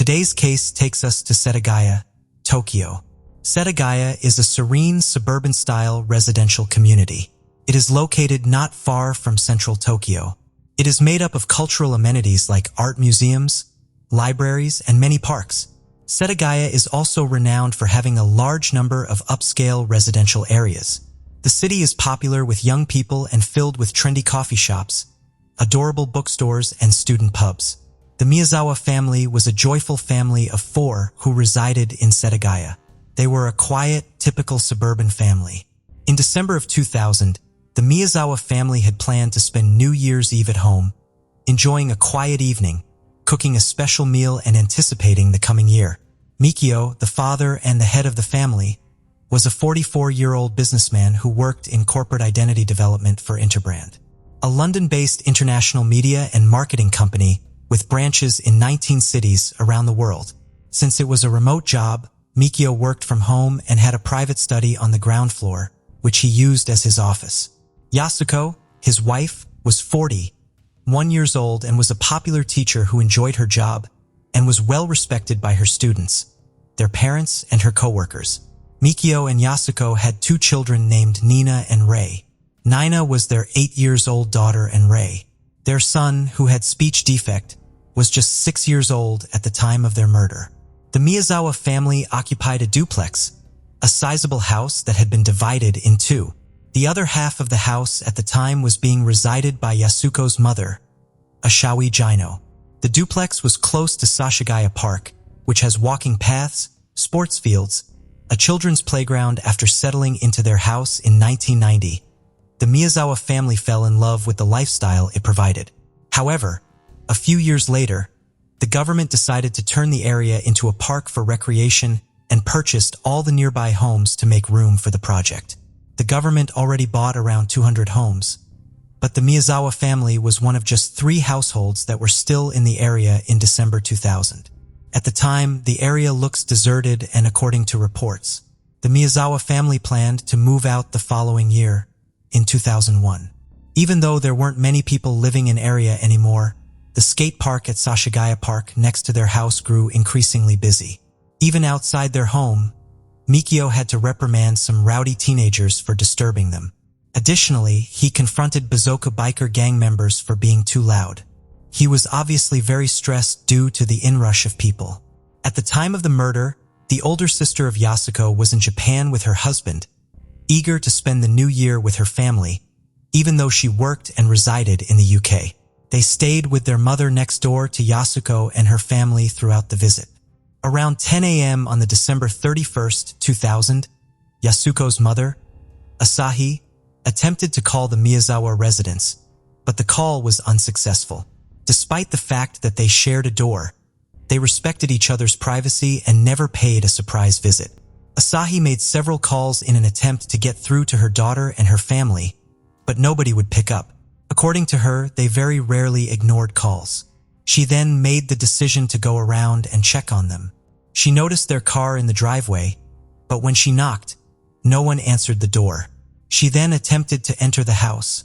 Today's case takes us to Setagaya, Tokyo. Setagaya is a serene suburban-style residential community. It is located not far from central Tokyo. It is made up of cultural amenities like art museums, libraries, and many parks. Setagaya is also renowned for having a large number of upscale residential areas. The city is popular with young people and filled with trendy coffee shops, adorable bookstores, and student pubs. The Miyazawa family was a joyful family of 4 who resided in Setagaya. They were a quiet, typical suburban family. In December of 2000, the Miyazawa family had planned to spend New Year's Eve at home, enjoying a quiet evening, cooking a special meal and anticipating the coming year. Mikio, the father and the head of the family, was a 44-year-old businessman who worked in corporate identity development for Interbrand, a London-based international media and marketing company with branches in 19 cities around the world. Since it was a remote job, Mikio worked from home and had a private study on the ground floor, which he used as his office. Yasuko, his wife, was 41 years old and was a popular teacher who enjoyed her job and was well respected by her students, their parents, and her coworkers. Mikio and Yasuko had 2 children named Nina and Rei. Nina was their 8-year-old daughter and Rei, their son, who had speech defect, was just 6 years old at the time of their murder. The Miyazawa family occupied a duplex, a sizable house that had been divided in 2. The other half of the house at the time was being resided by Yasuko's mother, Ashawi Jino. The duplex was close to Sashigaya Park, which has walking paths, sports fields, a children's playground. After settling into their house in 1990. The Miyazawa family fell in love with the lifestyle it provided. However, a few years later, the government decided to turn the area into a park for recreation and purchased all the nearby homes to make room for the project. The government already bought around 200 homes, but the Miyazawa family was one of just 3 households that were still in the area in December 2000. At the time, the area looks deserted, and according to reports, the Miyazawa family planned to move out the following year, in 2001. Even though there weren't many people living in the area anymore, the skate park at Sashigaya Park next to their house grew increasingly busy. Even outside their home, Mikio had to reprimand some rowdy teenagers for disturbing them. Additionally, he confronted Bazooka biker gang members for being too loud. He was obviously very stressed due to the inrush of people. At the time of the murder, the older sister of Yasuko was in Japan with her husband, eager to spend the new year with her family, even though she worked and resided in the UK. They stayed with their mother next door to Yasuko and her family throughout the visit. Around 10 a.m. on the December 31st, 2000, Yasuko's mother, Asahi, attempted to call the Miyazawa residence, but the call was unsuccessful. Despite the fact that they shared a door, they respected each other's privacy and never paid a surprise visit. Asahi made several calls in an attempt to get through to her daughter and her family, but nobody would pick up. According to her, they very rarely ignored calls. She then made the decision to go around and check on them. She noticed their car in the driveway, but when she knocked, no one answered the door. She then attempted to enter the house,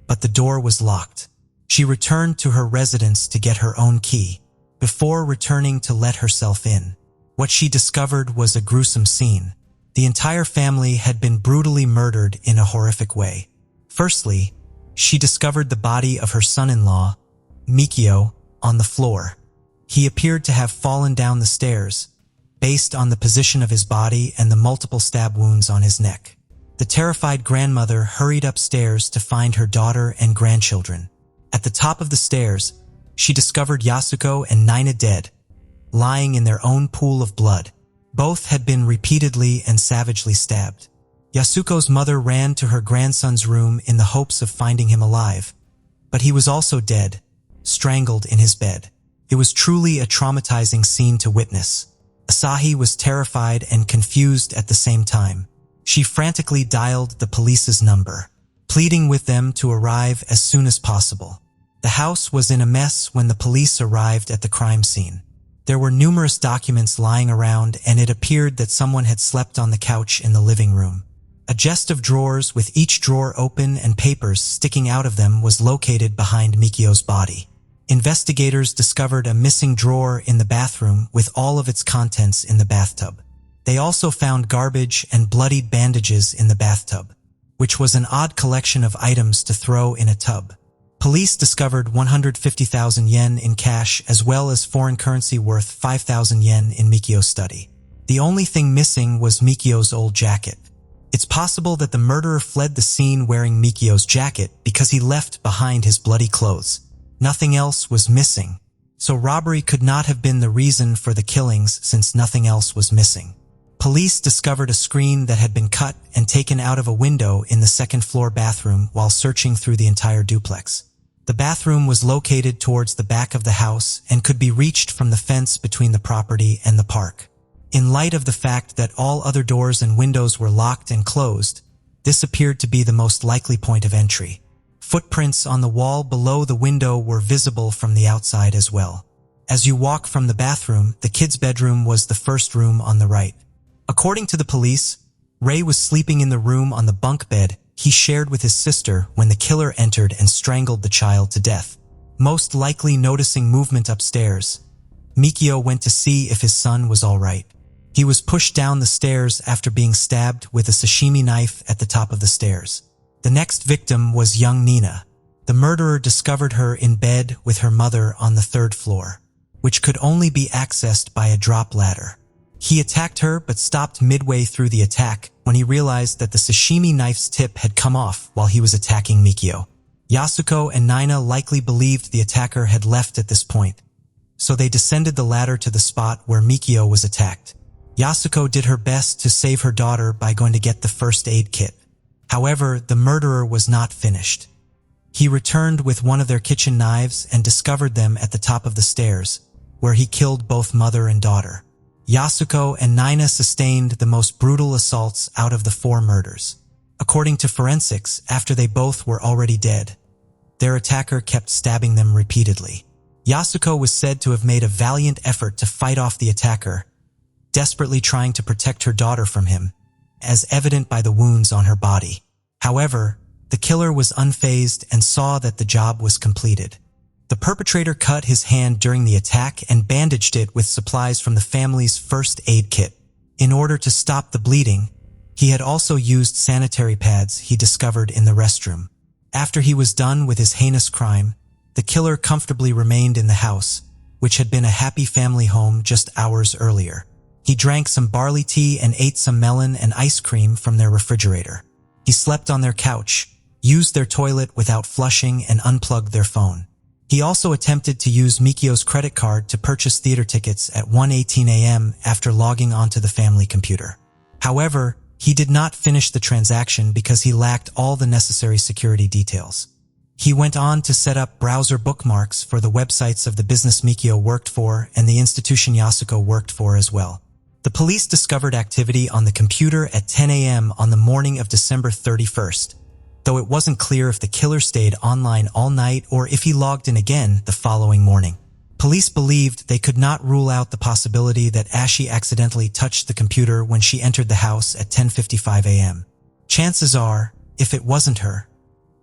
but the door was locked. She returned to her residence to get her own key, before returning to let herself in. What she discovered was a gruesome scene. The entire family had been brutally murdered in a horrific way. Firstly, she discovered the body of her son-in-law, Mikio, on the floor. He appeared to have fallen down the stairs, based on the position of his body and the multiple stab wounds on his neck. The terrified grandmother hurried upstairs to find her daughter and grandchildren. At the top of the stairs, she discovered Yasuko and Nina dead, lying in their own pool of blood. Both had been repeatedly and savagely stabbed. Yasuko's mother ran to her grandson's room in the hopes of finding him alive, but he was also dead, strangled in his bed. It was truly a traumatizing scene to witness. Asahi was terrified and confused at the same time. She frantically dialed the police's number, pleading with them to arrive as soon as possible. The house was in a mess when the police arrived at the crime scene. There were numerous documents lying around, and it appeared that someone had slept on the couch in the living room. A chest of drawers with each drawer open and papers sticking out of them was located behind Mikio's body. Investigators discovered a missing drawer in the bathroom with all of its contents in the bathtub. They also found garbage and bloodied bandages in the bathtub, which was an odd collection of items to throw in a tub. Police discovered 150,000 yen in cash as well as foreign currency worth 5,000 yen in Mikio's study. The only thing missing was Mikio's old jacket. It's possible that the murderer fled the scene wearing Mikio's jacket because he left behind his bloody clothes. Nothing else was missing, so robbery could not have been the reason for the killings since nothing else was missing. Police discovered a screen that had been cut and taken out of a window in the second-floor bathroom while searching through the entire duplex. The bathroom was located towards the back of the house and could be reached from the fence between the property and the park. In light of the fact that all other doors and windows were locked and closed, this appeared to be the most likely point of entry. Footprints on the wall below the window were visible from the outside as well. As you walk from the bathroom, the kid's bedroom was the first room on the right. According to the police, Ray was sleeping in the room on the bunk bed he shared with his sister when the killer entered and strangled the child to death. Most likely noticing movement upstairs, Mikio went to see if his son was all right. He was pushed down the stairs after being stabbed with a sashimi knife at the top of the stairs. The next victim was young Nina. The murderer discovered her in bed with her mother on the third floor, which could only be accessed by a drop ladder. He attacked her but stopped midway through the attack when he realized that the sashimi knife's tip had come off while he was attacking Mikio. Yasuko and Nina likely believed the attacker had left at this point, so they descended the ladder to the spot where Mikio was attacked. Yasuko did her best to save her daughter by going to get the first aid kit. However, the murderer was not finished. He returned with one of their kitchen knives and discovered them at the top of the stairs, where he killed both mother and daughter. Yasuko and Nina sustained the most brutal assaults out of the 4 murders. According to forensics, after they both were already dead, their attacker kept stabbing them repeatedly. Yasuko was said to have made a valiant effort to fight off the attacker, desperately trying to protect her daughter from him, as evident by the wounds on her body. However, the killer was unfazed and saw that the job was completed. The perpetrator cut his hand during the attack and bandaged it with supplies from the family's first aid kit. In order to stop the bleeding, he had also used sanitary pads he discovered in the restroom. After he was done with his heinous crime, the killer comfortably remained in the house, which had been a happy family home just hours earlier. He drank some barley tea and ate some melon and ice cream from their refrigerator. He slept on their couch, used their toilet without flushing, and unplugged their phone. He also attempted to use Mikio's credit card to purchase theater tickets at 1:18 a.m. after logging onto the family computer. However, he did not finish the transaction because he lacked all the necessary security details. He went on to set up browser bookmarks for the websites of the business Mikio worked for and the institution Yasuko worked for as well. The police discovered activity on the computer at 10 a.m. on the morning of December 31st, though it wasn't clear if the killer stayed online all night or if he logged in again the following morning. Police believed they could not rule out the possibility that Ashi accidentally touched the computer when she entered the house at 10:55 a.m. Chances are, if it wasn't her,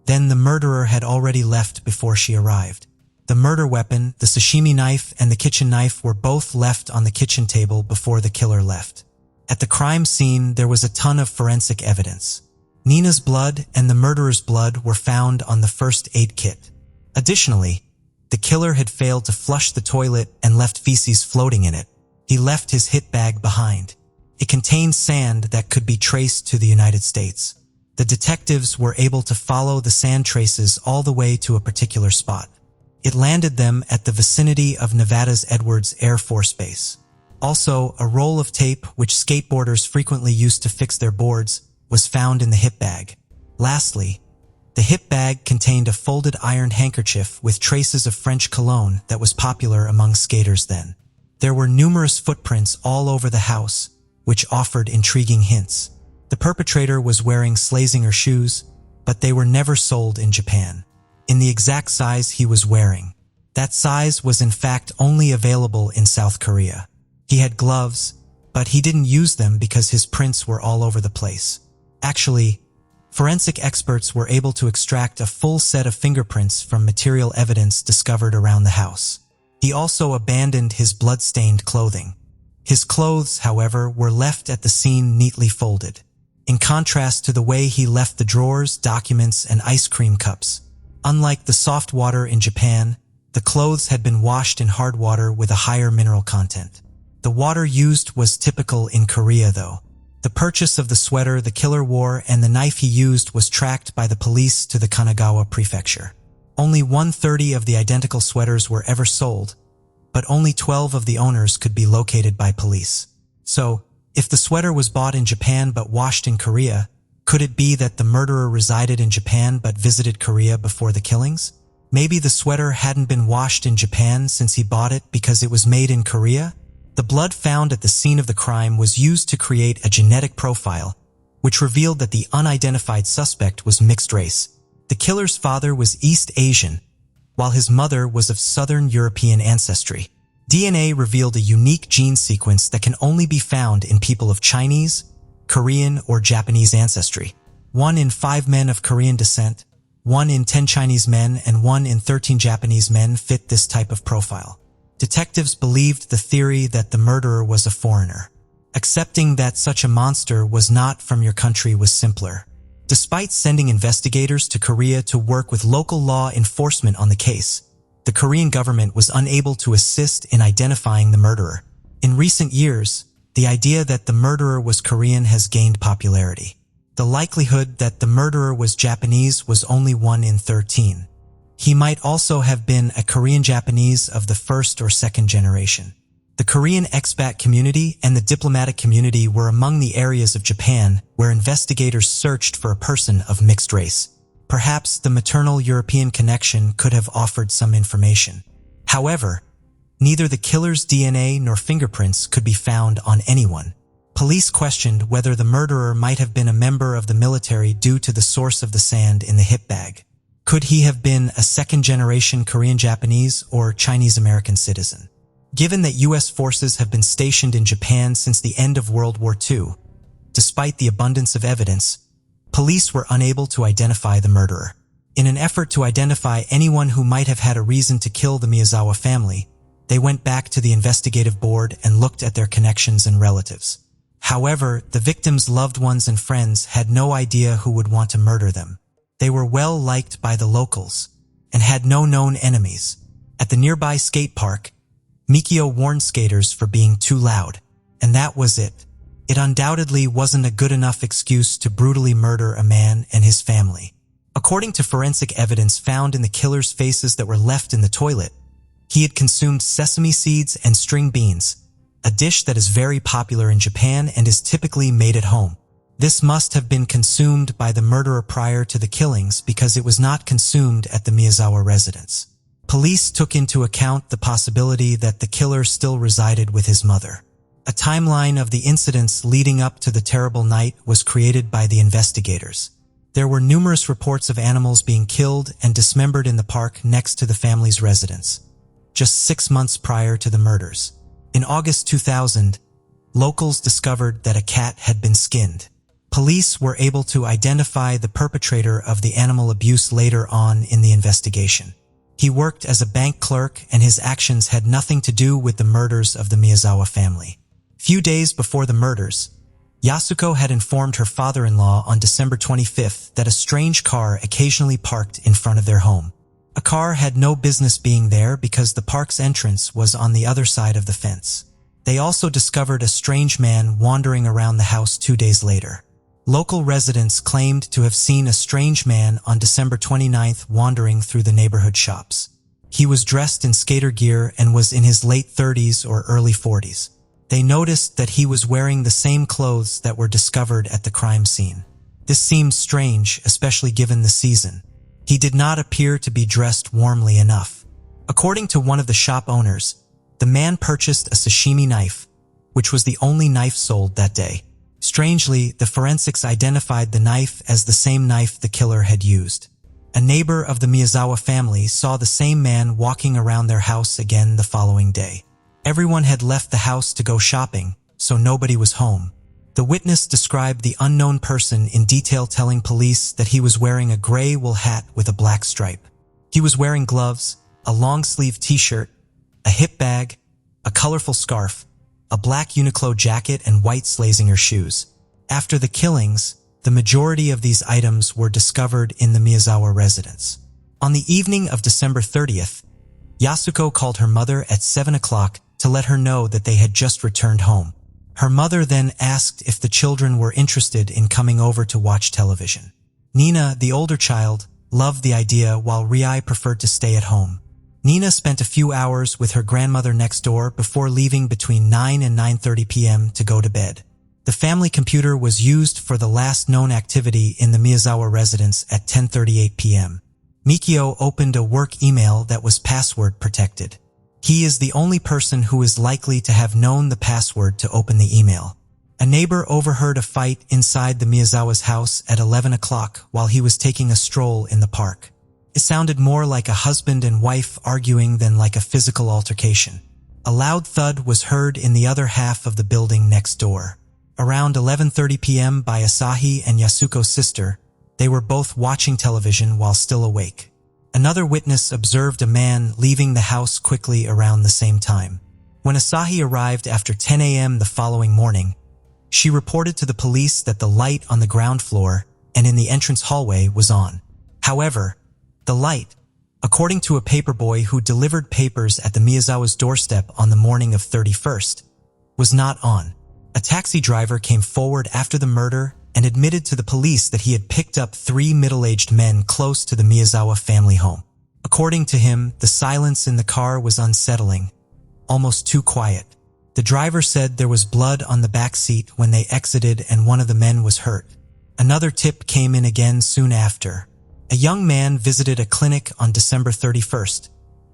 then the murderer had already left before she arrived. The murder weapon, the sashimi knife, and the kitchen knife were both left on the kitchen table before the killer left. At the crime scene, there was a ton of forensic evidence. Nina's blood and the murderer's blood were found on the first aid kit. Additionally, the killer had failed to flush the toilet and left feces floating in it. He left his hit bag behind. It contained sand that could be traced to the United States. The detectives were able to follow the sand traces all the way to a particular spot. It landed them at the vicinity of Nevada's Edwards Air Force Base. Also, a roll of tape, which skateboarders frequently used to fix their boards, was found in the hip bag. Lastly, the hip bag contained a folded iron handkerchief with traces of French cologne that was popular among skaters then. There were numerous footprints all over the house, which offered intriguing hints. The perpetrator was wearing Slazenger shoes, but they were never sold in Japan, in the exact size he was wearing. That size was in fact only available in South Korea. He had gloves, but he didn't use them because his prints were all over the place. Actually, Forensic experts were able to extract a full set of fingerprints from material evidence discovered around the house. He also abandoned his blood-stained clothing. His clothes, however, were left at the scene neatly folded, in contrast to the way he left the drawers, documents, and ice cream cups. Unlike the soft water in Japan, the clothes had been washed in hard water with a higher mineral content. The water used was typical in Korea, though. The purchase of the sweater the killer wore and the knife he used was tracked by the police to the Kanagawa prefecture. Only 130 of the identical sweaters were ever sold, but only 12 of the owners could be located by police. So, if the sweater was bought in Japan but washed in Korea, could it be that the murderer resided in Japan but visited Korea before the killings? Maybe the sweater hadn't been washed in Japan since he bought it because it was made in Korea? The blood found at the scene of the crime was used to create a genetic profile, which revealed that the unidentified suspect was mixed race. The killer's father was East Asian, while his mother was of Southern European ancestry. DNA revealed a unique gene sequence that can only be found in people of Chinese, Korean, or Japanese ancestry. 1 in 5 men of Korean descent, 1 in 10 Chinese men, and 1 in 13 Japanese men fit this type of profile. Detectives believed the theory that the murderer was a foreigner. Accepting that such a monster was not from your country was simpler. Despite sending investigators to Korea to work with local law enforcement on the case, the Korean government was unable to assist in identifying the murderer. In recent years, the idea that the murderer was Korean has gained popularity. The likelihood that the murderer was Japanese was only 1 in 13. He might also have been a Korean Japanese of the first or second generation. The Korean expat community and the diplomatic community were among the areas of Japan where investigators searched for a person of mixed race. Perhaps the maternal European connection could have offered some information. However, neither the killer's DNA nor fingerprints could be found on anyone. Police questioned whether the murderer might have been a member of the military due to the source of the sand in the hip bag. Could he have been a second-generation Korean-Japanese or Chinese-American citizen? Given that U.S. forces have been stationed in Japan since the end of World War II, despite the abundance of evidence, police were unable to identify the murderer. In an effort to identify anyone who might have had a reason to kill the Miyazawa family, they went back to the investigative board and looked at their connections and relatives. However, the victims' loved ones and friends had no idea who would want to murder them. They were well liked by the locals and had no known enemies. At the nearby skate park, Mikio warned skaters for being too loud, and that was it. It undoubtedly wasn't a good enough excuse to brutally murder a man and his family. According to forensic evidence found in the killer's faces that were left in the toilet, he had consumed sesame seeds and string beans, a dish that is very popular in Japan and is typically made at home. This must have been consumed by the murderer prior to the killings because it was not consumed at the Miyazawa residence. Police took into account the possibility that the killer still resided with his mother. A timeline of the incidents leading up to the terrible night was created by the investigators. There were numerous reports of animals being killed and dismembered in the park next to the family's residence, just 6 months prior to the murders. In August 2000, locals discovered that a cat had been skinned. Police were able to identify the perpetrator of the animal abuse later on in the investigation. He worked as a bank clerk and his actions had nothing to do with the murders of the Miyazawa family. Few days before the murders, Yasuko had informed her father-in-law on December 25th that a strange car occasionally parked in front of their home. A car had no business being there because the park's entrance was on the other side of the fence. They also discovered a strange man wandering around the house 2 days later. Local residents claimed to have seen a strange man on December 29th wandering through the neighborhood shops. He was dressed in skater gear and was in his late 30s or early 40s. They noticed that he was wearing the same clothes that were discovered at the crime scene. This seemed strange, especially given the season. He did not appear to be dressed warmly enough. According to one of the shop owners, the man purchased a sashimi knife, which was the only knife sold that day. Strangely, the forensics identified the knife as the same knife the killer had used. A neighbor of the Miyazawa family saw the same man walking around their house again the following day. Everyone had left the house to go shopping, so nobody was home. The witness described the unknown person in detail, telling police that he was wearing a gray wool hat with a black stripe. He was wearing gloves, a long-sleeved t-shirt, a hip bag, a colorful scarf, a black Uniqlo jacket, and white Slazenger shoes. After the killings, the majority of these items were discovered in the Miyazawa residence. On the evening of December 30th, Yasuko called her mother at 7 o'clock to let her know that they had just returned home. Her mother then asked if the children were interested in coming over to watch television. Nina, the older child, loved the idea, while Rie preferred to stay at home. Nina spent a few hours with her grandmother next door before leaving between 9 and 9:30 p.m. to go to bed. The family computer was used for the last known activity in the Miyazawa residence at 10:38 p.m. Mikio opened a work email that was password protected. He is the only person who is likely to have known the password to open the email. A neighbor overheard a fight inside the Miyazawa's house at 11 o'clock while he was taking a stroll in the park. It sounded more like a husband and wife arguing than like a physical altercation. A loud thud was heard in the other half of the building next door. Around 11:30 p.m. by Asahi and Yasuko's sister, they were both watching television while still awake. Another witness observed a man leaving the house quickly around the same time. When Asahi arrived after 10 a.m. the following morning, she reported to the police that the light on the ground floor and in the entrance hallway was on. However, the light, according to a paperboy who delivered papers at the Miyazawa's doorstep on the morning of 31st, was not on. A taxi driver came forward after the murder and admitted to the police that he had picked up 3 middle-aged men close to the Miyazawa family home. According to him, the silence in the car was unsettling, almost too quiet. The driver said there was blood on the back seat when they exited and one of the men was hurt. Another tip came in again soon after. A young man visited a clinic on December 31st,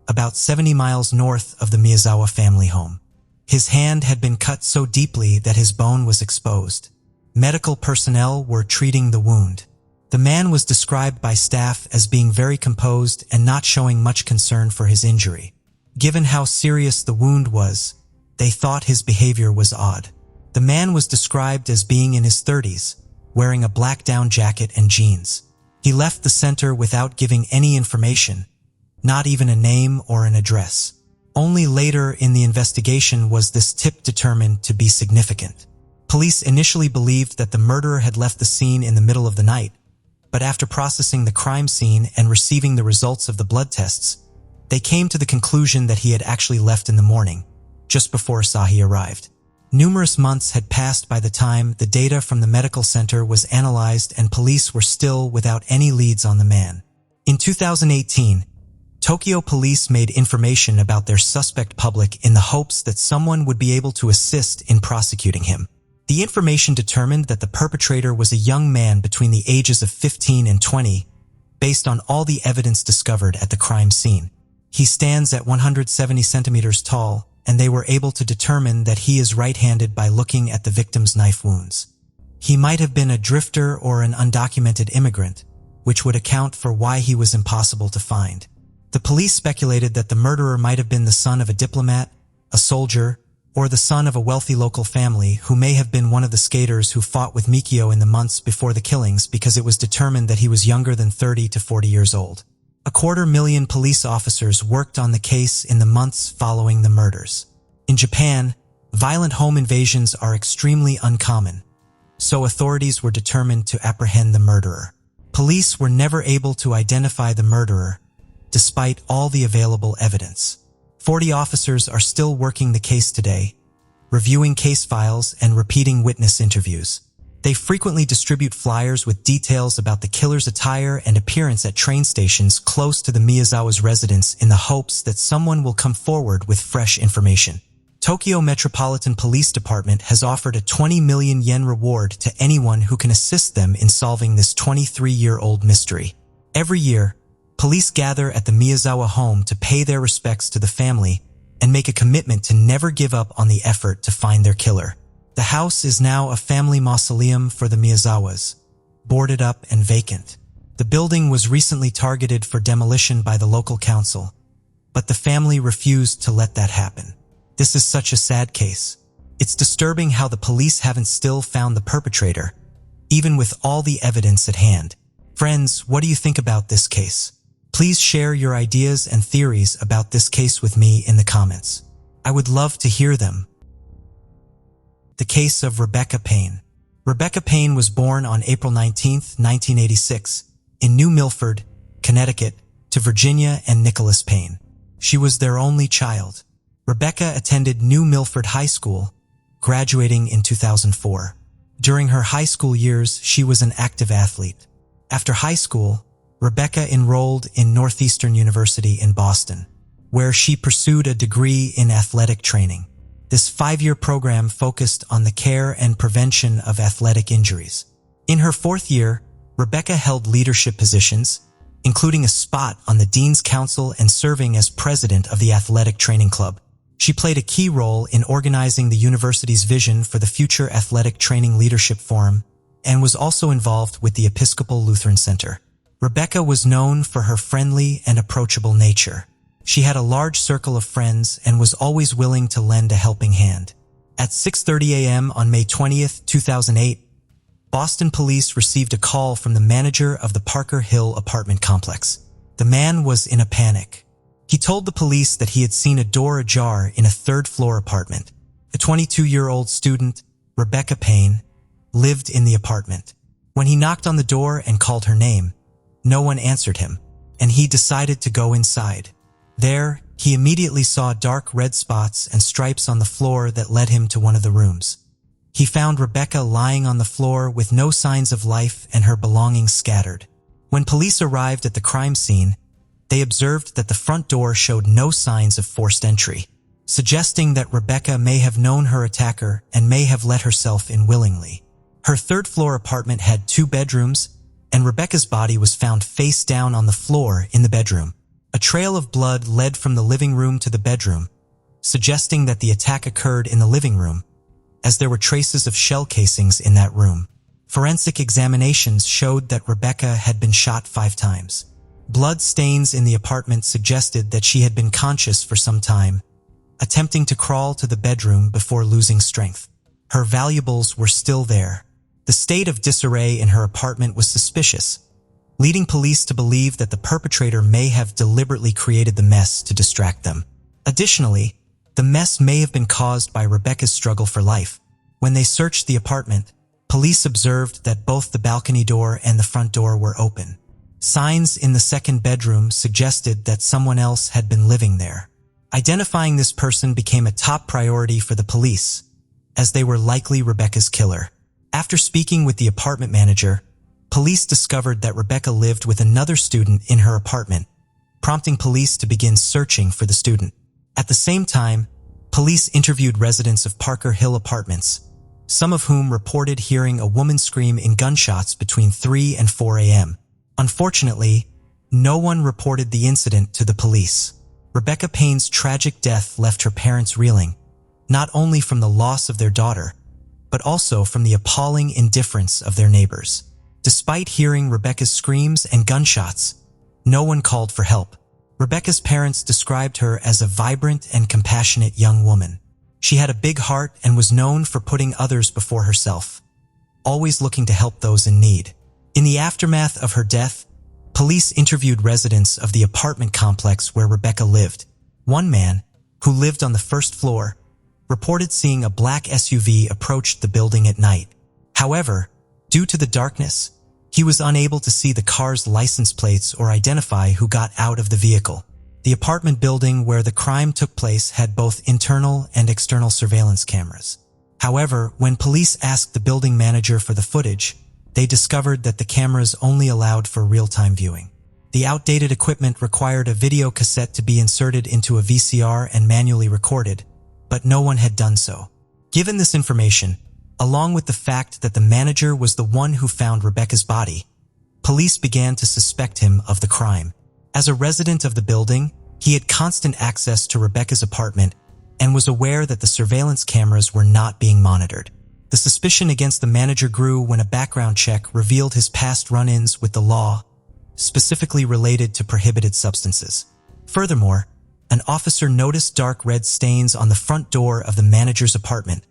about 70 miles north of the Miyazawa family home. His hand had been cut so deeply that his bone was exposed. Medical personnel were treating the wound. The man was described by staff as being very composed and not showing much concern for his injury. Given how serious the wound was, they thought his behavior was odd. The man was described as being in his 30s, wearing a black down jacket and jeans. He left the center without giving any information, not even a name or an address. Only later in the investigation was this tip determined to be significant. Police initially believed that the murderer had left the scene in the middle of the night, but after processing the crime scene and receiving the results of the blood tests, they came to the conclusion that he had actually left in the morning, just before Asahi arrived. Numerous months had passed by the time the data from the medical center was analyzed and police were still without any leads on the man. In 2018, Tokyo police made information about their suspect public in the hopes that someone would be able to assist in prosecuting him. The information determined that the perpetrator was a young man between the ages of 15 and 20, based on all the evidence discovered at the crime scene. He stands at 170 centimeters tall, and they were able to determine that he is right-handed by looking at the victim's knife wounds. He might have been a drifter or an undocumented immigrant, which would account for why he was impossible to find. The police speculated that the murderer might have been the son of a diplomat, a soldier, or the son of a wealthy local family who may have been one of the skaters who fought with Mikio in the months before the killings, because it was determined that he was younger than 30 to 40 years old. 250,000 police officers worked on the case in the months following the murders. In Japan, violent home invasions are extremely uncommon, so authorities were determined to apprehend the murderer. Police were never able to identify the murderer, despite all the available evidence. 40 officers are still working the case today, reviewing case files and repeating witness interviews. They frequently distribute flyers with details about the killer's attire and appearance at train stations close to the Miyazawa's residence in the hopes that someone will come forward with fresh information. Tokyo Metropolitan Police Department has offered a 20 million yen reward to anyone who can assist them in solving this 23-year-old mystery. Every year, police gather at the Miyazawa home to pay their respects to the family and make a commitment to never give up on the effort to find their killer. The house is now a family mausoleum for the Miyazawas, boarded up and vacant. The building was recently targeted for demolition by the local council, but the family refused to let that happen. This is such a sad case. It's disturbing how the police haven't still found the perpetrator, even with all the evidence at hand. Friends, what do you think about this case? Please share your ideas and theories about this case with me in the comments. I would love to hear them. The case of Rebecca Payne. Rebecca Payne was born on April 19, 1986, in New Milford, Connecticut, to Virginia and Nicholas Payne. She was their only child. Rebecca attended New Milford High School, graduating in 2004. During her high school years, she was an active athlete. After high school, Rebecca enrolled in Northeastern University in Boston, where she pursued a degree in athletic training. This 5-year program focused on the care and prevention of athletic injuries. In her 4th year, Rebecca held leadership positions, including a spot on the Dean's Council and serving as president of the athletic training club. She played a key role in organizing the university's vision for the Future Athletic Training Leadership Forum and was also involved with the Episcopal Lutheran Center. Rebecca was known for her friendly and approachable nature. She had a large circle of friends and was always willing to lend a helping hand. At 6:30 a.m. on May 20, 2008, Boston police received a call from the manager of the Parker Hill apartment complex. The man was in a panic. He told the police that he had seen a door ajar in a 3rd-floor apartment. A 22-year-old student, Rebecca Payne, lived in the apartment. When he knocked on the door and called her name, no one answered him, and he decided to go inside. There, he immediately saw dark red spots and stripes on the floor that led him to one of the rooms. He found Rebecca lying on the floor with no signs of life and her belongings scattered. When police arrived at the crime scene, they observed that the front door showed no signs of forced entry, suggesting that Rebecca may have known her attacker and may have let herself in willingly. Her 3rd-floor apartment had 2 bedrooms, and Rebecca's body was found face down on the floor in the bedroom. A trail of blood led from the living room to the bedroom, suggesting that the attack occurred in the living room, as there were traces of shell casings in that room. Forensic examinations showed that Rebecca had been shot 5 times. Blood stains in the apartment suggested that she had been conscious for some time, attempting to crawl to the bedroom before losing strength. Her valuables were still there. The state of disarray in her apartment was suspicious, leading police to believe that the perpetrator may have deliberately created the mess to distract them. Additionally, the mess may have been caused by Rebecca's struggle for life. When they searched the apartment, police observed that both the balcony door and the front door were open. Signs in the 2nd bedroom suggested that someone else had been living there. Identifying this person became a top priority for the police, as they were likely Rebecca's killer. After speaking with the apartment manager, police discovered that Rebecca lived with another student in her apartment, prompting police to begin searching for the student. At the same time, police interviewed residents of Parker Hill Apartments, some of whom reported hearing a woman scream in gunshots between 3 and 4 a.m. Unfortunately, no one reported the incident to the police. Rebecca Payne's tragic death left her parents reeling, not only from the loss of their daughter, but also from the appalling indifference of their neighbors. Despite hearing Rebecca's screams and gunshots, no one called for help. Rebecca's parents described her as a vibrant and compassionate young woman. She had a big heart and was known for putting others before herself, always looking to help those in need. In the aftermath of her death, police interviewed residents of the apartment complex where Rebecca lived. One man, who lived on the 1st floor, reported seeing a black SUV approach the building at night. However, due to the darkness, he was unable to see the car's license plates or identify who got out of the vehicle. The apartment building where the crime took place had both internal and external surveillance cameras. However, when police asked the building manager for the footage, they discovered that the cameras only allowed for real-time viewing. The outdated equipment required a video cassette to be inserted into a VCR and manually recorded, but no one had done so. Given this information, along with the fact that the manager was the one who found Rebecca's body, police began to suspect him of the crime. As a resident of the building, he had constant access to Rebecca's apartment and was aware that the surveillance cameras were not being monitored. The suspicion against the manager grew when a background check revealed his past run-ins with the law, specifically related to prohibited substances. Furthermore, an officer noticed dark red stains on the front door of the manager's apartment,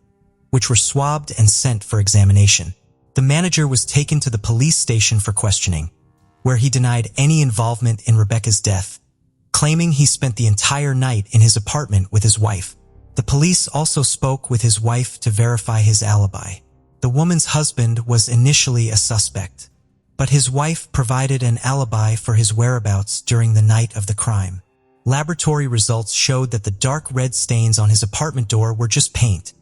which were swabbed and sent for examination. The manager was taken to the police station for questioning, where he denied any involvement in Rebecca's death, claiming he spent the entire night in his apartment with his wife. The police also spoke with his wife to verify his alibi. The woman's husband was initially a suspect, but his wife provided an alibi for his whereabouts during the night of the crime. Laboratory results showed that the dark red stains on his apartment door were just paint,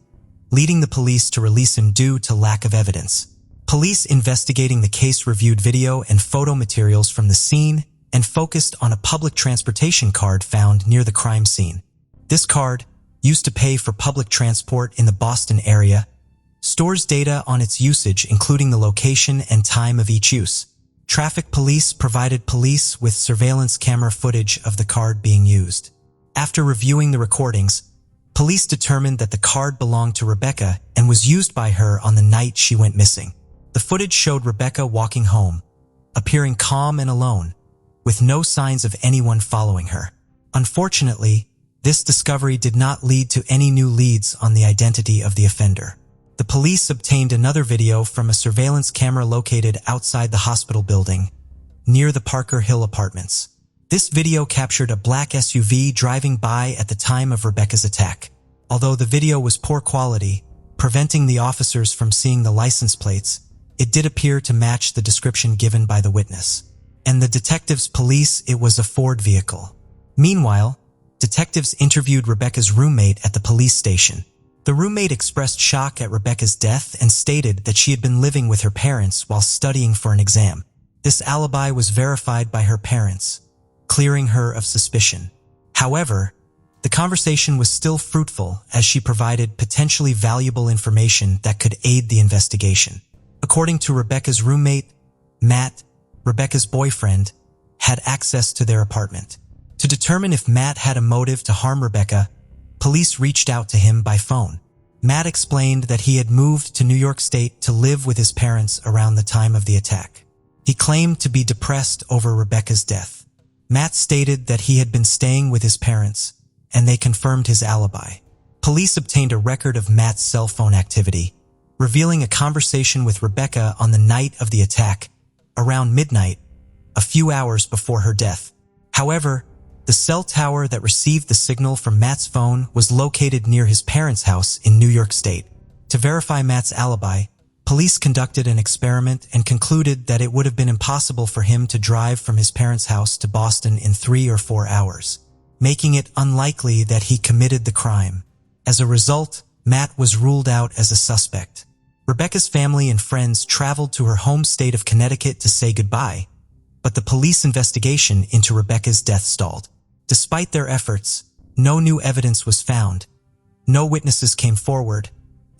leading the police to release him due to lack of evidence. Police investigating the case reviewed video and photo materials from the scene and focused on a public transportation card found near the crime scene. This card, used to pay for public transport in the Boston area, stores data on its usage, including the location and time of each use. Traffic police provided police with surveillance camera footage of the card being used. After reviewing the recordings, police determined that the card belonged to Rebecca and was used by her on the night she went missing. The footage showed Rebecca walking home, appearing calm and alone, with no signs of anyone following her. Unfortunately, this discovery did not lead to any new leads on the identity of the offender. The police obtained another video from a surveillance camera located outside the hospital building, near the Parker Hill apartments. This video captured a black SUV driving by at the time of Rebecca's attack. Although the video was poor quality, preventing the officers from seeing the license plates, it did appear to match the description given by the witness. And the detectives police it was a Ford vehicle. Meanwhile, detectives interviewed Rebecca's roommate at the police station. The roommate expressed shock at Rebecca's death and stated that she had been living with her parents while studying for an exam. This alibi was verified by her parents, clearing her of suspicion. However, the conversation was still fruitful as she provided potentially valuable information that could aid the investigation. According to Rebecca's roommate, Matt, Rebecca's boyfriend, had access to their apartment. To determine if Matt had a motive to harm Rebecca, police reached out to him by phone. Matt explained that he had moved to New York State to live with his parents around the time of the attack. He claimed to be depressed over Rebecca's death. Matt stated that he had been staying with his parents, and they confirmed his alibi. Police obtained a record of Matt's cell phone activity, revealing a conversation with Rebecca on the night of the attack, around midnight, a few hours before her death. However, the cell tower that received the signal from Matt's phone was located near his parents' house in New York State. To verify Matt's alibi, police conducted an experiment and concluded that it would have been impossible for him to drive from his parents' house to Boston in 3 or 4 hours, making it unlikely that he committed the crime. As a result, Matt was ruled out as a suspect. Rebecca's family and friends traveled to her home state of Connecticut to say goodbye, but the police investigation into Rebecca's death stalled. Despite their efforts, no new evidence was found, no witnesses came forward,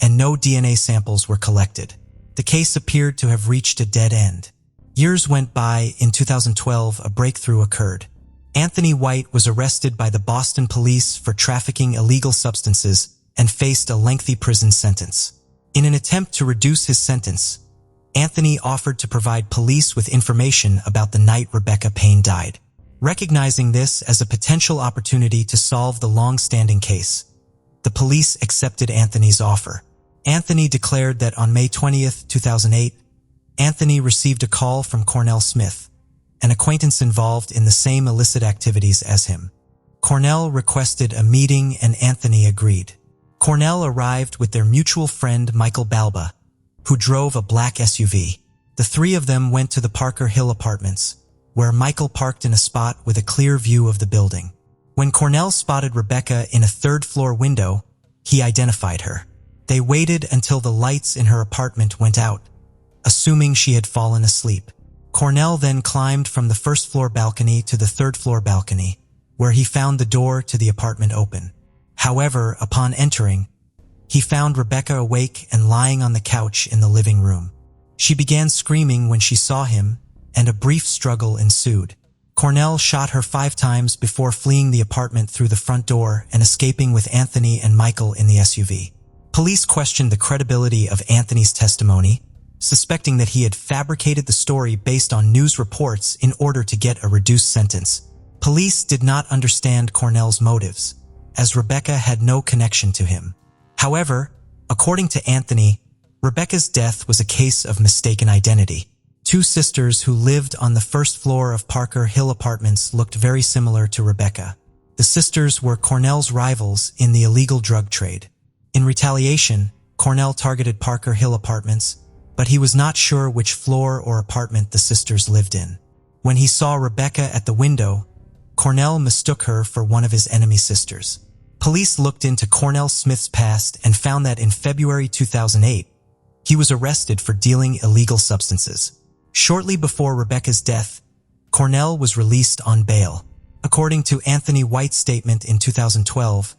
and no DNA samples were collected. The case appeared to have reached a dead end. Years went by. In 2012, a breakthrough occurred. Anthony White was arrested by the Boston police for trafficking illegal substances and faced a lengthy prison sentence. In an attempt to reduce his sentence, Anthony offered to provide police with information about the night Rebecca Payne died. Recognizing this as a potential opportunity to solve the long-standing case, the police accepted Anthony's offer. Anthony declared that on May 20th, 2008, Anthony received a call from Cornell Smith, an acquaintance involved in the same illicit activities as him. Cornell requested a meeting and Anthony agreed. Cornell arrived with their mutual friend Michael Balba, who drove a black SUV. The three of them went to the Parker Hill apartments, where Michael parked in a spot with a clear view of the building. When Cornell spotted Rebecca in a third-floor window, he identified her. They waited until the lights in her apartment went out, assuming she had fallen asleep. Cornell then climbed from the first-floor balcony to the third-floor balcony, where he found the door to the apartment open. However, upon entering, he found Rebecca awake and lying on the couch in the living room. She began screaming when she saw him, and a brief struggle ensued. Cornell shot her 5 times before fleeing the apartment through the front door and escaping with Anthony and Michael in the SUV. Police questioned the credibility of Anthony's testimony, suspecting that he had fabricated the story based on news reports in order to get a reduced sentence. Police did not understand Cornell's motives, as Rebecca had no connection to him. However, According to Anthony, Rebecca's death was a case of mistaken identity. Two sisters who lived on the first floor of Parker Hill Apartments looked very similar to Rebecca. The sisters were Cornell's rivals in the illegal drug trade. In retaliation, Cornell targeted Parker Hill Apartments, but he was not sure which floor or apartment the sisters lived in. When he saw Rebecca at the window, Cornell mistook her for one of his enemy sisters. Police looked into Cornell Smith's past and found that in February 2008, he was arrested for dealing illegal substances. Shortly before Rebecca's death, Cornell was released on bail. According to Anthony White's statement in 2012,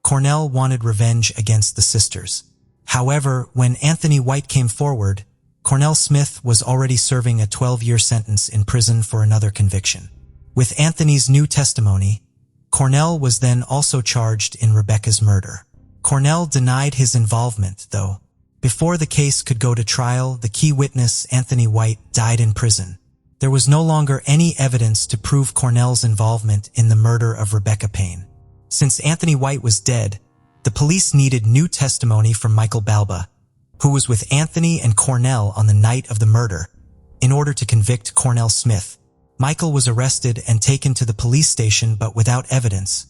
Cornell wanted revenge against the sisters. However, when Anthony White came forward, Cornell Smith was already serving a 12-year sentence in prison for another conviction. With Anthony's new testimony, Cornell was then also charged in Rebecca's murder. Cornell denied his involvement, though. Before the case could go to trial, the key witness, Anthony White, died in prison. There was no longer any evidence to prove Cornell's involvement in the murder of Rebecca Payne. Since Anthony White was dead, the police needed new testimony from Michael Balba, who was with Anthony and Cornell on the night of the murder, in order to convict Cornell Smith. Michael was arrested and taken to the police station, but without evidence.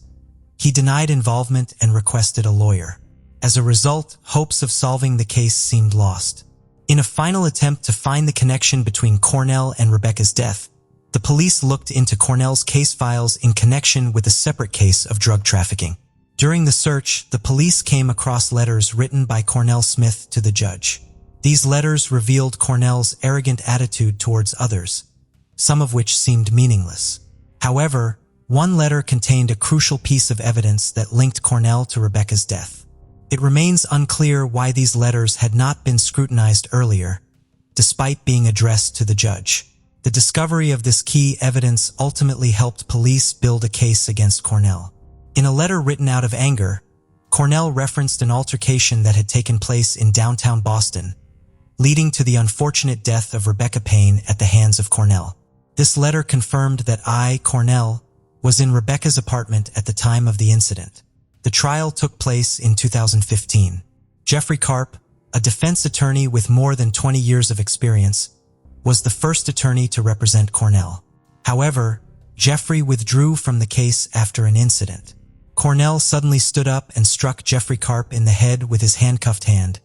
He denied involvement and requested a lawyer. As a result, hopes of solving the case seemed lost. In a final attempt to find the connection between Cornell and Rebecca's death, the police looked into Cornell's case files in connection with a separate case of drug trafficking. During the search, the police came across letters written by Cornell Smith to the judge. These letters revealed Cornell's arrogant attitude towards others, some of which seemed meaningless. However, one letter contained a crucial piece of evidence that linked Cornell to Rebecca's death. It remains unclear why these letters had not been scrutinized earlier, despite being addressed to the judge. The discovery of this key evidence ultimately helped police build a case against Cornell. In a letter written out of anger, Cornell referenced an altercation that had taken place in downtown Boston, leading to the unfortunate death of Rebecca Payne at the hands of Cornell. This letter confirmed that Cornell, was in Rebecca's apartment at the time of the incident. The trial took place in 2015. Jeffrey Karp, a defense attorney with more than 20 years of experience, was the first attorney to represent Cornell. However, Jeffrey withdrew from the case after an incident. Cornell suddenly stood up and struck Jeffrey Karp in the head with his handcuffed hand,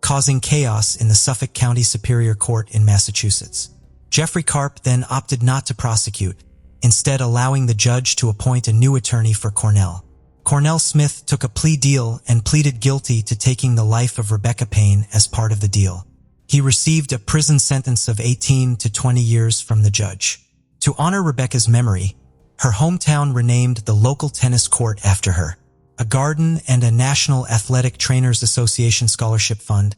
causing chaos in the Suffolk County Superior Court in Massachusetts. Jeffrey Karp then opted not to prosecute, instead allowing the judge to appoint a new attorney for Cornell. Cornell Smith took a plea deal and pleaded guilty to taking the life of Rebecca Payne as part of the deal. He received a prison sentence of 18 to 20 years from the judge. To honor Rebecca's memory, her hometown renamed the local tennis court after her. A garden and a National Athletic Trainers Association scholarship fund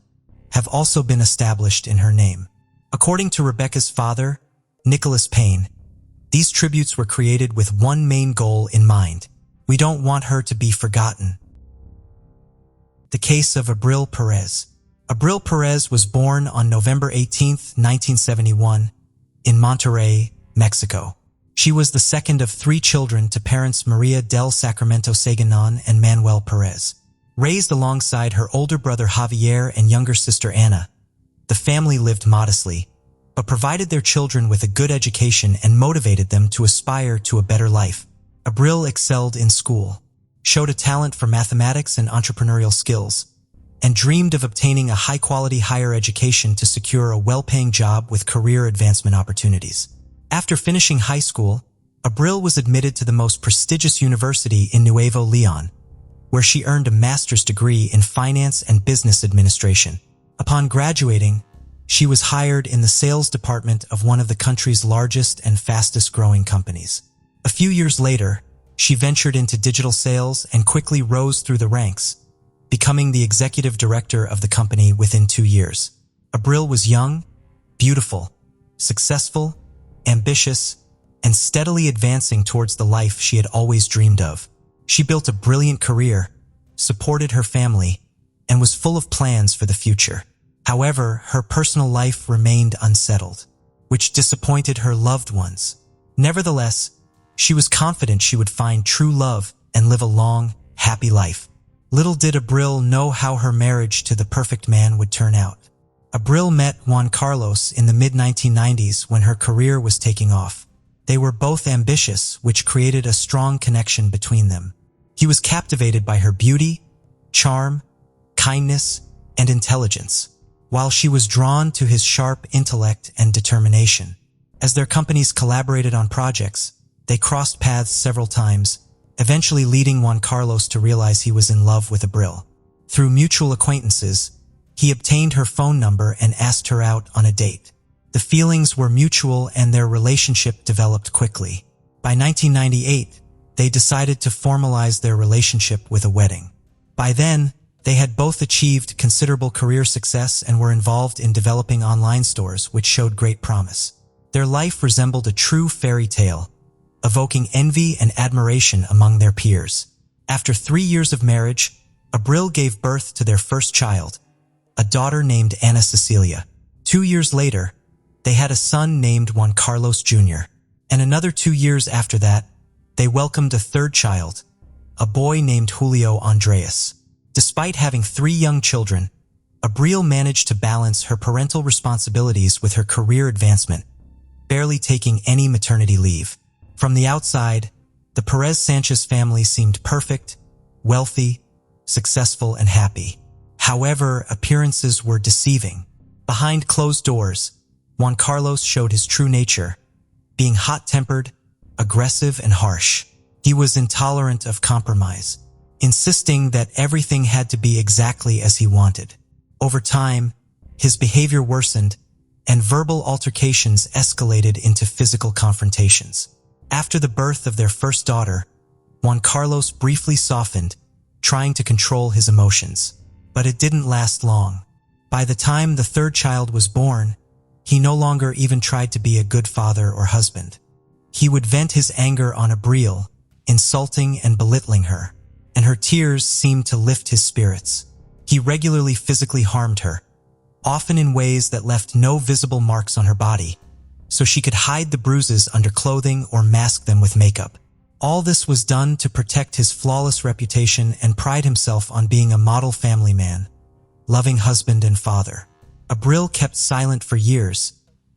have also been established in her name. According to Rebecca's father, Nicholas Payne, these tributes were created with one main goal in mind: we don't want her to be forgotten. The case of Abril Perez. Abril Perez was born on November 18, 1971, in Monterrey, Mexico. She was the second of 3 children to parents Maria del Sacramento Saganon and Manuel Perez. Raised alongside her older brother Javier and younger sister Ana, the family lived modestly, but provided their children with a good education and motivated them to aspire to a better life. Abril excelled in school, showed a talent for mathematics and entrepreneurial skills, and dreamed of obtaining a high-quality higher education to secure a well-paying job with career advancement opportunities. After finishing high school, Abril was admitted to the most prestigious university in Nuevo Leon, where she earned a master's degree in finance and business administration. Upon graduating, she was hired in the sales department of one of the country's largest and fastest-growing companies. A few years later, she ventured into digital sales and quickly rose through the ranks, becoming the executive director of the company within 2 years. Abril was young, beautiful, successful, ambitious, and steadily advancing towards the life she had always dreamed of. She built a brilliant career, supported her family, and was full of plans for the future. However, her personal life remained unsettled, which disappointed her loved ones. Nevertheless, she was confident she would find true love and live a long, happy life. Little did Abril know how her marriage to the perfect man would turn out. Abril met Juan Carlos in the mid-1990s when her career was taking off. They were both ambitious, which created a strong connection between them. He was captivated by her beauty, charm, kindness, and intelligence, while she was drawn to his sharp intellect and determination. As their companies collaborated on projects, they crossed paths several times, eventually leading Juan Carlos to realize he was in love with Abril. Through mutual acquaintances, he obtained her phone number and asked her out on a date. The feelings were mutual and their relationship developed quickly. By 1998, they decided to formalize their relationship with a wedding. By then, they had both achieved considerable career success and were involved in developing online stores, which showed great promise. Their life resembled a true fairy tale, evoking envy and admiration among their peers. After 3 years of marriage, Abril gave birth to their first child, a daughter named Ana Cecilia. 2 years later, they had a son named Juan Carlos Jr., and another 2 years after that, they welcomed a third child, a boy named Julio Andres. Despite having 3 young children, Abril managed to balance her parental responsibilities with her career advancement, barely taking any maternity leave. From the outside, the Perez Sanchez family seemed perfect, wealthy, successful, and happy. However, appearances were deceiving. Behind closed doors, Juan Carlos showed his true nature, being hot-tempered, aggressive, and harsh. He was intolerant of compromise, insisting that everything had to be exactly as he wanted. Over time, his behavior worsened, and verbal altercations escalated into physical confrontations. After the birth of their first daughter, Juan Carlos briefly softened, trying to control his emotions. But it didn't last long. By the time the third child was born, he no longer even tried to be a good father or husband. He would vent his anger on Abril, insulting and belittling her, and her tears seemed to lift his spirits. He regularly physically harmed her, often in ways that left no visible marks on her body, so she could hide the bruises under clothing or mask them with makeup. All this was done to protect his flawless reputation and pride himself on being a model family man, loving husband and father. Abril kept silent for years,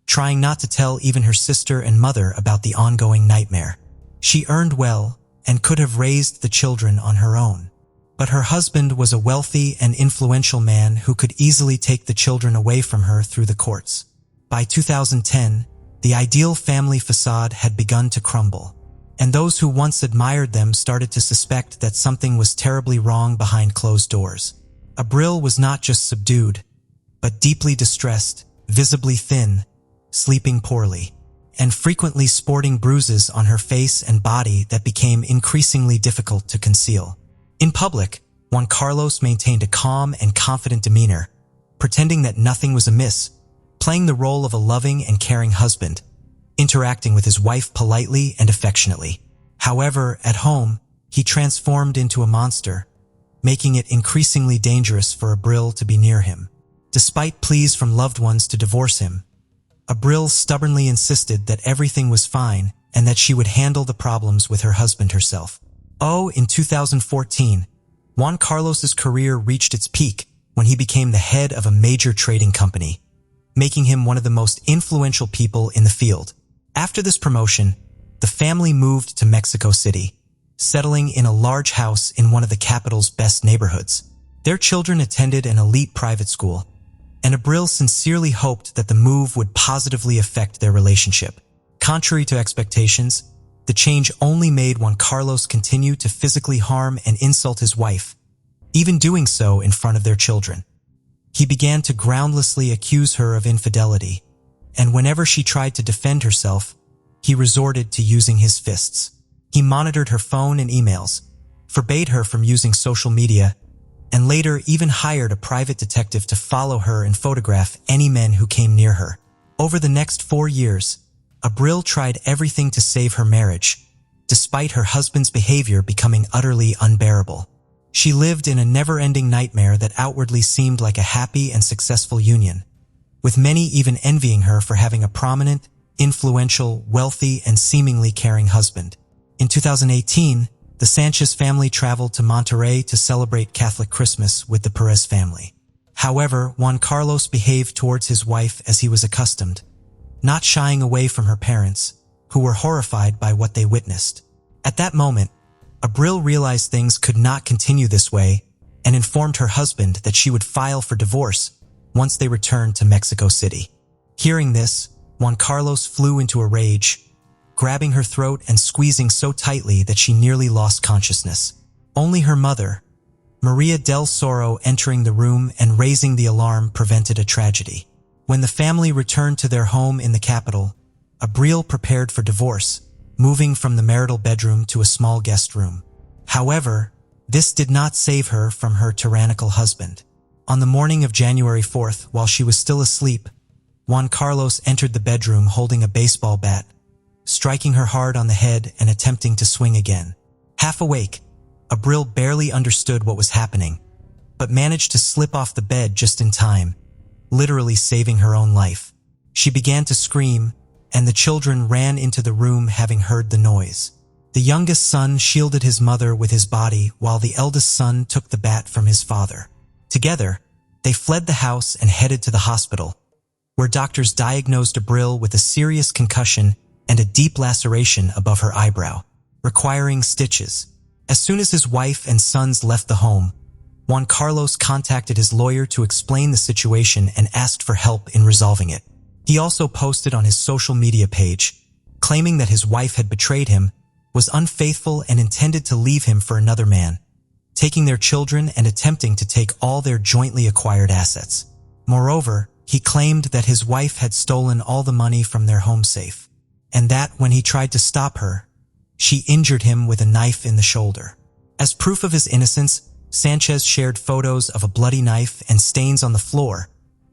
trying not to tell even her sister and mother about the ongoing nightmare. She earned well and could have raised the children on her own. But her husband was a wealthy and influential man who could easily take the children away from her through the courts. By 2010, the ideal family facade had begun to crumble, and those who once admired them started to suspect that something was terribly wrong behind closed doors. Abril was not just subdued, but deeply distressed, visibly thin, sleeping poorly, and frequently sporting bruises on her face and body that became increasingly difficult to conceal. In public, Juan Carlos maintained a calm and confident demeanor, pretending that nothing was amiss, playing the role of a loving and caring husband, interacting with his wife politely and affectionately. However, at home, he transformed into a monster, making it increasingly dangerous for Abril to be near him. Despite pleas from loved ones to divorce him, Abril stubbornly insisted that everything was fine and that she would handle the problems with her husband herself. In 2014, Juan Carlos's career reached its peak when he became the head of a major trading company, making him one of the most influential people in the field. After this promotion, the family moved to Mexico City, settling in a large house in one of the capital's best neighborhoods. Their children attended an elite private school, and Abril sincerely hoped that the move would positively affect their relationship. Contrary to expectations, the change only made Juan Carlos continue to physically harm and insult his wife, even doing so in front of their children. He began to groundlessly accuse her of infidelity, and whenever she tried to defend herself, he resorted to using his fists. He monitored her phone and emails, forbade her from using social media, and later even hired a private detective to follow her and photograph any men who came near her. Over the next 4 years, Abril tried everything to save her marriage, despite her husband's behavior becoming utterly unbearable. She lived in a never-ending nightmare that outwardly seemed like a happy and successful union, with many even envying her for having a prominent, influential, wealthy, and seemingly caring husband. In 2018, the the Sanchez family traveled to Monterrey to celebrate Catholic Christmas with the Perez family. However, Juan Carlos behaved towards his wife as he was accustomed, not shying away from her parents, who were horrified by what they witnessed. At that moment, Abril realized things could not continue this way and informed her husband that she would file for divorce once they returned to Mexico City. Hearing this, Juan Carlos flew into a rage, grabbing her throat and squeezing so tightly that she nearly lost consciousness. Only her mother, Maria del Soro, entering the room and raising the alarm prevented a tragedy. When the family returned to their home in the capital, Abril prepared for divorce, moving from the marital bedroom to a small guest room. However, this did not save her from her tyrannical husband. On the morning of January 4th, while she was still asleep, Juan Carlos entered the bedroom holding a baseball bat, striking her hard on the head and attempting to swing again. Half awake, Abril barely understood what was happening, but managed to slip off the bed just in time, literally saving her own life. She began to scream, and the children ran into the room having heard the noise. The youngest son shielded his mother with his body while the eldest son took the bat from his father. Together, they fled the house and headed to the hospital, where doctors diagnosed Abril with a serious concussion and a deep laceration above her eyebrow, requiring stitches. As soon as his wife and sons left the home, Juan Carlos contacted his lawyer to explain the situation and asked for help in resolving it. He also posted on his social media page, claiming that his wife had betrayed him, was unfaithful and intended to leave him for another man, taking their children and attempting to take all their jointly acquired assets. Moreover, he claimed that his wife had stolen all the money from their home safe, and that when he tried to stop her, she injured him with a knife in the shoulder. As proof of his innocence, Sanchez shared photos of a bloody knife and stains on the floor,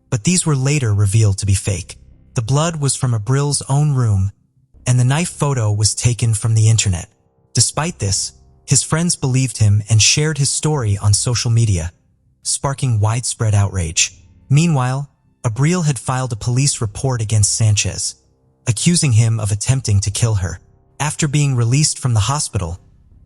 but these were later revealed to be fake. The blood was from Abril's own room, and the knife photo was taken from the internet. Despite this, his friends believed him and shared his story on social media, sparking widespread outrage. Meanwhile, Abril had filed a police report against Sanchez, accusing him of attempting to kill her. After being released from the hospital,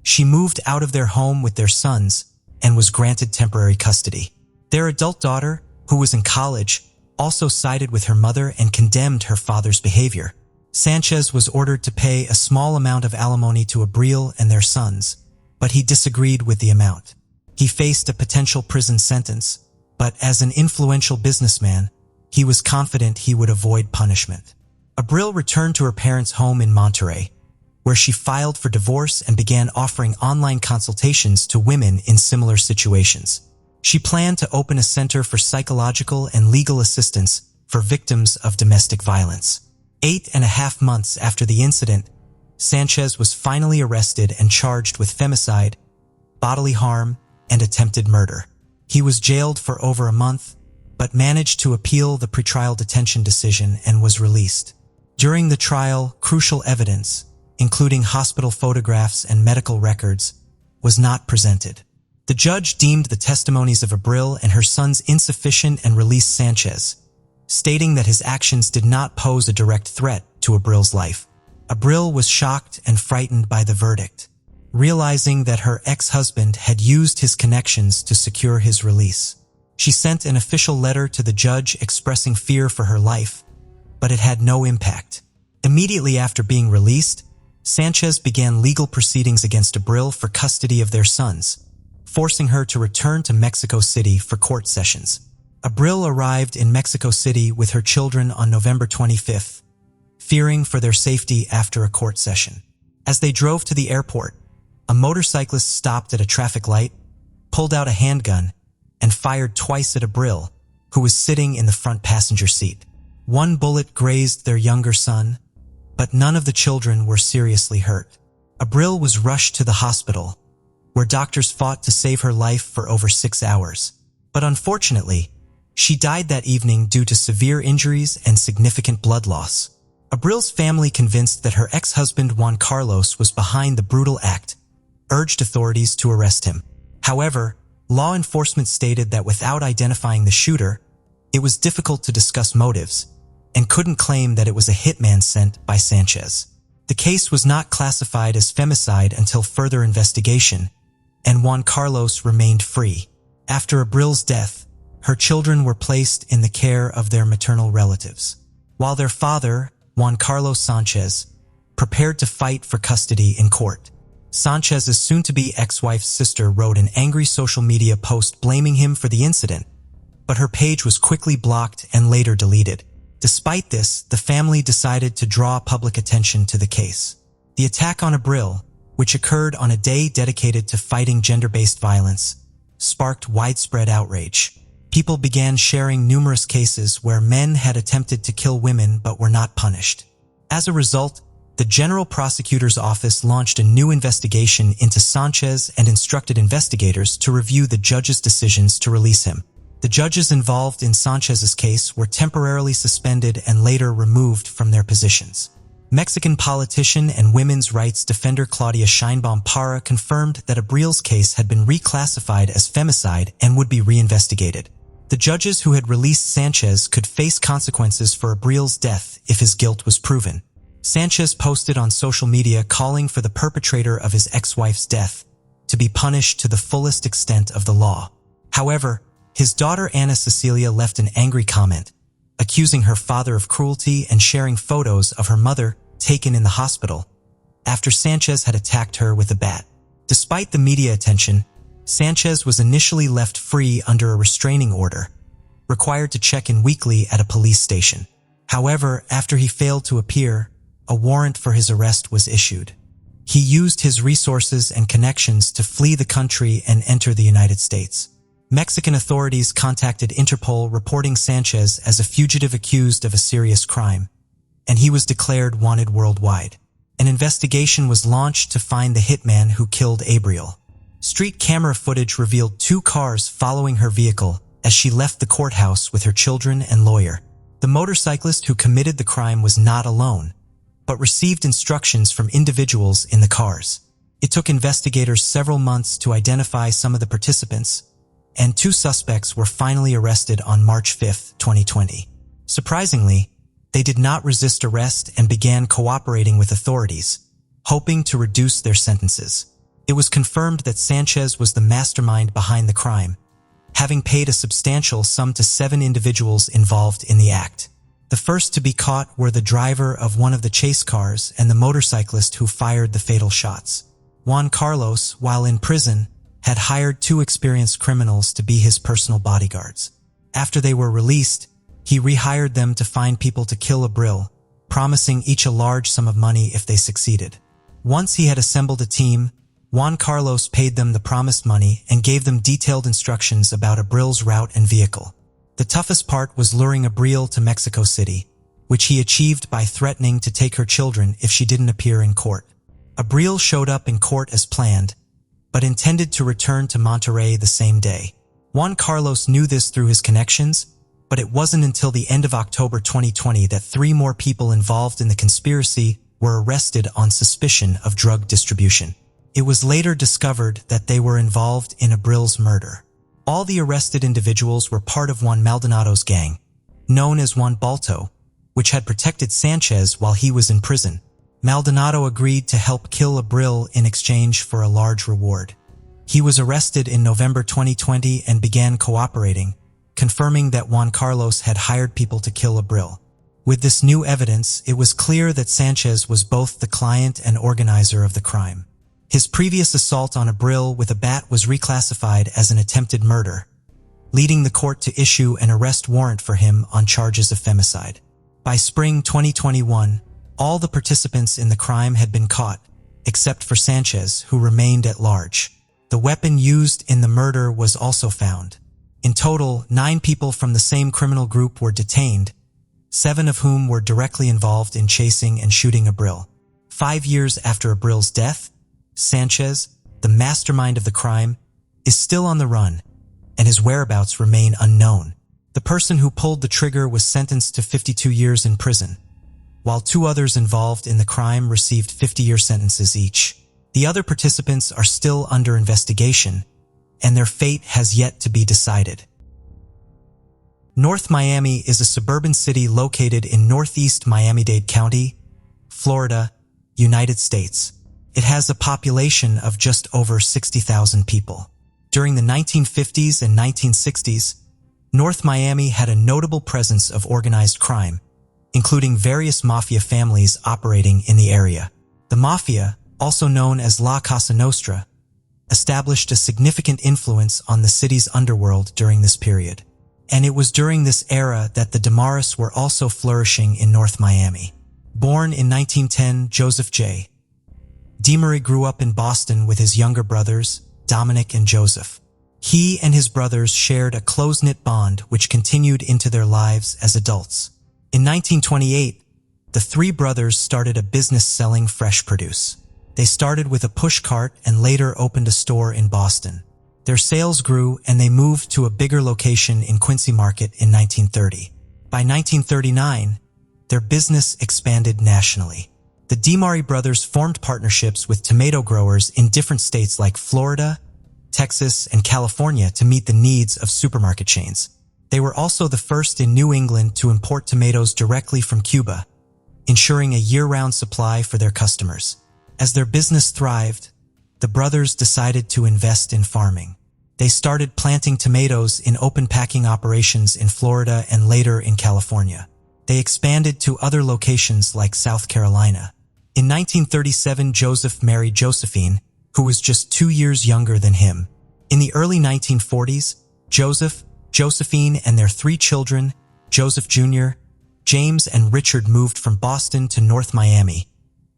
she moved out of their home with their sons and was granted temporary custody. Their adult daughter, who was in college, also sided with her mother and condemned her father's behavior. Sanchez was ordered to pay a small amount of alimony to Abril and their sons, but he disagreed with the amount. He faced a potential prison sentence, but as an influential businessman, he was confident he would avoid punishment. Abril returned to her parents' home in Monterrey, where she filed for divorce and began offering online consultations to women in similar situations. She planned to open a center for psychological and legal assistance for victims of domestic violence. 8.5 months after the incident, Sanchez was finally arrested and charged with femicide, bodily harm, and attempted murder. He was jailed for over a month, but managed to appeal the pretrial detention decision and was released. During the trial, crucial evidence, including hospital photographs and medical records, was not presented. The judge deemed the testimonies of Abril and her sons insufficient and released Sanchez, stating that his actions did not pose a direct threat to Abril's life. Abril was shocked and frightened by the verdict, realizing that her ex-husband had used his connections to secure his release. She sent an official letter to the judge expressing fear for her life, but it had no impact. Immediately after being released, Sanchez began legal proceedings against Abril for custody of their sons, forcing her to return to Mexico City for court sessions. Abril arrived in Mexico City with her children on November 25th, fearing for their safety after a court session. As they drove to the airport, a motorcyclist stopped at a traffic light, pulled out a handgun, and fired twice at Abril, who was sitting in the front passenger seat. One bullet grazed their younger son, but none of the children were seriously hurt. Abril was rushed to the hospital, where doctors fought to save her life for over 6 hours. But unfortunately, she died that evening due to severe injuries and significant blood loss. Abril's family, convinced that her ex-husband Juan Carlos was behind the brutal act, urged authorities to arrest him. However, law enforcement stated that without identifying the shooter, it was difficult to discuss motives, and couldn't claim that it was a hitman sent by Sanchez. The case was not classified as femicide until further investigation, and Juan Carlos remained free. After Abril's death, her children were placed in the care of their maternal relatives, while their father, Juan Carlos Sanchez, prepared to fight for custody in court. Sanchez's soon-to-be ex-wife's sister wrote an angry social media post blaming him for the incident, but her page was quickly blocked and later deleted. Despite this, the family decided to draw public attention to the case. The attack on Abril, which occurred on a day dedicated to fighting gender-based violence, sparked widespread outrage. People began sharing numerous cases where men had attempted to kill women but were not punished. As a result, the General Prosecutor's Office launched a new investigation into Sanchez and instructed investigators to review the judge's decisions to release him. The judges involved in Sanchez's case were temporarily suspended and later removed from their positions. Mexican politician and women's rights defender Claudia Sheinbaum Parra confirmed that Abril's case had been reclassified as femicide and would be reinvestigated. The judges who had released Sanchez could face consequences for Abril's death if his guilt was proven. Sanchez posted on social media calling for the perpetrator of his ex-wife's death to be punished to the fullest extent of the law. However, his daughter Ana Cecilia left an angry comment, accusing her father of cruelty and sharing photos of her mother taken in the hospital after Sanchez had attacked her with a bat. Despite the media attention, Sanchez was initially left free under a restraining order, required to check in weekly at a police station. However, after he failed to appear, a warrant for his arrest was issued. He used his resources and connections to flee the country and enter the United States. Mexican authorities contacted Interpol reporting Sanchez as a fugitive accused of a serious crime, and he was declared wanted worldwide. An investigation was launched to find the hitman who killed Abril. Street camera footage revealed 2 cars following her vehicle as she left the courthouse with her children and lawyer. The motorcyclist who committed the crime was not alone, but received instructions from individuals in the cars. It took investigators several months to identify some of the participants, and 2 suspects were finally arrested on March 5, 2020. Surprisingly, they did not resist arrest and began cooperating with authorities, hoping to reduce their sentences. It was confirmed that Sanchez was the mastermind behind the crime, having paid a substantial sum to 7 individuals involved in the act. The first to be caught were the driver of one of the chase cars and the motorcyclist who fired the fatal shots. Juan Carlos, while in prison, had hired 2 experienced criminals to be his personal bodyguards. After they were released, he rehired them to find people to kill Abril, promising each a large sum of money if they succeeded. Once he had assembled a team, Juan Carlos paid them the promised money and gave them detailed instructions about Abril's route and vehicle. The toughest part was luring Abril to Mexico City, which he achieved by threatening to take her children if she didn't appear in court. Abril showed up in court as planned, but intended to return to Monterrey the same day. Juan Carlos knew this through his connections, but it wasn't until the end of October 2020 that 3 more people involved in the conspiracy were arrested on suspicion of drug distribution. It was later discovered that they were involved in Abril's murder. All the arrested individuals were part of Juan Maldonado's gang, known as Juan Balto, which had protected Sanchez while he was in prison. Maldonado agreed to help kill Abril in exchange for a large reward. He was arrested in November 2020 and began cooperating, confirming that Juan Carlos had hired people to kill Abril. With this new evidence, it was clear that Sanchez was both the client and organizer of the crime. His previous assault on Abril with a bat was reclassified as an attempted murder, leading the court to issue an arrest warrant for him on charges of femicide. By spring 2021, all the participants in the crime had been caught, except for Sanchez, who remained at large. The weapon used in the murder was also found. In total, 9 people from the same criminal group were detained, 7 of whom were directly involved in chasing and shooting Abril. 5 years after Abril's death, Sanchez, the mastermind of the crime, is still on the run, and his whereabouts remain unknown. The person who pulled the trigger was sentenced to 52 years in prison, while 2 others involved in the crime received 50-year sentences each. The other participants are still under investigation, and their fate has yet to be decided. North Miami is a suburban city located in northeast Miami-Dade County, Florida, United States. It has a population of just over 60,000 people. During the 1950s and 1960s, North Miami had a notable presence of organized crime, including various mafia families operating in the area. The mafia, also known as La Cosa Nostra, established a significant influence on the city's underworld during this period. And it was during this era that the DeMaris were also flourishing in North Miami. Born in 1910, Joseph J. DeMarie grew up in Boston with his younger brothers, Dominic and Joseph. He and his brothers shared a close-knit bond which continued into their lives as adults. In 1928, the three brothers started a business selling fresh produce. They started with a push cart and later opened a store in Boston. Their sales grew and they moved to a bigger location in Quincy Market in 1930. By 1939, their business expanded nationally. The DeMarie brothers formed partnerships with tomato growers in different states like Florida, Texas, and California to meet the needs of supermarket chains. They were also the first in New England to import tomatoes directly from Cuba, ensuring a year-round supply for their customers. As their business thrived, the brothers decided to invest in farming. They started planting tomatoes in open packing operations in Florida and later in California. They expanded to other locations like South Carolina. In 1937, Joseph married Josephine, who was just 2 years younger than him. In the early 1940s, Joseph, Josephine, and their 3 children, Joseph Jr., James, and Richard moved from Boston to North Miami,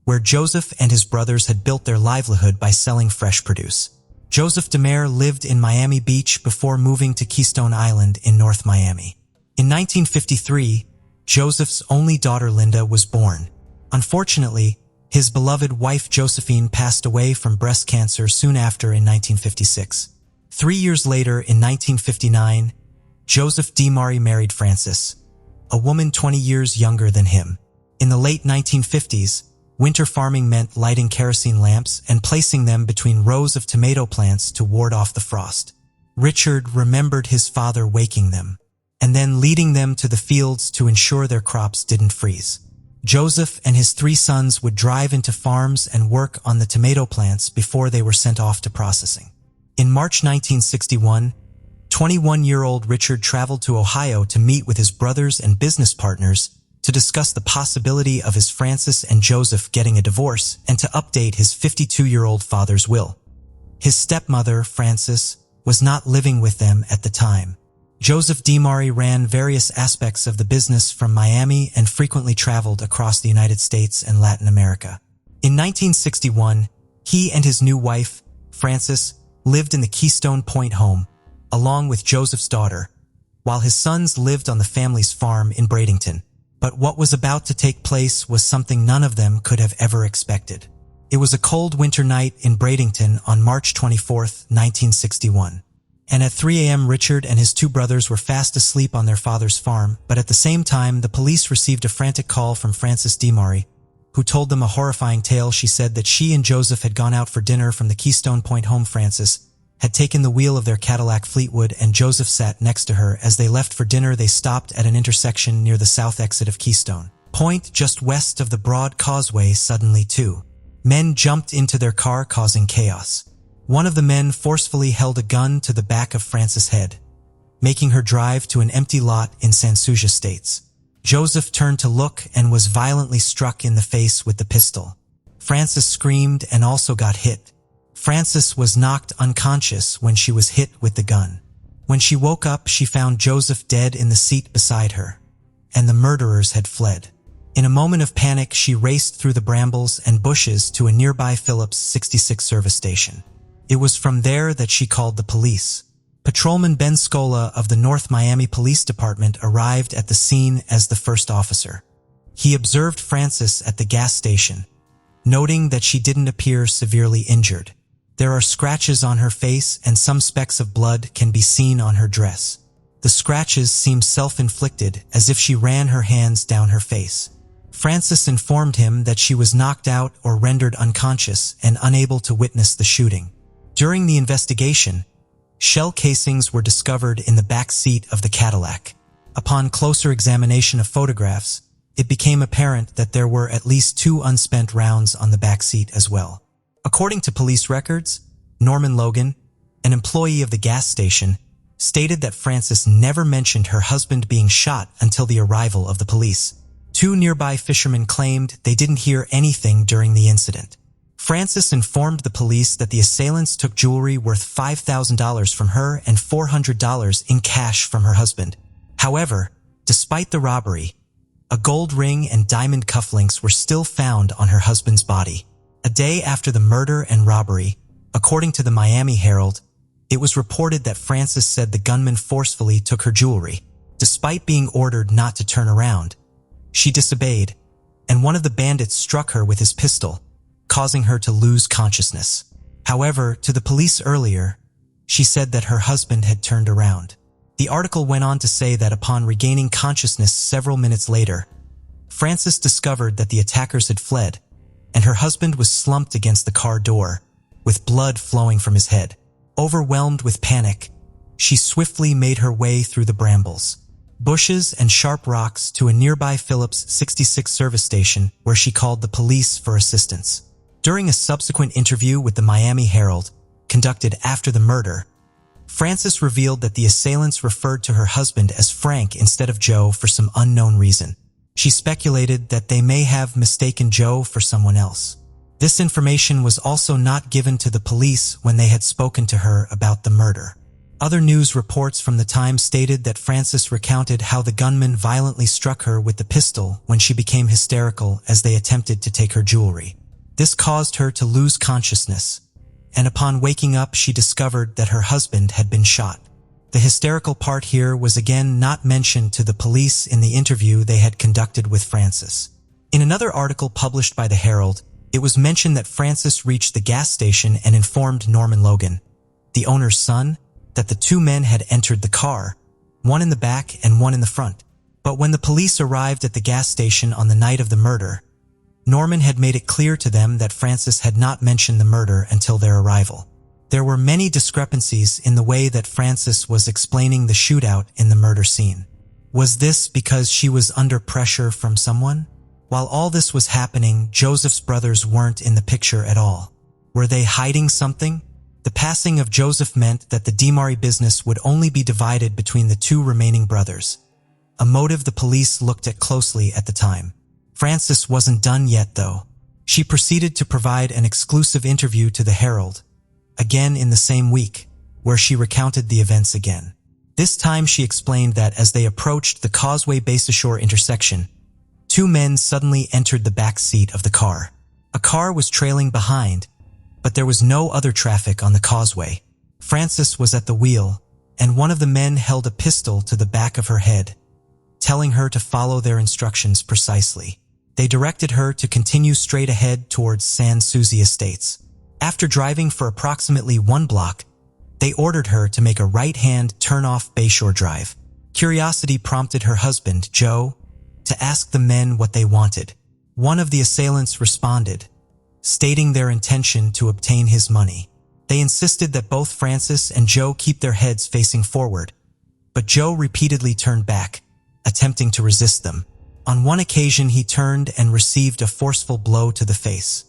where Joseph and his brothers had built their livelihood by selling fresh produce. Joseph DeMaire lived in Miami Beach before moving to Keystone Island in North Miami. In 1953, Joseph's only daughter Linda was born. Unfortunately, his beloved wife Josephine passed away from breast cancer soon after in 1956. 3 years later, in 1959, Joseph DeMarie married Frances, a woman 20 years younger than him. In the late 1950s, winter farming meant lighting kerosene lamps and placing them between rows of tomato plants to ward off the frost. Richard remembered his father waking them, and then leading them to the fields to ensure their crops didn't freeze. Joseph and his 3 sons would drive into farms and work on the tomato plants before they were sent off to processing. In March 1961, 21-year-old Richard traveled to Ohio to meet with his brothers and business partners to discuss the possibility of his Frances and Joseph getting a divorce and to update his 52-year-old father's will. His stepmother, Frances, was not living with them at the time. Joseph DeMarie ran various aspects of the business from Miami and frequently traveled across the United States and Latin America. In 1961, he and his new wife, Frances, lived in the Keystone Point home, along with Joseph's daughter, while his sons lived on the family's farm in Bradenton. But what was about to take place was something none of them could have ever expected. It was a cold winter night in Bradenton on March 24, 1961. And at 3 a.m. Richard and his 2 brothers were fast asleep on their father's farm, but at the same time the police received a frantic call from Frances DeMarie, who told them a horrifying tale. She said that she and Joseph had gone out for dinner from the Keystone Point home. Frances had taken the wheel of their Cadillac Fleetwood and Joseph sat next to her. As they left for dinner, they stopped at an intersection near the south exit of Keystone Point, just west of the broad causeway. Suddenly 2 men jumped into their car, causing chaos. One of the men forcefully held a gun to the back of Frances' head, making her drive to an empty lot in Sansuja Estates. Joseph turned to look and was violently struck in the face with the pistol. Frances screamed and also got hit. Frances was knocked unconscious when she was hit with the gun. When she woke up, she found Joseph dead in the seat beside her, and the murderers had fled. In a moment of panic, she raced through the brambles and bushes to a nearby Phillips 66 service station. It was from there that she called the police. Patrolman Ben Scola of the North Miami Police Department arrived at the scene as the first officer. He observed Frances at the gas station, noting that she didn't appear severely injured. There are scratches on her face and some specks of blood can be seen on her dress. The scratches seem self-inflicted, as if she ran her hands down her face. Frances informed him that she was knocked out or rendered unconscious and unable to witness the shooting. During the investigation, shell casings were discovered in the back seat of the Cadillac. Upon closer examination of photographs, it became apparent that there were at least 2 unspent rounds on the back seat as well. According to police records, Norman Logan, an employee of the gas station, stated that Frances never mentioned her husband being shot until the arrival of the police. 2 nearby fishermen claimed they didn't hear anything during the incident. Frances informed the police that the assailants took jewelry worth $5,000 from her and $400 in cash from her husband. However, despite the robbery, a gold ring and diamond cufflinks were still found on her husband's body. A day after the murder and robbery, according to the Miami Herald, it was reported that Frances said the gunman forcefully took her jewelry. Despite being ordered not to turn around, she disobeyed, and one of the bandits struck her with his pistol, causing her to lose consciousness. However, to the police earlier, she said that her husband had turned around. The article went on to say that upon regaining consciousness several minutes later, Frances discovered that the attackers had fled, and her husband was slumped against the car door, with blood flowing from his head. Overwhelmed with panic, she swiftly made her way through the brambles, bushes, and sharp rocks to a nearby Phillips 66 service station where she called the police for assistance. During a subsequent interview with the Miami Herald, conducted after the murder, Frances revealed that the assailants referred to her husband as Frank instead of Joe for some unknown reason. She speculated that they may have mistaken Joe for someone else. This information was also not given to the police when they had spoken to her about the murder. Other news reports from the time stated that Frances recounted how the gunman violently struck her with the pistol when she became hysterical as they attempted to take her jewelry. This caused her to lose consciousness, and upon waking up she discovered that her husband had been shot. The hysterical part here was again not mentioned to the police in the interview they had conducted with Frances. In another article published by the Herald, it was mentioned that Frances reached the gas station and informed Norman Logan, the owner's son, that the 2 men had entered the car, one in the back and one in the front. But when the police arrived at the gas station on the night of the murder, Norman had made it clear to them that Frances had not mentioned the murder until their arrival. There were many discrepancies in the way that Frances was explaining the shootout in the murder scene. Was this because she was under pressure from someone? While all this was happening, Joseph's brothers weren't in the picture at all. Were they hiding something? The passing of Joseph meant that the DeMari business would only be divided between the 2 remaining brothers, a motive the police looked at closely at the time. Frances wasn't done yet, though. She proceeded to provide an exclusive interview to the Herald, again in the same week, where she recounted the events again. This time she explained that as they approached the Causeway Base-Ashore intersection, 2 men suddenly entered the back seat of the car. A car was trailing behind, but there was no other traffic on the causeway. Frances was at the wheel, and one of the men held a pistol to the back of her head, telling her to follow their instructions precisely. They directed her to continue straight ahead towards San Souci Estates. After driving for approximately 1 block, they ordered her to make a right-hand turn off Bayshore Drive. Curiosity prompted her husband, Joe, to ask the men what they wanted. One of the assailants responded, stating their intention to obtain his money. They insisted that both Frances and Joe keep their heads facing forward, but Joe repeatedly turned back, attempting to resist them. On one occasion he turned and received a forceful blow to the face.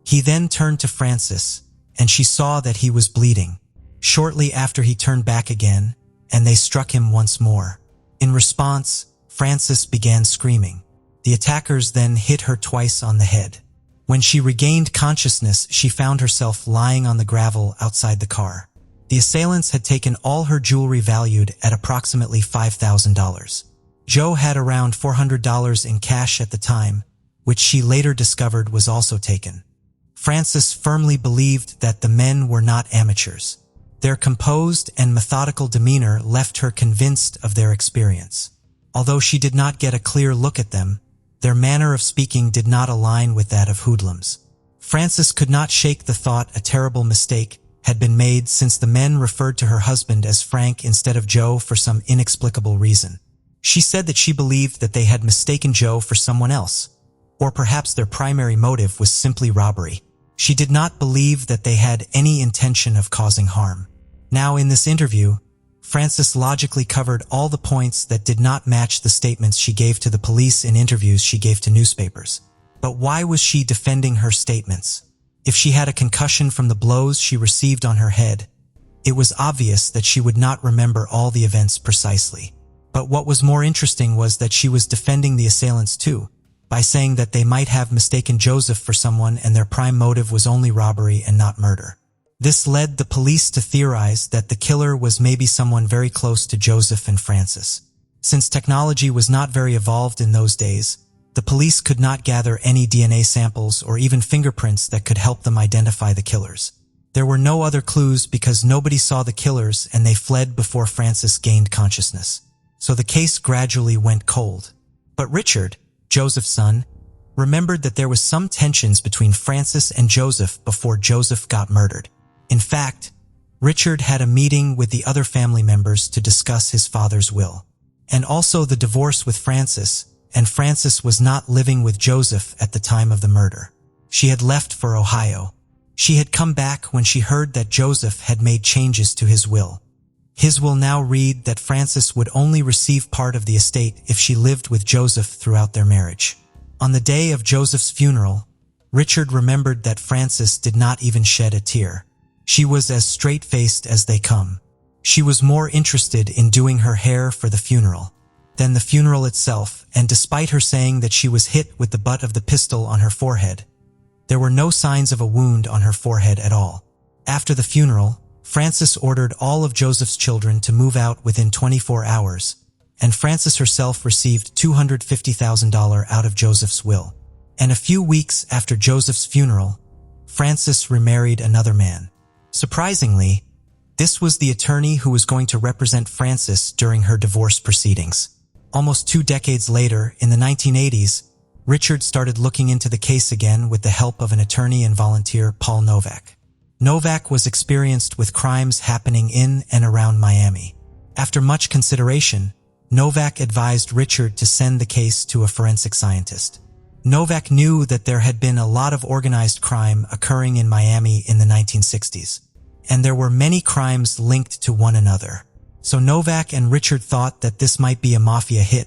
He then turned to Frances, and she saw that he was bleeding. Shortly after he turned back again, and they struck him once more. In response, Frances began screaming. The attackers then hit her twice on the head. When she regained consciousness, she found herself lying on the gravel outside the car. The assailants had taken all her jewelry valued at approximately $5,000. Joe had around $400 in cash at the time, which she later discovered was also taken. Frances firmly believed that the men were not amateurs. Their composed and methodical demeanor left her convinced of their experience. Although she did not get a clear look at them, their manner of speaking did not align with that of hoodlums. Frances could not shake the thought a terrible mistake had been made since the men referred to her husband as Frank instead of Joe for some inexplicable reason. She said that she believed that they had mistaken Joe for someone else, or perhaps their primary motive was simply robbery. She did not believe that they had any intention of causing harm. Now, in this interview, Frances logically covered all the points that did not match the statements she gave to the police in interviews she gave to newspapers. But why was she defending her statements? If she had a concussion from the blows she received on her head, it was obvious that she would not remember all the events precisely. But what was more interesting was that she was defending the assailants too, by saying that they might have mistaken Joseph for someone and their prime motive was only robbery and not murder. This led the police to theorize that the killer was maybe someone very close to Joseph and Frances. Since technology was not very evolved in those days, the police could not gather any DNA samples or even fingerprints that could help them identify the killers. There were no other clues because nobody saw the killers and they fled before Frances gained consciousness. So the case gradually went cold. But Richard, Joseph's son, remembered that there was some tensions between Frances and Joseph before Joseph got murdered. In fact, Richard had a meeting with the other family members to discuss his father's will, and also the divorce with Frances, and Frances was not living with Joseph at the time of the murder. She had left for Ohio. She had come back when she heard that Joseph had made changes to his will. His will now read that Frances would only receive part of the estate if she lived with Joseph throughout their marriage. On the day of Joseph's funeral, Richard remembered that Frances did not even shed a tear. She was as straight-faced as they come. She was more interested in doing her hair for the funeral than the funeral itself, and despite her saying that she was hit with the butt of the pistol on her forehead, there were no signs of a wound on her forehead at all. After the funeral, Frances ordered all of Joseph's children to move out within 24 hours, and Frances herself received $250,000 out of Joseph's will. And a few weeks after Joseph's funeral, Frances remarried another man. Surprisingly, this was the attorney who was going to represent Frances during her divorce proceedings. Almost 2 decades later, in the 1980s, Richard started looking into the case again with the help of an attorney and volunteer, Paul Novak. Novak was experienced with crimes happening in and around Miami. After much consideration, Novak advised Richard to send the case to a forensic scientist. Novak knew that there had been a lot of organized crime occurring in Miami in the 1960s, and there were many crimes linked to one another. So Novak and Richard thought that this might be a mafia hit,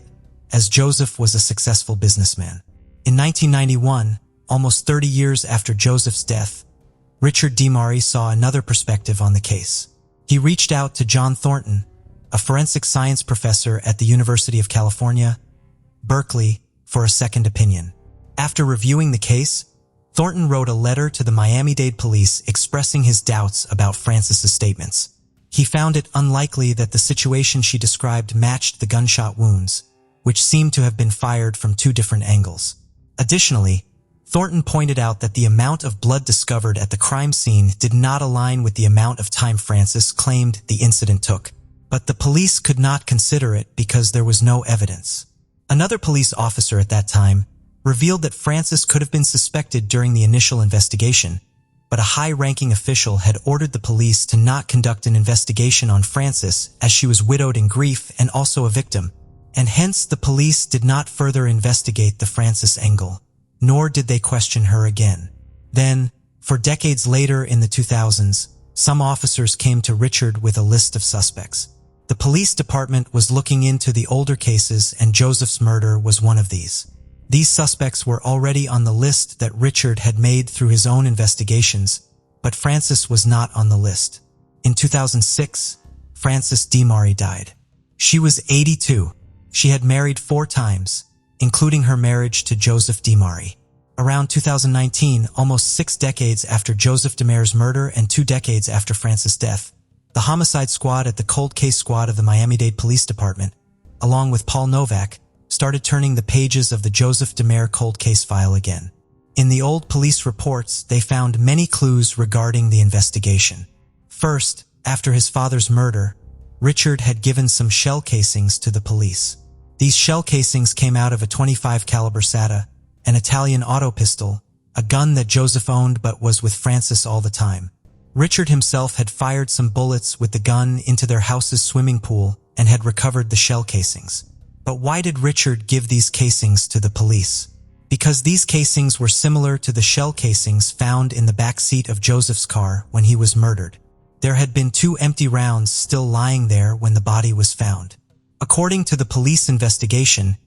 as Joseph was a successful businessman. In 1991, almost 30 years after Joseph's death, Richard DeMari saw another perspective on the case. He reached out to John Thornton, a forensic science professor at the University of California, Berkeley, for a second opinion. After reviewing the case, Thornton wrote a letter to the Miami-Dade police expressing his doubts about Frances's statements. He found it unlikely that the situation she described matched the gunshot wounds, which seemed to have been fired from 2 different angles. Additionally, Thornton pointed out that the amount of blood discovered at the crime scene did not align with the amount of time Frances claimed the incident took, but the police could not consider it because there was no evidence. Another police officer at that time revealed that Frances could have been suspected during the initial investigation, but a high-ranking official had ordered the police to not conduct an investigation on Frances as she was widowed in grief and also a victim, and hence the police did not further investigate the Frances angle, nor did they question her again. Then, for decades later in the 2000s, some officers came to Richard with a list of suspects. The police department was looking into the older cases and Joseph's murder was one of these. These suspects were already on the list that Richard had made through his own investigations, but Frances was not on the list. In 2006, Frances DeMari died. She was 82. She had married 4 times, including her marriage to Joseph DeMari. Around 2019, almost 6 decades after Joseph DeMari's murder and 2 decades after Frances' death, the homicide squad at the cold case squad of the Miami-Dade Police Department, along with Paul Novak, started turning the pages of the Joseph DeMari cold case file again. In the old police reports, they found many clues regarding the investigation. First, after his father's murder, Richard had given some shell casings to the police. These shell casings came out of a .25 caliber SATA, an Italian auto pistol, a gun that Joseph owned but was with Frances all the time. Richard himself had fired some bullets with the gun into their house's swimming pool and had recovered the shell casings. But why did Richard give these casings to the police? Because these casings were similar to the shell casings found in the back seat of Joseph's car when he was murdered. There had been 2 empty rounds still lying there when the body was found. According to the police investigation,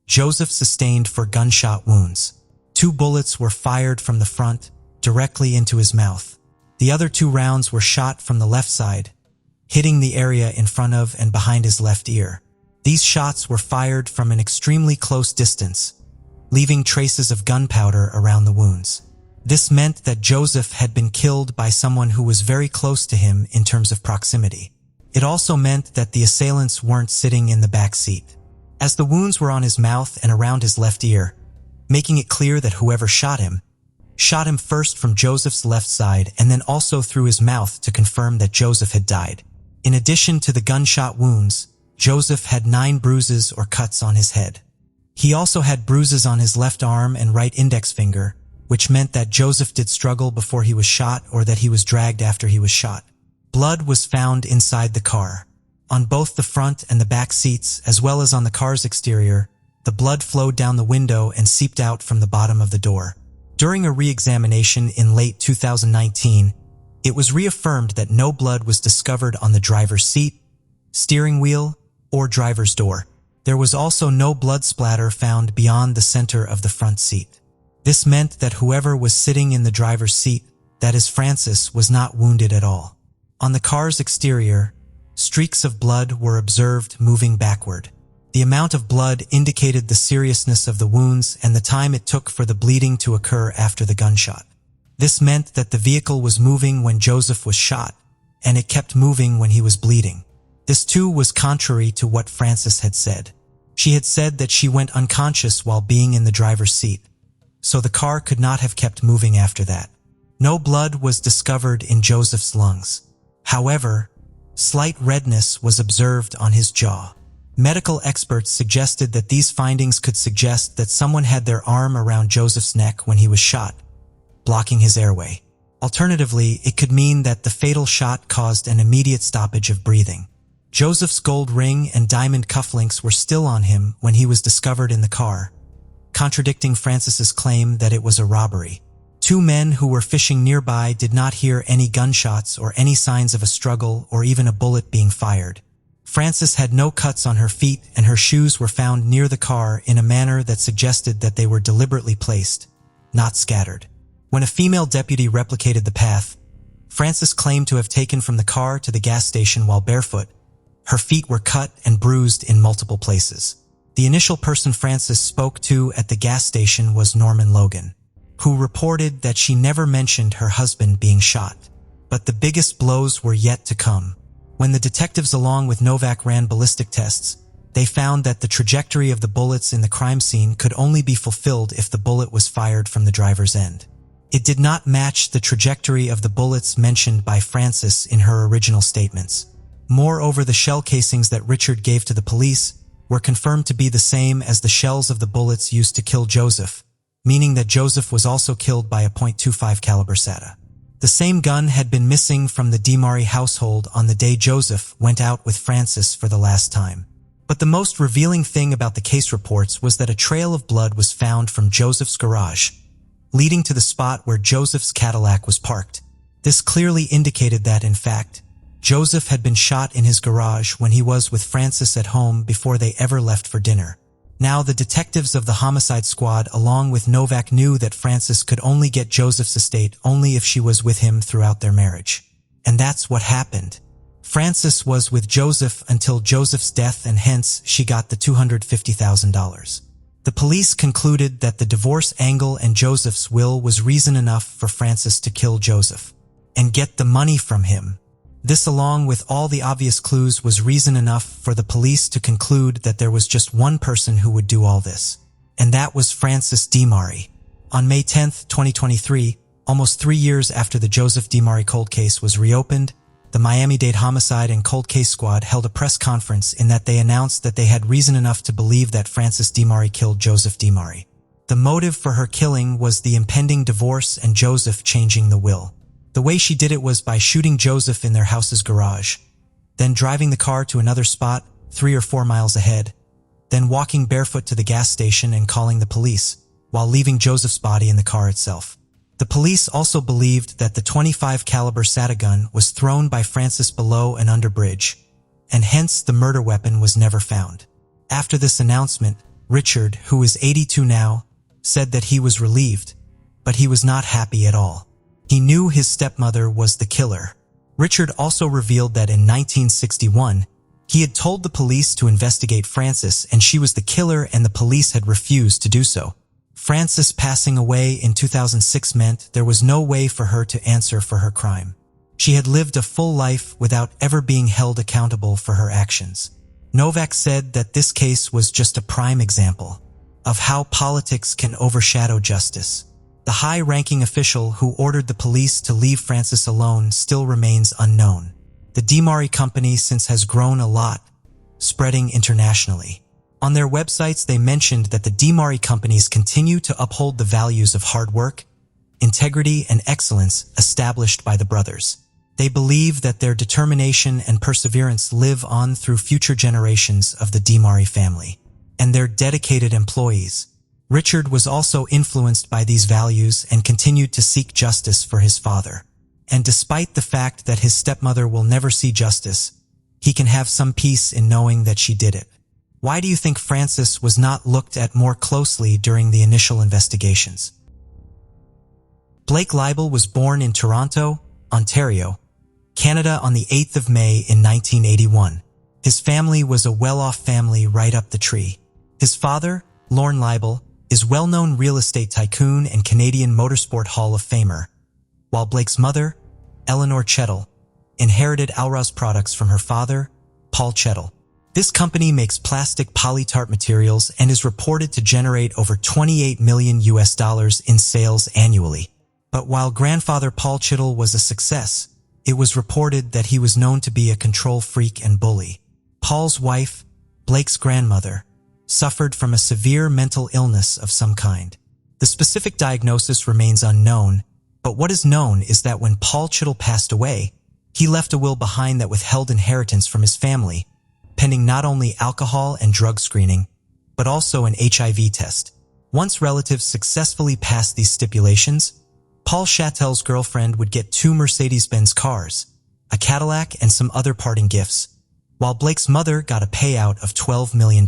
Joseph sustained 4 gunshot wounds. 2 bullets were fired from the front, directly into his mouth. The other 2 rounds were shot from the left side, hitting the area in front of and behind his left ear. These shots were fired from an extremely close distance, leaving traces of gunpowder around the wounds. This meant that Joseph had been killed by someone who was very close to him in terms of proximity. It also meant that the assailants weren't sitting in the back seat, as the wounds were on his mouth and around his left ear, making it clear that whoever shot him first from Joseph's left side and then also through his mouth to confirm that Joseph had died. In addition to the gunshot wounds, Joseph had 9 bruises or cuts on his head. He also had bruises on his left arm and right index finger, which meant that Joseph did struggle before he was shot or that he was dragged after he was shot. Blood was found inside the car. On both the front and the back seats, as well as on the car's exterior, the blood flowed down the window and seeped out from the bottom of the door. During a re-examination in late 2019, it was reaffirmed that no blood was discovered on the driver's seat, steering wheel, or driver's door. There was also no blood splatter found beyond the center of the front seat. This meant that whoever was sitting in the driver's seat, that is Francis, was not wounded at all. On the car's exterior, streaks of blood were observed moving backward. The amount of blood indicated the seriousness of the wounds and the time it took for the bleeding to occur after the gunshot. This meant that the vehicle was moving when Joseph was shot, and it kept moving when he was bleeding. This too was contrary to what Francis had said. She had said that she went unconscious while being in the driver's seat, so the car could not have kept moving after that. No blood was discovered in Joseph's lungs. However, slight redness was observed on his jaw. Medical experts suggested that these findings could suggest that someone had their arm around Joseph's neck when he was shot, blocking his airway. Alternatively, it could mean that the fatal shot caused an immediate stoppage of breathing. Joseph's gold ring and diamond cufflinks were still on him when he was discovered in the car, contradicting Francis's claim that it was a robbery. 2 men who were fishing nearby did not hear any gunshots or any signs of a struggle or even a bullet being fired. Francis had no cuts on her feet and her shoes were found near the car in a manner that suggested that they were deliberately placed, not scattered. When a female deputy replicated the path, Francis claimed to have taken from the car to the gas station while barefoot. Her feet were cut and bruised in multiple places. The initial person Francis spoke to at the gas station was Norman Logan, who reported that she never mentioned her husband being shot. But the biggest blows were yet to come. When the detectives along with Novak ran ballistic tests, they found that the trajectory of the bullets in the crime scene could only be fulfilled if the bullet was fired from the driver's end. It did not match the trajectory of the bullets mentioned by Francis in her original statements. Moreover, the shell casings that Richard gave to the police were confirmed to be the same as the shells of the bullets used to kill Joseph, meaning that Joseph was also killed by a .25 caliber SATA. The same gun had been missing from the DiMari household on the day Joseph went out with Francis for the last time. But the most revealing thing about the case reports was that a trail of blood was found from Joseph's garage, leading to the spot where Joseph's Cadillac was parked. This clearly indicated that, in fact, Joseph had been shot in his garage when he was with Francis at home before they ever left for dinner. Now the detectives of the homicide squad along with Novak knew that Francis could only get Joseph's estate only if she was with him throughout their marriage. And that's what happened. Francis was with Joseph until Joseph's death and hence she got the $250,000. The police concluded that the divorce angle and Joseph's will was reason enough for Francis to kill Joseph and get the money from him. This, along with all the obvious clues, was reason enough for the police to conclude that there was just one person who would do all this, and that was Francis DiMari. On May 10, 2023, almost 3 years after the Joseph DiMari cold case was reopened, the Miami-Dade Homicide and Cold Case Squad held a press conference in that they announced that they had reason enough to believe that Francis DiMari killed Joseph DiMari. The motive for her killing was the impending divorce and Joseph changing the will. The way she did it was by shooting Joseph in their house's garage, then driving the car to another spot 3 or 4 miles ahead, then walking barefoot to the gas station and calling the police, while leaving Joseph's body in the car itself. The police also believed that the .25 caliber shotgun was thrown by Francis below an underbridge, and hence the murder weapon was never found. After this announcement, Richard, who is 82 now, said that he was relieved, but he was not happy at all. He knew his stepmother was the killer. Richard also revealed that in 1961, he had told the police to investigate Francis and she was the killer and the police had refused to do so. Francis passing away in 2006 meant there was no way for her to answer for her crime. She had lived a full life without ever being held accountable for her actions. Novak said that this case was just a prime example of how politics can overshadow justice. The high-ranking official who ordered the police to leave Francis alone still remains unknown. The DeMari company since has grown a lot, spreading internationally. On their websites, they mentioned that the DeMari companies continue to uphold the values of hard work, integrity, and excellence established by the brothers. They believe that their determination and perseverance live on through future generations of the DeMari family and their dedicated employees. Richard was also influenced by these values and continued to seek justice for his father. And despite the fact that his stepmother will never see justice, he can have some peace in knowing that she did it. Why do you think Francis was not looked at more closely during the initial investigations? Blake Leibel was born in Toronto, Ontario, Canada on the 8th of May in 1981. His family was a well-off family right up the tree. His father, Lorne Leibel, is well-known real estate tycoon and Canadian Motorsport Hall of Famer, while Blake's mother, Eleanor Chettle, inherited Alraz products from her father, Paul Chettle. This company makes plastic polytart materials and is reported to generate over $28 million in sales annually. But while grandfather Paul Chettle was a success, it was reported that he was known to be a control freak and bully. Paul's wife, Blake's grandmother, suffered from a severe mental illness of some kind. The specific diagnosis remains unknown, but what is known is that when Paul Chettle passed away, he left a will behind that withheld inheritance from his family, pending not only alcohol and drug screening, but also an HIV test. Once relatives successfully passed these stipulations, Paul Chettel's girlfriend would get 2 Mercedes-Benz cars, a Cadillac, and some other parting gifts, while Blake's mother got a payout of $12 million.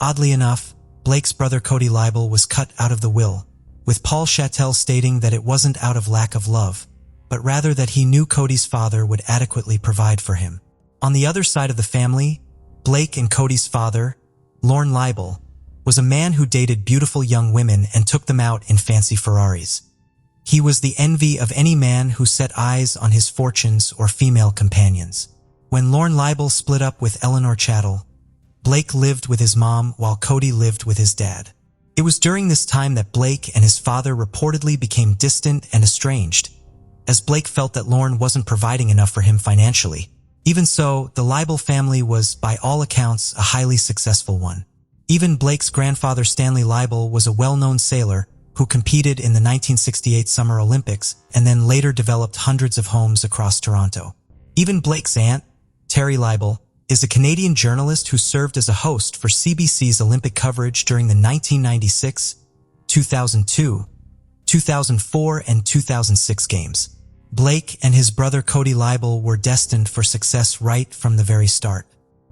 Oddly enough, Blake's brother Cody Leibel was cut out of the will, with Paul Chettel stating that it wasn't out of lack of love, but rather that he knew Cody's father would adequately provide for him. On the other side of the family, Blake and Cody's father, Lorne Leibel, was a man who dated beautiful young women and took them out in fancy Ferraris. He was the envy of any man who set eyes on his fortunes or female companions. When Lorne Leibel split up with Eleanor Chettle, Blake lived with his mom while Cody lived with his dad. It was during this time that Blake and his father reportedly became distant and estranged, as Blake felt that Lorne wasn't providing enough for him financially. Even so, the Leibel family was, by all accounts, a highly successful one. Even Blake's grandfather Stanley Leibel was a well-known sailor who competed in the 1968 Summer Olympics and then later developed hundreds of homes across Toronto. Even Blake's aunt, Terry Leibel, is a Canadian journalist who served as a host for CBC's Olympic coverage during the 1996, 2002, 2004, and 2006 games. Blake and his brother Cody Leibel were destined for success right from the very start.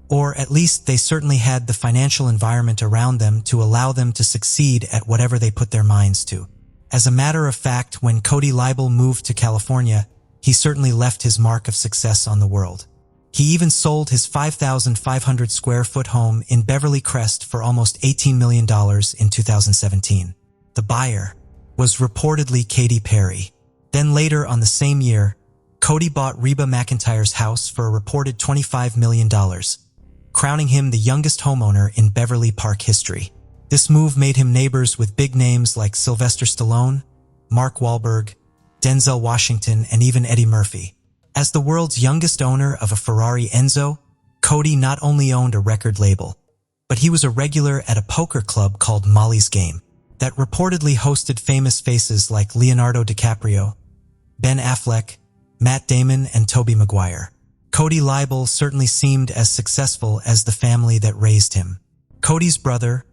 Or at least they certainly had the financial environment around them to allow them to succeed at whatever they put their minds to. As a matter of fact, when Cody Leibel moved to California, he certainly left his mark of success on the world. He even sold his 5,500 square foot home in Beverly Crest for almost $18 million in 2017. The buyer was reportedly Katy Perry. Then later on the same year, Cody bought Reba McEntire's house for a reported $25 million, crowning him the youngest homeowner in Beverly Park history. This move made him neighbors with big names like Sylvester Stallone, Mark Wahlberg, Denzel Washington, and even Eddie Murphy. As the world's youngest owner of a Ferrari Enzo, Cody not only owned a record label, but he was a regular at a poker club called Molly's Game that reportedly hosted famous faces like Leonardo DiCaprio, Ben Affleck, Matt Damon, and Tobey Maguire. Cody Leibel certainly seemed as successful as the family that raised him. Cody's brother,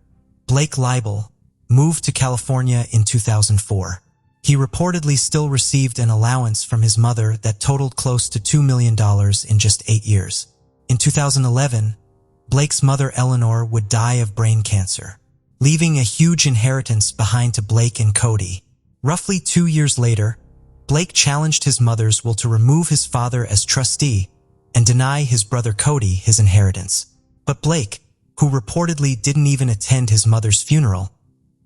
Blake Leibel, moved to California in 2004. He reportedly still received an allowance from his mother that totaled close to $2 million in just 8 years. In 2011, Blake's mother Eleanor would die of brain cancer, leaving a huge inheritance behind to Blake and Cody. Roughly 2 years later, Blake challenged his mother's will to remove his father as trustee and deny his brother Cody his inheritance. But Blake, who reportedly didn't even attend his mother's funeral,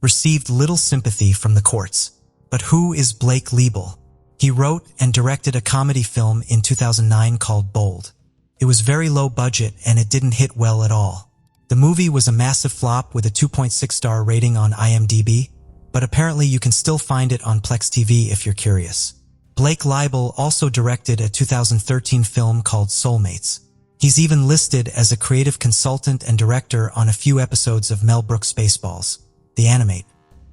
received little sympathy from the courts. But who is Blake Leibel? He wrote and directed a comedy film in 2009 called Bold. It was very low budget and it didn't hit well at all. The movie was a massive flop with a 2.6-star rating on IMDb, but apparently you can still find it on Plex TV if you're curious. Blake Leibel also directed a 2013 film called Soulmates. He's even listed as a creative consultant and director on a few episodes of Mel Brooks' Spaceballs, the animate.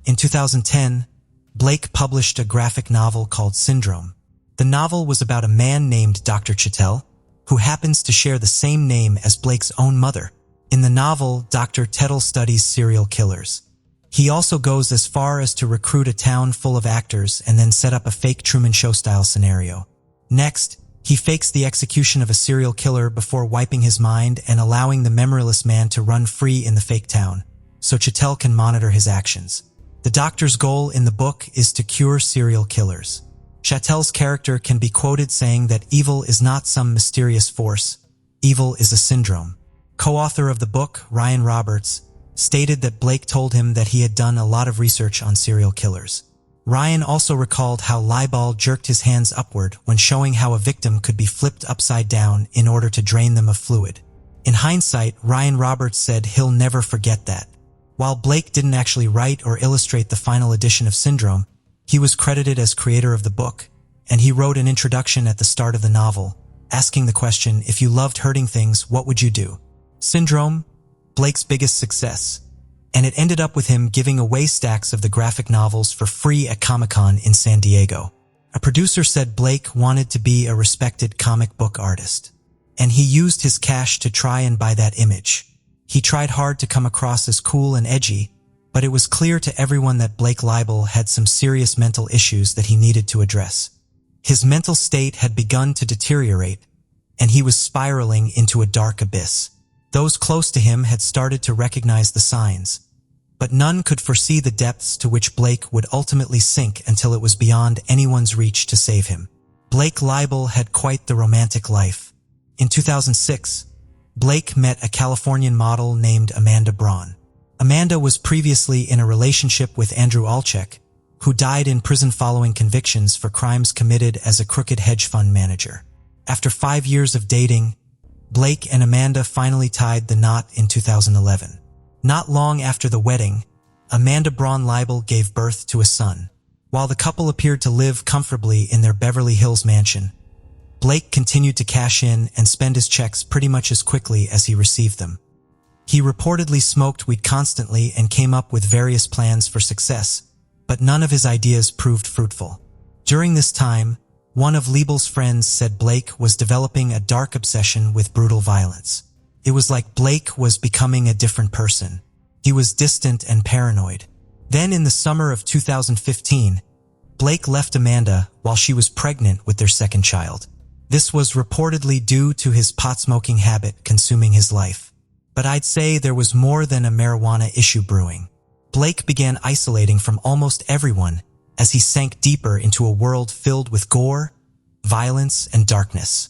In 2010, Blake published a graphic novel called Syndrome. The novel was about a man named Dr. Chettle, who happens to share the same name as Blake's own mother. In the novel, Dr. Chettle studies serial killers. He also goes as far as to recruit a town full of actors and then set up a fake Truman Show-style scenario. Next, he fakes the execution of a serial killer before wiping his mind and allowing the memoryless man to run free in the fake town, so Chettle can monitor his actions. The doctor's goal in the book is to cure serial killers. Chettel's character can be quoted saying that evil is not some mysterious force, evil is a syndrome. Co-author of the book, Ryan Roberts, stated that Blake told him that he had done a lot of research on serial killers. Ryan also recalled how Leibel jerked his hands upward when showing how a victim could be flipped upside down in order to drain them of fluid. In hindsight, Ryan Roberts said he'll never forget that. While Blake didn't actually write or illustrate the final edition of Syndrome, he was credited as creator of the book, and he wrote an introduction at the start of the novel, asking the question, if you loved hurting things, what would you do? Syndrome, Blake's biggest success, and it ended up with him giving away stacks of the graphic novels for free at Comic-Con in San Diego. A producer said Blake wanted to be a respected comic book artist, and he used his cash to try and buy that image. He tried hard to come across as cool and edgy, but it was clear to everyone that Blake Leibel had some serious mental issues that he needed to address. His mental state had begun to deteriorate, and he was spiraling into a dark abyss. Those close to him had started to recognize the signs, but none could foresee the depths to which Blake would ultimately sink until it was beyond anyone's reach to save him. Blake Leibel had quite the romantic life. In 2006, Blake met a Californian model named Amanda Braun. Amanda was previously in a relationship with Andrew Alchek, who died in prison following convictions for crimes committed as a crooked hedge fund manager. After 5 years of dating, Blake and Amanda finally tied the knot in 2011. Not long after the wedding, Amanda Braun Leibel gave birth to a son. While the couple appeared to live comfortably in their Beverly Hills mansion, Blake continued to cash in and spend his checks pretty much as quickly as he received them. He reportedly smoked weed constantly and came up with various plans for success, but none of his ideas proved fruitful. During this time, one of Leibel's friends said Blake was developing a dark obsession with brutal violence. It was like Blake was becoming a different person. He was distant and paranoid. Then in the summer of 2015, Blake left Amanda while she was pregnant with their second child. This was reportedly due to his pot-smoking habit consuming his life. But I'd say there was more than a marijuana issue brewing. Blake began isolating from almost everyone as he sank deeper into a world filled with gore, violence, and darkness.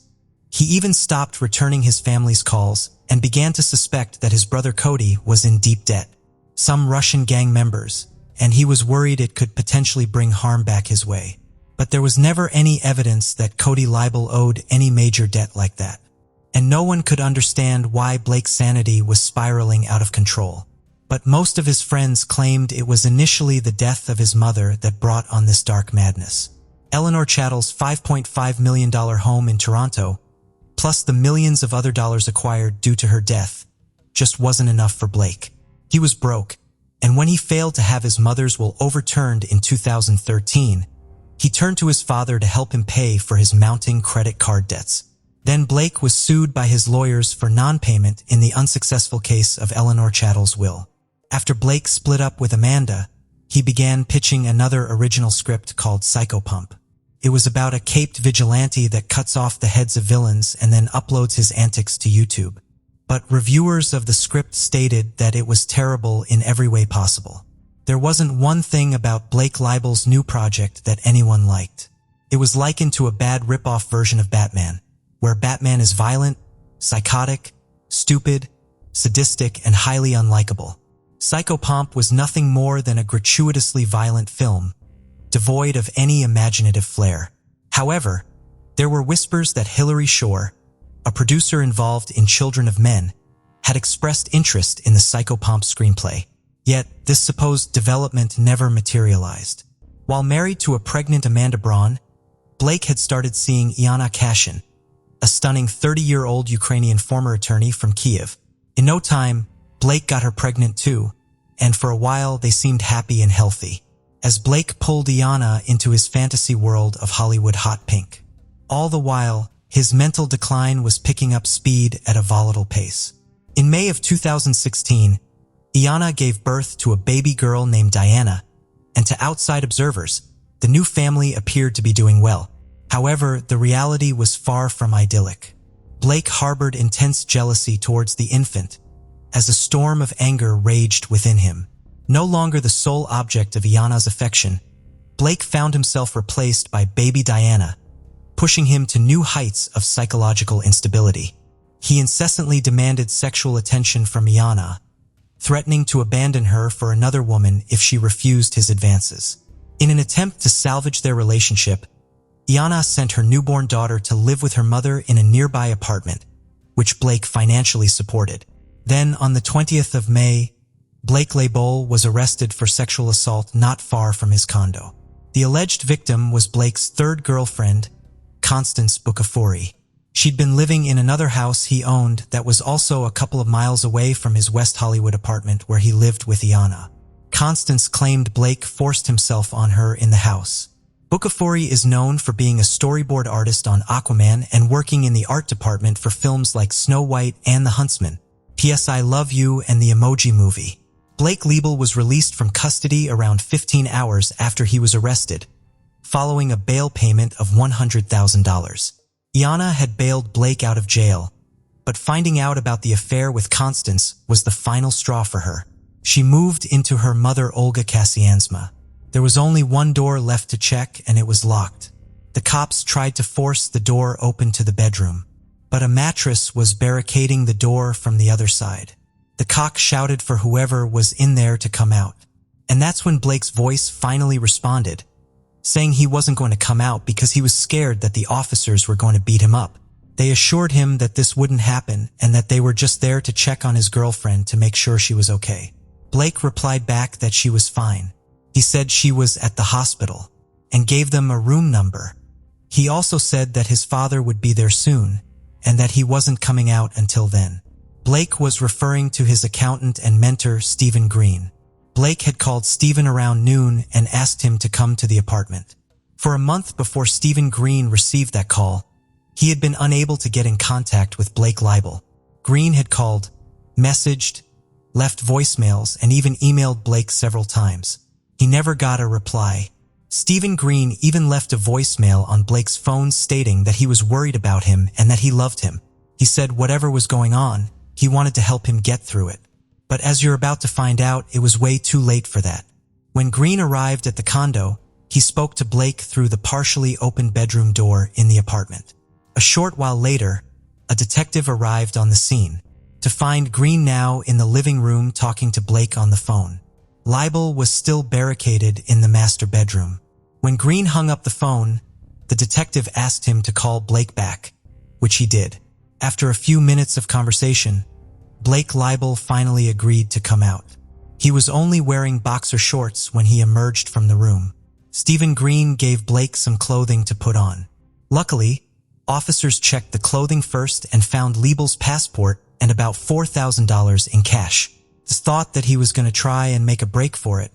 He even stopped returning his family's calls and began to suspect that his brother Cody was in deep debt, some Russian gang members, and he was worried it could potentially bring harm back his way. But there was never any evidence that Cody Leibel owed any major debt like that, and no one could understand why Blake's sanity was spiraling out of control. But most of his friends claimed it was initially the death of his mother that brought on this dark madness. Eleanor Chettle's $5.5 million home in Toronto, plus the millions of other dollars acquired due to her death, just wasn't enough for Blake. He was broke, and when he failed to have his mother's will overturned in 2013, he turned to his father to help him pay for his mounting credit card debts. Then Blake was sued by his lawyers for non-payment in the unsuccessful case of Eleanor Chettle's will. After Blake split up with Amanda, he began pitching another original script called Psychopump. It was about a caped vigilante that cuts off the heads of villains and then uploads his antics to YouTube. But reviewers of the script stated that it was terrible in every way possible. There wasn't one thing about Blake Libel's new project that anyone liked. It was likened to a bad rip-off version of Batman, where Batman is violent, psychotic, stupid, sadistic, and highly unlikable. Psychopomp was nothing more than a gratuitously violent film, devoid of any imaginative flair. However, there were whispers that Hilary Shore, a producer involved in Children of Men, had expressed interest in the Psychopomp screenplay. Yet, this supposed development never materialized. While married to a pregnant Amanda Braun, Blake had started seeing Iana Kashin, a stunning 30-year-old Ukrainian former attorney from Kiev. In no time, Blake got her pregnant too, and for a while they seemed happy and healthy, as Blake pulled Iana into his fantasy world of Hollywood hot pink. All the while, his mental decline was picking up speed at a volatile pace. In May of 2016, Iana gave birth to a baby girl named Diana, and to outside observers, the new family appeared to be doing well. However, the reality was far from idyllic. Blake harbored intense jealousy towards the infant, as a storm of anger raged within him. No longer the sole object of Iana's affection, Blake found himself replaced by baby Diana, pushing him to new heights of psychological instability. He incessantly demanded sexual attention from Iana, threatening to abandon her for another woman if she refused his advances. In an attempt to salvage their relationship, Iana sent her newborn daughter to live with her mother in a nearby apartment, which Blake financially supported. Then, on the 20th of May, Blake Libel was arrested for sexual assault not far from his condo. The alleged victim was Blake's third girlfriend, Constance Bucafori. She'd been living in another house he owned that was also a couple of miles away from his West Hollywood apartment where he lived with Iana. Constance claimed Blake forced himself on her in the house. Bucafori is known for being a storyboard artist on Aquaman and working in the art department for films like Snow White and The Huntsman, P.S. I Love You, and The Emoji Movie. Blake Libel was released from custody around 15 hours after he was arrested, following a bail payment of $100,000. Iana had bailed Blake out of jail, but finding out about the affair with Constance was the final straw for her. She moved into her mother Olga Kasiansma. There was only one door left to check, and it was locked. The cops tried to force the door open to the bedroom, but a mattress was barricading the door from the other side. The cock shouted for whoever was in there to come out. And that's when Blake's voice finally responded, saying he wasn't going to come out because he was scared that the officers were going to beat him up. They assured him that this wouldn't happen and that they were just there to check on his girlfriend to make sure she was okay. Blake replied back that she was fine. He said she was at the hospital and gave them a room number. He also said that his father would be there soon and that he wasn't coming out until then. Blake was referring to his accountant and mentor, Stephen Green. Blake had called Stephen around noon and asked him to come to the apartment. For a month before Stephen Green received that call, he had been unable to get in contact with Blake Libel. Green had called, messaged, left voicemails, and even emailed Blake several times. He never got a reply. Stephen Green even left a voicemail on Blake's phone stating that he was worried about him and that he loved him. He said whatever was going on, he wanted to help him get through it. But as you're about to find out, it was way too late for that. When Green arrived at the condo, he spoke to Blake through the partially open bedroom door in the apartment. A short while later, a detective arrived on the scene to find Green now in the living room talking to Blake on the phone. Libel was still barricaded in the master bedroom. When Green hung up the phone, the detective asked him to call Blake back, which he did. After a few minutes of conversation, Blake Libel finally agreed to come out. He was only wearing boxer shorts when he emerged from the room. Stephen Green gave Blake some clothing to put on. Luckily, officers checked the clothing first and found Libel's passport and about $4,000 in cash. The thought that he was going to try and make a break for it,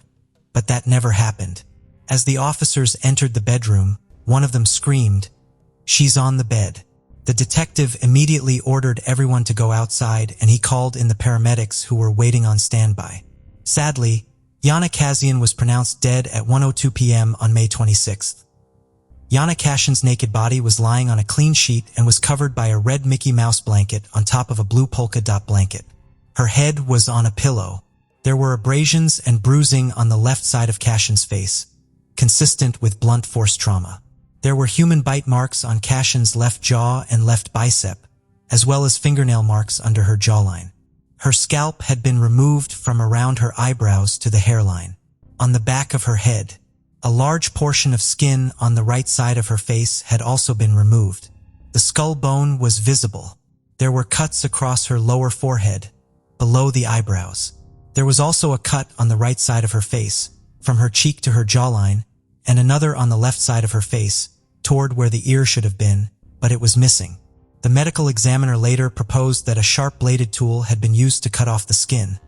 but that never happened. As the officers entered the bedroom, one of them screamed, "She's on the bed." The detective immediately ordered everyone to go outside, and he called in the paramedics who were waiting on standby. Sadly, Yana Kassian was pronounced dead at 1:02 p.m. on May 26th. Yana Kassian's naked body was lying on a clean sheet and was covered by a red Mickey Mouse blanket on top of a blue polka dot blanket. Her head was on a pillow. There were abrasions and bruising on the left side of Kassian's face, consistent with blunt force trauma. There were human bite marks on Kassian's left jaw and left bicep, as well as fingernail marks under her jawline. Her scalp had been removed from around her eyebrows to the hairline. On the back of her head, a large portion of skin on the right side of her face had also been removed. The skull bone was visible. There were cuts across her lower forehead, below the eyebrows. There was also a cut on the right side of her face, from her cheek to her jawline, and another on the left side of her face, toward where the ear should have been, but it was missing. The medical examiner later proposed that a sharp-bladed tool had been used to cut off the skin,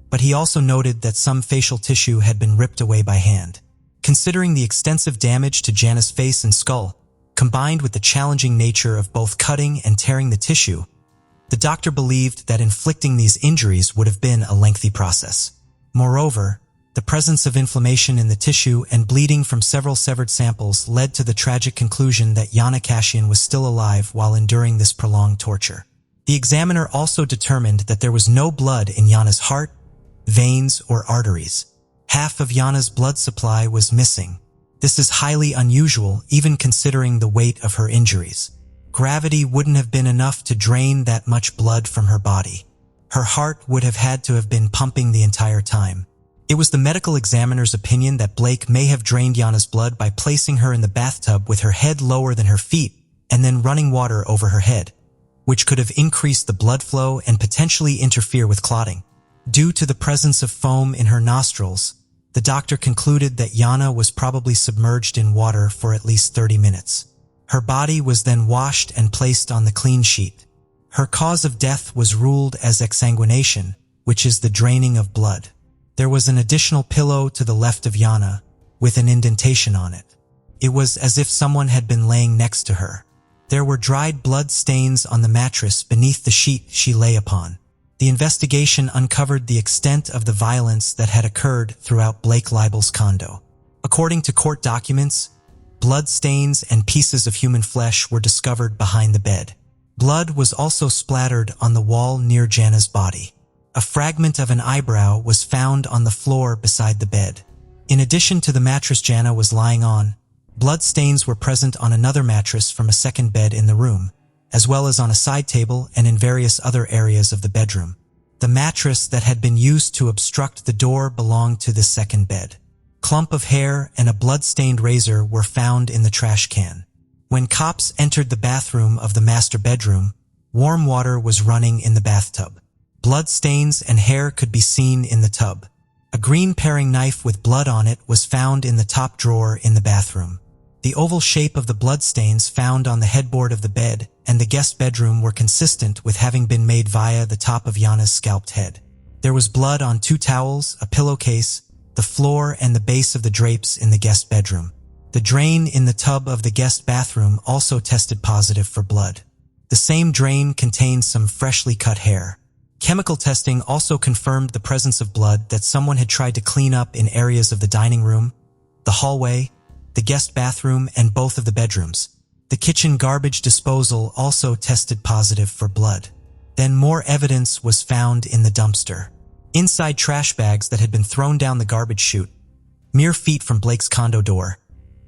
but he also noted that some facial tissue had been ripped away by hand. Considering the extensive damage to Jana's face and skull, combined with the challenging nature of both cutting and tearing the tissue, the doctor believed that inflicting these injuries would have been a lengthy process. Moreover, the presence of inflammation in the tissue and bleeding from several severed samples led to the tragic conclusion that Yana Kassian was still alive while enduring this prolonged torture. The examiner also determined that there was no blood in Yana's heart, veins, or arteries. Half of Yana's blood supply was missing. This is highly unusual, even considering the weight of her injuries. Gravity wouldn't have been enough to drain that much blood from her body. Her heart would have had to have been pumping the entire time. It was the medical examiner's opinion that Blake may have drained Yana's blood by placing her in the bathtub with her head lower than her feet and then running water over her head, which could have increased the blood flow and potentially interfere with clotting. Due to the presence of foam in her nostrils, the doctor concluded that Yana was probably submerged in water for at least 30 minutes. Her body was then washed and placed on the clean sheet. Her cause of death was ruled as exsanguination, which is the draining of blood. There was an additional pillow to the left of Yana, with an indentation on it. It was as if someone had been laying next to her. There were dried blood stains on the mattress beneath the sheet she lay upon. The investigation uncovered the extent of the violence that had occurred throughout Blake Leibel's condo. According to court documents, blood stains and pieces of human flesh were discovered behind the bed. Blood was also splattered on the wall near Jana's body. A fragment of an eyebrow was found on the floor beside the bed. In addition to the mattress Jana was lying on, blood stains were present on another mattress from a second bed in the room, as well as on a side table and in various other areas of the bedroom. The mattress that had been used to obstruct the door belonged to the second bed. Clump of hair and a blood-stained razor were found in the trash can. When cops entered the bathroom of the master bedroom, warm water was running in the bathtub. Blood stains and hair could be seen in the tub. A green paring knife with blood on it was found in the top drawer in the bathroom. The oval shape of the bloodstains found on the headboard of the bed and the guest bedroom were consistent with having been made via the top of Yana's scalped head. There was blood on 2 towels, a pillowcase, the floor, and the base of the drapes in the guest bedroom. The drain in the tub of the guest bathroom also tested positive for blood. The same drain contained some freshly cut hair. Chemical testing also confirmed the presence of blood that someone had tried to clean up in areas of the dining room, the hallway, the guest bathroom, and both of the bedrooms. The kitchen garbage disposal also tested positive for blood. Then more evidence was found in the dumpster. Inside trash bags that had been thrown down the garbage chute, mere feet from Blake's condo door,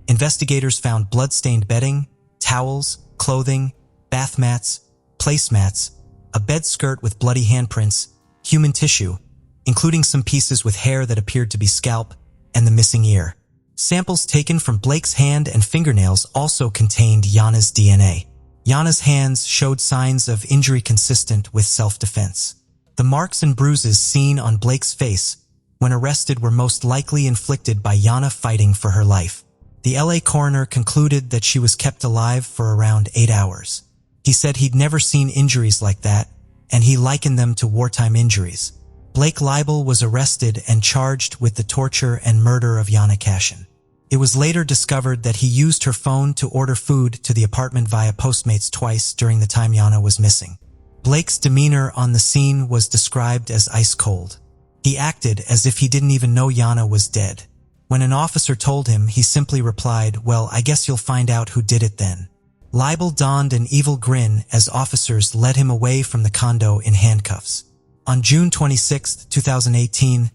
investigators found blood-stained bedding, towels, clothing, bath mats, placemats, a bed skirt with bloody handprints, human tissue, including some pieces with hair that appeared to be scalp, and the missing ear. Samples taken from Blake's hand and fingernails also contained Yana's DNA. Yana's hands showed signs of injury consistent with self-defense. The marks and bruises seen on Blake's face when arrested were most likely inflicted by Yana fighting for her life. The LA coroner concluded that she was kept alive for around 8 hours. He said he'd never seen injuries like that, and he likened them to wartime injuries. Blake Leibel was arrested and charged with the torture and murder of Yana Kassian. It was later discovered that he used her phone to order food to the apartment via Postmates twice during the time Yana was missing. Blake's demeanor on the scene was described as ice cold. He acted as if he didn't even know Yana was dead. When an officer told him, he simply replied, "Well, I guess you'll find out who did it then." Leibel donned an evil grin as officers led him away from the condo in handcuffs. On June 26, 2018,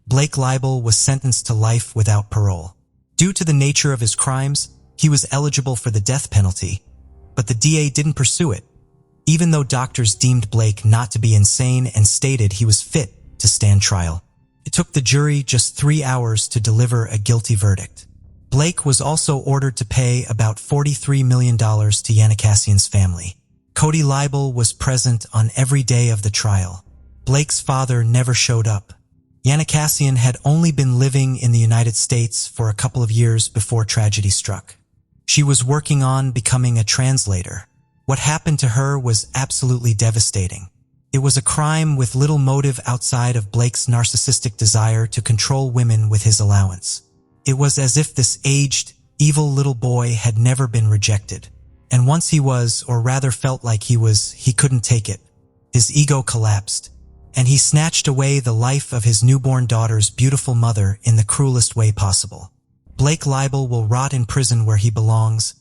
Blake Leibel was sentenced to life without parole. Due to the nature of his crimes, he was eligible for the death penalty, but the DA didn't pursue it, even though doctors deemed Blake not to be insane and stated he was fit to stand trial. It took the jury just 3 hours to deliver a guilty verdict. Blake was also ordered to pay about $43 million to Yanakassian's family. Cody Leibel was present on every day of the trial. Blake's father never showed up. Yanakassian had only been living in the United States for a couple of years before tragedy struck. She was working on becoming a translator. What happened to her was absolutely devastating. It was a crime with little motive outside of Blake's narcissistic desire to control women with his allowance. It was as if this aged, evil little boy had never been rejected. And once he was, or rather felt like he was, he couldn't take it. His ego collapsed, and he snatched away the life of his newborn daughter's beautiful mother in the cruelest way possible. Blake Leibel will rot in prison where he belongs,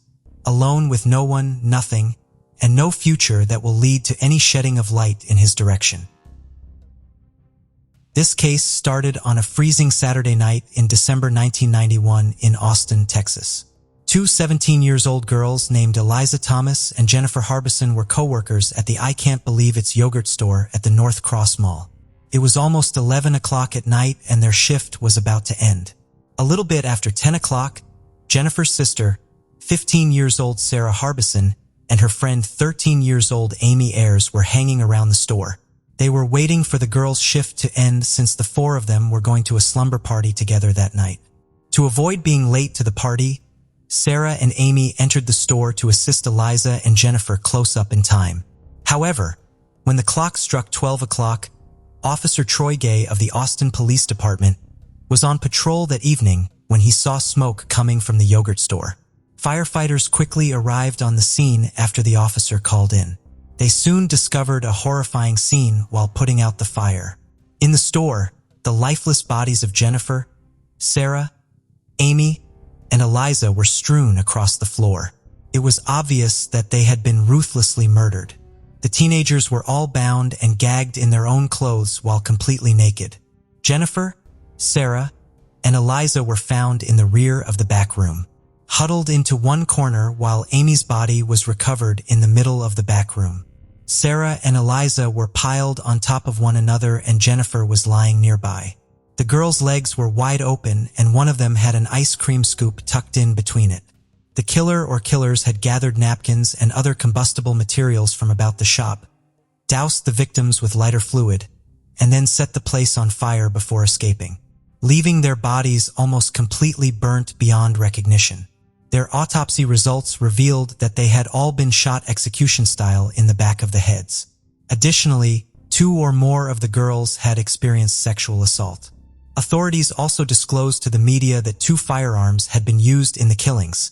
alone with no one, nothing, and no future that will lead to any shedding of light in his direction. This case started on a freezing Saturday night in December 1991 in Austin, Texas. Two 17-year-old girls named Eliza Thomas and Jennifer Harbison were co-workers at the I Can't Believe It's yogurt store at the North Cross Mall. It was almost 11 o'clock at night and their shift was about to end. A little bit after 10 o'clock, Jennifer's sister, 15-year-old Sarah Harbison, and her friend 13-year-old Amy Ayers were hanging around the store. They were waiting for the girls' shift to end since the four of them were going to a slumber party together that night. To avoid being late to the party, Sarah and Amy entered the store to assist Eliza and Jennifer close up in time. However, when the clock struck 12 o'clock, Officer Troy Gay of the Austin Police Department was on patrol that evening when he saw smoke coming from the yogurt store. Firefighters quickly arrived on the scene after the officer called in. They soon discovered a horrifying scene while putting out the fire. In the store, the lifeless bodies of Jennifer, Sarah, Amy, and Eliza were strewn across the floor. It was obvious that they had been ruthlessly murdered. The teenagers were all bound and gagged in their own clothes while completely naked. Jennifer, Sarah, and Eliza were found in the rear of the back room, huddled into one corner while Amy's body was recovered in the middle of the back room. Sarah and Eliza were piled on top of one another and Jennifer was lying nearby. The girls' legs were wide open and one of them had an ice cream scoop tucked in between it. The killer or killers had gathered napkins and other combustible materials from about the shop, doused the victims with lighter fluid, and then set the place on fire before escaping, leaving their bodies almost completely burnt beyond recognition. Their autopsy results revealed that they had all been shot execution style in the back of the heads. Additionally, 2 or more of the girls had experienced sexual assault. Authorities also disclosed to the media that 2 firearms had been used in the killings,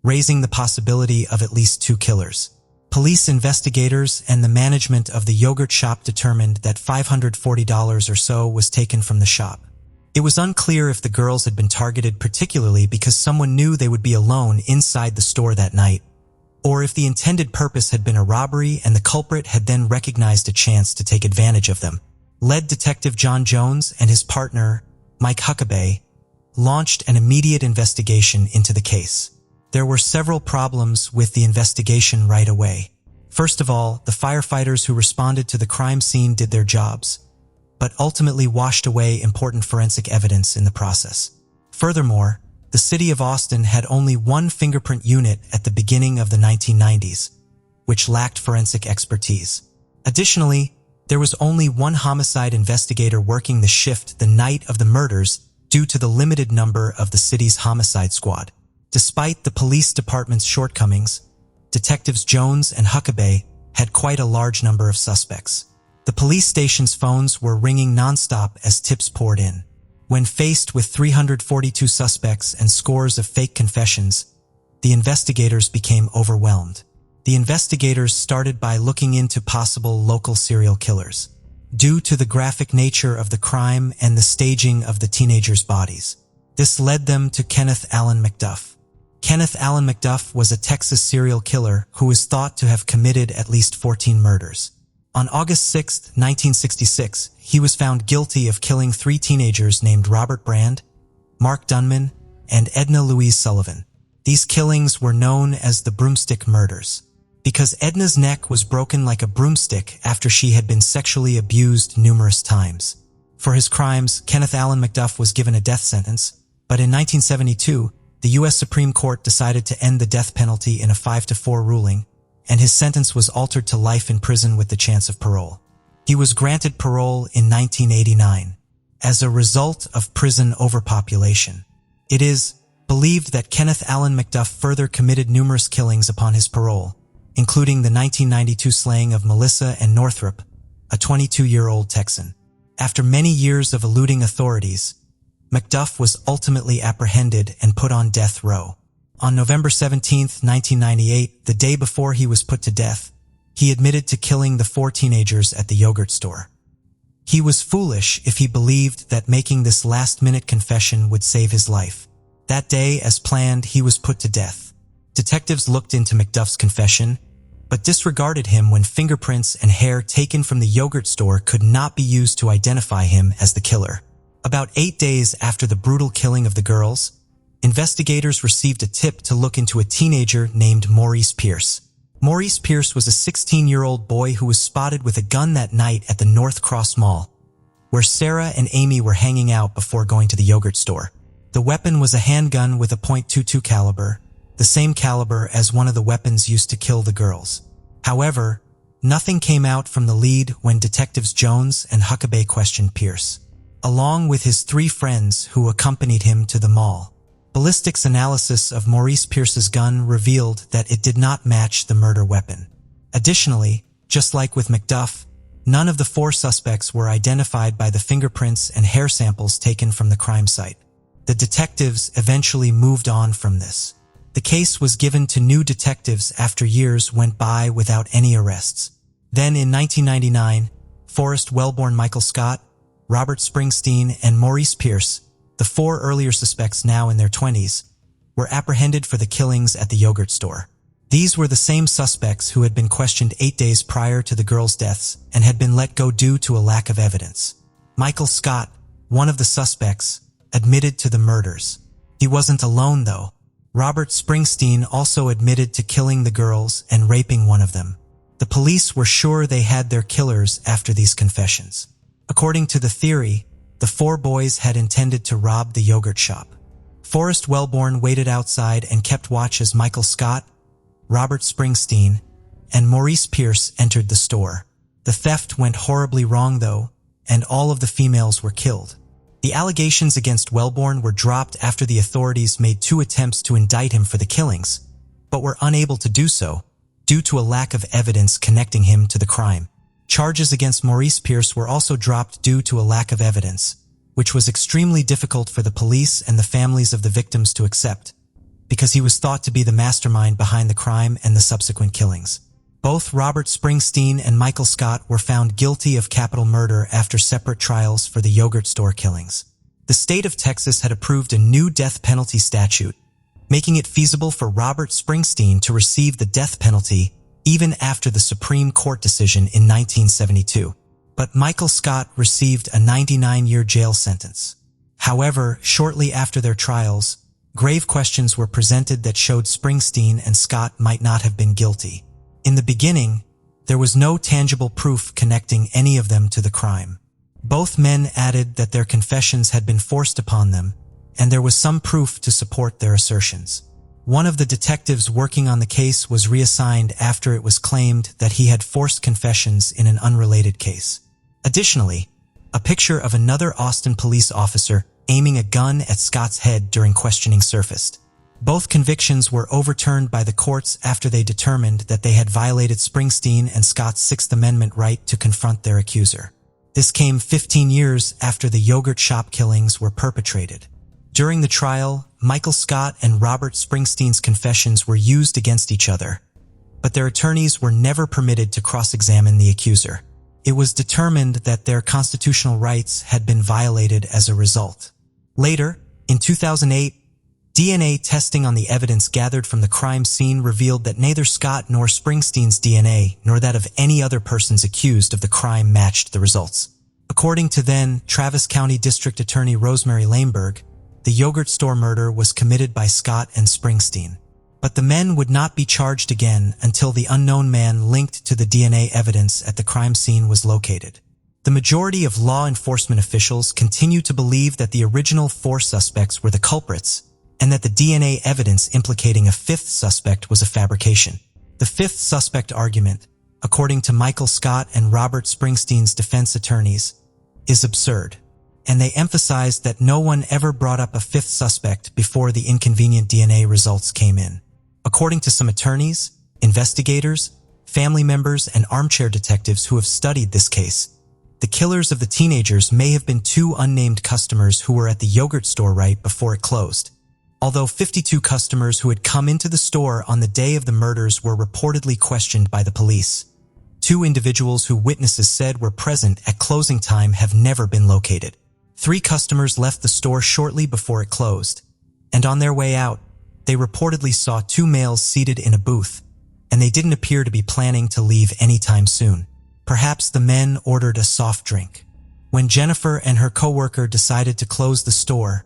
raising the possibility of at least 2 killers. Police investigators and the management of the yogurt shop determined that $540 or so was taken from the shop. It was unclear if the girls had been targeted particularly because someone knew they would be alone inside the store that night, or if the intended purpose had been a robbery and the culprit had then recognized a chance to take advantage of them. Lead Detective John Jones and his partner, Mike Huckabee, launched an immediate investigation into the case. There were several problems with the investigation right away. First of all, the firefighters who responded to the crime scene did their jobs, but ultimately washed away important forensic evidence in the process. Furthermore, the city of Austin had only one fingerprint unit at the beginning of the 1990s, which lacked forensic expertise. Additionally, there was only one homicide investigator working the shift the night of the murders due to the limited number of the city's homicide squad. Despite the police department's shortcomings, Detectives Jones and Huckabee had quite a large number of suspects. The police station's phones were ringing nonstop as tips poured in. When faced with 342 suspects and scores of fake confessions, the investigators became overwhelmed. The investigators started by looking into possible local serial killers. due to the graphic nature of the crime and the staging of the teenagers' bodies. This led them to Kenneth Allen McDuff. Kenneth Allen McDuff was a Texas serial killer who is thought to have committed at least 14 murders. On August 6, 1966, he was found guilty of killing 3 teenagers named Robert Brand, Mark Dunman, and Edna Louise Sullivan. These killings were known as the broomstick murders, because Edna's neck was broken like a broomstick after she had been sexually abused numerous times. For his crimes, Kenneth Allen McDuff was given a death sentence, but in 1972, the U.S. Supreme Court decided to end the death penalty in a 5-4 ruling, and his sentence was altered to life in prison with the chance of parole. He was granted parole in 1989 as a result of prison overpopulation. It is believed that Kenneth Allen McDuff further committed numerous killings upon his parole, including the 1992 slaying of Melissa and Northrup, a 22-year-old Texan. After many years of eluding authorities, McDuff was ultimately apprehended and put on death row. On November 17, 1998, the day before he was put to death, he admitted to killing the 4 teenagers at the yogurt store. He was foolish if he believed that making this last-minute confession would save his life. That day, as planned, he was put to death. Detectives looked into McDuff's confession, but disregarded him when fingerprints and hair taken from the yogurt store could not be used to identify him as the killer. About 8 days after the brutal killing of the girls, investigators received a tip to look into a teenager named Maurice Pierce. Maurice Pierce was a 16-year-old boy who was spotted with a gun that night at the North Cross Mall, where Sarah and Amy were hanging out before going to the yogurt store. The weapon was a handgun with a .22 caliber, the same caliber as one of the weapons used to kill the girls. However, nothing came out from the lead when Detectives Jones and Huckabee questioned Pierce, along with his 3 friends who accompanied him to the mall. Ballistics analysis of Maurice Pierce's gun revealed that it did not match the murder weapon. Additionally, just like with McDuff, none of the 4 suspects were identified by the fingerprints and hair samples taken from the crime site. The detectives eventually moved on from this. The case was given to new detectives after years went by without any arrests. Then in 1999, Forrest Wellborn, Michael Scott, Robert Springsteen, and Maurice Pierce, the 4 earlier suspects now in their 20s, were apprehended for the killings at the yogurt store. These were the same suspects who had been questioned 8 days prior to the girls' deaths and had been let go due to a lack of evidence. Michael Scott, one of the suspects, admitted to the murders. He wasn't alone, though. Robert Springsteen also admitted to killing the girls and raping one of them. The police were sure they had their killers after these confessions. According to the theory, the 4 boys had intended to rob the yogurt shop. Forrest Wellborn waited outside and kept watch as Michael Scott, Robert Springsteen, and Maurice Pierce entered the store. The theft went horribly wrong, though, and all of the females were killed. The allegations against Wellborn were dropped after the authorities made 2 attempts to indict him for the killings, but were unable to do so due to a lack of evidence connecting him to the crime. Charges against Maurice Pierce were also dropped due to a lack of evidence, which was extremely difficult for the police and the families of the victims to accept, because he was thought to be the mastermind behind the crime and the subsequent killings. Both Robert Springsteen and Michael Scott were found guilty of capital murder after separate trials for the yogurt store killings. The state of Texas had approved a new death penalty statute, making it feasible for Robert Springsteen to receive the death penalty even after the Supreme Court decision in 1972. But Michael Scott received a 99-year jail sentence. However, shortly after their trials, grave questions were presented that showed Springsteen and Scott might not have been guilty. In the beginning, there was no tangible proof connecting any of them to the crime. Both men added that their confessions had been forced upon them, and there was some proof to support their assertions. One of the detectives working on the case was reassigned after it was claimed that he had forced confessions in an unrelated case. Additionally, a picture of another Austin police officer aiming a gun at Scott's head during questioning surfaced. Both convictions were overturned by the courts after they determined that they had violated Springsteen and Scott's Sixth Amendment right to confront their accuser. This came 15 years after the yogurt shop killings were perpetrated. During the trial, Michael Scott and Robert Springsteen's confessions were used against each other, but their attorneys were never permitted to cross-examine the accuser. It was determined that their constitutional rights had been violated as a result. Later, in 2008, DNA testing on the evidence gathered from the crime scene revealed that neither Scott nor Springsteen's DNA, nor that of any other persons accused of the crime, matched the results. According to then Travis County District Attorney Rosemary Laneberg, the yogurt store murder was committed by Scott and Springsteen. But the men would not be charged again until the unknown man linked to the DNA evidence at the crime scene was located. The majority of law enforcement officials continue to believe that the original 4 suspects were the culprits, and that the DNA evidence implicating a 5th suspect was a fabrication. The 5th suspect argument, according to Michael Scott and Robert Springsteen's defense attorneys, is absurd, and they emphasized that no one ever brought up a 5th suspect before the inconvenient DNA results came in. According to some attorneys, investigators, family members, and armchair detectives who have studied this case, the killers of the teenagers may have been 2 unnamed customers who were at the yogurt store right before it closed. Although 52 customers who had come into the store on the day of the murders were reportedly questioned by the police, 2 individuals who witnesses said were present at closing time have never been located. 3 customers left the store shortly before it closed, and on their way out, they reportedly saw 2 males seated in a booth, and they didn't appear to be planning to leave anytime soon. Perhaps the men ordered a soft drink. When Jennifer and her coworker decided to close the store,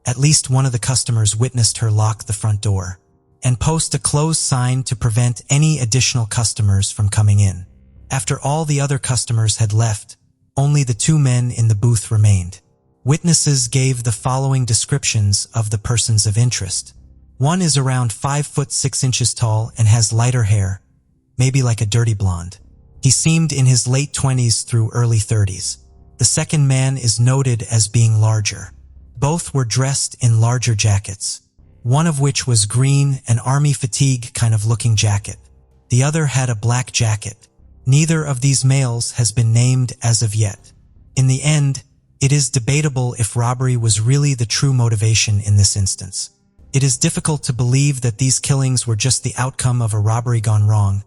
at least one of the customers witnessed her lock the front door and post a close sign to prevent any additional customers from coming in. After all the other customers had left, only the 2 men in the booth remained. Witnesses gave the following descriptions of the persons of interest. One is around 5 foot 6 inches tall and has lighter hair, maybe like a dirty blonde. He seemed in his late 20s through early 30s. The second man is noted as being larger. Both were dressed in larger jackets, one of which was green, an army fatigue kind of looking jacket. The other had a black jacket. Neither of these males has been named as of yet. In the end, it is debatable if robbery was really the true motivation in this instance. It is difficult to believe that these killings were just the outcome of a robbery gone wrong,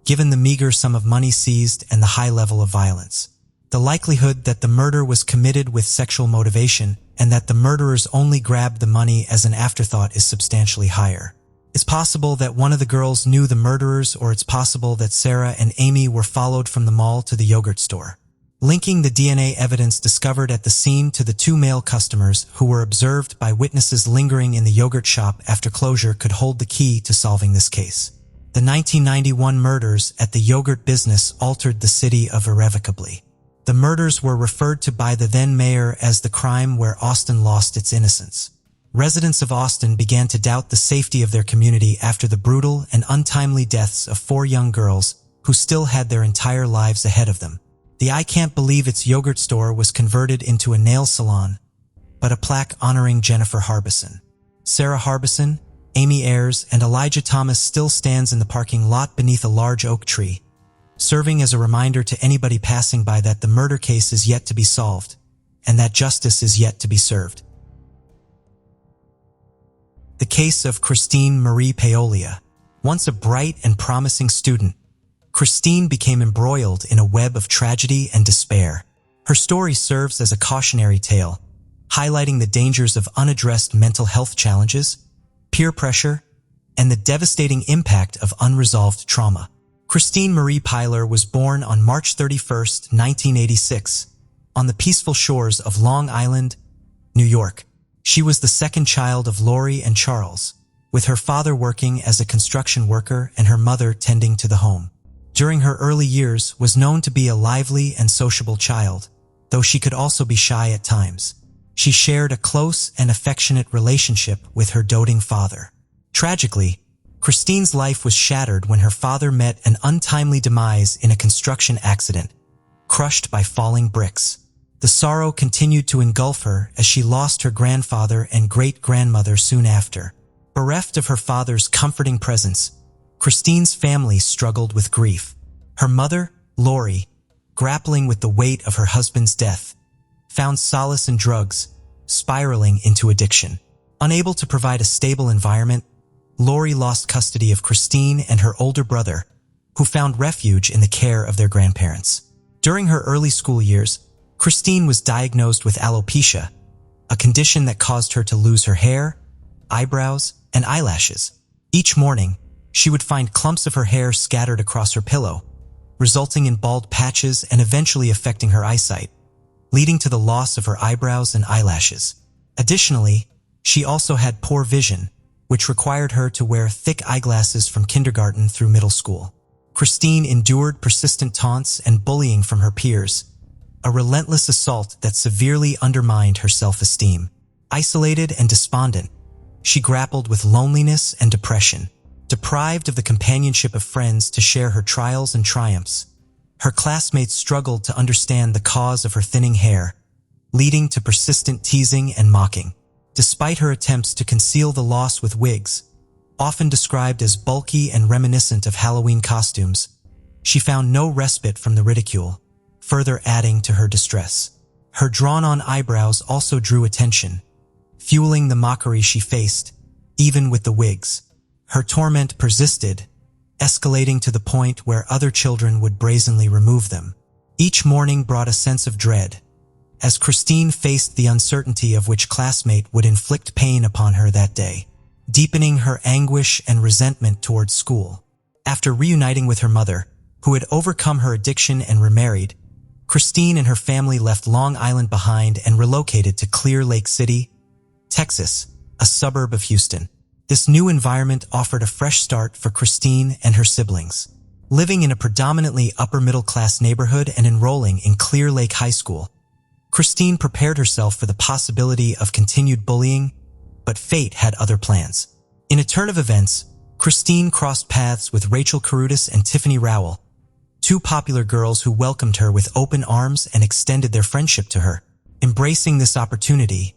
given the meager sum of money seized and the high level of violence. The likelihood that the murder was committed with sexual motivation and that the murderers only grabbed the money as an afterthought is substantially higher. It's possible that one of the girls knew the murderers, or it's possible that Sarah and Amy were followed from the mall to the yogurt store. Linking the DNA evidence discovered at the scene to the 2 male customers who were observed by witnesses lingering in the yogurt shop after closure could hold the key to solving this case. The 1991 murders at the yogurt business altered the city irrevocably. The murders were referred to by the then mayor as the crime where Austin lost its innocence. Residents of Austin began to doubt the safety of their community after the brutal and untimely deaths of 4 young girls who still had their entire lives ahead of them. The I Can't Believe It's yogurt store was converted into a nail salon, but a plaque honoring Jennifer Harbison, Sarah Harbison, Amy Ayers, and Elijah Thomas still stands in the parking lot beneath a large oak tree, serving as a reminder to anybody passing by that the murder case is yet to be solved, and that justice is yet to be served. The case of Christine Marie Paolia. Once a bright and promising student, Christine became embroiled in a web of tragedy and despair. Her story serves as a cautionary tale, highlighting the dangers of unaddressed mental health challenges, peer pressure, and the devastating impact of unresolved trauma. Christine Marie Paolia was born on March 31, 1986, on the peaceful shores of Long Island, New York. She was the second child of Lori and Charles, with her father working as a construction worker and her mother tending to the home. During her early years, was known to be a lively and sociable child, though she could also be shy at times. She shared a close and affectionate relationship with her doting father. Tragically, Christine's life was shattered when her father met an untimely demise in a construction accident, crushed by falling bricks. The sorrow continued to engulf her as she lost her grandfather and great-grandmother soon after. Bereft of her father's comforting presence, Christine's family struggled with grief. Her mother, Lori, grappling with the weight of her husband's death, found solace in drugs, spiraling into addiction. Unable to provide a stable environment, Lori lost custody of Christine and her older brother, who found refuge in the care of their grandparents. During her early school years, Christine was diagnosed with alopecia, a condition that caused her to lose her hair, eyebrows, and eyelashes. Each morning, she would find clumps of her hair scattered across her pillow, resulting in bald patches and eventually affecting her eyesight, leading to the loss of her eyebrows and eyelashes. Additionally, she also had poor vision, which required her to wear thick eyeglasses from kindergarten through middle school. Christine endured persistent taunts and bullying from her peers, a relentless assault that severely undermined her self-esteem. Isolated and despondent, she grappled with loneliness and depression. Deprived of the companionship of friends to share her trials and triumphs, her classmates struggled to understand the cause of her thinning hair, leading to persistent teasing and mocking. Despite her attempts to conceal the loss with wigs, often described as bulky and reminiscent of Halloween costumes, she found no respite from the ridicule, further adding to her distress. Her drawn-on eyebrows also drew attention, fueling the mockery she faced, even with the wigs. Her torment persisted, escalating to the point where other children would brazenly remove them. Each morning brought a sense of dread, as Christine faced the uncertainty of which classmate would inflict pain upon her that day, deepening her anguish and resentment towards school. After reuniting with her mother, who had overcome her addiction and remarried, Christine and her family left Long Island behind and relocated to Clear Lake City, Texas, a suburb of Houston. This new environment offered a fresh start for Christine and her siblings. Living in a predominantly upper-middle-class neighborhood and enrolling in Clear Lake High School, Christine prepared herself for the possibility of continued bullying, but fate had other plans. In a turn of events, Christine crossed paths with Rachel Carudis and Tiffany Rowell, two popular girls who welcomed her with open arms and extended their friendship to her. Embracing this opportunity,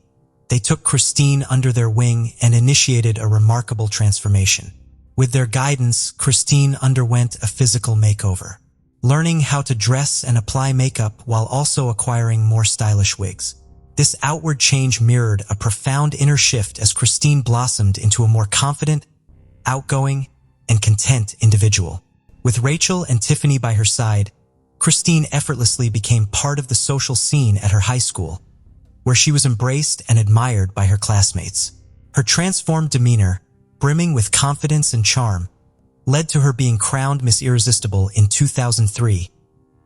they took Christine under their wing and initiated a remarkable transformation. With their guidance, Christine underwent a physical makeover, learning how to dress and apply makeup while also acquiring more stylish wigs. This outward change mirrored a profound inner shift as Christine blossomed into a more confident, outgoing, and content individual. With Rachel and Tiffany by her side, Christine effortlessly became part of the social scene at her high school, where she was embraced and admired by her classmates. Her transformed demeanor, brimming with confidence and charm, led to her being crowned Miss Irresistible in 2003,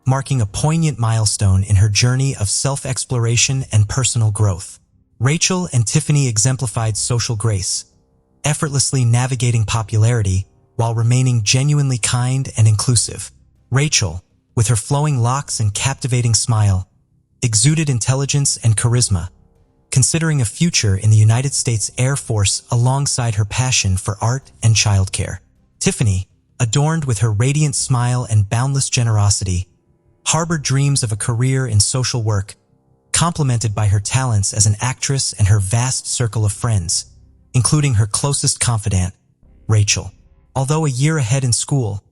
marking a poignant milestone in her journey of self-exploration and personal growth. Rachel and Tiffany exemplified social grace, effortlessly navigating popularity while remaining genuinely kind and inclusive. Rachel, with her flowing locks and captivating smile, exuded intelligence and charisma, considering a future in the United States Air Force alongside her passion for art and childcare. Tiffany, adorned with her radiant smile and boundless generosity, harbored dreams of a career in social work, complemented by her talents as an actress and her vast circle of friends, including her closest confidant, Rachel. Although a year ahead in school,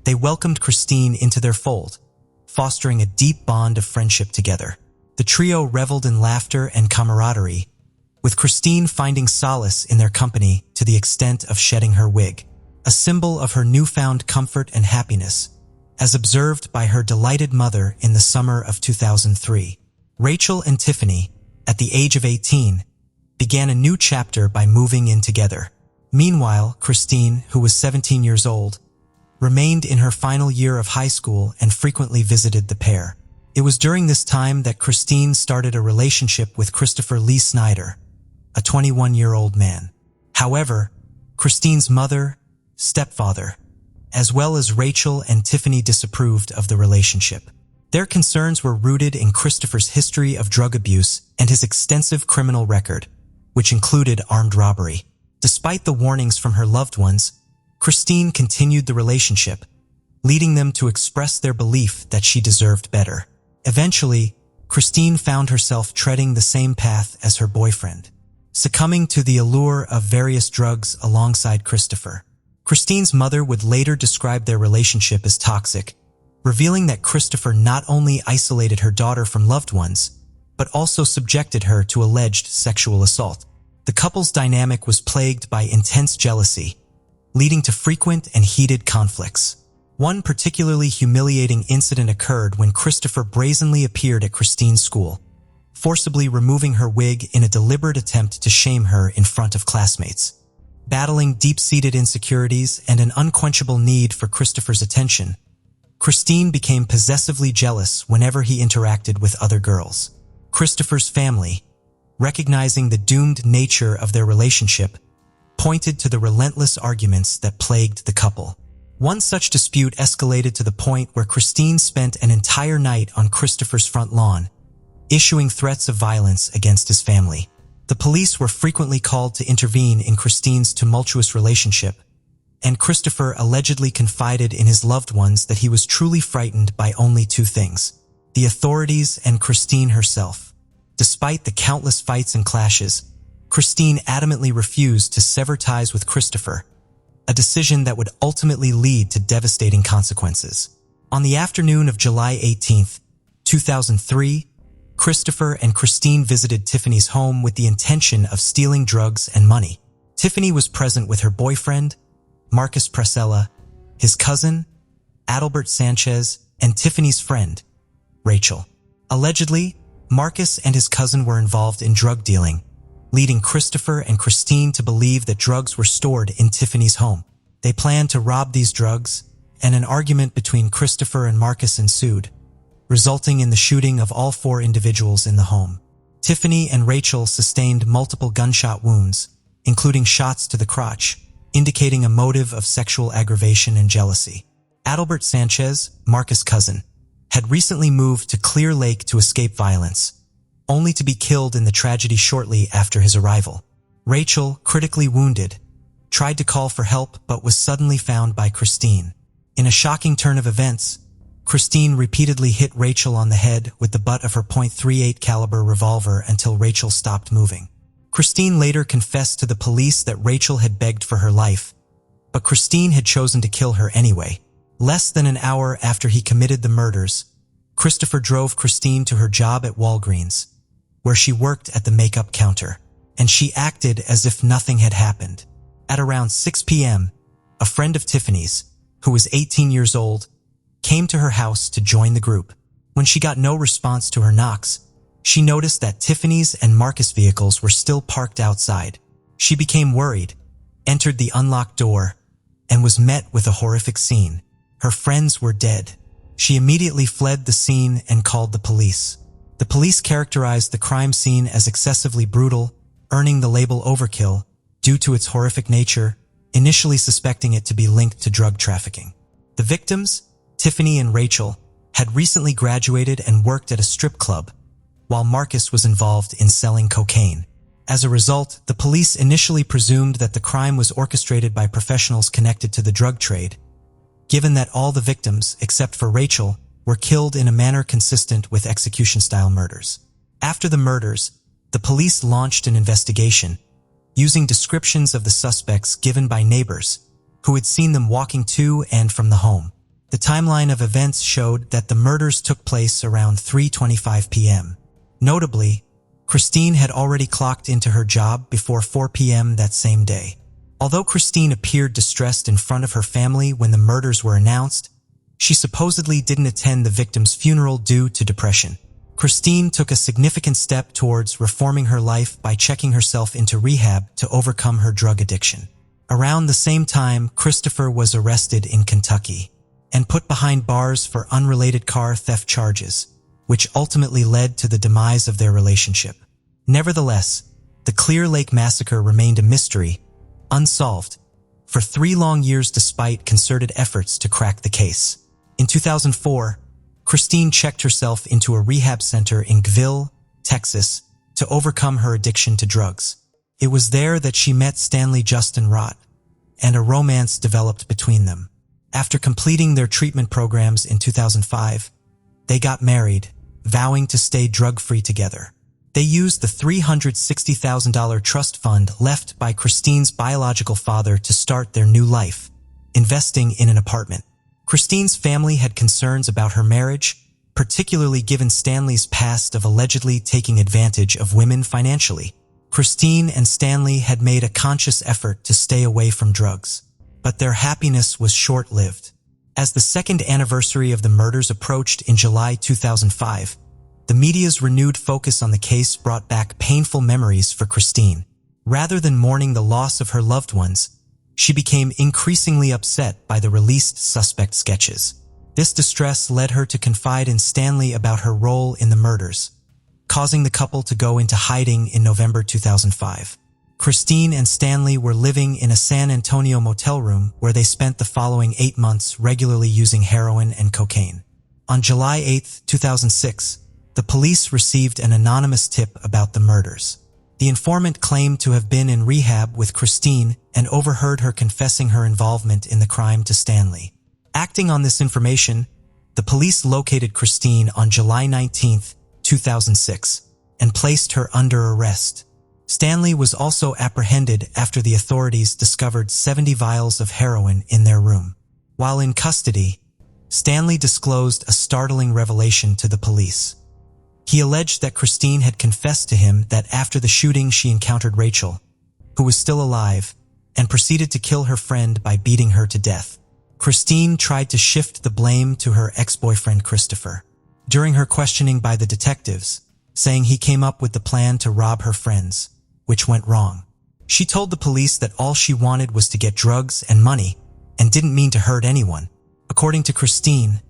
they welcomed Christine into their fold, fostering a deep bond of friendship together. The trio reveled in laughter and camaraderie, with Christine finding solace in their company to the extent of shedding her wig, a symbol of her newfound comfort and happiness, as observed by her delighted mother in the summer of 2003. Rachel and Tiffany, at the age of 18, began a new chapter by moving in together. Meanwhile, Christine, who was 17 years old, remained in her final year of high school and frequently visited the pair. It was during this time that Christine started a relationship with Christopher Lee Snyder, a 21-year-old man. However, Christine's mother, stepfather, as well as Rachel and Tiffany disapproved of the relationship. Their concerns were rooted in Christopher's history of drug abuse and his extensive criminal record, which included armed robbery. Despite the warnings from her loved ones, Christine continued the relationship, leading them to express their belief that she deserved better. Eventually, Christine found herself treading the same path as her boyfriend, succumbing to the allure of various drugs alongside Christopher. Christine's mother would later describe their relationship as toxic, revealing that Christopher not only isolated her daughter from loved ones, but also subjected her to alleged sexual assault. The couple's dynamic was plagued by intense jealousy, leading to frequent and heated conflicts. One particularly humiliating incident occurred when Christopher brazenly appeared at Christine's school, forcibly removing her wig in a deliberate attempt to shame her in front of classmates. Battling deep-seated insecurities and an unquenchable need for Christopher's attention, Christine became possessively jealous whenever he interacted with other girls. Christopher's family, recognizing the doomed nature of their relationship, pointed to the relentless arguments that plagued the couple. One such dispute escalated to the point where Christine spent an entire night on Christopher's front lawn, issuing threats of violence against his family. The police were frequently called to intervene in Christine's tumultuous relationship, and Christopher allegedly confided in his loved ones that he was truly frightened by only two things: the authorities and Christine herself. Despite the countless fights and clashes, Christine adamantly refused to sever ties with Christopher, a decision that would ultimately lead to devastating consequences. On the afternoon of July 18, 2003, Christopher and Christine visited Tiffany's home with the intention of stealing drugs and money. Tiffany was present with her boyfriend, Marcus Presella, his cousin, Adalbert Sanchez, and Tiffany's friend, Rachel. Allegedly, Marcus and his cousin were involved in drug dealing, leading Christopher and Christine to believe that drugs were stored in Tiffany's home. They planned to rob these drugs, and an argument between Christopher and Marcus ensued, resulting in the shooting of all four individuals in the home. Tiffany and Rachel sustained multiple gunshot wounds, including shots to the crotch, indicating a motive of sexual aggravation and jealousy. Adalbert Sanchez, Marcus' cousin, had recently moved to Clear Lake to escape violence, only to be killed in the tragedy shortly after his arrival. Rachel, critically wounded, tried to call for help but was suddenly found by Christine. In a shocking turn of events, Christine repeatedly hit Rachel on the head with the butt of her .38 caliber revolver until Rachel stopped moving. Christine later confessed to the police that Rachel had begged for her life, but Christine had chosen to kill her anyway. Less than an hour after he committed the murders, Christopher drove Christine to her job at Walgreens, where she worked at the makeup counter, and she acted as if nothing had happened. At around 6 p.m., a friend of Tiffany's, who was 18 years old, came to her house to join the group. When she got no response to her knocks, she noticed that Tiffany's and Marcus' vehicles were still parked outside. She became worried, entered the unlocked door, and was met with a horrific scene. Her friends were dead. She immediately fled the scene and called the police. The police characterized the crime scene as excessively brutal, earning the label overkill due to its horrific nature, initially suspecting it to be linked to drug trafficking. The victims, Tiffany and Rachel, had recently graduated and worked at a strip club, while Marcus was involved in selling cocaine. As a result, the police initially presumed that the crime was orchestrated by professionals connected to the drug trade, given that all the victims, except for Rachel, were killed in a manner consistent with execution-style murders. After the murders, the police launched an investigation, using descriptions of the suspects given by neighbors, who had seen them walking to and from the home. The timeline of events showed that the murders took place around 3:25 p.m. Notably, Christine had already clocked into her job before 4 p.m. that same day. Although Christine appeared distressed in front of her family when the murders were announced, she supposedly didn't attend the victim's funeral due to depression. Christine took a significant step towards reforming her life by checking herself into rehab to overcome her drug addiction. Around the same time, Christopher was arrested in Kentucky and put behind bars for unrelated car theft charges, which ultimately led to the demise of their relationship. Nevertheless, the Clear Lake massacre remained a mystery, unsolved, for 3 long years despite concerted efforts to crack the case. In 2004, Christine checked herself into a rehab center in Gville, Texas, to overcome her addiction to drugs. It was there that she met Stanley Justin Rott, and a romance developed between them. After completing their treatment programs in 2005, they got married, vowing to stay drug-free together. They used the $360,000 trust fund left by Christine's biological father to start their new life, investing in an apartment. Christine's family had concerns about her marriage, particularly given Stanley's past of allegedly taking advantage of women financially. Christine and Stanley had made a conscious effort to stay away from drugs, but their happiness was short-lived. As the second anniversary of the murders approached in July 2005, the media's renewed focus on the case brought back painful memories for Christine. Rather than mourning the loss of her loved ones, she became increasingly upset by the released suspect sketches. This distress led her to confide in Stanley about her role in the murders, causing the couple to go into hiding in November 2005. Christine and Stanley were living in a San Antonio motel room where they spent the following 8 months regularly using heroin and cocaine. On July 8, 2006, the police received an anonymous tip about the murders. The informant claimed to have been in rehab with Christine and overheard her confessing her involvement in the crime to Stanley. Acting on this information, the police located Christine on July 19, 2006, and placed her under arrest. Stanley was also apprehended after the authorities discovered 70 vials of heroin in their room. While in custody, Stanley disclosed a startling revelation to the police. He alleged that Christine had confessed to him that after the shooting she encountered Rachel, who was still alive, and proceeded to kill her friend by beating her to death. Christine tried to shift the blame to her ex-boyfriend Christopher. During her questioning by the detectives, saying he came up with the plan to rob her friends, which went wrong. She told the police that all she wanted was to get drugs and money and didn't mean to hurt anyone. According to Christine,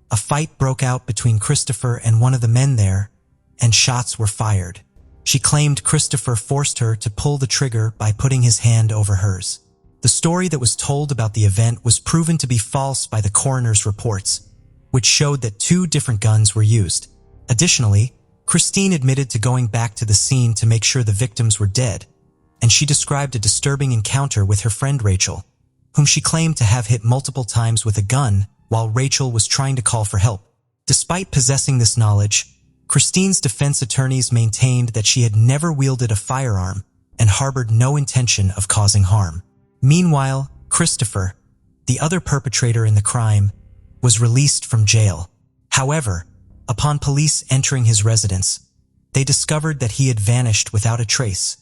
a fight broke out between Christopher and one of the men there, and shots were fired. She claimed Christopher forced her to pull the trigger by putting his hand over hers. The story that was told about the event was proven to be false by the coroner's reports, which showed that 2 different guns were used. Additionally, Christine admitted to going back to the scene to make sure the victims were dead, and she described a disturbing encounter with her friend Rachel, whom she claimed to have hit multiple times with a gun while Rachel was trying to call for help. Despite possessing this knowledge, Christine's defense attorneys maintained that she had never wielded a firearm and harbored no intention of causing harm. Meanwhile, Christopher, the other perpetrator in the crime, was released from jail. However, upon police entering his residence, they discovered that he had vanished without a trace,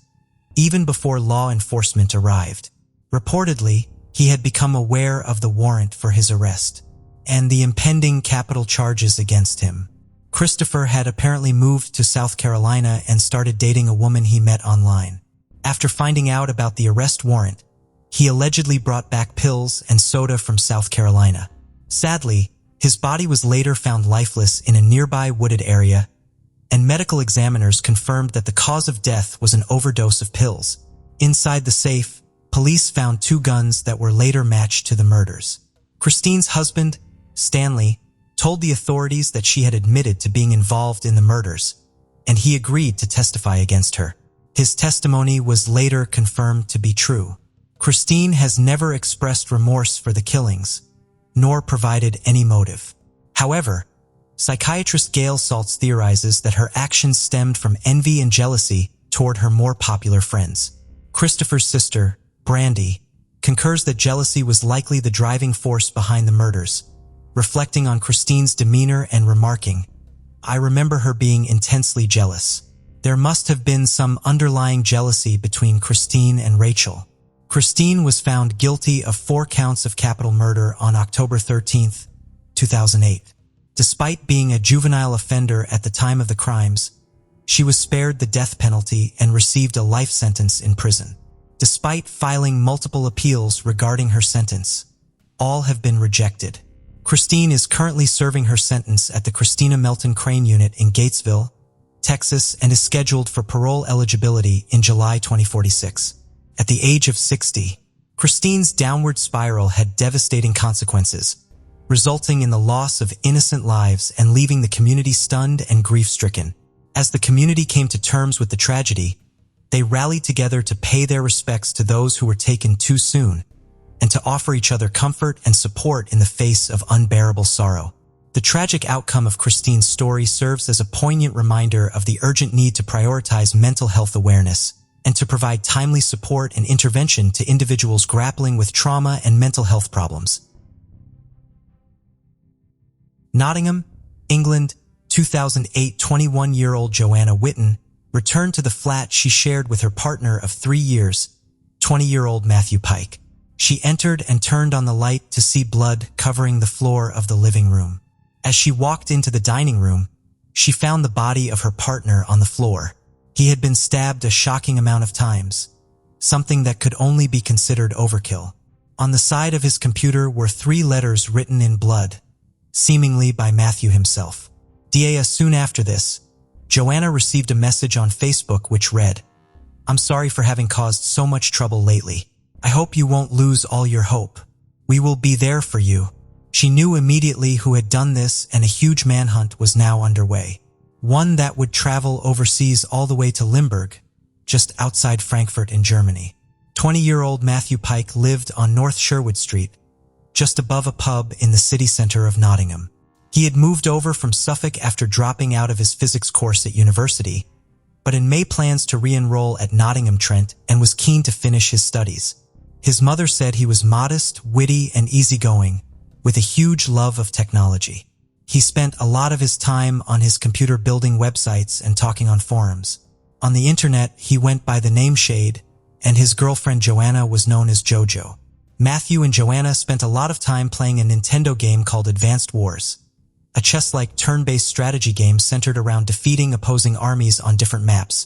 even before law enforcement arrived. Reportedly, he had become aware of the warrant for his arrest and the impending capital charges against him. Christopher had apparently moved to South Carolina and started dating a woman he met online. After finding out about the arrest warrant, he allegedly brought back pills and soda from South Carolina. Sadly, his body was later found lifeless in a nearby wooded area, and medical examiners confirmed that the cause of death was an overdose of pills. Inside the safe, police found 2 guns that were later matched to the murders. Christine's husband, Stanley, told the authorities that she had admitted to being involved in the murders, and he agreed to testify against her. His testimony was later confirmed to be true. Christine has never expressed remorse for the killings, nor provided any motive. However, psychiatrist Gail Saltz theorizes that her actions stemmed from envy and jealousy toward her more popular friends. Christopher's sister, Brandy, concurs that jealousy was likely the driving force behind the murders, reflecting on Christine's demeanor and remarking, "I remember her being intensely jealous." There must have been some underlying jealousy between Christine and Rachel. Christine was found guilty of 4 counts of capital murder on October 13, 2008. Despite being a juvenile offender at the time of the crimes, she was spared the death penalty and received a life sentence in prison. Despite filing multiple appeals regarding her sentence, all have been rejected. Christine is currently serving her sentence at the Christina Melton Crane Unit in Gatesville, Texas, and is scheduled for parole eligibility in July 2046. At the age of 60, Christine's downward spiral had devastating consequences, resulting in the loss of innocent lives and leaving the community stunned and grief-stricken. As the community came to terms with the tragedy, they rallied together to pay their respects to those who were taken too soon, and to offer each other comfort and support in the face of unbearable sorrow. The tragic outcome of Christine's story serves as a poignant reminder of the urgent need to prioritize mental health awareness and to provide timely support and intervention to individuals grappling with trauma and mental health problems. Nottingham, England, 2008. 21-year-old Joanna Whitten returned to the flat she shared with her partner of 3 years, 20-year-old Matthew Pike. She entered and turned on the light to see blood covering the floor of the living room. As she walked into the dining room, she found the body of her partner on the floor. He had been stabbed a shocking amount of times, something that could only be considered overkill. On the side of his computer were 3 letters written in blood, seemingly by Matthew himself. Soon after this, Joanna received a message on Facebook which read, "I'm sorry for having caused so much trouble lately. I hope you won't lose all your hope. We will be there for you." She knew immediately who had done this, and a huge manhunt was now underway. One that would travel overseas all the way to Limburg, just outside Frankfurt in Germany. 20-year-old Matthew Pike lived on North Sherwood Street, just above a pub in the city centre of Nottingham. He had moved over from Suffolk after dropping out of his physics course at university, but in May plans to re-enroll at Nottingham Trent and was keen to finish his studies. His mother said he was modest, witty, and easygoing, with a huge love of technology. He spent a lot of his time on his computer building websites and talking on forums. On the internet, he went by the name Shade, and his girlfriend Joanna was known as Jojo. Matthew and Joanna spent a lot of time playing a Nintendo game called Advanced Wars, a chess-like turn-based strategy game centered around defeating opposing armies on different maps,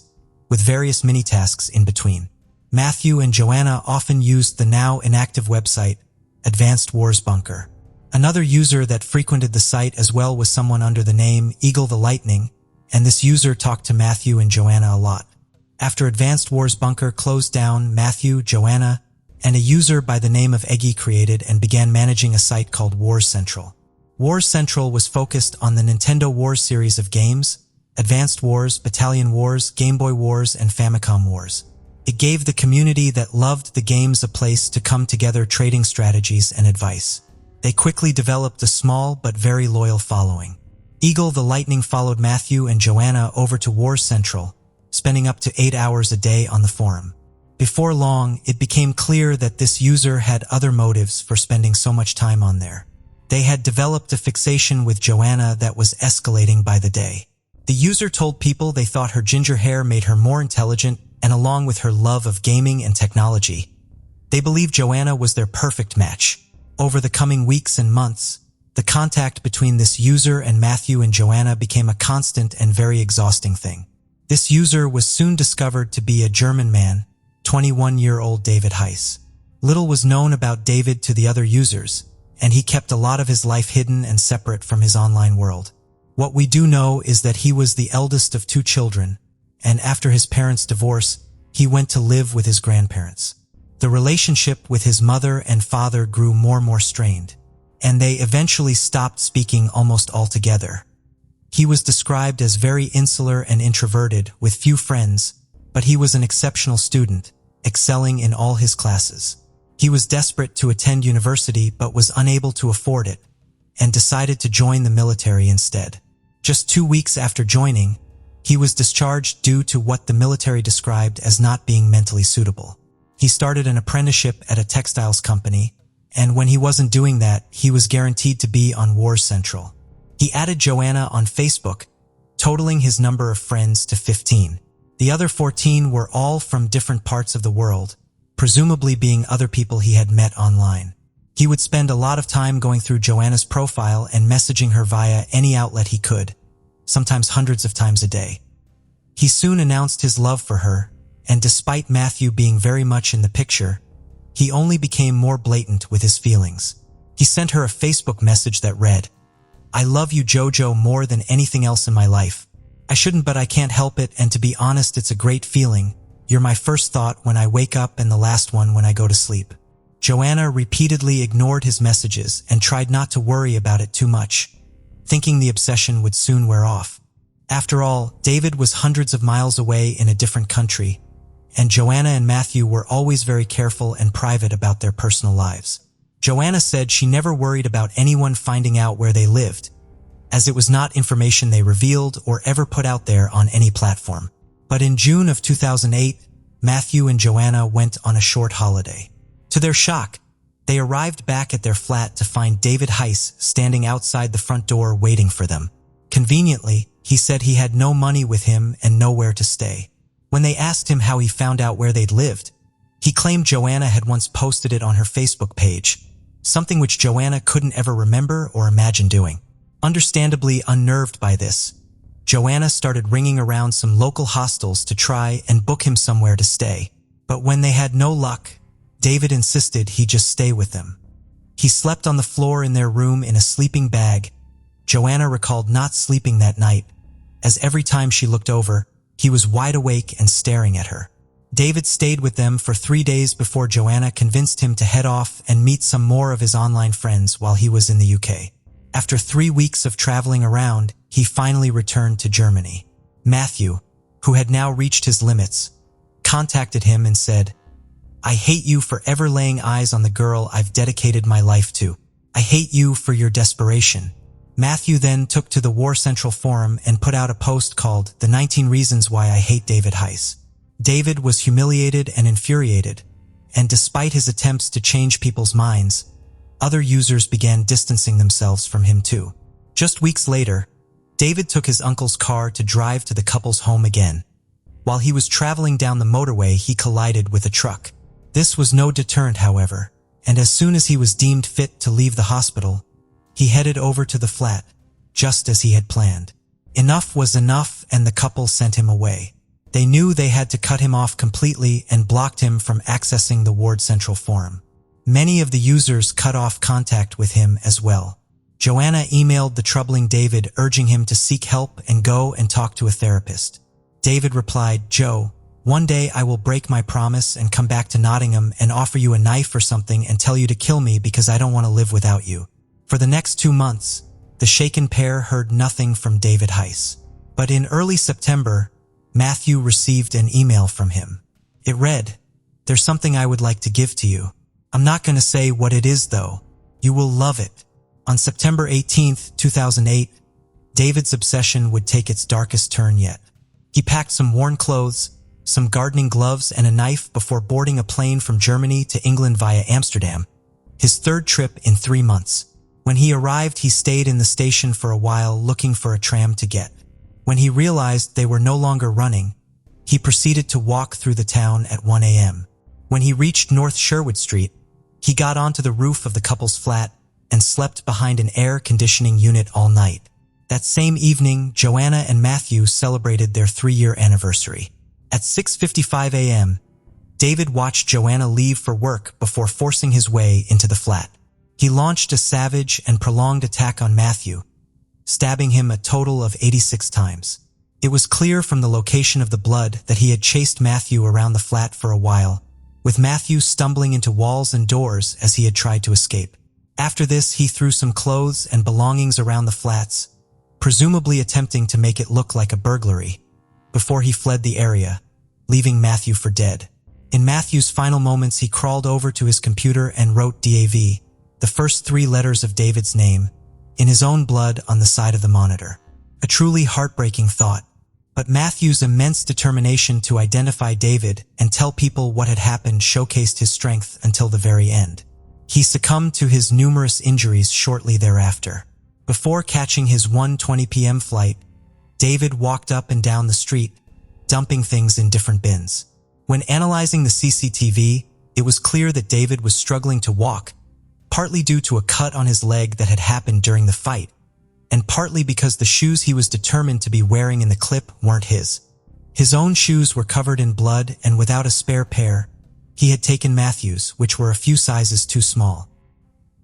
with various mini-tasks in between. Matthew and Joanna often used the now inactive website, Advanced Wars Bunker. Another user that frequented the site as well was someone under the name Eagle the Lightning, and this user talked to Matthew and Joanna a lot. After Advanced Wars Bunker closed down, Matthew, Joanna, and a user by the name of Eggy created and began managing a site called Wars Central. Wars Central was focused on the Nintendo Wars series of games, Advanced Wars, Battalion Wars, Game Boy Wars, and Famicom Wars. It gave the community that loved the games a place to come together trading strategies and advice. They quickly developed a small but very loyal following. Eagle the Lightning followed Matthew and Joanna over to Wars Central, spending up to 8 hours a day on the forum. Before long, it became clear that this user had other motives for spending so much time on there. They had developed a fixation with Joanna that was escalating by the day. The user told people they thought her ginger hair made her more intelligent, and along with her love of gaming and technology, they believed Joanna was their perfect match. Over the coming weeks and months, the contact between this user and Matthew and Joanna became a constant and very exhausting thing. This user was soon discovered to be a German man, 21-year-old David Heiss. Little was known about David to the other users, and he kept a lot of his life hidden and separate from his online world. What we do know is that he was the eldest of 2 children, and after his parents' divorce, he went to live with his grandparents. The relationship with his mother and father grew more and more strained, and they eventually stopped speaking almost altogether. He was described as very insular and introverted, with few friends, but he was an exceptional student, excelling in all his classes. He was desperate to attend university but was unable to afford it, and decided to join the military instead. Just 2 weeks after joining, he was discharged due to what the military described as not being mentally suitable. He started an apprenticeship at a textiles company, and when he wasn't doing that, he was guaranteed to be on Wars Central. He added Joanna on Facebook, totaling his number of friends to 15. The other 14 were all from different parts of the world, presumably being other people he had met online. He would spend a lot of time going through Joanna's profile and messaging her via any outlet he could, sometimes hundreds of times a day. He soon announced his love for her, and despite Matthew being very much in the picture, he only became more blatant with his feelings. He sent her a Facebook message that read, "I love you, Jojo, more than anything else in my life. I shouldn't, but I can't help it, and to be honest, it's a great feeling. You're my first thought when I wake up and the last one when I go to sleep." Joanna repeatedly ignored his messages and tried not to worry about it too much, thinking the obsession would soon wear off. After all, David was hundreds of miles away in a different country, and Joanna and Matthew were always very careful and private about their personal lives. Joanna said she never worried about anyone finding out where they lived, as it was not information they revealed or ever put out there on any platform. But in June of 2008, Matthew and Joanna went on a short holiday. To their shock, they arrived back at their flat to find David Heiss standing outside the front door waiting for them. Conveniently, he said he had no money with him and nowhere to stay. When they asked him how he found out where they'd lived, He claimed Joanna had once posted it on her Facebook page, something which Joanna couldn't ever remember or imagine doing. Understandably unnerved by this, Joanna started ringing around some local hostels to try and book him somewhere to stay. But when they had no luck, David insisted he just stay with them. He slept on the floor in their room in a sleeping bag. Joanna recalled not sleeping that night, as every time she looked over, he was wide awake and staring at her. David stayed with them for 3 days before Joanna convinced him to head off and meet some more of his online friends while he was in the UK. After 3 weeks of traveling around, he finally returned to Germany. Matthew, who had now reached his limits, contacted him and said, "I hate you for ever laying eyes on the girl I've dedicated my life to. I hate you for your desperation." Matthew then took to the War Central forum and put out a post called "The 19 Reasons Why I Hate David Heiss." David was humiliated and infuriated, and despite his attempts to change people's minds, other users began distancing themselves from him too. Just weeks later, David took his uncle's car to drive to the couple's home again. While he was traveling down the motorway, he collided with a truck. This was no deterrent, however, and as soon as he was deemed fit to leave the hospital, he headed over to the flat, just as he had planned. Enough was enough, and the couple sent him away. They knew they had to cut him off completely and blocked him from accessing the Ward Central forum. Many of the users cut off contact with him as well. Joanna emailed the troubling David urging him to seek help and go and talk to a therapist. David replied, "Joe, one day I will break my promise and come back to Nottingham and offer you a knife or something and tell you to kill me because I don't want to live without you." For the next 2 months, the shaken pair heard nothing from David Heiss. But in early September, Matthew received an email from him. It read, "There's something I would like to give to you. I'm not going to say what it is though. You will love it." On September 18th, 2008, David's obsession would take its darkest turn yet. He packed some worn clothes, some gardening gloves, and a knife before boarding a plane from Germany to England via Amsterdam, his 3rd trip in 3 months. When he arrived, he stayed in the station for a while looking for a tram to get. When he realized they were no longer running, he proceeded to walk through the town at 1 a.m. When he reached North Sherwood Street, he got onto the roof of the couple's flat and slept behind an air conditioning unit all night. That same evening, Joanna and Matthew celebrated their 3-year anniversary. At 6:55 a.m., David watched Joanna leave for work before forcing his way into the flat. He launched a savage and prolonged attack on Matthew, stabbing him a total of 86 times. It was clear from the location of the blood that he had chased Matthew around the flat for a while, with Matthew stumbling into walls and doors as he had tried to escape. After this, he threw some clothes and belongings around the flats, presumably attempting to make it look like a burglary, before he fled the area, leaving Matthew for dead. In Matthew's final moments, he crawled over to his computer and wrote DAV, the first 3 letters of David's name, in his own blood on the side of the monitor. A truly heartbreaking thought, but Matthew's immense determination to identify David and tell people what had happened showcased his strength until the very end. He succumbed to his numerous injuries shortly thereafter. Before catching his 1:20 p.m. flight, David walked up and down the street, dumping things in different bins. When analyzing the CCTV, it was clear that David was struggling to walk, partly due to a cut on his leg that had happened during the fight, and partly because the shoes he was determined to be wearing in the clip weren't his. His own shoes were covered in blood, and without a spare pair, he had taken Matthew's, which were a few sizes too small.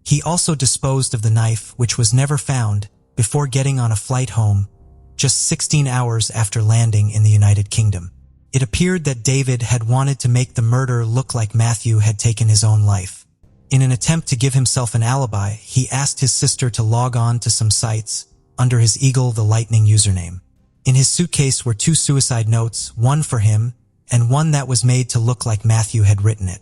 He also disposed of the knife, which was never found, before getting on a flight home, just 16 hours after landing in the United Kingdom. It appeared that David had wanted to make the murder look like Matthew had taken his own life. In an attempt to give himself an alibi, he asked his sister to log on to some sites under his Eagle the Lightning username. In his suitcase were 2 suicide notes, one for him and one that was made to look like Matthew had written it.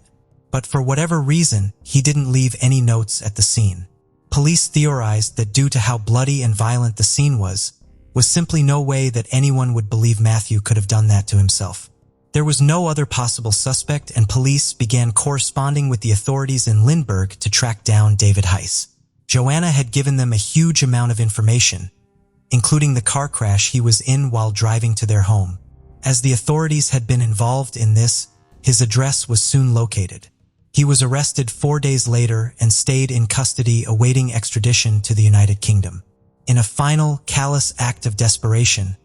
But for whatever reason, he didn't leave any notes at the scene. Police theorized that due to how bloody and violent the scene was simply no way that anyone would believe Matthew could have done that to himself. There was no other possible suspect, and police began corresponding with the authorities in Lindbergh to track down David Heiss. Joanna had given them a huge amount of information, including the car crash he was in while driving to their home. As the authorities had been involved in this, His address was soon located. He was arrested 4 days later and stayed in custody awaiting extradition to the United Kingdom. In a final, callous act of desperation,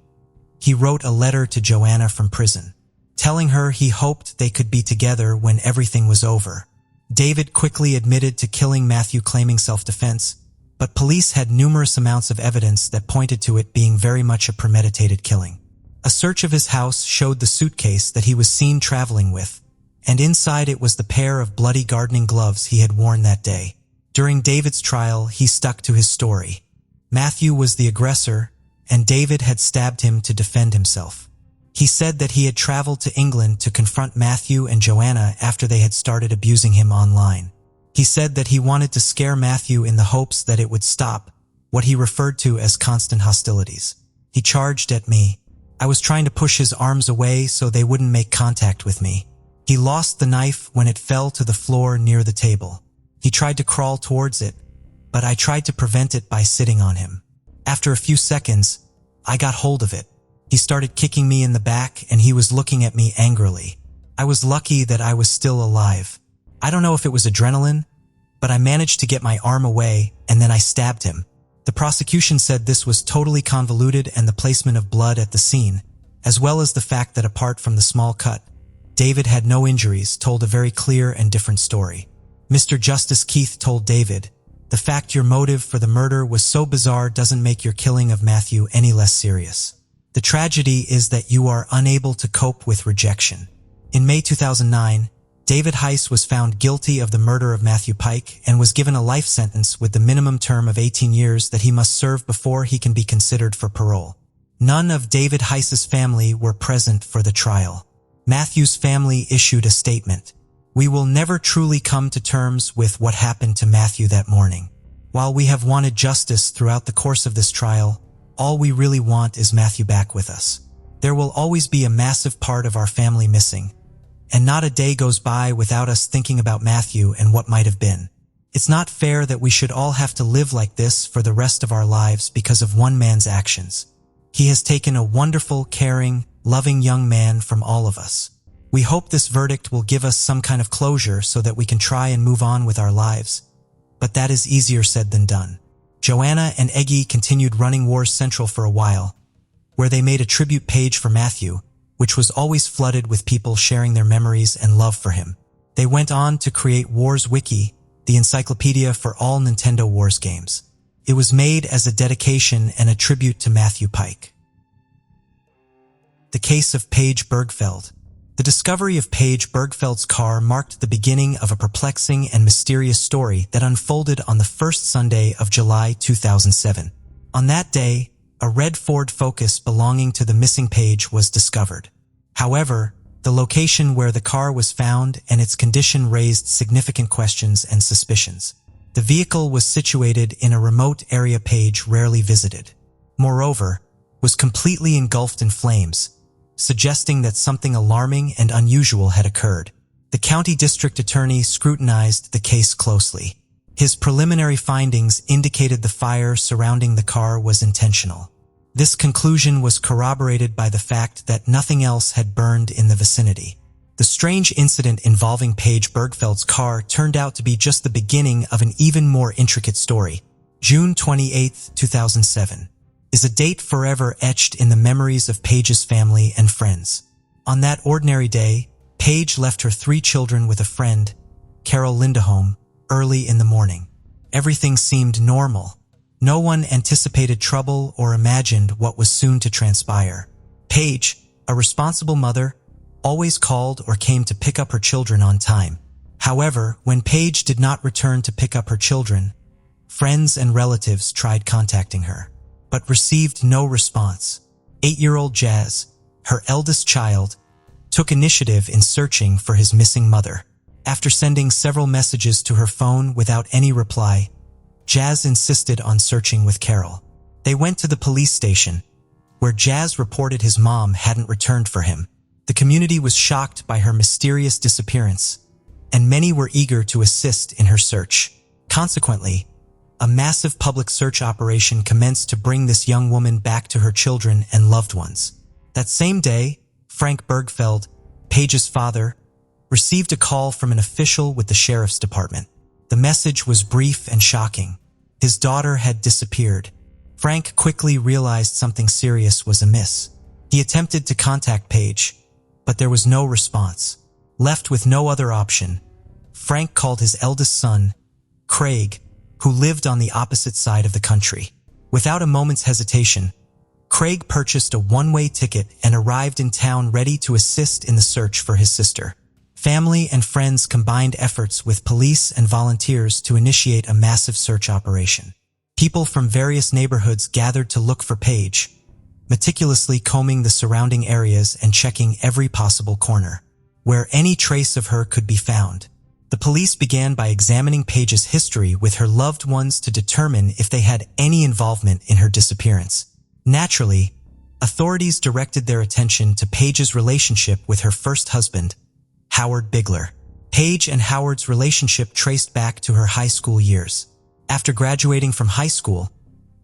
he wrote a letter to Joanna from prison, telling her he hoped they could be together when everything was over. David quickly admitted to killing Matthew, claiming self-defense, but police had numerous amounts of evidence that pointed to it being very much a premeditated killing. A search of his house showed the suitcase that he was seen traveling with, and inside it was the pair of bloody gardening gloves he had worn that day. During David's trial, he stuck to his story. Matthew was the aggressor, and David had stabbed him to defend himself. He said that he had traveled to England to confront Matthew and Joanna after they had started abusing him online. He said that he wanted to scare Matthew in the hopes that it would stop, what he referred to as constant hostilities. He charged at me. I was trying to push his arms away so they wouldn't make contact with me. He lost the knife when it fell to the floor near the table. He tried to crawl towards it, but I tried to prevent it by sitting on him. After a few seconds, I got hold of it. He started kicking me in the back and he was looking at me angrily. I was lucky that I was still alive. I don't know if it was adrenaline, but I managed to get my arm away and then I stabbed him. The prosecution said this was totally convoluted and the placement of blood at the scene, as well as the fact that apart from the small cut, David had no injuries, told a very clear and different story. Mr. Justice Keith told David, "The fact your motive for the murder was so bizarre doesn't make your killing of Matthew any less serious. The tragedy is that you are unable to cope with rejection." In May 2009, David Heiss was found guilty of the murder of Matthew Pike and was given a life sentence with the minimum term of 18 years that he must serve before he can be considered for parole. None of David Heiss's family were present for the trial. Matthew's family issued a statement. "We will never truly come to terms with what happened to Matthew that morning. While we have wanted justice throughout the course of this trial, all we really want is Matthew back with us. There will always be a massive part of our family missing, and not a day goes by without us thinking about Matthew and what might have been. It's not fair that we should all have to live like this for the rest of our lives because of one man's actions. He has taken a wonderful, caring, loving young man from all of us. We hope this verdict will give us some kind of closure so that we can try and move on with our lives. But that is easier said than done." Joanna and Eggy continued running Wars Central for a while, where they made a tribute page for Matthew, which was always flooded with people sharing their memories and love for him. They went on to create Wars Wiki, the encyclopedia for all Nintendo Wars games. It was made as a dedication and a tribute to Matthew Pike. The case of Paige Bergfeld. The discovery of Paige Bergfeld's car marked the beginning of a perplexing and mysterious story that unfolded on the first Sunday of July 2007. On that day, a red Ford Focus belonging to the missing Paige was discovered. However, the location where the car was found and its condition raised significant questions and suspicions. The vehicle was situated in a remote area Paige rarely visited. Moreover, was completely engulfed in flames, suggesting that something alarming and unusual had occurred. The county district attorney scrutinized the case closely. His preliminary findings indicated the fire surrounding the car was intentional. This conclusion was corroborated by the fact that nothing else had burned in the vicinity. The strange incident involving Paige Bergfeld's car turned out to be just the beginning of an even more intricate story. June 28, 2007. Is a date forever etched in the memories of Paige's family and friends. On that ordinary day, Paige left her 3 children with a friend, Carol Lindholm, early in the morning. Everything seemed normal. No one anticipated trouble or imagined what was soon to transpire. Paige, a responsible mother, always called or came to pick up her children on time. However, when Paige did not return to pick up her children, friends and relatives tried contacting her, but received no response. 8-year-old Jazz, her eldest child, took initiative in searching for his missing mother. After sending several messages to her phone without any reply, Jazz insisted on searching with Carol. They went to the police station, where Jazz reported his mom hadn't returned for him. The community was shocked by her mysterious disappearance, and many were eager to assist in her search. Consequently, a massive public search operation commenced to bring this young woman back to her children and loved ones. That same day, Frank Bergfeld, Paige's father, received a call from an official with the sheriff's department. The message was brief and shocking. His daughter had disappeared. Frank quickly realized something serious was amiss. He attempted to contact Paige, but there was no response. Left with no other option, Frank called his eldest son, Craig, who lived on the opposite side of the country. Without a moment's hesitation, Craig purchased a one-way ticket and arrived in town ready to assist in the search for his sister. Family and friends combined efforts with police and volunteers to initiate a massive search operation. People from various neighborhoods gathered to look for Paige, meticulously combing the surrounding areas and checking every possible corner, where any trace of her could be found. The police began by examining Paige's history with her loved ones to determine if they had any involvement in her disappearance. Naturally, authorities directed their attention to Paige's relationship with her first husband, Howard Bigler. Paige and Howard's relationship traced back to her high school years. After graduating from high school,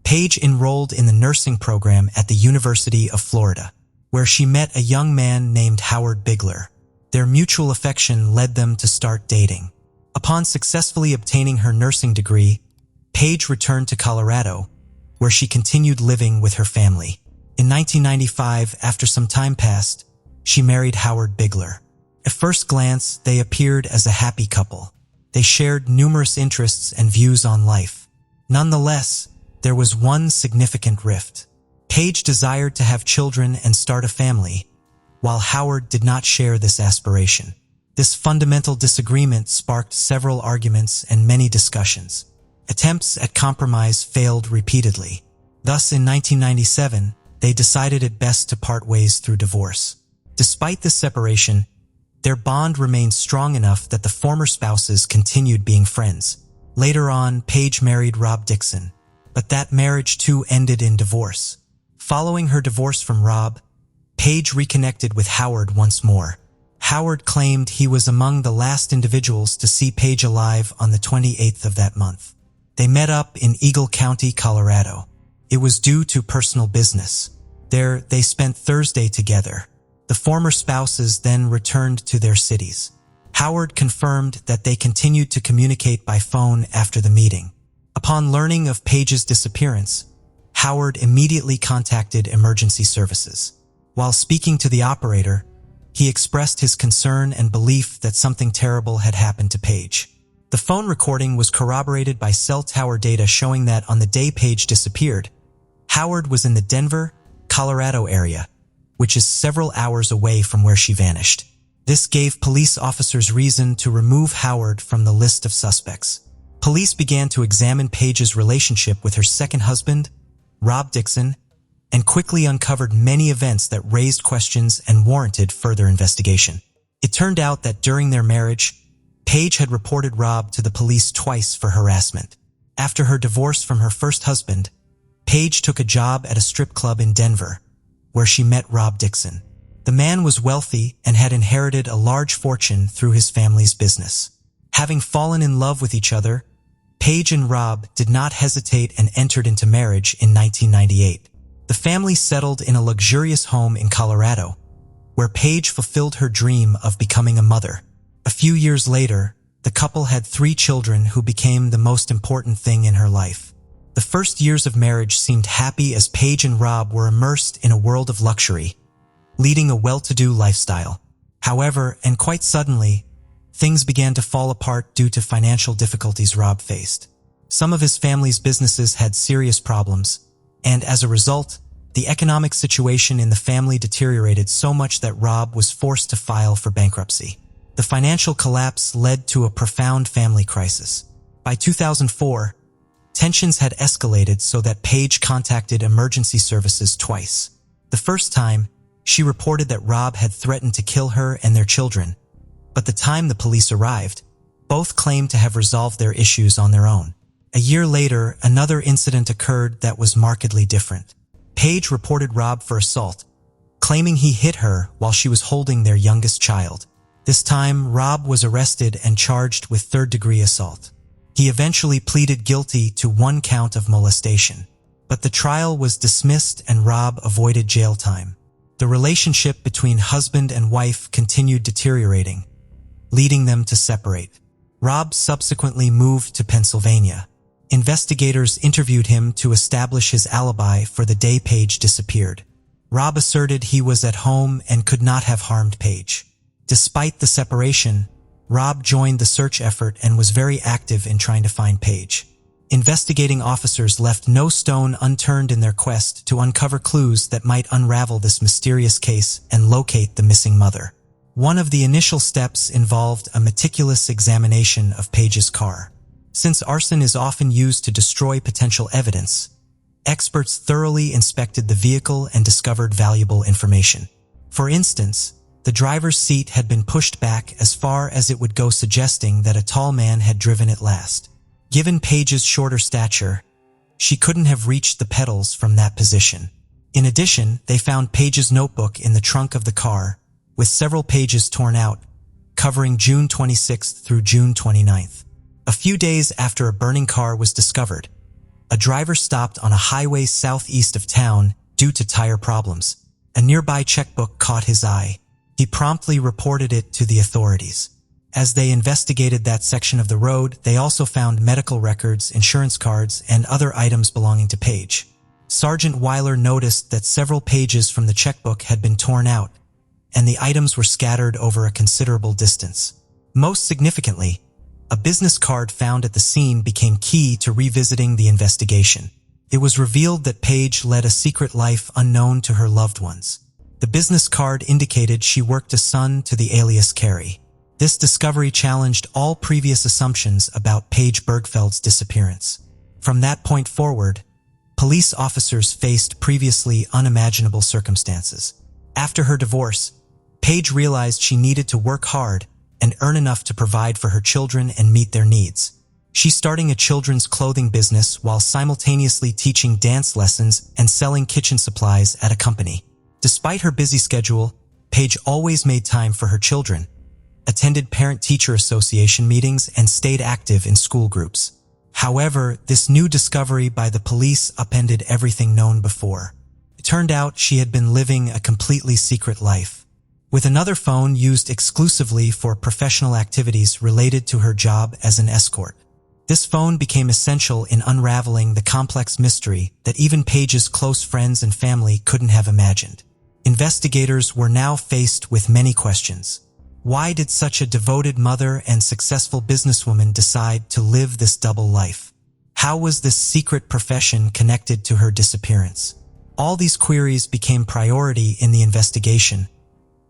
Paige enrolled in the nursing program at the University of Florida, where she met a young man named Howard Bigler. Their mutual affection led them to start dating. Upon successfully obtaining her nursing degree, Paige returned to Colorado, where she continued living with her family. In 1995, after some time passed, she married Howard Bigler. At first glance, they appeared as a happy couple. They shared numerous interests and views on life. Nonetheless, there was one significant rift. Paige desired to have children and start a family, while Howard did not share this aspiration. This fundamental disagreement sparked several arguments and many discussions. Attempts at compromise failed repeatedly. Thus, in 1997, they decided it best to part ways through divorce. Despite this separation, their bond remained strong enough that the former spouses continued being friends. Later on, Paige married Rob Dixon, but that marriage too ended in divorce. Following her divorce from Rob, Paige reconnected with Howard once more. Howard claimed he was among the last individuals to see Paige alive on the 28th of that month. They met up in Eagle County, Colorado. It was due to personal business. There, they spent Thursday together. The former spouses then returned to their cities. Howard confirmed that they continued to communicate by phone after the meeting. Upon learning of Paige's disappearance, Howard immediately contacted emergency services. While speaking to the operator, he expressed his concern and belief that something terrible had happened to Paige. The phone recording was corroborated by cell tower data showing that on the day Paige disappeared, Howard was in the Denver, Colorado area, which is several hours away from where she vanished. This gave police officers reason to remove Howard from the list of suspects. Police began to examine Paige's relationship with her second husband, Rob Dixon, and quickly uncovered many events that raised questions and warranted further investigation. It turned out that during their marriage, Paige had reported Rob to the police twice for harassment. After her divorce from her first husband, Paige took a job at a strip club in Denver, where she met Rob Dixon. The man was wealthy and had inherited a large fortune through his family's business. Having fallen in love with each other, Paige and Rob did not hesitate and entered into marriage in 1998. The family settled in a luxurious home in Colorado, where Paige fulfilled her dream of becoming a mother. A few years later, the couple had 3 children who became the most important thing in her life. The first years of marriage seemed happy as Paige and Rob were immersed in a world of luxury, leading a well-to-do lifestyle. However, and quite suddenly, things began to fall apart due to financial difficulties Rob faced. Some of his family's businesses had serious problems, and as a result, the economic situation in the family deteriorated so much that Rob was forced to file for bankruptcy. The financial collapse led to a profound family crisis. By 2004, tensions had escalated so that Paige contacted emergency services twice. The first time, she reported that Rob had threatened to kill her and their children, but the time the police arrived, both claimed to have resolved their issues on their own. A year later, another incident occurred that was markedly different. Paige reported Rob for assault, claiming he hit her while she was holding their youngest child. This time, Rob was arrested and charged with third-degree assault. He eventually pleaded guilty to 1 count of molestation, but the trial was dismissed and Rob avoided jail time. The relationship between husband and wife continued deteriorating, leading them to separate. Rob subsequently moved to Pennsylvania. Investigators interviewed him to establish his alibi for the day Paige disappeared. Rob asserted he was at home and could not have harmed Paige. Despite the separation, Rob joined the search effort and was very active in trying to find Paige. Investigating officers left no stone unturned in their quest to uncover clues that might unravel this mysterious case and locate the missing mother. One of the initial steps involved a meticulous examination of Paige's car. Since arson is often used to destroy potential evidence, experts thoroughly inspected the vehicle and discovered valuable information. For instance, the driver's seat had been pushed back as far as it would go, suggesting that a tall man had driven it last. Given Paige's shorter stature, she couldn't have reached the pedals from that position. In addition, they found Paige's notebook in the trunk of the car, with several pages torn out, covering June 26th through June 29th. A few days after a burning car was discovered, a driver stopped on a highway southeast of town due to tire problems. A nearby checkbook caught his eye. He promptly reported it to the authorities. As they investigated that section of the road, they also found medical records, insurance cards, and other items belonging to Paige. Sergeant Weiler noticed that several pages from the checkbook had been torn out, and the items were scattered over a considerable distance. Most significantly, a business card found at the scene became key to revisiting the investigation. It was revealed that Paige led a secret life unknown to her loved ones. The business card indicated she worked as son to the alias Carrie. This discovery challenged all previous assumptions about Paige Bergfeld's disappearance. From that point forward, police officers faced previously unimaginable circumstances. After her divorce, Paige realized she needed to work hard and earn enough to provide for her children and meet their needs. She's starting a children's clothing business while simultaneously teaching dance lessons and selling kitchen supplies at a company. Despite her busy schedule, Paige always made time for her children, attended parent-teacher association meetings, and stayed active in school groups. However, this new discovery by the police upended everything known before. It turned out she had been living a completely secret life, with another phone used exclusively for professional activities related to her job as an escort. This phone became essential in unraveling the complex mystery that even Paige's close friends and family couldn't have imagined. Investigators were now faced with many questions. Why did such a devoted mother and successful businesswoman decide to live this double life? How was this secret profession connected to her disappearance? All these queries became priority in the investigation,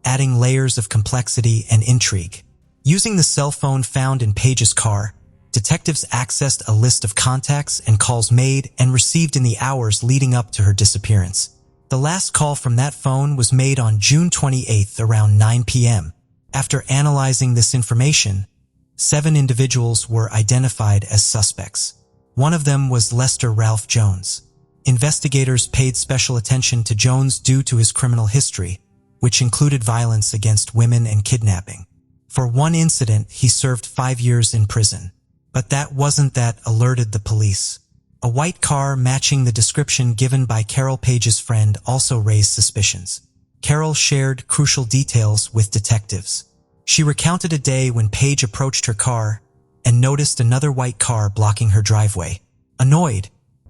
adding layers of complexity and intrigue. Using the cell phone found in Paige's car, detectives accessed a list of contacts and calls made and received in the hours leading up to her disappearance. The last call from that phone was made on June 28th around 9 p.m. After analyzing this information, 7 individuals were identified as suspects. One of them was Lester Ralph Jones. Investigators paid special attention to Jones due to his criminal history, which included violence against women and kidnapping. For one incident, he served 5 years in prison. But that wasn't that alerted the police. A white car matching the description given by Carol Paige's friend also raised suspicions. Carol shared crucial details with detectives. She recounted a day when Paige approached her car and noticed another white car blocking her driveway. Annoyed,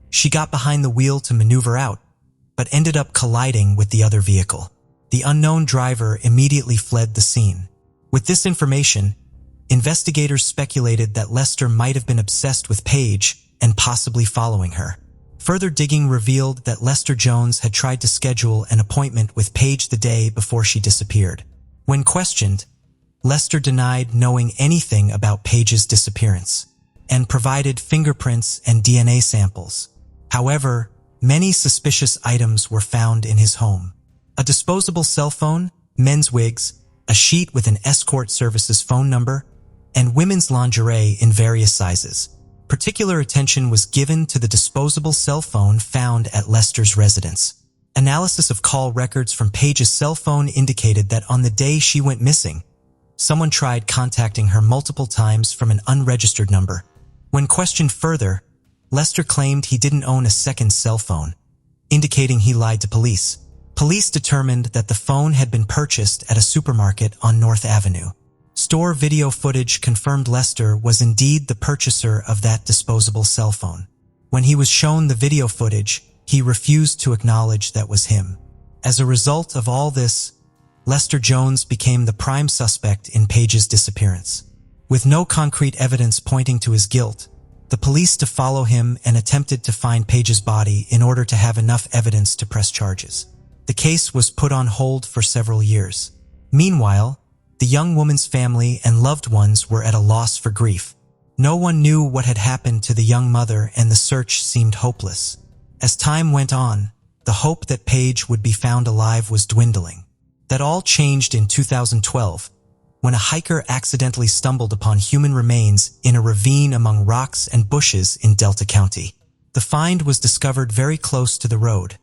she got behind the wheel to maneuver out, but ended up colliding with the other vehicle. The unknown driver immediately fled the scene. With this information, investigators speculated that Lester might have been obsessed with Paige and possibly following her. Further digging revealed that Lester Jones had tried to schedule an appointment with Paige the day before she disappeared. When questioned, Lester denied knowing anything about Paige's disappearance and provided fingerprints and DNA samples. However, many suspicious items were found in his home. A disposable cell phone, men's wigs, a sheet with an escort services phone number, and women's lingerie in various sizes. Particular attention was given to the disposable cell phone found at Lester's residence. Analysis of call records from Paige's cell phone indicated that on the day she went missing, someone tried contacting her multiple times from an unregistered number. When questioned further, Lester claimed he didn't own a second cell phone, indicating he lied to police. Police determined that the phone had been purchased at a supermarket on North Avenue. Store video footage confirmed Lester was indeed the purchaser of that disposable cell phone. When he was shown the video footage, he refused to acknowledge that was him. As a result of all this, Lester Jones became the prime suspect in Page's disappearance. With no concrete evidence pointing to his guilt, the police to follow him and attempted to find Page's body in order to have enough evidence to press charges. The case was put on hold for several years. Meanwhile, the young woman's family and loved ones were at a loss for grief. No one knew what had happened to the young mother, and the search seemed hopeless. As time went on, the hope that Page would be found alive was dwindling. That all changed in 2012, when a hiker accidentally stumbled upon human remains in a ravine among rocks and bushes in Delta County. The find was discovered very close to the road,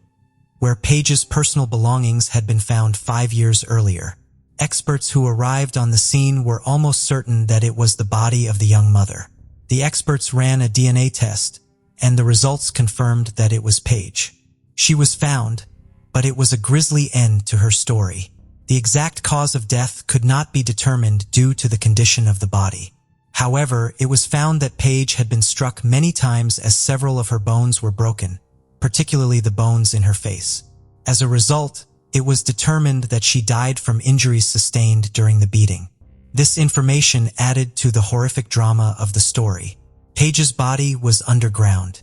where Page's personal belongings had been found 5 years earlier. Experts who arrived on the scene were almost certain that it was the body of the young mother. The experts ran a DNA test, and the results confirmed that it was Page. She was found, but it was a grisly end to her story. The exact cause of death could not be determined due to the condition of the body. However, it was found that Page had been struck many times as several of her bones were broken, particularly the bones in her face. As a result, it was determined that she died from injuries sustained during the beating. This information added to the horrific drama of the story. Page's body was underground,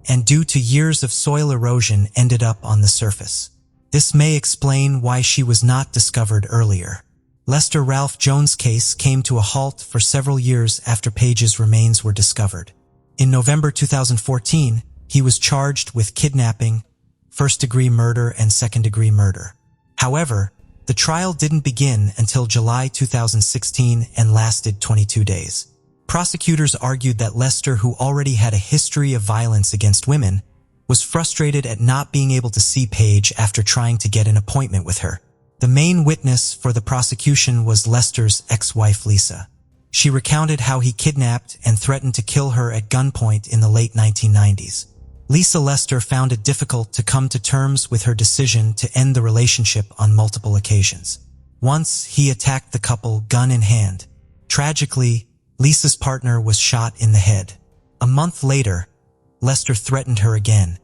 and due to years of soil erosion ended up on the surface. This may explain why she was not discovered earlier. Lester Ralph Jones' case came to a halt for several years after Page's remains were discovered. In November 2014, he was charged with kidnapping, first-degree murder, and second-degree murder. However, the trial didn't begin until July 2016 and lasted 22 days. Prosecutors argued that Lester, who already had a history of violence against women, was frustrated at not being able to see Page after trying to get an appointment with her. The main witness for the prosecution was Lester's ex-wife Lisa. She recounted how he kidnapped and threatened to kill her at gunpoint in the late 1990s. Lisa Lester found it difficult to come to terms with her decision to end the relationship on multiple occasions. Once, he attacked the couple gun in hand. Tragically, Lisa's partner was shot in the head. A month later, Lester threatened her again,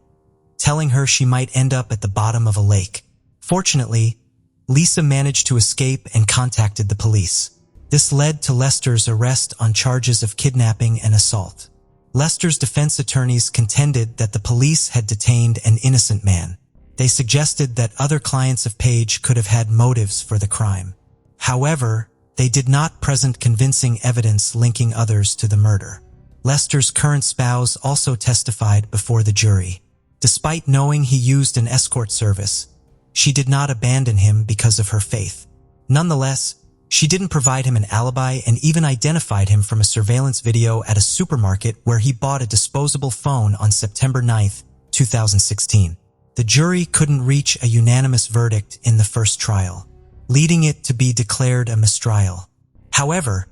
telling her she might end up at the bottom of a lake. Fortunately, Lisa managed to escape and contacted the police. This led to Lester's arrest on charges of kidnapping and assault. Lester's defense attorneys contended that the police had detained an innocent man. They suggested that other clients of Page could have had motives for the crime. However, they did not present convincing evidence linking others to the murder. Lester's current spouse also testified before the jury. Despite knowing he used an escort service, she did not abandon him because of her faith. Nonetheless, she didn't provide him an alibi and even identified him from a surveillance video at a supermarket where he bought a disposable phone on September 9, 2016. The jury couldn't reach a unanimous verdict in the first trial, leading it to be declared a mistrial. However,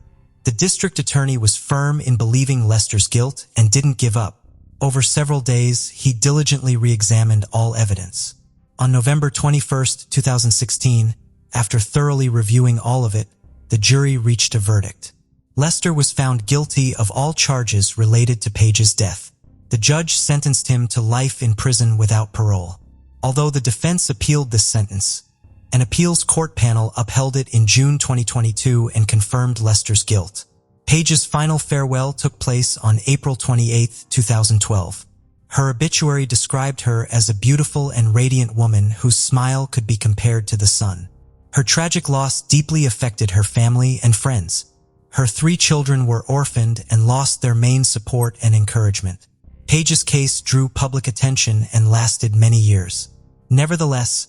the district attorney was firm in believing Lester's guilt and didn't give up. Over several days, he diligently re-examined all evidence. On November 21, 2016, after thoroughly reviewing all of it, the jury reached a verdict. Lester was found guilty of all charges related to Page's death. The judge sentenced him to life in prison without parole. Although the defense appealed this sentence, an appeals court panel upheld it in June 2022 and confirmed Lester's guilt. Page's final farewell took place on April 28, 2012. Her obituary described her as a beautiful and radiant woman whose smile could be compared to the sun. Her tragic loss deeply affected her family and friends. Her 3 children were orphaned and lost their main support and encouragement. Page's case drew public attention and lasted many years. Nevertheless,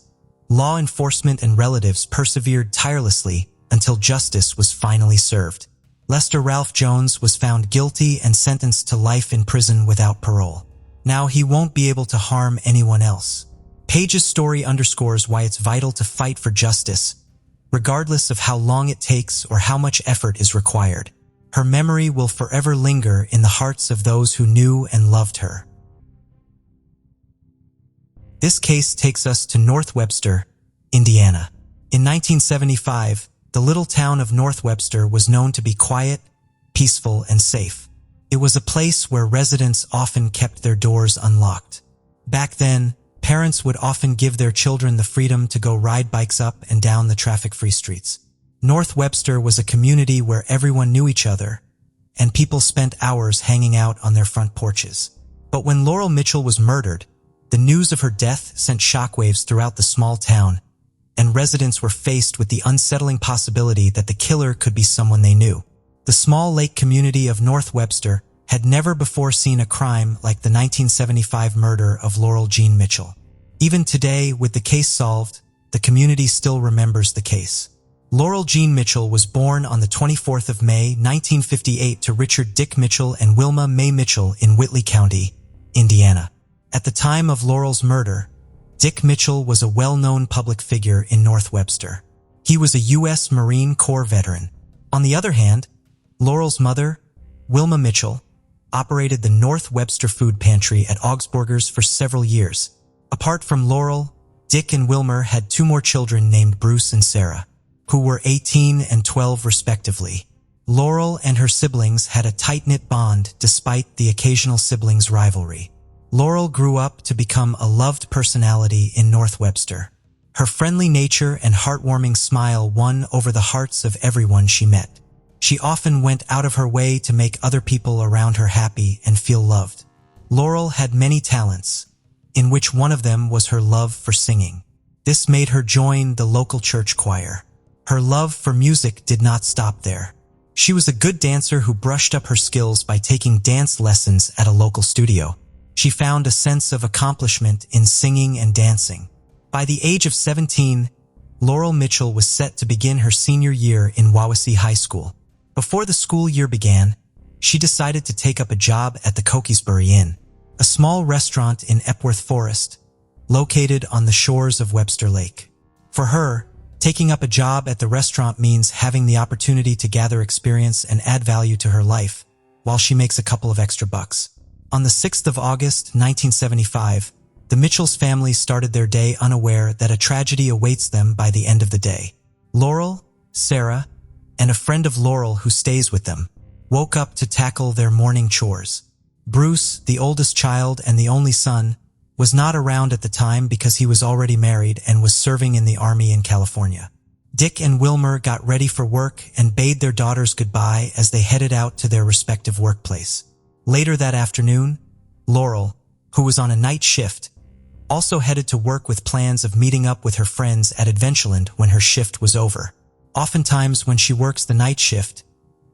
law enforcement and relatives persevered tirelessly until justice was finally served. Lester Ralph Jones was found guilty and sentenced to life in prison without parole. Now he won't be able to harm anyone else. Page's story underscores why it's vital to fight for justice, regardless of how long it takes or how much effort is required. Her memory will forever linger in the hearts of those who knew and loved her. This case takes us to North Webster, Indiana. In 1975, The little town of North Webster was known to be quiet, peaceful, and safe. It was a place where residents often kept their doors unlocked. Back then, parents would often give their children the freedom to go ride bikes up and down the traffic-free streets. North Webster was a community where everyone knew each other, and people spent hours hanging out on their front porches. But when Laurel Mitchell was murdered, the news of her death sent shockwaves throughout the small town, and residents were faced with the unsettling possibility that the killer could be someone they knew. The small lake community of North Webster had never before seen a crime like the 1975 murder of Laurel Jean Mitchell. Even today, with the case solved, the community still remembers the case. Laurel Jean Mitchell was born on the 24th of May, 1958 to Richard Dick Mitchell and Wilma Mae Mitchell in Whitley County, Indiana. At the time of Laurel's murder, Dick Mitchell was a well-known public figure in North Webster. He was a U.S. Marine Corps veteran. On the other hand, Laurel's mother, Wilma Mitchell, operated the North Webster Food Pantry at Augsburgers for several years. Apart from Laurel, Dick and Wilmer had two more children named Bruce and Sarah, who were 18 and 12 respectively. Laurel and her siblings had a tight-knit bond despite the occasional siblings' rivalry. Laurel grew up to become a loved personality in North Webster. Her friendly nature and heartwarming smile won over the hearts of everyone she met. She often went out of her way to make other people around her happy and feel loved. Laurel had many talents, in which one of them was her love for singing. This made her join the local church choir. Her love for music did not stop there. She was a good dancer who brushed up her skills by taking dance lessons at a local studio. She found a sense of accomplishment in singing and dancing. By the age of 17, Laurel Mitchell was set to begin her senior year in Wawasee High School. Before the school year began, she decided to take up a job at the Cokesbury Inn, a small restaurant in Epworth Forest, located on the shores of Webster Lake. For her, taking up a job at the restaurant means having the opportunity to gather experience and add value to her life, while she makes a couple of extra bucks. On the 6th of August, 1975, the Mitchells family started their day unaware that a tragedy awaits them by the end of the day. Laurel, Sarah, and a friend of Laurel who stays with them, woke up to tackle their morning chores. Bruce, the oldest child and the only son, was not around at the time because he was already married and was serving in the Army in California. Dick and Wilmer got ready for work and bade their daughters goodbye as they headed out to their respective workplace. Later that afternoon, Laurel, who was on a night shift, also headed to work with plans of meeting up with her friends at Adventureland when her shift was over. Oftentimes when she works the night shift,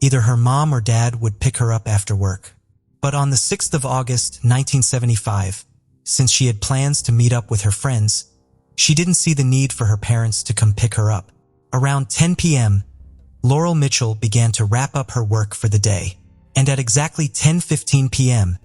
either her mom or dad would pick her up after work. But on the 6th of August, 1975, since she had plans to meet up with her friends, she didn't see the need for her parents to come pick her up. Around 10 p.m., Laurel Mitchell began to wrap up her work for the day, and at exactly 10:15 p.m.,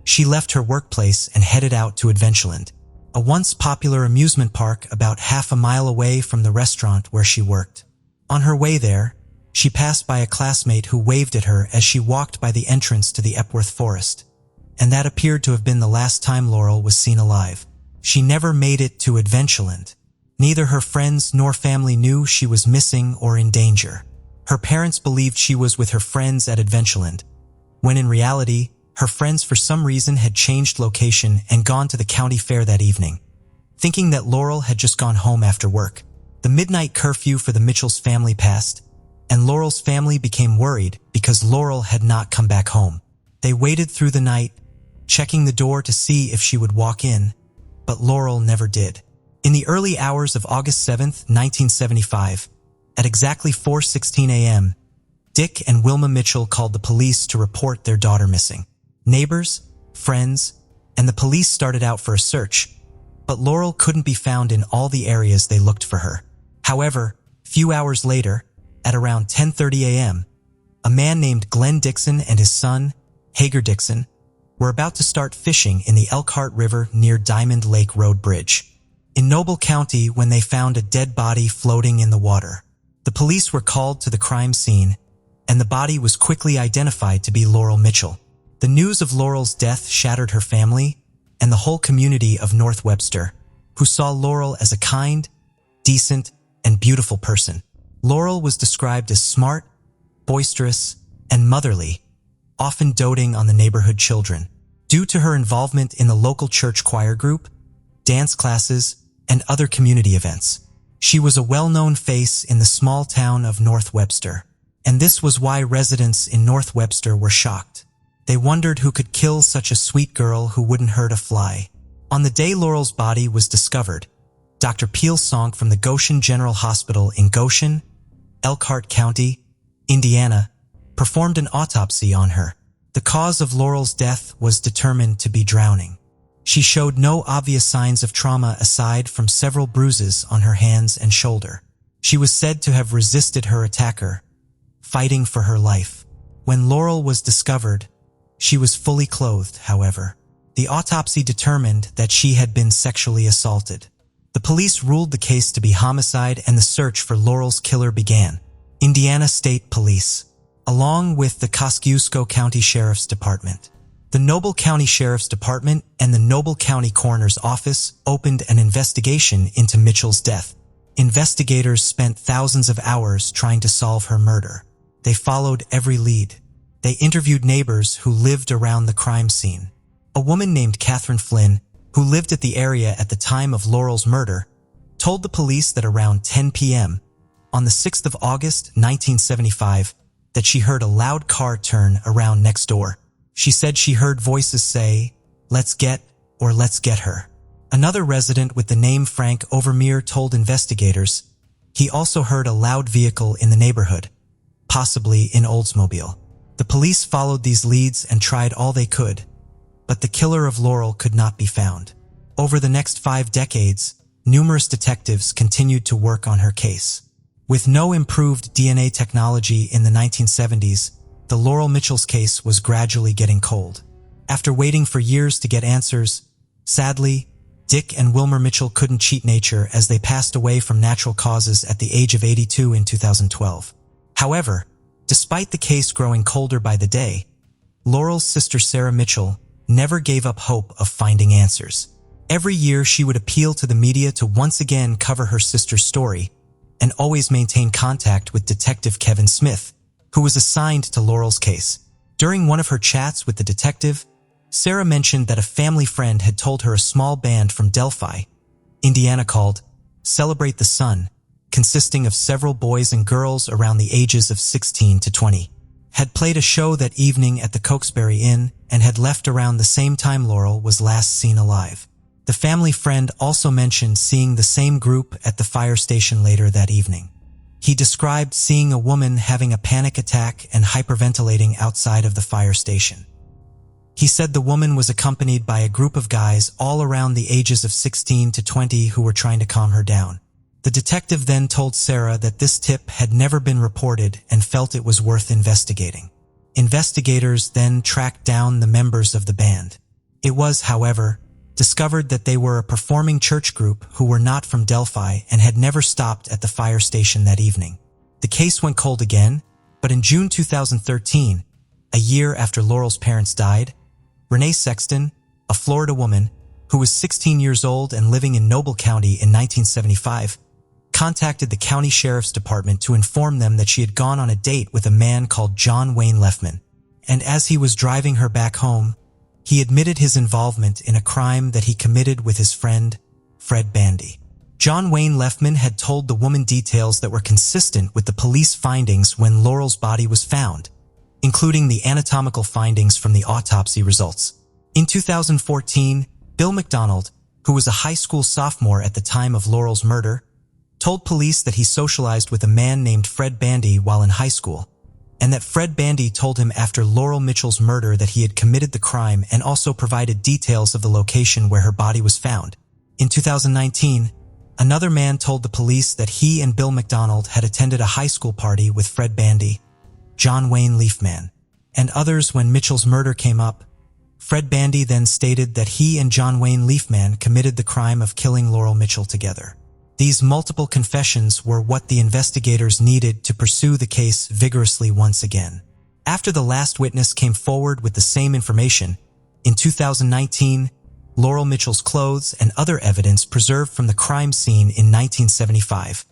she left her workplace and headed out to Adventureland, a once popular amusement park about half a mile away from the restaurant where she worked. On her way there, she passed by a classmate who waved at her as she walked by the entrance to the Epworth Forest, and that appeared to have been the last time Laurel was seen alive. She never made it to Adventureland. Neither her friends nor family knew she was missing or in danger. Her parents believed she was with her friends at Adventureland, when in reality, her friends for some reason had changed location and gone to the county fair that evening. Thinking that Laurel had just gone home after work, the midnight curfew for the Mitchells family passed, and Laurel's family became worried because Laurel had not come back home. They waited through the night, checking the door to see if she would walk in, but Laurel never did. In the early hours of August 7th, 1975, at exactly 4:16 a.m., Dick and Wilma Mitchell called the police to report their daughter missing. Neighbors, friends, and the police started out for a search, but Laurel couldn't be found in all the areas they looked for her. However, few hours later, at around 10:30 a.m., a man named Glenn Dixon and his son, Hager Dixon, were about to start fishing in the Elkhart River near Diamond Lake Road Bridge in Noble County when they found a dead body floating in the water. The police were called to the crime scene, and the body was quickly identified to be Laurel Mitchell. The news of Laurel's death shattered her family and the whole community of North Webster, who saw Laurel as a kind, decent, and beautiful person. Laurel was described as smart, boisterous, and motherly, often doting on the neighborhood children. Due to her involvement in the local church choir group, dance classes, and other community events, she was a well-known face in the small town of North Webster. And this was why residents in North Webster were shocked. They wondered who could kill such a sweet girl who wouldn't hurt a fly. On the day Laurel's body was discovered, Dr. Peel Sonk from the Goshen General Hospital in Goshen, Elkhart County, Indiana, performed an autopsy on her. The cause of Laurel's death was determined to be drowning. She showed no obvious signs of trauma aside from several bruises on her hands and shoulder. She was said to have resisted her attacker, fighting for her life. When Laurel was discovered, she was fully clothed, however. The autopsy determined that she had been sexually assaulted. The police ruled the case to be homicide and the search for Laurel's killer began. Indiana State Police, along with the Kosciuszko County Sheriff's Department, the Noble County Sheriff's Department, and the Noble County Coroner's Office opened an investigation into Mitchell's death. Investigators spent thousands of hours trying to solve her murder. They followed every lead. They interviewed neighbors who lived around the crime scene. A woman named Catherine Flynn, who lived at the area at the time of Laurel's murder, told the police that around 10 p.m. on the 6th of August, 1975, that she heard a loud car turn around next door. She said she heard voices say, "Let's get," or "Let's get her." Another resident with the name Frank Overmere told investigators he also heard a loud vehicle in the neighborhood, possibly an Oldsmobile. The police followed these leads and tried all they could, but the killer of Laurel could not be found. Over the next 5 decades, numerous detectives continued to work on her case. With no improved DNA technology in the 1970s, the Laurel Mitchell's case was gradually getting cold. After waiting for years to get answers, sadly, Dick and Wilmer Mitchell couldn't cheat nature as they passed away from natural causes at the age of 82 in 2012. However, despite the case growing colder by the day, Laurel's sister Sarah Mitchell never gave up hope of finding answers. Every year she would appeal to the media to once again cover her sister's story and always maintain contact with Detective Kevin Smith, who was assigned to Laurel's case. During one of her chats with the detective, Sarah mentioned that a family friend had told her a small band from Delphi, Indiana called Celebrate the Sun, consisting of several boys and girls around the ages of 16 to 20, had played a show that evening at the Cokesbury Inn and had left around the same time Laurel was last seen alive. The family friend also mentioned seeing the same group at the fire station later that evening. He described seeing a woman having a panic attack and hyperventilating outside of the fire station. He said the woman was accompanied by a group of guys all around the ages of 16 to 20 who were trying to calm her down. The detective then told Sarah that this tip had never been reported and felt it was worth investigating. Investigators then tracked down the members of the band. It was, however, discovered that they were a performing church group who were not from Delphi and had never stopped at the fire station that evening. The case went cold again, but in June 2013, a year after Laurel's parents died, Renee Sexton, a Florida woman who was 16 years old and living in Noble County in 1975, contacted the county sheriff's department to inform them that she had gone on a date with a man called John Wayne Lefman, and as he was driving her back home, he admitted his involvement in a crime that he committed with his friend, Fred Bandy. John Wayne Lefman had told the woman details that were consistent with the police findings when Laurel's body was found, including the anatomical findings from the autopsy results. In 2014, Bill McDonald, who was a high school sophomore at the time of Laurel's murder, told police that he socialized with a man named Fred Bandy while in high school, and that Fred Bandy told him after Laurel Mitchell's murder that he had committed the crime and also provided details of the location where her body was found. In 2019, another man told the police that he and Bill McDonald had attended a high school party with Fred Bandy, John Wayne Leafman, and others when Mitchell's murder came up. Fred Bandy then stated that he and John Wayne Leafman committed the crime of killing Laurel Mitchell together. These multiple confessions were what the investigators needed to pursue the case vigorously once again. After the last witness came forward with the same information, in 2019, Laurel Mitchell's clothes and other evidence preserved from the crime scene in 1975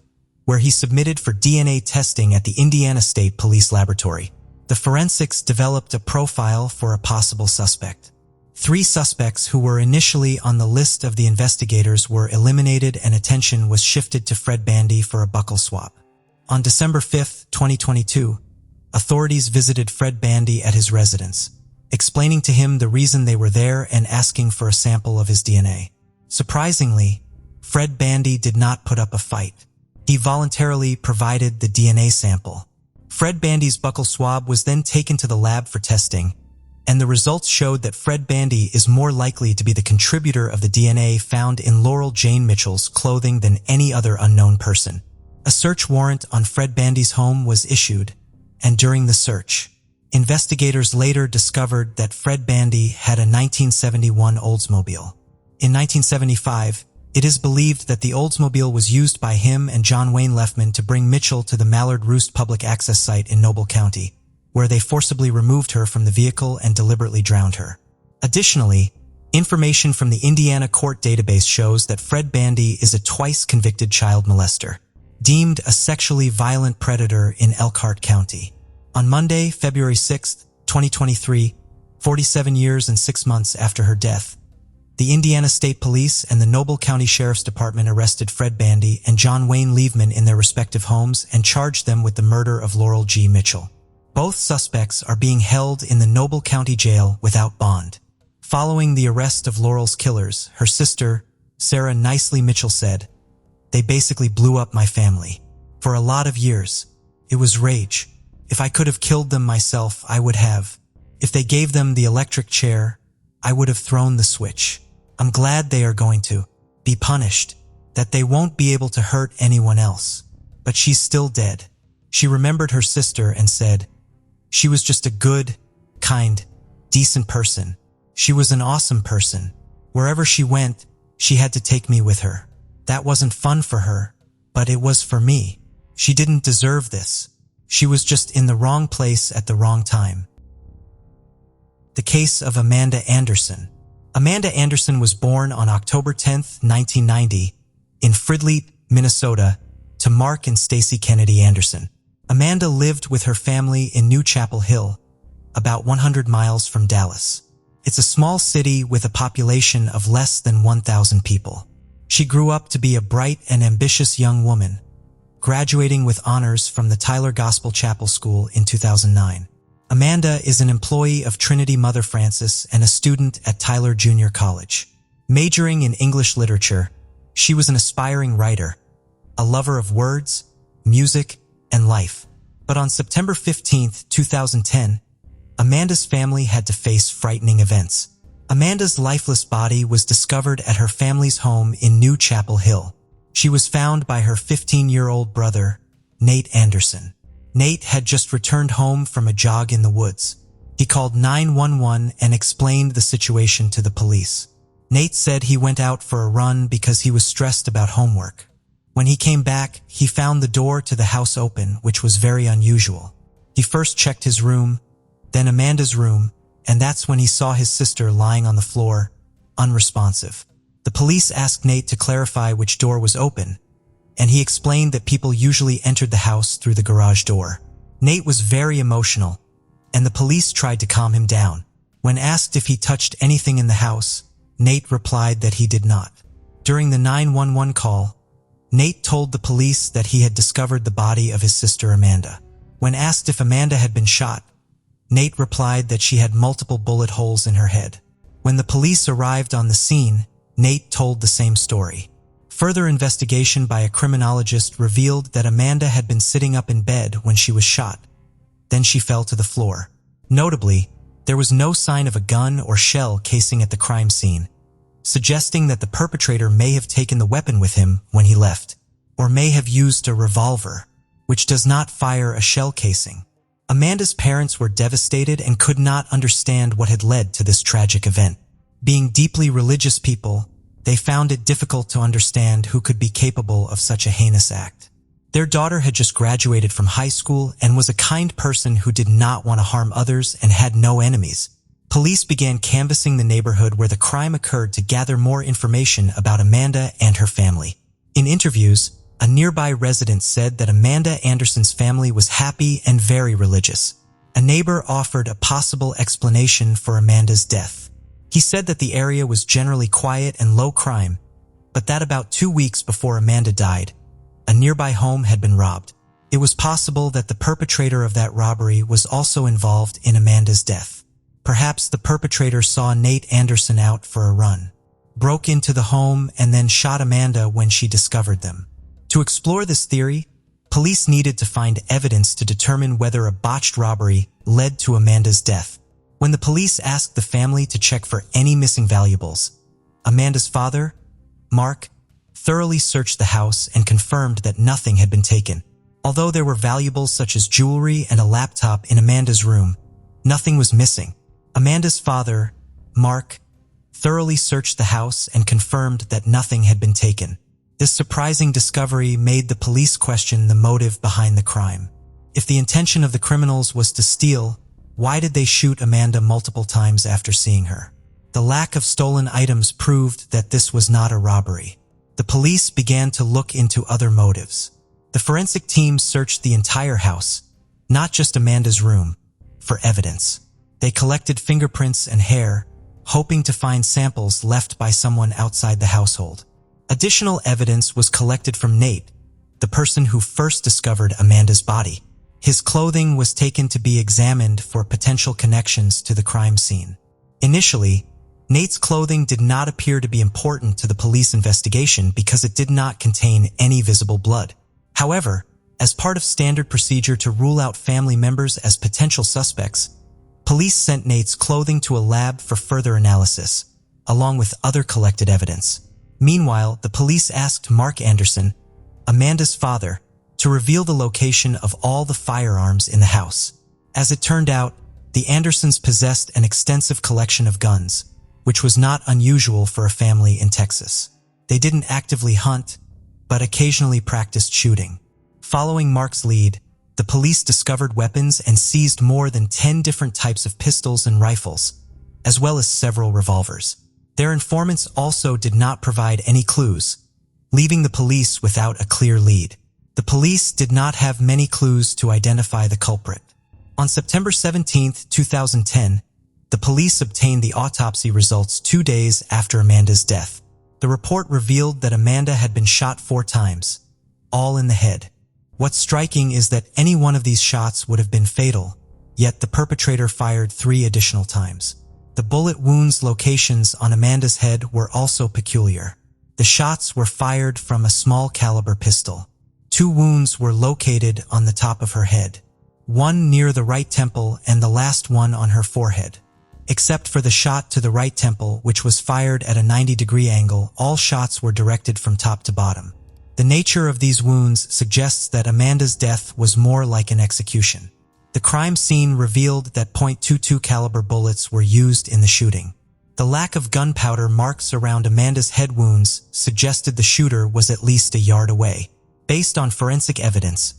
where he submitted for DNA testing at the Indiana State Police Laboratory. The forensics developed a profile for a possible suspect. 3 suspects who were initially on the list of the investigators were eliminated and attention was shifted to Fred Bandy for a buccal swab. On December 5, 2022, authorities visited Fred Bandy at his residence, explaining to him the reason they were there and asking for a sample of his DNA. Surprisingly, Fred Bandy did not put up a fight. He voluntarily provided the DNA sample. Fred Bandy's buccal swab was then taken to the lab for testing, and the results showed that Fred Bandy is more likely to be the contributor of the DNA found in Laurel Jane Mitchell's clothing than any other unknown person. A search warrant on Fred Bandy's home was issued, and during the search, investigators later discovered that Fred Bandy had a 1971 Oldsmobile. In 1975, it is believed that the Oldsmobile was used by him and John Wayne Leffman to bring Mitchell to the Mallard Roost public access site in Noble County, where they forcibly removed her from the vehicle and deliberately drowned her. Additionally, information from the Indiana court database shows that Fred Bandy is a twice-convicted child molester, deemed a sexually violent predator in Elkhart County. On Monday, February 6, 2023, 47 years and 6 months after her death, the Indiana State Police and the Noble County Sheriff's Department arrested Fred Bandy and John Wayne Leveman in their respective homes and charged them with the murder of Laurel G. Mitchell. Both suspects are being held in the Noble County Jail without bond. Following the arrest of Laurel's killers, her sister, Sarah Nicely Mitchell, said, "They basically blew up my family. For a lot of years, it was rage. If I could have killed them myself, I would have. If they gave them the electric chair, I would have thrown the switch. I'm glad they are going to be punished, that they won't be able to hurt anyone else. But she's still dead." She remembered her sister and said, "She was just a good, kind, decent person. She was an awesome person. Wherever she went, she had to take me with her. That wasn't fun for her, but it was for me. She didn't deserve this. She was just in the wrong place at the wrong time." The case of Amanda Anderson. Amanda Anderson was born on October 10, 1990, in Fridley, Minnesota, to Mark and Stacy Kennedy Anderson. Amanda lived with her family in New Chapel Hill, about 100 miles from Dallas. It's a small city with a population of less than 1,000 people. She grew up to be a bright and ambitious young woman, graduating with honors from the Tyler Gospel Chapel School in 2009. Amanda is an employee of Trinity Mother Francis and a student at Tyler Junior College. Majoring in English literature, she was an aspiring writer, a lover of words, music, and life. But on September 15, 2010, Amanda's family had to face frightening events. Amanda's lifeless body was discovered at her family's home in New Chapel Hill. She was found by her 15-year-old brother, Nate Anderson. Nate had just returned home from a jog in the woods. He called 911 and explained the situation to the police. Nate said he went out for a run because he was stressed about homework. When he came back, he found the door to the house open, which was very unusual. He first checked his room, then Amanda's room, and that's when he saw his sister lying on the floor, unresponsive. The police asked Nate to clarify which door was open, and he explained that people usually entered the house through the garage door. Nate was very emotional, and the police tried to calm him down. When asked if he touched anything in the house, Nate replied that he did not. During the 911 call, Nate told the police that he had discovered the body of his sister Amanda. When asked if Amanda had been shot, Nate replied that she had multiple bullet holes in her head. When the police arrived on the scene, Nate told the same story. Further investigation by a criminologist revealed that Amanda had been sitting up in bed when she was shot. Then she fell to the floor. Notably, there was no sign of a gun or shell casing at the crime scene, suggesting that the perpetrator may have taken the weapon with him when he left, or may have used a revolver, which does not fire a shell casing. Amanda's parents were devastated and could not understand what had led to this tragic event. Being deeply religious people, they found it difficult to understand who could be capable of such a heinous act. Their daughter had just graduated from high school and was a kind person who did not want to harm others and had no enemies. Police began canvassing the neighborhood where the crime occurred to gather more information about Amanda and her family. In interviews, A nearby resident said that Amanda Anderson's family was happy and very religious. A neighbor offered a possible explanation for Amanda's death. He said that the area was generally quiet and low crime, but that about 2 weeks before Amanda died, a nearby home had been robbed. It was possible that the perpetrator of that robbery was also involved in Amanda's death. Perhaps the perpetrator saw Nate Anderson out for a run, broke into the home, and then shot Amanda when she discovered them. To explore this theory, police needed to find evidence to determine whether a botched robbery led to Amanda's death. When the police asked the family to check for any missing valuables, Amanda's father, Mark, thoroughly searched the house and confirmed that nothing had been taken. Although there were valuables such as jewelry and a laptop in Amanda's room, nothing was missing. Amanda's father, Mark, thoroughly searched the house and confirmed that nothing had been taken. This surprising discovery made the police question the motive behind the crime. If the intention of the criminals was to steal, why did they shoot Amanda multiple times after seeing her? The lack of stolen items proved that this was not a robbery. The police began to look into other motives. The forensic team searched the entire house, not just Amanda's room, for evidence. They collected fingerprints and hair, hoping to find samples left by someone outside the household. Additional evidence was collected from Nate, the person who first discovered Amanda's body. His clothing was taken to be examined for potential connections to the crime scene. Initially, Nate's clothing did not appear to be important to the police investigation because it did not contain any visible blood. However, as part of standard procedure to rule out family members as potential suspects, police sent Nate's clothing to a lab for further analysis, along with other collected evidence. Meanwhile, the police asked Mark Anderson, Amanda's father, to reveal the location of all the firearms in the house. As it turned out, the Andersons possessed an extensive collection of guns, which was not unusual for a family in Texas. They didn't actively hunt, but occasionally practiced shooting. Following Mark's lead, the police discovered weapons and seized more than 10 different types of pistols and rifles, as well as several revolvers. Their informants also did not provide any clues, leaving the police without a clear lead. The police did not have many clues to identify the culprit. On September 17, 2010, the police obtained the autopsy results 2 days after Amanda's death. The report revealed that Amanda had been shot 4 times, all in the head. What's striking is that any one of these shots would have been fatal, yet the perpetrator fired 3 additional times. The bullet wounds locations on Amanda's head were also peculiar. The shots were fired from a small caliber pistol. 2 wounds were located on the top of her head, one near the right temple and the last one on her forehead. Except for the shot to the right temple, which was fired at a 90-degree angle, all shots were directed from top to bottom. The nature of these wounds suggests that Amanda's death was more like an execution. The crime scene revealed that .22 caliber bullets were used in the shooting. The lack of gunpowder marks around Amanda's head wounds suggested the shooter was at least a yard away. Based on forensic evidence,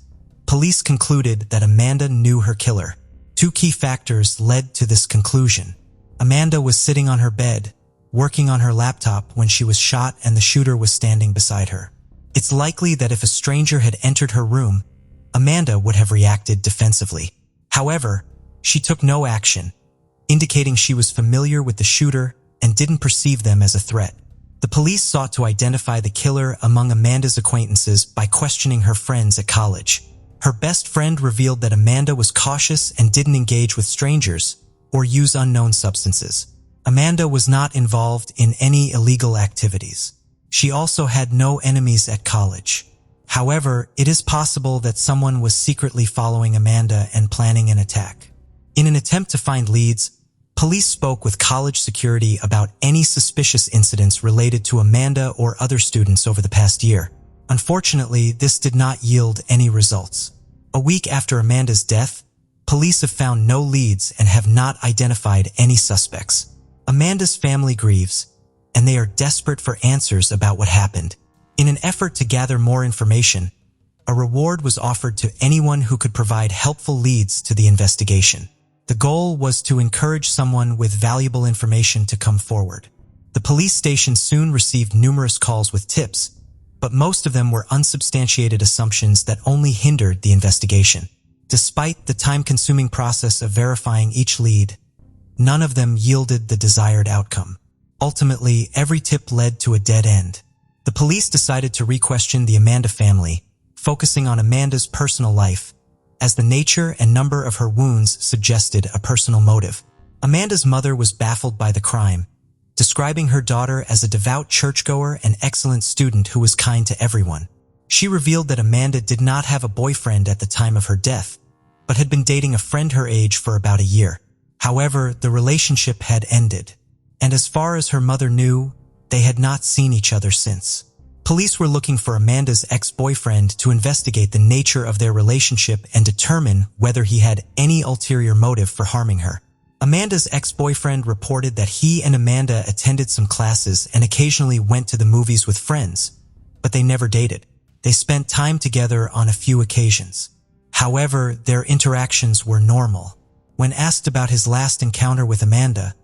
police concluded that Amanda knew her killer. 2 key factors led to this conclusion. Amanda was sitting on her bed, working on her laptop when she was shot, and the shooter was standing beside her. It's likely that if a stranger had entered her room, Amanda would have reacted defensively. However, she took no action, indicating she was familiar with the shooter and didn't perceive them as a threat. The police sought to identify the killer among Amanda's acquaintances by questioning her friends at college. Her best friend revealed that Amanda was cautious and didn't engage with strangers or use unknown substances. Amanda was not involved in any illegal activities. She also had no enemies at college. However, it is possible that someone was secretly following Amanda and planning an attack. In an attempt to find leads, police spoke with college security about any suspicious incidents related to Amanda or other students over the past year. Unfortunately, this did not yield any results. A week after Amanda's death, police have found no leads and have not identified any suspects. Amanda's family grieves, and they are desperate for answers about what happened. In an effort to gather more information, a reward was offered to anyone who could provide helpful leads to the investigation. The goal was to encourage someone with valuable information to come forward. The police station soon received numerous calls with tips, but most of them were unsubstantiated assumptions that only hindered the investigation. Despite the time-consuming process of verifying each lead, none of them yielded the desired outcome. Ultimately, every tip led to a dead end. The police decided to re-question the Amanda family, focusing on Amanda's personal life, as the nature and number of her wounds suggested a personal motive. Amanda's mother was baffled by the crime, describing her daughter as a devout churchgoer and excellent student who was kind to everyone. She revealed that Amanda did not have a boyfriend at the time of her death, but had been dating a friend her age for about a year. However, the relationship had ended, and as far as her mother knew, they had not seen each other since. Police were looking for Amanda's ex-boyfriend to investigate the nature of their relationship and determine whether he had any ulterior motive for harming her. Amanda's ex-boyfriend reported that he and Amanda attended some classes and occasionally went to the movies with friends, but they never dated. They spent time together on a few occasions. However, their interactions were normal. When asked about his last encounter with Amanda,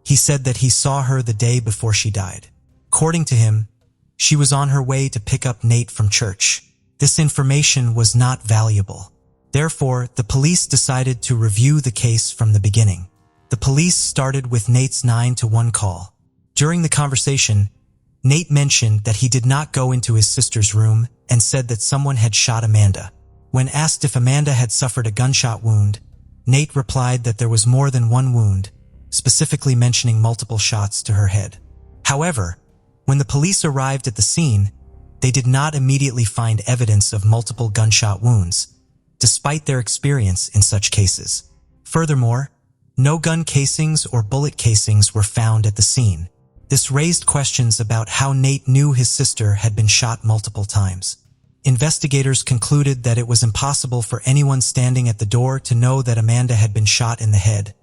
he said that he saw her the day before she died. According to him, she was on her way to pick up Nate from church. This information was not valuable. Therefore, the police decided to review the case from the beginning. The police started with Nate's 911 call. During the conversation, Nate mentioned that he did not go into his sister's room and said that someone had shot Amanda. When asked if Amanda had suffered a gunshot wound, Nate replied that there was more than one wound, specifically mentioning multiple shots to her head. However, when the police arrived at the scene, they did not immediately find evidence of multiple gunshot wounds, despite their experience in such cases. Furthermore, no gun casings or bullet casings were found at the scene. This raised questions about how Nate knew his sister had been shot multiple times. Investigators concluded that it was impossible for anyone standing at the door to know that Amanda had been shot in the head,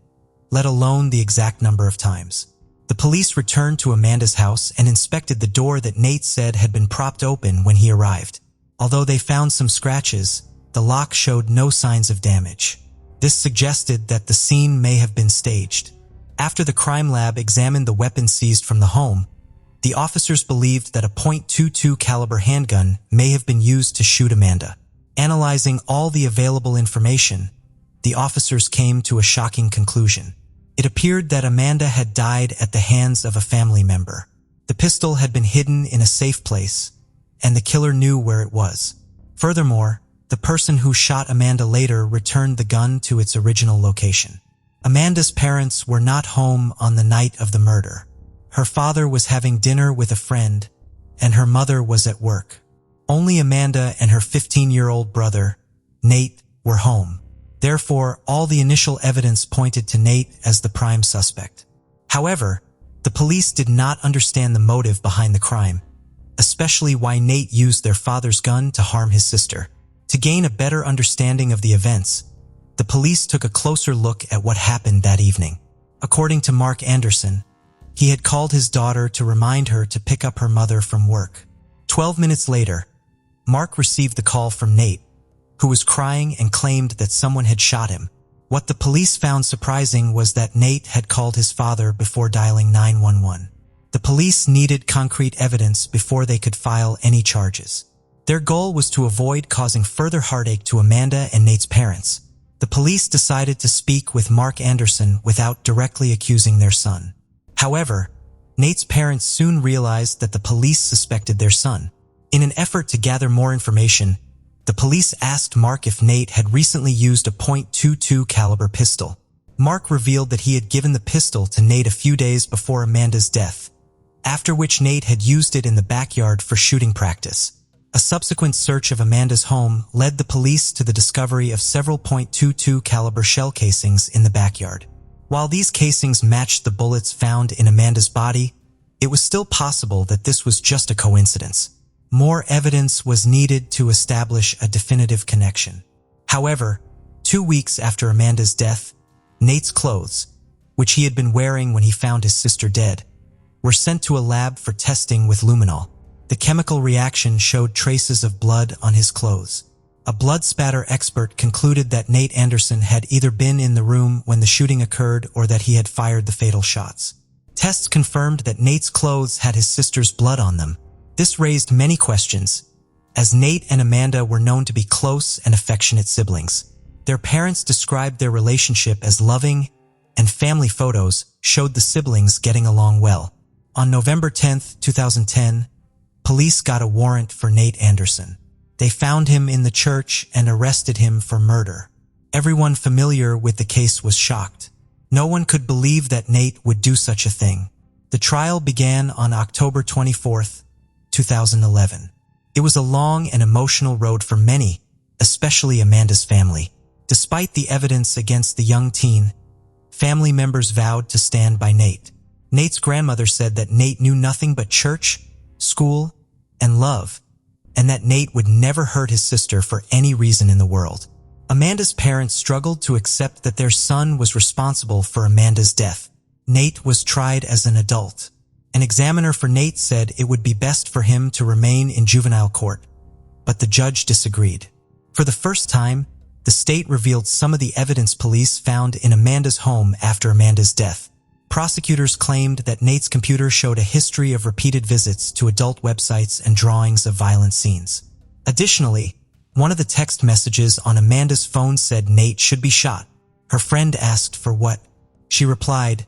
let alone the exact number of times. The police returned to Amanda's house and inspected the door that Nate said had been propped open when he arrived. Although they found some scratches, the lock showed no signs of damage. This suggested that the scene may have been staged. After the crime lab examined the weapon seized from the home, the officers believed that a .22 caliber handgun may have been used to shoot Amanda. Analyzing all the available information, the officers came to a shocking conclusion. It appeared that Amanda had died at the hands of a family member. The pistol had been hidden in a safe place, and the killer knew where it was. Furthermore, the person who shot Amanda later returned the gun to its original location. Amanda's parents were not home on the night of the murder. Her father was having dinner with a friend, and her mother was at work. Only Amanda and her 15-year-old brother, Nate, were home. Therefore, all the initial evidence pointed to Nate as the prime suspect. However, the police did not understand the motive behind the crime, especially why Nate used their father's gun to harm his sister. To gain a better understanding of the events, the police took a closer look at what happened that evening. According to Mark Anderson, he had called his daughter to remind her to pick up her mother from work. 12 minutes later, Mark received the call from Nate, who was crying and claimed that someone had shot him. What the police found surprising was that Nate had called his father before dialing 911. The police needed concrete evidence before they could file any charges. Their goal was to avoid causing further heartache to Amanda and Nate's parents. The police decided to speak with Mark Anderson without directly accusing their son. However, Nate's parents soon realized that the police suspected their son. In an effort to gather more information, the police asked Mark if Nate had recently used a .22 caliber pistol. Mark revealed that he had given the pistol to Nate a few days before Amanda's death, after which Nate had used it in the backyard for shooting practice. A subsequent search of Amanda's home led the police to the discovery of several .22 caliber shell casings in the backyard. While these casings matched the bullets found in Amanda's body, it was still possible that this was just a coincidence. More evidence was needed to establish a definitive connection. However, 2 weeks after Amanda's death, Nate's clothes, which he had been wearing when he found his sister dead, were sent to a lab for testing with luminol. The chemical reaction showed traces of blood on his clothes. A blood spatter expert concluded that Nate Anderson had either been in the room when the shooting occurred or that he had fired the fatal shots. Tests confirmed that Nate's clothes had his sister's blood on them. This raised many questions, as Nate and Amanda were known to be close and affectionate siblings. Their parents described their relationship as loving, and family photos showed the siblings getting along well. On November 10, 2010, police got a warrant for Nate Anderson. They found him in the church and arrested him for murder. Everyone familiar with the case was shocked. No one could believe that Nate would do such a thing. The trial began on October 24, 2011. It was a long and emotional road for many, especially Amanda's family. Despite the evidence against the young teen, family members vowed to stand by Nate. Nate's grandmother said that Nate knew nothing but church, school, and love, and that Nate would never hurt his sister for any reason in the world. Amanda's parents struggled to accept that their son was responsible for Amanda's death. Nate was tried as an adult. An examiner for Nate said it would be best for him to remain in juvenile court, but the judge disagreed. For the first time, the state revealed some of the evidence police found in Amanda's home after Amanda's death. Prosecutors claimed that Nate's computer showed a history of repeated visits to adult websites and drawings of violent scenes. Additionally, one of the text messages on Amanda's phone said Nate should be shot. Her friend asked for what? She replied,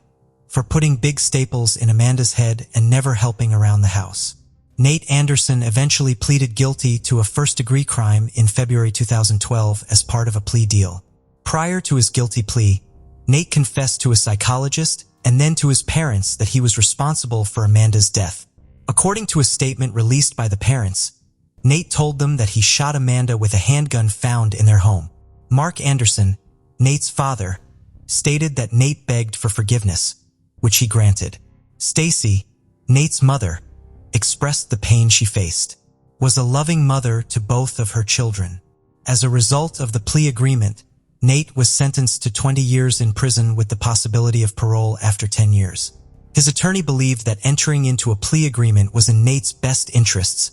for putting big staples in Amanda's head and never helping around the house. Nate Anderson eventually pleaded guilty to a first-degree crime in February 2012 as part of a plea deal. Prior to his guilty plea, Nate confessed to a psychologist and then to his parents that he was responsible for Amanda's death. According to a statement released by the parents, Nate told them that he shot Amanda with a handgun found in their home. Mark Anderson, Nate's father, stated that Nate begged for forgiveness, which he granted. Stacy, Nate's mother, expressed the pain she faced, was a loving mother to both of her children. As a result of the plea agreement, Nate was sentenced to 20 years in prison with the possibility of parole after 10 years. His attorney believed that entering into a plea agreement was in Nate's best interests,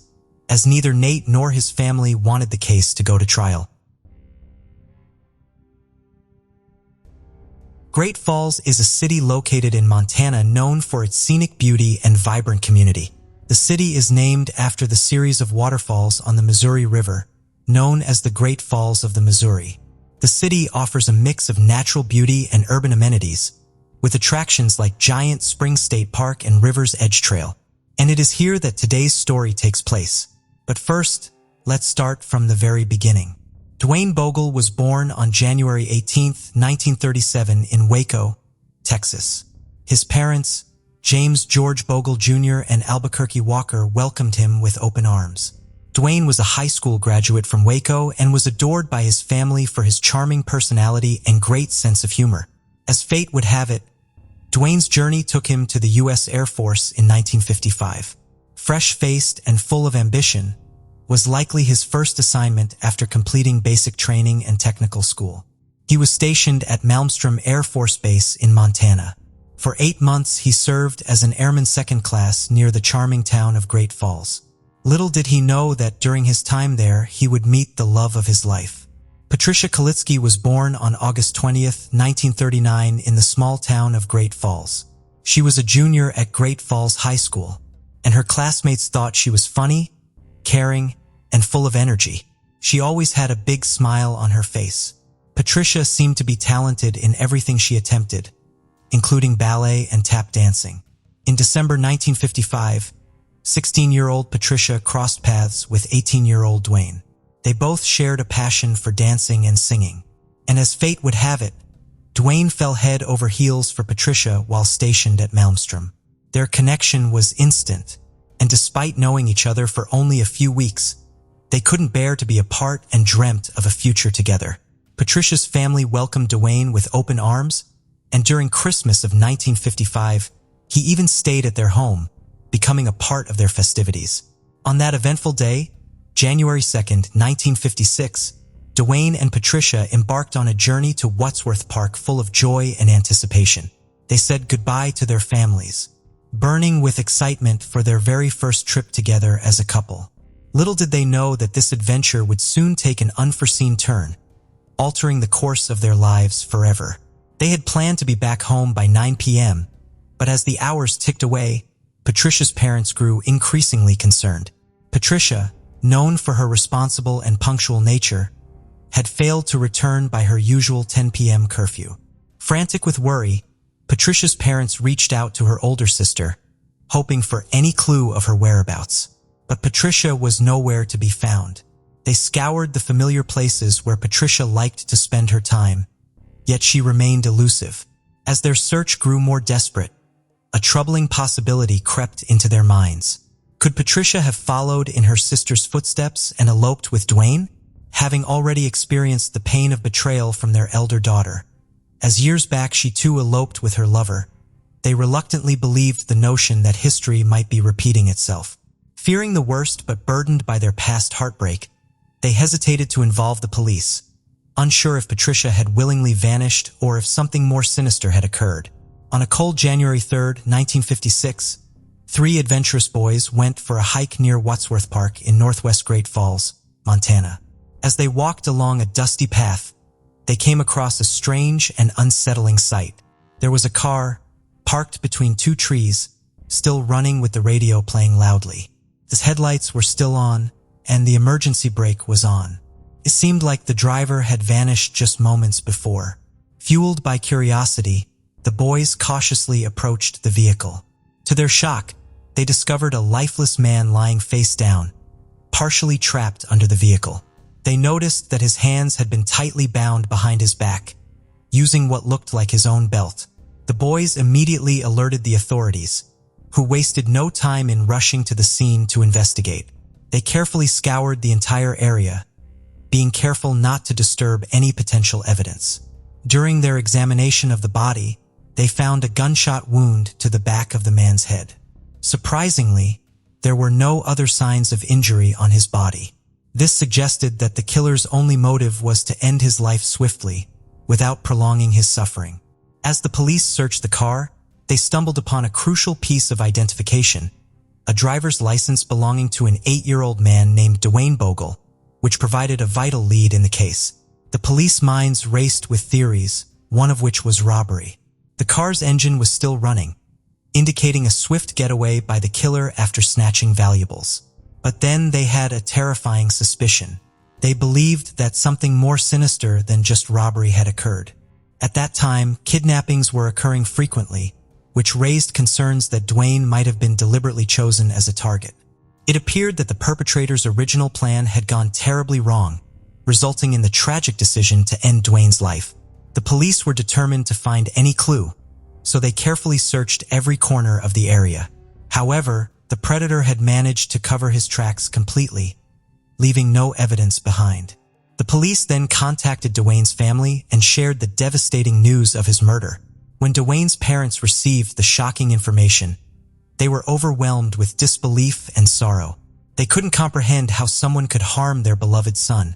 as neither Nate nor his family wanted the case to go to trial. Great Falls is a city located in Montana known for its scenic beauty and vibrant community. The city is named after the series of waterfalls on the Missouri River, known as the Great Falls of the Missouri. The city offers a mix of natural beauty and urban amenities, with attractions like Giant Springs State Park and River's Edge Trail. And it is here that today's story takes place. But first, let's start from the very beginning. Dwayne Bogle was born on January 18, 1937 in Waco, Texas. His parents, James George Bogle Jr. and Albuquerque Walker, welcomed him with open arms. Dwayne was a high school graduate from Waco and was adored by his family for his charming personality and great sense of humor. As fate would have it, Dwayne's journey took him to the U.S. Air Force in 1955. Fresh-faced and full of ambition, was likely his first assignment after completing basic training and technical school. He was stationed at Malmstrom Air Force Base in Montana. For 8 months, he served as an airman second class near the charming town of Great Falls. Little did he know that during his time there, he would meet the love of his life. Patricia Kalitsky was born on August 20th, 1939 in the small town of Great Falls. She was a junior at Great Falls High School, and her classmates thought she was funny, caring, and full of energy. She always had a big smile on her face. Patricia seemed to be talented in everything she attempted, including ballet and tap dancing. In December 1955, 16-year-old Patricia crossed paths with 18-year-old Dwayne. They both shared a passion for dancing and singing. And as fate would have it, Dwayne fell head over heels for Patricia while stationed at Malmstrom. Their connection was instant, and despite knowing each other for only a few weeks, they couldn't bear to be apart and dreamt of a future together. Patricia's family welcomed Dwayne with open arms, and during Christmas of 1955, he even stayed at their home, becoming a part of their festivities. On that eventful day, January 2nd, 1956, Dwayne and Patricia embarked on a journey to Wadsworth Park full of joy and anticipation. They said goodbye to their families, burning with excitement for their very first trip together as a couple. Little did they know that this adventure would soon take an unforeseen turn, altering the course of their lives forever. They had planned to be back home by 9 p.m., but as the hours ticked away, Patricia's parents grew increasingly concerned. Patricia, known for her responsible and punctual nature, had failed to return by her usual 10 p.m. curfew. Frantic with worry, Patricia's parents reached out to her older sister, hoping for any clue of her whereabouts. But Patricia was nowhere to be found. They scoured the familiar places where Patricia liked to spend her time, yet she remained elusive. As their search grew more desperate, a troubling possibility crept into their minds. Could Patricia have followed in her sister's footsteps and eloped with Dwayne, having already experienced the pain of betrayal from their elder daughter? As years back she too eloped with her lover, they reluctantly believed the notion that history might be repeating itself. Fearing the worst but burdened by their past heartbreak, they hesitated to involve the police, unsure if Patricia had willingly vanished or if something more sinister had occurred. On a cold January 3, 1956, 3 adventurous boys went for a hike near Wadsworth Park in northwest Great Falls, Montana. As they walked along a dusty path, they came across a strange and unsettling sight. There was a car, parked between 2 trees, still running with the radio playing loudly. The headlights were still on, and the emergency brake was on. It seemed like the driver had vanished just moments before. Fueled by curiosity, the boys cautiously approached the vehicle. To their shock, they discovered a lifeless man lying face down, partially trapped under the vehicle. They noticed that his hands had been tightly bound behind his back, using what looked like his own belt. The boys immediately alerted the authorities, who wasted no time in rushing to the scene to investigate. They carefully scoured the entire area, being careful not to disturb any potential evidence. During their examination of the body, they found a gunshot wound to the back of the man's head. Surprisingly, there were no other signs of injury on his body. This suggested that the killer's only motive was to end his life swiftly, without prolonging his suffering. As the police searched the car, they stumbled upon a crucial piece of identification, a driver's license belonging to an 8-year-old man named Dwayne Bogle, which provided a vital lead in the case. The police minds raced with theories, one of which was robbery. The car's engine was still running, indicating a swift getaway by the killer after snatching valuables. But then they had a terrifying suspicion. They believed that something more sinister than just robbery had occurred. At that time, kidnappings were occurring frequently, which raised concerns that Dwayne might have been deliberately chosen as a target. It appeared that the perpetrator's original plan had gone terribly wrong, resulting in the tragic decision to end Dwayne's life. The police were determined to find any clue, so they carefully searched every corner of the area. However, the predator had managed to cover his tracks completely, leaving no evidence behind. The police then contacted Dwayne's family and shared the devastating news of his murder. When Dwayne's parents received the shocking information, they were overwhelmed with disbelief and sorrow. They couldn't comprehend how someone could harm their beloved son,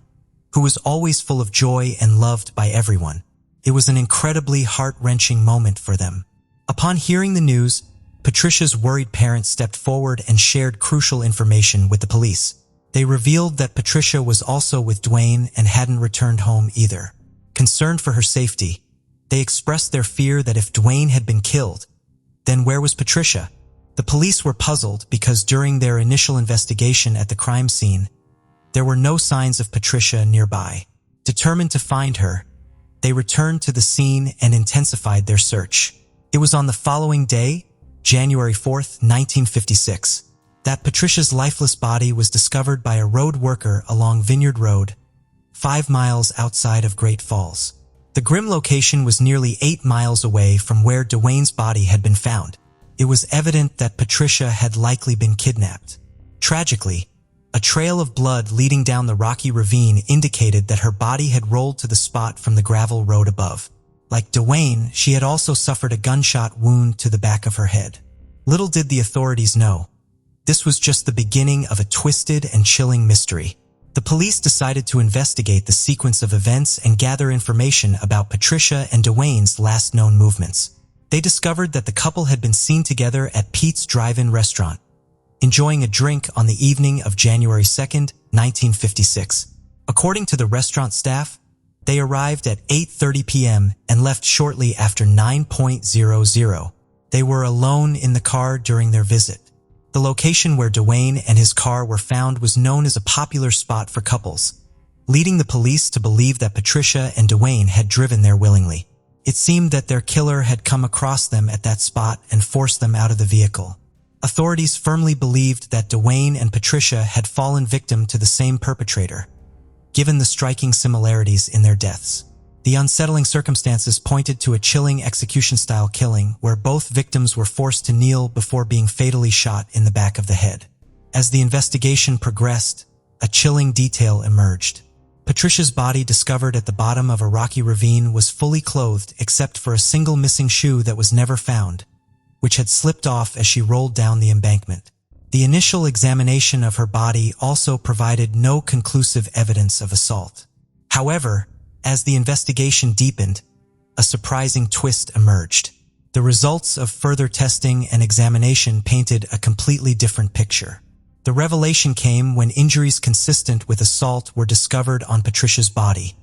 who was always full of joy and loved by everyone. It was an incredibly heart-wrenching moment for them. Upon hearing the news, Patricia's worried parents stepped forward and shared crucial information with the police. They revealed that Patricia was also with Dwayne and hadn't returned home either. Concerned for her safety, they expressed their fear that if Dwayne had been killed, then where was Patricia? The police were puzzled because during their initial investigation at the crime scene, there were no signs of Patricia nearby. Determined to find her, they returned to the scene and intensified their search. It was on the following day, January 4th, 1956, that Patricia's lifeless body was discovered by a road worker along Vineyard Road, 5 miles outside of Great Falls. The grim location was nearly 8 miles away from where Dwayne's body had been found. It was evident that Patricia had likely been kidnapped. Tragically, a trail of blood leading down the rocky ravine indicated that her body had rolled to the spot from the gravel road above. Like Dwayne, she had also suffered a gunshot wound to the back of her head. Little did the authorities know, this was just the beginning of a twisted and chilling mystery. The police decided to investigate the sequence of events and gather information about Patricia and Dwayne's last known movements. They discovered that the couple had been seen together at Pete's Drive-In restaurant, enjoying a drink on the evening of January 2nd, 1956. According to the restaurant staff, they arrived at 8:30 p.m. and left shortly after 9:00, They were alone in the car during their visit. The location where Dwayne and his car were found was known as a popular spot for couples, leading the police to believe that Patricia and Dwayne had driven there willingly. It seemed that their killer had come across them at that spot and forced them out of the vehicle. Authorities firmly believed that Dwayne and Patricia had fallen victim to the same perpetrator, given the striking similarities in their deaths. The unsettling circumstances pointed to a chilling execution-style killing where both victims were forced to kneel before being fatally shot in the back of the head. As the investigation progressed, a chilling detail emerged. Patricia's body, discovered at the bottom of a rocky ravine, was fully clothed except for a single missing shoe that was never found, which had slipped off as she rolled down the embankment. The initial examination of her body also provided no conclusive evidence of assault. However, as the investigation deepened, a surprising twist emerged. The results of further testing and examination painted a completely different picture. The revelation came when injuries consistent with assault were discovered on Patricia's body,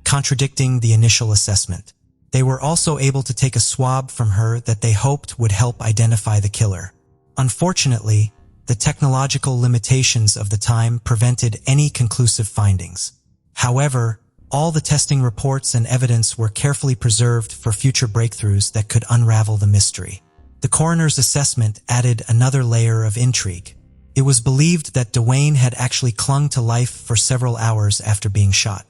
contradicting the initial assessment. They were also able to take a swab from her that they hoped would help identify the killer. Unfortunately, the technological limitations of the time prevented any conclusive findings. However, all the testing reports and evidence were carefully preserved for future breakthroughs that could unravel the mystery. The coroner's assessment added another layer of intrigue. It was believed that Dwayne had actually clung to life for several hours after being shot.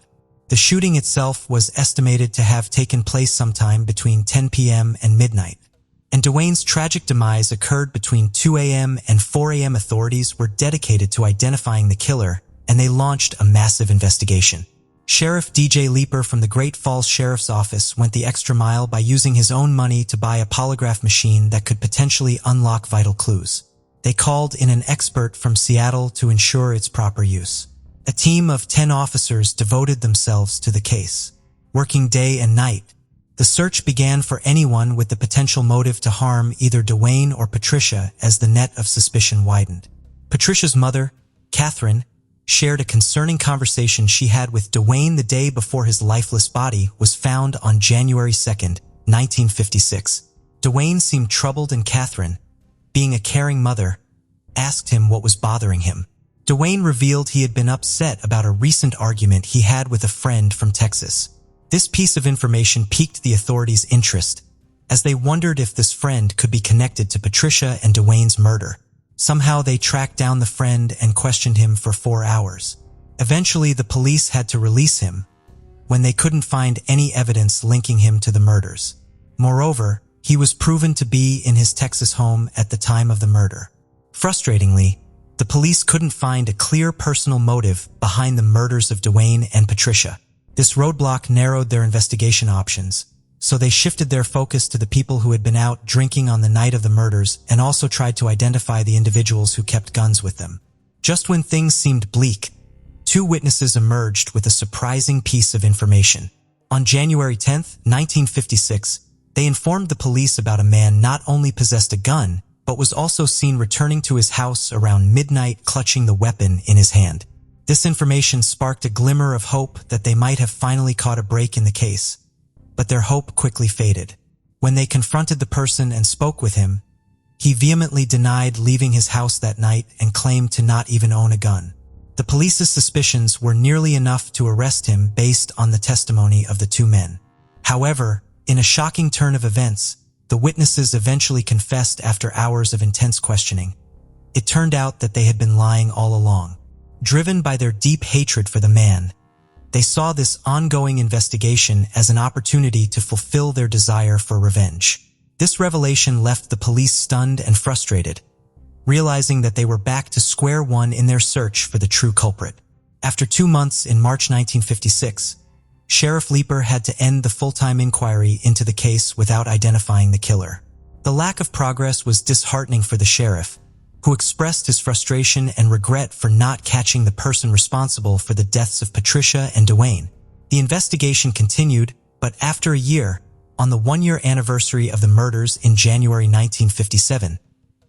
The shooting itself was estimated to have taken place sometime between 10 p.m. and midnight, and Dwayne's tragic demise occurred between 2 a.m. and 4 a.m. Authorities were dedicated to identifying the killer, and they launched a massive investigation. Sheriff DJ Leeper from the Great Falls Sheriff's Office went the extra mile by using his own money to buy a polygraph machine that could potentially unlock vital clues. They called in an expert from Seattle to ensure its proper use. A team of 10 officers devoted themselves to the case, working day and night. The search began for anyone with the potential motive to harm either Dwayne or Patricia as the net of suspicion widened. Patricia's mother, Catherine, shared a concerning conversation she had with Dwayne the day before his lifeless body was found on January 2nd, 1956. Dwayne seemed troubled, and Catherine, being a caring mother, asked him what was bothering him. Dwayne revealed he had been upset about a recent argument he had with a friend from Texas. This piece of information piqued the authorities' interest, as they wondered if this friend could be connected to Patricia and Dwayne's murder. Somehow they tracked down the friend and questioned him for 4 hours. Eventually, the police had to release him when they couldn't find any evidence linking him to the murders. Moreover, he was proven to be in his Texas home at the time of the murder. Frustratingly, the police couldn't find a clear personal motive behind the murders of Dwayne and Patricia. This roadblock narrowed their investigation options, so they shifted their focus to the people who had been out drinking on the night of the murders and also tried to identify the individuals who kept guns with them. Just when things seemed bleak, 2 witnesses emerged with a surprising piece of information. On January 10, 1956, they informed the police about a man not only possessed a gun, but was also seen returning to his house around midnight clutching the weapon in his hand. This information sparked a glimmer of hope that they might have finally caught a break in the case. But their hope quickly faded. When they confronted the person and spoke with him, he vehemently denied leaving his house that night and claimed to not even own a gun. The police's suspicions were nearly enough to arrest him based on the testimony of the 2 men. However, in a shocking turn of events, the witnesses eventually confessed after hours of intense questioning. It turned out that they had been lying all along. Driven by their deep hatred for the man, they saw this ongoing investigation as an opportunity to fulfill their desire for revenge. This revelation left the police stunned and frustrated, realizing that they were back to square one in their search for the true culprit. After 2 months, in March 1956, Sheriff Leeper had to end the full-time inquiry into the case without identifying the killer. The lack of progress was disheartening for the sheriff, who expressed his frustration and regret for not catching the person responsible for the deaths of Patricia and Dwayne. The investigation continued, but after a year, on the 1-year anniversary of the murders in January 1957,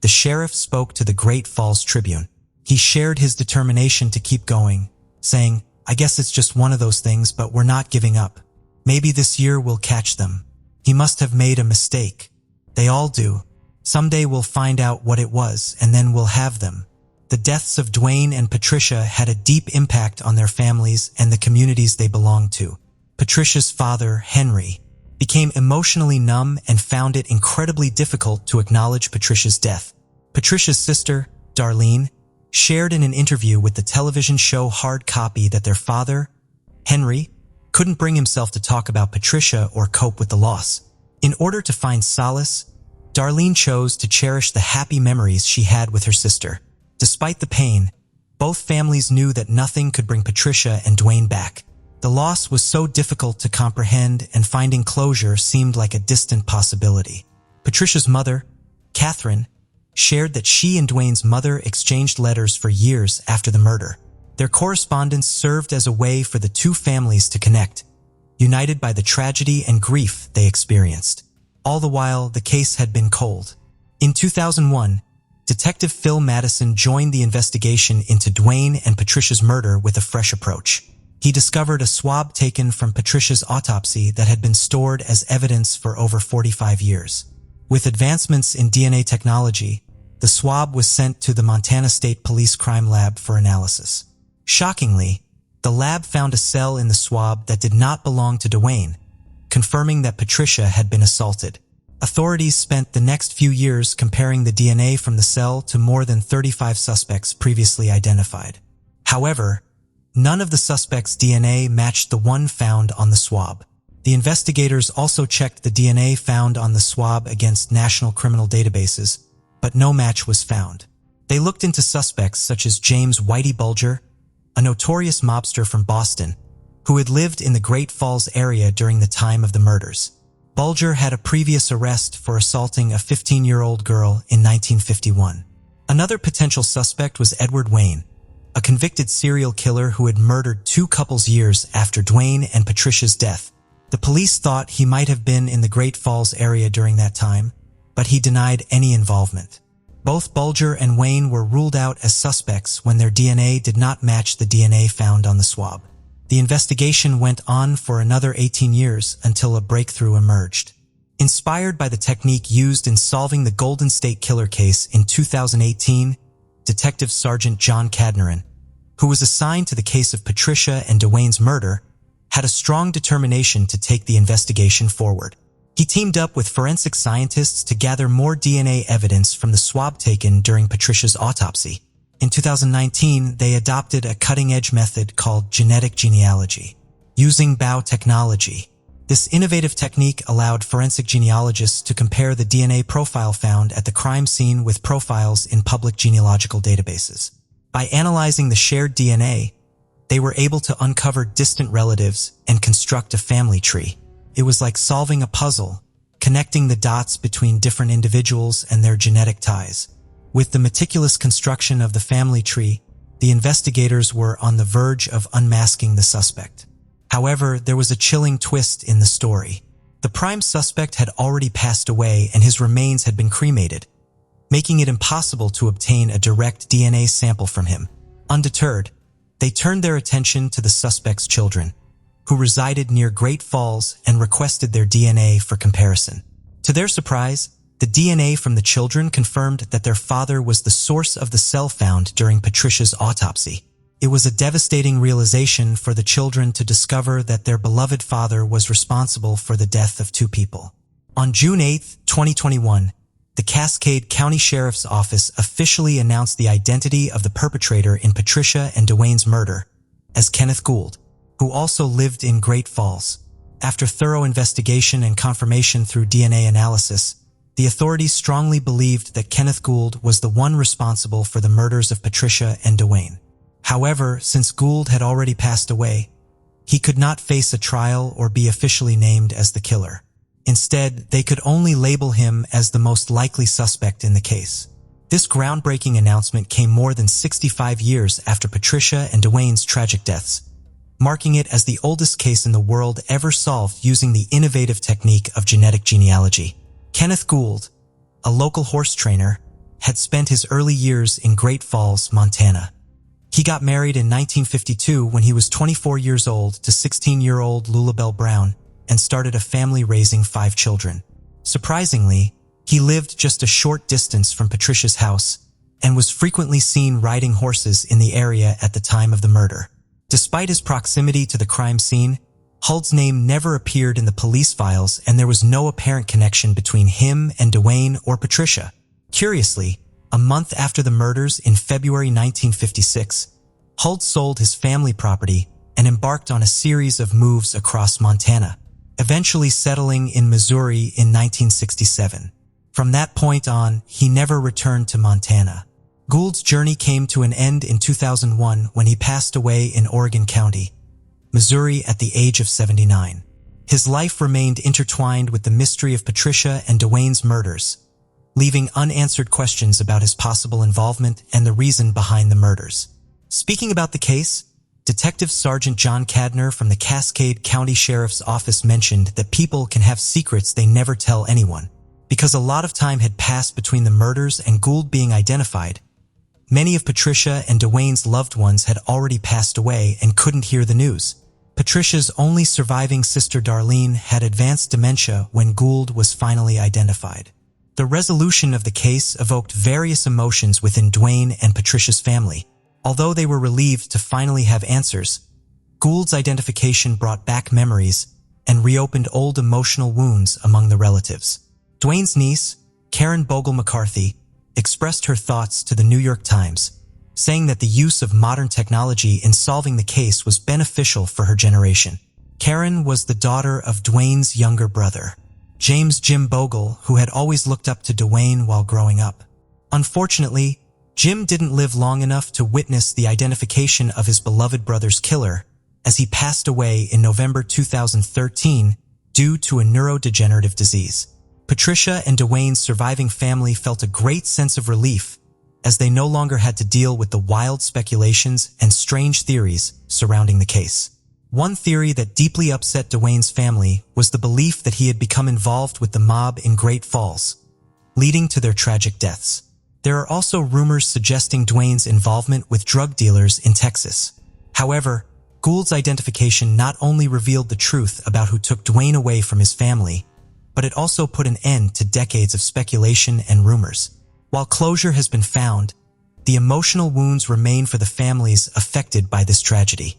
the sheriff spoke to the Great Falls Tribune. He shared his determination to keep going, saying, "I guess it's just one of those things, but we're not giving up. Maybe this year we'll catch them. He must have made a mistake. They all do. Someday we'll find out what it was, and then we'll have them. The deaths of Dwayne and Patricia had a deep impact on their families and the communities they belonged to. Patricia's father, Henry, became emotionally numb and found it incredibly difficult to acknowledge Patricia's death. Patricia's sister, Darlene, shared in an interview with the television show Hard Copy that their father, Henry, couldn't bring himself to talk about Patricia or cope with the loss. In order to find solace, Darlene chose to cherish the happy memories she had with her sister. Despite the pain, both families knew that nothing could bring Patricia and Dwayne back. The loss was so difficult to comprehend, and finding closure seemed like a distant possibility. Patricia's mother, Catherine, shared that she and Dwayne's mother exchanged letters for years after the murder. Their correspondence served as a way for the two families to connect, united by the tragedy and grief they experienced. All the while, the case had been cold. In 2001, Detective Phil Madison joined the investigation into Dwayne and Patricia's murder with a fresh approach. He discovered a swab taken from Patricia's autopsy that had been stored as evidence for over 45 years. With advancements in DNA technology, the swab was sent to the Montana State Police Crime Lab for analysis. Shockingly, the lab found a cell in the swab that did not belong to Dwayne, confirming that Patricia had been assaulted. Authorities spent the next few years comparing the DNA from the cell to more than 35 suspects previously identified. However, none of the suspects' DNA matched the one found on the swab. The investigators also checked the DNA found on the swab against national criminal databases, but no match was found. They looked into suspects such as James Whitey Bulger, a notorious mobster from Boston, who had lived in the Great Falls area during the time of the murders. Bulger had a previous arrest for assaulting a 15-year-old girl in 1951. Another potential suspect was Edward Wayne, a convicted serial killer who had murdered two couples years after Dwayne and Patricia's death. The police thought he might have been in the Great Falls area during that time, but he denied any involvement. Both Bulger and Wayne were ruled out as suspects when their DNA did not match the DNA found on the swab. The investigation went on for another 18 years until a breakthrough emerged. Inspired by the technique used in solving the Golden State Killer case in 2018, Detective Sergeant John Cadnaran, who was assigned to the case of Patricia and Dwayne's murder, had a strong determination to take the investigation forward. He teamed up with forensic scientists to gather more DNA evidence from the swab taken during Patricia's autopsy. In 2019, they adopted a cutting-edge method called genetic genealogy. Using biotechnology, this innovative technique allowed forensic genealogists to compare the DNA profile found at the crime scene with profiles in public genealogical databases. By analyzing the shared DNA, they were able to uncover distant relatives and construct a family tree. It was like solving a puzzle, connecting the dots between different individuals and their genetic ties. With the meticulous construction of the family tree, the investigators were on the verge of unmasking the suspect. However, there was a chilling twist in the story. The prime suspect had already passed away and his remains had been cremated, making it impossible to obtain a direct DNA sample from him. Undeterred, they turned their attention to the suspect's children, who resided near Great Falls, and requested their DNA for comparison. To their surprise, the DNA from the children confirmed that their father was the source of the cell found during Patricia's autopsy. It was a devastating realization for the children to discover that their beloved father was responsible for the death of two people. On June 8, 2021, the Cascade County Sheriff's Office officially announced the identity of the perpetrator in Patricia and Dwayne's murder as Kenneth Gould, who also lived in Great Falls. After thorough investigation and confirmation through DNA analysis, the authorities strongly believed that Kenneth Gould was the one responsible for the murders of Patricia and Dwayne. However, since Gould had already passed away, he could not face a trial or be officially named as the killer. Instead, they could only label him as the most likely suspect in the case. This groundbreaking announcement came more than 65 years after Patricia and Dwayne's tragic deaths, marking it as the oldest case in the world ever solved using the innovative technique of genetic genealogy. Kenneth Gould, a local horse trainer, had spent his early years in Great Falls, Montana. He got married in 1952 when he was 24 years old to 16-year-old Lulabelle Brown and started a family raising 5 children. Surprisingly, He lived just a short distance from Patricia's house and was frequently seen riding horses in the area at the time of the murder. Despite his proximity to the crime scene, Huld's name never appeared in the police files, and there was no apparent connection between him and Duane or Patricia. Curiously, a month after the murders in February 1956, Huld sold his family property and embarked on a series of moves across Montana, eventually settling in Missouri in 1967. From that point on, he never returned to Montana. Gould's journey came to an end in 2001 when he passed away in Oregon County, Missouri at the age of 79. His life remained intertwined with the mystery of Patricia and Duane's murders, leaving unanswered questions about his possible involvement and the reason behind the murders. Speaking about the case, Detective Sergeant John Cadner from the Cascade County Sheriff's Office mentioned that people can have secrets they never tell anyone. Because a lot of time had passed between the murders and Gould being identified, many of Patricia and Duane's loved ones had already passed away and couldn't hear the news. Patricia's only surviving sister Darlene had advanced dementia when Gould was finally identified. The resolution of the case evoked various emotions within Duane and Patricia's family. Although they were relieved to finally have answers, Gould's identification brought back memories and reopened old emotional wounds among the relatives. Duane's niece, Karen Bogle McCarthy, expressed her thoughts to the New York Times, saying that the use of modern technology in solving the case was beneficial for her generation. Karen was the daughter of Duane's younger brother, James Jim Bogle, who had always looked up to Duane while growing up. Unfortunately, Jim didn't live long enough to witness the identification of his beloved brother's killer, as he passed away in November 2013 due to a neurodegenerative disease. Patricia and Duane's surviving family felt a great sense of relief, as they no longer had to deal with the wild speculations and strange theories surrounding the case. One theory that deeply upset Duane's family was the belief that he had become involved with the mob in Great Falls, leading to their tragic deaths. There are also rumors suggesting Duane's involvement with drug dealers in Texas. However, Gould's identification not only revealed the truth about who took Duane away from his family, but it also put an end to decades of speculation and rumors. While closure has been found, the emotional wounds remain for the families affected by this tragedy.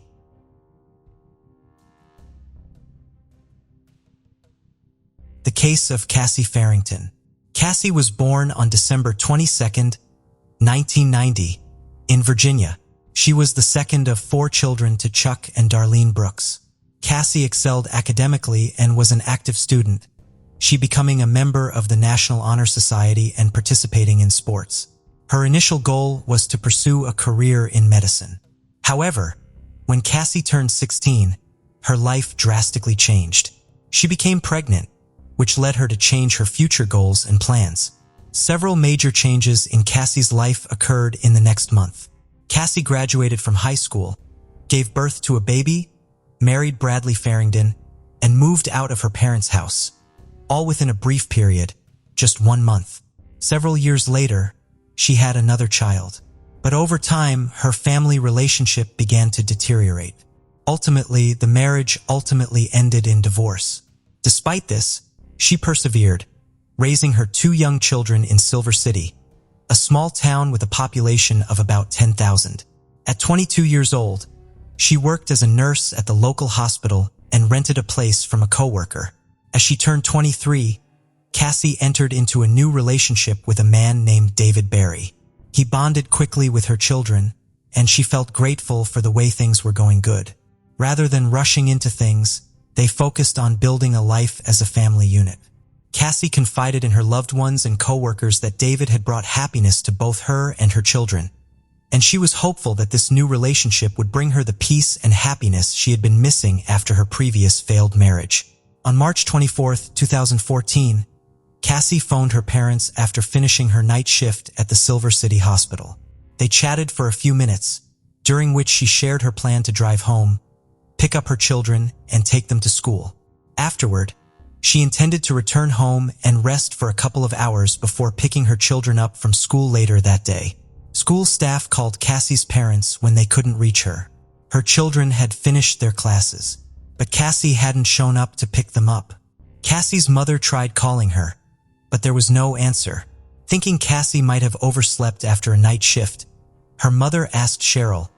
The case of Cassie Farrington. Cassie was born on December 22, 1990, in Virginia. She was the second of 4 children to Chuck and Darlene Brooks. Cassie excelled academically and was an active student, she becoming a member of the National Honor Society and participating in sports. Her initial goal was to pursue a career in medicine. However, when Cassie turned 16, her life drastically changed. She became pregnant, which led her to change her future goals and plans. Several major changes in Cassie's life occurred in the next month. Cassie graduated from high school, gave birth to a baby, married Bradley Farrington, and moved out of her parents' house, all within a brief period, just 1 month. Several years later, she had another child. But over time, her family relationship began to deteriorate. Ultimately, the marriage ended in divorce. Despite this, she persevered, raising her 2 young children in Silver City, a small town with a population of about 10,000. At 22 years old, she worked as a nurse at the local hospital and rented a place from a coworker. As she turned 23, Cassie entered into a new relationship with a man named David Barry. He bonded quickly with her children, and she felt grateful for the way things were going good. Rather than rushing into things, they focused on building a life as a family unit. Cassie confided in her loved ones and coworkers that David had brought happiness to both her and her children, and she was hopeful that this new relationship would bring her the peace and happiness she had been missing after her previous failed marriage. On March 24, 2014, Cassie phoned her parents after finishing her night shift at the Silver City Hospital. They chatted for a few minutes, during which she shared her plan to drive home, pick up her children, and take them to school. Afterward, she intended to return home and rest for a couple of hours before picking her children up from school later that day. School staff called Cassie's parents when they couldn't reach her. Her children had finished their classes, but Cassie hadn't shown up to pick them up. Cassie's mother tried calling her, but there was no answer. Thinking Cassie might have overslept after a night shift, her mother asked Cheryl,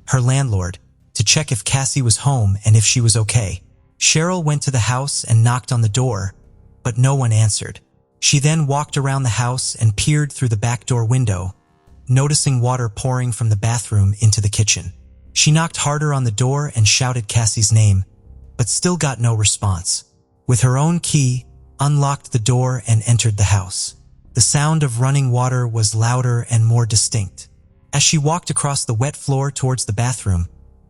her landlord, to check if Cassie was home and if she was okay. Cheryl went to the house and knocked on the door, but no one answered. She then walked around the house and peered through the back door window, noticing water pouring from the bathroom into the kitchen. She knocked harder on the door and shouted Cassie's name, but still got no response. With her own key, unlocked the door and entered the house. The sound of running water was louder and more distinct. As she walked across the wet floor towards the bathroom,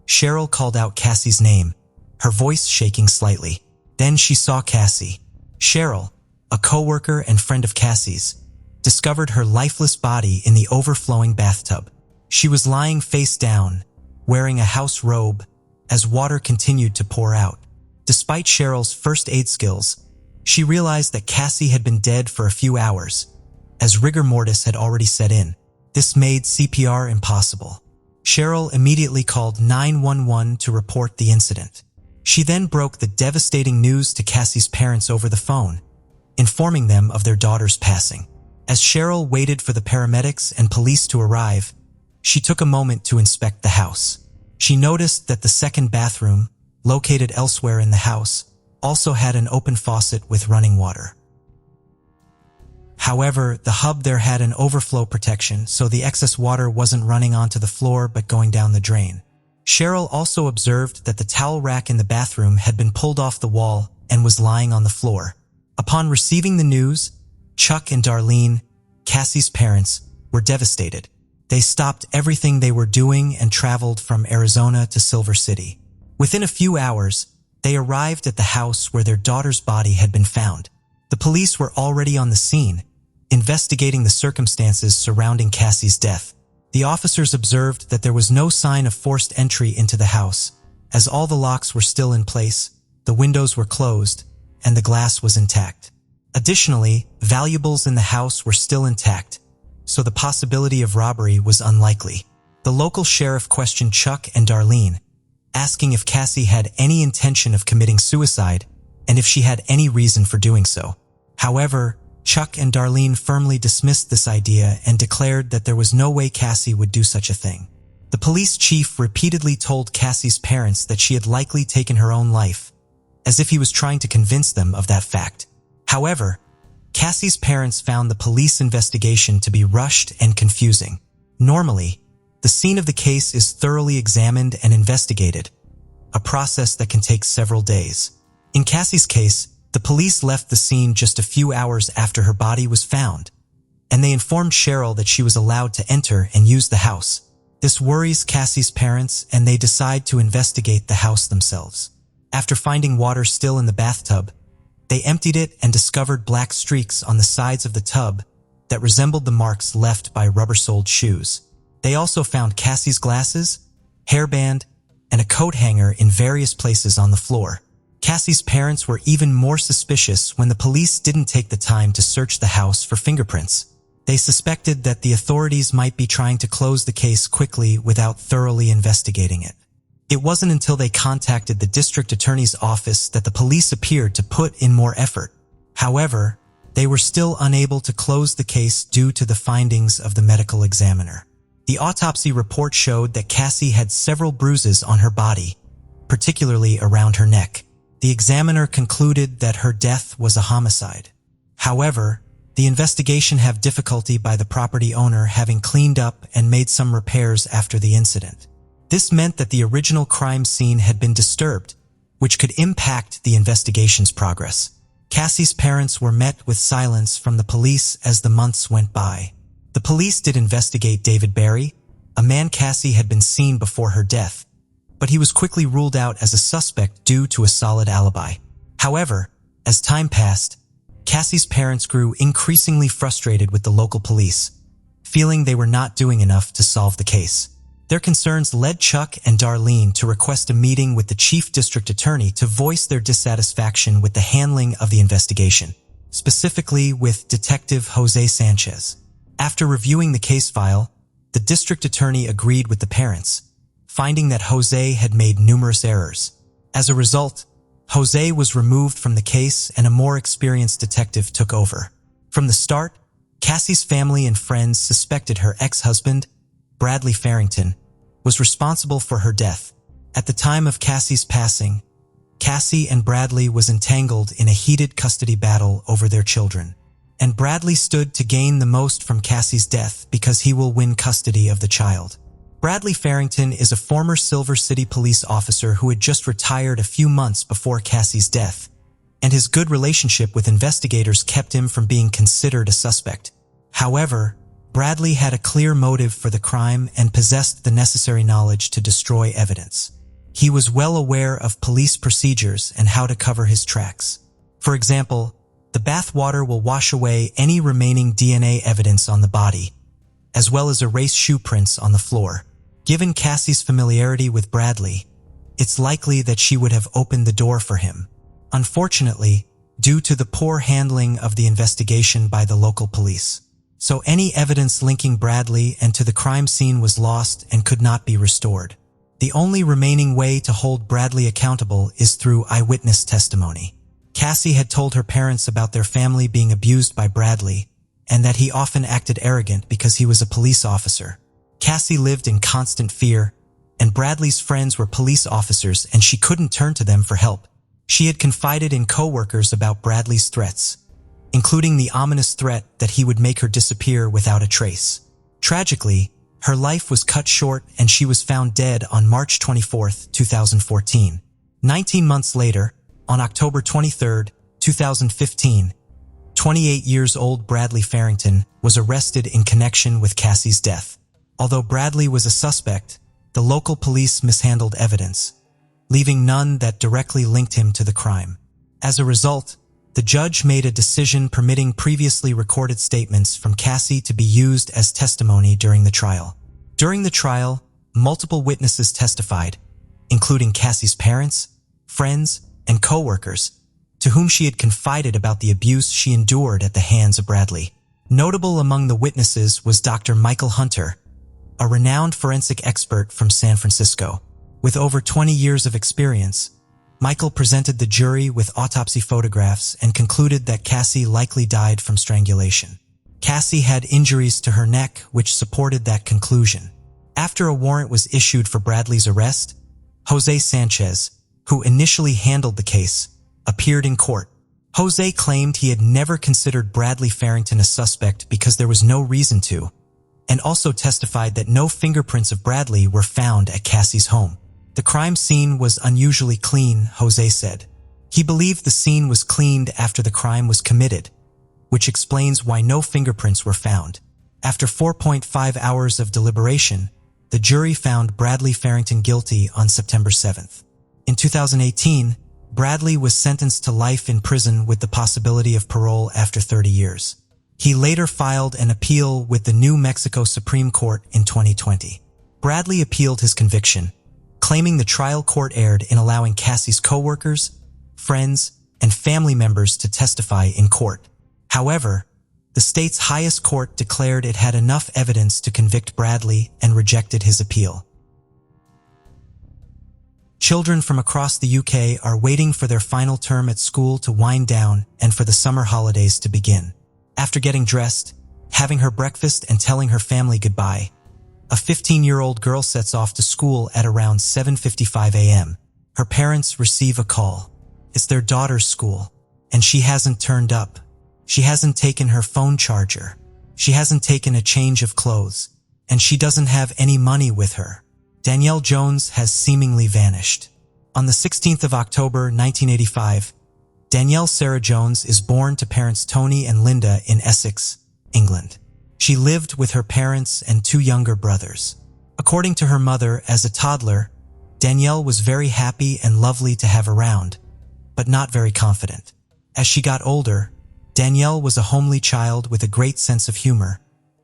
Cheryl called out Cassie's name, her voice shaking slightly. Then she saw Cassie. Cheryl, a coworker and friend of Cassie's, discovered her lifeless body in the overflowing bathtub. She was lying face down, wearing a house robe, as water continued to pour out. Despite Cheryl's first aid skills, she realized that Cassie had been dead for a few hours, as rigor mortis had already set in. This made CPR impossible. Cheryl immediately called 911 to report the incident. She then broke the devastating news to Cassie's parents over the phone, informing them of their daughter's passing. As Cheryl waited for the paramedics and police to arrive, she took a moment to inspect the house. She noticed that the second bathroom, located elsewhere in the house, also had an open faucet with running water. However, the hub there had an overflow protection, so the excess water wasn't running onto the floor but going down the drain. Cheryl also observed that the towel rack in the bathroom had been pulled off the wall and was lying on the floor. Upon receiving the news, Chuck and Darlene, Cassie's parents, were devastated. They stopped everything they were doing and traveled from Arizona to Silver City. Within a few hours, they arrived at the house where their daughter's body had been found. The police were already on the scene, investigating the circumstances surrounding Cassie's death. The officers observed that there was no sign of forced entry into the house, as all the locks were still in place, the windows were closed, and the glass was intact. Additionally, valuables in the house were still intact, so the possibility of robbery was unlikely. The local sheriff questioned Chuck and Darlene, asking if Cassie had any intention of committing suicide and if she had any reason for doing so. However, Chuck and Darlene firmly dismissed this idea and declared that there was no way Cassie would do such a thing. The police chief repeatedly told Cassie's parents that she had likely taken her own life, as if he was trying to convince them of that fact. However, Cassie's parents found the police investigation to be rushed and confusing. Normally, the scene of the case is thoroughly examined and investigated, a process that can take several days. In Cassie's case, the police left the scene just a few hours after her body was found, and they informed Cheryl that she was allowed to enter and use the house. This worries Cassie's parents, and they decide to investigate the house themselves. After finding water still in the bathtub, they emptied it and discovered black streaks on the sides of the tub that resembled the marks left by rubber-soled shoes. They also found Cassie's glasses, hairband, and a coat hanger in various places on the floor. Cassie's parents were even more suspicious when the police didn't take the time to search the house for fingerprints. They suspected that the authorities might be trying to close the case quickly without thoroughly investigating it. It wasn't until they contacted the district attorney's office that the police appeared to put in more effort. However, they were still unable to close the case due to the findings of the medical examiner. The autopsy report showed that Cassie had several bruises on her body, particularly around her neck. The examiner concluded that her death was a homicide. However, the investigation had difficulty by the property owner having cleaned up and made some repairs after the incident. This meant that the original crime scene had been disturbed, which could impact the investigation's progress. Cassie's parents were met with silence from the police as the months went by. The police did investigate David Barry, a man Cassie had been seen before her death, but he was quickly ruled out as a suspect due to a solid alibi. However, as time passed, Cassie's parents grew increasingly frustrated with the local police, feeling they were not doing enough to solve the case. Their concerns led Chuck and Darlene to request a meeting with the chief district attorney to voice their dissatisfaction with the handling of the investigation, specifically with Detective Jose Sanchez. After reviewing the case file, the district attorney agreed with the parents, finding that Jose had made numerous errors. As a result, Jose was removed from the case and a more experienced detective took over. From the start, Cassie's family and friends suspected her ex-husband, Bradley Farrington, was responsible for her death. At the time of Cassie's passing, Cassie and Bradley was entangled in a heated custody battle over their children. And Bradley stood to gain the most from Cassie's death because he will win custody of the child. Bradley Farrington is a former Silver City police officer who had just retired a few months before Cassie's death, and his good relationship with investigators kept him from being considered a suspect. However, Bradley had a clear motive for the crime and possessed the necessary knowledge to destroy evidence. He was well aware of police procedures and how to cover his tracks. For example, the bath water will wash away any remaining DNA evidence on the body, as well as erase shoe prints on the floor. Given Cassie's familiarity with Bradley, it's likely that she would have opened the door for him. Unfortunately, due to the poor handling of the investigation by the local police. So any evidence linking Bradley and to the crime scene was lost and could not be restored. The only remaining way to hold Bradley accountable is through eyewitness testimony. Cassie had told her parents about their family being abused by Bradley, and that he often acted arrogant because he was a police officer. Cassie lived in constant fear, and Bradley's friends were police officers and she couldn't turn to them for help. She had confided in co-workers about Bradley's threats, including the ominous threat that he would make her disappear without a trace. Tragically, her life was cut short and she was found dead on March 24, 2014. 19 months later, on October 23, 2015, 28-year-old Bradley Farrington was arrested in connection with Cassie's death. Although Bradley was a suspect, the local police mishandled evidence, leaving none that directly linked him to the crime. As a result, the judge made a decision permitting previously recorded statements from Cassie to be used as testimony during the trial. During the trial, multiple witnesses testified, including Cassie's parents, friends, and co-workers, to whom she had confided about the abuse she endured at the hands of Bradley. Notable among the witnesses was Dr. Michael Hunter, a renowned forensic expert from San Francisco. With over 20 years of experience, Michael presented the jury with autopsy photographs and concluded that Cassie likely died from strangulation. Cassie had injuries to her neck which supported that conclusion. After a warrant was issued for Bradley's arrest, Jose Sanchez, who initially handled the case, appeared in court. Jose claimed he had never considered Bradley Farrington a suspect because there was no reason to, and also testified that no fingerprints of Bradley were found at Cassie's home. The crime scene was unusually clean, Jose said. He believed the scene was cleaned after the crime was committed, which explains why no fingerprints were found. After 4.5 hours of deliberation, the jury found Bradley Farrington guilty on September 7th. In 2018, Bradley was sentenced to life in prison with the possibility of parole after 30 years. He later filed an appeal with the New Mexico Supreme Court in 2020. Bradley appealed his conviction, claiming the trial court erred in allowing Cassie's co-workers, friends, and family members to testify in court. However, the state's highest court declared it had enough evidence to convict Bradley and rejected his appeal. Children from across the UK are waiting for their final term at school to wind down and for the summer holidays to begin. After getting dressed, having her breakfast, and telling her family goodbye, a 15-year-old girl sets off to school at around 7:55 a.m. Her parents receive a call. It's their daughter's school, and she hasn't turned up. She hasn't taken her phone charger. She hasn't taken a change of clothes, and she doesn't have any money with her. Danielle Jones has seemingly vanished. On the 16th of October, 1985, Danielle Sarah Jones is born to parents Tony and Linda in Essex, England. She lived with her parents and two younger brothers. According to her mother, as a toddler, Danielle was very happy and lovely to have around, but not very confident. As she got older, Danielle was a homely child with a great sense of humor,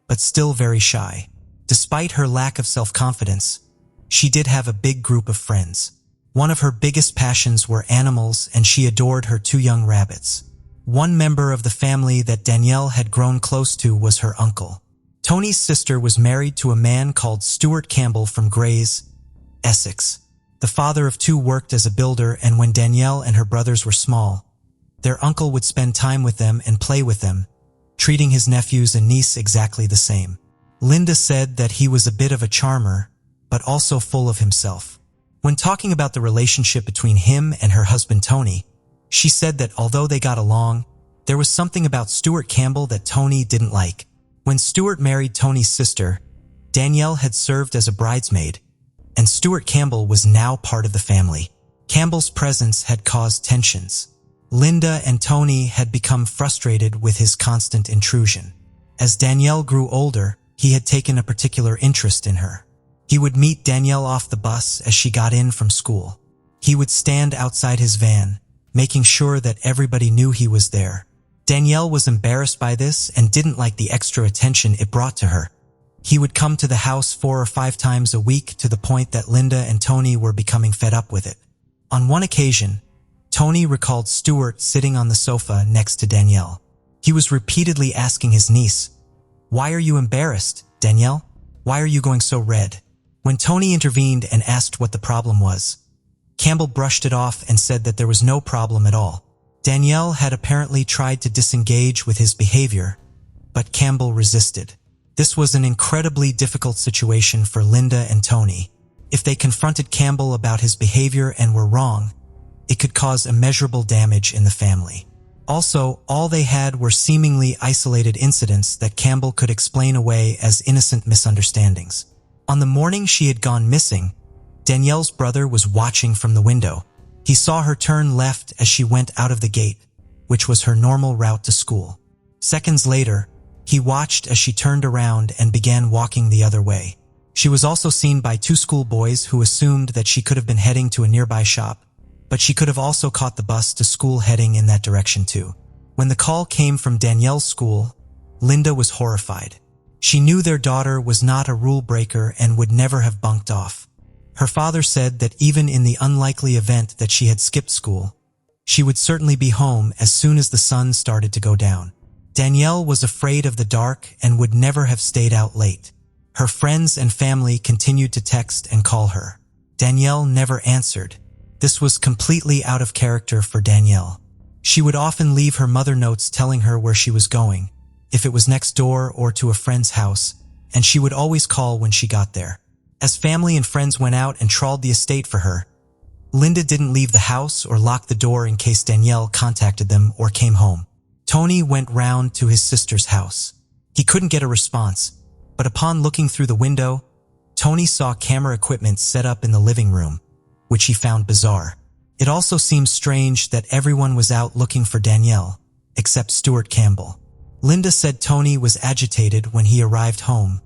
but still very shy. Despite her lack of self-confidence, she did have a big group of friends. One of her biggest passions were animals, and she adored her two young rabbits. One member of the family that Danielle had grown close to was her uncle. Tony's sister was married to a man called Stuart Campbell from Grays, Essex. The father of two worked as a builder, and when Danielle and her brothers were small, their uncle would spend time with them and play with them, treating his nephews and niece exactly the same. Linda said that he was a bit of a charmer, but also full of himself. When talking about the relationship between him and her husband Tony, she said that although they got along, there was something about Stuart Campbell that Tony didn't like. When Stuart married Tony's sister, Danielle had served as a bridesmaid, and Stuart Campbell was now part of the family. Campbell's presence had caused tensions. Linda and Tony had become frustrated with his constant intrusion. As Danielle grew older, he had taken a particular interest in her. He would meet Danielle off the bus as she got in from school. He would stand outside his van, making sure that everybody knew he was there. Danielle was embarrassed by this and didn't like the extra attention it brought to her. He would come to the house 4 or 5 times a week to the point that Linda and Tony were becoming fed up with it. On one occasion, Tony recalled Stuart sitting on the sofa next to Danielle. He was repeatedly asking his niece, "Why are you embarrassed, Danielle? Why are you going so red?" When Tony intervened and asked what the problem was, Campbell brushed it off and said that there was no problem at all. Danielle had apparently tried to disengage with his behavior, but Campbell resisted. This was an incredibly difficult situation for Linda and Tony. If they confronted Campbell about his behavior and were wrong, it could cause immeasurable damage in the family. Also, all they had were seemingly isolated incidents that Campbell could explain away as innocent misunderstandings. On the morning she had gone missing, Danielle's brother was watching from the window. He saw her turn left as she went out of the gate, which was her normal route to school. Seconds later, he watched as she turned around and began walking the other way. She was also seen by 2 schoolboys who assumed that she could have been heading to a nearby shop, but she could have also caught the bus to school heading in that direction too. When the call came from Danielle's school, Linda was horrified. She knew their daughter was not a rule breaker and would never have bunked off. Her father said that even in the unlikely event that she had skipped school, she would certainly be home as soon as the sun started to go down. Danielle was afraid of the dark and would never have stayed out late. Her friends and family continued to text and call her. Danielle never answered. This was completely out of character for Danielle. She would often leave her mother notes telling her where she was going, if it was next door or to a friend's house, and she would always call when she got there. As family and friends went out and trawled the estate for her, Linda didn't leave the house or lock the door in case Danielle contacted them or came home. Tony went round to his sister's house. He couldn't get a response, but upon looking through the window, Tony saw camera equipment set up in the living room, which he found bizarre. It also seemed strange that everyone was out looking for Danielle, except Stuart Campbell. Linda said Tony was agitated when he arrived home,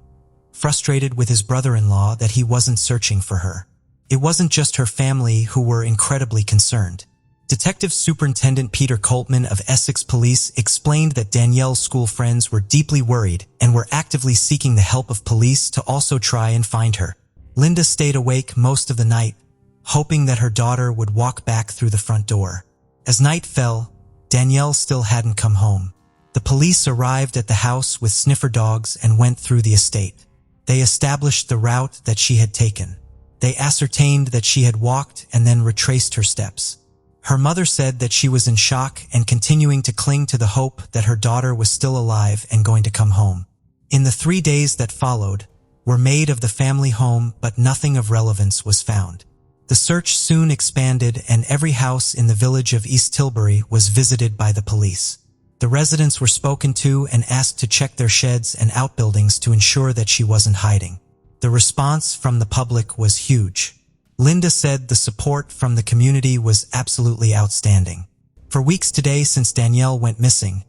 frustrated with his brother-in-law that he wasn't searching for her. It wasn't just her family who were incredibly concerned. Detective Superintendent Peter Coltman of Essex Police explained that Danielle's school friends were deeply worried and were actively seeking the help of police to also try and find her. Linda stayed awake most of the night, hoping that her daughter would walk back through the front door. As night fell, Danielle still hadn't come home. The police arrived at the house with sniffer dogs and went through the estate. They established the route that she had taken. They ascertained that she had walked and then retraced her steps. Her mother said that she was in shock and continuing to cling to the hope that her daughter was still alive and going to come home. In the 3 days that followed, were made of the family home, but nothing of relevance was found. The search soon expanded and every house in the village of East Tilbury was visited by the police. The residents were spoken to and asked to check their sheds and outbuildings to ensure that she wasn't hiding. The response from the public was huge. Linda said the support from the community was absolutely outstanding. For weeks today since Danielle went missing,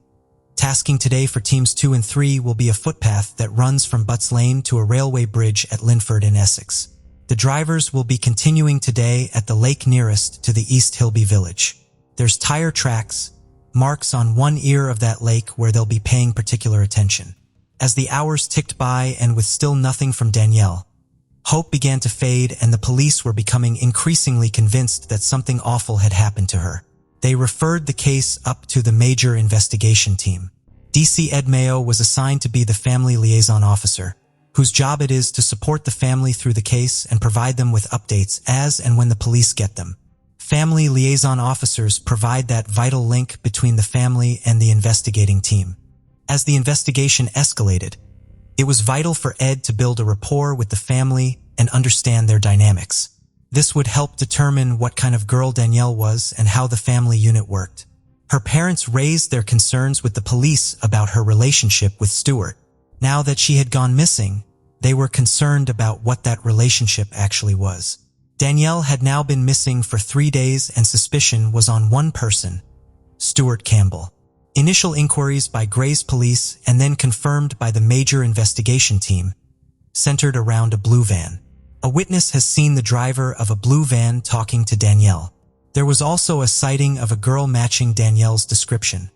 tasking today for teams 2 and 3 will be a footpath that runs from Butts Lane to a railway bridge at Linford in Essex. The drivers will be continuing today at the lake nearest to the East Hilby village. There's tire tracks, marks on one ear of that lake where they'll be paying particular attention. As the hours ticked by and with still nothing from Danielle, hope began to fade and the police were becoming increasingly convinced that something awful had happened to her. They referred the case up to the major investigation team. DC Ed Mayo was assigned to be the family liaison officer, whose job it is to support the family through the case and provide them with updates as and when the police get them. Family liaison officers provide that vital link between the family and the investigating team. As the investigation escalated, it was vital for Ed to build a rapport with the family and understand their dynamics. This would help determine what kind of girl Danielle was and how the family unit worked. Her parents raised their concerns with the police about her relationship with Stuart. Now that she had gone missing, they were concerned about what that relationship actually was. Danielle had now been missing for 3 days and suspicion was on one person, Stuart Campbell. Initial inquiries by Gray's police and then confirmed by the major investigation team centered around a blue van. A witness has seen the driver of a blue van talking to Danielle. There was also a sighting of a girl matching Danielle's description,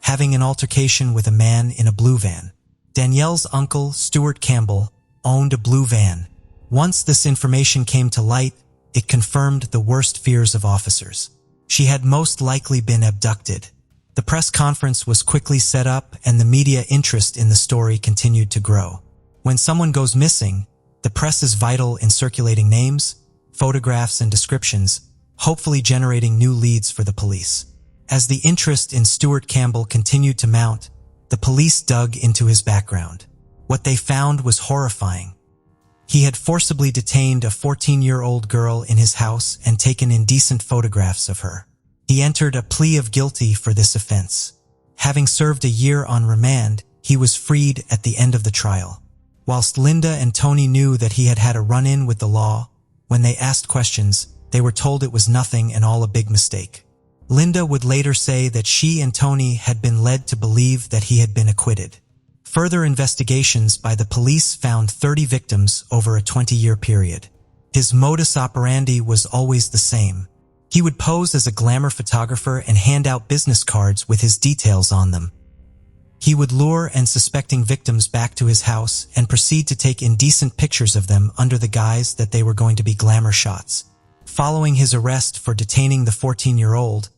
having an altercation with a man in a blue van. Danielle's uncle, Stuart Campbell, owned a blue van. Once this information came to light, it confirmed the worst fears of officers. She had most likely been abducted. The press conference was quickly set up and the media interest in the story continued to grow. When someone goes missing, the press is vital in circulating names, photographs, and descriptions, hopefully generating new leads for the police. As the interest in Stuart Campbell continued to mount, the police dug into his background. What they found was horrifying. He had forcibly detained a 14-year-old girl in his house and taken indecent photographs of her. He entered a plea of guilty for this offense. Having served a year on remand, he was freed at the end of the trial. Whilst Linda and Tony knew that he had had a run-in with the law, when they asked questions, they were told it was nothing and all a big mistake. Linda would later say that she and Tony had been led to believe that he had been acquitted. Further investigations by the police found 30 victims over a 20-year period. His modus operandi was always the same. He would pose as a glamour photographer and hand out business cards with his details on them. He would lure unsuspecting victims back to his house and proceed to take indecent pictures of them under the guise that they were going to be glamour shots. Following his arrest for detaining the 14-year-old,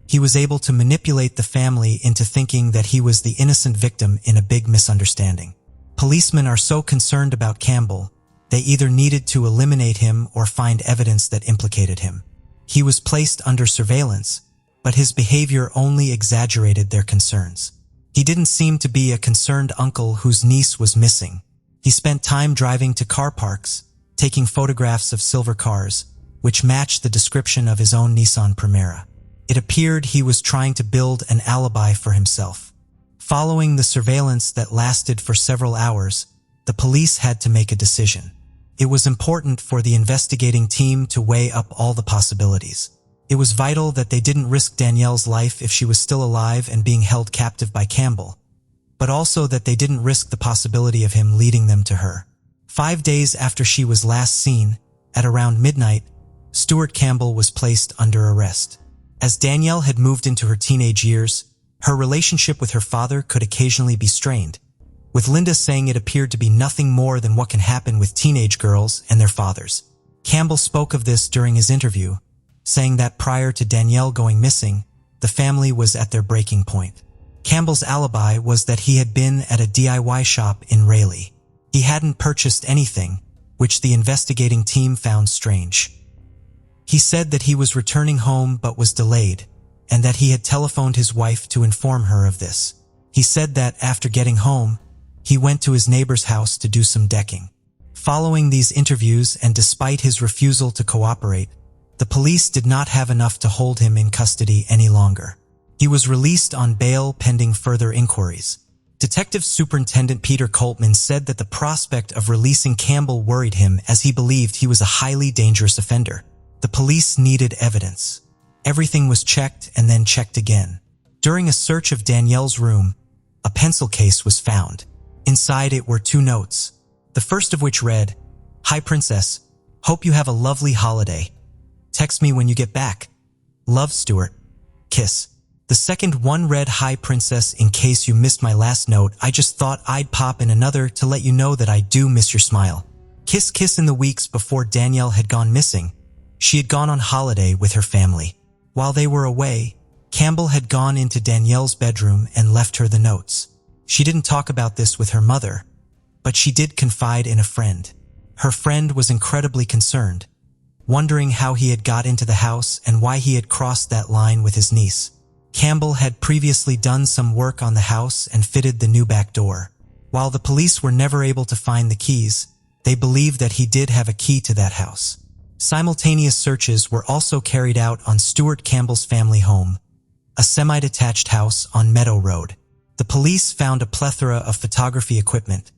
he was able to manipulate the family into thinking that he was the innocent victim in a big misunderstanding. Policemen are so concerned about Campbell, they either needed to eliminate him or find evidence that implicated him. He was placed under surveillance, but his behavior only exaggerated their concerns. He didn't seem to be a concerned uncle whose niece was missing. He spent time driving to car parks, taking photographs of silver cars, which matched the description of his own Nissan Primera. It appeared he was trying to build an alibi for himself. Following the surveillance that lasted for several hours, the police had to make a decision. It was important for the investigating team to weigh up all the possibilities. It was vital that they didn't risk Danielle's life if she was still alive and being held captive by Campbell, but also that they didn't risk the possibility of him leading them to her. 5 days after she was last seen, at around midnight, Stuart Campbell was placed under arrest. As Danielle had moved into her teenage years, her relationship with her father could occasionally be strained, with Linda saying it appeared to be nothing more than what can happen with teenage girls and their fathers. Campbell spoke of this during his interview, saying that prior to Danielle going missing, the family was at their breaking point. Campbell's alibi was that he had been at a DIY shop in Raleigh. He hadn't purchased anything, which the investigating team found strange. He said that he was returning home but was delayed, and that he had telephoned his wife to inform her of this. He said that after getting home, he went to his neighbor's house to do some decking. Following these interviews and despite his refusal to cooperate, the police did not have enough to hold him in custody any longer. He was released on bail pending further inquiries. Detective Superintendent Peter Coltman said that the prospect of releasing Campbell worried him as he believed he was a highly dangerous offender. The police needed evidence. Everything was checked and then checked again. During a search of Danielle's room, a pencil case was found. Inside it were 2 notes, the first of which read, "Hi Princess, hope you have a lovely holiday. Text me when you get back. Love, Stuart. Kiss." The second one read, "Hi Princess, in case you missed my last note, I just thought I'd pop in another to let you know that I do miss your smile. Kiss kiss." In the weeks before Danielle had gone missing, she had gone on holiday with her family. While they were away, Campbell had gone into Danielle's bedroom and left her the notes. She didn't talk about this with her mother, but she did confide in a friend. Her friend was incredibly concerned, wondering how he had got into the house and why he had crossed that line with his niece. Campbell had previously done some work on the house and fitted the new back door. While the police were never able to find the keys, they believed that he did have a key to that house. Simultaneous searches were also carried out on Stuart Campbell's family home, a semi-detached house on Meadow Road. The police found a plethora of photography equipment,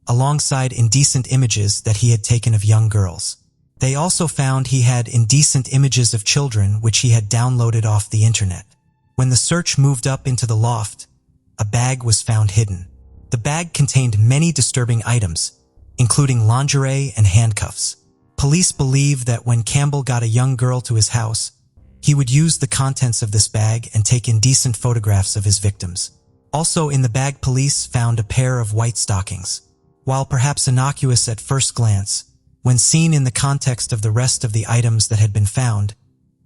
alongside indecent images that he had taken of young girls. They also found he had indecent images of children which he had downloaded off the internet. When the search moved up into the loft, a bag was found hidden. The bag contained many disturbing items, including lingerie and handcuffs. Police believe that when Campbell got a young girl to his house, he would use the contents of this bag and take indecent photographs of his victims. Also in the bag, police found a pair of white stockings. While perhaps innocuous at first glance, when seen in the context of the rest of the items that had been found,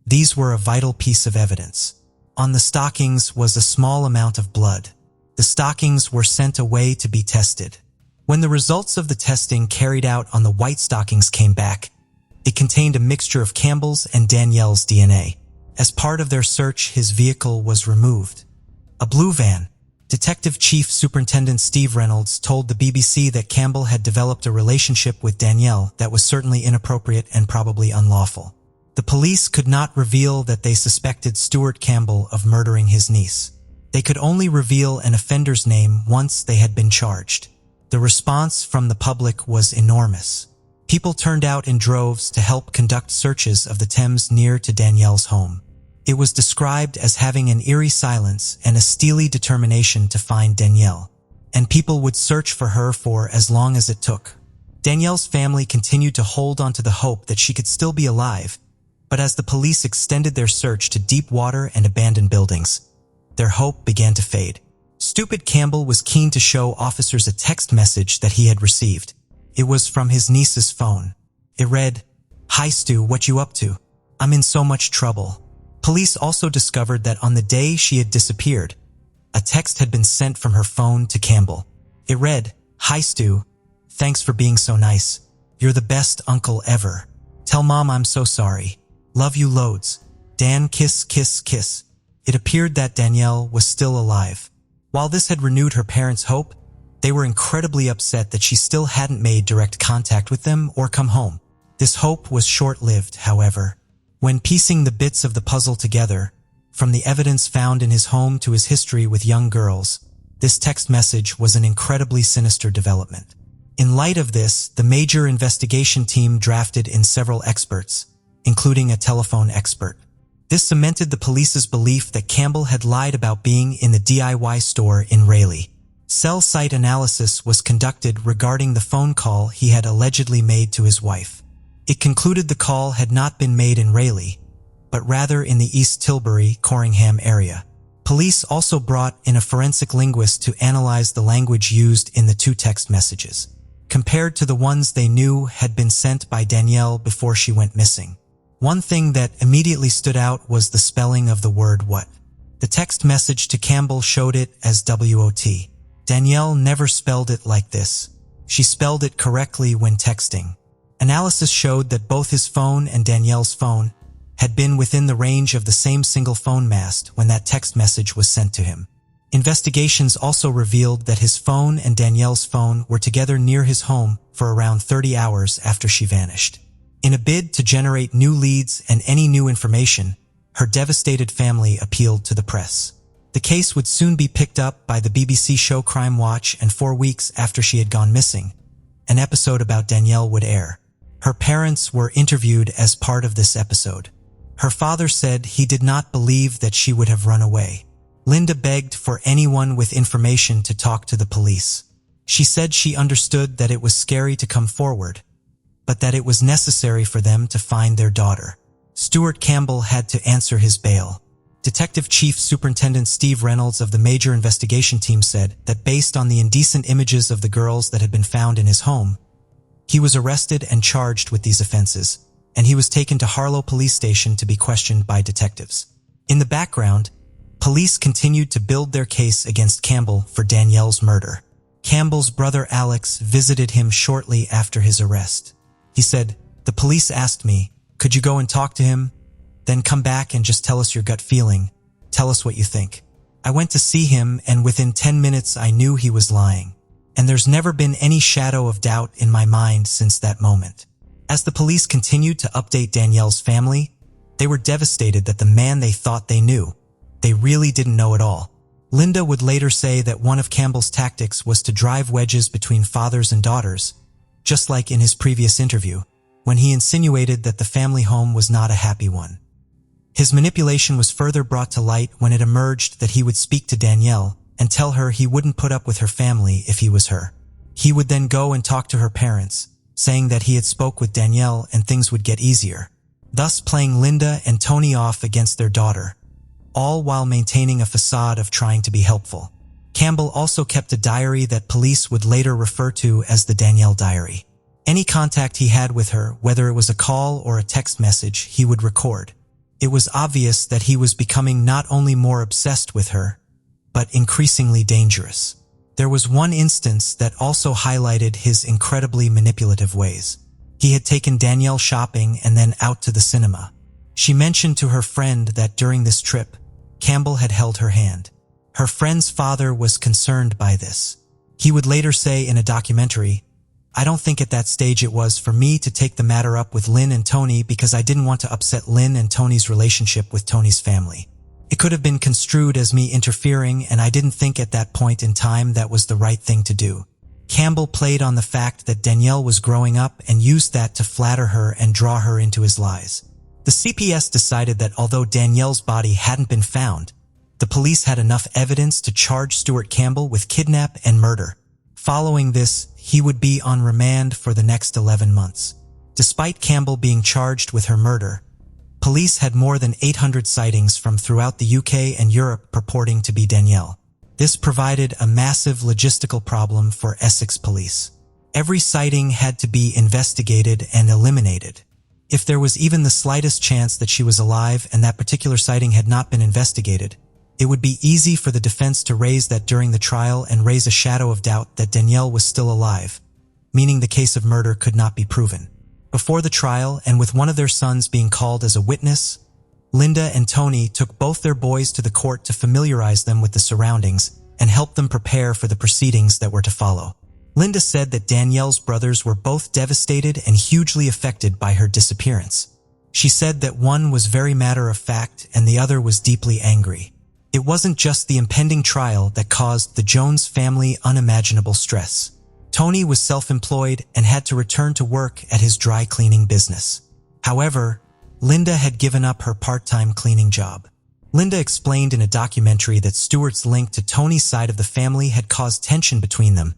these were a vital piece of evidence. On the stockings was a small amount of blood. The stockings were sent away to be tested. When the results of the testing carried out on the white stockings came back, it contained a mixture of Campbell's and Danielle's DNA. As part of their search, his vehicle was removed. A blue van. Detective Chief Superintendent Steve Reynolds told the BBC that Campbell had developed a relationship with Danielle that was certainly inappropriate and probably unlawful. The police could not reveal that they suspected Stuart Campbell of murdering his niece. They could only reveal an offender's name once they had been charged. The response from the public was enormous. People turned out in droves to help conduct searches of the Thames near to Danielle's home. It was described as having an eerie silence and a steely determination to find Danielle, and people would search for her for as long as it took. Danielle's family continued to hold on to the hope that she could still be alive, but as the police extended their search to deep water and abandoned buildings, their hope began to fade. Stupid Campbell was keen to show officers a text message that he had received. It was from his niece's phone. It read, "Hi Stu, what you up to? I'm in so much trouble." Police also discovered that on the day she had disappeared, a text had been sent from her phone to Campbell. It read, "Hi Stu, thanks for being so nice. You're the best uncle ever. Tell Mom I'm so sorry. Love you loads. Dan, kiss, kiss, kiss." It appeared that Danielle was still alive. While this had renewed her parents' hope, they were incredibly upset that she still hadn't made direct contact with them or come home. This hope was short-lived, however. When piecing the bits of the puzzle together, from the evidence found in his home to his history with young girls, this text message was an incredibly sinister development. In light of this, the major investigation team drafted in several experts, including a telephone expert. This cemented the police's belief that Campbell had lied about being in the DIY store in Raleigh. Cell site analysis was conducted regarding the phone call he had allegedly made to his wife. It concluded the call had not been made in Raleigh, but rather in the East Tilbury, Corringham area. Police also brought in a forensic linguist to analyze the language used in the two text messages, compared to the ones they knew had been sent by Danielle before she went missing. One thing that immediately stood out was the spelling of the word "what." The text message to Campbell showed it as WOT. Danielle never spelled it like this. She spelled it correctly when texting. Analysis showed that both his phone and Danielle's phone had been within the range of the same single phone mast when that text message was sent to him. Investigations also revealed that his phone and Danielle's phone were together near his home for around 30 hours after she vanished. In a bid to generate new leads and any new information, her devastated family appealed to the press. The case would soon be picked up by the BBC show Crime Watch, and 4 weeks after she had gone missing, an episode about Danielle would air. Her parents were interviewed as part of this episode. Her father said he did not believe that she would have run away. Linda begged for anyone with information to talk to the police. She said she understood that it was scary to come forward, but that it was necessary for them to find their daughter. Stuart Campbell had to answer his bail. Detective Chief Superintendent Steve Reynolds of the major investigation team said that based on the indecent images of the girls that had been found in his home, he was arrested and charged with these offenses, and he was taken to Harlow Police Station to be questioned by detectives. In the background, police continued to build their case against Campbell for Danielle's murder. Campbell's brother Alex visited him shortly after his arrest. He said, "The police asked me, could you go and talk to him? Then come back and just tell us your gut feeling. tell us what you think. I went to see him, and within 10 minutes I knew he was lying. And there's never been any shadow of doubt in my mind since that moment. As the police continued to update Danielle's family, they were devastated that the man they thought they knew, they really didn't know at all. Linda would later say that one of Campbell's tactics was to drive wedges between fathers and daughters, just like in his previous interview, when he insinuated that the family home was not a happy one. His manipulation was further brought to light when it emerged that he would speak to Danielle and tell her he wouldn't put up with her family if he was her. He would then go and talk to her parents, saying that he had spoke with Danielle and things would get easier, thus playing Linda and Tony off against their daughter, all while maintaining a facade of trying to be helpful. Campbell also kept a diary that police would later refer to as the Danielle Diary. Any contact he had with her, whether it was a call or a text message, he would record. It was obvious that he was becoming not only more obsessed with her, but increasingly dangerous. There was one instance that also highlighted his incredibly manipulative ways. He had taken Danielle shopping and then out to the cinema. She mentioned to her friend that during this trip, Campbell had held her hand. Her friend's father was concerned by this. He would later say in a documentary, "I don't think at that stage it was for me to take the matter up with Lynn and Tony because I didn't want to upset Lynn and Tony's relationship with Tony's family. It could have been construed as me interfering, and I didn't think at that point in time that was the right thing to do." Campbell played on the fact that Danielle was growing up and used that to flatter her and draw her into his lies. The CPS decided that although Danielle's body hadn't been found, the police had enough evidence to charge Stuart Campbell with kidnap and murder. Following this, he would be on remand for the next 11 months. Despite Campbell being charged with her murder, police had more than 800 sightings from throughout the UK and Europe purporting to be Danielle. This provided a massive logistical problem for Essex police. Every sighting had to be investigated and eliminated. If there was even the slightest chance that she was alive and that particular sighting had not been investigated, it would be easy for the defense to raise that during the trial and raise a shadow of doubt that Danielle was still alive, meaning the case of murder could not be proven. Before the trial, and with one of their sons being called as a witness, Linda and Tony took both their boys to the court to familiarize them with the surroundings and help them prepare for the proceedings that were to follow. Linda said that Danielle's brothers were both devastated and hugely affected by her disappearance. She said that one was very matter-of-fact and the other was deeply angry. It wasn't just the impending trial that caused the Jones family unimaginable stress. Tony was self-employed and had to return to work at his dry cleaning business. However, Linda had given up her part-time cleaning job. Linda explained in a documentary that Stuart's link to Tony's side of the family had caused tension between them,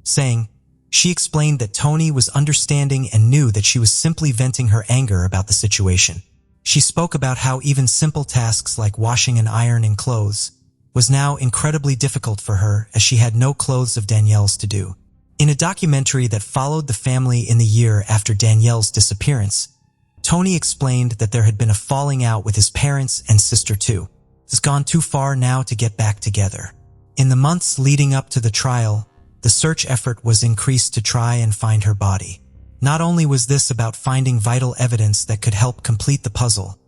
saying, "She explained that Tony was understanding and knew that she was simply venting her anger about the situation. She spoke about how even simple tasks like washing and ironing clothes was now incredibly difficult for her as she had no clothes of Danielle's to do." In a documentary that followed the family in the year after Danielle's disappearance, Tony explained that there had been a falling out with his parents and sister too. It's gone too far now to get back together. In the months leading up to the trial, the search effort was increased to try and find her body. Not only was this about finding vital evidence that could help complete the puzzle,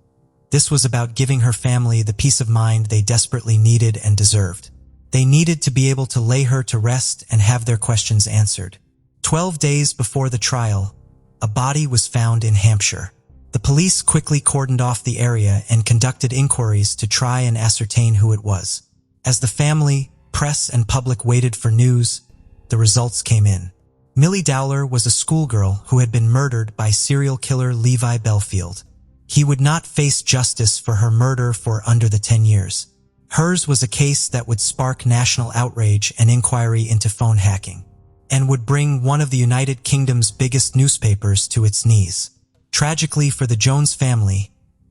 this was about giving her family the peace of mind they desperately needed and deserved. They needed to be able to lay her to rest and have their questions answered. 12 days before the trial, a body was found in Hampshire. The police quickly cordoned off the area and conducted inquiries to try and ascertain who it was. As the family, press, and public waited for news, the results came in. Millie Dowler was a schoolgirl who had been murdered by serial killer Levi Belfield. He would not face justice for her murder for under the 10 years. Hers was a case that would spark national outrage and inquiry into phone hacking, and would bring one of the United Kingdom's biggest newspapers to its knees. Tragically for the Jones family,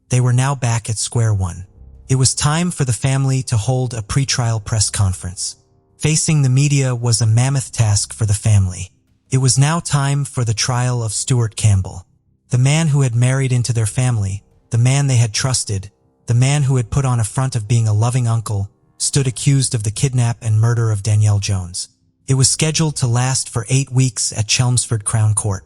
they were now back at square one. It was time for the family to hold a pretrial press conference. Facing the media was a mammoth task for the family. It was now time for the trial of Stuart Campbell, the man who had married into their family, the man they had trusted, the man who had put on a front of being a loving uncle, stood accused of the kidnap and murder of Danielle Jones. It was scheduled to last for 8 weeks at Chelmsford Crown Court.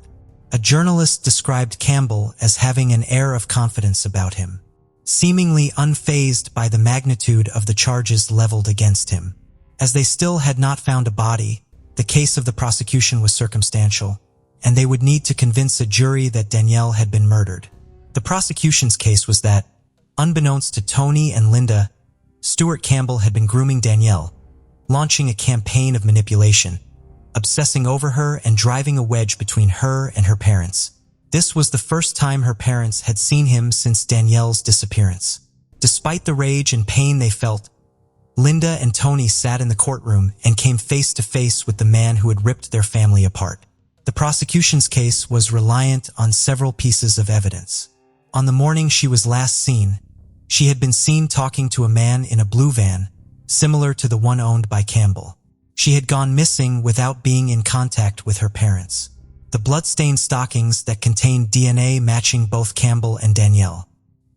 A journalist described Campbell as having an air of confidence about him. seemingly unfazed by the magnitude of the charges leveled against him. As they still had not found a body, the case of the prosecution was circumstantial, and they would need to convince a jury that Danielle had been murdered. The prosecution's case was that, unbeknownst to Tony and Linda, Stuart Campbell had been grooming Danielle, launching a campaign of manipulation, obsessing over her and driving a wedge between her and her parents. This was the first time her parents had seen him since Danielle's disappearance. Despite the rage and pain they felt, Linda and Tony sat in the courtroom and came face to face with the man who had ripped their family apart. The prosecution's case was reliant on several pieces of evidence. On the morning she was last seen, she had been seen talking to a man in a blue van, similar to the one owned by Campbell. She had gone missing without being in contact with her parents. The blood-stained stockings that contained DNA matching both Campbell and Danielle.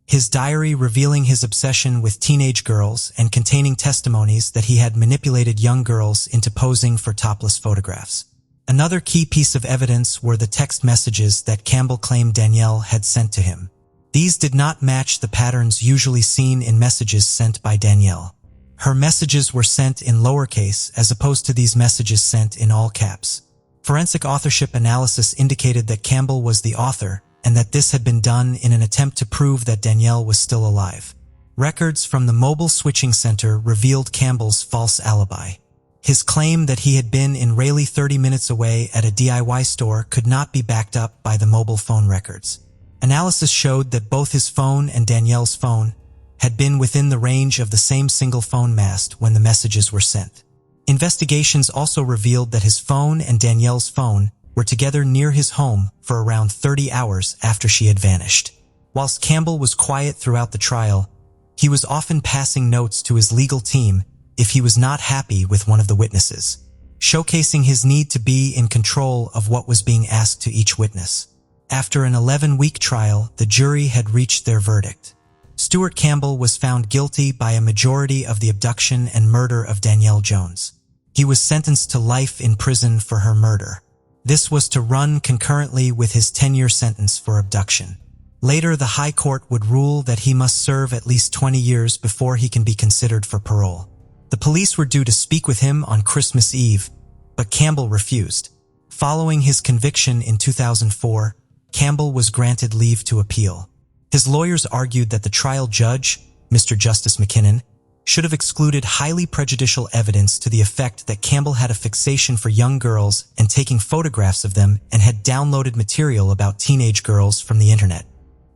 His diary revealing his obsession with teenage girls and containing testimonies that he had manipulated young girls into posing for topless photographs. Another key piece of evidence were the text messages that Campbell claimed Danielle had sent to him. These did not match the patterns usually seen in messages sent by Danielle. Her messages were sent in lowercase as opposed to these messages sent in all caps. Forensic authorship analysis indicated that Campbell was the author and that this had been done in an attempt to prove that Danielle was still alive. Records from the mobile switching center revealed Campbell's false alibi. His claim that he had been in Raleigh 30 minutes away at a DIY store could not be backed up by the mobile phone records. Analysis showed that both his phone and Danielle's phone had been within the range of the same single phone mast when the messages were sent. Investigations also revealed that his phone and Danielle's phone were together near his home for around 30 hours after she had vanished. Whilst Campbell was quiet throughout the trial, he was often passing notes to his legal team if he was not happy with one of the witnesses, showcasing his need to be in control of what was being asked to each witness. After an 11-week trial, the jury had reached their verdict. Stuart Campbell was found guilty by a majority of the abduction and murder of Danielle Jones. He was sentenced to life in prison for her murder. This was to run concurrently with his 10-year sentence for abduction. Later, the High Court would rule that he must serve at least 20 years before he can be considered for parole. The police were due to speak with him on Christmas Eve, but Campbell refused. Following his conviction in 2004, Campbell was granted leave to appeal. His lawyers argued that the trial judge, Mr. Justice McKinnon, should have excluded highly prejudicial evidence to the effect that Campbell had a fixation for young girls and taking photographs of them and had downloaded material about teenage girls from the internet.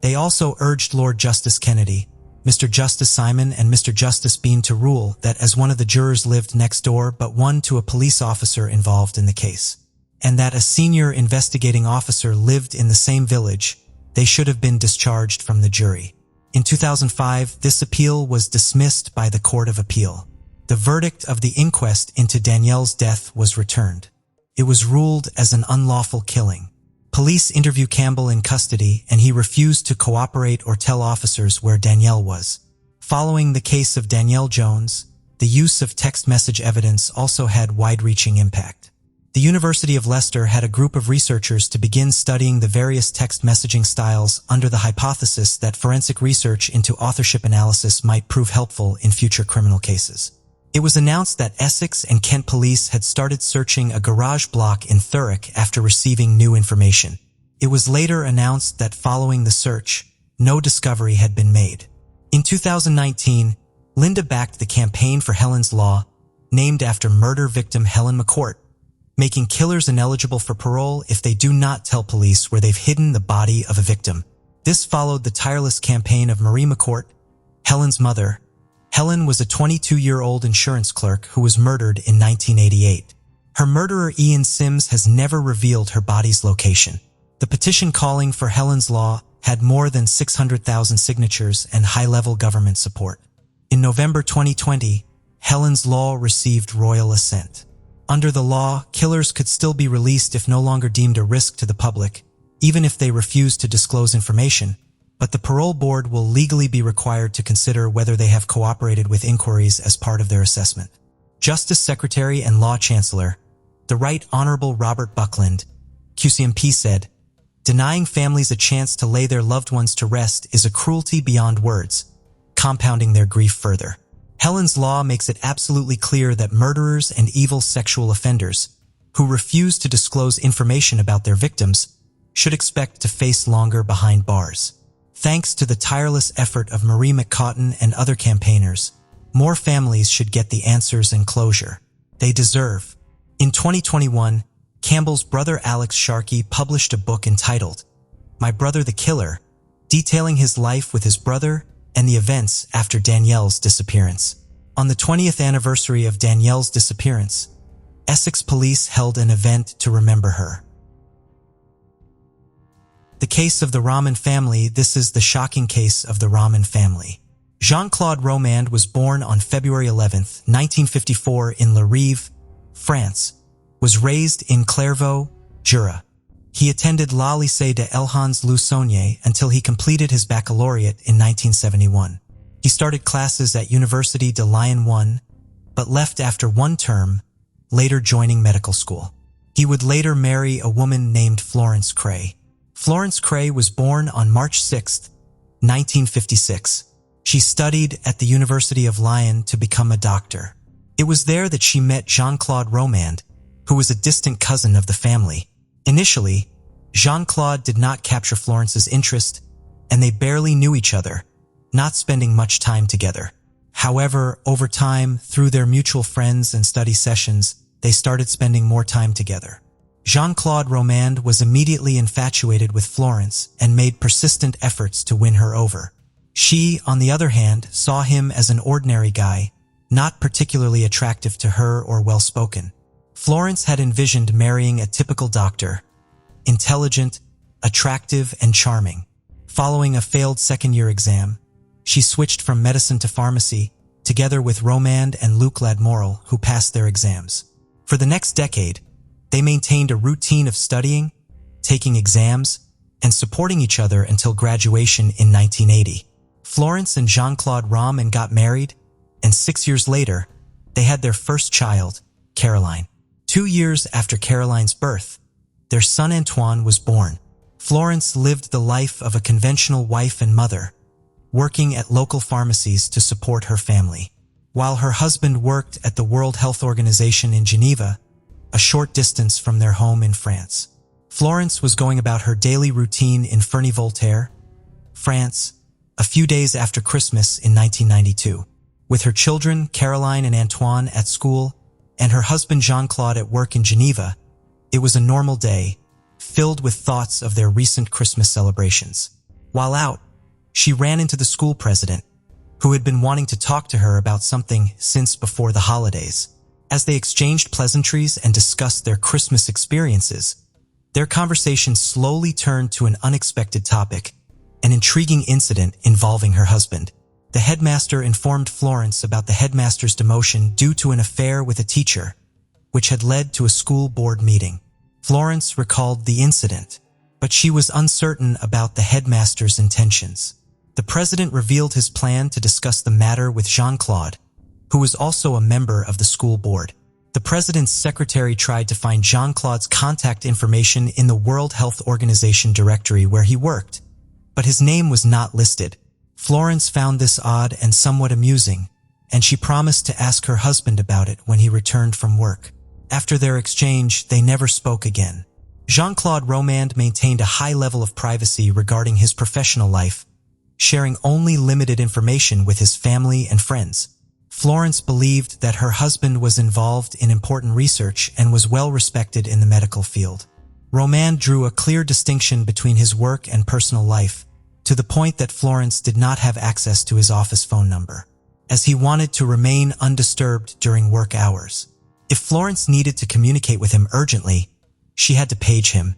They also urged Lord Justice Kennedy, Mr. Justice Simon, and Mr. Justice Bean to rule that as one of the jurors lived next door but one to a police officer involved in the case, and that a senior investigating officer lived in the same village, they should have been discharged from the jury. In 2005, this appeal was dismissed by the Court of Appeal. The verdict of the inquest into Danielle's death was returned. It was ruled as an unlawful killing. Police interviewed Campbell in custody, and he refused to cooperate or tell officers where Danielle was. Following the case of Danielle Jones, the use of text message evidence also had wide-reaching impact. The University of Leicester had a group of researchers to begin studying the various text messaging styles under the hypothesis that forensic research into authorship analysis might prove helpful in future criminal cases. It was announced that Essex and Kent police had started searching a garage block in Thurrock after receiving new information. It was later announced that following the search, no discovery had been made. In 2019, Linda backed the Campaign for Helen's Law, named after murder victim Helen McCourt, making killers ineligible for parole if they do not tell police where they've hidden the body of a victim. This followed the tireless campaign of Marie McCourt, Helen's mother. Helen was a 22-year-old insurance clerk who was murdered in 1988. Her murderer Ian Sims has never revealed her body's location. The petition calling for Helen's Law had more than 600,000 signatures and high-level government support. In November 2020, Helen's Law received royal assent. Under the law, killers could still be released if no longer deemed a risk to the public, even if they refuse to disclose information, but the parole board will legally be required to consider whether they have cooperated with inquiries as part of their assessment. Justice Secretary and Law Chancellor, the Right Honorable Robert Buckland, QCMP said, Denying families a chance to lay their loved ones to rest is a cruelty beyond words, compounding their grief further. Helen's Law makes it absolutely clear that murderers and evil sexual offenders who refuse to disclose information about their victims should expect to face longer behind bars. Thanks to the tireless effort of Marie McCaughton and other campaigners, more families should get the answers and closure they deserve. In 2021, Campbell's brother Alex Sharkey published a book entitled My Brother the Killer, detailing his life with his brother and the events after Danielle's disappearance. On the 20th anniversary of Danielle's disappearance, Essex police held an event to remember her. The case of the Raman family. This is the shocking case of the Raman family. Jean-Claude Romand was born on February 11, 1954 in Le Rive, France, was raised in Clairvaux, Jura. He attended La Lycée de Elhans Lusonier until he completed his baccalaureate in 1971. He started classes at Université de Lyon 1, but left after one term, later joining medical school. He would later marry a woman named Florence Cray. Florence Cray was born on March 6, 1956. She studied at the University of Lyon to become a doctor. It was there that she met Jean-Claude Romand, who was a distant cousin of the family. Initially, Jean-Claude did not capture Florence's interest, and they barely knew each other, not spending much time together. However, over time, through their mutual friends and study sessions, they started spending more time together. Jean-Claude Romand was immediately infatuated with Florence and made persistent efforts to win her over. She, on the other hand, saw him as an ordinary guy, not particularly attractive to her or well-spoken. Florence had envisioned marrying a typical doctor, intelligent, attractive, and charming. Following a failed second-year exam, she switched from medicine to pharmacy, together with Romand and Luc Ladmoral, who passed their exams. For the next decade, they maintained a routine of studying, taking exams, and supporting each other until graduation in 1980. Florence and Jean-Claude Romand got married, and 6 years later, they had their first child, Caroline. 2 years after Caroline's birth, their son Antoine was born. Florence lived the life of a conventional wife and mother, working at local pharmacies to support her family. While her husband worked at the World Health Organization in Geneva, a short distance from their home in France. Florence was going about her daily routine in Ferney-Voltaire, France, a few days after Christmas in 1992. With her children, Caroline and Antoine, at school, and her husband Jean-Claude at work in Geneva, it was a normal day, filled with thoughts of their recent Christmas celebrations. While out, she ran into the school president, who had been wanting to talk to her about something since before the holidays. As they exchanged pleasantries and discussed their Christmas experiences, their conversation slowly turned to an unexpected topic, an intriguing incident involving her husband. The headmaster informed Florence about the headmaster's demotion due to an affair with a teacher, which had led to a school board meeting. Florence recalled the incident, but she was uncertain about the headmaster's intentions. The president revealed his plan to discuss the matter with Jean-Claude, who was also a member of the school board. The president's secretary tried to find Jean-Claude's contact information in the World Health Organization directory where he worked, but his name was not listed. Florence found this odd and somewhat amusing, and she promised to ask her husband about it when he returned from work. After their exchange, they never spoke again. Jean-Claude Romand maintained a high level of privacy regarding his professional life, sharing only limited information with his family and friends. Florence believed that her husband was involved in important research and was well respected in the medical field. Romand drew a clear distinction between his work and personal life, to the point that Florence did not have access to his office phone number, as he wanted to remain undisturbed during work hours. If Florence needed to communicate with him urgently, she had to page him,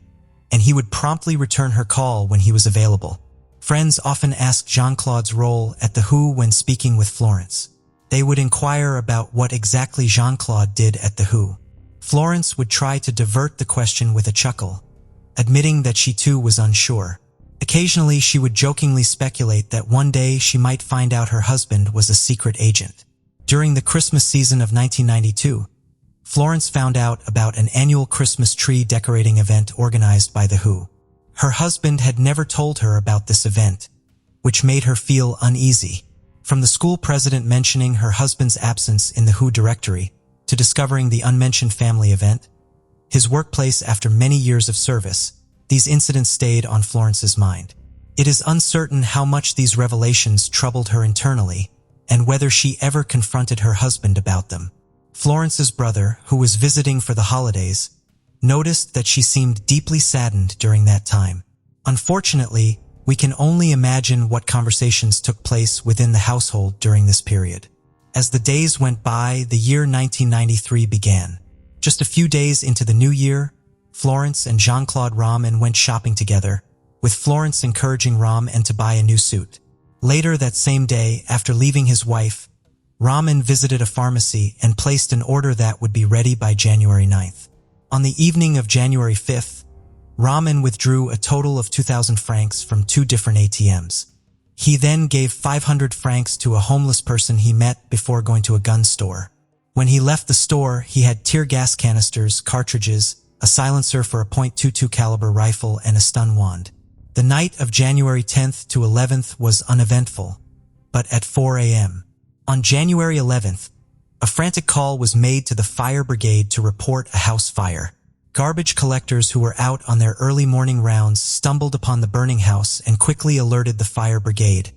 and he would promptly return her call when he was available. Friends often asked Jean-Claude's role at the WHO when speaking with Florence. They would inquire about what exactly Jean-Claude did at the WHO. Florence would try to divert the question with a chuckle, admitting that she too was unsure. Occasionally, she would jokingly speculate that one day she might find out her husband was a secret agent. During the Christmas season of 1992, Florence found out about an annual Christmas tree decorating event organized by the WHO. Her husband had never told her about this event, which made her feel uneasy. From the school president mentioning her husband's absence in the WHO directory to discovering the unmentioned family event, his workplace after many years of service, these incidents stayed on Florence's mind. It is uncertain how much these revelations troubled her internally and whether she ever confronted her husband about them. Florence's brother, who was visiting for the holidays, noticed that she seemed deeply saddened during that time. Unfortunately, we can only imagine what conversations took place within the household during this period. As the days went by, the year 1993 began. Just a few days into the new year, Florence and Jean-Claude Roman went shopping together, with Florence encouraging Roman to buy a new suit. Later that same day, after leaving his wife, Roman visited a pharmacy and placed an order that would be ready by January 9th. On the evening of January 5th, Roman withdrew a total of 2,000 francs from 2 different ATMs. He then gave 500 francs to a homeless person he met before going to a gun store. When he left the store, he had tear gas canisters, cartridges, a silencer for a .22 caliber rifle, and a stun wand. The night of January 10th to 11th was uneventful, but at 4 a.m. on January 11th, a frantic call was made to the fire brigade to report a house fire. Garbage collectors who were out on their early morning rounds stumbled upon the burning house and quickly alerted the fire brigade,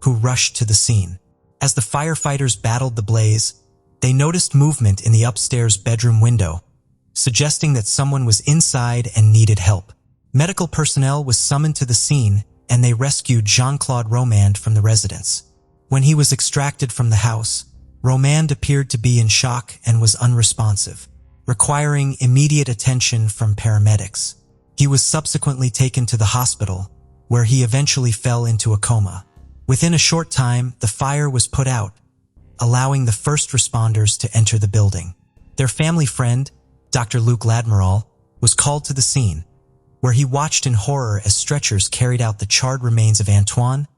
who rushed to the scene. As the firefighters battled the blaze, they noticed movement in the upstairs bedroom window, suggesting that someone was inside and needed help. Medical personnel was summoned to the scene, and they rescued Jean-Claude Roman from the residence. When he was extracted from the house, Roman appeared to be in shock and was unresponsive, requiring immediate attention from paramedics. He was subsequently taken to the hospital, where he eventually fell into a coma. Within a short time, the fire was put out, allowing the first responders to enter the building. Their family friend, Dr. Luc Ladmiral, was called to the scene, where he watched in horror as stretchers carried out the charred remains of Antoine,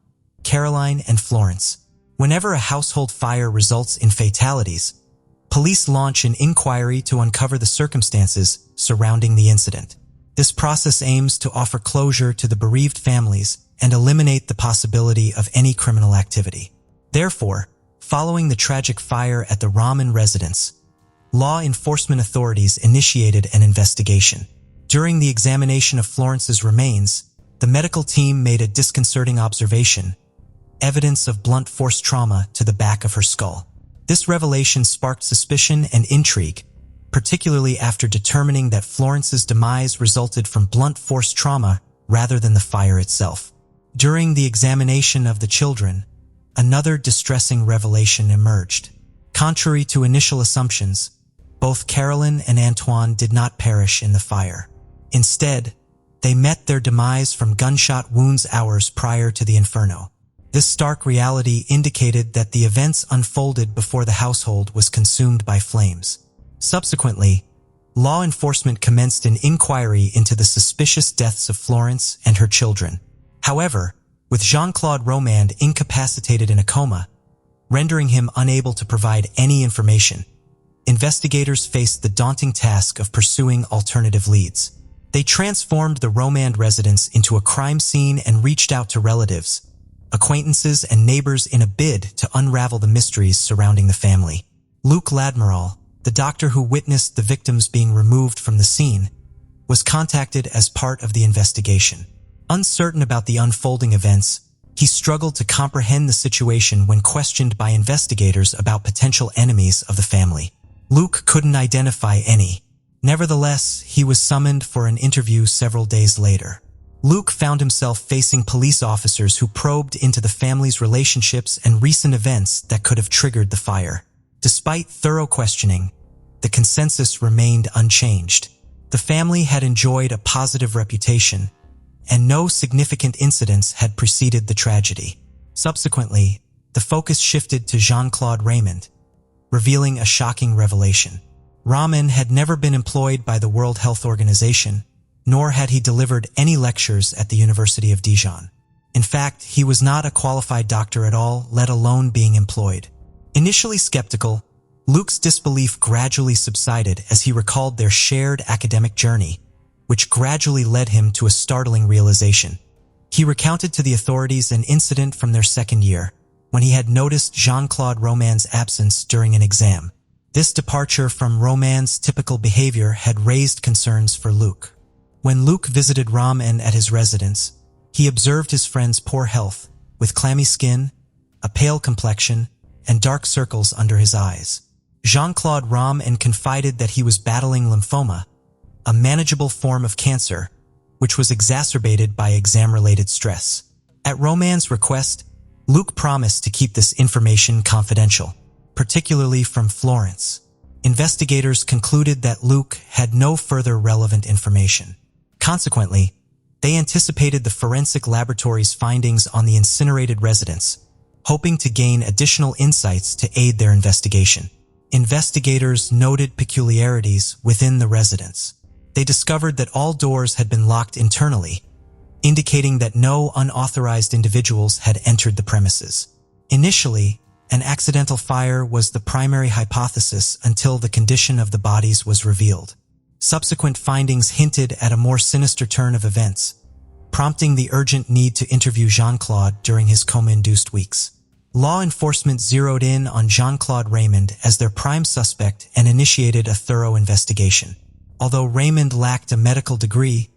Caroline, and Florence. Whenever a household fire results in fatalities, police launch an inquiry to uncover the circumstances surrounding the incident. This process aims to offer closure to the bereaved families and eliminate the possibility of any criminal activity. Therefore, following the tragic fire at the Roman residence, law enforcement authorities initiated an investigation. During the examination of Florence's remains, the medical team made a disconcerting observation: evidence of blunt force trauma to the back of her skull. This revelation sparked suspicion and intrigue, particularly after determining that Florence's demise resulted from blunt force trauma rather than the fire itself. During the examination of the children, another distressing revelation emerged. Contrary to initial assumptions, both Caroline and Antoine did not perish in the fire. Instead, they met their demise from gunshot wounds hours prior to the inferno. This stark reality indicated that the events unfolded before the household was consumed by flames. Subsequently, law enforcement commenced an inquiry into the suspicious deaths of Florence and her children. However, with Jean-Claude Roman incapacitated in a coma, rendering him unable to provide any information, investigators faced the daunting task of pursuing alternative leads. They transformed the Roman residence into a crime scene and reached out to relatives, acquaintances, and neighbors in a bid to unravel the mysteries surrounding the family. Luc Ladmiral, the doctor who witnessed the victims being removed from the scene, was contacted as part of the investigation. Uncertain about the unfolding events, he struggled to comprehend the situation when questioned by investigators about potential enemies of the family. Luc couldn't identify any. Nevertheless, he was summoned for an interview several days later. Luc found himself facing police officers who probed into the family's relationships and recent events that could have triggered the fire. Despite thorough questioning, the consensus remained unchanged. The family had enjoyed a positive reputation, and no significant incidents had preceded the tragedy. Subsequently, the focus shifted to Jean-Claude Roman, revealing a shocking revelation. Roman had never been employed by the World Health Organization, nor had he delivered any lectures at the University of Dijon. In fact, he was not a qualified doctor at all, let alone being employed. Initially skeptical, Luc's disbelief gradually subsided as he recalled their shared academic journey, which gradually led him to a startling realization. He recounted to the authorities an incident from their second year, when he had noticed Jean-Claude Roman's absence during an exam. This departure from Roman's typical behavior had raised concerns for Luc. When Luc visited Roman at his residence, he observed his friend's poor health, with clammy skin, a pale complexion, and dark circles under his eyes. Jean-Claude Roman confided that he was battling lymphoma, a manageable form of cancer, which was exacerbated by exam-related stress. At Roman's request, Luc promised to keep this information confidential, particularly from Florence. Investigators concluded that Luc had no further relevant information. Consequently, they anticipated the forensic laboratory's findings on the incinerated residence, hoping to gain additional insights to aid their investigation. Investigators noted peculiarities within the residence. They discovered that all doors had been locked internally, indicating that no unauthorized individuals had entered the premises. Initially, an accidental fire was the primary hypothesis until the condition of the bodies was revealed. Subsequent findings hinted at a more sinister turn of events, prompting the urgent need to interview Jean-Claude during his coma-induced weeks. Law enforcement zeroed in on Jean-Claude Raymond as their prime suspect and initiated a thorough investigation. Although Raymond lacked a medical degree,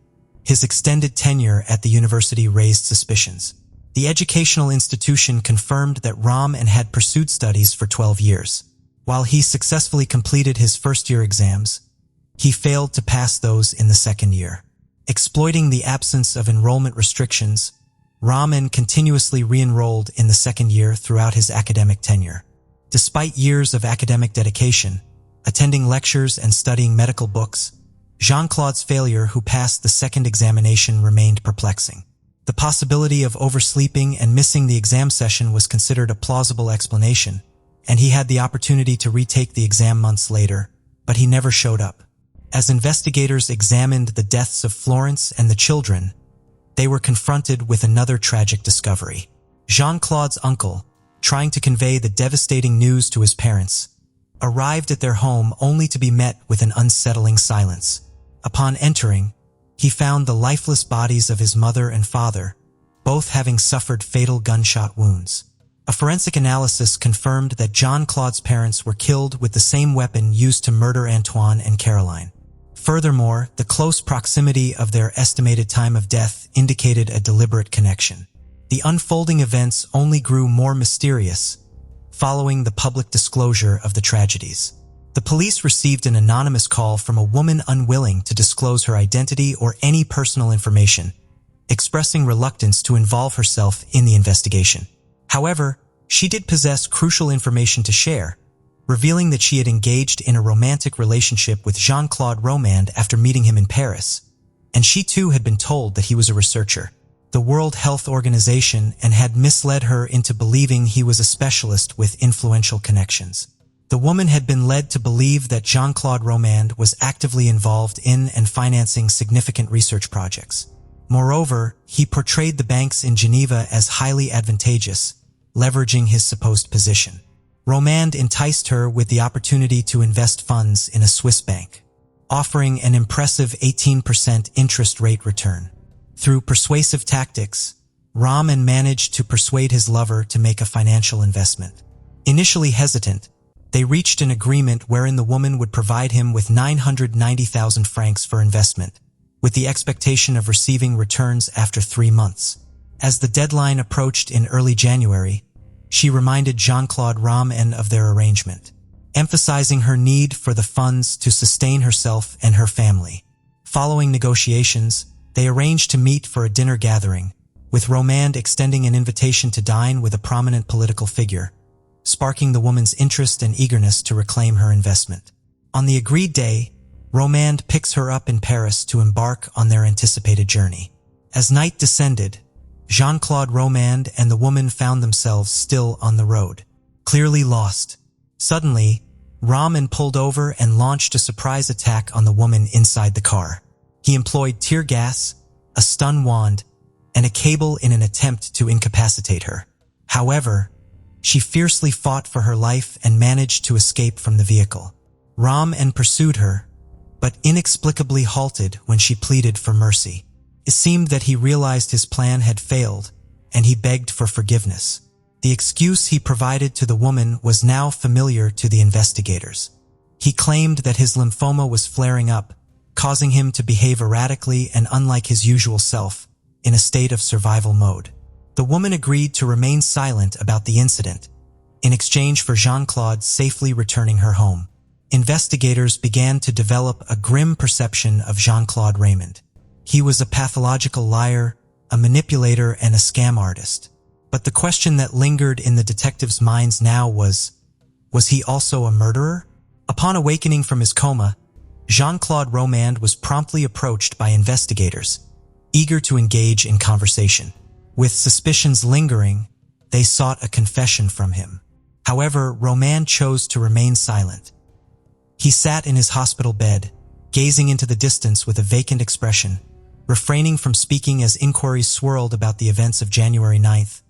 his extended tenure at the university raised suspicions. The educational institution confirmed that Roman had pursued studies for 12 years. While he successfully completed his first-year exams, he failed to pass those in the second year. Exploiting the absence of enrollment restrictions, Roman continuously re-enrolled in the second year throughout his academic tenure. Despite years of academic dedication, attending lectures and studying medical books, Jean-Claude's failure who passed the second examination remained perplexing. The possibility of oversleeping and missing the exam session was considered a plausible explanation, and he had the opportunity to retake the exam months later, but he never showed up. As investigators examined the deaths of Florence and the children, they were confronted with another tragic discovery. Jean-Claude's uncle, trying to convey the devastating news to his parents, arrived at their home only to be met with an unsettling silence. Upon entering, he found the lifeless bodies of his mother and father, both having suffered fatal gunshot wounds. A forensic analysis confirmed that Jean-Claude's parents were killed with the same weapon used to murder Antoine and Caroline. Furthermore, the close proximity of their estimated time of death indicated a deliberate connection. The unfolding events only grew more mysterious following the public disclosure of the tragedies. The police received an anonymous call from a woman unwilling to disclose her identity or any personal information, expressing reluctance to involve herself in the investigation. However, she did possess crucial information to share, revealing that she had engaged in a romantic relationship with Jean-Claude Roman after meeting him in Paris, and she too had been told that he was a researcher, the World Health Organization, and had misled her into believing he was a specialist with influential connections. The woman had been led to believe that Jean-Claude Roman was actively involved in and financing significant research projects. Moreover, he portrayed the banks in Geneva as highly advantageous, leveraging his supposed position. Roman enticed her with the opportunity to invest funds in a Swiss bank, offering an impressive 18% interest rate return. Through persuasive tactics, Roman managed to persuade his lover to make a financial investment. Initially hesitant, they reached an agreement wherein the woman would provide him with 990,000 francs for investment, with the expectation of receiving returns after 3 months. As the deadline approached in early January, she reminded Jean-Claude Roman of their arrangement, emphasizing her need for the funds to sustain herself and her family. Following negotiations, they arranged to meet for a dinner gathering, with Roman extending an invitation to dine with a prominent political figure, sparking the woman's interest and eagerness to reclaim her investment. On the agreed day, Roman picks her up in Paris to embark on their anticipated journey. As night descended, Jean-Claude Roman and the woman found themselves still on the road, clearly lost. Suddenly, Roman pulled over and launched a surprise attack on the woman inside the car. He employed tear gas, a stun wand, and a cable in an attempt to incapacitate her. However, she fiercely fought for her life and managed to escape from the vehicle. Roman pursued her, but inexplicably halted when she pleaded for mercy. It seemed that he realized his plan had failed, and he begged for forgiveness. The excuse he provided to the woman was now familiar to the investigators. He claimed that his lymphoma was flaring up, causing him to behave erratically and unlike his usual self, in a state of survival mode. The woman agreed to remain silent about the incident, in exchange for Jean-Claude safely returning her home. Investigators began to develop a grim perception of Jean-Claude Raymond. He was a pathological liar, a manipulator, and a scam artist. But the question that lingered in the detectives' minds now was he also a murderer? Upon awakening from his coma, Jean-Claude Raymond was promptly approached by investigators, eager to engage in conversation. With suspicions lingering, they sought a confession from him. However, Raymond chose to remain silent. He sat in his hospital bed, gazing into the distance with a vacant expression, refraining from speaking as inquiries swirled about the events of January 9th,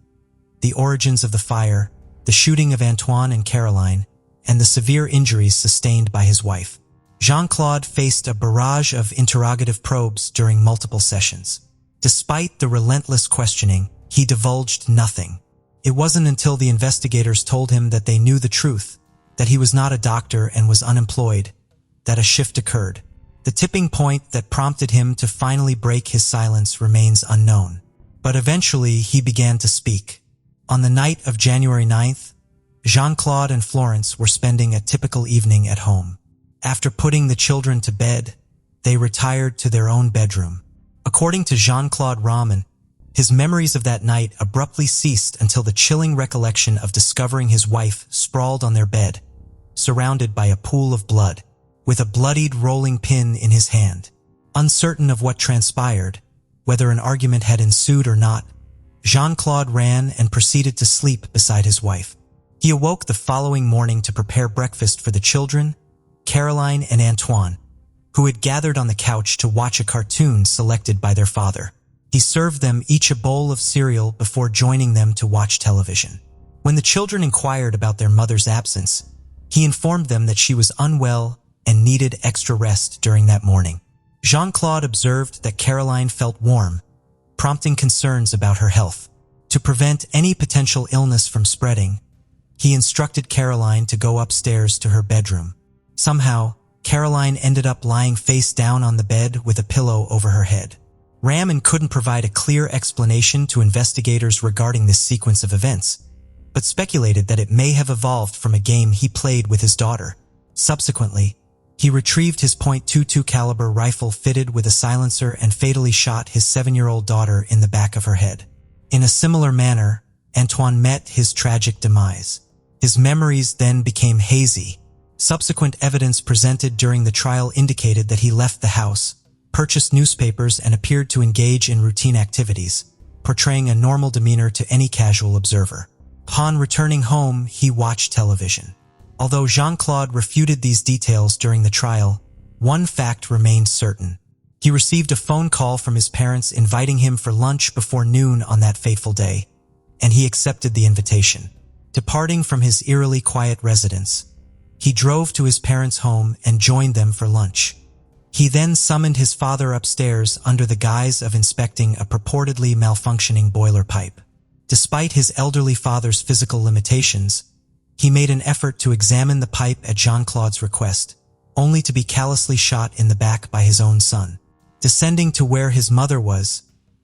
the origins of the fire, the shooting of Antoine and Caroline, and the severe injuries sustained by his wife. Jean-Claude faced a barrage of interrogative probes during multiple sessions. Despite the relentless questioning, he divulged nothing. It wasn't until the investigators told him that they knew the truth, that he was not a doctor and was unemployed, that a shift occurred. The tipping point that prompted him to finally break his silence remains unknown. But eventually he began to speak. On the night of January 9th, Jean-Claude and Florence were spending a typical evening at home. After putting the children to bed, they retired to their own bedroom. According to Jean-Claude Raymond, his memories of that night abruptly ceased until the chilling recollection of discovering his wife sprawled on their bed, surrounded by a pool of blood, with a bloodied rolling pin in his hand. Uncertain of what transpired, whether an argument had ensued or not, Jean-Claude ran and proceeded to sleep beside his wife. He awoke the following morning to prepare breakfast for the children, Caroline and Antoine, who had gathered on the couch to watch a cartoon selected by their father. He served them each a bowl of cereal before joining them to watch television. When the children inquired about their mother's absence, he informed them that she was unwell and needed extra rest during that morning. Jean-Claude observed that Caroline felt warm, prompting concerns about her health. To prevent any potential illness from spreading, he instructed Caroline to go upstairs to her bedroom. Somehow, Caroline ended up lying face down on the bed with a pillow over her head. Raymond couldn't provide a clear explanation to investigators regarding this sequence of events, but speculated that it may have evolved from a game he played with his daughter. Subsequently, he retrieved his .22 caliber rifle fitted with a silencer and fatally shot his 7-year-old daughter in the back of her head. In a similar manner, Antoine met his tragic demise. His memories then became hazy. Subsequent evidence presented during the trial indicated that he left the house, purchased newspapers, and appeared to engage in routine activities, portraying a normal demeanor to any casual observer. Upon returning home, he watched television. Although Jean-Claude refuted these details during the trial, one fact remained certain. He received a phone call from his parents inviting him for lunch before noon on that fateful day, and he accepted the invitation. Departing from his eerily quiet residence, he drove to his parents' home and joined them for lunch. He then summoned his father upstairs under the guise of inspecting a purportedly malfunctioning boiler pipe. Despite his elderly father's physical limitations, he made an effort to examine the pipe at Jean-Claude's request, only to be callously shot in the back by his own son. Descending to where his mother was,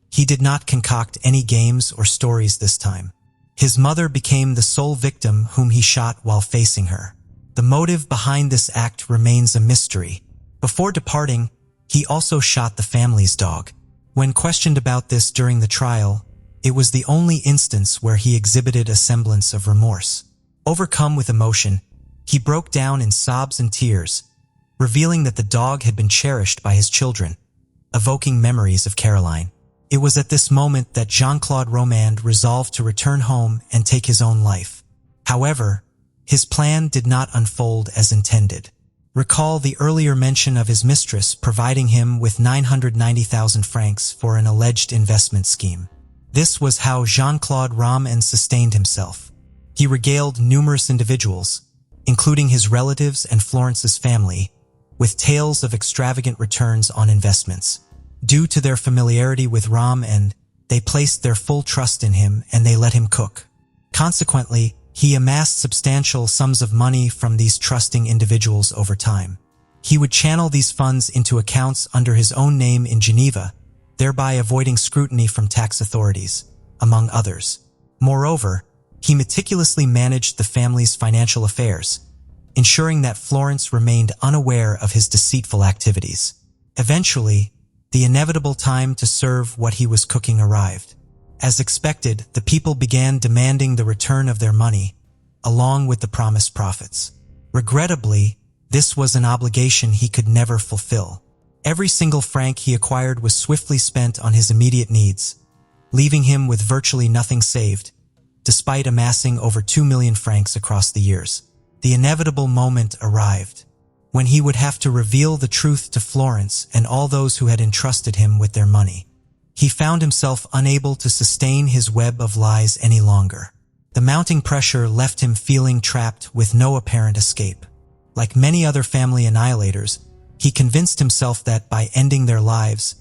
he did not concoct any games or stories this time. His mother became the sole victim whom he shot while facing her. The motive behind this act remains a mystery. Before departing, he also shot the family's dog. When questioned about this during the trial, it was the only instance where he exhibited a semblance of remorse. Overcome with emotion, he broke down in sobs and tears, revealing that the dog had been cherished by his children, evoking memories of Caroline. It was at this moment that Jean-Claude Raymond resolved to return home and take his own life. However, his plan did not unfold as intended. Recall the earlier mention of his mistress providing him with 990,000 francs for an alleged investment scheme. This was how Jean-Claude Raymond sustained himself. He regaled numerous individuals, including his relatives and Florence's family, with tales of extravagant returns on investments. Due to their familiarity with Ram, and they placed their full trust in him and they let him cook. Consequently, he amassed substantial sums of money from these trusting individuals over time. He would channel these funds into accounts under his own name in Geneva, thereby avoiding scrutiny from tax authorities, among others. Moreover, he meticulously managed the family's financial affairs, ensuring that Florence remained unaware of his deceitful activities. Eventually, the inevitable time to serve what he was cooking arrived. As expected, the people began demanding the return of their money, along with the promised profits. Regrettably, this was an obligation he could never fulfill. Every single franc he acquired was swiftly spent on his immediate needs, leaving him with virtually nothing saved, despite amassing over 2 million francs across the years. The inevitable moment arrived, when he would have to reveal the truth to Florence and all those who had entrusted him with their money. He found himself unable to sustain his web of lies any longer. The mounting pressure left him feeling trapped with no apparent escape. Like many other family annihilators, he convinced himself that by ending their lives,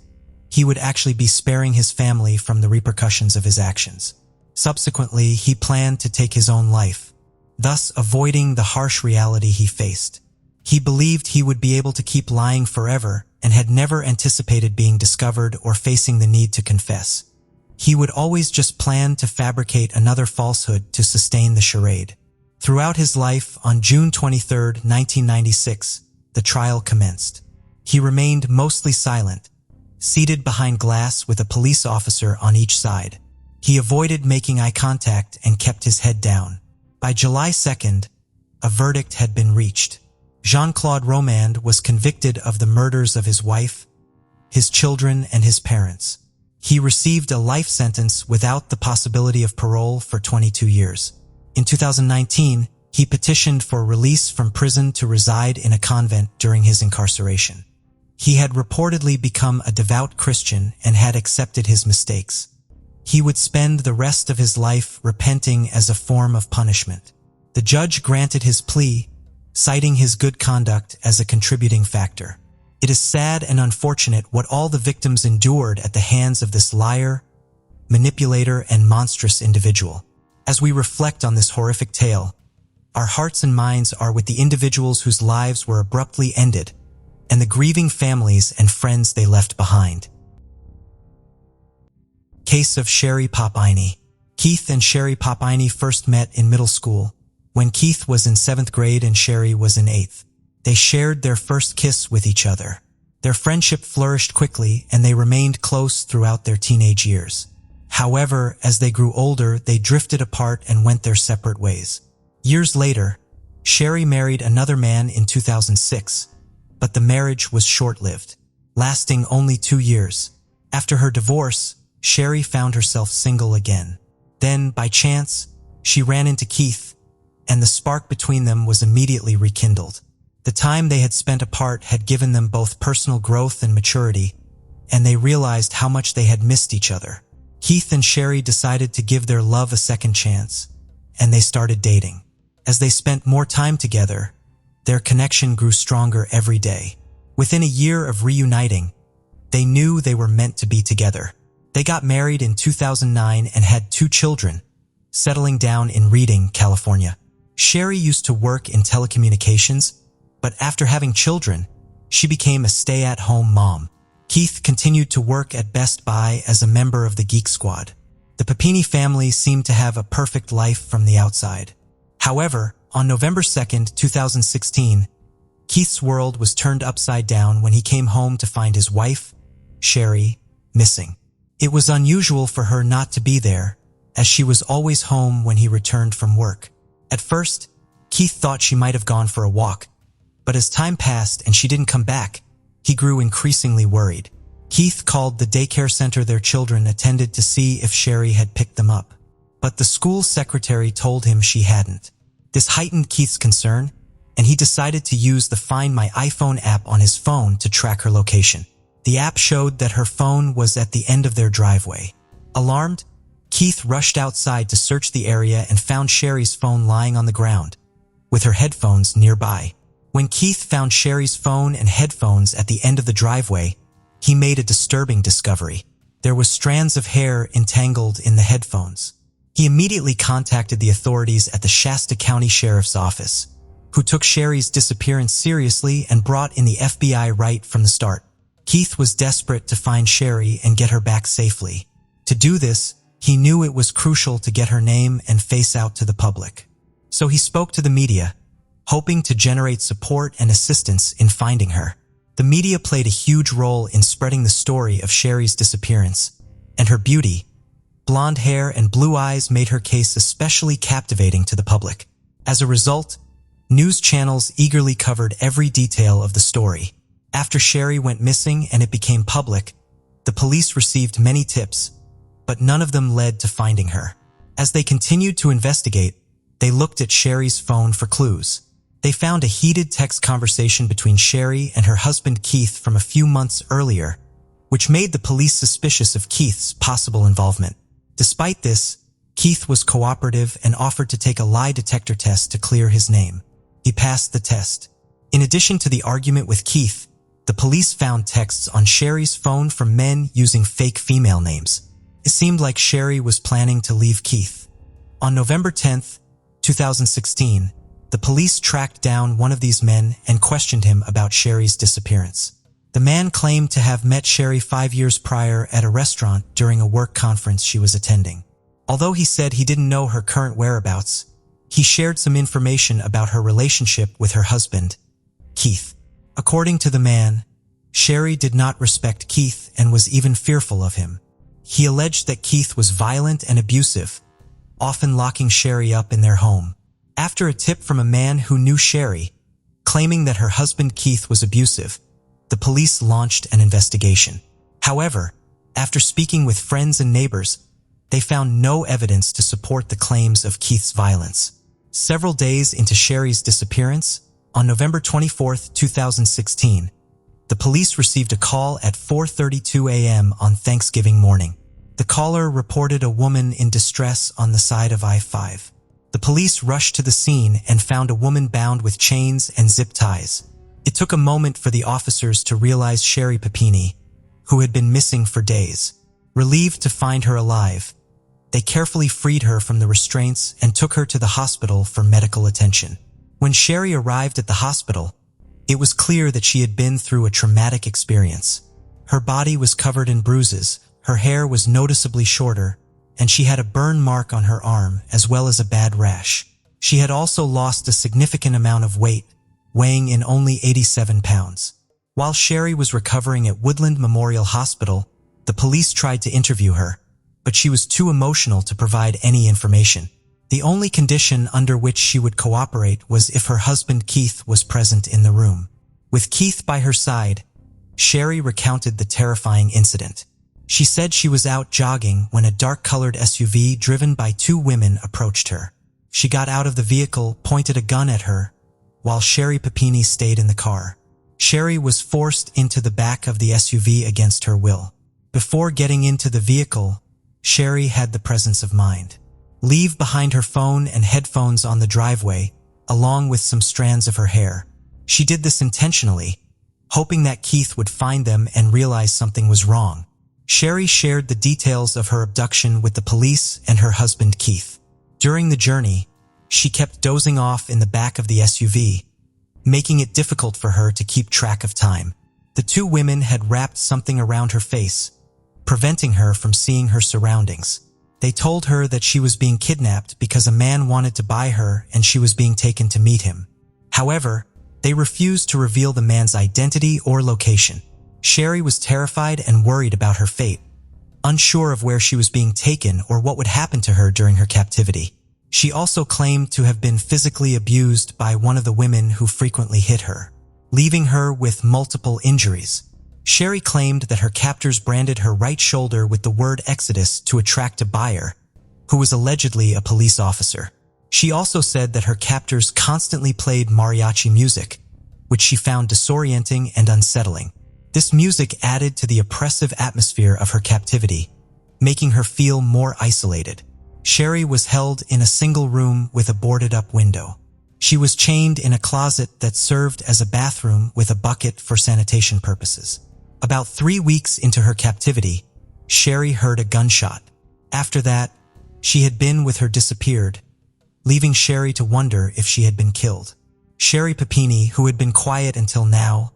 he would actually be sparing his family from the repercussions of his actions. Subsequently, he planned to take his own life, thus avoiding the harsh reality he faced. He believed he would be able to keep lying forever and had never anticipated being discovered or facing the need to confess. He would always just plan to fabricate another falsehood to sustain the charade. Throughout his life, on June 23, 1996, the trial commenced. He remained mostly silent, seated behind glass with a police officer on each side. He avoided making eye contact and kept his head down. By July 2nd, a verdict had been reached. Jean-Claude Romand was convicted of the murders of his wife, his children, and his parents. He received a life sentence without the possibility of parole for 22 years. In 2019, he petitioned for release from prison to reside in a convent during his incarceration. He had reportedly become a devout Christian and had accepted his mistakes. He would spend the rest of his life repenting as a form of punishment. The judge granted his plea, citing his good conduct as a contributing factor. It is sad and unfortunate what all the victims endured at the hands of this liar, manipulator, and monstrous individual. As we reflect on this horrific tale, our hearts and minds are with the individuals whose lives were abruptly ended and the grieving families and friends they left behind. Case of Sherry Popini. Keith and Sherry Popini first met in middle school, when Keith was in 7th grade and Sherry was in 8th. They shared their first kiss with each other. Their friendship flourished quickly and they remained close throughout their teenage years. However, as they grew older, they drifted apart and went their separate ways. Years later, Sherry married another man in 2006, but the marriage was short-lived, lasting only 2 years. After her divorce, Sherry found herself single again. Then, by chance, she ran into Keith, and the spark between them was immediately rekindled. The time they had spent apart had given them both personal growth and maturity, and they realized how much they had missed each other. Keith and Sherry decided to give their love a second chance, and they started dating. As they spent more time together, their connection grew stronger every day. Within a year of reuniting, they knew they were meant to be together. They got married in 2009 and had 2 children, settling down in Reading, California. Sherry used to work in telecommunications, but after having children, she became a stay-at-home mom. Keith continued to work at Best Buy as a member of the Geek Squad. The Popini family seemed to have a perfect life from the outside. However, on November 2nd, 2016, Keith's world was turned upside down when he came home to find his wife, Sherry, missing. It was unusual for her not to be there, as she was always home when he returned from work. At first, Keith thought she might have gone for a walk, but as time passed and she didn't come back, he grew increasingly worried. Keith called the daycare center their children attended to see if Sherry had picked them up, but the school secretary told him she hadn't. This heightened Keith's concern, and he decided to use the Find My iPhone app on his phone to track her location. The app showed that her phone was at the end of their driveway. Alarmed, Keith rushed outside to search the area and found Sherry's phone lying on the ground, with her headphones nearby. When Keith found Sherry's phone and headphones at the end of the driveway, he made a disturbing discovery. There were strands of hair entangled in the headphones. He immediately contacted the authorities at the Shasta County Sheriff's Office, who took Sherry's disappearance seriously and brought in the FBI right from the start. Keith was desperate to find Sherry and get her back safely. To do this, he knew it was crucial to get her name and face out to the public. So he spoke to the media, hoping to generate support and assistance in finding her. The media played a huge role in spreading the story of Sherry's disappearance, and her beauty, blonde hair and blue eyes made her case especially captivating to the public. As a result, news channels eagerly covered every detail of the story. After Sherry went missing and it became public, the police received many tips, but none of them led to finding her. As they continued to investigate, they looked at Sherry's phone for clues. They found a heated text conversation between Sherry and her husband Keith from a few months earlier, which made the police suspicious of Keith's possible involvement. Despite this, Keith was cooperative and offered to take a lie detector test to clear his name. He passed the test. In addition to the argument with Keith, the police found texts on Sherry's phone from men using fake female names. It seemed like Sherry was planning to leave Keith. On November 10th, 2016, the police tracked down one of these men and questioned him about Sherry's disappearance. The man claimed to have met Sherry 5 years prior at a restaurant during a work conference she was attending. Although he said he didn't know her current whereabouts, he shared some information about her relationship with her husband, Keith. According to the man, Sherry did not respect Keith and was even fearful of him. He alleged that Keith was violent and abusive, often locking Sherry up in their home. After a tip from a man who knew Sherry, claiming that her husband Keith was abusive, the police launched an investigation. However, after speaking with friends and neighbors, they found no evidence to support the claims of Keith's violence. Several days into Sherry's disappearance, on November 24, 2016, the police received a call at 4:32 a.m. on Thanksgiving morning. The caller reported a woman in distress on the side of I-5. The police rushed to the scene and found a woman bound with chains and zip ties. It took a moment for the officers to realize Sherry Papini, who had been missing for days. Relieved to find her alive, they carefully freed her from the restraints and took her to the hospital for medical attention. When Sherry arrived at the hospital, it was clear that she had been through a traumatic experience. Her body was covered in bruises, her hair was noticeably shorter, and she had a burn mark on her arm as well as a bad rash. She had also lost a significant amount of weight, weighing in only 87 pounds. While Sherry was recovering at Woodland Memorial Hospital, the police tried to interview her, but she was too emotional to provide any information. The only condition under which she would cooperate was if her husband Keith was present in the room. With Keith by her side, Sherry recounted the terrifying incident. She said she was out jogging when a dark-colored SUV driven by two women approached her. She got out of the vehicle, pointed a gun at her, while Sherry Papini stayed in the car. Sherry was forced into the back of the SUV against her will. Before getting into the vehicle, Sherry had the presence of mind. Leave behind her phone and headphones on the driveway, along with some strands of her hair. She did this intentionally, hoping that Keith would find them and realize something was wrong. Sherry shared the details of her abduction with the police and her husband Keith. During the journey, she kept dozing off in the back of the SUV, making it difficult for her to keep track of time. The two women had wrapped something around her face, preventing her from seeing her surroundings. They told her that she was being kidnapped because a man wanted to buy her and she was being taken to meet him. However, they refused to reveal the man's identity or location. Sherry was terrified and worried about her fate, unsure of where she was being taken or what would happen to her during her captivity. She also claimed to have been physically abused by one of the women who frequently hit her, leaving her with multiple injuries. Sherry claimed that her captors branded her right shoulder with the word Exodus to attract a buyer, who was allegedly a police officer. She also said that her captors constantly played mariachi music, which she found disorienting and unsettling. This music added to the oppressive atmosphere of her captivity, making her feel more isolated. Sherry was held in a single room with a boarded-up window. She was chained in a closet that served as a bathroom with a bucket for sanitation purposes. About 3 weeks into her captivity, Sherry heard a gunshot. After that, she had been with her disappeared, leaving Sherry to wonder if she had been killed. Sherry Papini, who had been quiet until now,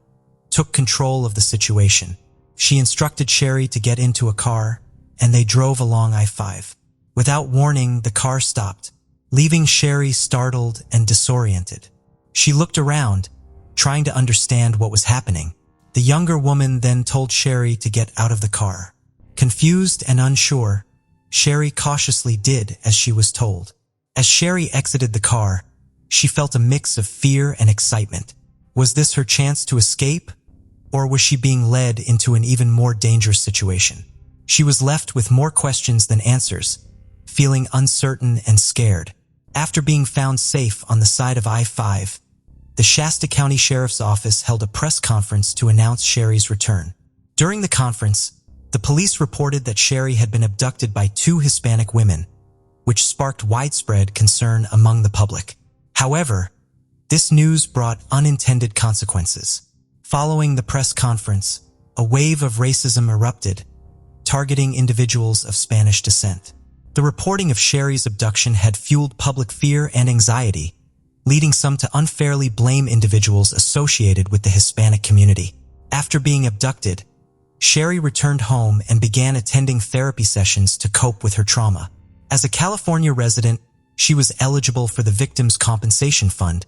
took control of the situation. She instructed Sherry to get into a car, and they drove along I-5. Without warning, the car stopped, leaving Sherry startled and disoriented. She looked around, trying to understand what was happening. The younger woman then told Sherry to get out of the car. Confused and unsure, Sherry cautiously did as she was told. As Sherry exited the car, she felt a mix of fear and excitement. Was this her chance to escape, or was she being led into an even more dangerous situation? She was left with more questions than answers, feeling uncertain and scared. After being found safe on the side of I-5, the Shasta County Sheriff's Office held a press conference to announce Sherry's return. During the conference, the police reported that Sherry had been abducted by 2 Hispanic women, which sparked widespread concern among the public. However, this news brought unintended consequences. Following the press conference, a wave of racism erupted, targeting individuals of Spanish descent. The reporting of Sherry's abduction had fueled public fear and anxiety, leading some to unfairly blame individuals associated with the Hispanic community. After being abducted, Sherry returned home and began attending therapy sessions to cope with her trauma. As a California resident, she was eligible for the Victims' Compensation Fund,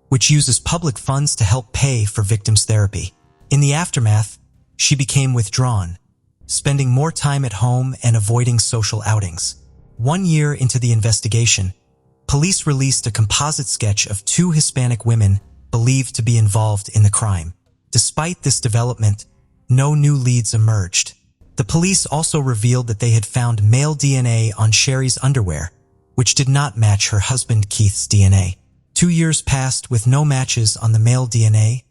which uses public funds to help pay for victims' therapy. In the aftermath, she became withdrawn, spending more time at home and avoiding social outings. 1 year into the investigation, police released a composite sketch of 2 Hispanic women believed to be involved in the crime. Despite this development, no new leads emerged. The police also revealed that they had found male DNA on Sherry's underwear, which did not match her husband Keith's DNA. 2 years passed with no matches on the male DNA,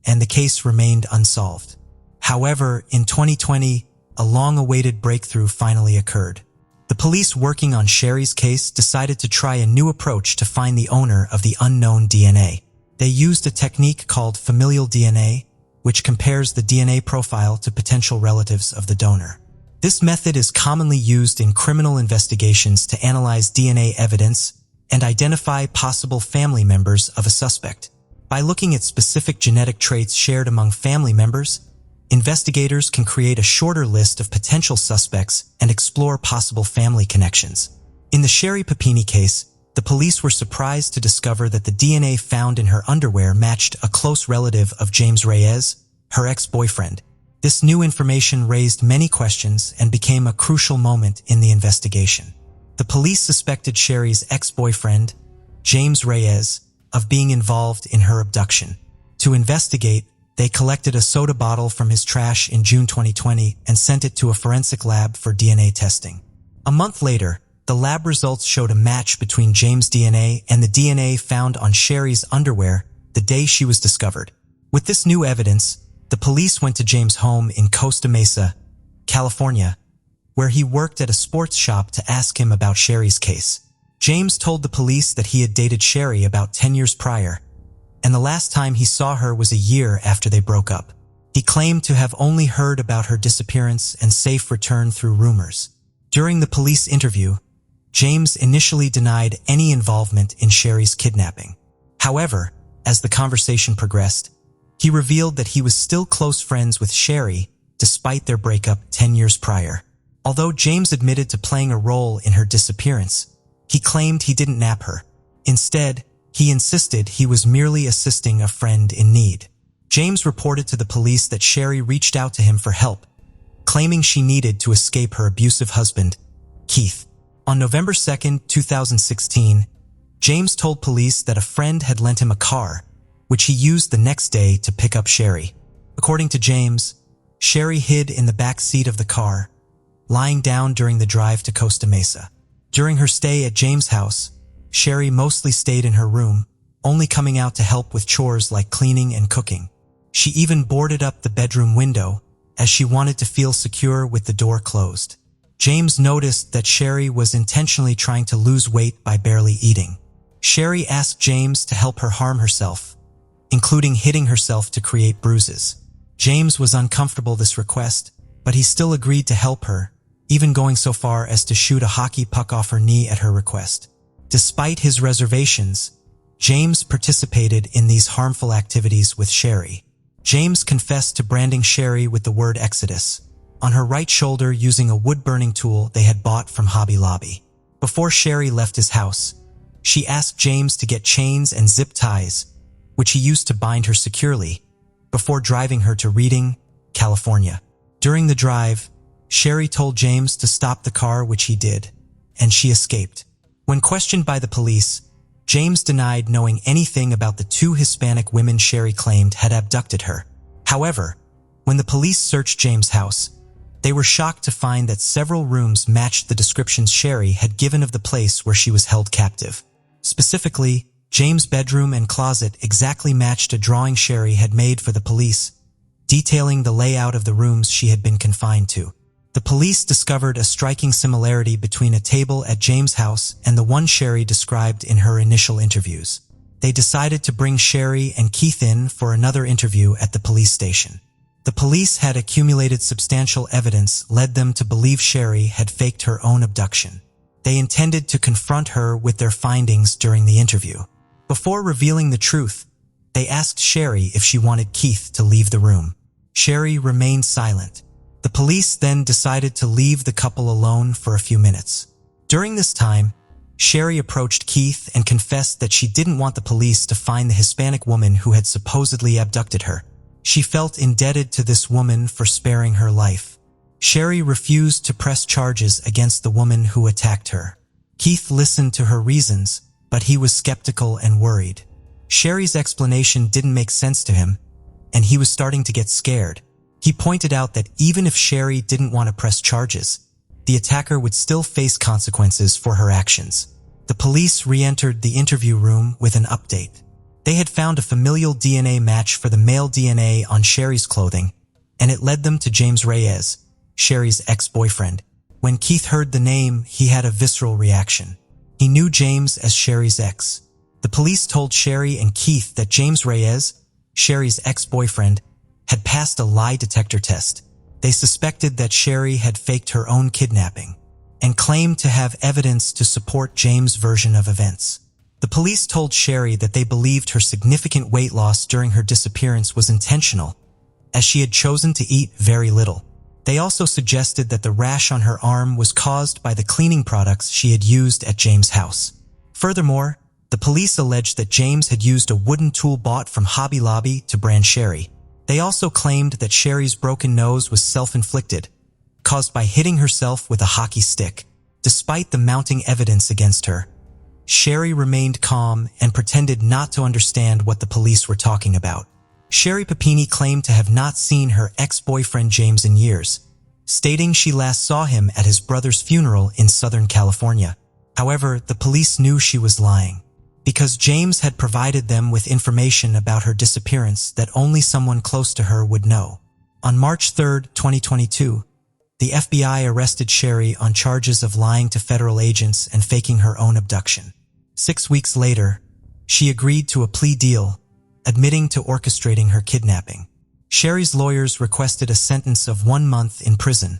and the case remained unsolved. However, in 2020, a long-awaited breakthrough finally occurred. The police working on Sherry's case decided to try a new approach to find the owner of the unknown DNA. They used a technique called familial DNA, which compares the DNA profile to potential relatives of the donor. This method is commonly used in criminal investigations to analyze DNA evidence and identify possible family members of a suspect. By looking at specific genetic traits shared among family members, investigators can create a shorter list of potential suspects and explore possible family connections. In the Sherry Papini case, the police were surprised to discover that the DNA found in her underwear matched a close relative of James Reyes, her ex-boyfriend. This new information raised many questions and became a crucial moment in the investigation. The police suspected Sherry's ex-boyfriend, James Reyes, of being involved in her abduction. To investigate, they collected a soda bottle from his trash in June 2020 and sent it to a forensic lab for DNA testing. A month later, the lab results showed a match between James' DNA and the DNA found on Sherry's underwear the day she was discovered. With this new evidence, the police went to James' home in Costa Mesa, California, where he worked at a sports shop to ask him about Sherry's case. James told the police that he had dated Sherry about 10 years prior, and the last time he saw her was a year after they broke up. He claimed to have only heard about her disappearance and safe return through rumors. During the police interview, James initially denied any involvement in Sherry's kidnapping. However, as the conversation progressed, he revealed that he was still close friends with Sherry despite their breakup 10 years prior. Although James admitted to playing a role in her disappearance, he claimed he didn't nab her. Instead, he insisted he was merely assisting a friend in need. James reported to the police that Sherry reached out to him for help, claiming she needed to escape her abusive husband, Keith. On November 2, 2016, James told police that a friend had lent him a car, which he used the next day to pick up Sherry. According to James, Sherry hid in the back seat of the car, lying down during the drive to Costa Mesa. During her stay at James' house, Sherry mostly stayed in her room, only coming out to help with chores like cleaning and cooking. She even boarded up the bedroom window, as she wanted to feel secure with the door closed. James noticed that Sherry was intentionally trying to lose weight by barely eating. Sherry asked James to help her harm herself, including hitting herself to create bruises. James was uncomfortable with this request, but he still agreed to help her, even going so far as to shoot a hockey puck off her knee at her request. Despite his reservations, James participated in these harmful activities with Sherry. James confessed to branding Sherry with the word Exodus on her right shoulder using a wood-burning tool they had bought from Hobby Lobby. Before Sherry left his house, she asked James to get chains and zip ties, which he used to bind her securely, before driving her to Reading, California. During the drive, Sherry told James to stop the car, which he did, and she escaped. When questioned by the police, James denied knowing anything about the two Hispanic women Sherry claimed had abducted her. However, when the police searched James' house, they were shocked to find that several rooms matched the descriptions Sherry had given of the place where she was held captive. Specifically, James' bedroom and closet exactly matched a drawing Sherry had made for the police, detailing the layout of the rooms she had been confined to. The police discovered a striking similarity between a table at James' house and the one Sherry described in her initial interviews. They decided to bring Sherry and Keith in for another interview at the police station. The police had accumulated substantial evidence led them to believe Sherry had faked her own abduction. They intended to confront her with their findings during the interview. Before revealing the truth, they asked Sherry if she wanted Keith to leave the room. Sherry remained silent. The police then decided to leave the couple alone for a few minutes. During this time, Sherry approached Keith and confessed that she didn't want the police to find the Hispanic woman who had supposedly abducted her. She felt indebted to this woman for sparing her life. Sherry refused to press charges against the woman who attacked her. Keith listened to her reasons, but he was skeptical and worried. Sherry's explanation didn't make sense to him, and he was starting to get scared. He pointed out that even if Sherry didn't want to press charges, the attacker would still face consequences for her actions. The police re-entered the interview room with an update. They had found a familial DNA match for the male DNA on Sherry's clothing, and it led them to James Reyes, Sherry's ex-boyfriend. When Keith heard the name, he had a visceral reaction. He knew James as Sherry's ex. The police told Sherry and Keith that James Reyes, Sherry's ex-boyfriend, had passed a lie detector test. They suspected that Sherry had faked her own kidnapping and claimed to have evidence to support James' version of events. The police told Sherry that they believed her significant weight loss during her disappearance was intentional, as she had chosen to eat very little. They also suggested that the rash on her arm was caused by the cleaning products she had used at James' house. Furthermore, the police alleged that James had used a wooden tool bought from Hobby Lobby to brand Sherry. They also claimed that Sherry's broken nose was self-inflicted, caused by hitting herself with a hockey stick. Despite the mounting evidence against her, Sherry remained calm and pretended not to understand what the police were talking about. Sherry Papini claimed to have not seen her ex-boyfriend James in years, stating she last saw him at his brother's funeral in Southern California. However, the police knew she was lying, because James had provided them with information about her disappearance that only someone close to her would know. On March 3, 2022, the FBI arrested Sherry on charges of lying to federal agents and faking her own abduction. 6 weeks later, she agreed to a plea deal, admitting to orchestrating her kidnapping. Sherry's lawyers requested a sentence of 1 month in prison,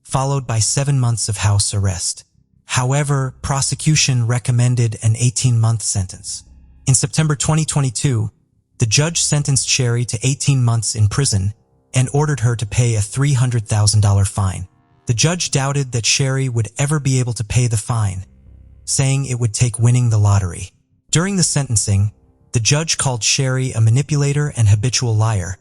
followed by 7 months of house arrest. However, prosecution recommended an 18-month sentence. In September 2022, the judge sentenced Sherry to 18 months in prison and ordered her to pay a $300,000 fine. The judge doubted that Sherry would ever be able to pay the fine, saying it would take winning the lottery. During the sentencing, the judge called Sherry a manipulator and habitual liar,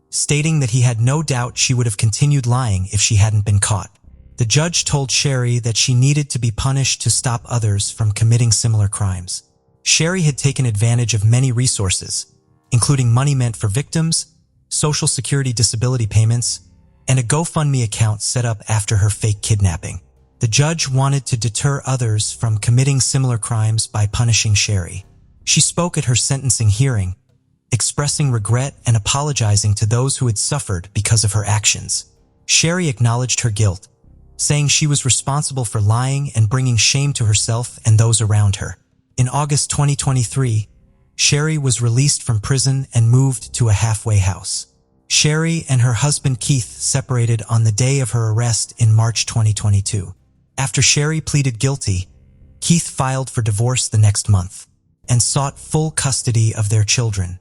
stating that he had no doubt she would have continued lying if she hadn't been caught. The judge told Sherry that she needed to be punished to stop others from committing similar crimes. Sherry had taken advantage of many resources, including money meant for victims, Social Security disability payments, and a GoFundMe account set up after her fake kidnapping. The judge wanted to deter others from committing similar crimes by punishing Sherry. She spoke at her sentencing hearing, expressing regret and apologizing to those who had suffered because of her actions. Sherry acknowledged her guilt, saying she was responsible for lying and bringing shame to herself and those around her. In August 2023, Sherry was released from prison and moved to a halfway house. Sherry and her husband Keith separated on the day of her arrest in March 2022. After Sherry pleaded guilty, Keith filed for divorce the next month and sought full custody of their children.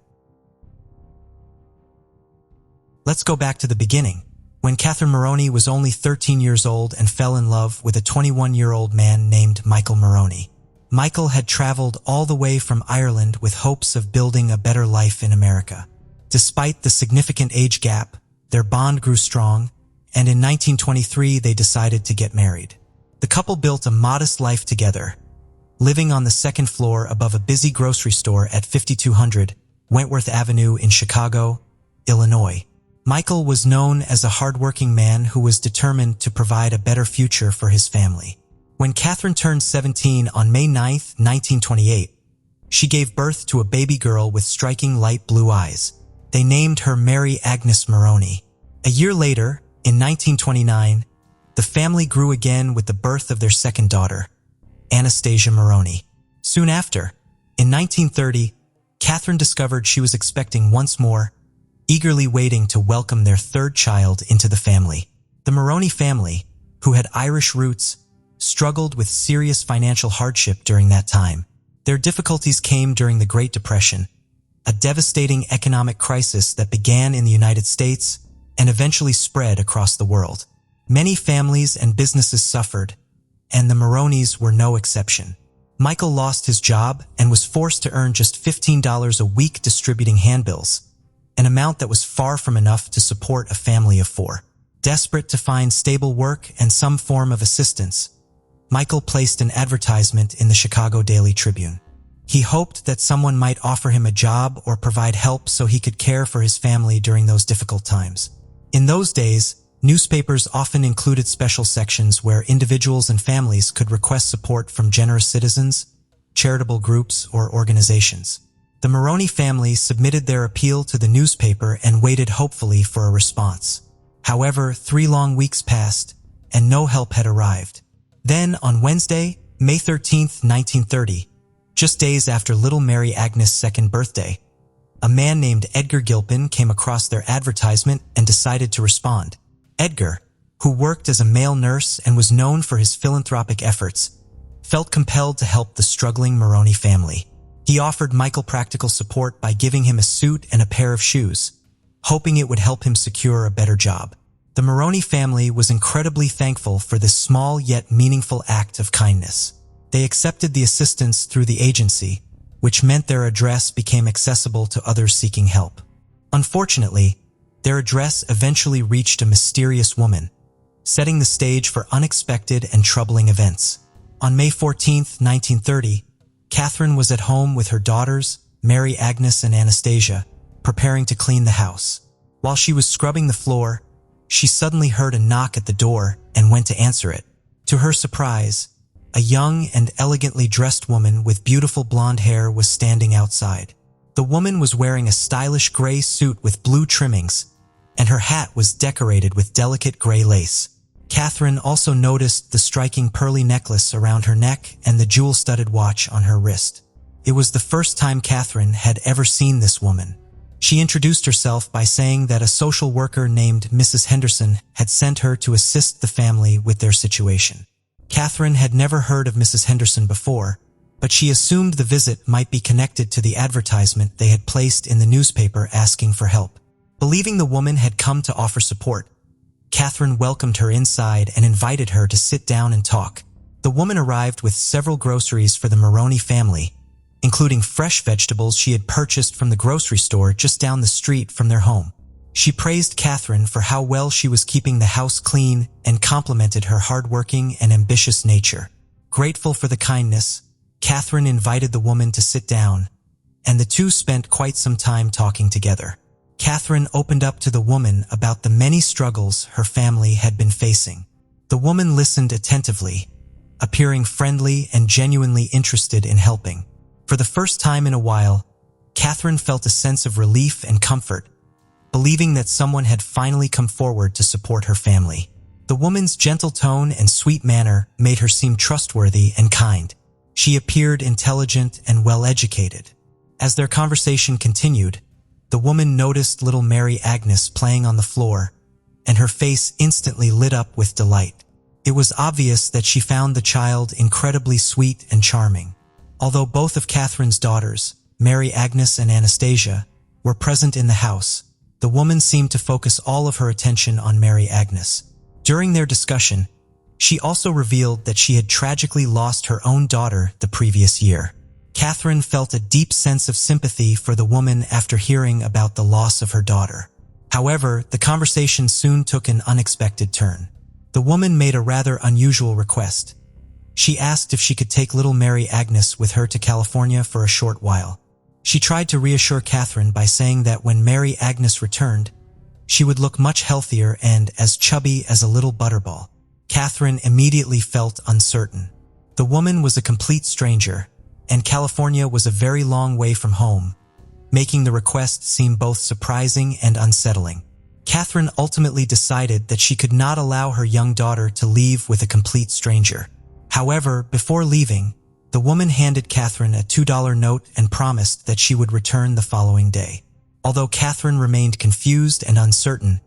Let's go back to the beginning, when Catherine Moroney was only 13 years old and fell in love with a 21-year-old man named Michael Moroney. Michael had traveled all the way from Ireland with hopes of building a better life in America. Despite the significant age gap, their bond grew strong, and in 1923 they decided to get married. The couple built a modest life together, living on the second floor above a busy grocery store at 5200 Wentworth Avenue in Chicago, Illinois. Michael was known as a hardworking man who was determined to provide a better future for his family. When Catherine turned 17 on May 9, 1928, she gave birth to a baby girl with striking light blue eyes. They named her Mary Agnes Moroney. A year later, in 1929, the family grew again with the birth of their second daughter, Anastasia Moroney. Soon after, in 1930, Catherine discovered she was expecting once more, eagerly waiting to welcome their third child into the family. The Moroney family, who had Irish roots, struggled with serious financial hardship during that time. Their difficulties came during the Great Depression, a devastating economic crisis that began in the United States and eventually spread across the world. Many families and businesses suffered, and the Moroneys were no exception. Michael lost his job and was forced to earn just $15 a week distributing handbills, an amount that was far from enough to support a family of 4. Desperate to find stable work and some form of assistance, Michael placed an advertisement in the Chicago Daily Tribune. He hoped that someone might offer him a job or provide help so he could care for his family during those difficult times. In those days, newspapers often included special sections where individuals and families could request support from generous citizens, charitable groups, or organizations. The Moroney family submitted their appeal to the newspaper and waited hopefully for a response. However, 3 long weeks passed, and no help had arrived. Then, on Wednesday, May 13, 1930, just days after little Mary Agnes' second birthday, a man named Edgar Gilpin came across their advertisement and decided to respond. Edgar, who worked as a male nurse and was known for his philanthropic efforts, felt compelled to help the struggling Moroney family. He offered Michael practical support by giving him a suit and a pair of shoes, hoping it would help him secure a better job. The Moroney family was incredibly thankful for this small yet meaningful act of kindness. They accepted the assistance through the agency, which meant their address became accessible to others seeking help. Unfortunately, their address eventually reached a mysterious woman, setting the stage for unexpected and troubling events. On May 14, 1930, Catherine was at home with her daughters, Mary Agnes and Anastasia, preparing to clean the house. While she was scrubbing the floor, she suddenly heard a knock at the door and went to answer it. To her surprise, a young and elegantly dressed woman with beautiful blonde hair was standing outside. The woman was wearing a stylish gray suit with blue trimmings, and her hat was decorated with delicate gray lace. Catherine also noticed the striking pearly necklace around her neck and the jewel-studded watch on her wrist. It was the first time Catherine had ever seen this woman. She introduced herself by saying that a social worker named Mrs. Henderson had sent her to assist the family with their situation. Catherine had never heard of Mrs. Henderson before, but she assumed the visit might be connected to the advertisement they had placed in the newspaper asking for help. Believing the woman had come to offer support, Catherine welcomed her inside and invited her to sit down and talk. The woman arrived with several groceries for the Moroney family, including fresh vegetables she had purchased from the grocery store just down the street from their home. She praised Catherine for how well she was keeping the house clean and complimented her hardworking and ambitious nature. Grateful for the kindness, Catherine invited the woman to sit down, and the two spent quite some time talking together. Catherine opened up to the woman about the many struggles her family had been facing. The woman listened attentively, appearing friendly and genuinely interested in helping. For the first time in a while, Catherine felt a sense of relief and comfort, believing that someone had finally come forward to support her family. The woman's gentle tone and sweet manner made her seem trustworthy and kind. She appeared intelligent and well-educated. As their conversation continued, the woman noticed little Mary Agnes playing on the floor, and her face instantly lit up with delight. It was obvious that she found the child incredibly sweet and charming. Although both of Catherine's daughters, Mary Agnes and Anastasia, were present in the house, the woman seemed to focus all of her attention on Mary Agnes. During their discussion, she also revealed that she had tragically lost her own daughter the previous year. Catherine felt a deep sense of sympathy for the woman after hearing about the loss of her daughter. However, the conversation soon took an unexpected turn. The woman made a rather unusual request. She asked if she could take little Mary Agnes with her to California for a short while. She tried to reassure Catherine by saying that when Mary Agnes returned, she would look much healthier and as chubby as a little butterball. Catherine immediately felt uncertain. The woman was a complete stranger, and California was a very long way from home, making the request seem both surprising and unsettling. Catherine ultimately decided that she could not allow her young daughter to leave with a complete stranger. However, before leaving, the woman handed Catherine a $2 note and promised that she would return the following day. Although Catherine remained confused and uncertain,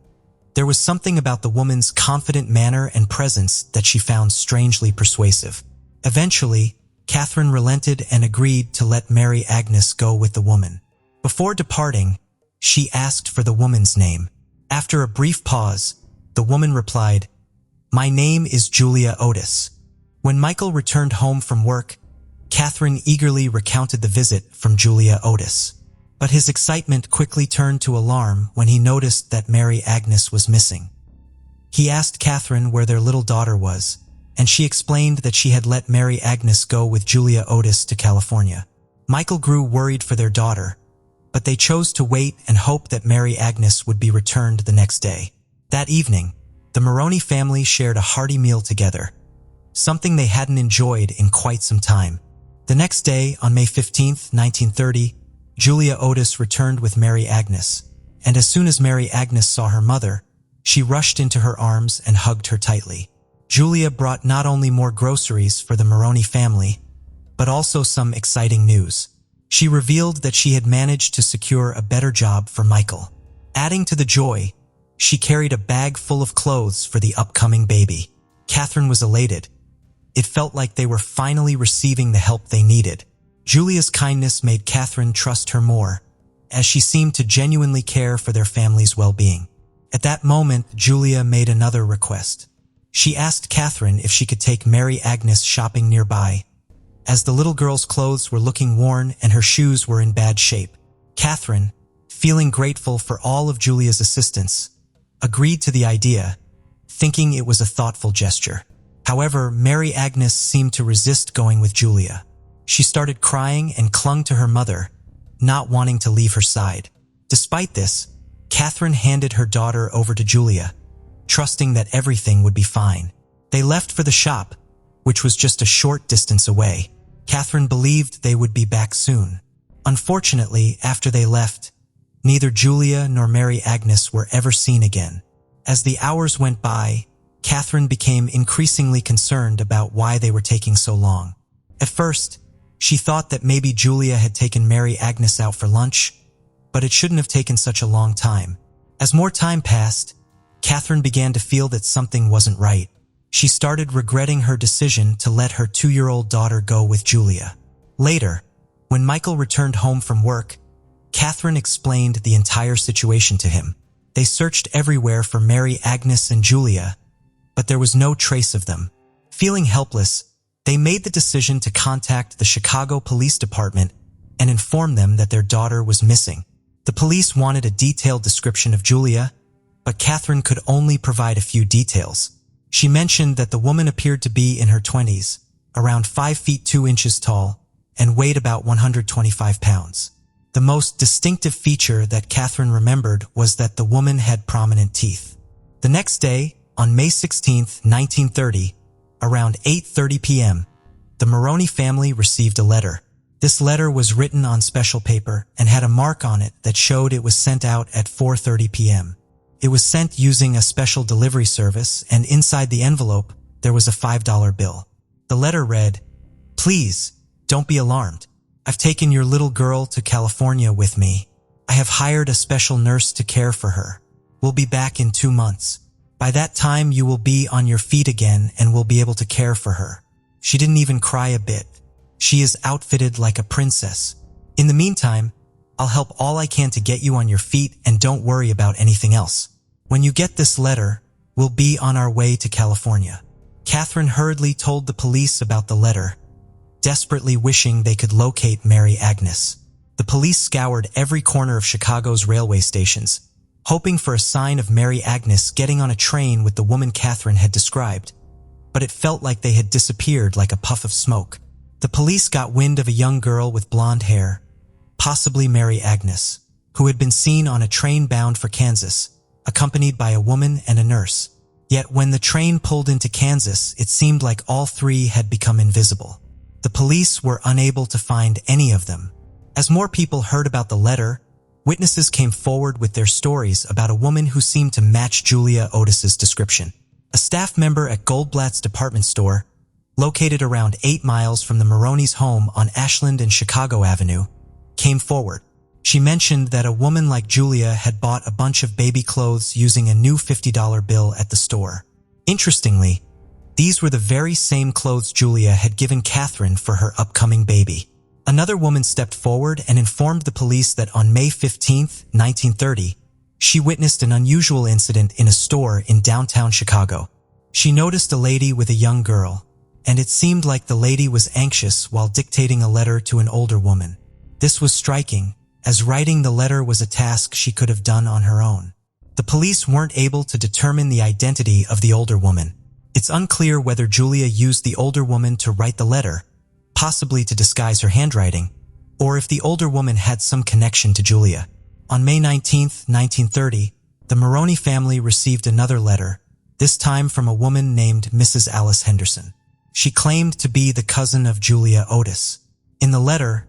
there was something about the woman's confident manner and presence that she found strangely persuasive. Eventually, Catherine relented and agreed to let Mary Agnes go with the woman. Before departing, she asked for the woman's name. After a brief pause, the woman replied, "My name is Julia Otis." When Michael returned home from work, Catherine eagerly recounted the visit from Julia Otis. But his excitement quickly turned to alarm when he noticed that Mary Agnes was missing. He asked Catherine where their little daughter was, and she explained that she had let Mary Agnes go with Julia Otis to California. Michael grew worried for their daughter, but they chose to wait and hope that Mary Agnes would be returned the next day. That evening, the Maroney family shared a hearty meal together, something they hadn't enjoyed in quite some time. The next day, on May 15, 1930, Julia Otis returned with Mary Agnes, and as soon as Mary Agnes saw her mother, she rushed into her arms and hugged her tightly. Julia brought not only more groceries for the Maroney family, but also some exciting news. She revealed that she had managed to secure a better job for Michael. Adding to the joy, she carried a bag full of clothes for the upcoming baby. Catherine was elated. It felt like they were finally receiving the help they needed. Julia's kindness made Catherine trust her more, as she seemed to genuinely care for their family's well-being. At that moment, Julia made another request. She asked Catherine if she could take Mary Agnes shopping nearby, as the little girl's clothes were looking worn and her shoes were in bad shape. Catherine, feeling grateful for all of Julia's assistance, agreed to the idea, thinking it was a thoughtful gesture. However, Mary Agnes seemed to resist going with Julia. She started crying and clung to her mother, not wanting to leave her side. Despite this, Catherine handed her daughter over to Julia, trusting that everything would be fine. They left for the shop, which was just a short distance away. Catherine believed they would be back soon. Unfortunately, after they left, neither Julia nor Mary Agnes were ever seen again. As the hours went by, Catherine became increasingly concerned about why they were taking so long. At first, she thought that maybe Julia had taken Mary Agnes out for lunch, but it shouldn't have taken such a long time. As more time passed, Catherine began to feel that something wasn't right. She started regretting her decision to let her 2-year-old daughter go with Julia. Later, when Michael returned home from work, Catherine explained the entire situation to him. They searched everywhere for Mary Agnes and Julia, but there was no trace of them. Feeling helpless, they made the decision to contact the Chicago Police Department and inform them that their daughter was missing. The police wanted a detailed description of Julia, but Catherine could only provide a few details. She mentioned that the woman appeared to be in her 20s, around 5 feet 2 inches tall, and weighed about 125 pounds. The most distinctive feature that Catherine remembered was that the woman had prominent teeth. The next day, on May 16, 1930, around 8:30 p.m., the Maroney family received a letter. This letter was written on special paper and had a mark on it that showed it was sent out at 4:30 p.m. It was sent using a special delivery service, and inside the envelope, there was a $5 bill. The letter read, "Please, Don't be alarmed. I've taken your little girl to California with me. I have hired a special nurse to care for her. We'll be back in 2 months. By that time, you will be on your feet again and will be able to care for her. She didn't even cry a bit. She is outfitted like a princess. In the meantime, I'll help all I can to get you on your feet and don't worry about anything else. When you get this letter, we'll be on our way to California." Catherine hurriedly told the police about the letter, desperately wishing they could locate Mary Agnes. The police scoured every corner of Chicago's railway stations, hoping for a sign of Mary Agnes getting on a train with the woman Catherine had described, but it felt like they had disappeared like a puff of smoke. The police got wind of a young girl with blonde hair, possibly Mary Agnes, who had been seen on a train bound for Kansas, accompanied by a woman and a nurse. Yet when the train pulled into Kansas, it seemed like all three had become invisible. The police were unable to find any of them. As more people heard about the letter, witnesses came forward with their stories about a woman who seemed to match Julia Otis's description. A staff member at Goldblatt's department store, located around 8 miles from the Maroney's home on Ashland and Chicago Avenue, came forward. She mentioned that a woman like Julia had bought a bunch of baby clothes using a new $50 bill at the store. Interestingly, these were the very same clothes Julia had given Catherine for her upcoming baby. Another woman stepped forward and informed the police that on May 15, 1930, she witnessed an unusual incident in a store in downtown Chicago. She noticed a lady with a young girl, and it seemed like the lady was anxious while dictating a letter to an older woman. This was striking, as writing the letter was a task she could have done on her own. The police weren't able to determine the identity of the older woman. It's unclear whether Julia used the older woman to write the letter, possibly to disguise her handwriting, or if the older woman had some connection to Julia. On May 19, 1930, the Maroney family received another letter, this time from a woman named Mrs. Alice Henderson. She claimed to be the cousin of Julia Otis. In the letter,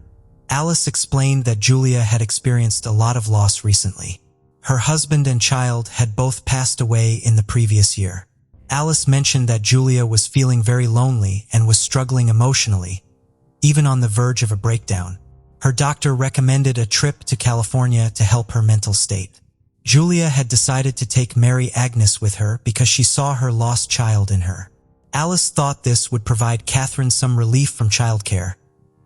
Alice explained that Julia had experienced a lot of loss recently. Her husband and child had both passed away in the previous year. Alice mentioned that Julia was feeling very lonely and was struggling emotionally, even on the verge of a breakdown. Her doctor recommended a trip to California to help her mental state. Julia had decided to take Mary Agnes with her because she saw her lost child in her. Alice thought this would provide Catherine some relief from childcare,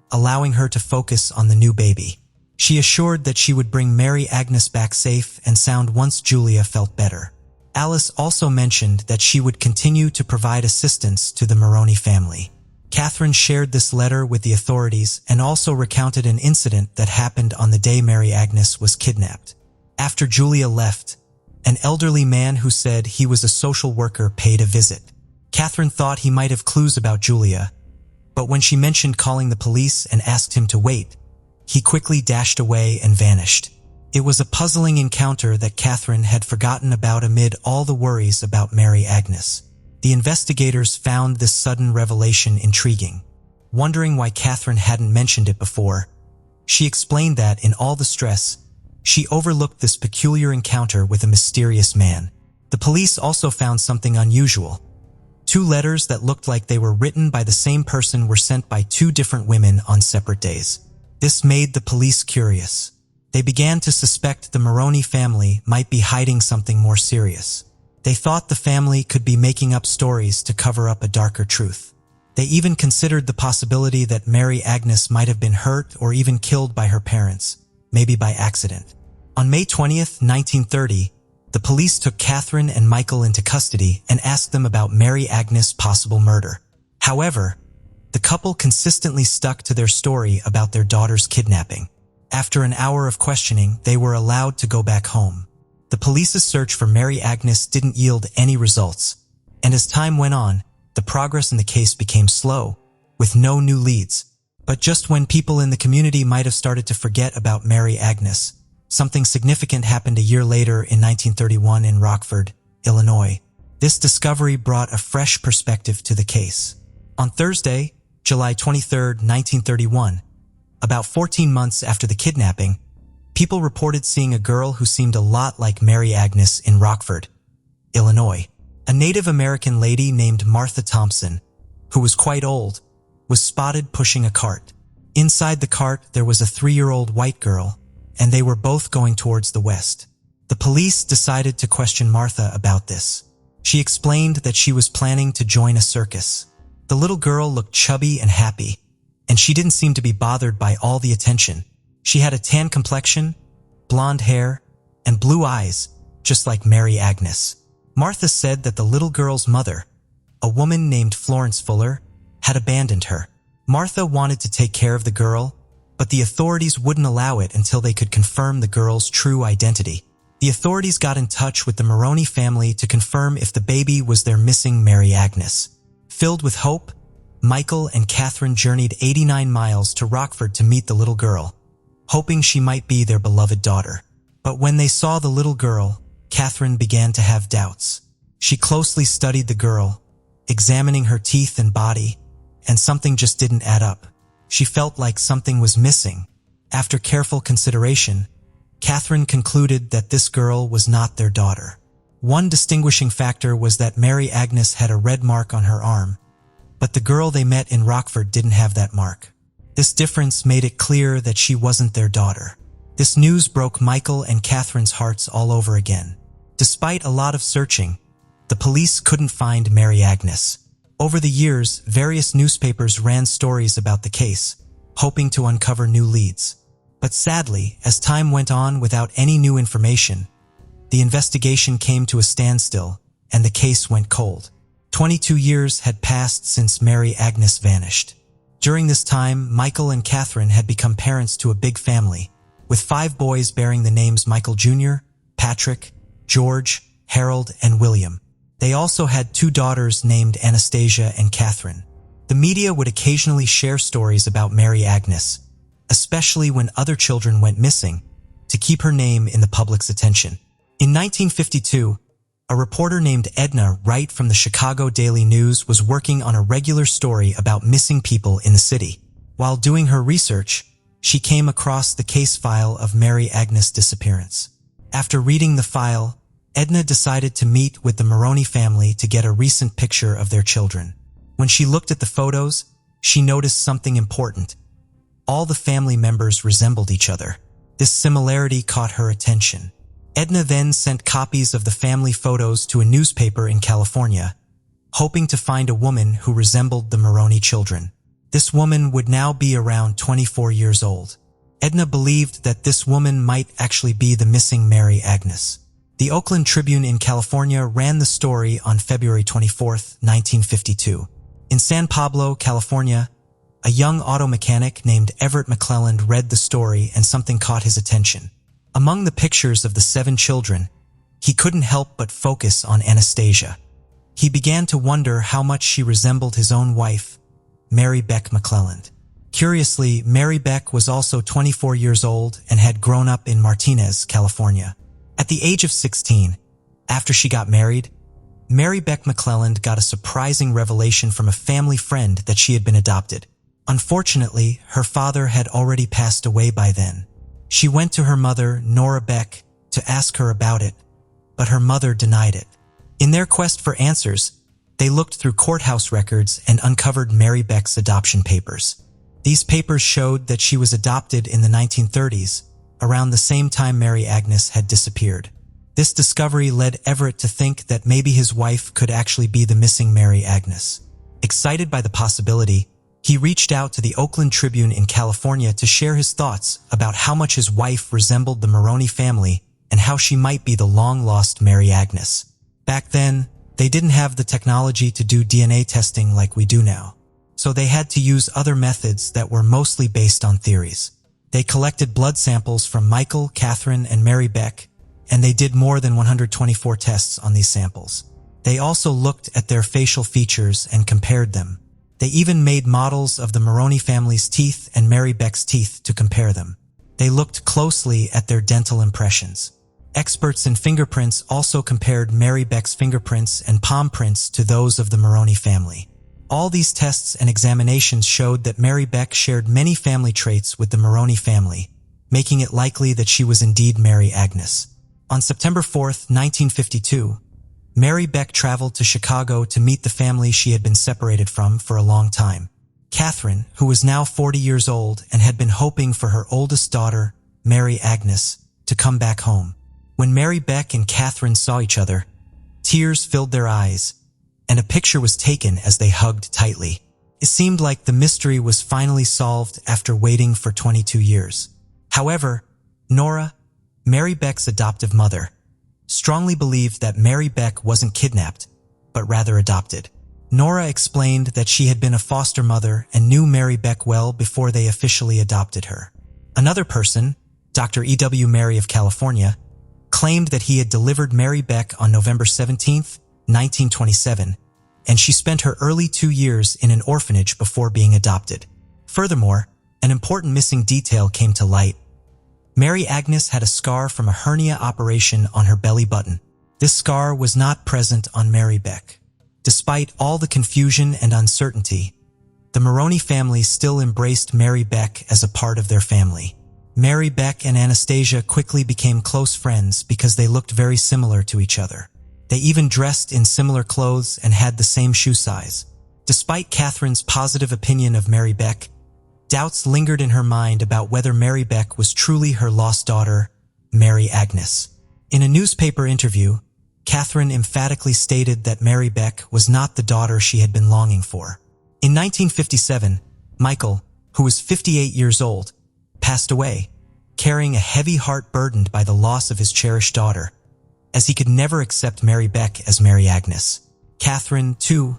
allowing her to focus on the new baby. She assured that she would bring Mary Agnes back safe and sound once Julia felt better. Alice also mentioned that she would continue to provide assistance to the Maroney family. Catherine shared this letter with the authorities and also recounted an incident that happened on the day Mary Agnes was kidnapped. After Julia left, an elderly man who said he was a social worker paid a visit. Catherine thought he might have clues about Julia, but when she mentioned calling the police and asked him to wait, he quickly dashed away and vanished. It was a puzzling encounter that Catherine had forgotten about amid all the worries about Mary Agnes. The investigators found this sudden revelation intriguing. Wondering why Catherine hadn't mentioned it before, she explained that in all the stress, she overlooked this peculiar encounter with a mysterious man. The police also found something unusual. 2 letters that looked like they were written by the same person were sent by 2 different women on separate days. This made the police curious. They began to suspect the Maroney family might be hiding something more serious. They thought the family could be making up stories to cover up a darker truth. They even considered the possibility that Mary Agnes might have been hurt or even killed by her parents, maybe by accident. On May 20th, 1930, the police took Catherine and Michael into custody and asked them about Mary Agnes' possible murder. However, the couple consistently stuck to their story about their daughter's kidnapping. After an hour of questioning, they were allowed to go back home. The police's search for Mary Agnes didn't yield any results, and as time went on, the progress in the case became slow, with no new leads. But just when people in the community might have started to forget about Mary Agnes, something significant happened a year later in 1931 in Rockford, Illinois. This discovery brought a fresh perspective to the case. On Thursday, July 23, 1931, about 14 months after the kidnapping, people reported seeing a girl who seemed a lot like Mary Agnes in Rockford, Illinois. A Native American lady named Martha Thompson, who was quite old, was spotted pushing a cart. Inside the cart, there was a 3-year-old white girl, and they were both going towards the west. The police decided to question Martha about this. She explained that she was planning to join a circus. The little girl looked chubby and happy, and she didn't seem to be bothered by all the attention. She had a tan complexion, blonde hair, and blue eyes, just like Mary Agnes. Martha said that the little girl's mother, a woman named Florence Fuller, had abandoned her. Martha wanted to take care of the girl, but the authorities wouldn't allow it until they could confirm the girl's true identity. The authorities got in touch with the Maroney family to confirm if the baby was their missing Mary Agnes. Filled with hope, Michael and Catherine journeyed 89 miles to Rockford to meet the little girl, hoping she might be their beloved daughter. But when they saw the little girl, Catherine began to have doubts. She closely studied the girl, examining her teeth and body, and something just didn't add up. She felt like something was missing. After careful consideration, Catherine concluded that this girl was not their daughter. One distinguishing factor was that Mary Agnes had a red mark on her arm, but the girl they met in Rockford didn't have that mark. This difference made it clear that she wasn't their daughter. This news broke Michael and Catherine's hearts all over again. Despite a lot of searching, the police couldn't find Mary Agnes. Over the years, various newspapers ran stories about the case, hoping to uncover new leads. But sadly, as time went on without any new information, the investigation came to a standstill and the case went cold. 22 years had passed since Mary Agnes vanished. During this time, Michael and Catherine had become parents to a big family, with 5 boys bearing the names Michael Jr., Patrick, George, Harold, and William. They also had 2 daughters named Anastasia and Catherine. The media would occasionally share stories about Mary Agnes, especially when other children went missing, to keep her name in the public's attention. In 1952, a reporter named Edna Wright from the Chicago Daily News was working on a regular story about missing people in the city. While doing her research, she came across the case file of Mary Agnes' disappearance. After reading the file, Edna decided to meet with the Maroney family to get a recent picture of their children. When she looked at the photos, she noticed something important. All the family members resembled each other. This similarity caught her attention. Edna then sent copies of the family photos to a newspaper in California, hoping to find a woman who resembled the Maroney children. This woman would now be around 24 years old. Edna believed that this woman might actually be the missing Mary Agnes. The Oakland Tribune in California ran the story on February 24, 1952. In San Pablo, California, a young auto mechanic named Everett McClelland read the story and something caught his attention. Among the pictures of the 7 children, he couldn't help but focus on Anastasia. He began to wonder how much she resembled his own wife, Mary Beck McClelland. Curiously, Mary Beck was also 24 years old and had grown up in Martinez, California. At the age of 16, after she got married, Mary Beck McClelland got a surprising revelation from a family friend that she had been adopted. Unfortunately, her father had already passed away by then. She went to her mother, Nora Beck, to ask her about it, but her mother denied it. In their quest for answers, they looked through courthouse records and uncovered Mary Beck's adoption papers. These papers showed that she was adopted in the 1930s, around the same time Mary Agnes had disappeared. This discovery led Everett to think that maybe his wife could actually be the missing Mary Agnes. Excited by the possibility, he reached out to the Oakland Tribune in California to share his thoughts about how much his wife resembled the Maroney family and how she might be the long-lost Mary Agnes. Back then, they didn't have the technology to do DNA testing like we do now, so they had to use other methods that were mostly based on theories. They collected blood samples from Michael, Catherine, and Mary Beck, and they did more than 124 tests on these samples. They also looked at their facial features and compared them. They even made models of the Maroney family's teeth and Mary Beck's teeth to compare them. They looked closely at their dental impressions. Experts in fingerprints also compared Mary Beck's fingerprints and palm prints to those of the Maroney family. All these tests and examinations showed that Mary Beck shared many family traits with the Maroney family, making it likely that she was indeed Mary Agnes. On September 4, 1952, Mary Beck traveled to Chicago to meet the family she had been separated from for a long time. Catherine, who was now 40 years old and had been hoping for her oldest daughter, Mary Agnes, to come back home. When Mary Beck and Catherine saw each other, tears filled their eyes, and a picture was taken as they hugged tightly. It seemed like the mystery was finally solved after waiting for 22 years. However, Nora, Mary Beck's adoptive mother, strongly believed that Mary Beck wasn't kidnapped, but rather adopted. Nora explained that she had been a foster mother and knew Mary Beck well before they officially adopted her. Another person, Dr. E.W. Mary of California, claimed that he had delivered Mary Beck on November 17, 1927, and she spent her early 2 years in an orphanage before being adopted. Furthermore, an important missing detail came to light. Mary Agnes had a scar from a hernia operation on her belly button. This scar was not present on Mary Beck. Despite all the confusion and uncertainty, the Maroney family still embraced Mary Beck as a part of their family. Mary Beck and Anastasia quickly became close friends because they looked very similar to each other. They even dressed in similar clothes and had the same shoe size. Despite Catherine's positive opinion of Mary Beck, doubts lingered in her mind about whether Mary Beck was truly her lost daughter, Mary Agnes. In a newspaper interview, Catherine emphatically stated that Mary Beck was not the daughter she had been longing for. In 1957, Michael, who was 58 years old, passed away, carrying a heavy heart burdened by the loss of his cherished daughter, as he could never accept Mary Beck as Mary Agnes. Catherine, too,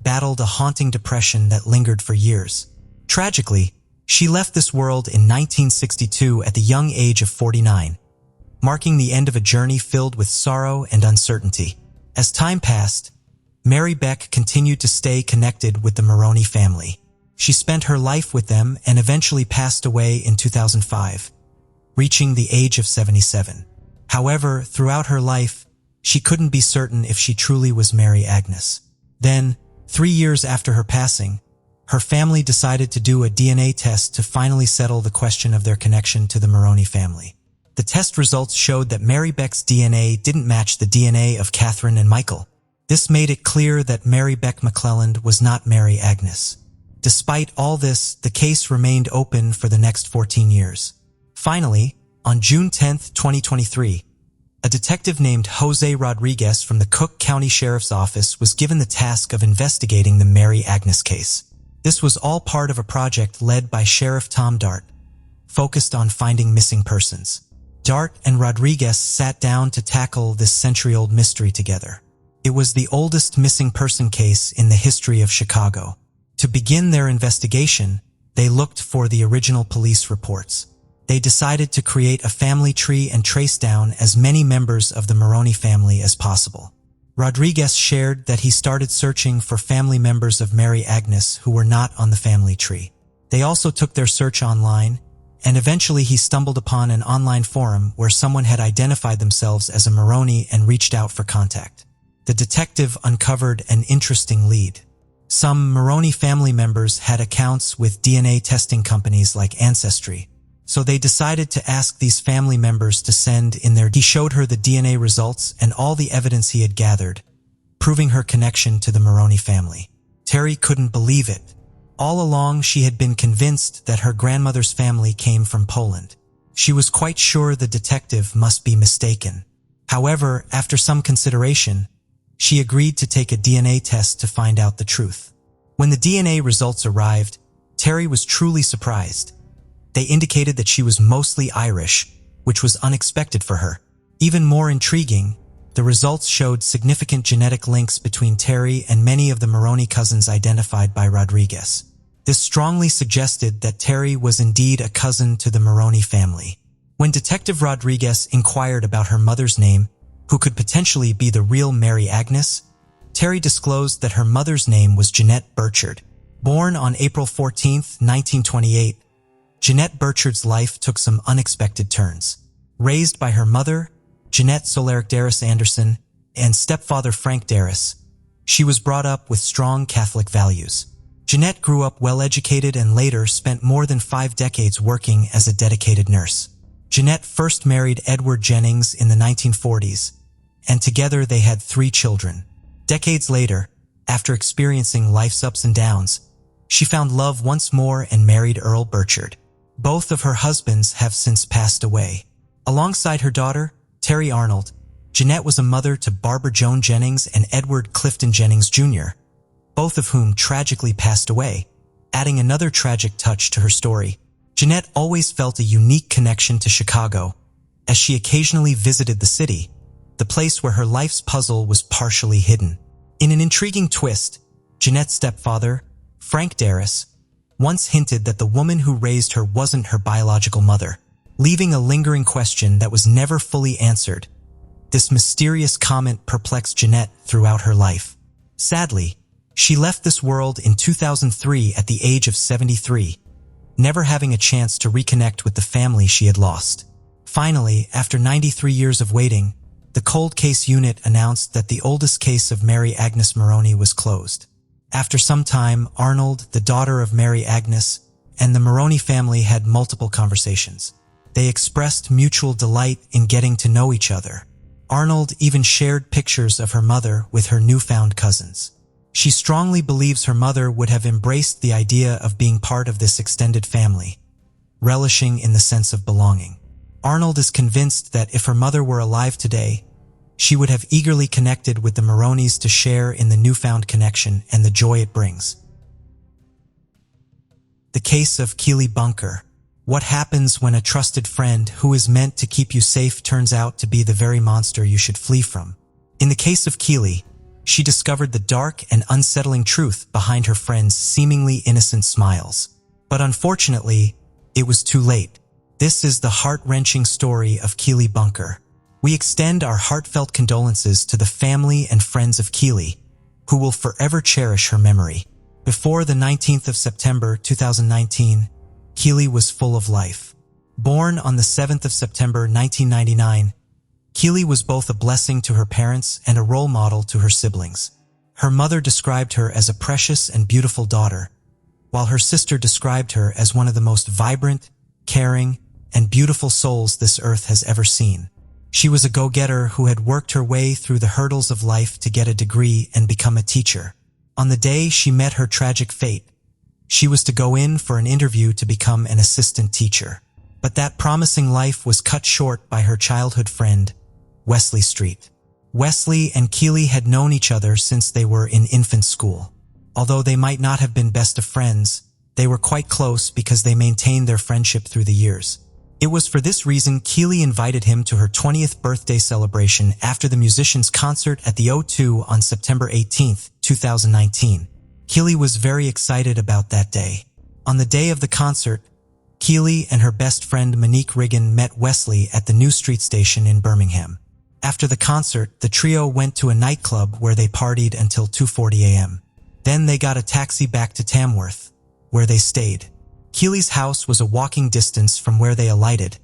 battled a haunting depression that lingered for years. Tragically, she left this world in 1962 at the young age of 49, marking the end of a journey filled with sorrow and uncertainty. As time passed, Mary Beck continued to stay connected with the Maroney family. She spent her life with them and eventually passed away in 2005, reaching the age of 77. However, throughout her life, she couldn't be certain if she truly was Mary Agnes. Then, 3 years after her passing, her family decided to do a DNA test to finally settle the question of their connection to the Maroney family. The test results showed that Mary Beck's DNA didn't match the DNA of Catherine and Michael. This made it clear that Mary Beck McClelland was not Mary Agnes. Despite all this, the case remained open for the next 14 years. Finally, on June 10, 2023, a detective named Jose Rodriguez from the Cook County Sheriff's Office was given the task of investigating the Mary Agnes case. This was all part of a project led by Sheriff Tom Dart, focused on finding missing persons. Dart and Rodriguez sat down to tackle this century-old mystery together. It was the oldest missing person case in the history of Chicago. To begin their investigation, they looked for the original police reports. They decided to create a family tree and trace down as many members of the Maroney family as possible. Rodriguez shared that he started searching for family members of Mary Agnes who were not on the family tree. They also took their search online, and eventually he stumbled upon an online forum where someone had identified themselves as a Maroney and reached out for contact. The detective uncovered an interesting lead. Some Maroney family members had accounts with DNA testing companies like Ancestry, so they decided to ask these family members to send in their. He showed her the DNA results and all the evidence he had gathered, proving her connection to the Maroney family. Terry couldn't believe it. All along, she had been convinced that her grandmother's family came from Poland. She was quite sure the detective must be mistaken. However, after some consideration, she agreed to take a DNA test to find out the truth. When the DNA results arrived, Terry was truly surprised. They indicated that she was mostly Irish, which was unexpected for her. Even more intriguing, the results showed significant genetic links between Terry and many of the Maroney cousins identified by Rodriguez. This strongly suggested that Terry was indeed a cousin to the Maroney family. When Detective Rodriguez inquired about her mother's name, who could potentially be the real Mary Agnes, Terry disclosed that her mother's name was Jeanette Burchard. Born on April 14, 1928, Jeanette Burchard's life took some unexpected turns. Raised by her mother, Jeanette Soleric Darris Anderson, and stepfather Frank Darris, she was brought up with strong Catholic values. Jeanette grew up well-educated and later spent more than 5 decades working as a dedicated nurse. Jeanette first married Edward Jennings in the 1940s, and together they had 3 children. Decades later, after experiencing life's ups and downs, She found love once more and married Earl Burchard. Both of her husbands have since passed away. Alongside her daughter, Terry Arnold, Jeanette was a mother to Barbara Joan Jennings and Edward Clifton Jennings Jr., both of whom tragically passed away, adding another tragic touch to her story. Jeanette always felt a unique connection to Chicago, as she occasionally visited the city, the place where her life's puzzle was partially hidden. In an intriguing twist, Jeanette's stepfather, Frank Darris, once hinted that the woman who raised her wasn't her biological mother, leaving a lingering question that was never fully answered. This mysterious comment perplexed Jeanette throughout her life. Sadly, she left this world in 2003 at the age of 73, never having a chance to reconnect with the family she had lost. Finally, after 93 years of waiting, the Cold Case Unit announced that the oldest case of Mary Agnes Maroney was closed. After some time, Arnold, the daughter of Mary Agnes, and the Maroney family had multiple conversations. They expressed mutual delight in getting to know each other. Arnold even shared pictures of her mother with her newfound cousins. She strongly believes her mother would have embraced the idea of being part of this extended family, relishing in the sense of belonging. Arnold is convinced that if her mother were alive today, she would have eagerly connected with the Maroneys to share in the newfound connection and the joy it brings. The case of Keely Bunker. What happens when a trusted friend who is meant to keep you safe turns out to be the very monster you should flee from? In the case of Keely, she discovered the dark and unsettling truth behind her friend's seemingly innocent smiles. But unfortunately, it was too late. This is the heart-wrenching story of Keely Bunker. We extend our heartfelt condolences to the family and friends of Keely, who will forever cherish her memory. Before the 19th of September 2019, Keely was full of life. Born on the 7th of September 1999, Keely was both a blessing to her parents and a role model to her siblings. Her mother described her as a precious and beautiful daughter, while her sister described her as one of the most vibrant, caring, and beautiful souls this earth has ever seen. She was a go-getter who had worked her way through the hurdles of life to get a degree and become a teacher. On the day she met her tragic fate, she was to go in for an interview to become an assistant teacher. But that promising life was cut short by her childhood friend, Wesley Street. Wesley and Keely had known each other since they were in infant school. Although they might not have been best of friends, they were quite close because they maintained their friendship through the years. It was for this reason Keely invited him to her 20th birthday celebration after the musician's concert at the O2 on September 18, 2019. Keely was very excited about that day. On the day of the concert, Keely and her best friend Monique Riggin met Wesley at the New Street station in Birmingham. After the concert, the trio went to a nightclub where they partied until 2:40 a.m. Then they got a taxi back to Tamworth, where they stayed. Keely's house was a walking distance from where they alighted,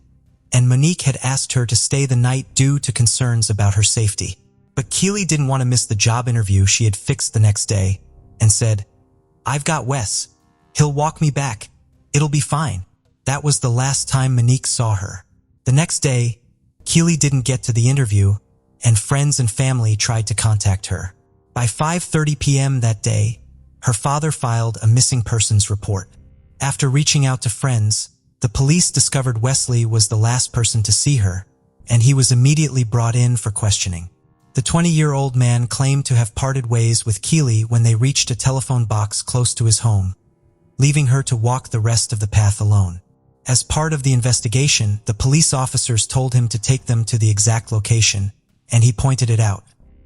and Monique had asked her to stay the night due to concerns about her safety. But Keely didn't want to miss the job interview she had fixed the next day, and said, "I've got Wes. He'll walk me back. It'll be fine." That was the last time Monique saw her. The next day, Keely didn't get to the interview, and friends and family tried to contact her. By 5:30 p.m. that day, her father filed a missing persons report. After reaching out to friends, the police discovered Wesley was the last person to see her, and he was immediately brought in for questioning. The 20-year-old man claimed to have parted ways with Keely when they reached a telephone box close to his home, leaving her to walk the rest of the path alone. As part of the investigation, the police officers told him to take them to the exact location, and he pointed it out.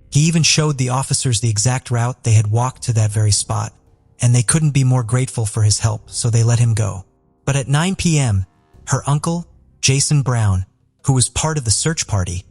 He even showed the officers the exact route they had walked to that very spot, and they couldn't be more grateful for his help, so they let him go. But at 9 p.m., her uncle, Jason Brown, who was part of the search party,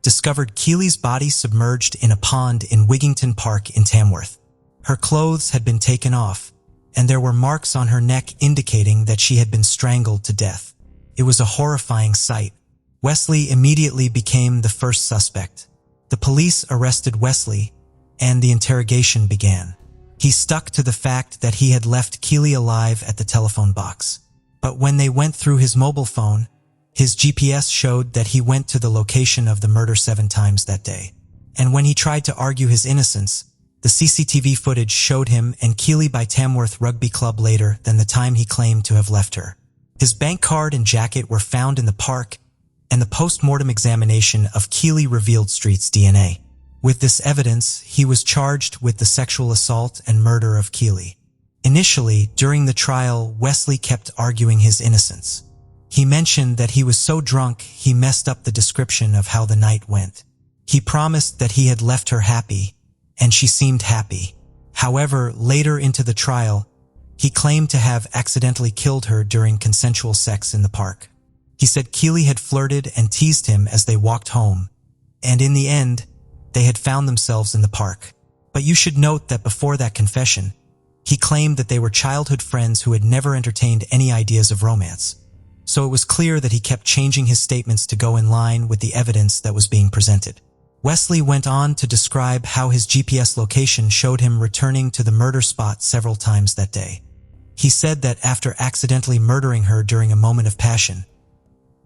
discovered Keely's body submerged in a pond in Wigington Park in Tamworth. Her clothes had been taken off, and there were marks on her neck indicating that she had been strangled to death. It was a horrifying sight. Wesley immediately became the first suspect. The police arrested Wesley, and the interrogation began. He stuck to the fact that he had left Keely alive at the telephone box. But when they went through his mobile phone, his GPS showed that he went to the location of the murder 7 times that day. And when he tried to argue his innocence, The CCTV footage showed him and Keely by Tamworth Rugby Club later than the time he claimed to have left her. His bank card and jacket were found in the park, and the post-mortem examination of Keely revealed Street's DNA. With this evidence, he was charged with the sexual assault and murder of Keely. Initially, during the trial, Wesley kept arguing his innocence. He mentioned that he was so drunk he messed up the description of how the night went. He promised that he had left her happy, and she seemed happy. However, later into the trial, he claimed to have accidentally killed her during consensual sex in the park. He said Keely had flirted and teased him as they walked home, and in the end, they had found themselves in the park. But you should note that before that confession, he claimed that they were childhood friends who had never entertained any ideas of romance. So it was clear that he kept changing his statements to go in line with the evidence that was being presented. Wesley went on to describe how his GPS location showed him returning to the murder spot several times that day. He said that after accidentally murdering her during a moment of passion,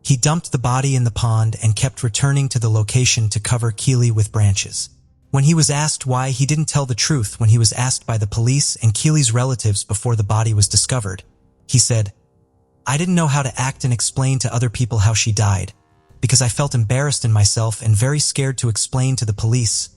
he dumped the body in the pond and kept returning to the location to cover Keely with branches. When he was asked why he didn't tell the truth when he was asked by the police and Keely's relatives before the body was discovered, he said, "I didn't know how to act and explain to other people how she died, because I felt embarrassed in myself and very scared to explain to the police,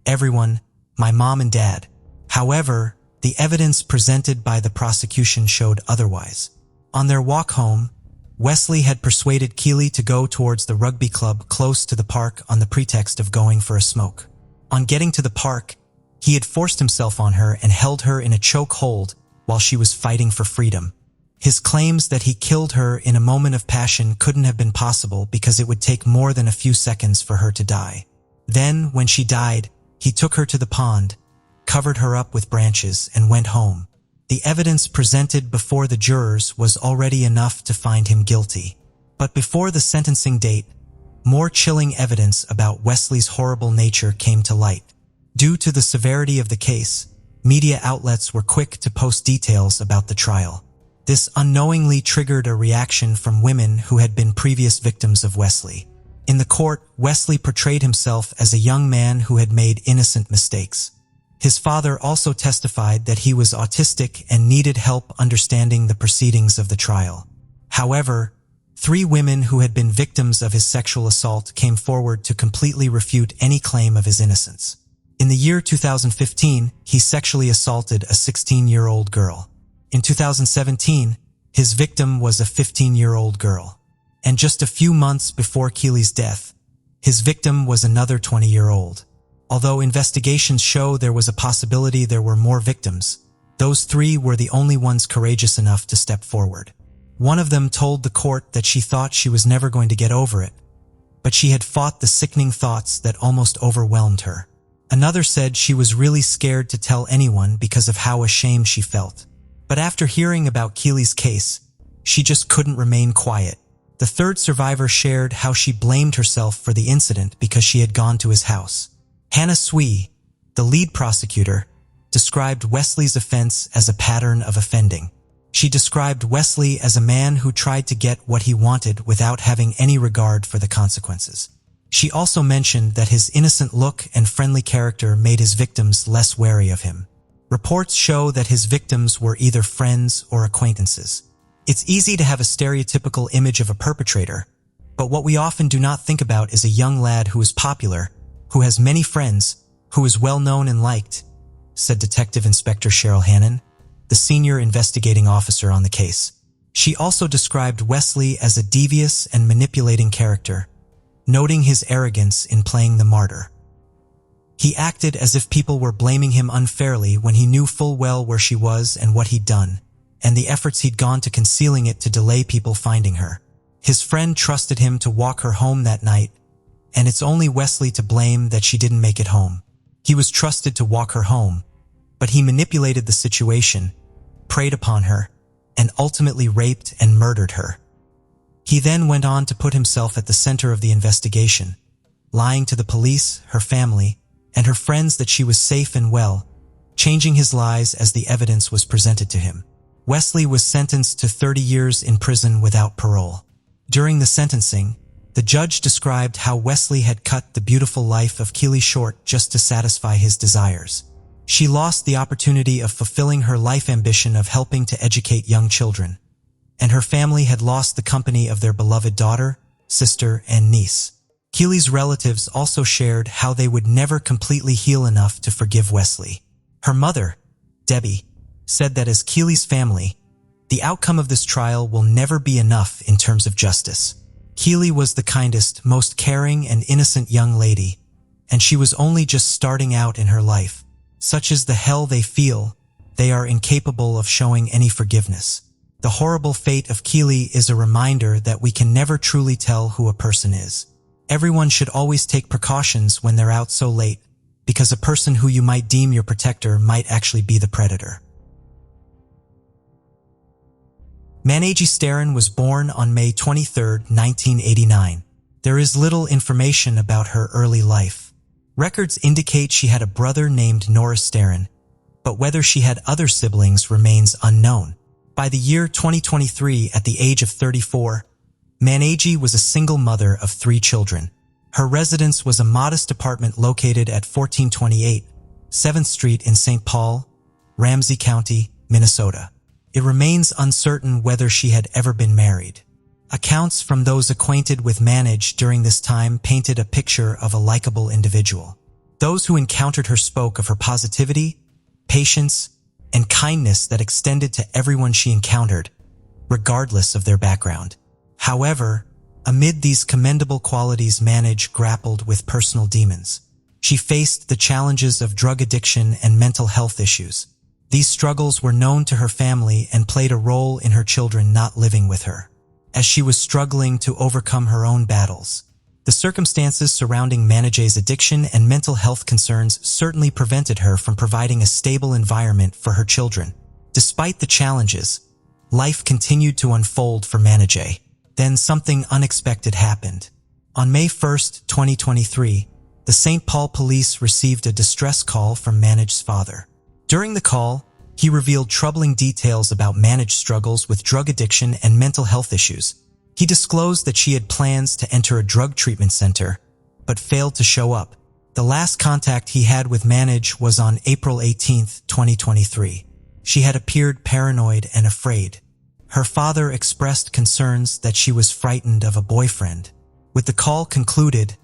everyone, my mom and dad." However, the evidence presented by the prosecution showed otherwise. On their walk home, Wesley had persuaded Keely to go towards the rugby club close to the park on the pretext of going for a smoke. On getting to the park, he had forced himself on her and held her in a choke hold while she was fighting for freedom. His claims that he killed her in a moment of passion couldn't have been possible because it would take more than a few seconds for her to die. Then, when she died, he took her to the pond, covered her up with branches, and went home. The evidence presented before the jurors was already enough to find him guilty. But before the sentencing date, more chilling evidence about Wesley's horrible nature came to light. Due to the severity of the case, media outlets were quick to post details about the trial. This unknowingly triggered a reaction from women who had been previous victims of Wesley. In the court, Wesley portrayed himself as a young man who had made innocent mistakes. His father also testified that he was autistic and needed help understanding the proceedings of the trial. However, 3 women who had been victims of his sexual assault came forward to completely refute any claim of his innocence. In the year 2015, he sexually assaulted a 16-year-old girl. In 2017, his victim was a 15-year-old girl. And just a few months before Keely's death, his victim was another 20-year-old. Although investigations show there was a possibility there were more victims, those 3 were the only ones courageous enough to step forward. One of them told the court that she thought she was never going to get over it, but she had fought the sickening thoughts that almost overwhelmed her. Another said she was really scared to tell anyone because of how ashamed she felt. But after hearing about Keely's case, she just couldn't remain quiet. The third survivor shared how she blamed herself for the incident because she had gone to his house. Hannah Swee, the lead prosecutor, described Wesley's offense as a pattern of offending. She described Wesley as a man who tried to get what he wanted without having any regard for the consequences. She also mentioned that his innocent look and friendly character made his victims less wary of him. Reports show that his victims were either friends or acquaintances. It's easy to have a stereotypical image of a perpetrator, but what we often do not think about is a young lad who is popular, who has many friends, who is well known and liked, said Detective Inspector Cheryl Hannon, the senior investigating officer on the case. She also described Wesley as a devious and manipulating character, noting his arrogance in playing the martyr. He acted as if people were blaming him unfairly when he knew full well where she was and what he'd done, and the efforts he'd gone to concealing it to delay people finding her. His friend trusted him to walk her home that night, and it's only Wesley to blame that she didn't make it home. He was trusted to walk her home, but he manipulated the situation, preyed upon her, and ultimately raped and murdered her. He then went on to put himself at the center of the investigation, lying to the police, her family, and her friends that she was safe and well, changing his lies as the evidence was presented to him. Wesley was sentenced to 30 years in prison without parole. During the sentencing, the judge described how Wesley had cut the beautiful life of Keely short just to satisfy his desires. She lost the opportunity of fulfilling her life ambition of helping to educate young children, and her family had lost the company of their beloved daughter, sister, and niece. Keely's relatives also shared how they would never completely heal enough to forgive Wesley. Her mother, Debbie, said that as Keely's family, the outcome of this trial will never be enough in terms of justice. Keely was the kindest, most caring, and innocent young lady, and she was only just starting out in her life. Such is the hell they feel, they are incapable of showing any forgiveness. The horrible fate of Keely is a reminder that we can never truly tell who a person is. Everyone should always take precautions when they're out so late, because a person who you might deem your protector might actually be the predator. Managi Starin was born on May 23, 1989. There is little information about her early life. Records indicate she had a brother named Norris Starin, but whether she had other siblings remains unknown. By the year 2023, at the age of 34, Managi was a single mother of 3 children. Her residence was a modest apartment located at 1428 7th Street in St. Paul, Ramsey County, Minnesota. It remains uncertain whether she had ever been married. Accounts from those acquainted with Manage during this time painted a picture of a likable individual. Those who encountered her spoke of her positivity, patience, and kindness that extended to everyone she encountered, regardless of their background. However, amid these commendable qualities, Manage grappled with personal demons. She faced the challenges of drug addiction and mental health issues. These struggles were known to her family and played a role in her children not living with her, as she was struggling to overcome her own battles. The circumstances surrounding Manage's addiction and mental health concerns certainly prevented her from providing a stable environment for her children. Despite the challenges, life continued to unfold for Manage. Then something unexpected happened. On May 1, 2023, the St. Paul police received a distress call from Manage's father. During the call, he revealed troubling details about Manage's struggles with drug addiction and mental health issues. He disclosed that she had plans to enter a drug treatment center, but failed to show up. The last contact he had with Manage was on April 18, 2023. She had appeared paranoid and afraid. Her father expressed concerns that she was frightened of a boyfriend. With the call concluded,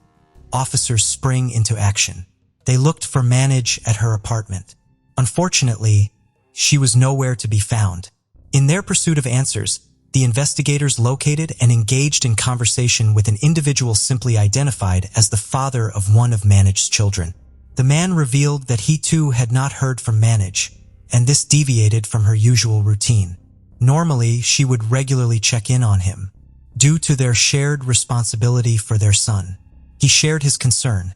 officers sprang into action. They looked for Manage at her apartment. Unfortunately, she was nowhere to be found. In their pursuit of answers, the investigators located and engaged in conversation with an individual simply identified as the father of one of Manage's children. The man revealed that he too had not heard from Manage, and this deviated from her usual routine. Normally, she would regularly check in on him, due to their shared responsibility for their son. He shared his concern,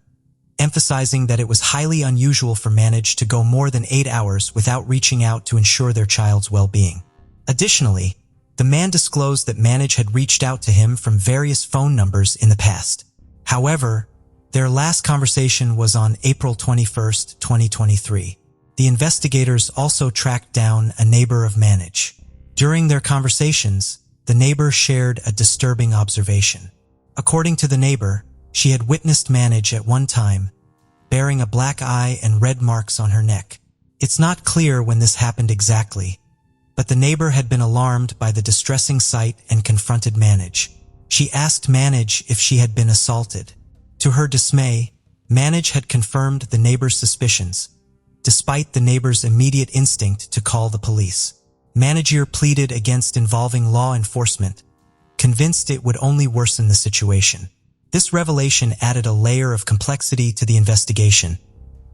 emphasizing that it was highly unusual for Manage to go more than 8 hours without reaching out to ensure their child's well-being. Additionally, the man disclosed that Manage had reached out to him from various phone numbers in the past. However, their last conversation was on April 21, 2023. The investigators also tracked down a neighbor of Manage. During their conversations, the neighbor shared a disturbing observation. According to the neighbor, she had witnessed Manage at one time, bearing a black eye and red marks on her neck. It's not clear when this happened exactly, but the neighbor had been alarmed by the distressing sight and confronted Manage. She asked Manage if she had been assaulted. To her dismay, Manage had confirmed the neighbor's suspicions, despite the neighbor's immediate instinct to call the police. Manager pleaded against involving law enforcement, convinced it would only worsen the situation. This revelation added a layer of complexity to the investigation,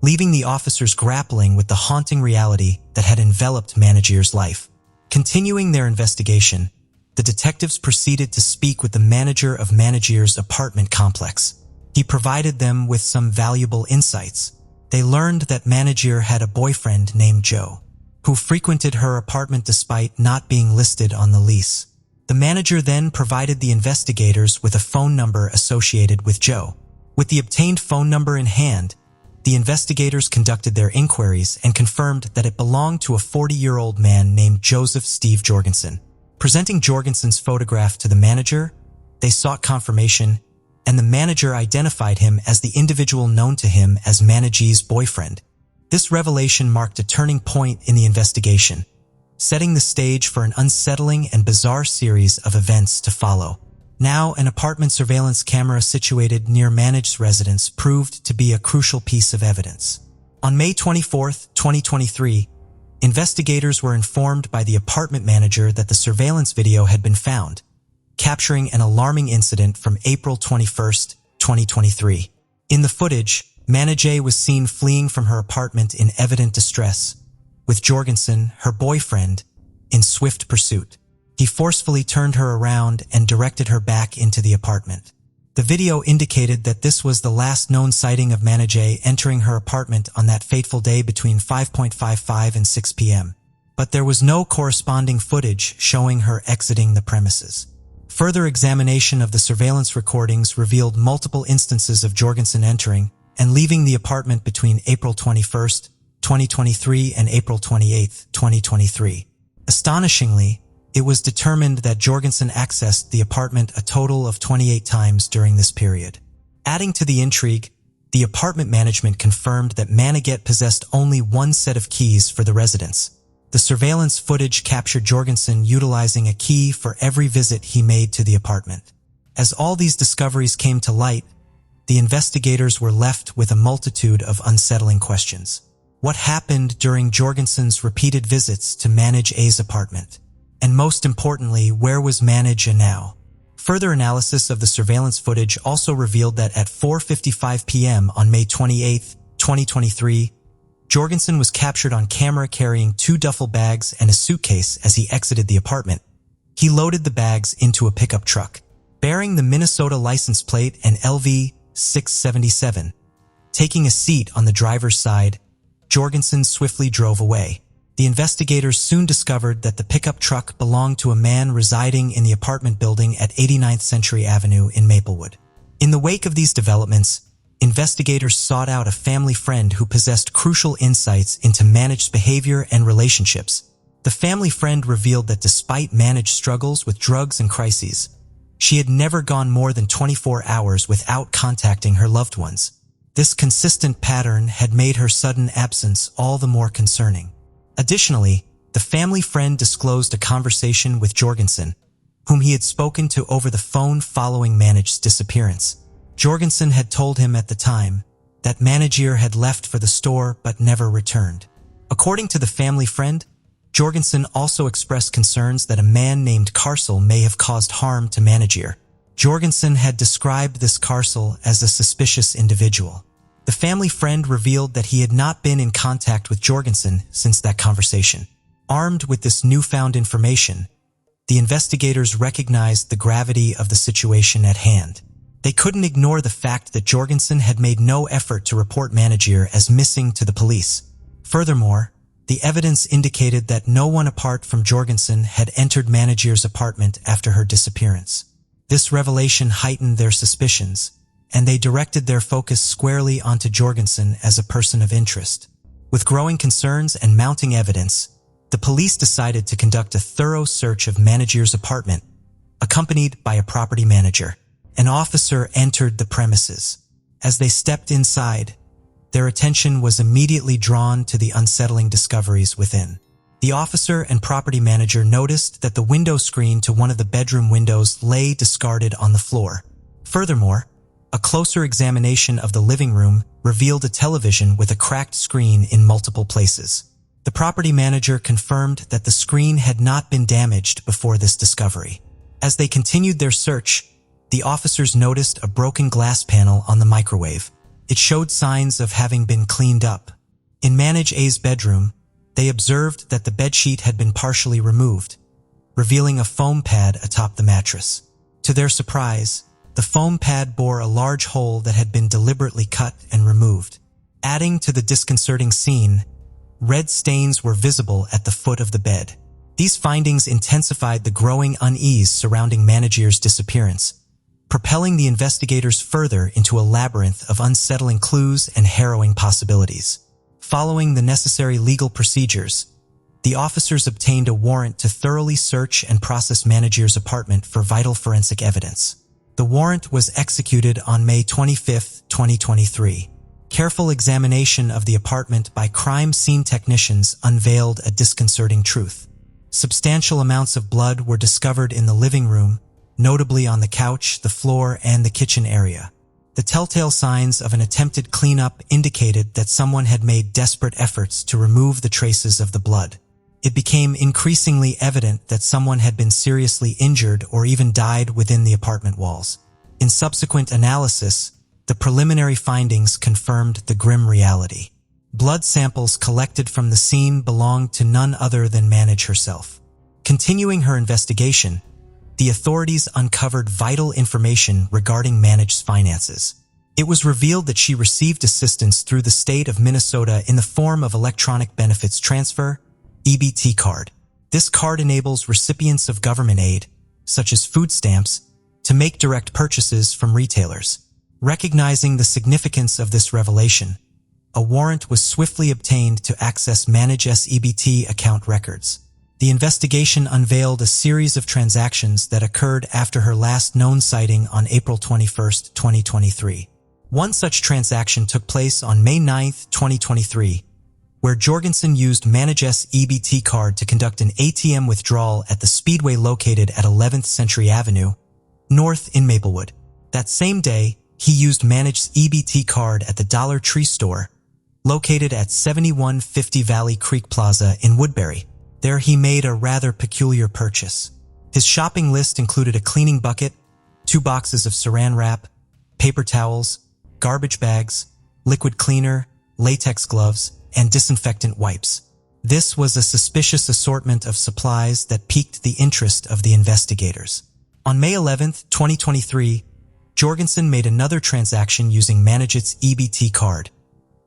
leaving the officers grappling with the haunting reality that had enveloped Manager's life. Continuing their investigation, the detectives proceeded to speak with the manager of Manager's apartment complex. He provided them with some valuable insights. They learned that Manager had a boyfriend named Joe, who frequented her apartment despite not being listed on the lease. The manager then provided the investigators with a phone number associated with Joe. With the obtained phone number in hand, the investigators conducted their inquiries and confirmed that it belonged to a 40-year-old man named Joseph Steve Jorgensen. Presenting Jorgensen's photograph to the manager, they sought confirmation, and the manager identified him as the individual known to him as Manage's boyfriend. This revelation marked a turning point in the investigation, setting the stage for an unsettling and bizarre series of events to follow. Now, an apartment surveillance camera situated near Managed's residence proved to be a crucial piece of evidence. On May 24, 2023, investigators were informed by the apartment manager that the surveillance video had been found, capturing an alarming incident from April 21, 2023. In the footage, Manage was seen fleeing from her apartment in evident distress, with Jorgensen, her boyfriend, in swift pursuit. He forcefully turned her around and directed her back into the apartment. The video indicated that this was the last known sighting of Manage entering her apartment on that fateful day between 5:55 and 6 p.m. But there was no corresponding footage showing her exiting the premises. Further examination of the surveillance recordings revealed multiple instances of Jorgensen entering and leaving the apartment between April 21, 2023 and April 28, 2023. Astonishingly, it was determined that Jorgensen accessed the apartment a total of 28 times during this period. Adding to the intrigue, the apartment management confirmed that Manage possessed only one set of keys for the residence. The surveillance footage captured Jorgensen utilizing a key for every visit he made to the apartment. As all these discoveries came to light, the investigators were left with a multitude of unsettling questions. What happened during Jorgensen's repeated visits to Manage's apartment? And most importantly, where was Manage now? Further analysis of the surveillance footage also revealed that at 4:55 p.m. on May 28, 2023, Jorgensen was captured on camera carrying 2 duffel bags and a suitcase as he exited the apartment. He loaded the bags into a pickup truck, bearing the Minnesota license plate and LV 677. Taking a seat on the driver's side, Jorgensen swiftly drove away. The investigators soon discovered that the pickup truck belonged to a man residing in the apartment building at 89th Century Avenue in Maplewood. In the wake of these developments, investigators sought out a family friend who possessed crucial insights into Managed's behavior and relationships. The family friend revealed that despite Managed's struggles with drugs and crises, she had never gone more than 24 hours without contacting her loved ones. This consistent pattern had made her sudden absence all the more concerning. Additionally, the family friend disclosed a conversation with Jorgensen, whom he had spoken to over the phone following Managed's disappearance. Jorgensen had told him at the time that Manager had left for the store but never returned. According to the family friend, Jorgensen also expressed concerns that a man named Carcel may have caused harm to Manager. Jorgensen had described this Carcel as a suspicious individual. The family friend revealed that he had not been in contact with Jorgensen since that conversation. Armed with this newfound information, the investigators recognized the gravity of the situation at hand. They couldn't ignore the fact that Jorgensen had made no effort to report Manager as missing to the police. Furthermore, the evidence indicated that no one apart from Jorgensen had entered Manager's apartment after her disappearance. This revelation heightened their suspicions, and they directed their focus squarely onto Jorgensen as a person of interest. With growing concerns and mounting evidence, the police decided to conduct a thorough search of Manager's apartment, accompanied by a property manager. An officer entered the premises. As they stepped inside, their attention was immediately drawn to the unsettling discoveries within. The officer and property manager noticed that the window screen to one of the bedroom windows lay discarded on the floor. Furthermore, a closer examination of the living room revealed a television with a cracked screen in multiple places. The property manager confirmed that the screen had not been damaged before this discovery. As they continued their search, the officers noticed a broken glass panel on the microwave. It showed signs of having been cleaned up. In Manage's bedroom, they observed that the bedsheet had been partially removed, revealing a foam pad atop the mattress. To their surprise, the foam pad bore a large hole that had been deliberately cut and removed. Adding to the disconcerting scene, red stains were visible at the foot of the bed. These findings intensified the growing unease surrounding Manager's disappearance, propelling the investigators further into a labyrinth of unsettling clues and harrowing possibilities. Following the necessary legal procedures, the officers obtained a warrant to thoroughly search and process Manager's apartment for vital forensic evidence. The warrant was executed on May 25, 2023. Careful examination of the apartment by crime scene technicians unveiled a disconcerting truth. Substantial amounts of blood were discovered in the living room, notably on the couch, the floor, and the kitchen area. The telltale signs of an attempted cleanup indicated that someone had made desperate efforts to remove the traces of the blood. It became increasingly evident that someone had been seriously injured or even died within the apartment walls. In subsequent analysis, the preliminary findings confirmed the grim reality. Blood samples collected from the scene belonged to none other than Manage herself. Continuing her investigation, the authorities uncovered vital information regarding Manage's finances. It was revealed that she received assistance through the state of Minnesota in the form of Electronic Benefits Transfer, EBT card. This card enables recipients of government aid, such as food stamps, to make direct purchases from retailers. Recognizing the significance of this revelation, a warrant was swiftly obtained to access Manage's EBT account records. The investigation unveiled a series of transactions that occurred after her last known sighting on April 21, 2023. One such transaction took place on May 9, 2023, where Jorgensen used Manage's EBT card to conduct an ATM withdrawal at the Speedway located at 11th Century Avenue, North in Maplewood. That same day, he used Manage's EBT card at the Dollar Tree store, located at 7150 Valley Creek Plaza in Woodbury. There he made a rather peculiar purchase. His shopping list included a cleaning bucket, 2 boxes of saran wrap, paper towels, garbage bags, liquid cleaner, latex gloves, and disinfectant wipes. This was a suspicious assortment of supplies that piqued the interest of the investigators. On May 11, 2023, Jorgensen made another transaction using Manage's EBT card,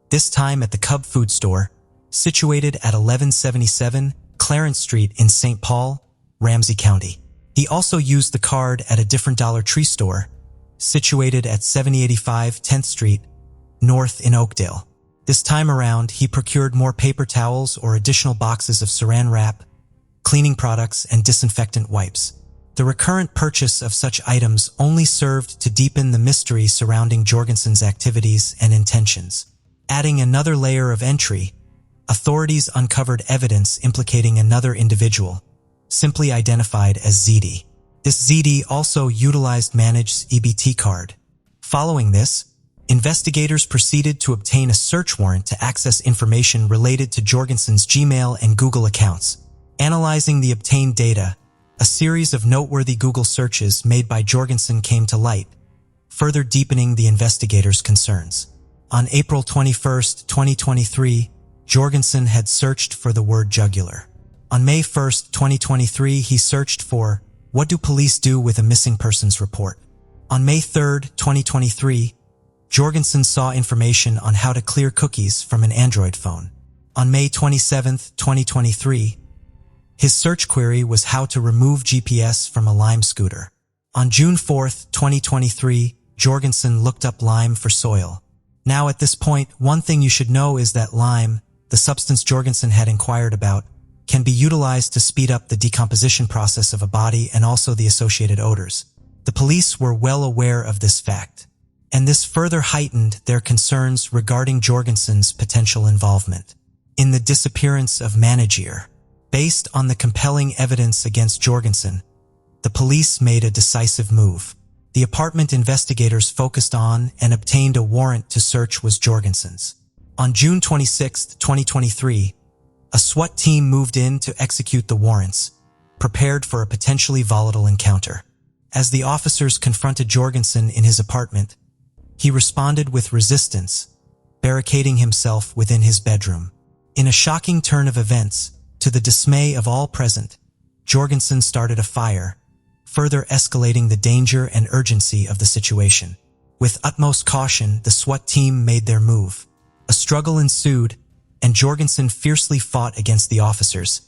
this time at the Cub Food Store, situated at 1177 Clarence Street in St. Paul, Ramsey County. He also used the card at a different Dollar Tree store, situated at 7085 10th Street, North in Oakdale. This time around, he procured more paper towels or additional boxes of saran wrap, cleaning products, and disinfectant wipes. The recurrent purchase of such items only served to deepen the mystery surrounding Jorgensen's activities and intentions. Adding another layer of entry, authorities uncovered evidence implicating another individual, simply identified as ZD. This ZD also utilized Manage's EBT card. Following this, investigators proceeded to obtain a search warrant to access information related to Jorgensen's Gmail and Google accounts. Analyzing the obtained data, a series of noteworthy Google searches made by Jorgensen came to light, further deepening the investigators' concerns. On April 21, 2023, Jorgensen had searched for the word jugular. On May 1, 2023, he searched for, "What do police do with a missing persons report?" On May 3, 2023, Jorgensen saw information on how to clear cookies from an Android phone. On May 27, 2023, his search query was how to remove GPS from a Lime scooter. On June 4, 2023, Jorgensen looked up lime for soil. Now at this point, one thing you should know is that lime, the substance Jorgensen had inquired about, can be utilized to speed up the decomposition process of a body and also the associated odors. The police were well aware of this fact, and this further heightened their concerns regarding Jorgensen's potential involvement in the disappearance of Manager. Based on the compelling evidence against Jorgensen, the police made a decisive move. The apartment investigators focused on and obtained a warrant to search was Jorgensen's. On June 26, 2023, a SWAT team moved in to execute the warrants, prepared for a potentially volatile encounter. As the officers confronted Jorgensen in his apartment, he responded with resistance, barricading himself within his bedroom. In a shocking turn of events, to the dismay of all present, Jorgensen started a fire, further escalating the danger and urgency of the situation. With utmost caution, the SWAT team made their move. A struggle ensued, and Jorgensen fiercely fought against the officers,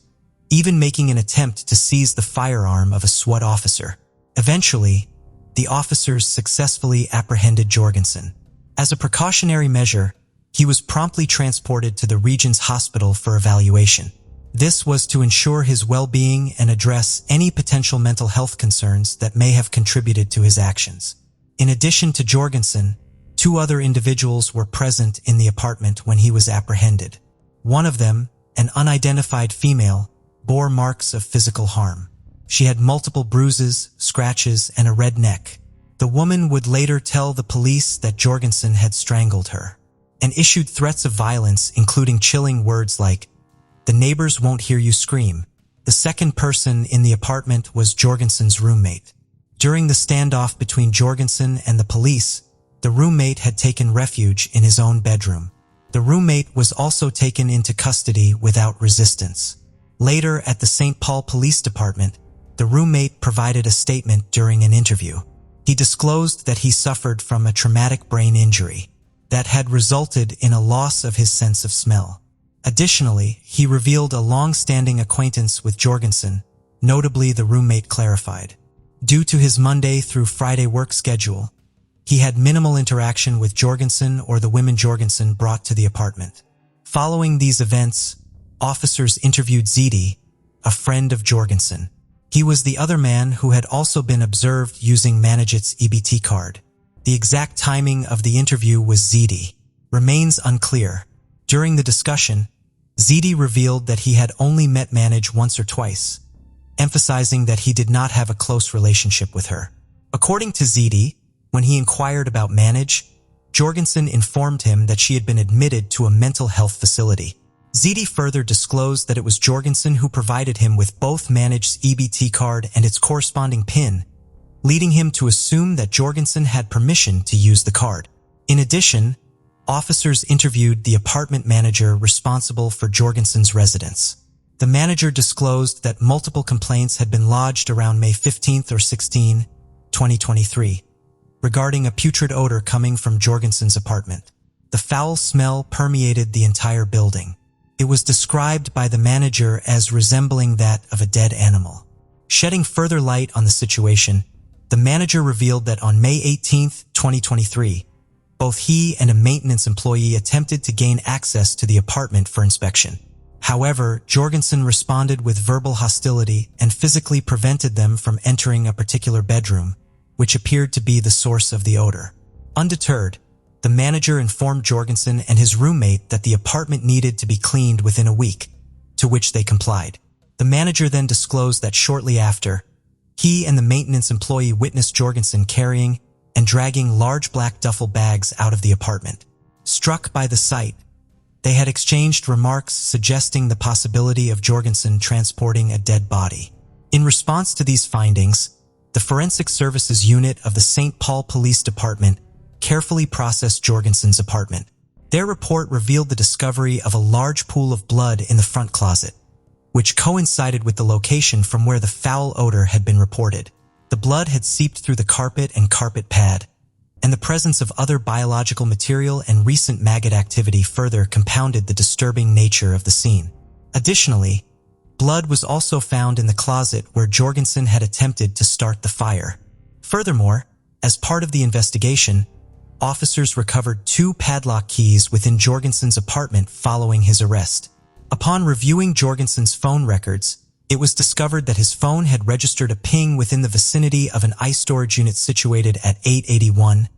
even making an attempt to seize the firearm of a SWAT officer. Eventually, the officers successfully apprehended Jorgensen. As a precautionary measure, he was promptly transported to the region's hospital for evaluation. This was to ensure his well-being and address any potential mental health concerns that may have contributed to his actions. In addition to Jorgensen, 2 other individuals were present in the apartment when he was apprehended. One of them, an unidentified female, bore marks of physical harm. She had multiple bruises, scratches, and a red neck. The woman would later tell the police that Jorgensen had strangled her and issued threats of violence, including chilling words like, "The neighbors won't hear you scream." The second person in the apartment was Jorgensen's roommate. During the standoff between Jorgensen and the police, the roommate had taken refuge in his own bedroom. The roommate was also taken into custody without resistance. Later, at the St. Paul Police Department, the roommate provided a statement during an interview. He disclosed that he suffered from a traumatic brain injury that had resulted in a loss of his sense of smell. Additionally, he revealed a long-standing acquaintance with Jorgensen, notably the roommate clarified. Due to his Monday through Friday work schedule, he had minimal interaction with Jorgensen or the women Jorgensen brought to the apartment. Following these events, officers interviewed Zedi, a friend of Jorgensen. He was the other man who had also been observed using Managit's EBT card. The exact timing of the interview with Zedi remains unclear. During the discussion, Zedi revealed that he had only met Manage once or twice, emphasizing that he did not have a close relationship with her. According to Zedi, when he inquired about Manage, Jorgensen informed him that she had been admitted to a mental health facility. Zedi further disclosed that it was Jorgensen who provided him with both Manage's EBT card and its corresponding PIN, leading him to assume that Jorgensen had permission to use the card. In addition, officers interviewed the apartment manager responsible for Jorgensen's residence. The manager disclosed that multiple complaints had been lodged around May 15 or 16, 2023, regarding a putrid odor coming from Jorgensen's apartment. The foul smell permeated the entire building. It was described by the manager as resembling that of a dead animal. Shedding further light on the situation, the manager revealed that on May 18, 2023, both he and a maintenance employee attempted to gain access to the apartment for inspection. However, Jorgensen responded with verbal hostility and physically prevented them from entering a particular bedroom, which appeared to be the source of the odor. Undeterred, the manager informed Jorgensen and his roommate that the apartment needed to be cleaned within a week, to which they complied. The manager then disclosed that shortly after, he and the maintenance employee witnessed Jorgensen carrying and dragging large black duffel bags out of the apartment. Struck by the sight, they had exchanged remarks suggesting the possibility of Jorgensen transporting a dead body. In response to these findings, the Forensic Services Unit of the St. Paul Police Department carefully processed Jorgensen's apartment. Their report revealed the discovery of a large pool of blood in the front closet, which coincided with the location from where the foul odor had been reported. The blood had seeped through the carpet and carpet pad, and the presence of other biological material and recent maggot activity further compounded the disturbing nature of the scene. Additionally, blood was also found in the closet where Jorgensen had attempted to start the fire. Furthermore, as part of the investigation, officers recovered 2 padlock keys within Jorgensen's apartment following his arrest. Upon reviewing Jorgensen's phone records, it was discovered that his phone had registered a ping within the vicinity of an ice storage unit situated at 881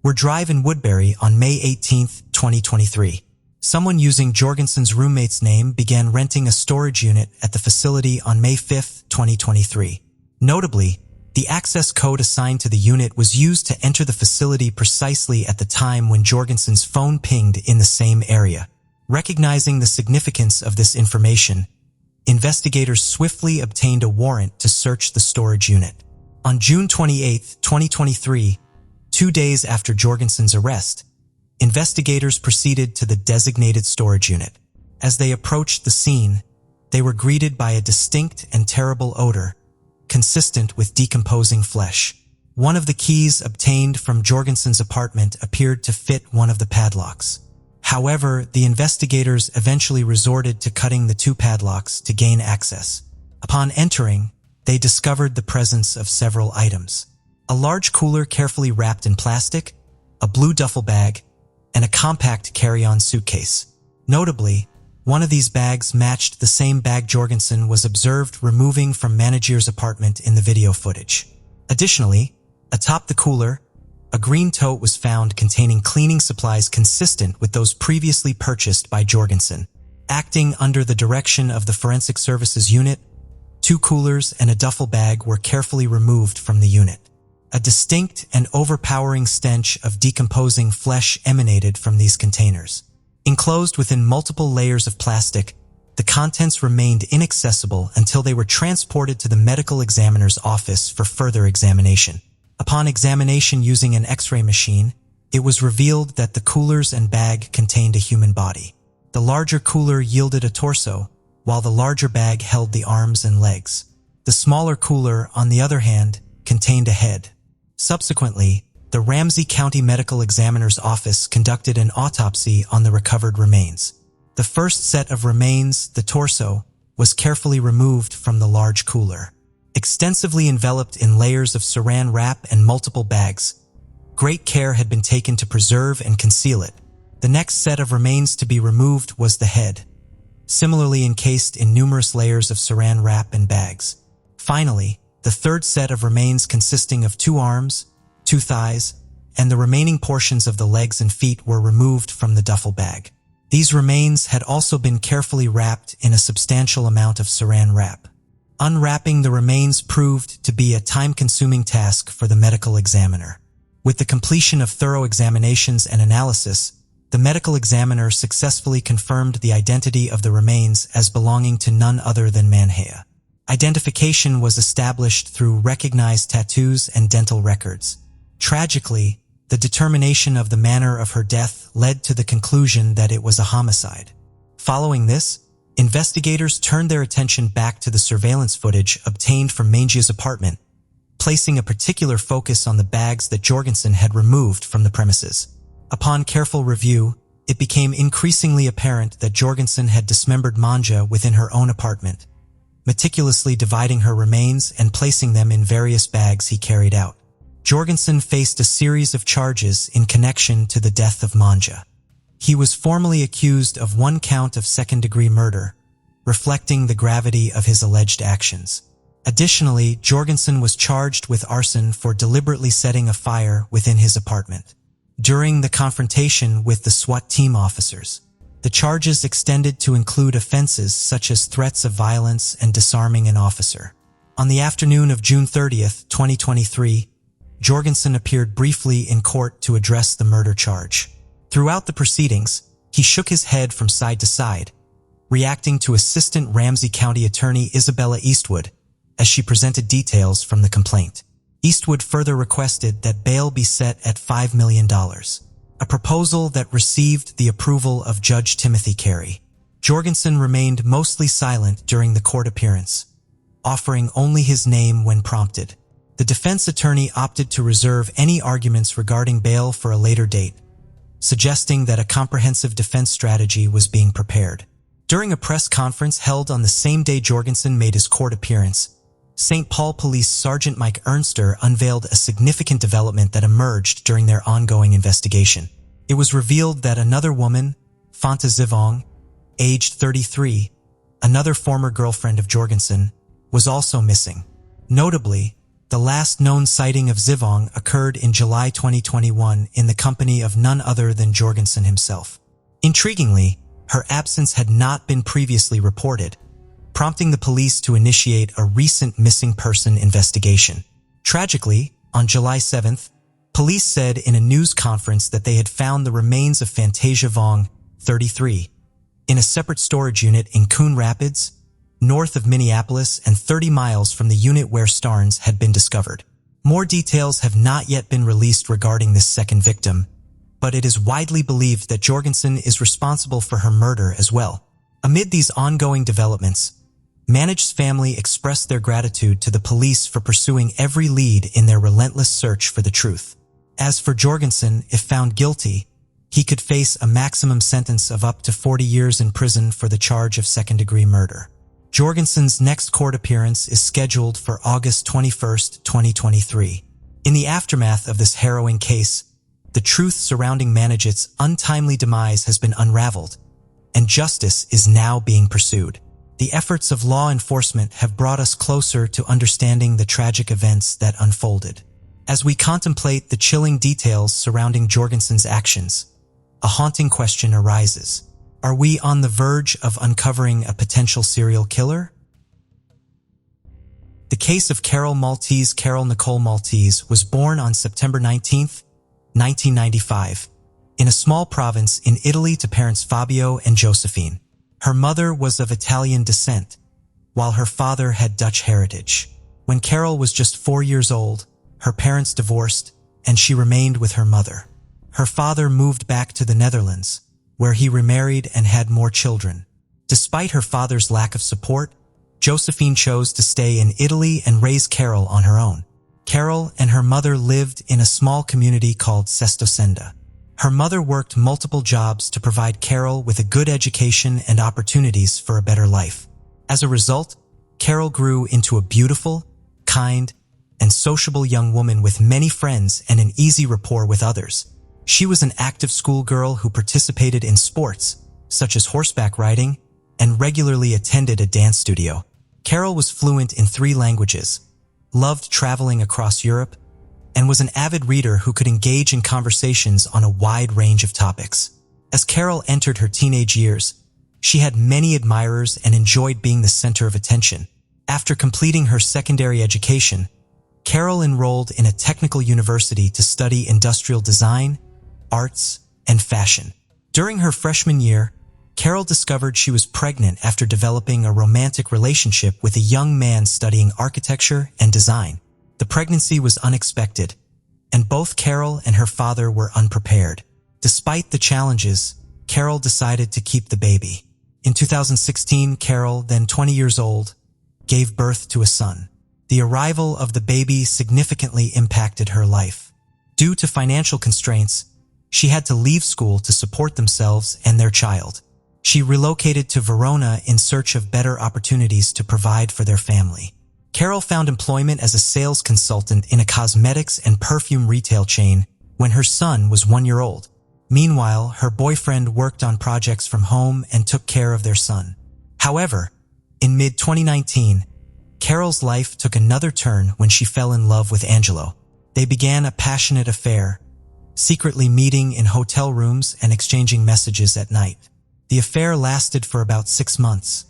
Were Drive in Woodbury on May 18, 2023. Someone using Jorgensen's roommate's name began renting a storage unit at the facility on May 5, 2023. Notably, the access code assigned to the unit was used to enter the facility precisely at the time when Jorgensen's phone pinged in the same area. Recognizing the significance of this information, investigators swiftly obtained a warrant to search the storage unit. On June 28, 2023, 2 days after Jorgensen's arrest, investigators proceeded to the designated storage unit. As they approached the scene, they were greeted by a distinct and terrible odor, consistent with decomposing flesh. One of the keys obtained from Jorgensen's apartment appeared to fit one of the padlocks. However, the investigators eventually resorted to cutting the 2 padlocks to gain access. Upon entering, they discovered the presence of several items: a large cooler carefully wrapped in plastic, a blue duffel bag, and a compact carry-on suitcase. Notably, one of these bags matched the same bag Jorgensen was observed removing from Managier's apartment in the video footage. Additionally, atop the cooler, A green tote was found containing cleaning supplies consistent with those previously purchased by Jorgensen. Acting under the direction of the Forensic Services Unit, 2 coolers and a duffel bag were carefully removed from the unit. A distinct and overpowering stench of decomposing flesh emanated from these containers. Enclosed within multiple layers of plastic, the contents remained inaccessible until they were transported to the medical examiner's office for further examination. Upon examination using an X-ray machine, it was revealed that the coolers and bag contained a human body. The larger cooler yielded a torso, while the larger bag held the arms and legs. The smaller cooler, on the other hand, contained a head. Subsequently, the Ramsey County Medical Examiner's Office conducted an autopsy on the recovered remains. The first set of remains, the torso, was carefully removed from the large cooler. Extensively enveloped in layers of saran wrap and multiple bags, great care had been taken to preserve and conceal it. The next set of remains to be removed was the head, similarly encased in numerous layers of saran wrap and bags. Finally, the third set of remains consisting of 2 arms, 2 thighs, and the remaining portions of the legs and feet were removed from the duffel bag. These remains had also been carefully wrapped in a substantial amount of saran wrap. Unwrapping the remains proved to be a time-consuming task for the medical examiner. With the completion of thorough examinations and analysis, the medical examiner successfully confirmed the identity of the remains as belonging to none other than Manhea. Identification was established through recognized tattoos and dental records. Tragically, the determination of the manner of her death led to the conclusion that it was a homicide. Following this, investigators turned their attention back to the surveillance footage obtained from Mangia's apartment, placing a particular focus on the bags that Jorgensen had removed from the premises. Upon careful review, it became increasingly apparent that Jorgensen had dismembered Manja within her own apartment, meticulously dividing her remains and placing them in various bags he carried out. Jorgensen faced a series of charges in connection to the death of Manja. He was formally accused of 1 count of second-degree murder, reflecting the gravity of his alleged actions. Additionally, Jorgensen was charged with arson for deliberately setting a fire within his apartment. During the confrontation with the SWAT team officers, the charges extended to include offenses such as threats of violence and disarming an officer. On the afternoon of June 30th, 2023, Jorgensen appeared briefly in court to address the murder charge. Throughout the proceedings, he shook his head from side to side, reacting to Assistant Ramsey County Attorney Isabella Eastwood as she presented details from the complaint. Eastwood further requested that bail be set at $5 million, a proposal that received the approval of Judge Timothy Carey. Jorgensen remained mostly silent during the court appearance, offering only his name when prompted. The defense attorney opted to reserve any arguments regarding bail for a later date, suggesting that a comprehensive defense strategy was being prepared. During a press conference held on the same day Jorgensen made his court appearance, St. Paul Police Sergeant Mike Ernster unveiled a significant development that emerged during their ongoing investigation. It was revealed that another woman, Fanta Zivong, aged 33, another former girlfriend of Jorgensen, was also missing. Notably, the last known sighting of Zivong occurred in July 2021 in the company of none other than Jorgensen himself. Intriguingly, her absence had not been previously reported, prompting the police to initiate a recent missing person investigation. Tragically, on July 7th, police said in a news conference that they had found the remains of Fantasia Vong, 33, in a separate storage unit in Coon Rapids, north of Minneapolis and 30 miles from the unit where Starnes had been discovered. More details have not yet been released regarding this second victim, but it is widely believed that Jorgensen is responsible for her murder as well. Amid these ongoing developments, Manag's family expressed their gratitude to the police for pursuing every lead in their relentless search for the truth. As for Jorgensen, if found guilty, he could face a maximum sentence of up to 40 years in prison for the charge of second-degree murder. Jorgensen's next court appearance is scheduled for August 21, 2023. In the aftermath of this harrowing case, the truth surrounding Manag's untimely demise has been unraveled, and justice is now being pursued. The efforts of law enforcement have brought us closer to understanding the tragic events that unfolded. As we contemplate the chilling details surrounding Jorgensen's actions, a haunting question arises. Are we on the verge of uncovering a potential serial killer? The case of Carol Nicole Maltese was born on September 19, 1995, in a small province in Italy to parents Fabio and Josephine. Her mother was of Italian descent, while her father had Dutch heritage. When Carol was just 4 years old, her parents divorced, and she remained with her mother. Her father moved back to the Netherlands, where he remarried and had more children. Despite her father's lack of support, Josephine chose to stay in Italy and raise Carol on her own. Carol and her mother lived in a small community called Sestosenda. Her mother worked multiple jobs to provide Carol with a good education and opportunities for a better life. As a result, Carol grew into a beautiful, kind, and sociable young woman with many friends and an easy rapport with others. She was an active schoolgirl who participated in sports, such as horseback riding, and regularly attended a dance studio. Carol was fluent in 3 languages, loved traveling across Europe, and was an avid reader who could engage in conversations on a wide range of topics. As Carol entered her teenage years, she had many admirers and enjoyed being the center of attention. After completing her secondary education, Carol enrolled in a technical university to study industrial design, arts, and fashion. During her freshman year, Carol discovered she was pregnant after developing a romantic relationship with a young man studying architecture and design. The pregnancy was unexpected, and both Carol and her father were unprepared. Despite the challenges, Carol decided to keep the baby. In 2016, Carol, then 20 years old, gave birth to a son. The arrival of the baby significantly impacted her life. Due to financial constraints, she had to leave school to support themselves and their child. She relocated to Verona in search of better opportunities to provide for their family. Carol found employment as a sales consultant in a cosmetics and perfume retail chain when her son was 1 year old. Meanwhile, her boyfriend worked on projects from home and took care of their son. However, in mid-2019, Carol's life took another turn when she fell in love with Angelo. They began a passionate affair, secretly meeting in hotel rooms and exchanging messages at night. The affair lasted for about 6 months,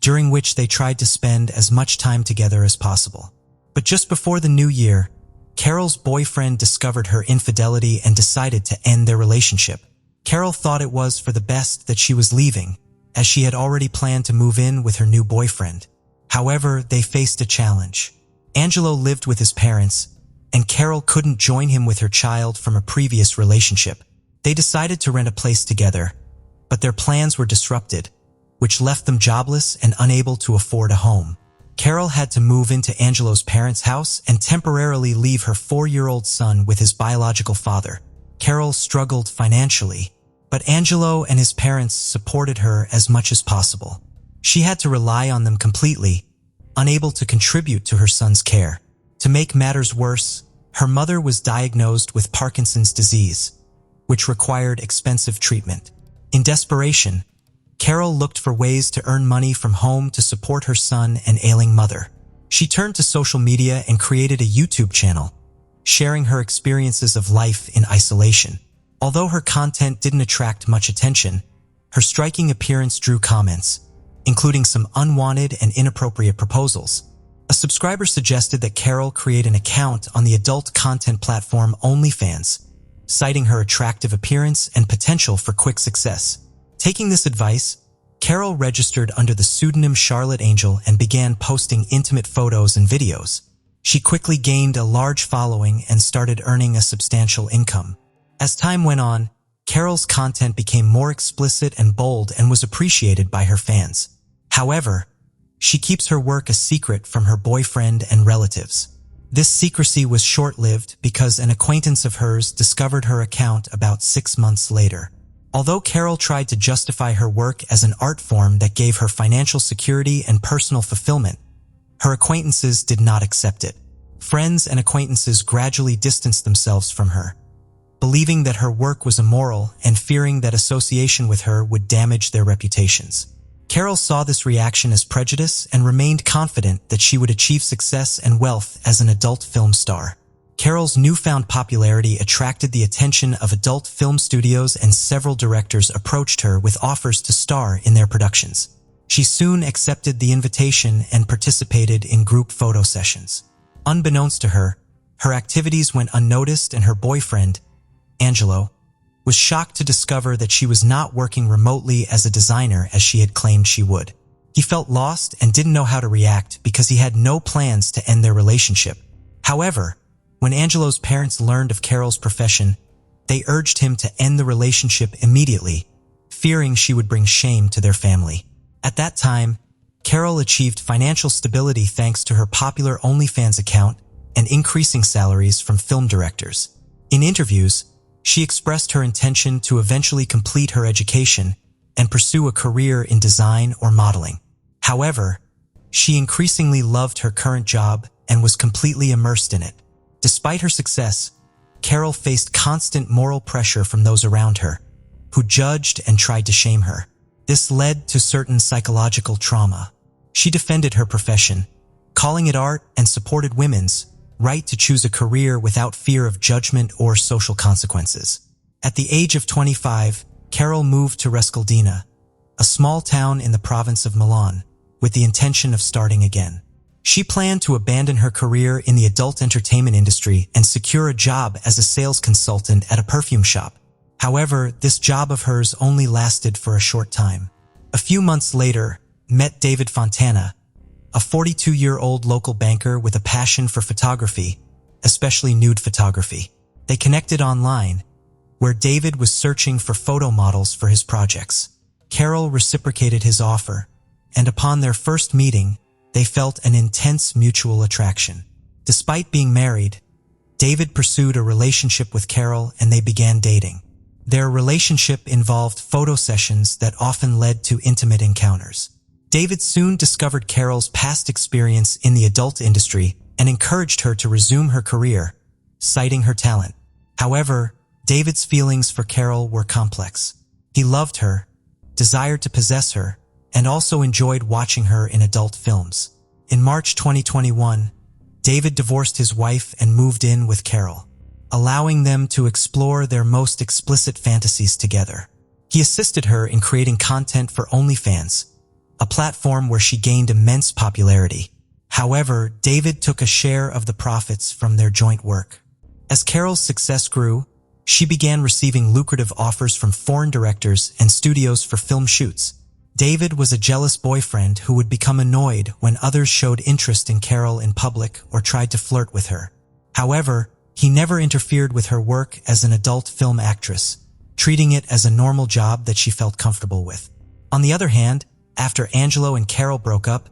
during which they tried to spend as much time together as possible. But just before the new year, Carol's boyfriend discovered her infidelity and decided to end their relationship. Carol thought it was for the best that she was leaving, as she had already planned to move in with her new boyfriend. However, they faced a challenge. Angelo lived with his parents, and Carol couldn't join him with her child from a previous relationship. They decided to rent a place together, but their plans were disrupted, which left them jobless and unable to afford a home. Carol had to move into Angelo's parents' house and temporarily leave her 4-year-old son with his biological father. Carol struggled financially, but Angelo and his parents supported her as much as possible. She had to rely on them completely, unable to contribute to her son's care. To make matters worse, her mother was diagnosed with Parkinson's disease, which required expensive treatment. In desperation, Carol looked for ways to earn money from home to support her son and ailing mother. She turned to social media and created a YouTube channel, sharing her experiences of life in isolation. Although her content didn't attract much attention, her striking appearance drew comments, including some unwanted and inappropriate proposals. A subscriber suggested that Carol create an account on the adult content platform OnlyFans, citing her attractive appearance and potential for quick success. Taking this advice, Carol registered under the pseudonym Charlotte Angel and began posting intimate photos and videos. She quickly gained a large following and started earning a substantial income. As time went on, Carol's content became more explicit and bold and was appreciated by her fans. However, she keeps her work a secret from her boyfriend and relatives. This secrecy was short-lived because an acquaintance of hers discovered her account about 6 months later. Although Carol tried to justify her work as an art form that gave her financial security and personal fulfillment, her acquaintances did not accept it. Friends and acquaintances gradually distanced themselves from her, believing that her work was immoral and fearing that association with her would damage their reputations. Carol saw this reaction as prejudice and remained confident that she would achieve success and wealth as an adult film star. Carol's newfound popularity attracted the attention of adult film studios, and several directors approached her with offers to star in their productions. She soon accepted the invitation and participated in group photo sessions. Unbeknownst to her, her activities went unnoticed, and her boyfriend, Angelo, was shocked to discover that she was not working remotely as a designer as she had claimed she would. He felt lost and didn't know how to react because he had no plans to end their relationship. However, when Angelo's parents learned of Carol's profession, they urged him to end the relationship immediately, fearing she would bring shame to their family. At that time, Carol achieved financial stability thanks to her popular OnlyFans account and increasing salaries from film directors. In interviews, she expressed her intention to eventually complete her education and pursue a career in design or modeling. However, she increasingly loved her current job and was completely immersed in it. Despite her success, Carol faced constant moral pressure from those around her, who judged and tried to shame her. This led to certain psychological trauma. She defended her profession, calling it art, and supported women's right to choose a career without fear of judgment or social consequences. At the age of 25, Carol moved to Rescaldina, a small town in the province of Milan, with the intention of starting again. She planned to abandon her career in the adult entertainment industry and secure a job as a sales consultant at a perfume shop. However, this job of hers only lasted for a short time. A few months later, met David Fontana, a 42-year-old local banker with a passion for photography, especially nude photography. They connected online, where David was searching for photo models for his projects. Carol reciprocated his offer, and upon their first meeting, they felt an intense mutual attraction. Despite being married, David pursued a relationship with Carol and they began dating. Their relationship involved photo sessions that often led to intimate encounters. David soon discovered Carol's past experience in the adult industry and encouraged her to resume her career, citing her talent. However, David's feelings for Carol were complex. He loved her, desired to possess her, and also enjoyed watching her in adult films. In March 2021, David divorced his wife and moved in with Carol, allowing them to explore their most explicit fantasies together. He assisted her in creating content for OnlyFans, a platform where she gained immense popularity. However, David took a share of the profits from their joint work. As Carol's success grew, she began receiving lucrative offers from foreign directors and studios for film shoots. David was a jealous boyfriend who would become annoyed when others showed interest in Carol in public or tried to flirt with her. However, he never interfered with her work as an adult film actress, treating it as a normal job that she felt comfortable with. On the other hand, after Angelo and Carol broke up,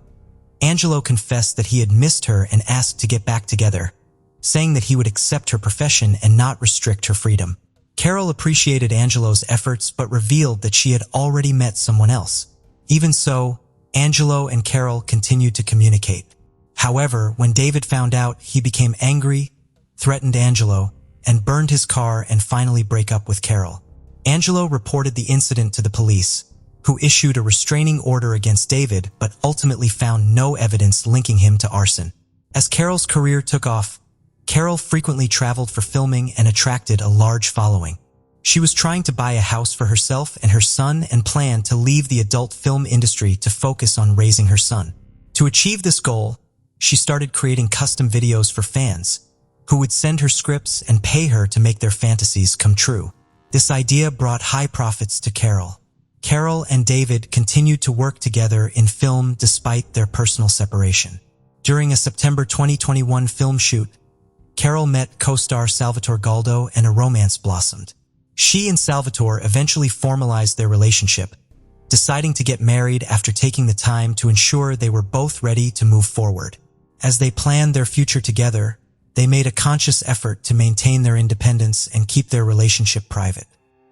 Angelo confessed that he had missed her and asked to get back together, saying that he would accept her profession and not restrict her freedom. Carol appreciated Angelo's efforts but revealed that she had already met someone else. Even so, Angelo and Carol continued to communicate. However, when David found out, he became angry, threatened Angelo, and burned his car and finally break up with Carol. Angelo reported the incident to the police, who issued a restraining order against David but ultimately found no evidence linking him to arson. As Carol's career took off, Carol frequently traveled for filming and attracted a large following. She was trying to buy a house for herself and her son and planned to leave the adult film industry to focus on raising her son. To achieve this goal, she started creating custom videos for fans, who would send her scripts and pay her to make their fantasies come true. This idea brought high profits to Carol. Carol and David continued to work together in film despite their personal separation. During a September 2021 film shoot, Carol met co-star Salvatore Galdo and a romance blossomed. She and Salvatore eventually formalized their relationship, deciding to get married after taking the time to ensure they were both ready to move forward. As they planned their future together, they made a conscious effort to maintain their independence and keep their relationship private.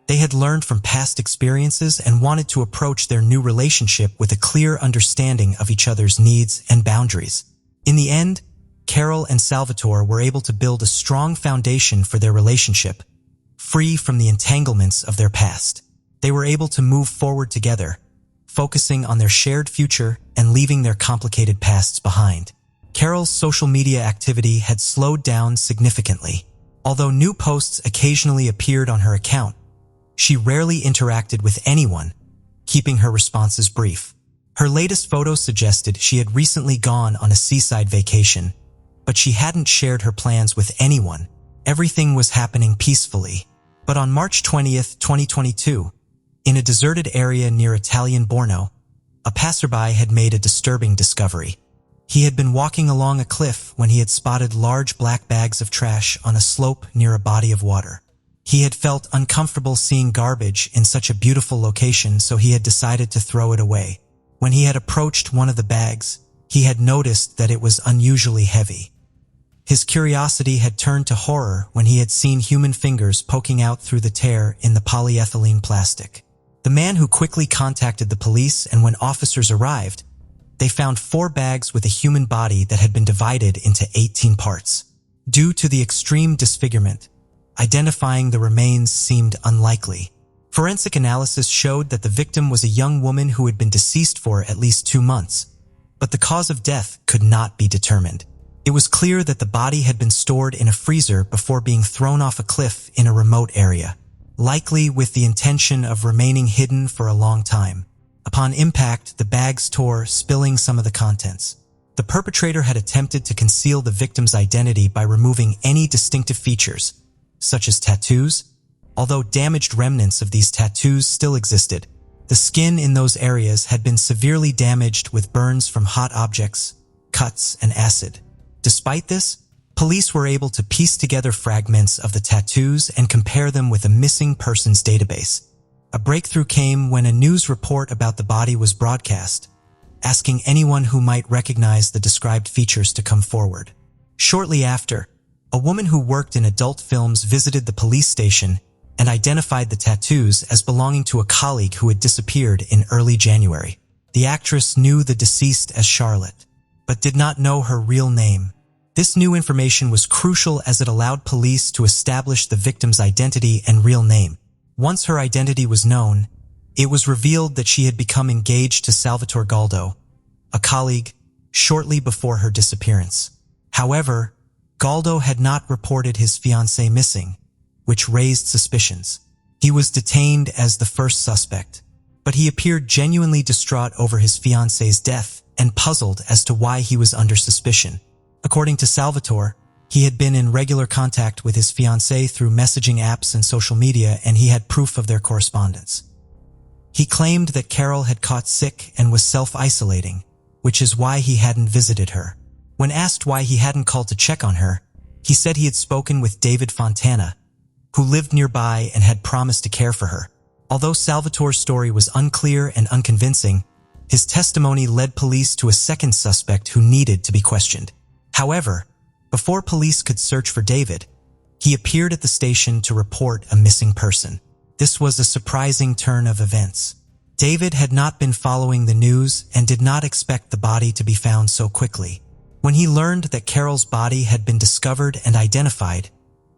They had learned from past experiences and wanted to approach their new relationship with a clear understanding of each other's needs and boundaries. In the end, Carol and Salvatore were able to build a strong foundation for their relationship, free from the entanglements of their past. They were able to move forward together, focusing on their shared future and leaving their complicated pasts behind. Carol's social media activity had slowed down significantly. Although new posts occasionally appeared on her account, she rarely interacted with anyone, keeping her responses brief. Her latest photo suggested she had recently gone on a seaside vacation, but she hadn't shared her plans with anyone. Everything was happening peacefully. But on March 20th, 2022, in a deserted area near Italian Borno, a passerby had made a disturbing discovery. He had been walking along a cliff when he had spotted large black bags of trash on a slope near a body of water. He had felt uncomfortable seeing garbage in such a beautiful location, so he had decided to throw it away. When he had approached one of the bags, he had noticed that it was unusually heavy. His curiosity had turned to horror when he had seen human fingers poking out through the tear in the polyethylene plastic. The man who quickly contacted the police, and when officers arrived, they found 4 bags with a human body that had been divided into 18 parts. Due to the extreme disfigurement, identifying the remains seemed unlikely. Forensic analysis showed that the victim was a young woman who had been deceased for at least 2 months, but the cause of death could not be determined. It was clear that the body had been stored in a freezer before being thrown off a cliff in a remote area, likely with the intention of remaining hidden for a long time. Upon impact, the bags tore, spilling some of the contents. The perpetrator had attempted to conceal the victim's identity by removing any distinctive features, such as tattoos. Although damaged remnants of these tattoos still existed, the skin in those areas had been severely damaged with burns from hot objects, cuts, and acid. Despite this, police were able to piece together fragments of the tattoos and compare them with a missing persons database. A breakthrough came when a news report about the body was broadcast, asking anyone who might recognize the described features to come forward. Shortly after, a woman who worked in adult films visited the police station and identified the tattoos as belonging to a colleague who had disappeared in early January. The actress knew the deceased as Charlotte, but did not know her real name. This new information was crucial as it allowed police to establish the victim's identity and real name. Once her identity was known, it was revealed that she had become engaged to Salvatore Galdo, a colleague, shortly before her disappearance. However, Galdo had not reported his fiancée missing, which raised suspicions. He was detained as the first suspect, but he appeared genuinely distraught over his fiancée's death and puzzled as to why he was under suspicion. According to Salvatore, he had been in regular contact with his fiancée through messaging apps and social media, and he had proof of their correspondence. He claimed that Carol had caught sick and was self-isolating, which is why he hadn't visited her. When asked why he hadn't called to check on her, he said he had spoken with David Fontana, who lived nearby and had promised to care for her. Although Salvatore's story was unclear and unconvincing, his testimony led police to a second suspect who needed to be questioned. However, before police could search for David, he appeared at the station to report a missing person. This was a surprising turn of events. David had not been following the news and did not expect the body to be found so quickly. When he learned that Carol's body had been discovered and identified,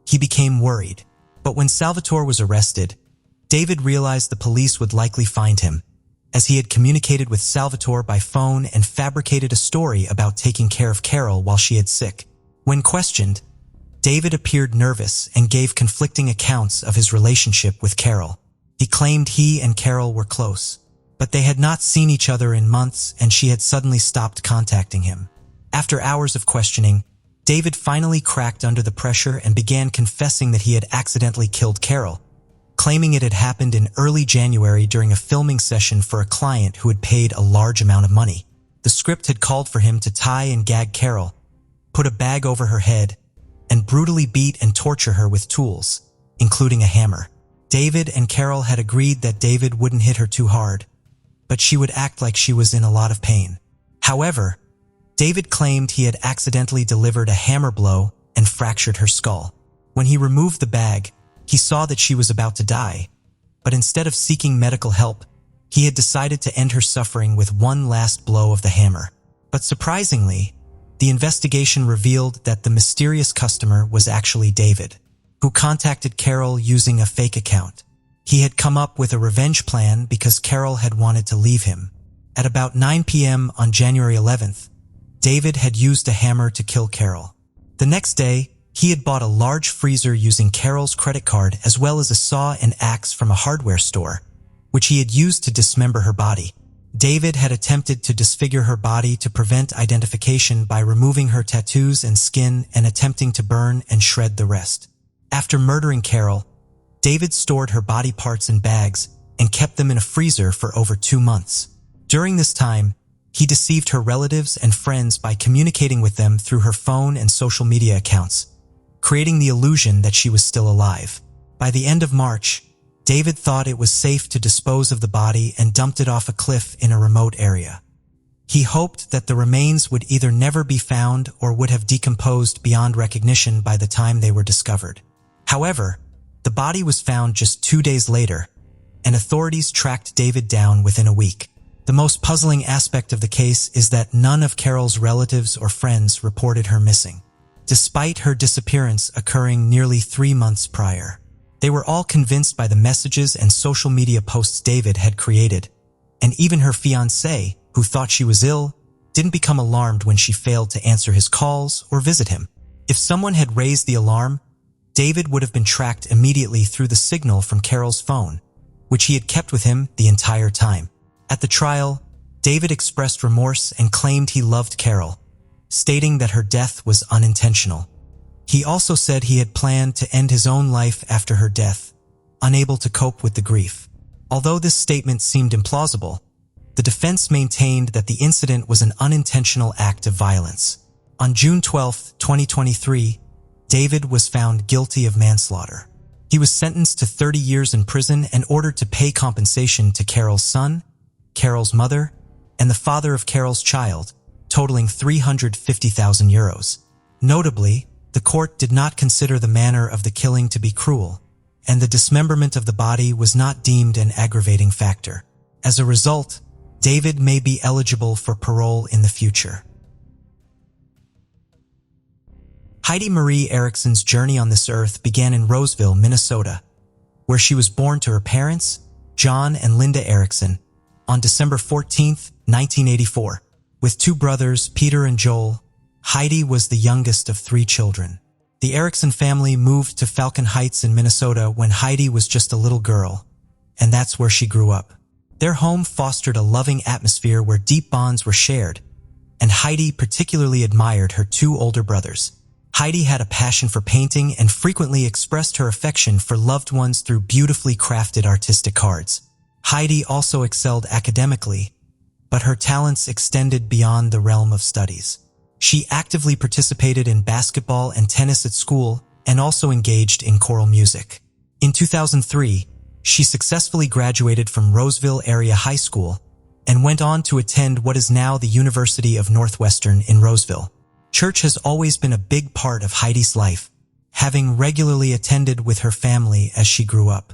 he became worried. But when Salvatore was arrested, David realized the police would likely find him, as he had communicated with Salvatore by phone and fabricated a story about taking care of Carol while she had sick. When questioned, David appeared nervous and gave conflicting accounts of his relationship with Carol. He claimed he and Carol were close, but they had not seen each other in months and she had suddenly stopped contacting him. After hours of questioning, David finally cracked under the pressure and began confessing that he had accidentally killed Carol, claiming it had happened in early January during a filming session for a client who had paid a large amount of money. The script had called for him to tie and gag Carol, put a bag over her head, and brutally beat and torture her with tools, including a hammer. David and Carol had agreed that David wouldn't hit her too hard, but she would act like she was in a lot of pain. However, David claimed he had accidentally delivered a hammer blow and fractured her skull. When he removed the bag, he saw that she was about to die, but instead of seeking medical help, he had decided to end her suffering with one last blow of the hammer. But surprisingly, the investigation revealed that the mysterious customer was actually David, who contacted Carol using a fake account. He had come up with a revenge plan because Carol had wanted to leave him. At about 9 p.m. on January 11th, David had used a hammer to kill Carol. The next day, he had bought a large freezer using Carol's credit card as well as a saw and axe from a hardware store, which he had used to dismember her body. David had attempted to disfigure her body to prevent identification by removing her tattoos and skin and attempting to burn and shred the rest. After murdering Carol, David stored her body parts in bags and kept them in a freezer for over 2 months. During this time, he deceived her relatives and friends by communicating with them through her phone and social media accounts, creating the illusion that she was still alive. By the end of March, David thought it was safe to dispose of the body and dumped it off a cliff in a remote area. He hoped that the remains would either never be found or would have decomposed beyond recognition by the time they were discovered. However, the body was found just 2 days later, and authorities tracked David down within a week. The most puzzling aspect of the case is that none of Carol's relatives or friends reported her missing, despite her disappearance occurring nearly 3 months prior. They were all convinced by the messages and social media posts David had created, and even her fiancé, who thought she was ill, didn't become alarmed when she failed to answer his calls or visit him. If someone had raised the alarm, David would have been tracked immediately through the signal from Carol's phone, which he had kept with him the entire time. At the trial, David expressed remorse and claimed he loved Carol, stating that her death was unintentional. He also said he had planned to end his own life after her death, unable to cope with the grief. Although this statement seemed implausible, the defense maintained that the incident was an unintentional act of violence. On June 12, 2023, David was found guilty of manslaughter. He was sentenced to 30 years in prison and ordered to pay compensation to Carol's son, Carol's mother, and the father of Carol's child, totaling €350,000. Notably, the court did not consider the manner of the killing to be cruel, and the dismemberment of the body was not deemed an aggravating factor. As a result, David may be eligible for parole in the future. Heidi Marie Erickson's journey on this earth began in Roseville, Minnesota, where she was born to her parents, John and Linda Erickson, on December 14, 1984. With 2 brothers, Peter and Joel, Heidi was the youngest of 3 children. The Erickson family moved to Falcon Heights in Minnesota when Heidi was just a little girl, and that's where she grew up. Their home fostered a loving atmosphere where deep bonds were shared, and Heidi particularly admired her 2 older brothers. Heidi had a passion for painting and frequently expressed her affection for loved ones through beautifully crafted artistic cards. Heidi also excelled academically, but her talents extended beyond the realm of studies. She actively participated in basketball and tennis at school and also engaged in choral music. In 2003, she successfully graduated from Roseville Area High School and went on to attend what is now the University of Northwestern in Roseville. Church has always been a big part of Heidi's life, having regularly attended with her family as she grew up.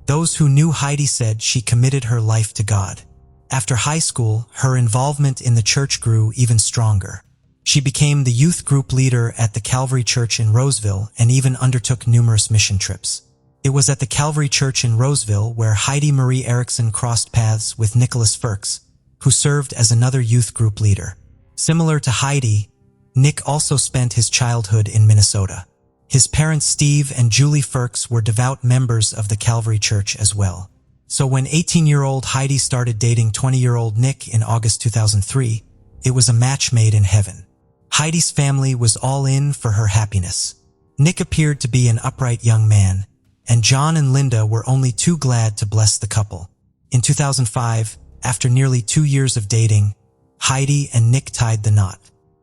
Those who knew Heidi said she committed her life to God. After high school, her involvement in the church grew even stronger. She became the youth group leader at the Calvary Church in Roseville and even undertook numerous mission trips. It was at the Calvary Church in Roseville where Heidi Marie Erickson crossed paths with Nicholas Firks, who served as another youth group leader. Similar to Heidi, Nick also spent his childhood in Minnesota. His parents Steve and Julie Firks were devout members of the Calvary Church as well. So when 18-year-old Heidi started dating 20-year-old Nick in August 2003, it was a match made in heaven. Heidi's family was all in for her happiness. Nick appeared to be an upright young man, and John and Linda were only too glad to bless the couple. In 2005, after nearly 2 years of dating, Heidi and Nick tied the knot.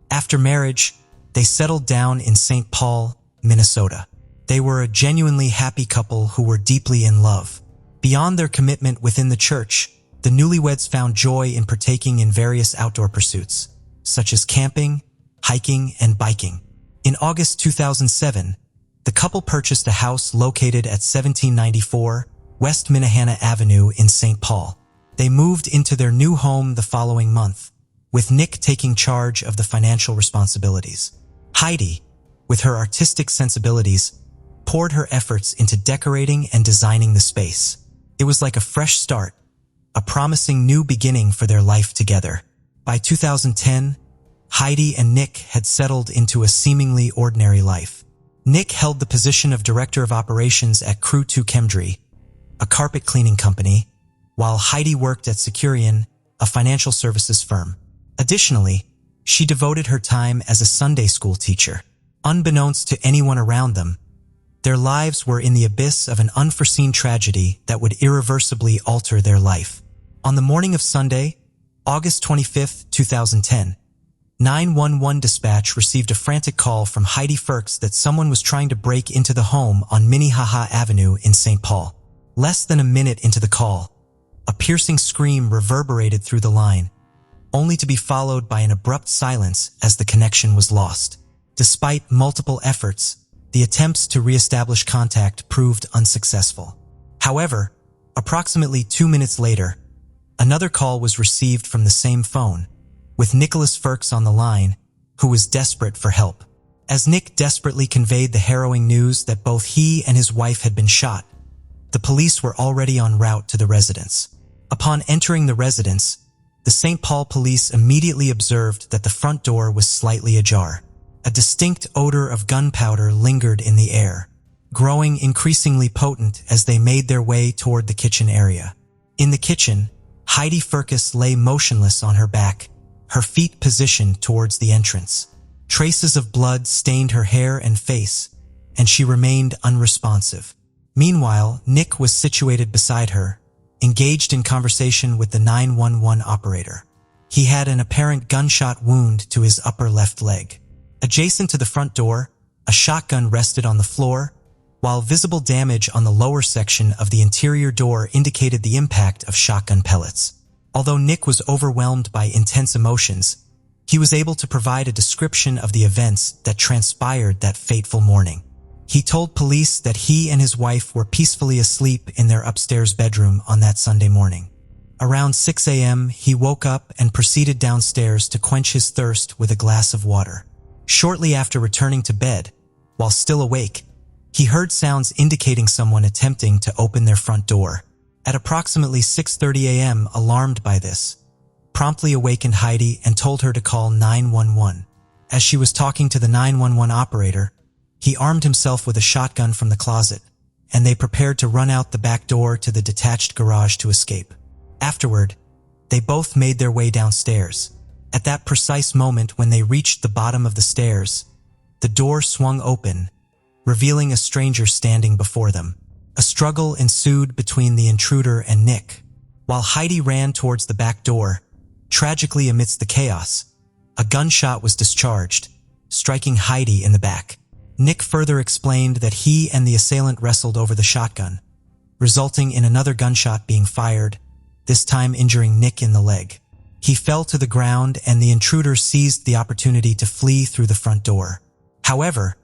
After marriage, they settled down in St. Paul, Minnesota. They were a genuinely happy couple who were deeply in love. Beyond their commitment within the church, the newlyweds found joy in partaking in various outdoor pursuits, such as camping, hiking, and biking. In August 2007, the couple purchased a house located at 1794 West Minnehaha Avenue in St. Paul. They moved into their new home the following month, with Nick taking charge of the financial responsibilities. Heidi, with her artistic sensibilities, poured her efforts into decorating and designing the space. It was like a fresh start, a promising new beginning for their life together. By 2010, Heidi and Nick had settled into a seemingly ordinary life. Nick held the position of Director of Operations at Crew 2 Chemdry, a carpet cleaning company, while Heidi worked at Securian, a financial services firm. Additionally, she devoted her time as a Sunday school teacher. Unbeknownst to anyone around them, their lives were in the abyss of an unforeseen tragedy that would irreversibly alter their life. On the morning of Sunday, August 25, 2010, 911 dispatch received a frantic call from Heidi Firks that someone was trying to break into the home on Minnehaha Avenue in St. Paul. Less than a minute into the call, a piercing scream reverberated through the line, only to be followed by an abrupt silence as the connection was lost. Despite multiple efforts, the attempts to reestablish contact proved unsuccessful. However, approximately 2 minutes later, another call was received from the same phone, with Nicholas Firks on the line, who was desperate for help. As Nick desperately conveyed the harrowing news that both he and his wife had been shot, the police were already en route to the residence. Upon entering the residence, the St. Paul police immediately observed that the front door was slightly ajar. A distinct odor of gunpowder lingered in the air, growing increasingly potent as they made their way toward the kitchen area. In the kitchen, Heidi Firkus lay motionless on her back, her feet positioned towards the entrance. Traces of blood stained her hair and face, and she remained unresponsive. Meanwhile, Nick was situated beside her, engaged in conversation with the 911 operator. He had an apparent gunshot wound to his upper left leg. Adjacent to the front door, a shotgun rested on the floor, while visible damage on the lower section of the interior door indicated the impact of shotgun pellets. Although Nick was overwhelmed by intense emotions, he was able to provide a description of the events that transpired that fateful morning. He told police that he and his wife were peacefully asleep in their upstairs bedroom on that Sunday morning. Around 6 a.m., he woke up and proceeded downstairs to quench his thirst with a glass of water. Shortly after returning to bed, while still awake, he heard sounds indicating someone attempting to open their front door. At approximately 6:30 a.m., alarmed by this, promptly awakened Heidi and told her to call 911. As she was talking to the 911 operator, he armed himself with a shotgun from the closet, and they prepared to run out the back door to the detached garage to escape. Afterward, they both made their way downstairs. At that precise moment when they reached the bottom of the stairs, the door swung open, revealing a stranger standing before them. A struggle ensued between the intruder and Nick. While Heidi ran towards the back door, tragically amidst the chaos, a gunshot was discharged, striking Heidi in the back. Nick further explained that he and the assailant wrestled over the shotgun, resulting in another gunshot being fired, this time injuring Nick in the leg. He fell to the ground and the intruder seized the opportunity to flee through the front door. However,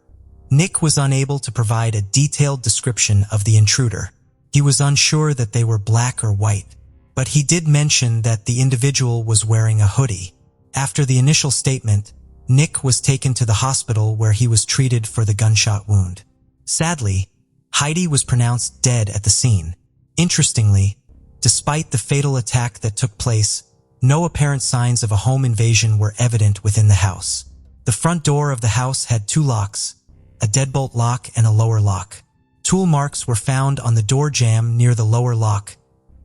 Nick was unable to provide a detailed description of the intruder. He was unsure that they were black or white, but he did mention that the individual was wearing a hoodie. After the initial statement, Nick was taken to the hospital where he was treated for the gunshot wound. Sadly, Heidi was pronounced dead at the scene. Interestingly, despite the fatal attack that took place, no apparent signs of a home invasion were evident within the house. The front door of the house had 2 locks, a deadbolt lock and a lower lock. Tool marks were found on the door jamb near the lower lock,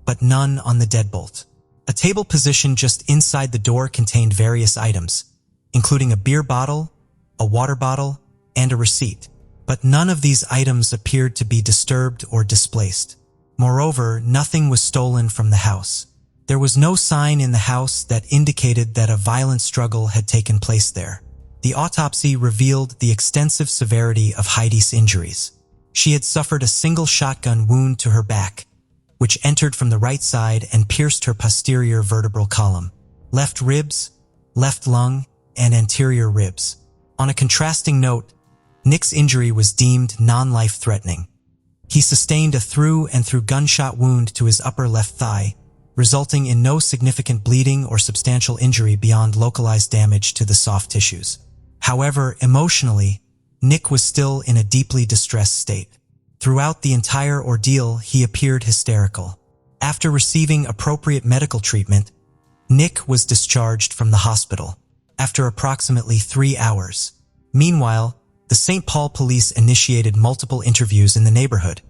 but none on the deadbolt. A table positioned just inside the door contained various items, including a beer bottle, a water bottle, and a receipt. But none of these items appeared to be disturbed or displaced. Moreover, nothing was stolen from the house. There was no sign in the house that indicated that a violent struggle had taken place there. The autopsy revealed the extensive severity of Heidi's injuries. She had suffered a single shotgun wound to her back, which entered from the right side and pierced her posterior vertebral column, left ribs, left lung, and anterior ribs. On a contrasting note, Nick's injury was deemed non-life-threatening. He sustained a through-and-through gunshot wound to his upper left thigh, resulting in no significant bleeding or substantial injury beyond localized damage to the soft tissues. However, emotionally, Nick was still in a deeply distressed state. Throughout the entire ordeal, he appeared hysterical. After receiving appropriate medical treatment, Nick was discharged from the hospital. after approximately 3 hours. Meanwhile, the St. Paul police initiated multiple interviews in the neighborhood,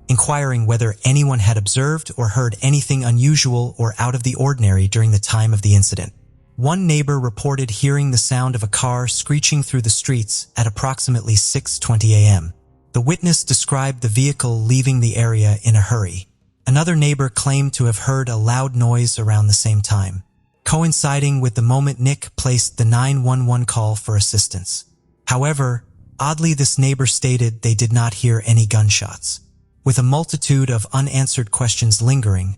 inquiring whether anyone had observed or heard anything unusual or out of the ordinary during the time of the incident. One neighbor reported hearing the sound of a car screeching through the streets at approximately 6:20 a.m. The witness described the vehicle leaving the area in a hurry. Another neighbor claimed to have heard a loud noise around the same time, coinciding with the moment Nick placed the 911 call for assistance. However, oddly, this neighbor stated they did not hear any gunshots. With a multitude of unanswered questions lingering,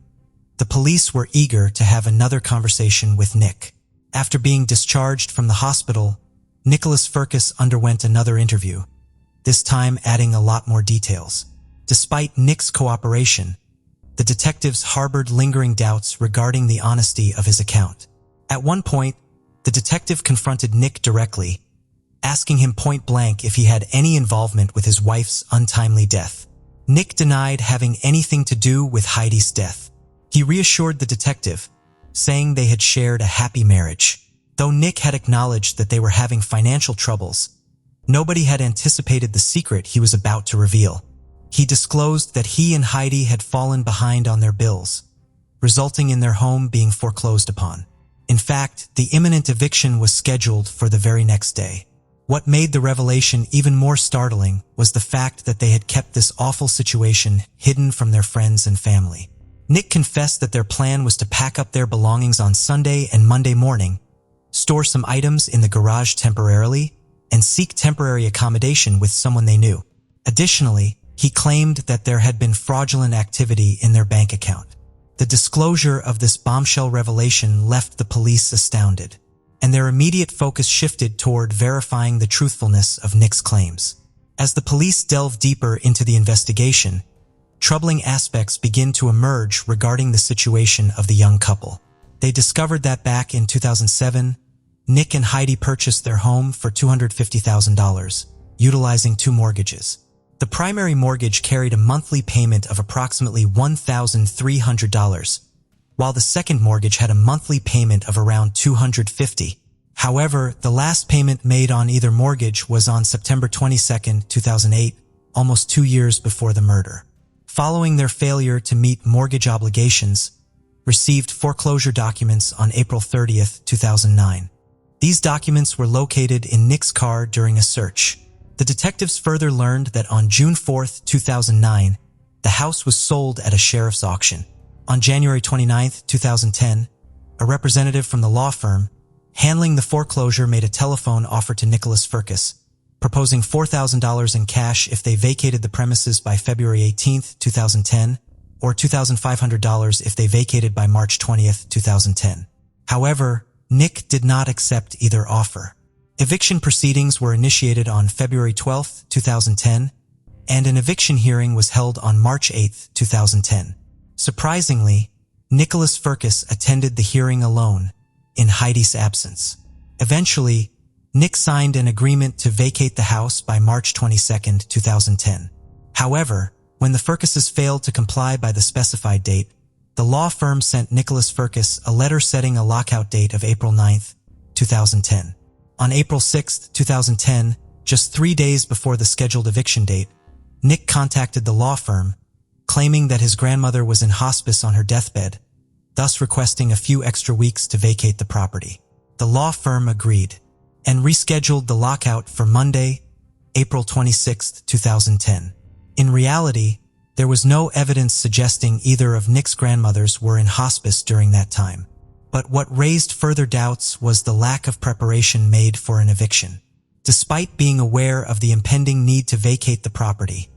the police were eager to have another conversation with Nick. After being discharged from the hospital, Nicholas Firkus underwent another interview, this time adding a lot more details. Despite Nick's cooperation, the detectives harbored lingering doubts regarding the honesty of his account. At one point, the detective confronted Nick directly, asking him point blank if he had any involvement with his wife's untimely death. Nick denied having anything to do with Heidi's death. He reassured the detective, saying they had shared a happy marriage. Though Nick had acknowledged that they were having financial troubles, nobody had anticipated the secret he was about to reveal. He disclosed that he and Heidi had fallen behind on their bills, resulting in their home being foreclosed upon. In fact, the imminent eviction was scheduled for the very next day. What made the revelation even more startling was the fact that they had kept this awful situation hidden from their friends and family. Nick confessed that their plan was to pack up their belongings on Sunday and Monday morning, store some items in the garage temporarily, and seek temporary accommodation with someone they knew. Additionally, he claimed that there had been fraudulent activity in their bank account. The disclosure of this bombshell revelation left the police astounded, and their immediate focus shifted toward verifying the truthfulness of Nick's claims. As the police delved deeper into the investigation, troubling aspects begin to emerge regarding the situation of the young couple. They discovered that back in 2007, Nick and Heidi purchased their home for $250,000, utilizing 2 mortgages. The primary mortgage carried a monthly payment of approximately $1,300, while the second mortgage had a monthly payment of around $250. However, the last payment made on either mortgage was on September 22, 2008, almost 2 years before the murder. Following their failure to meet mortgage obligations, received foreclosure documents on April 30, 2009. These documents were located in Nick's car during a search. The detectives further learned that on June 4, 2009, the house was sold at a sheriff's auction. On January 29, 2010, a representative from the law firm handling the foreclosure made a telephone offer to Nicholas Firkus, proposing $4,000 in cash if they vacated the premises by February 18, 2010, or $2,500 if they vacated by March 20, 2010. However, Nick did not accept either offer. Eviction proceedings were initiated on February 12, 2010, and an eviction hearing was held on March 8, 2010. Surprisingly, Nicholas Firkus attended the hearing alone, in Heidi's absence. Eventually, Nick signed an agreement to vacate the house by March 22, 2010. However, when the Firkuses failed to comply by the specified date, the law firm sent Nicholas Firkus a letter setting a lockout date of April 9, 2010. On April 6, 2010, just 3 days before the scheduled eviction date, Nick contacted the law firm, claiming that his grandmother was in hospice on her deathbed, thus requesting a few extra weeks to vacate the property. The law firm agreed and rescheduled the lockout for Monday, April 26, 2010. In reality, there was no evidence suggesting either of Nick's grandmothers were in hospice during that time. But what raised further doubts was the lack of preparation made for an eviction. Despite being aware of the impending need to vacate the property,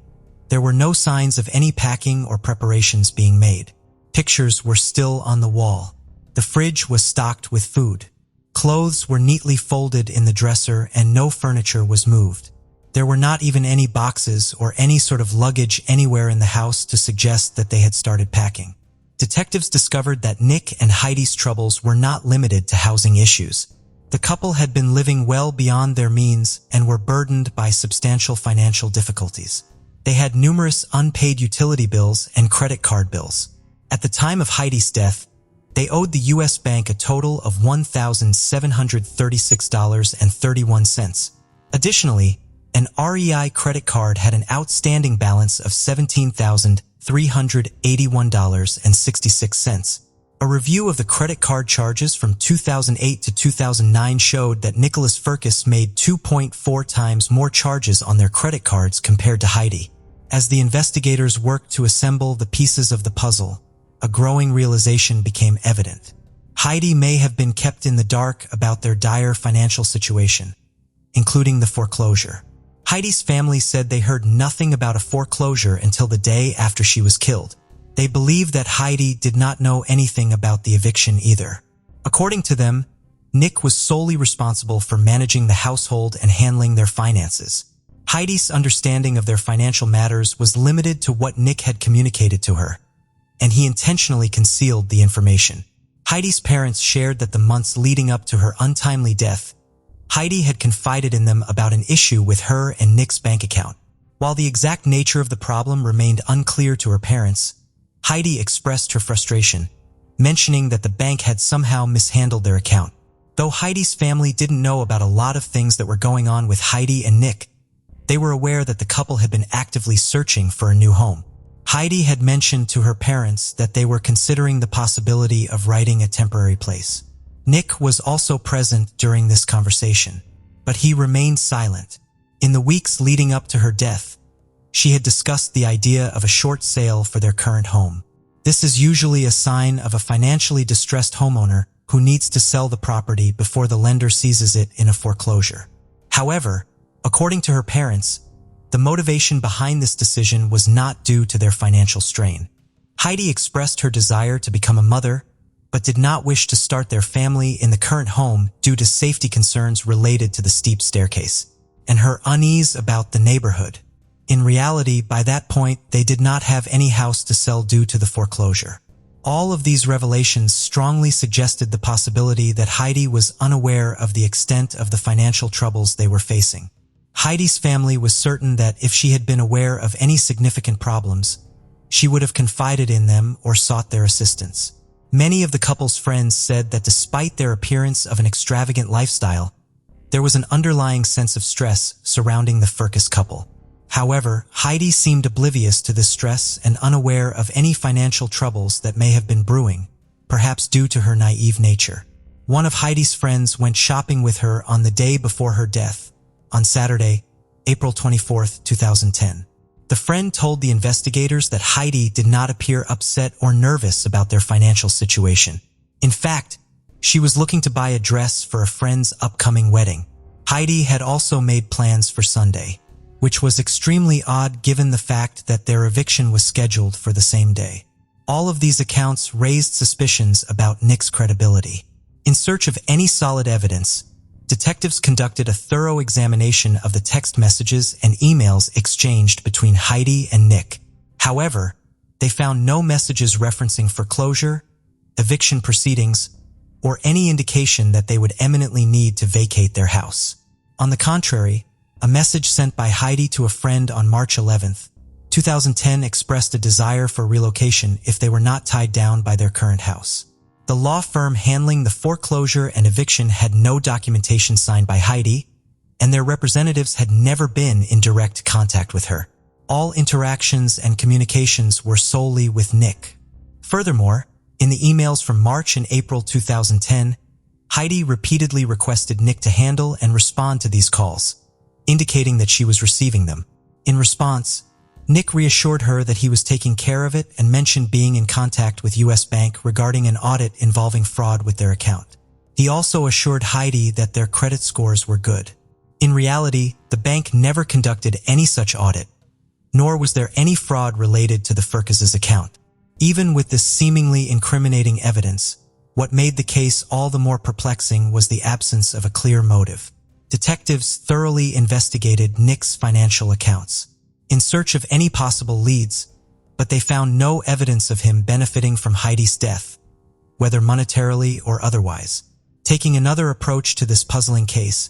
there were no signs of any packing or preparations being made. Pictures were still on the wall. The fridge was stocked with food. Clothes were neatly folded in the dresser and no furniture was moved. There were not even any boxes or any sort of luggage anywhere in the house to suggest that they had started packing. Detectives discovered that Nick and Heidi's troubles were not limited to housing issues. The couple had been living well beyond their means and were burdened by substantial financial difficulties. They had numerous unpaid utility bills and credit card bills. At the time of Heidi's death, They owed the U.S. bank a total of $1,736.31. Additionally, an REI credit card had an outstanding balance of $17,381.66. A review of the credit card charges from 2008 to 2009 showed that Nicholas Firkus made 2.4 times more charges on their credit cards compared to Heidi. As the investigators worked to assemble the pieces of the puzzle, a growing realization became evident. Heidi may have been kept in the dark about their dire financial situation, including the foreclosure. Heidi's family said they heard nothing about a foreclosure until the day after she was killed. They believed that Heidi did not know anything about the eviction either. According to them, Nick was solely responsible for managing the household and handling their finances. Heidi's understanding of their financial matters was limited to what Nick had communicated to her, and he intentionally concealed the information. Heidi's parents shared that the months leading up to her untimely death, Heidi had confided in them about an issue with her and Nick's bank account. While the exact nature of the problem remained unclear to her parents, Heidi expressed her frustration, mentioning that the bank had somehow mishandled their account. Though Heidi's family didn't know about a lot of things that were going on with Heidi and Nick, they were aware that the couple had been actively searching for a new home. Heidi had mentioned to her parents that they were considering the possibility of renting a temporary place. Nick was also present during this conversation, but he remained silent. In the weeks leading up to her death, she had discussed the idea of a short sale for their current home. This is usually a sign of a financially distressed homeowner who needs to sell the property before the lender seizes it in a foreclosure. However, according to her parents, the motivation behind this decision was not due to their financial strain. Heidi expressed her desire to become a mother, but did not wish to start their family in the current home due to safety concerns related to the steep staircase, and her unease about the neighborhood. In reality, by that point, they did not have any house to sell due to the foreclosure. All of these revelations strongly suggested the possibility that Heidi was unaware of the extent of the financial troubles they were facing. Heidi's family was certain that if she had been aware of any significant problems, she would have confided in them or sought their assistance. Many of the couple's friends said that despite their appearance of an extravagant lifestyle, there was an underlying sense of stress surrounding the Firkus couple. However, Heidi seemed oblivious to this stress and unaware of any financial troubles that may have been brewing, perhaps due to her naive nature. One of Heidi's friends went shopping with her on the day before her death, on Saturday, April 24, 2010. The friend told the investigators that Heidi did not appear upset or nervous about their financial situation. In fact, she was looking to buy a dress for a friend's upcoming wedding. Heidi had also made plans for Sunday, which was extremely odd given the fact that their eviction was scheduled for the same day. All of these accounts raised suspicions about Nick's credibility. In search of any solid evidence, detectives conducted a thorough examination of the text messages and emails exchanged between Heidi and Nick. However, they found no messages referencing foreclosure, eviction proceedings, or any indication that they would imminently need to vacate their house. On the contrary, a message sent by Heidi to a friend on March 11, 2010 expressed a desire for relocation if they were not tied down by their current house. The law firm handling the foreclosure and eviction had no documentation signed by Heidi, and their representatives had never been in direct contact with her. All interactions and communications were solely with Nick. Furthermore, in the emails from March and April 2010, Heidi repeatedly requested Nick to handle and respond to these calls, indicating that she was receiving them. In response, Nick reassured her that he was taking care of it and mentioned being in contact with U.S. Bank regarding an audit involving fraud with their account. He also assured Heidi that their credit scores were good. In reality, the bank never conducted any such audit, nor was there any fraud related to the Firkus' account. Even with this seemingly incriminating evidence, what made the case all the more perplexing was the absence of a clear motive. Detectives thoroughly investigated Nick's financial accounts in search of any possible leads, but they found no evidence of him benefiting from Heidi's death, whether monetarily or otherwise. Taking another approach to this puzzling case,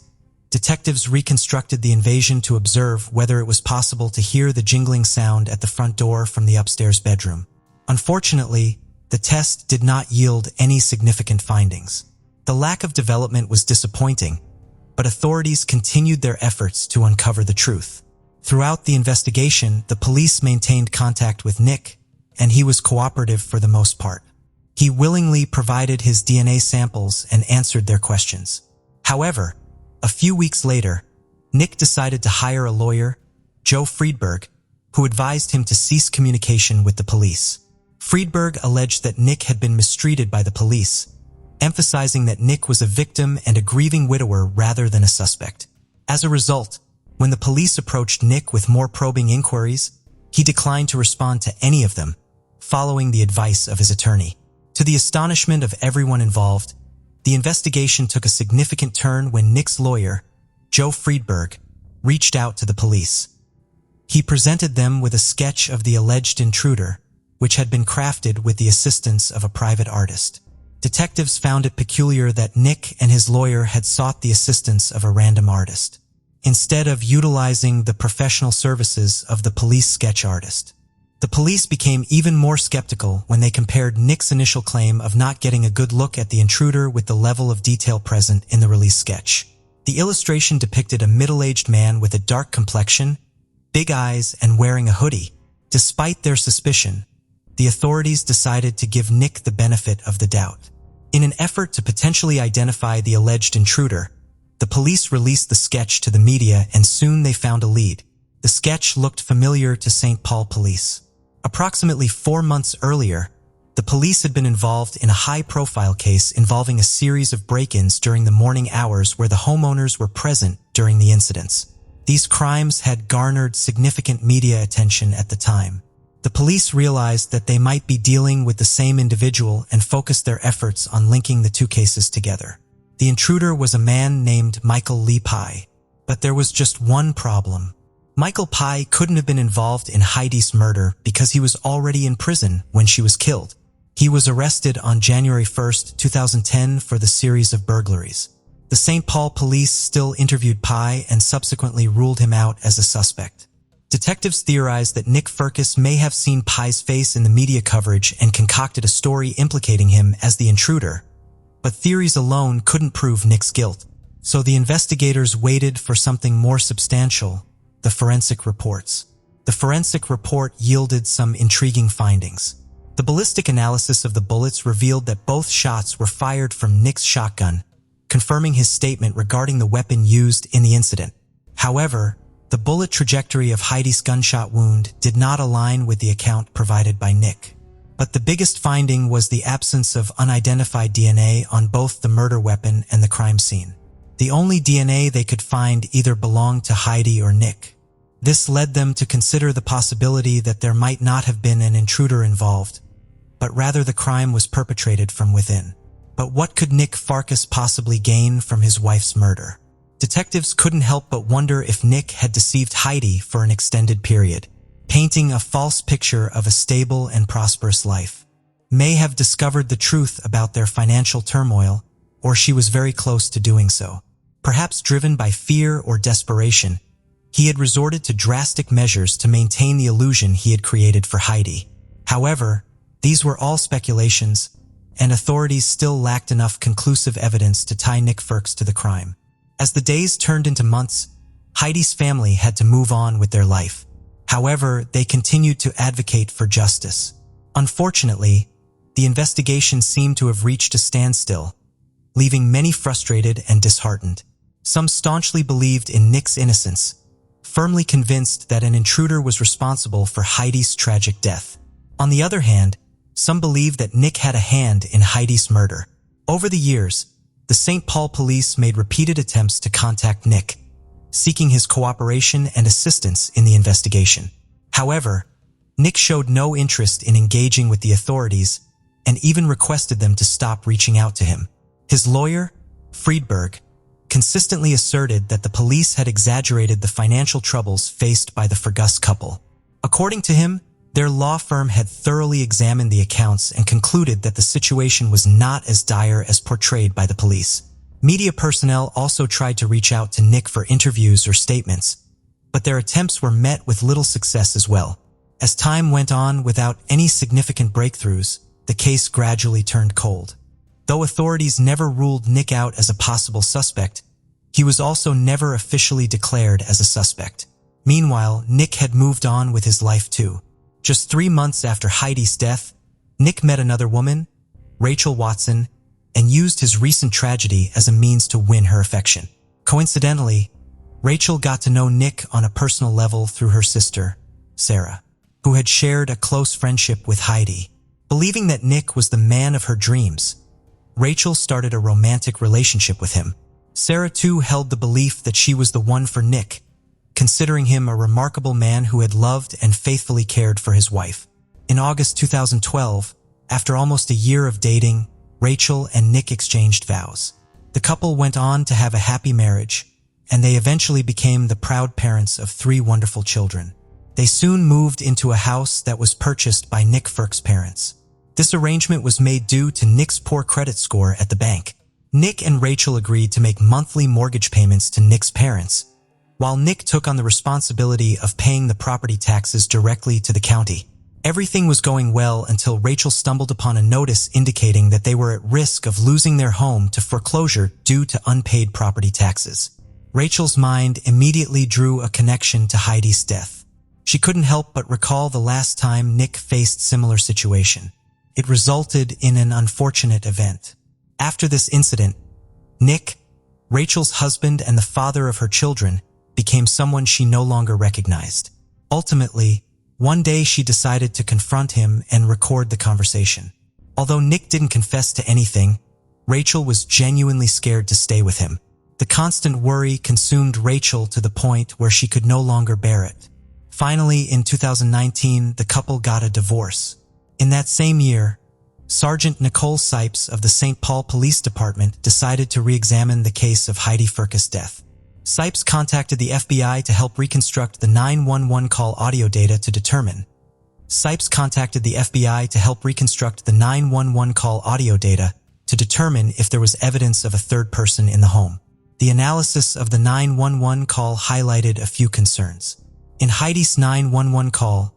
detectives reconstructed the invasion to observe whether it was possible to hear the jingling sound at the front door from the upstairs bedroom. Unfortunately, the test did not yield any significant findings. The lack of development was disappointing, but authorities continued their efforts to uncover the truth. Throughout the investigation, the police maintained contact with Nick, and he was cooperative for the most part. He willingly provided his DNA samples and answered their questions. However, a few weeks later, Nick decided to hire a lawyer, Joe Friedberg, who advised him to cease communication with the police. Friedberg alleged that Nick had been mistreated by the police, emphasizing that Nick was a victim and a grieving widower rather than a suspect. As a result, when the police approached Nick with more probing inquiries, he declined to respond to any of them, following the advice of his attorney. To the astonishment of everyone involved, the investigation took a significant turn when Nick's lawyer, Joe Friedberg, reached out to the police. He presented them with a sketch of the alleged intruder, which had been crafted with the assistance of a private artist. Detectives found it peculiar that Nick and his lawyer had sought the assistance of a random artist, instead of utilizing the professional services of the police sketch artist. The police became even more skeptical when they compared Nick's initial claim of not getting a good look at the intruder with the level of detail present in the release sketch. The illustration depicted a middle-aged man with a dark complexion, big eyes, and wearing a hoodie. Despite their suspicion, the authorities decided to give Nick the benefit of the doubt. In an effort to potentially identify the alleged intruder, the police released the sketch to the media and soon they found a lead. The sketch looked familiar to St. Paul police. Approximately 4 months earlier, the police had been involved in a high-profile case involving a series of break-ins during the morning hours where the homeowners were present during the incidents. These crimes had garnered significant media attention at the time. The police realized that they might be dealing with the same individual and focused their efforts on linking the two cases together. The intruder was a man named Michael Lee Pye, but there was just one problem. Michael Pye couldn't have been involved in Heidi's murder because he was already in prison when she was killed. He was arrested on January 1, 2010 for the series of burglaries. The St. Paul police still interviewed Pye and subsequently ruled him out as a suspect. Detectives theorized that Nick Firkus may have seen Pye's face in the media coverage and concocted a story implicating him as the intruder, but theories alone couldn't prove Nick's guilt. So the investigators waited for something more substantial: the forensic reports. The forensic report yielded some intriguing findings. The ballistic analysis of the bullets revealed that both shots were fired from Nick's shotgun, confirming his statement regarding the weapon used in the incident. However, the bullet trajectory of Heidi's gunshot wound did not align with the account provided by Nick. But the biggest finding was the absence of unidentified DNA on both the murder weapon and the crime scene. The only DNA they could find either belonged to Heidi or Nick. This led them to consider the possibility that there might not have been an intruder involved, but rather the crime was perpetrated from within. But what could Nick Firkus possibly gain from his wife's murder? Detectives couldn't help but wonder if Nick had deceived Heidi for an extended period, painting a false picture of a stable and prosperous life. May have discovered the truth about their financial turmoil, or she was very close to doing so. Perhaps driven by fear or desperation, he had resorted to drastic measures to maintain the illusion he had created for Heidi. However, these were all speculations, and authorities still lacked enough conclusive evidence to tie Nick Firkus to the crime. As the days turned into months, Heidi's family had to move on with their life. However, they continued to advocate for justice. Unfortunately, the investigation seemed to have reached a standstill, leaving many frustrated and disheartened. Some staunchly believed in Nick's innocence, firmly convinced that an intruder was responsible for Heidi's tragic death. On the other hand, some believed that Nick had a hand in Heidi's murder. Over the years, the St. Paul police made repeated attempts to contact Nick, seeking his cooperation and assistance in the investigation. However, Nick showed no interest in engaging with the authorities and even requested them to stop reaching out to him. His lawyer, Friedberg, consistently asserted that the police had exaggerated the financial troubles faced by the Firkus couple. According to him, their law firm had thoroughly examined the accounts and concluded that the situation was not as dire as portrayed by the police. Media personnel also tried to reach out to Nick for interviews or statements, but their attempts were met with little success as well. As time went on without any significant breakthroughs, the the case gradually turned cold. Though authorities never ruled Nick out as a possible suspect, he was also never officially declared as a suspect. Meanwhile, Nick had moved on with his life too. Just 3 months after Heidi's death, Nick met another woman, Rachel Watson, and used his recent tragedy as a means to win her affection. Coincidentally, Rachel got to know Nick on a personal level through her sister, Sarah, who had shared a close friendship with Heidi. Believing that Nick was the man of her dreams, Rachel started a romantic relationship with him. Sarah too held the belief that she was the one for Nick, considering him a remarkable man who had loved and faithfully cared for his wife. In August 2012, after almost a year of dating, Rachel and Nick exchanged vows. The couple went on to have a happy marriage, and they eventually became the proud parents of 3 wonderful children. They soon moved into a house that was purchased by Nick Firk's parents. This arrangement was made due to Nick's poor credit score at the bank. Nick and Rachel agreed to make monthly mortgage payments to Nick's parents, while Nick took on the responsibility of paying the property taxes directly to the county. Everything was going well until Rachel stumbled upon a notice indicating that they were at risk of losing their home to foreclosure due to unpaid property taxes. Rachel's mind immediately drew a connection to Heidi's death. She couldn't help but recall the last time Nick faced similar situation. It resulted in an unfortunate event. After this incident, Nick, Rachel's husband and the father of her children, became someone she no longer recognized. Ultimately, one day she decided to confront him and record the conversation. Although Nick didn't confess to anything, Rachel was genuinely scared to stay with him. The constant worry consumed Rachel to the point where she could no longer bear it. Finally, in 2019, the couple got a divorce. In that same year, Sergeant Nicole Sipes of the St. Paul Police Department decided to re-examine the case of Heidi Firk's death. Sipes contacted the FBI to help reconstruct the 911 call audio data to determine. Sipes contacted the FBI to help reconstruct the 911 call audio data to determine if there was evidence of a third person in the home. The analysis of the 911 call highlighted a few concerns. In Heidi's 911 call,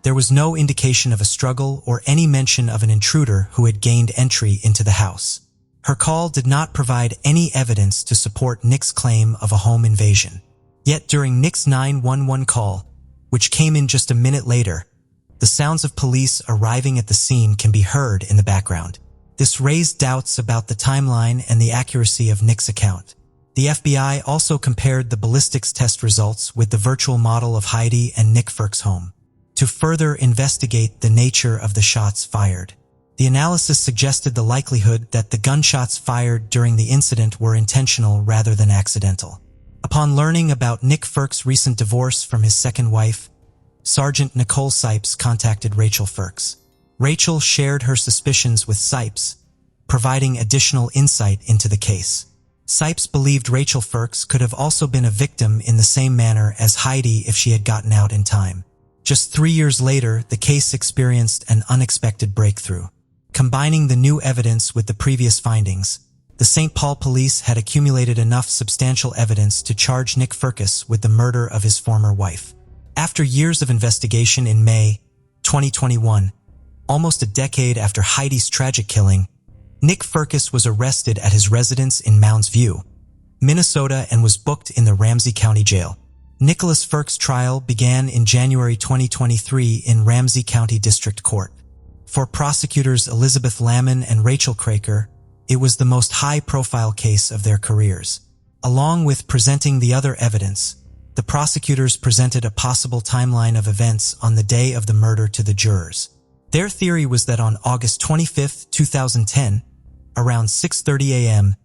there was no indication of a struggle or any mention of an intruder who had gained entry into the house. Her call did not provide any evidence to support Nick's claim of a home invasion. Yet during Nick's 911 call, which came in just a minute later, the sounds of police arriving at the scene can be heard in the background. This raised doubts about the timeline and the accuracy of Nick's account. The FBI also compared the ballistics test results with the virtual model of Heidi and Nick Firk's home to further investigate the nature of the shots fired. The analysis suggested the likelihood that the gunshots fired during the incident were intentional rather than accidental. Upon learning about Nick Firk's recent divorce from his second wife, Sergeant Nicole Sipes contacted Rachel Firks. Rachel shared her suspicions with Sipes, providing additional insight into the case. Sipes believed Rachel Firks could have also been a victim in the same manner as Heidi if she had gotten out in time. Just 3 years later, the case experienced an unexpected breakthrough. Combining the new evidence with the previous findings, the St. Paul police had accumulated enough substantial evidence to charge Nick Firkus with the murder of his former wife. After years of investigation in May 2021, almost a decade after Heidi's tragic killing, Nick Firkus was arrested at his residence in Mounds View, Minnesota, and was booked in the Ramsey County Jail. Nicholas Firk's trial began in January 2023 in Ramsey County District Court. For prosecutors Elizabeth Lamon and Rachel Craker, it was the most high-profile case of their careers. Along with presenting the other evidence, the prosecutors presented a possible timeline of events on the day of the murder to the jurors. Their theory was that on August 25, 2010, around 6:30 a.m.,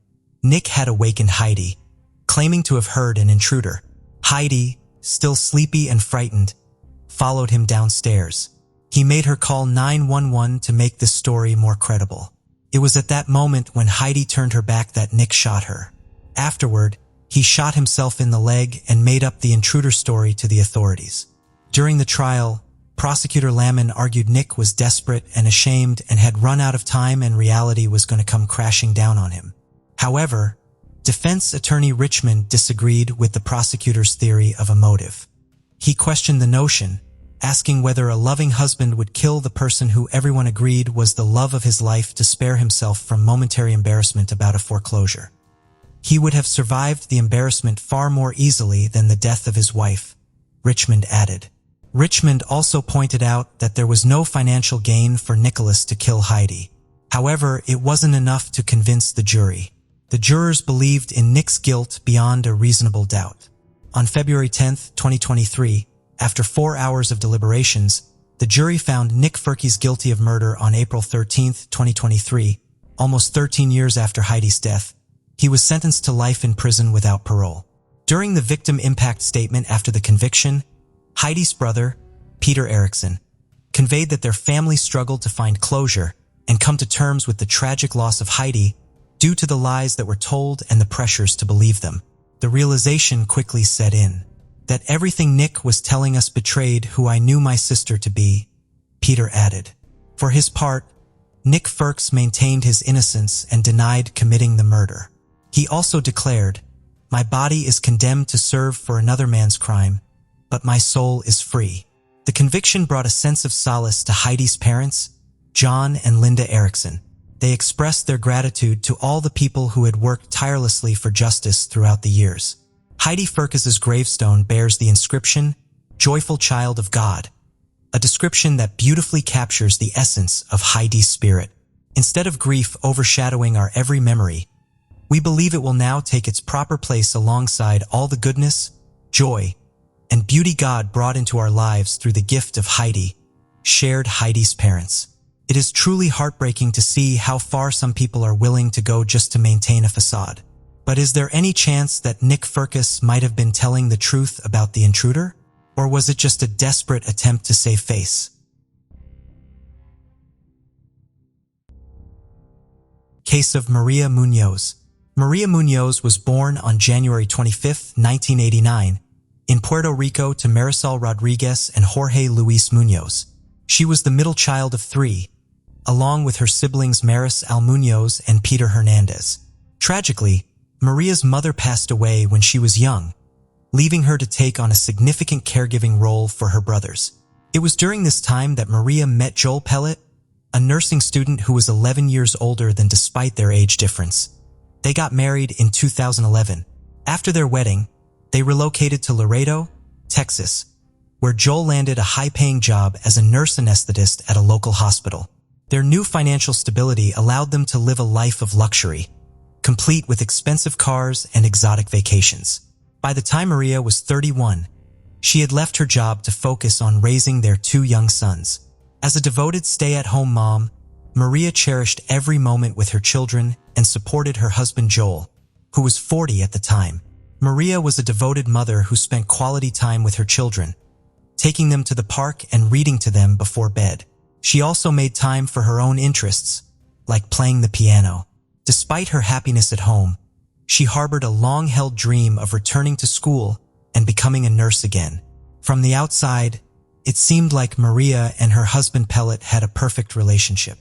Nick had awakened Heidi, claiming to have heard an intruder. Heidi, still sleepy and frightened, followed him downstairs. He made her call 911 to make this story more credible. It was at that moment when Heidi turned her back that Nick shot her. Afterward, he shot himself in the leg and made up the intruder story to the authorities. During the trial, Prosecutor Lamon argued Nick was desperate and ashamed and had run out of time and reality was going to come crashing down on him. However, defense attorney Richmond disagreed with the prosecutor's theory of a motive. He questioned the notion, asking whether a loving husband would kill the person who everyone agreed was the love of his life to spare himself from momentary embarrassment about a foreclosure. He would have survived the embarrassment far more easily than the death of his wife, Richmond added. Richmond also pointed out that there was no financial gain for Nicholas to kill Heidi. However, it wasn't enough to convince the jury. The jurors believed in Nick's guilt beyond a reasonable doubt. On February 10, 2023, after 4 hours of deliberations, the jury found Nick Furkes guilty of murder on April 13, 2023, almost 13 years after Heidi's death. He was sentenced to life in prison without parole. During the victim impact statement after the conviction, Heidi's brother, Peter Eriksson, conveyed that their family struggled to find closure and come to terms with the tragic loss of Heidi due to the lies that were told and the pressures to believe them. The realization quickly set in that everything Nick was telling us betrayed who I knew my sister to be, Peter added. For his part, Nick Furkes maintained his innocence and denied committing the murder. He also declared, "My body is condemned to serve for another man's crime, but my soul is free." The conviction brought a sense of solace to Heidi's parents, John and Linda Eriksson. They expressed their gratitude to all the people who had worked tirelessly for justice throughout the years. Heidi Furkes' gravestone bears the inscription, "Joyful Child of God," a description that beautifully captures the essence of Heidi's spirit. Instead of grief overshadowing our every memory, we believe it will now take its proper place alongside all the goodness, joy, and beauty God brought into our lives through the gift of Heidi, shared Heidi's parents. It is truly heartbreaking to see how far some people are willing to go just to maintain a facade. But is there any chance that Nick Furkes might have been telling the truth about the intruder? Or was it just a desperate attempt to save face? Case of Maria Munoz. Maria Munoz was born on January 25, 1989, in Puerto Rico to Marisol Rodriguez and Jorge Luis Munoz. She was the middle child of 3, along with her siblings Maris Al Munoz and Peter Hernandez. Tragically, Maria's mother passed away when she was young, leaving her to take on a significant caregiving role for her brothers. It was during this time that Maria met Joel Pellet, a nursing student who was 11 years older than despite their age difference. They got married in 2011. After their wedding, they relocated to Laredo, Texas, where Joel landed a high-paying job as a nurse anesthetist at a local hospital. Their new financial stability allowed them to live a life of luxury, complete with expensive cars and exotic vacations. By the time Maria was 31, she had left her job to focus on raising their 2 young sons. As a devoted stay-at-home mom, Maria cherished every moment with her children and supported her husband Joel, who was 40 at the time. Maria was a devoted mother who spent quality time with her children, taking them to the park and reading to them before bed. She also made time for her own interests, like playing the piano. Despite her happiness at home, she harbored a long-held dream of returning to school and becoming a nurse again. From the outside, it seemed like Maria and her husband Pellet had a perfect relationship.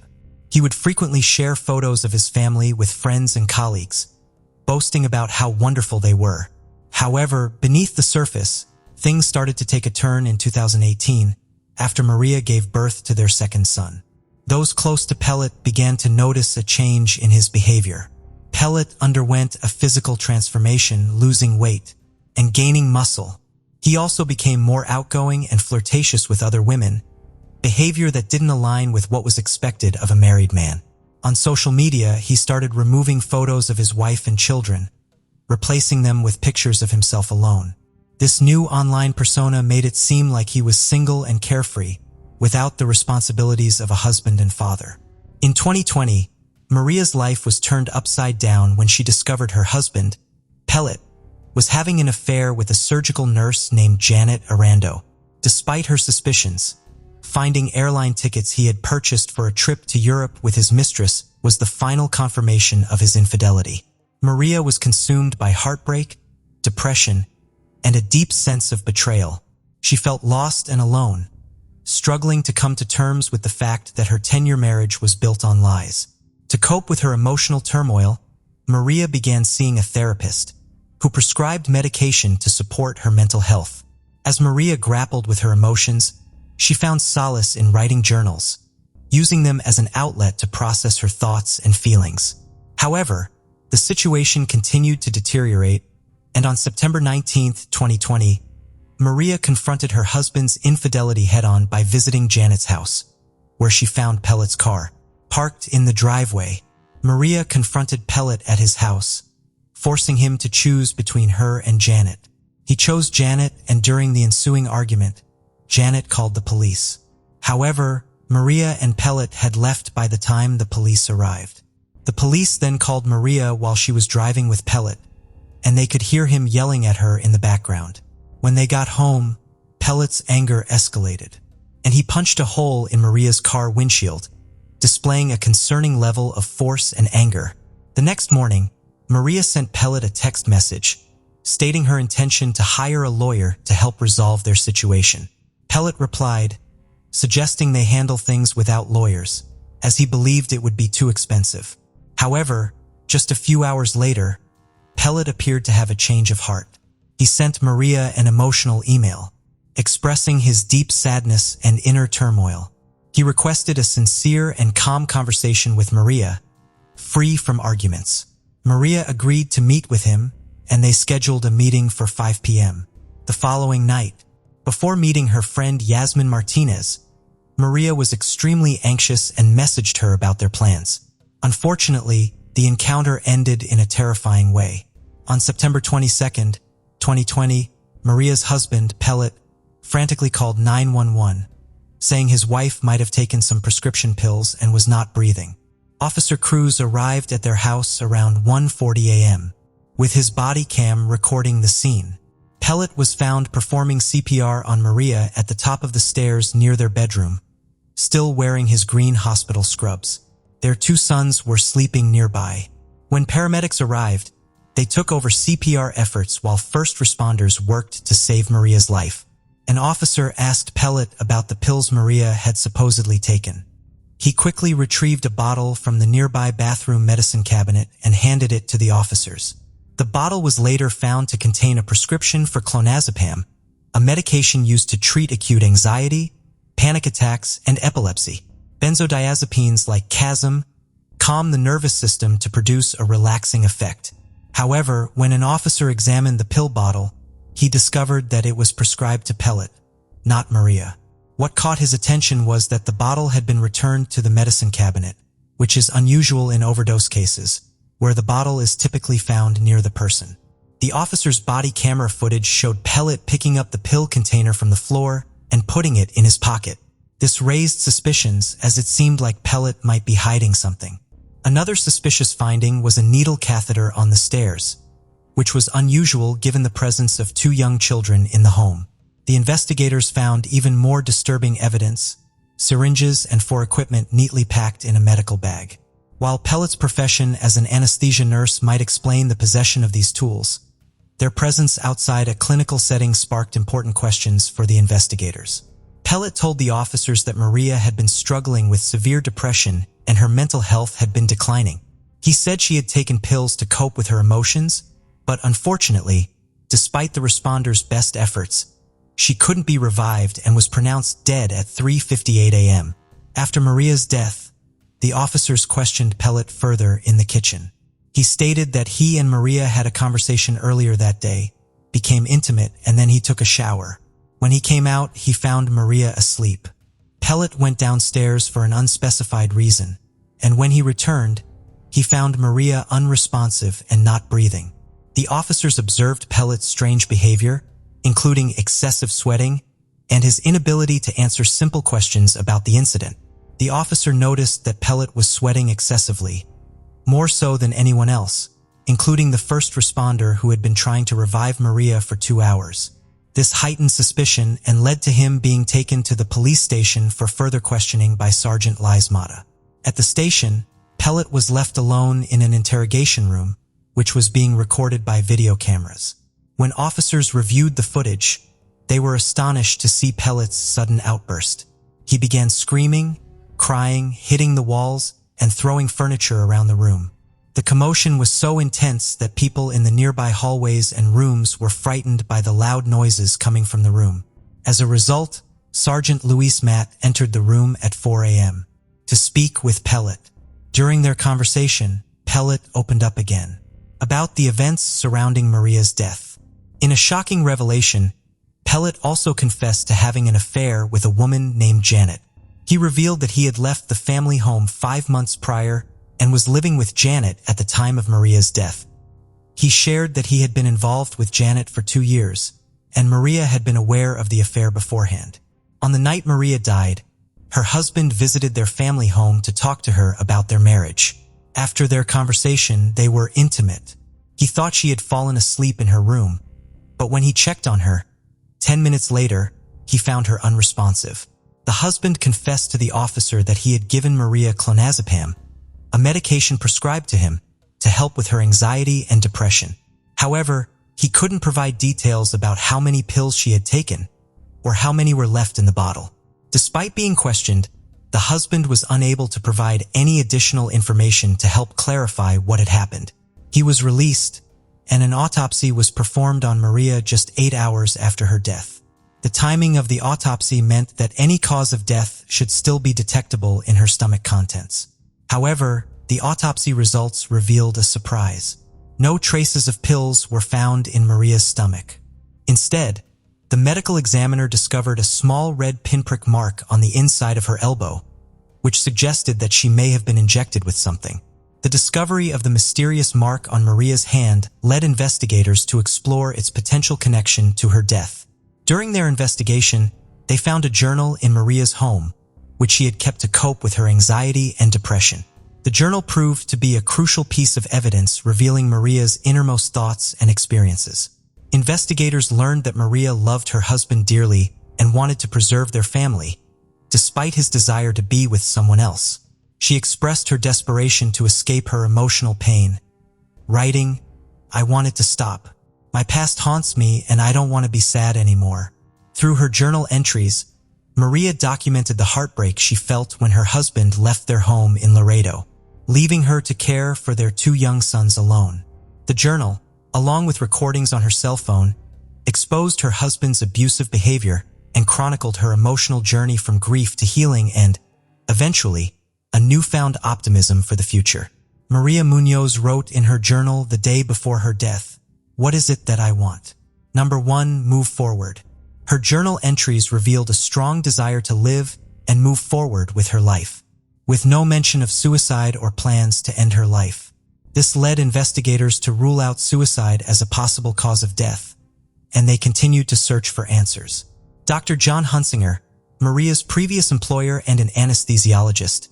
He would frequently share photos of his family with friends and colleagues, boasting about how wonderful they were. However, beneath the surface, things started to take a turn in 2018 after Maria gave birth to their second son. Those close to Pellet began to notice a change in his behavior. Pellet underwent a physical transformation, losing weight and gaining muscle. He also became more outgoing and flirtatious with other women, behavior that didn't align with what was expected of a married man. On social media, he started removing photos of his wife and children, replacing them with pictures of himself alone. This new online persona made it seem like he was single and carefree, without the responsibilities of a husband and father. In 2020, Maria's life was turned upside down when she discovered her husband, Pellet, was having an affair with a surgical nurse named Janet Arando. Despite her suspicions, finding airline tickets he had purchased for a trip to Europe with his mistress was the final confirmation of his infidelity. Maria was consumed by heartbreak, depression, and a deep sense of betrayal. She felt lost and alone, struggling to come to terms with the fact that her 10-year marriage was built on lies. To cope with her emotional turmoil, Maria began seeing a therapist, who prescribed medication to support her mental health. As Maria grappled with her emotions, She found solace in writing journals, using them as an outlet to process her thoughts and feelings. However, the situation continued to deteriorate, and on September 19, 2020, Maria confronted her husband's infidelity head-on by visiting Janet's house, where she found Pellet's car. Parked in the driveway, Maria confronted Pellet at his house, forcing him to choose between her and Janet. He chose Janet, and during the ensuing argument, Janet called the police. However, Maria and Pellet had left by the time the police arrived. The police then called Maria while she was driving with Pellet, and they could hear him yelling at her in the background. When they got home, Pellet's anger escalated, and he punched a hole in Maria's car windshield, displaying a concerning level of force and anger. The next morning, Maria sent Pellet a text message, stating her intention to hire a lawyer to help resolve their situation. Pellet replied, suggesting they handle things without lawyers, as he believed it would be too expensive. However, just a few hours later, Pellet appeared to have a change of heart. He sent Maria an emotional email, expressing his deep sadness and inner turmoil. He requested a sincere and calm conversation with Maria, free from arguments. Maria agreed to meet with him, and they scheduled a meeting for 5 p.m. the following night. Before meeting her friend Yasmin Martinez, Maria was extremely anxious and messaged her about their plans. Unfortunately, the encounter ended in a terrifying way. On September 22nd, 2020, Maria's husband, Pellet, frantically called 911, saying his wife might have taken some prescription pills and was not breathing. Officer crews arrived at their house around 1:40 a.m., with his body cam recording the scene. Pellet was found performing CPR on Maria at the top of the stairs near their bedroom, still wearing his green hospital scrubs. Their 2 sons were sleeping nearby. When paramedics arrived, they took over CPR efforts while first responders worked to save Maria's life. An officer asked Pellet about the pills Maria had supposedly taken. He quickly retrieved a bottle from the nearby bathroom medicine cabinet and handed it to the officers. The bottle was later found to contain a prescription for clonazepam, a medication used to treat acute anxiety, panic attacks, and epilepsy. Benzodiazepines like Casm calm the nervous system to produce a relaxing effect. However, when an officer examined the pill bottle, he discovered that it was prescribed to Pellet, not Maria. What caught his attention was that the bottle had been returned to the medicine cabinet, which is unusual in overdose cases, where the bottle is typically found near the person. The officer's body camera footage showed Pellet picking up the pill container from the floor and putting it in his pocket. This raised suspicions, as it seemed like Pellet might be hiding something. Another suspicious finding was a needle catheter on the stairs, which was unusual given the presence of 2 young children in the home. The investigators found even more disturbing evidence: syringes and equipment neatly packed in a medical bag. While Pellet's profession as an anesthesia nurse might explain the possession of these tools, their presence outside a clinical setting sparked important questions for the investigators. Pellet told the officers that Maria had been struggling with severe depression and her mental health had been declining. He said she had taken pills to cope with her emotions, but unfortunately, despite the responders' best efforts, she couldn't be revived and was pronounced dead at 3:58 a.m. After Maria's death, the officers questioned Pellet further in the kitchen. He stated that he and Maria had a conversation earlier that day, became intimate, and then he took a shower. When he came out, he found Maria asleep. Pellet went downstairs for an unspecified reason, and when he returned, he found Maria unresponsive and not breathing. The officers observed Pellet's strange behavior, including excessive sweating and his inability to answer simple questions about the incident. The officer noticed that Pellet was sweating excessively, more so than anyone else, including the first responder who had been trying to revive Maria for 2 hours. This heightened suspicion and led to him being taken to the police station for further questioning by Sergeant Lizmata. At the station, Pellet was left alone in an interrogation room, which was being recorded by video cameras. When officers reviewed the footage, they were astonished to see Pellet's sudden outburst. He began screaming, crying, hitting the walls, and throwing furniture around the room. The commotion was so intense that people in the nearby hallways and rooms were frightened by the loud noises coming from the room. As a result, Sergeant Luis Matt entered the room at 4 a.m. to speak with Pellet. During their conversation, Pellet opened up again about the events surrounding Maria's death. In a shocking revelation, Pellet also confessed to having an affair with a woman named Janet. He revealed that he had left the family home 5 months prior and was living with Janet at the time of Maria's death. He shared that he had been involved with Janet for 2 years, and Maria had been aware of the affair beforehand. On the night Maria died, her husband visited their family home to talk to her about their marriage. After their conversation, they were intimate. He thought she had fallen asleep in her room, but when he checked on her, 10 minutes later, he found her unresponsive. The husband confessed to the officer that he had given Maria clonazepam, a medication prescribed to him to help with her anxiety and depression. However, he couldn't provide details about how many pills she had taken or how many were left in the bottle. Despite being questioned, the husband was unable to provide any additional information to help clarify what had happened. He was released, and an autopsy was performed on Maria just 8 hours after her death. The timing of the autopsy meant that any cause of death should still be detectable in her stomach contents. However, the autopsy results revealed a surprise. No traces of pills were found in Maria's stomach. Instead, the medical examiner discovered a small red pinprick mark on the inside of her elbow, which suggested that she may have been injected with something. The discovery of the mysterious mark on Maria's hand led investigators to explore its potential connection to her death. During their investigation, they found a journal in Maria's home, which she had kept to cope with her anxiety and depression. The journal proved to be a crucial piece of evidence revealing Maria's innermost thoughts and experiences. Investigators learned that Maria loved her husband dearly and wanted to preserve their family, despite his desire to be with someone else. She expressed her desperation to escape her emotional pain, writing, "I wanted to stop. My past haunts me and I don't want to be sad anymore." Through her journal entries, Maria documented the heartbreak she felt when her husband left their home in Laredo, leaving her to care for their 2 young sons alone. The journal, along with recordings on her cell phone, exposed her husband's abusive behavior and chronicled her emotional journey from grief to healing and, eventually, a newfound optimism for the future. Maria Munoz wrote in her journal the day before her death, "What is it that I want? Number 1, move forward." Her journal entries revealed a strong desire to live and move forward with her life, with no mention of suicide or plans to end her life. This led investigators to rule out suicide as a possible cause of death, and they continued to search for answers. Dr. John Hunsinger, Maria's previous employer and an anesthesiologist,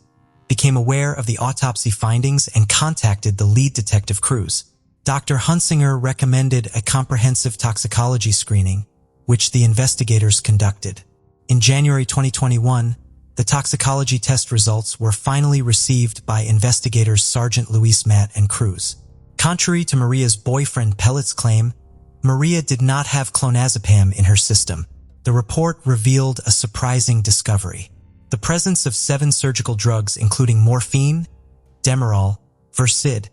became aware of the autopsy findings and contacted the lead detective Cruz. Dr. Hunsinger recommended a comprehensive toxicology screening, which the investigators conducted. In January 2021, the toxicology test results were finally received by investigators Sergeant Luis Matt and Cruz. Contrary to Maria's boyfriend Pellet's claim, Maria did not have clonazepam in her system. The report revealed a surprising discovery: the presence of 7 surgical drugs including morphine, Demerol, Versed,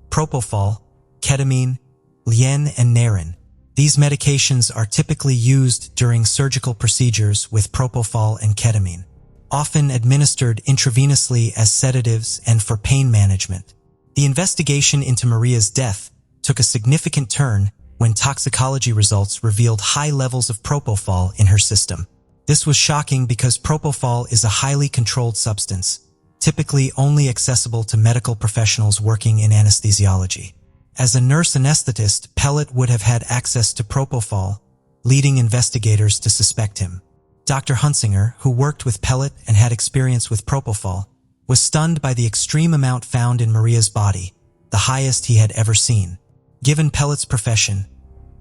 Propofol, ketamine, Lien, and Naren. These medications are typically used during surgical procedures with propofol and ketamine, often administered intravenously as sedatives and for pain management. The investigation into Maria's death took a significant turn when toxicology results revealed high levels of propofol in her system. This was shocking because propofol is a highly controlled substance, typically only accessible to medical professionals working in anesthesiology. As a nurse anesthetist, Pellet would have had access to propofol, leading investigators to suspect him. Dr. Hunsinger, who worked with Pellet and had experience with propofol, was stunned by the extreme amount found in Maria's body, the highest he had ever seen. Given Pellet's profession,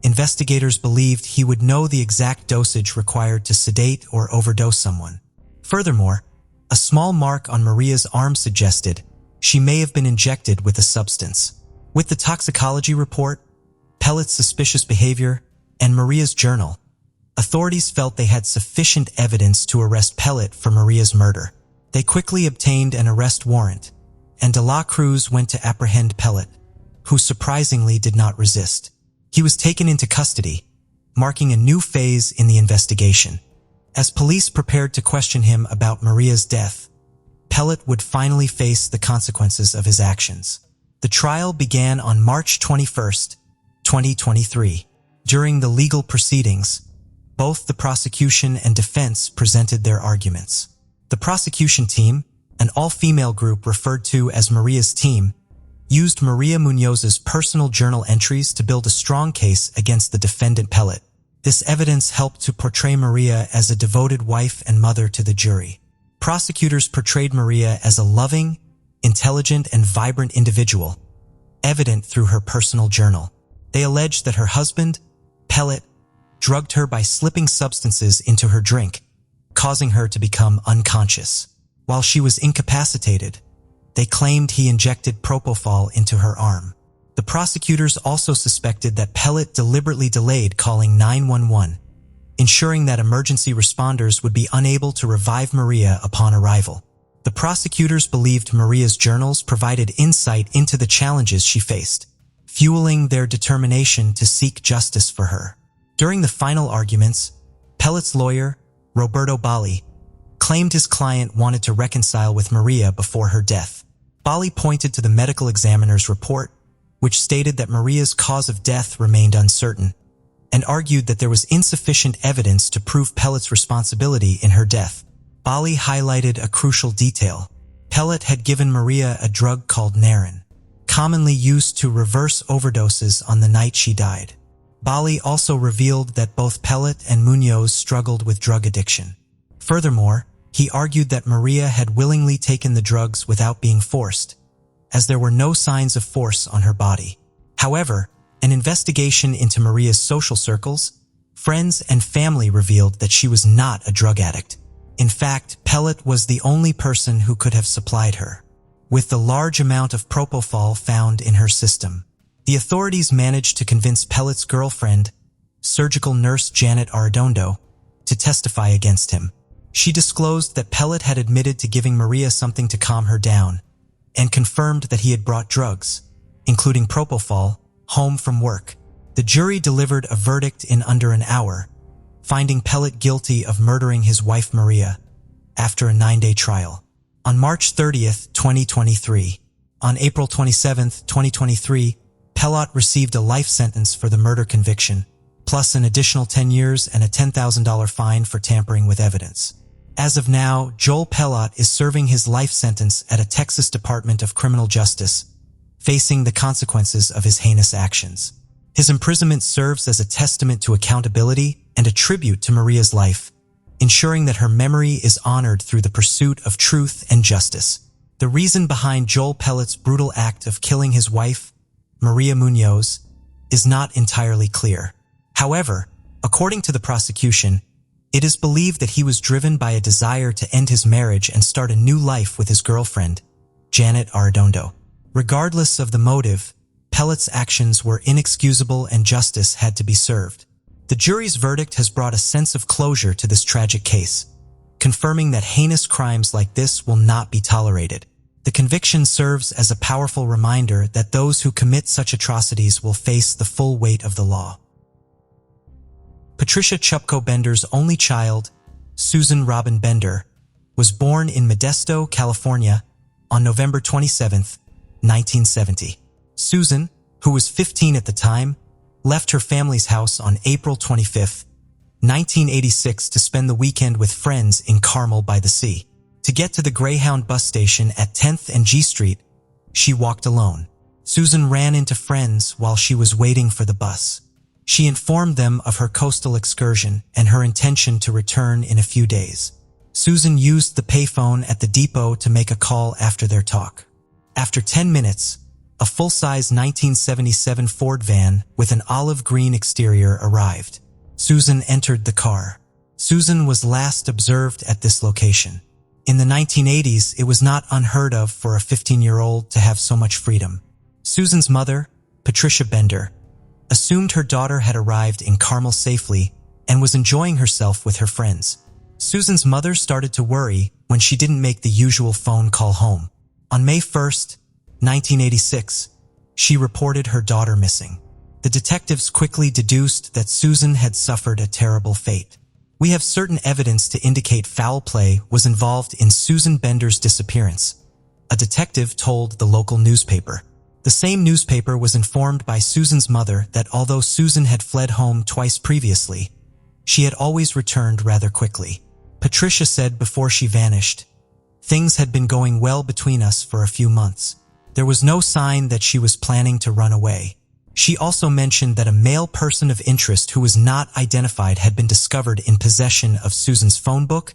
investigators believed he would know the exact dosage required to sedate or overdose someone. Furthermore, a small mark on Maria's arm suggested she may have been injected with the substance. With the toxicology report, Pellet's suspicious behavior, and Maria's journal, authorities felt they had sufficient evidence to arrest Pellet for Maria's murder. They quickly obtained an arrest warrant, and De La Cruz went to apprehend Pellet, who surprisingly did not resist. He was taken into custody, marking a new phase in the investigation. As police prepared to question him about Maria's death, Pellet would finally face the consequences of his actions. The trial began on March 21, 2023. During the legal proceedings, both the prosecution and defense presented their arguments. The prosecution team, an all-female group referred to as Maria's team, used Maria Munoz's personal journal entries to build a strong case against the defendant Pellet. This evidence helped to portray Maria as a devoted wife and mother to the jury. Prosecutors portrayed Maria as a loving, intelligent, and vibrant individual, evident through her personal journal. They alleged that her husband, Pellet, drugged her by slipping substances into her drink, causing her to become unconscious. While she was incapacitated, they claimed he injected propofol into her arm. The prosecutors also suspected that Pellet deliberately delayed calling 911, ensuring that emergency responders would be unable to revive Maria upon arrival. The prosecutors believed Maria's journals provided insight into the challenges she faced, fueling their determination to seek justice for her. During the final arguments, Pellet's lawyer, Roberto Bali, claimed his client wanted to reconcile with Maria before her death. Bali pointed to the medical examiner's report, which stated that Maria's cause of death remained uncertain, and argued that there was insufficient evidence to prove Pellet's responsibility in her death. Bali highlighted a crucial detail. Pellet had given Maria a drug called Naren, commonly used to reverse overdoses on the night she died. Bali also revealed that both Pellet and Munoz struggled with drug addiction. Furthermore, he argued that Maria had willingly taken the drugs without being forced, as there were no signs of force on her body. However, an investigation into Maria's social circles, friends, and family revealed that she was not a drug addict. In fact, Pellet was the only person who could have supplied her with the large amount of propofol found in her system. The authorities managed to convince Pellet's girlfriend, surgical nurse Janet Arredondo, to testify against him. She disclosed that Pellet had admitted to giving Maria something to calm her down, and confirmed that he had brought drugs, including propofol, home from work. The jury delivered a verdict in under an hour, finding Pellet guilty of murdering his wife Maria after a 9-day trial. On March 30th, 2023, on April 27th, 2023, Pellet received a life sentence for the murder conviction, plus an additional 10 years and a $10,000 fine for tampering with evidence. As of now, Joel Pellet is serving his life sentence at a Texas Department of Criminal Justice, facing the consequences of his heinous actions. His imprisonment serves as a testament to accountability and a tribute to Maria's life, ensuring that her memory is honored through the pursuit of truth and justice. The reason behind Joel Pellet's brutal act of killing his wife, Maria Munoz, is not entirely clear. However, according to the prosecution, it is believed that he was driven by a desire to end his marriage and start a new life with his girlfriend, Janet Arredondo. Regardless of the motive, Pellet's actions were inexcusable and justice had to be served. The jury's verdict has brought a sense of closure to this tragic case, confirming that heinous crimes like this will not be tolerated. The conviction serves as a powerful reminder that those who commit such atrocities will face the full weight of the law. Patricia Chupko Bender's only child, Susan Robin Bender, was born in Modesto, California, on November 27, 1970. Susan, who was 15 at the time, left her family's house on April 25, 1986 to spend the weekend with friends in Carmel by the Sea. To get to the Greyhound bus station at 10th and G Street, she walked alone. Susan ran into friends while she was waiting for the bus. She informed them of her coastal excursion and her intention to return in a few days. Susan used the payphone at the depot to make a call after their talk. After 10 minutes, a full-size 1977 Ford van with an olive green exterior arrived. Susan entered the car. Susan was last observed at this location. In the 1980s, it was not unheard of for a 15-year-old to have so much freedom. Susan's mother, Patricia Bender, assumed her daughter had arrived in Carmel safely and was enjoying herself with her friends. Susan's mother started to worry when she didn't make the usual phone call home. On May 1st, 1986, she reported her daughter missing. The detectives quickly deduced that Susan had suffered a terrible fate. We have certain evidence to indicate foul play was involved in Susan Bender's disappearance, a detective told the local newspaper. The same newspaper was informed by Susan's mother that although Susan had fled home twice previously, she had always returned rather quickly. Patricia said before she vanished, "Things had been going well between us for a few months. There was no sign that she was planning to run away." She also mentioned that a male person of interest who was not identified had been discovered in possession of Susan's phone book,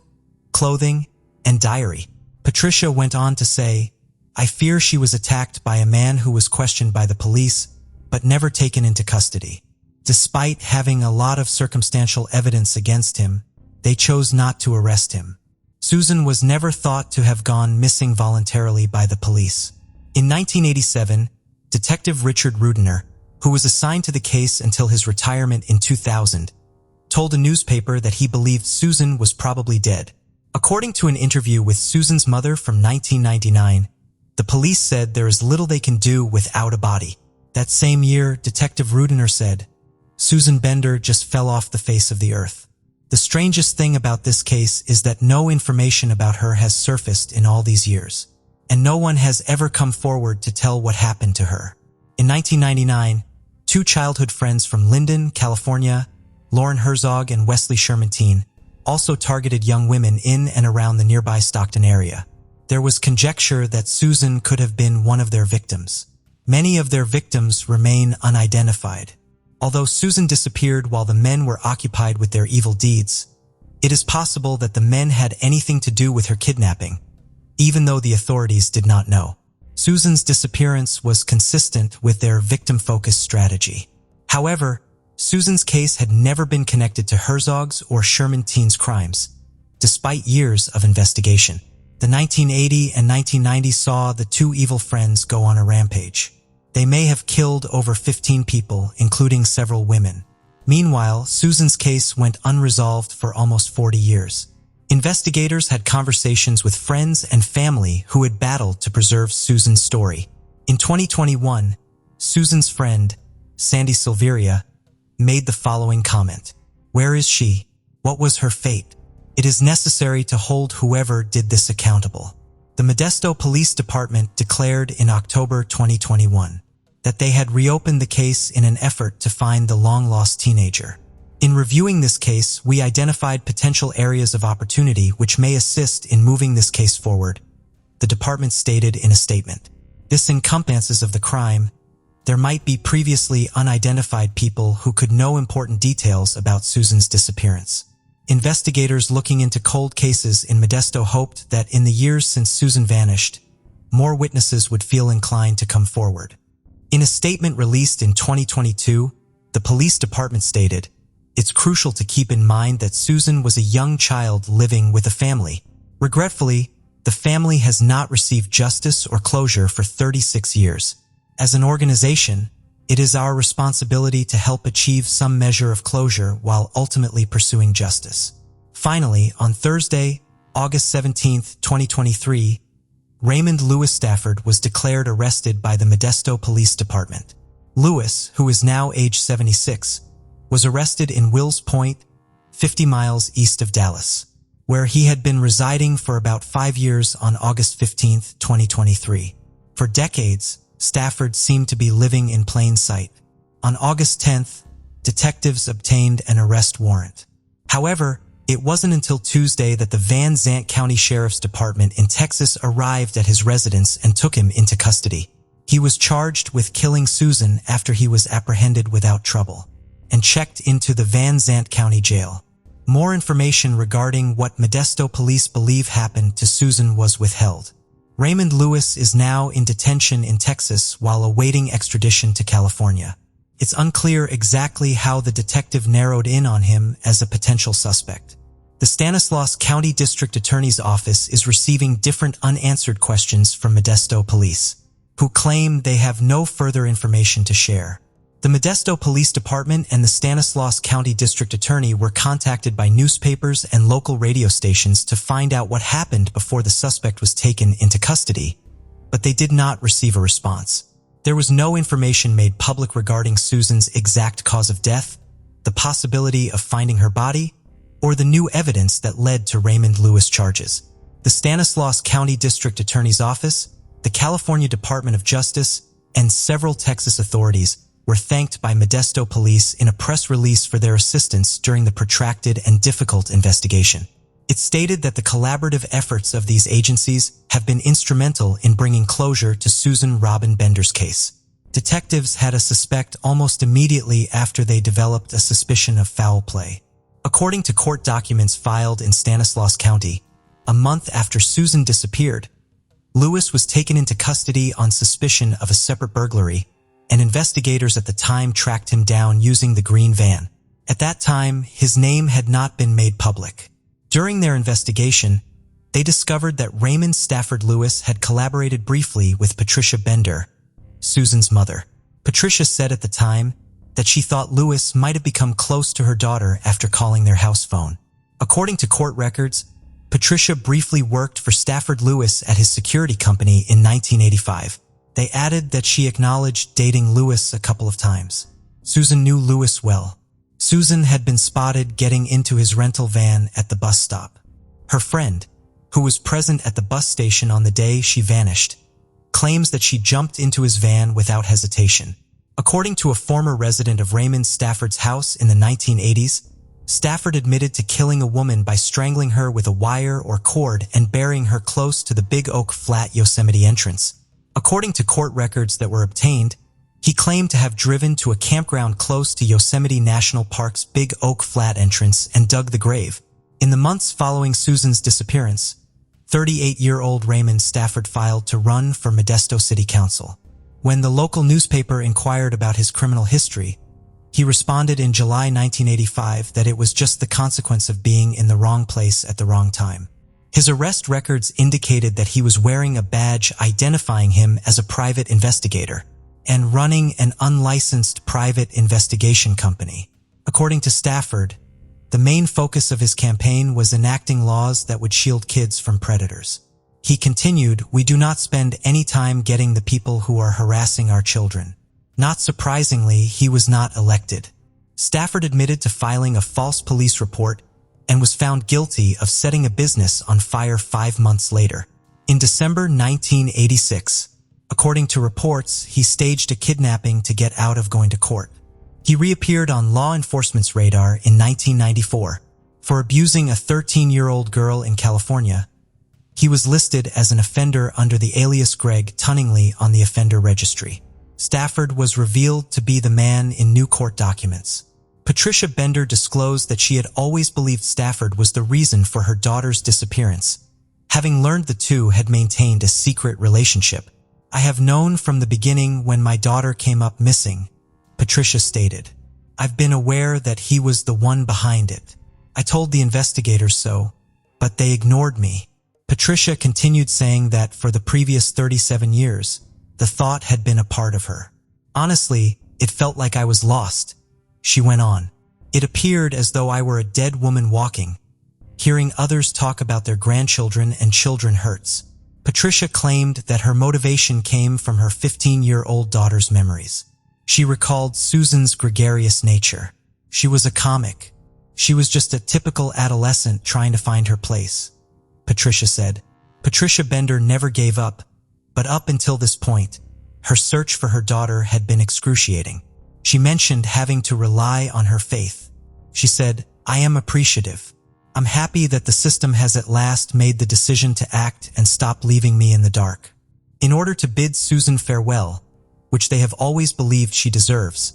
clothing, and diary. Patricia went on to say, "I fear she was attacked by a man who was questioned by the police, but never taken into custody. Despite having a lot of circumstantial evidence against him, they chose not to arrest him." Susan was never thought to have gone missing voluntarily by the police. In 1987, Detective Richard Rudiner, who was assigned to the case until his retirement in 2000, told a newspaper that he believed Susan was probably dead. According to an interview with Susan's mother from 1999, the police said there is little they can do without a body. That same year, Detective Rudiner said, "Susan Bender just fell off the face of the earth." The strangest thing about this case is that no information about her has surfaced in all these years, and no one has ever come forward to tell what happened to her. In 1999, two childhood friends from Linden, California, Lauren Herzog and Wesley Shermantine, also targeted young women in and around the nearby Stockton area. There was conjecture that Susan could have been one of their victims. Many of their victims remain unidentified. Although Susan disappeared while the men were occupied with their evil deeds, it is possible that the men had anything to do with her kidnapping, even though the authorities did not know. Susan's disappearance was consistent with their victim-focused strategy. However, Susan's case had never been connected to Herzog's or Shermantine's crimes, despite years of investigation. The 1980 and 1990 saw the two evil friends go on a rampage. They may have killed over 15 people, including several women. Meanwhile, Susan's case went unresolved for almost 40 years. Investigators had conversations with friends and family who had battled to preserve Susan's story. In 2021, Susan's friend, Sandy Silveria, made the following comment: "Where is she? What was her fate? It is necessary to hold whoever did this accountable." The Modesto Police Department declared in October 2021 that they had reopened the case in an effort to find the long-lost teenager. In reviewing this case, we identified potential areas of opportunity which may assist in moving this case forward, the department stated in a statement. This encompasses of the crime. There might be previously unidentified people who could know important details about Susan's disappearance. Investigators looking into cold cases in Modesto hoped that in the years since Susan vanished, more witnesses would feel inclined to come forward. In a statement released in 2022, the police department stated, "It's crucial to keep in mind that Susan was a young child living with a family. Regretfully, the family has not received justice or closure for 36 years. As an organization, it is our responsibility to help achieve some measure of closure while ultimately pursuing justice." Finally, on Thursday, August 17, 2023, Raymond Lewis Stafford was declared arrested by the Modesto Police Department. Lewis, who is now age 76, was arrested in Wills Point, 50 miles east of Dallas, where he had been residing for about 5 years on August 15, 2023. For decades, Stafford seemed to be living in plain sight. On August 10th, detectives obtained an arrest warrant. However, it wasn't until Tuesday that the Van Zandt County Sheriff's Department in Texas arrived at his residence and took him into custody. He was charged with killing Susan after he was apprehended without trouble and checked into the Van Zandt County Jail. More information regarding what Modesto police believe happened to Susan was withheld. Raymond Lewis is now in detention in Texas while awaiting extradition to California. It's unclear exactly how the detective narrowed in on him as a potential suspect. The Stanislaus County District Attorney's Office is receiving different unanswered questions from Modesto police, who claim they have no further information to share. The Modesto Police Department and the Stanislaus County District Attorney were contacted by newspapers and local radio stations to find out what happened before the suspect was taken into custody, but they did not receive a response. There was no information made public regarding Susan's exact cause of death, the possibility of finding her body, or the new evidence that led to Raymond Lewis charges. The Stanislaus County District Attorney's Office, the California Department of Justice, and several Texas authorities were thanked by Modesto police in a press release for their assistance during the protracted and difficult investigation. It stated that the collaborative efforts of these agencies have been instrumental in bringing closure to Susan Robin Bender's case. Detectives had a suspect almost immediately after they developed a suspicion of foul play. According to court documents filed in Stanislaus County, a month after Susan disappeared, Lewis was taken into custody on suspicion of a separate burglary, and investigators at the time tracked him down using the green van. At that time, his name had not been made public. During their investigation, they discovered that Raymond Stafford Lewis had collaborated briefly with Patricia Bender, Susan's mother. Patricia said at the time that she thought Lewis might have become close to her daughter after calling their house phone. According to court records, Patricia briefly worked for Stafford Lewis at his security company in 1985. They added that she acknowledged dating Lewis a couple of times. Susan knew Lewis well. Susan had been spotted getting into his rental van at the bus stop. Her friend, who was present at the bus station on the day she vanished, claims that she jumped into his van without hesitation. According to a former resident of Raymond Stafford's house in the 1980s, Stafford admitted to killing a woman by strangling her with a wire or cord and burying her close to the Big Oak Flat Yosemite entrance. According to court records that were obtained, he claimed to have driven to a campground close to Yosemite National Park's Big Oak Flat entrance and dug the grave. In the months following Susan's disappearance, 38-year-old Raymond Stafford filed to run for Modesto City Council. When the local newspaper inquired about his criminal history, he responded in July 1985 that it was just the consequence of being in the wrong place at the wrong time. His arrest records indicated that he was wearing a badge identifying him as a private investigator and running an unlicensed private investigation company. According to Stafford, the main focus of his campaign was enacting laws that would shield kids from predators. He continued, "We do not spend any time getting the people who are harassing our children." Not surprisingly, he was not elected. Stafford admitted to filing a false police report and was found guilty of setting a business on fire 5 months later. In December 1986, according to reports, he staged a kidnapping to get out of going to court. He reappeared on law enforcement's radar in 1994 for abusing a 13-year-old girl in California. He was listed as an offender under the alias Greg Tunningly on the offender registry. Stafford was revealed to be the man in new court documents. Patricia Bender disclosed that she had always believed Stafford was the reason for her daughter's disappearance, having learned the two had maintained a secret relationship. "I have known from the beginning when my daughter came up missing," Patricia stated. "I've been aware that he was the one behind it. I told the investigators so, but they ignored me." Patricia continued saying that for the previous 37 years, the thought had been a part of her. "Honestly, it felt like I was lost," she went on. "It appeared as though I were a dead woman walking. Hearing others talk about their grandchildren and children hurts." Patricia claimed that her motivation came from her 15-year-old daughter's memories. She recalled Susan's gregarious nature. She was a comic. She was just a typical adolescent trying to find her place, Patricia said. Patricia Bender never gave up, but up until this point, her search for her daughter had been excruciating. She mentioned having to rely on her faith. She said, "I am appreciative. I'm happy that the system has at last made the decision to act and stop leaving me in the dark." In order to bid Susan farewell, which they have always believed she deserves,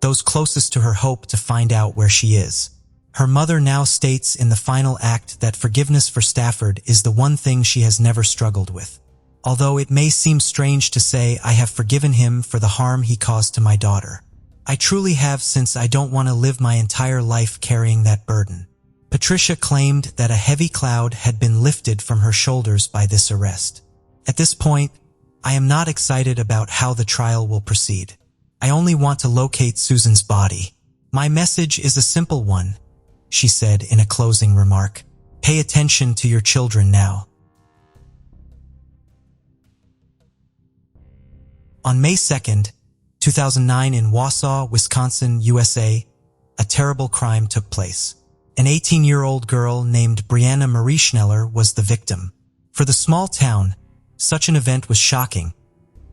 those closest to her hope to find out where she is. Her mother now states in the final act that forgiveness for Stafford is the one thing she has never struggled with. "Although it may seem strange to say I have forgiven him for the harm he caused to my daughter. I truly have, since I don't want to live my entire life carrying that burden." Patricia claimed that a heavy cloud had been lifted from her shoulders by this arrest. "At this point, I am not excited about how the trial will proceed. I only want to locate Susan's body. My message is a simple one," she said in a closing remark. "Pay attention to your children now." On May 2nd, 2009 in Wausau, Wisconsin, USA, a terrible crime took place. An 18-year-old girl named Brianna Marie Schneller was the victim. For the small town, such an event was shocking,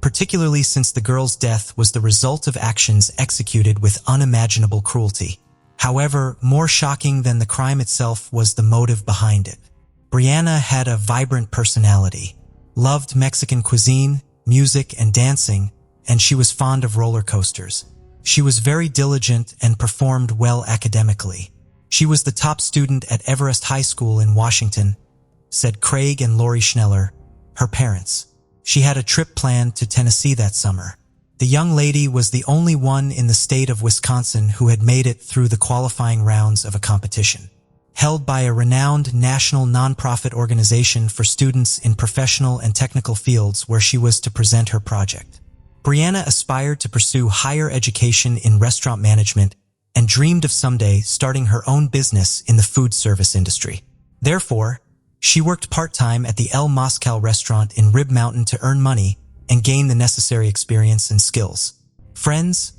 particularly since the girl's death was the result of actions executed with unimaginable cruelty. However, more shocking than the crime itself was the motive behind it. Brianna had a vibrant personality, loved Mexican cuisine, music, and dancing, and she was fond of roller coasters. She was very diligent and performed well academically. She was the top student at Everest High School in Washington, said Craig and Lori Schneller, her parents. She had a trip planned to Tennessee that summer. The young lady was the only one in the state of Wisconsin who had made it through the qualifying rounds of a competition held by a renowned national nonprofit organization for students in professional and technical fields where she was to present her project. Brianna aspired to pursue higher education in restaurant management and dreamed of someday starting her own business in the food service industry. Therefore, she worked part-time at the El Moscow restaurant in Rib Mountain to earn money and gain the necessary experience and skills. Friends,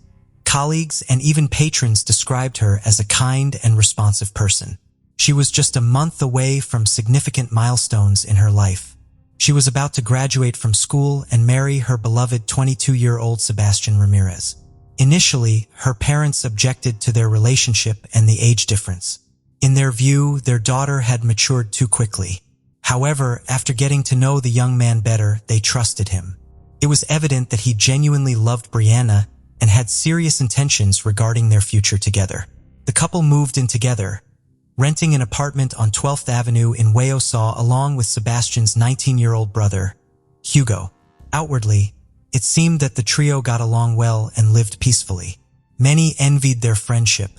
colleagues, and even patrons described her as a kind and responsive person. She was just a month away from significant milestones in her life. She was about to graduate from school and marry her beloved 22-year-old Sebastian Ramirez. Initially, her parents objected to their relationship and the age difference. In their view, their daughter had matured too quickly. However, after getting to know the young man better, they trusted him. It was evident that he genuinely loved Brianna and had serious intentions regarding their future together. The couple moved in together, renting an apartment on 12th Avenue in Wausau along with Sebastian's 19-year-old brother, Hugo. Outwardly, it seemed that the trio got along well and lived peacefully. Many envied their friendship.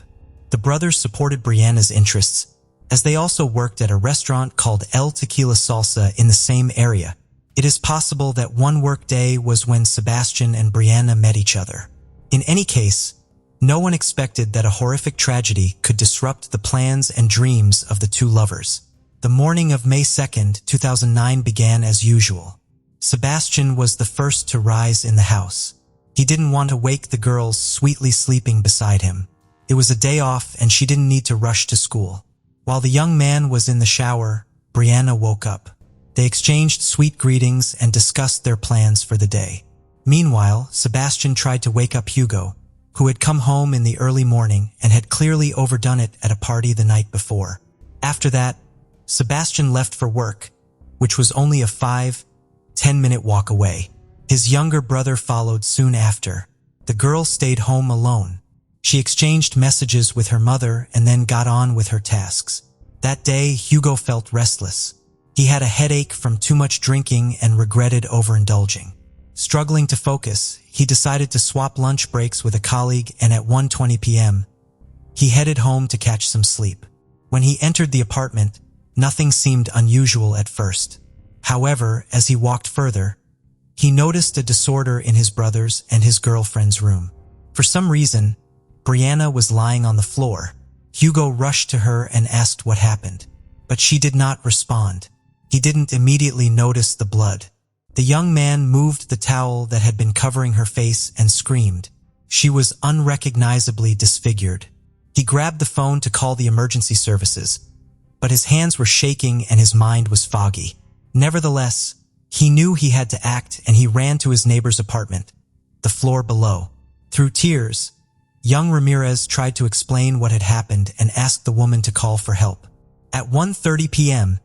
The brothers supported Brianna's interests, as they also worked at a restaurant called El Tequila Salsa in the same area. It is possible that one work day was when Sebastian and Brianna met each other. In any case, no one expected that a horrific tragedy could disrupt the plans and dreams of the two lovers. The morning of May 2nd, 2009 began as usual. Sebastian was the first to rise in the house. He didn't want to wake the girls sweetly sleeping beside him. It was a day off and she didn't need to rush to school. While the young man was in the shower, Brianna woke up. They exchanged sweet greetings and discussed their plans for the day. Meanwhile, Sebastian tried to wake up Hugo, who had come home in the early morning and had clearly overdone it at a party the night before. After that, Sebastian left for work, which was only a 5-10-minute walk away. His younger brother followed soon after. The girl stayed home alone. She exchanged messages with her mother and then got on with her tasks. That day, Hugo felt restless. He had a headache from too much drinking and regretted overindulging. Struggling to focus, he decided to swap lunch breaks with a colleague, and at 1:20 p.m., he headed home to catch some sleep. When he entered the apartment, nothing seemed unusual at first. However, as he walked further, he noticed a disorder in his brother's and his girlfriend's room. For some reason, Brianna was lying on the floor. Hugo rushed to her and asked what happened, but she did not respond. He didn't immediately notice the blood. The young man moved the towel that had been covering her face and screamed. She was unrecognizably disfigured. He grabbed the phone to call the emergency services, but his hands were shaking and his mind was foggy. Nevertheless, he knew he had to act and he ran to his neighbor's apartment, the floor below. Through tears, young Ramirez tried to explain what had happened and asked the woman to call for help. At 1:30 p.m.,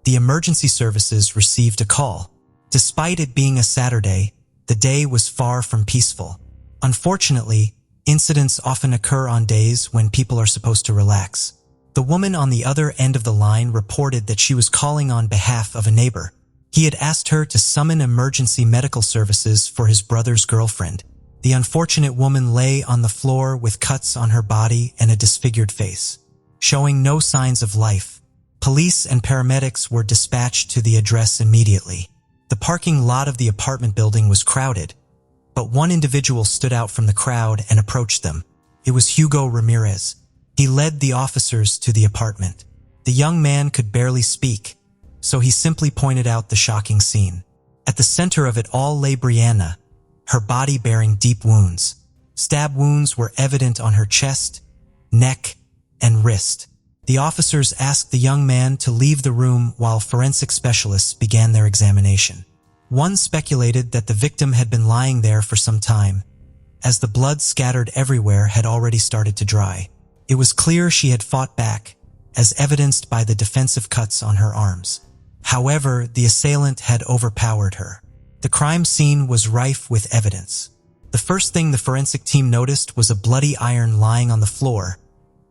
the emergency services received a call. Despite it being a Saturday, the day was far from peaceful. Unfortunately, incidents often occur on days when people are supposed to relax. The woman on the other end of the line reported that she was calling on behalf of a neighbor. He had asked her to summon emergency medical services for his brother's girlfriend. The unfortunate woman lay on the floor with cuts on her body and a disfigured face, showing no signs of life. Police and paramedics were dispatched to the address immediately. The parking lot of the apartment building was crowded, but one individual stood out from the crowd and approached them. It was Hugo Ramirez. He led the officers to the apartment. The young man could barely speak, so he simply pointed out the shocking scene. At the center of it all lay Brianna, her body bearing deep wounds. Stab wounds were evident on her chest, neck, and wrist. The officers asked the young man to leave the room while forensic specialists began their examination. One speculated that the victim had been lying there for some time, as the blood scattered everywhere had already started to dry. It was clear she had fought back, as evidenced by the defensive cuts on her arms. However, the assailant had overpowered her. The crime scene was rife with evidence. The first thing the forensic team noticed was a bloody iron lying on the floor,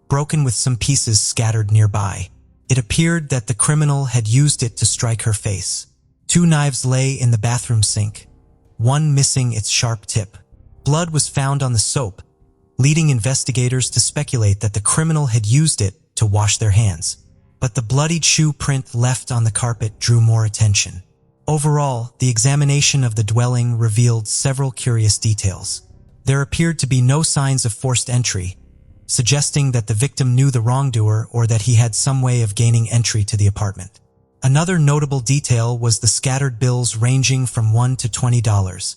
broken with some pieces scattered nearby. It appeared that the criminal had used it to strike her face. 2 knives lay in the bathroom sink, one missing its sharp tip. Blood was found on the soap, leading investigators to speculate that the criminal had used it to wash their hands. But the bloodied shoe print left on the carpet drew more attention. Overall, the examination of the dwelling revealed several curious details. There appeared to be no signs of forced entry, suggesting that the victim knew the wrongdoer or that he had some way of gaining entry to the apartment. Another notable detail was the scattered bills ranging from $1 to $20,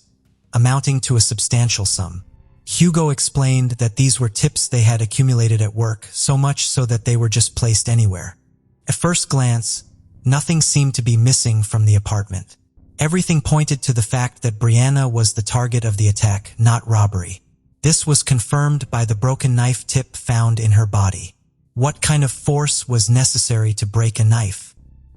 amounting to a substantial sum. Hugo explained that these were tips they had accumulated at work, so much so that they were just placed anywhere. At first glance, nothing seemed to be missing from the apartment. Everything pointed to the fact that Brianna was the target of the attack, not robbery. This was confirmed by the broken knife tip found in her body. What kind of force was necessary to break a knife?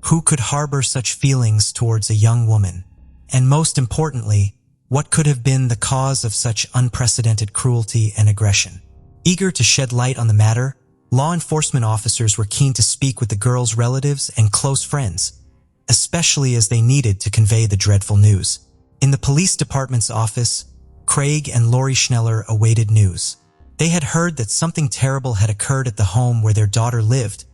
Who could harbor such feelings towards a young woman? And most importantly, what could have been the cause of such unprecedented cruelty and aggression? Eager to shed light on the matter, law enforcement officers were keen to speak with the girl's relatives and close friends, especially as they needed to convey the dreadful news. In the police department's office, Craig and Lori Schneller awaited news. They had heard that something terrible had occurred at the home where their daughter lived,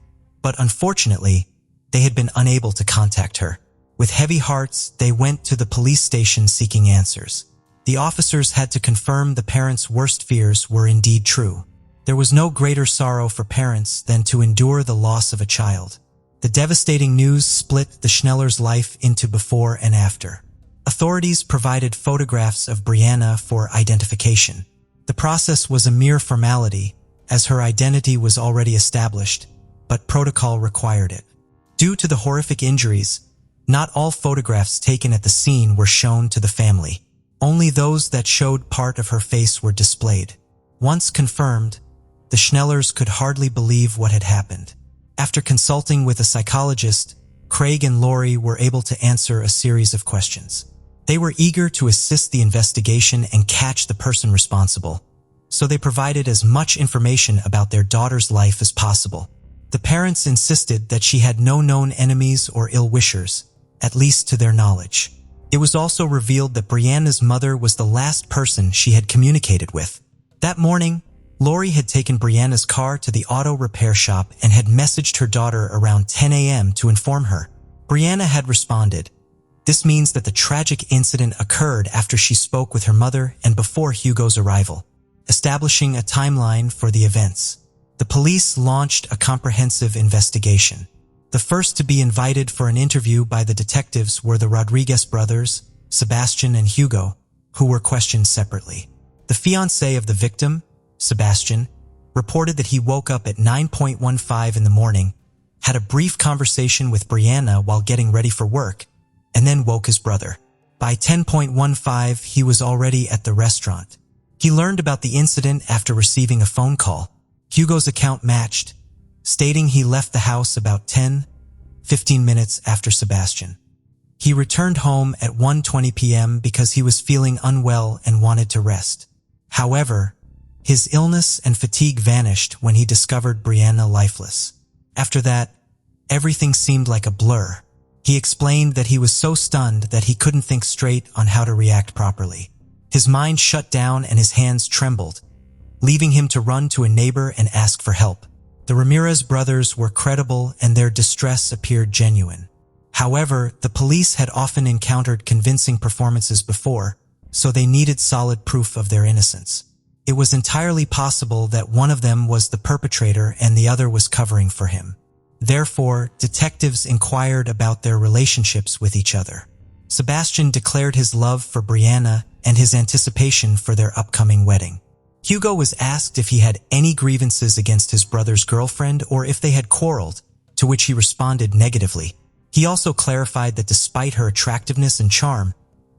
but unfortunately, they had been unable to contact her. With heavy hearts, they went to the police station seeking answers. The officers had to confirm the parents' worst fears were indeed true. There was no greater sorrow for parents than to endure the loss of a child. The devastating news split the Schnellers' life into before and after. Authorities provided photographs of Brianna for identification. The process was a mere formality, as her identity was already established, but protocol required it. Due to the horrific injuries, not all photographs taken at the scene were shown to the family. Only those that showed part of her face were displayed. Once confirmed, the Schnellers could hardly believe what had happened. After consulting with a psychologist, Craig and Lori were able to answer a series of questions. They were eager to assist the investigation and catch the person responsible, so they provided as much information about their daughter's life as possible. The parents insisted that she had no known enemies or ill-wishers, at least to their knowledge. It was also revealed that Brianna's mother was the last person she had communicated with. That morning, Lori had taken Brianna's car to the auto repair shop and had messaged her daughter around 10 a.m. to inform her. Brianna had responded. This means that the tragic incident occurred after she spoke with her mother and before Hugo's arrival, establishing a timeline for the events. The police launched a comprehensive investigation. The first to be invited for an interview by the detectives were the Rodriguez brothers, Sebastian and Hugo, who were questioned separately. The fiancé of the victim, Sebastian, reported that he woke up at 9:15 in the morning, had a brief conversation with Brianna while getting ready for work, and then woke his brother. By 10:15, he was already at the restaurant. He learned about the incident after receiving a phone call. Hugo's account matched, stating he left the house about 10-15 minutes after Sebastian. He returned home at 1:20 p.m. because he was feeling unwell and wanted to rest. However, his illness and fatigue vanished when he discovered Brianna lifeless. After that, everything seemed like a blur. He explained that he was so stunned that he couldn't think straight on how to react properly. His mind shut down and his hands trembled, leaving him to run to a neighbor and ask for help. The Ramirez brothers were credible and their distress appeared genuine. However, the police had often encountered convincing performances before, so they needed solid proof of their innocence. It was entirely possible that one of them was the perpetrator and the other was covering for him. Therefore, detectives inquired about their relationships with each other. Sebastian declared his love for Brianna and his anticipation for their upcoming wedding. Hugo was asked if he had any grievances against his brother's girlfriend or if they had quarreled, to which he responded negatively. He also clarified that despite her attractiveness and charm,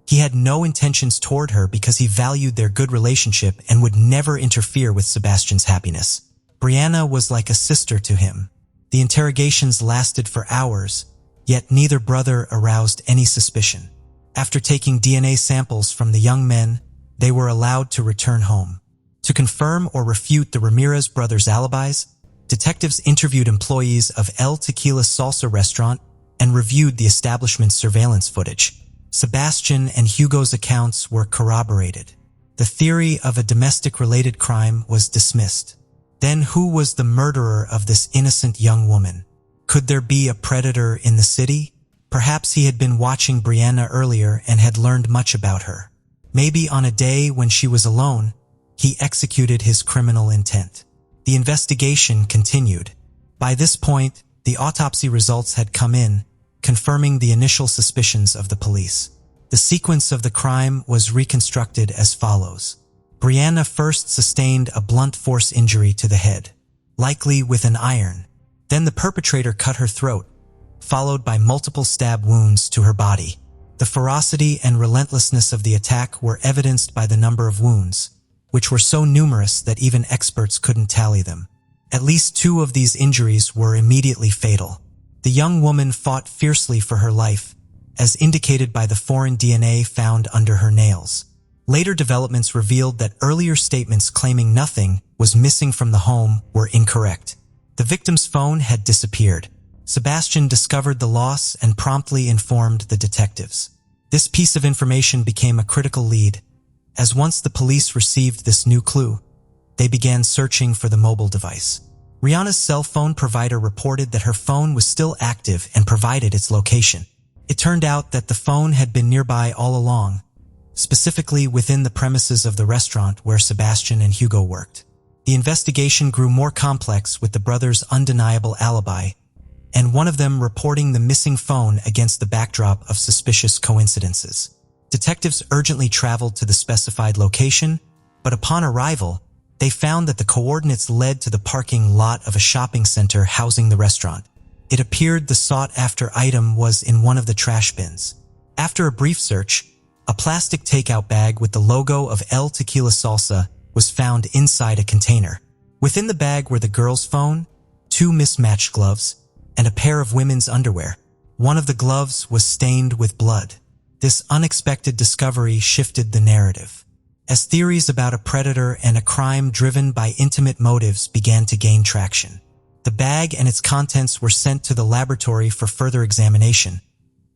he had no intentions toward her because he valued their good relationship and would never interfere with Sebastian's happiness. Brianna was like a sister to him. The interrogations lasted for hours, yet neither brother aroused any suspicion. After taking DNA samples from the young men, they were allowed to return home. To confirm or refute the Ramirez brothers' alibis, detectives interviewed employees of El Tequila Salsa restaurant and reviewed the establishment's surveillance footage. Sebastian and Hugo's accounts were corroborated. The theory of a domestic-related crime was dismissed. Then who was the murderer of this innocent young woman? Could there be a predator in the city? Perhaps he had been watching Brianna earlier and had learned much about her. Maybe on a day when she was alone, he executed his criminal intent. The investigation continued. By this point, the autopsy results had come in, confirming the initial suspicions of the police. The sequence of the crime was reconstructed as follows. Brianna first sustained a blunt force injury to the head, likely with an iron. Then the perpetrator cut her throat, followed by multiple stab wounds to her body. The ferocity and relentlessness of the attack were evidenced by the number of wounds, which were so numerous that even experts couldn't tally them. At least 2 of these injuries were immediately fatal. The young woman fought fiercely for her life, as indicated by the foreign DNA found under her nails. Later developments revealed that earlier statements claiming nothing was missing from the home were incorrect. The victim's phone had disappeared. Sebastian discovered the loss and promptly informed the detectives. This piece of information became a critical lead, as once the police received this new clue, they began searching for the mobile device. Rihanna's cell phone provider reported that her phone was still active and provided its location. It turned out that the phone had been nearby all along, specifically within the premises of the restaurant where Sebastian and Hugo worked. The investigation grew more complex with the brothers' undeniable alibi, and one of them reporting the missing phone against the backdrop of suspicious coincidences. Detectives urgently traveled to the specified location, but upon arrival, they found that the coordinates led to the parking lot of a shopping center housing the restaurant. It appeared the sought-after item was in one of the trash bins. After a brief search, a plastic takeout bag with the logo of El Tequila Salsa was found inside a container. Within the bag were the girl's phone, 2 mismatched gloves, and a pair of women's underwear. One of the gloves was stained with blood. This unexpected discovery shifted the narrative, as theories about a predator and a crime driven by intimate motives began to gain traction. The bag and its contents were sent to the laboratory for further examination,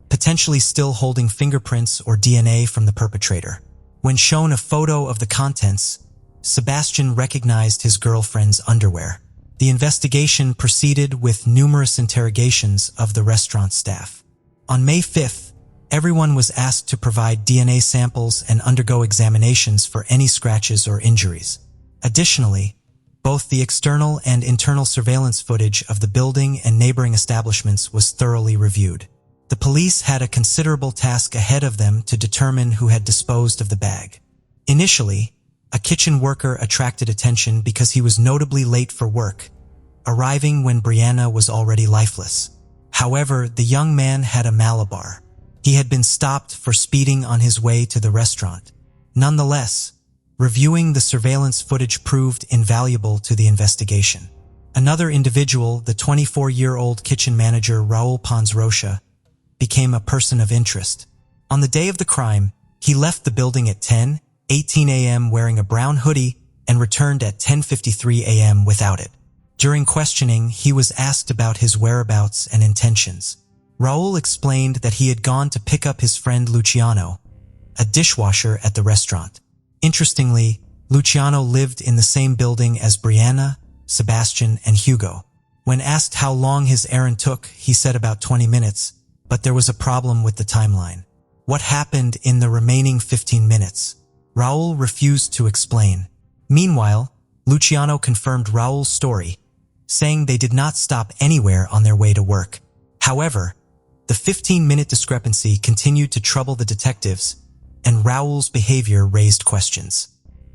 potentially still holding fingerprints or DNA from the perpetrator. When shown a photo of the contents, Sebastian recognized his girlfriend's underwear. The investigation proceeded with numerous interrogations of the restaurant staff. On May 5th, everyone was asked to provide DNA samples and undergo examinations for any scratches or injuries. Additionally, both the external and internal surveillance footage of the building and neighboring establishments was thoroughly reviewed. The police had a considerable task ahead of them to determine who had disposed of the bag. Initially, a kitchen worker attracted attention because he was notably late for work, arriving when Brianna was already lifeless. However, the young man had a Malabar. He had been stopped for speeding on his way to the restaurant. Nonetheless, reviewing the surveillance footage proved invaluable to the investigation. Another individual, the 24-year-old kitchen manager Raul Pons Rocha, became a person of interest. On the day of the crime, he left the building at 10:18 a.m. wearing a brown hoodie and returned at 10:53 a.m. without it. During questioning, he was asked about his whereabouts and intentions. Raul explained that he had gone to pick up his friend Luciano, a dishwasher at the restaurant. Interestingly, Luciano lived in the same building as Brianna, Sebastian, and Hugo. When asked how long his errand took, he said about 20 minutes, but there was a problem with the timeline. What happened in the remaining 15 minutes? Raul refused to explain. Meanwhile, Luciano confirmed Raul's story, saying they did not stop anywhere on their way to work. However, the 15-minute discrepancy continued to trouble the detectives, and Raul's behavior raised questions.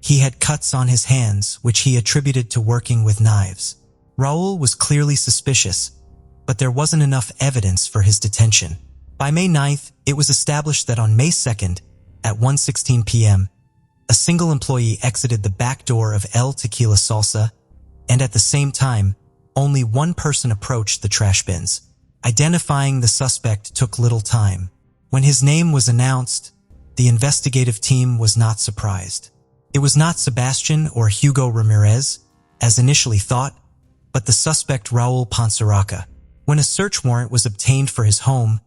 He had cuts on his hands, which he attributed to working with knives. Raul was clearly suspicious, but there wasn't enough evidence for his detention. By May 9th, it was established that on May 2nd, at 1:16 p.m., a single employee exited the back door of El Tequila Salsa, and at the same time, only one person approached the trash bins. Identifying the suspect took little time. When his name was announced, the investigative team was not surprised. It was not Sebastian or Hugo Ramirez, as initially thought, but the suspect Raul Ponsaraca. When a search warrant was obtained for his home,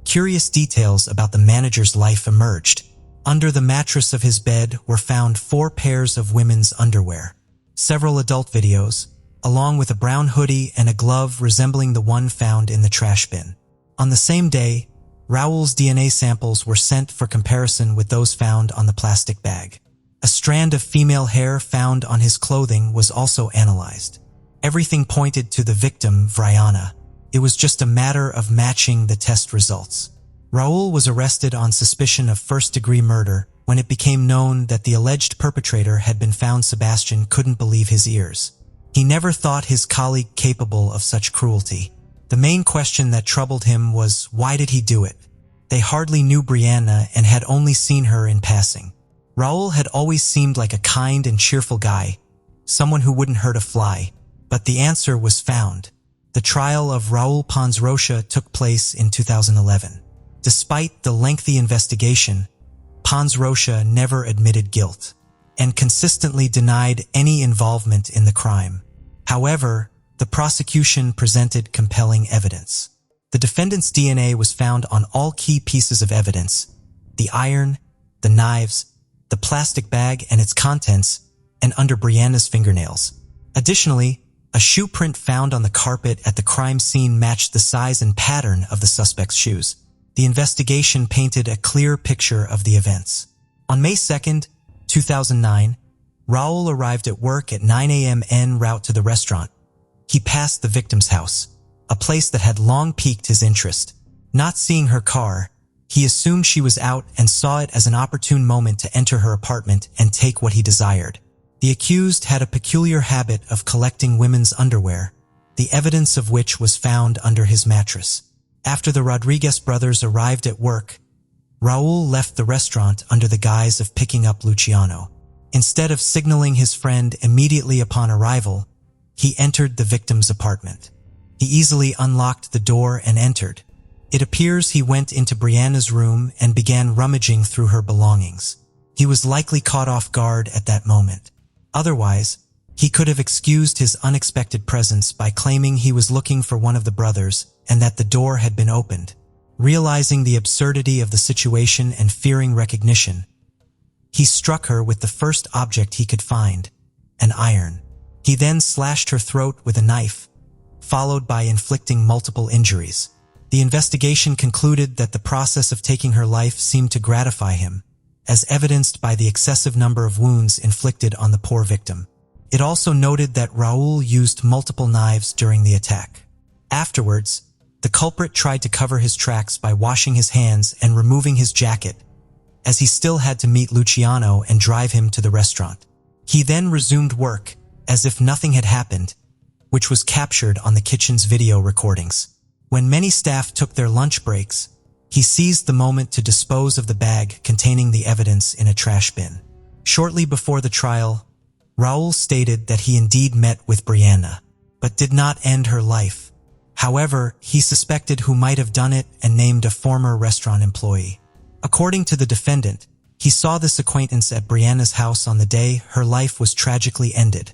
curious details about the manager's life emerged. Under the mattress of his bed were found 4 pairs of women's underwear, several adult videos, along with a brown hoodie and a glove resembling the one found in the trash bin. On the same day, Raul's DNA samples were sent for comparison with those found on the plastic bag. A strand of female hair found on his clothing was also analyzed. Everything pointed to the victim, Vriana. It was just a matter of matching the test results. Raul was arrested on suspicion of first-degree murder. When it became known that the alleged perpetrator had been found, Sebastian couldn't believe his ears. He never thought his colleague capable of such cruelty. The main question that troubled him was, why did he do it? They hardly knew Brianna and had only seen her in passing. Raul had always seemed like a kind and cheerful guy, someone who wouldn't hurt a fly. But the answer was found. The trial of Raul Ponsrocha took place in 2011. Despite the lengthy investigation, Ponsrocha never admitted guilt and consistently denied any involvement in the crime. However, the prosecution presented compelling evidence. The defendant's DNA was found on all key pieces of evidence: the iron, the knives, the plastic bag and its contents, and under Brianna's fingernails. Additionally, a shoe print found on the carpet at the crime scene matched the size and pattern of the suspect's shoes. The investigation painted a clear picture of the events. On May 2nd, 2009, Raul arrived at work at 9 a.m. en route to the restaurant. He passed the victim's house, a place that had long piqued his interest. Not seeing her car, he assumed she was out and saw it as an opportune moment to enter her apartment and take what he desired. The accused had a peculiar habit of collecting women's underwear, the evidence of which was found under his mattress. After the Rodriguez brothers arrived at work, Raul left the restaurant under the guise of picking up Luciano. Instead of signaling his friend immediately upon arrival, he entered the victim's apartment. He easily unlocked the door and entered. It appears he went into Brianna's room and began rummaging through her belongings. He was likely caught off guard at that moment. Otherwise, he could have excused his unexpected presence by claiming he was looking for one of the brothers and that the door had been opened. Realizing the absurdity of the situation and fearing recognition, he struck her with the first object he could find, an iron. He then slashed her throat with a knife, followed by inflicting multiple injuries. The investigation concluded that the process of taking her life seemed to gratify him, as evidenced by the excessive number of wounds inflicted on the poor victim. It also noted that Raul used multiple knives during the attack. Afterwards, the culprit tried to cover his tracks by washing his hands and removing his jacket, as he still had to meet Luciano and drive him to the restaurant. He then resumed work as if nothing had happened, which was captured on the kitchen's video recordings. When many staff took their lunch breaks, he seized the moment to dispose of the bag containing the evidence in a trash bin. Shortly before the trial, Raul stated that he indeed met with Brianna, but did not end her life. However, he suspected who might have done it and named a former restaurant employee. According to the defendant, he saw this acquaintance at Brianna's house on the day her life was tragically ended,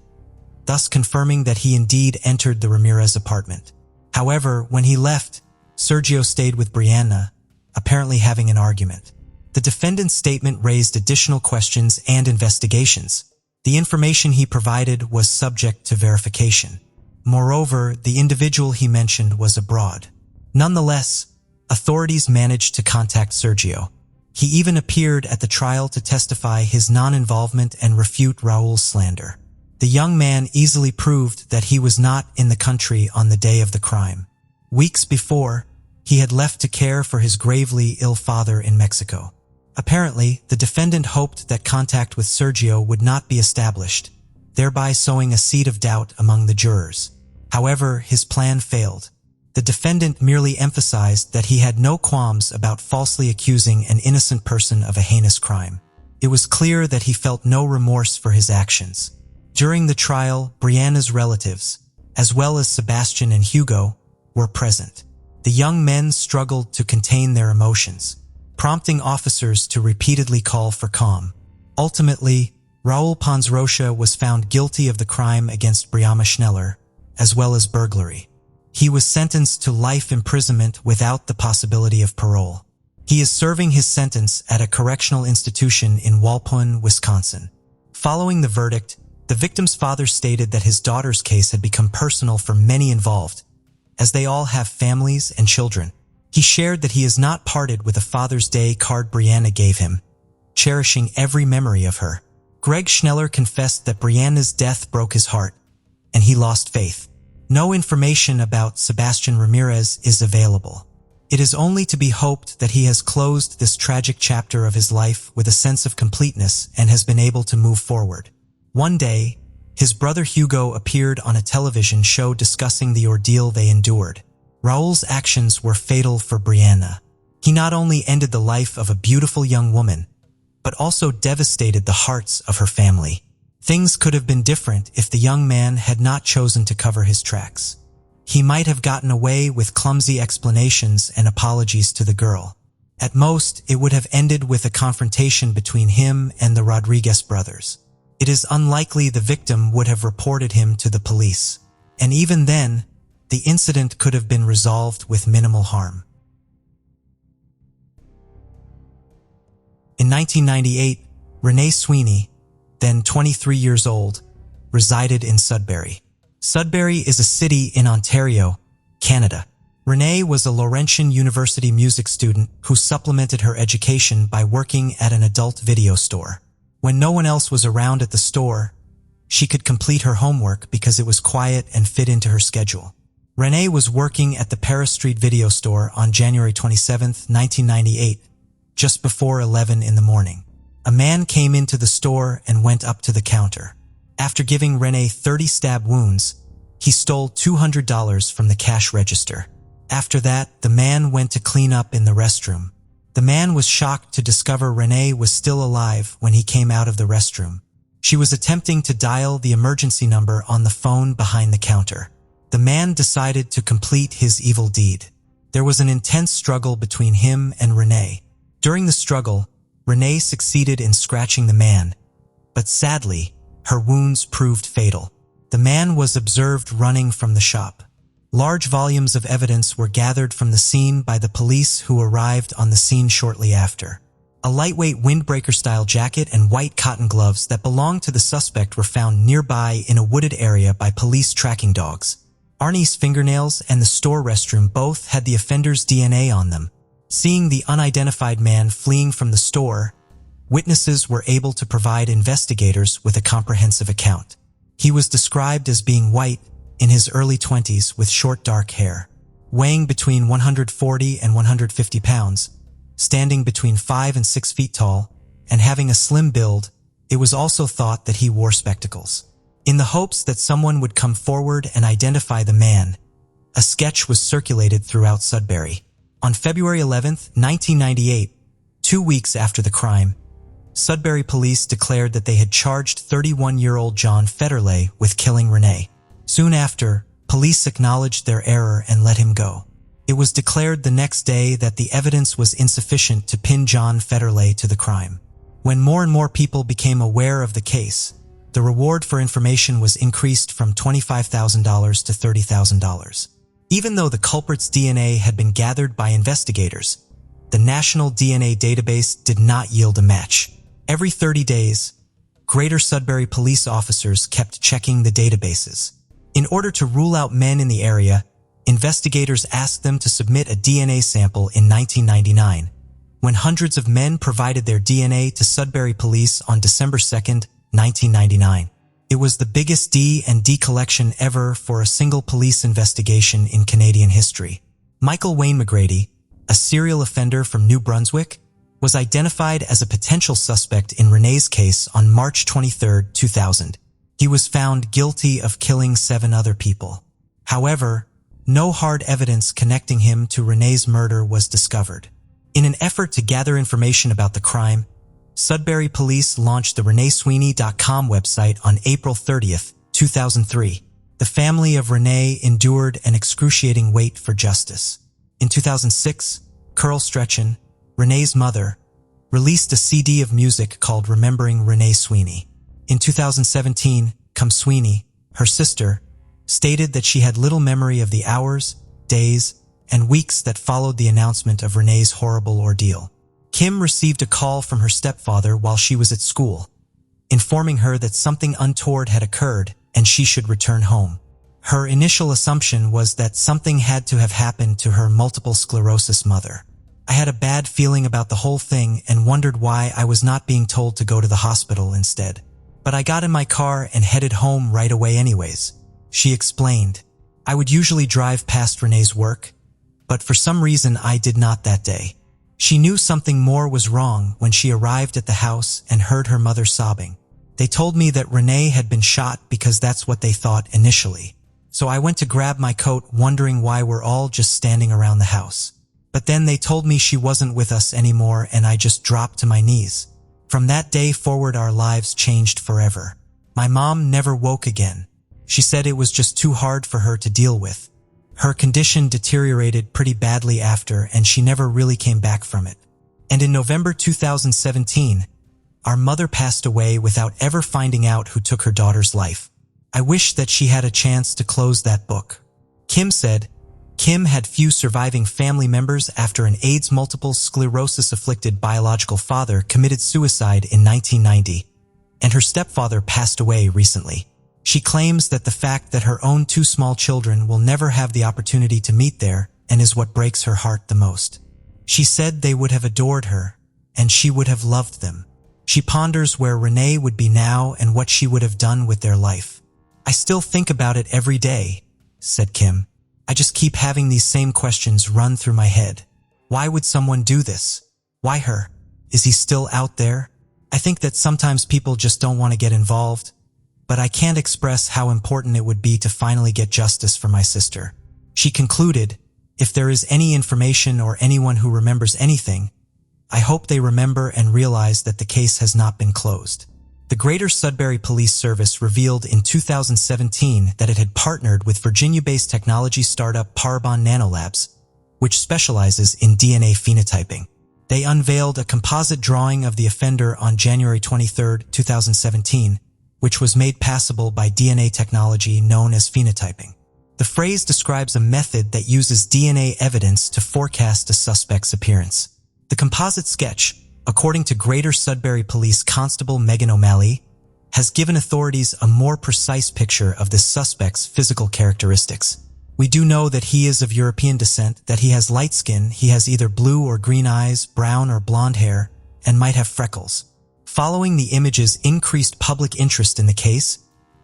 thus confirming that he indeed entered the Ramirez apartment. However, when he left, Sergio stayed with Brianna, apparently having an argument. The defendant's statement raised additional questions and investigations. The information he provided was subject to verification. Moreover, the individual he mentioned was abroad. Nonetheless, authorities managed to contact Sergio. He even appeared at the trial to testify his non-involvement and refute Raul's slander. The young man easily proved that he was not in the country on the day of the crime. Weeks before, he had left to care for his gravely ill father in Mexico. Apparently, the defendant hoped that contact with Sergio would not be established, thereby sowing a seed of doubt among the jurors. However, his plan failed. The defendant merely emphasized that he had no qualms about falsely accusing an innocent person of a heinous crime. It was clear that he felt no remorse for his actions. During the trial, Brianna's relatives, as well as Sebastian and Hugo, were present. The young men struggled to contain their emotions, prompting officers to repeatedly call for calm. Ultimately, Raul Ponzrocha was found guilty of the crime against Brianna Schneller, as well as burglary. He was sentenced to life imprisonment without the possibility of parole. He is serving his sentence at a correctional institution in Walpoin, Wisconsin. Following the verdict, the victim's father stated that his daughter's case had become personal for many involved, as they all have families and children. He shared that he has not parted with a Father's Day card Brianna gave him, cherishing every memory of her. Greg Schneller confessed that Brianna's death broke his heart, and he lost faith. No information about Sebastian Ramirez is available. It is only to be hoped that he has closed this tragic chapter of his life with a sense of completeness and has been able to move forward. One day, his brother Hugo appeared on a television show discussing the ordeal they endured. Raul's actions were fatal for Brianna. He not only ended the life of a beautiful young woman, but also devastated the hearts of her family. Things could have been different if the young man had not chosen to cover his tracks. He might have gotten away with clumsy explanations and apologies to the girl. At most, it would have ended with a confrontation between him and the Rodriguez brothers. It is unlikely the victim would have reported him to the police, and even then, the incident could have been resolved with minimal harm. In 1998, Renee Sweeney, then 23 years old, resided in Sudbury. Sudbury is a city in Ontario, Canada. Renee was a Laurentian University music student who supplemented her education by working at an adult video store. When no one else was around at the store, she could complete her homework because it was quiet and fit into her schedule. Renee was working at the Paris Street video store on January 27, 1998, just before 11 in the morning. A man came into the store and went up to the counter. After giving Renee 30 stab wounds, he stole $200 from the cash register. After that, the man went to clean up in the restroom. The man was shocked to discover Renee was still alive when he came out of the restroom. She was attempting to dial the emergency number on the phone behind the counter. The man decided to complete his evil deed. There was an intense struggle between him and Renee. During the struggle, Renee succeeded in scratching the man, but sadly, her wounds proved fatal. The man was observed running from the shop. Large volumes of evidence were gathered from the scene by the police who arrived on the scene shortly after. A lightweight windbreaker-style jacket and white cotton gloves that belonged to the suspect were found nearby in a wooded area by police tracking dogs. Arnie's fingernails and the store restroom both had the offender's DNA on them. Seeing the unidentified man fleeing from the store, witnesses were able to provide investigators with a comprehensive account. He was described as being white, in his early 20s with short dark hair, weighing between 140 and 150 pounds, standing between 5 and 6 feet tall, and having a slim build. It was also thought that he wore spectacles. In the hopes that someone would come forward and identify the man, a sketch was circulated throughout Sudbury. On February 11, 1998, 2 weeks after the crime, Sudbury police declared that they had charged 31-year-old John Federley with killing Renee. Soon after, police acknowledged their error and let him go. It was declared the next day that the evidence was insufficient to pin John Federley to the crime. When more and more people became aware of the case, the reward for information was increased from $25,000 to $30,000. Even though the culprit's DNA had been gathered by investigators, the National DNA Database did not yield a match. Every 30 days, Greater Sudbury police officers kept checking the databases. In order to rule out men in the area, investigators asked them to submit a DNA sample in 1999, when hundreds of men provided their DNA to Sudbury police on December 2, 1999. It was the biggest D&D collection ever for a single police investigation in Canadian history. Michael Wayne McGrady, a serial offender from New Brunswick, was identified as a potential suspect in Renee's case on March 23, 2000. He was found guilty of killing 7 other people. However, no hard evidence connecting him to Renee's murder was discovered. In an effort to gather information about the crime, Sudbury police launched the ReneeSweeney.com website on April 30, 2003. The family of Renee endured an excruciating wait for justice. In 2006, Carl Stretchen, Renee's mother, released a CD of music called Remembering Renee Sweeney. In 2017, Sweeney, her sister, stated that she had little memory of the hours, days, and weeks that followed the announcement of Renee's horrible ordeal. Kim received a call from her stepfather while she was at school, informing her that something untoward had occurred and she should return home. Her initial assumption was that something had to have happened to her multiple sclerosis mother. I had a bad feeling about the whole thing and wondered why I was not being told to go to the hospital instead. But I got in my car and headed home right away anyways, she explained. I would usually drive past Renee's work, but for some reason I did not that day. She knew something more was wrong when she arrived at the house and heard her mother sobbing. They told me that Renee had been shot because that's what they thought initially. So I went to grab my coat wondering why we're all just standing around the house. But then they told me she wasn't with us anymore and I just dropped to my knees. From that day forward our lives changed forever. My mom never woke again. She said it was just too hard for her to deal with. Her condition deteriorated pretty badly after and she never really came back from it. And in November 2017, our mother passed away without ever finding out who took her daughter's life. I wish that she had a chance to close that book. Kim said, Kim had few surviving family members after an AIDS multiple sclerosis-afflicted biological father committed suicide in 1990, and her stepfather passed away recently. She claims that the fact that her own 2 small children will never have the opportunity to meet there and is what breaks her heart the most. She said they would have adored her, and she would have loved them. She ponders where Renee would be now and what she would have done with their life. I still think about it every day, said Kim. I just keep having these same questions run through my head. Why would someone do this? Why her? Is he still out there? I think that sometimes people just don't want to get involved, but I can't express how important it would be to finally get justice for my sister. She concluded, if there is any information or anyone who remembers anything, I hope they remember and realize that the case has not been closed. The Greater Sudbury Police Service revealed in 2017 that it had partnered with Virginia-based technology startup Parabon Nanolabs, which specializes in DNA phenotyping. They unveiled a composite drawing of the offender on January 23, 2017, which was made passable by DNA technology known as phenotyping. The phrase describes a method that uses DNA evidence to forecast a suspect's appearance. The composite sketch, according to Greater Sudbury Police Constable Megan O'Malley, has given authorities a more precise picture of this suspect's physical characteristics. We do know that he is of European descent, that he has light skin, he has either blue or green eyes, brown or blonde hair, and might have freckles. Following the image's increased public interest in the case,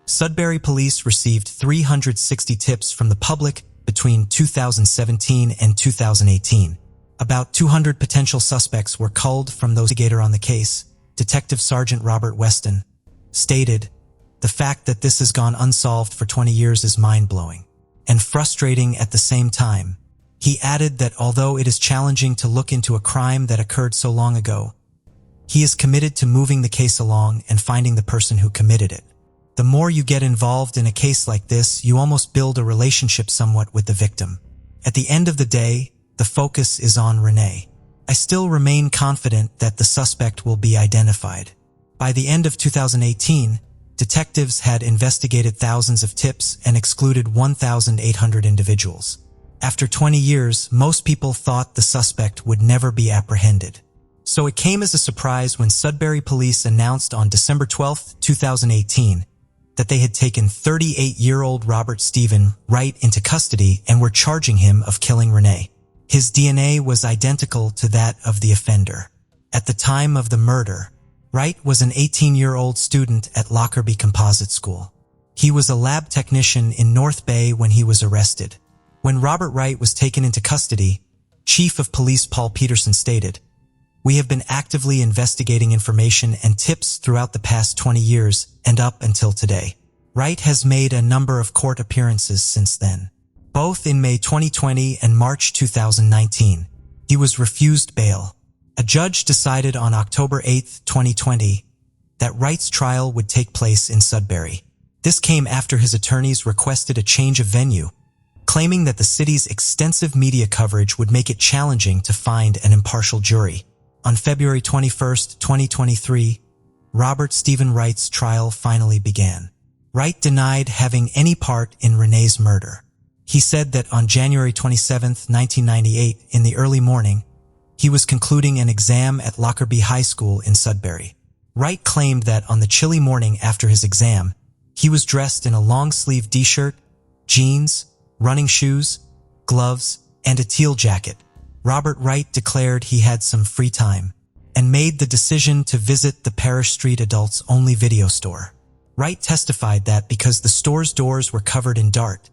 Sudbury Police received 360 tips from the public between 2017 and 2018. About 200 potential suspects were culled from those investigator on the case. Detective Sergeant Robert Weston stated, "The fact that this has gone unsolved for 20 years is mind-blowing and frustrating at the same time." He added that although it is challenging to look into a crime that occurred so long ago, he is committed to moving the case along and finding the person who committed it. The more you get involved in a case like this, you almost build a relationship somewhat with the victim. At the end of the day, the focus is on Renee. I still remain confident that the suspect will be identified. By the end of 2018, detectives had investigated thousands of tips and excluded 1,800 individuals. After 20 years, most people thought the suspect would never be apprehended. So it came as a surprise when Sudbury Police announced on December 12, 2018, that they had taken 38-year-old Robert Stephen Wright into custody and were charging him of killing Renee. His DNA was identical to that of the offender. At the time of the murder, Wright was an 18-year-old student at Lockerbie Composite School. He was a lab technician in North Bay when he was arrested. When Robert Wright was taken into custody, Chief of Police Paul Peterson stated, We have been actively investigating information and tips throughout the past 20 years and up until today. Wright has made a number of court appearances since then. Both in May 2020 and March 2019, he was refused bail. A judge decided on October 8, 2020, that Wright's trial would take place in Sudbury. This came after his attorneys requested a change of venue, claiming that the city's extensive media coverage would make it challenging to find an impartial jury. On February 21, 2023, Robert Stephen Wright's trial finally began. Wright denied having any part in Renee's murder. He said that on January 27, 1998, in the early morning, he was concluding an exam at Lockerbie High School in Sudbury. Wright claimed that on the chilly morning after his exam, he was dressed in a long-sleeved t-shirt, jeans, running shoes, gloves, and a teal jacket. Robert Wright declared he had some free time and made the decision to visit the Parish Street adults-only video store. Wright testified that because the store's doors were covered in dirt,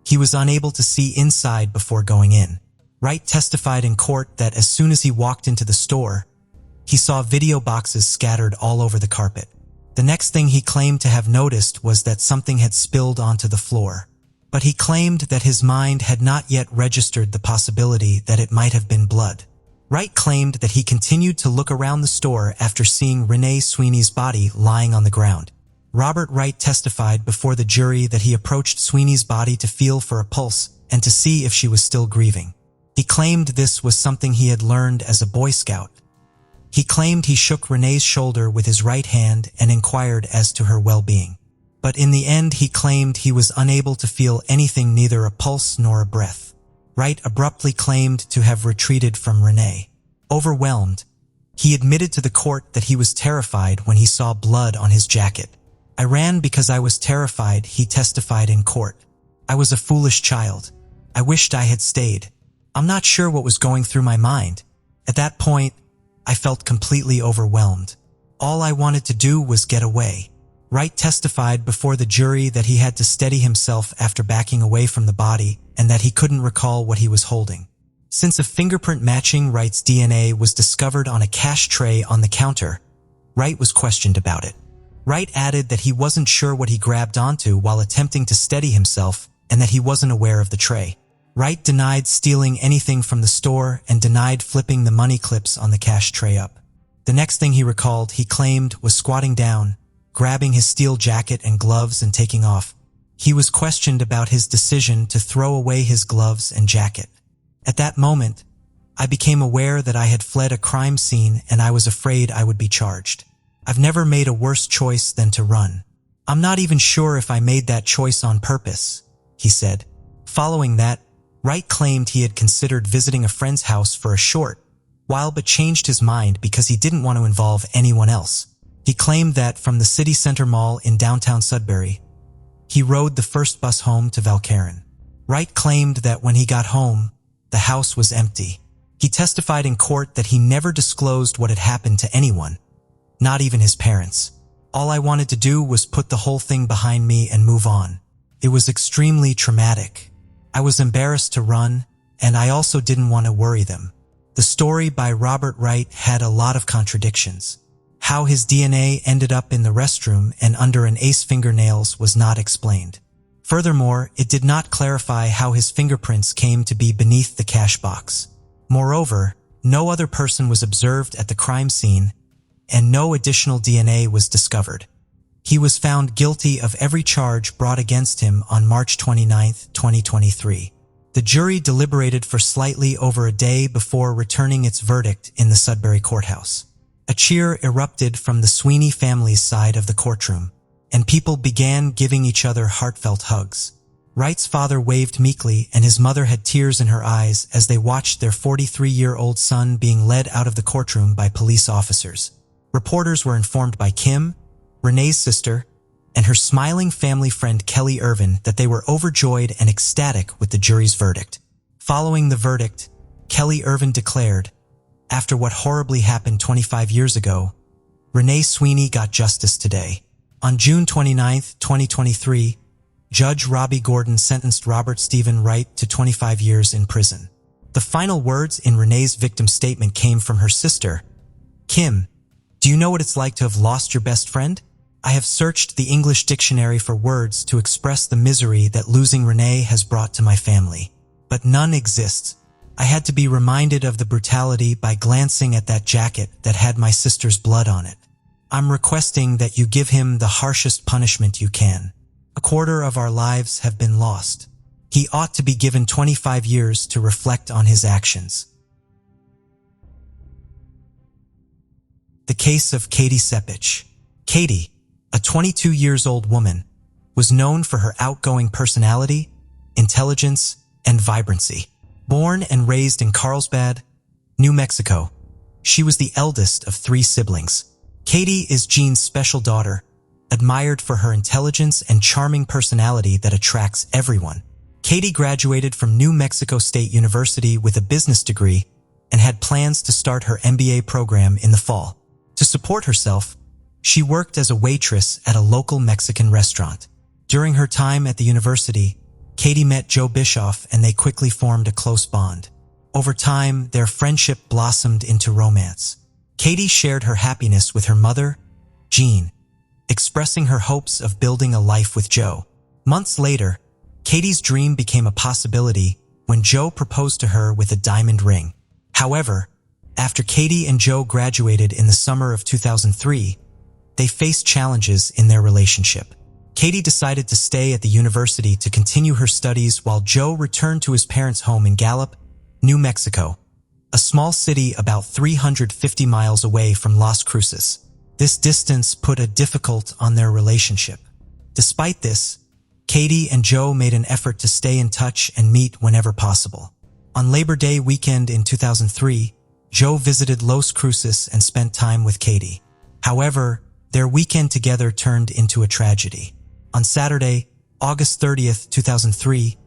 he was unable to see inside before going in. Wright testified in court that as soon as he walked into the store, he saw video boxes scattered all over the carpet. The next thing he claimed to have noticed was that something had spilled onto the floor, but he claimed that his mind had not yet registered the possibility that it might have been blood. Wright claimed that he continued to look around the store after seeing Renee Sweeney's body lying on the ground. Robert Wright testified before the jury that he approached Sweeney's body to feel for a pulse and to see if she was still grieving. He claimed this was something he had learned as a Boy Scout. He claimed he shook Renee's shoulder with his right hand and inquired as to her well-being. But in the end, he claimed he was unable to feel anything, neither a pulse nor a breath. Wright abruptly claimed to have retreated from Renee. Overwhelmed, he admitted to the court that he was terrified when he saw blood on his jacket. "I ran because I was terrified," he testified in court. "I was a foolish child. I wished I had stayed. I'm not sure what was going through my mind. At that point, I felt completely overwhelmed. All I wanted to do was get away." Wright testified before the jury that he had to steady himself after backing away from the body and that he couldn't recall what he was holding. Since a fingerprint matching Wright's DNA was discovered on a cash tray on the counter, Wright was questioned about it. Wright added that he wasn't sure what he grabbed onto while attempting to steady himself and that he wasn't aware of the tray. Wright denied stealing anything from the store and denied flipping the money clips on the cash tray up. The next thing he recalled, he claimed, was squatting down, grabbing his steel jacket and gloves and taking off. He was questioned about his decision to throw away his gloves and jacket. "At that moment, I became aware that I had fled a crime scene and I was afraid I would be charged. I've never made a worse choice than to run. I'm not even sure if I made that choice on purpose," he said. Following that, Wright claimed he had considered visiting a friend's house for a short while but changed his mind because he didn't want to involve anyone else. He claimed that from the city center mall in downtown Sudbury, he rode the first bus home to Valcaron. Wright claimed that when he got home, the house was empty. He testified in court that he never disclosed what had happened to anyone, not even his parents. "All I wanted to do was put the whole thing behind me and move on. It was extremely traumatic. I was embarrassed to run, and I also didn't want to worry them." The story by Robert Wright had a lot of contradictions. How his DNA ended up in the restroom and under an ace fingernails was not explained. Furthermore, it did not clarify how his fingerprints came to be beneath the cash box. Moreover, no other person was observed at the crime scene, and no additional DNA was discovered. He was found guilty of every charge brought against him on March 29, 2023. The jury deliberated for slightly over a day before returning its verdict in the Sudbury courthouse. A cheer erupted from the Sweeney family's side of the courtroom, and people began giving each other heartfelt hugs. Wright's father waved meekly, and his mother had tears in her eyes as they watched their 43-year-old son being led out of the courtroom by police officers. Reporters were informed by Kim, Renee's sister, and her smiling family friend Kelly Irvin that they were overjoyed and ecstatic with the jury's verdict. Following the verdict, Kelly Irvin declared, "After what horribly happened 25 years ago, Renee Sweeney got justice today." On June 29, 2023, Judge Robbie Gordon sentenced Robert Stephen Wright to 25 years in prison. The final words in Renee's victim statement came from her sister, Kim, do you know what it's like to have lost your best friend? I have searched the English dictionary for words to express the misery that losing Renee has brought to my family, but none exists. I had to be reminded of the brutality by glancing at that jacket that had my sister's blood on it. I'm requesting that you give him the harshest punishment you can. A quarter of our lives have been lost. He ought to be given 25 years to reflect on his actions. The case of Katie Sepich. Katie, a 22-years-old woman, was known for her outgoing personality, intelligence, and vibrancy. Born and raised in Carlsbad, New Mexico, she was the eldest of 3 siblings. Katie is Jean's special daughter, admired for her intelligence and charming personality that attracts everyone. Katie graduated from New Mexico State University with a business degree and had plans to start her MBA program in the fall. To support herself, she worked as a waitress at a local Mexican restaurant. During her time at the university, Katie met Joe Bischoff and they quickly formed a close bond. Over time, their friendship blossomed into romance. Katie shared her happiness with her mother, Jean, expressing her hopes of building a life with Joe. Months later, Katie's dream became a possibility when Joe proposed to her with a diamond ring. However, after Katie and Joe graduated in the summer of 2003, they faced challenges in their relationship. Katie decided to stay at the university to continue her studies while Joe returned to his parents' home in Gallup, New Mexico, a small city about 350 miles away from Las Cruces. This distance put a difficult on their relationship. Despite this, Katie and Joe made an effort to stay in touch and meet whenever possible. On Labor Day weekend in 2003, Joe visited Las Cruces and spent time with Katie. However, their weekend together turned into a tragedy. On Saturday, August 30th, 2003,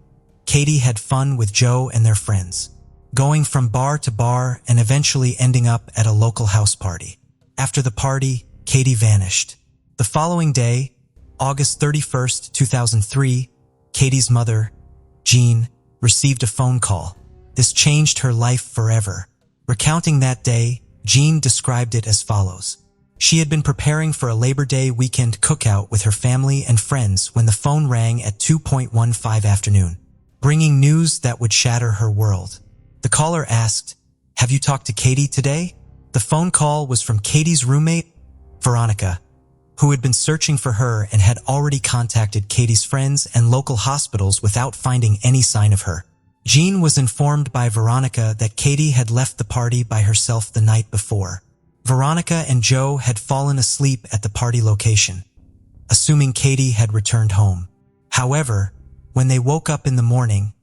Katie had fun with Joe and their friends, going from bar to bar and eventually ending up at a local house party. After the party, Katie vanished. The following day, August 31st, 2003, Katie's mother, Jean, received a phone call. This changed her life forever. Recounting that day, Jean described it as follows. She had been preparing for a Labor Day weekend cookout with her family and friends when the phone rang at 2:15 afternoon, bringing news that would shatter her world. The caller asked, "Have you talked to Katie today?" The phone call was from Katie's roommate, Veronica, who had been searching for her and had already contacted Katie's friends and local hospitals without finding any sign of her. Jean was informed by Veronica that Katie had left the party by herself the night before. Veronica and Joe had fallen asleep at the party location, assuming Katie had returned home. However, when they woke up in the morning,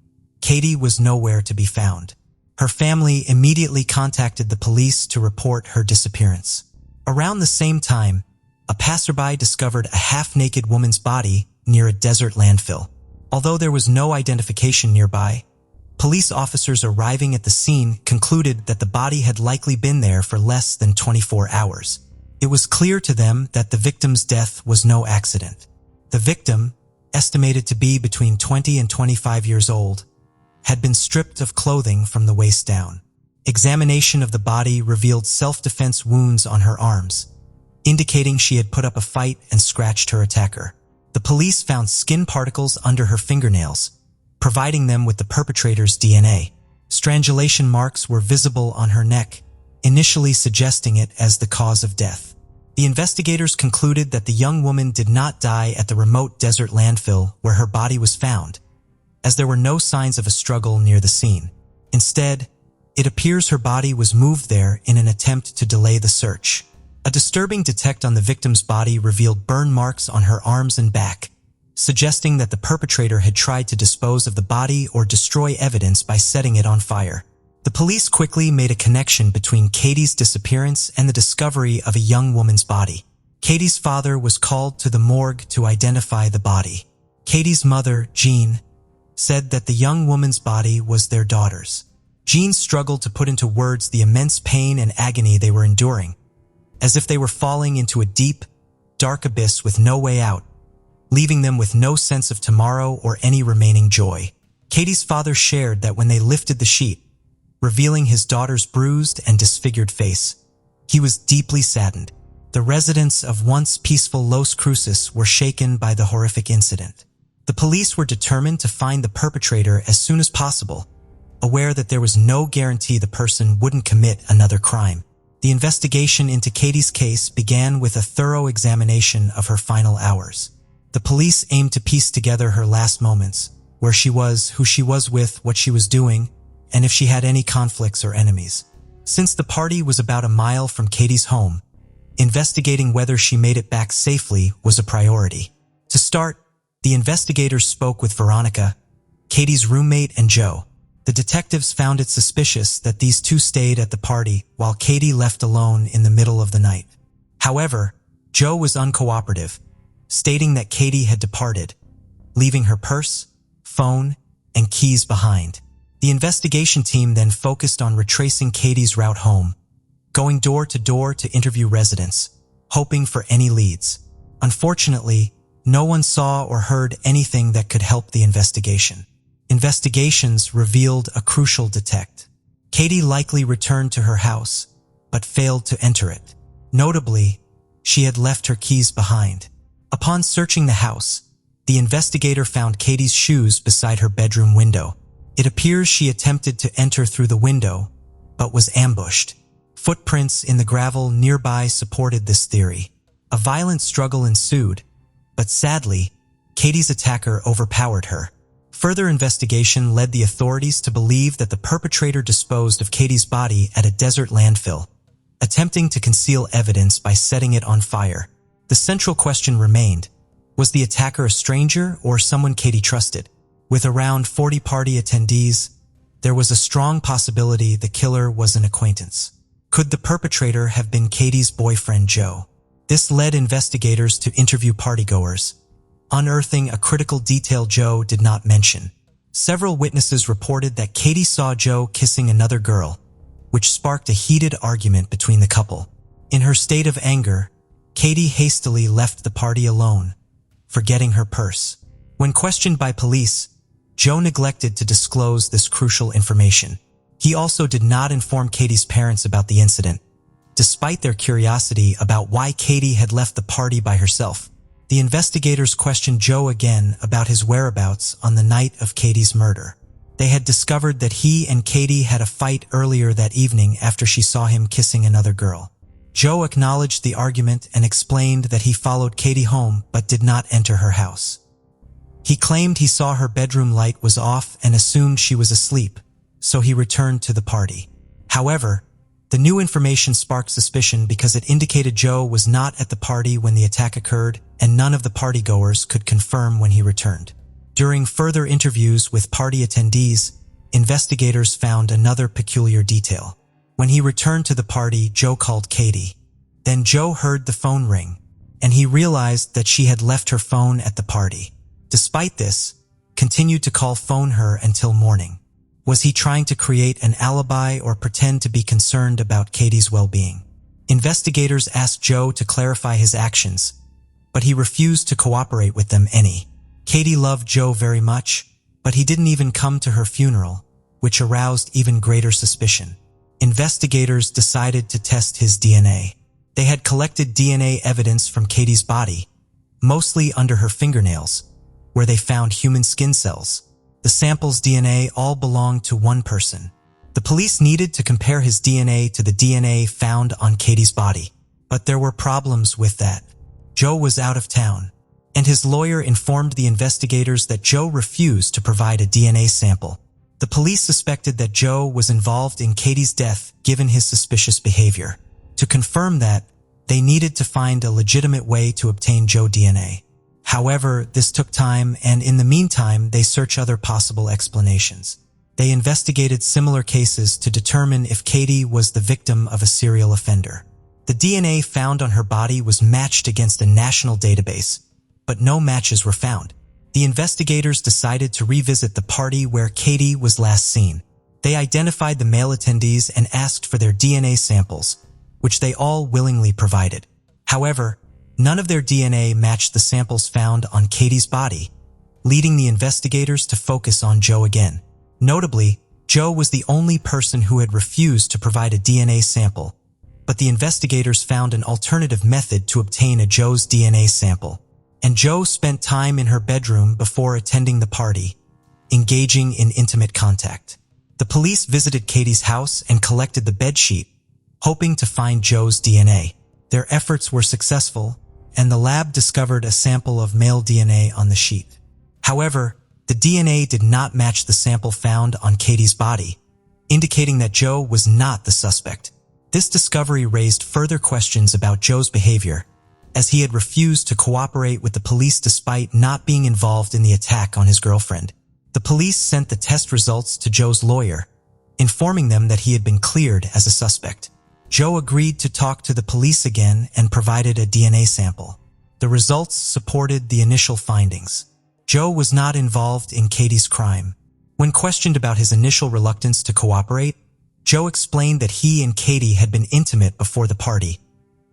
Katie was nowhere to be found. Her family immediately contacted the police to report her disappearance. Around the same time, a passerby discovered a half-naked woman's body near a desert landfill. Although there was no identification nearby, police officers arriving at the scene concluded that the body had likely been there for less than 24 hours. It was clear to them that the victim's death was no accident. The victim, estimated to be between 20 and 25 years old, had been stripped of clothing from the waist down. Examination of the body revealed self-defense wounds on her arms, indicating she had put up a fight and scratched her attacker. The police found skin particles under her fingernails, providing them with the perpetrator's DNA. Strangulation marks were visible on her neck, initially suggesting it as the cause of death. The investigators concluded that the young woman did not die at the remote desert landfill where her body was found, as there were no signs of a struggle near the scene. Instead, it appears her body was moved there in an attempt to delay the search. A disturbing detect on the victim's body revealed burn marks on her arms and back, suggesting that the perpetrator had tried to dispose of the body or destroy evidence by setting it on fire. The police quickly made a connection between Katie's disappearance and the discovery of a young woman's body. Katie's father was called to the morgue to identify the body. Katie's mother, Jean, said that the young woman's body was their daughter's. Jean struggled to put into words the immense pain and agony they were enduring, as if they were falling into a deep, dark abyss with no way out, leaving them with no sense of tomorrow or any remaining joy. Katie's father shared that when they lifted the sheet, revealing his daughter's bruised and disfigured face, He was deeply saddened. The residents of once peaceful Los Cruces were shaken by the horrific incident. The police were determined to find the perpetrator as soon as possible, aware that there was no guarantee the person wouldn't commit another crime. The investigation into Katie's case began with a thorough examination of her final hours. The police aimed to piece together her last moments, where she was, who she was with, what she was doing, and if she had any conflicts or enemies. Since the party was about a mile from Katie's home, investigating whether she made it back safely was a priority. To start, the investigators spoke with Veronica, Katie's roommate, and Joe. The detectives found it suspicious that these two stayed at the party while Katie left alone in the middle of the night. However, Joe was uncooperative, stating that Katie had departed, leaving her purse, phone, and keys behind. The investigation team then focused on retracing Katie's route home, going door to door to interview residents, hoping for any leads. Unfortunately, no one saw or heard anything that could help the investigation. Investigations revealed a crucial detect. Katie likely returned to her house, but failed to enter it. Notably, she had left her keys behind. Upon searching the house, the investigator found Katie's shoes beside her bedroom window. It appears she attempted to enter through the window, but was ambushed. Footprints in the gravel nearby supported this theory. A violent struggle ensued, but sadly, Katie's attacker overpowered her. Further investigation led the authorities to believe that the perpetrator disposed of Katie's body at a desert landfill, attempting to conceal evidence by setting it on fire. The central question remained, was the attacker a stranger or someone Katie trusted? With around 40 party attendees, there was a strong possibility the killer was an acquaintance. Could the perpetrator have been Katie's boyfriend Joe? This led investigators to interview partygoers, unearthing a critical detail Joe did not mention. Several witnesses reported that Katie saw Joe kissing another girl, which sparked a heated argument between the couple. In her state of anger, Katie hastily left the party alone, forgetting her purse. When questioned by police, Joe neglected to disclose this crucial information. He also did not inform Katie's parents about the incident, despite their curiosity about why Katie had left the party by herself. The investigators questioned Joe again about his whereabouts on the night of Katie's murder. They had discovered that he and Katie had a fight earlier that evening after she saw him kissing another girl. Joe acknowledged the argument and explained that he followed Katie home but did not enter her house. He claimed he saw her bedroom light was off and assumed she was asleep, so he returned to the party. However, the new information sparked suspicion because it indicated Joe was not at the party when the attack occurred, and none of the partygoers could confirm when he returned. During further interviews with party attendees, investigators found another peculiar detail. When he returned to the party, Joe called Katie. Then Joe heard the phone ring, and he realized that she had left her phone at the party. Despite this, continued to phone her until morning. Was he trying to create an alibi or pretend to be concerned about Katie's well-being? Investigators asked Joe to clarify his actions, but he refused to cooperate with them any. Katie loved Joe very much, but he didn't even come to her funeral, which aroused even greater suspicion. Investigators decided to test his DNA. They had collected DNA evidence from Katie's body, mostly under her fingernails, where they found human skin cells. The sample's DNA all belonged to one person. The police needed to compare his DNA to the DNA found on Katie's body, but there were problems with that. Joe was out of town, and his lawyer informed the investigators that Joe refused to provide a DNA sample. The police suspected that Joe was involved in Katie's death given his suspicious behavior. To confirm that, they needed to find a legitimate way to obtain Joe DNA. However, this took time, and in the meantime, they searched other possible explanations. They investigated similar cases to determine if Katie was the victim of a serial offender. The DNA found on her body was matched against a national database, but no matches were found. The investigators decided to revisit the party where Katie was last seen. They identified the male attendees and asked for their DNA samples, which they all willingly provided. However, none of their DNA matched the samples found on Katie's body, leading the investigators to focus on Joe again. Notably, Joe was the only person who had refused to provide a DNA sample, but the investigators found an alternative method to obtain a Joe's DNA sample. And Joe spent time in her bedroom before attending the party, engaging in intimate contact. The police visited Katie's house and collected the bedsheet, hoping to find Joe's DNA. Their efforts were successful, and the lab discovered a sample of male DNA on the sheet. However, the DNA did not match the sample found on Katie's body, indicating that Joe was not the suspect. This discovery raised further questions about Joe's behavior, as he had refused to cooperate with the police despite not being involved in the attack on his girlfriend. The police sent the test results to Joe's lawyer, informing them that he had been cleared as a suspect. Joe agreed to talk to the police again and provided a DNA sample. The results supported the initial findings. Joe was not involved in Katie's crime. When questioned about his initial reluctance to cooperate, Joe explained that he and Katie had been intimate before the party,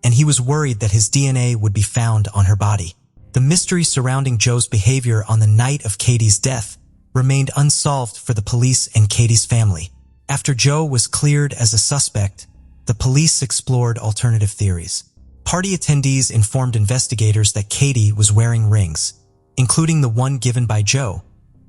and he was worried that his DNA would be found on her body. The mystery surrounding Joe's behavior on the night of Katie's death remained unsolved for the police and Katie's family. After Joe was cleared as a suspect, the police explored alternative theories. Party attendees informed investigators that Katie was wearing rings, including the one given by Joe,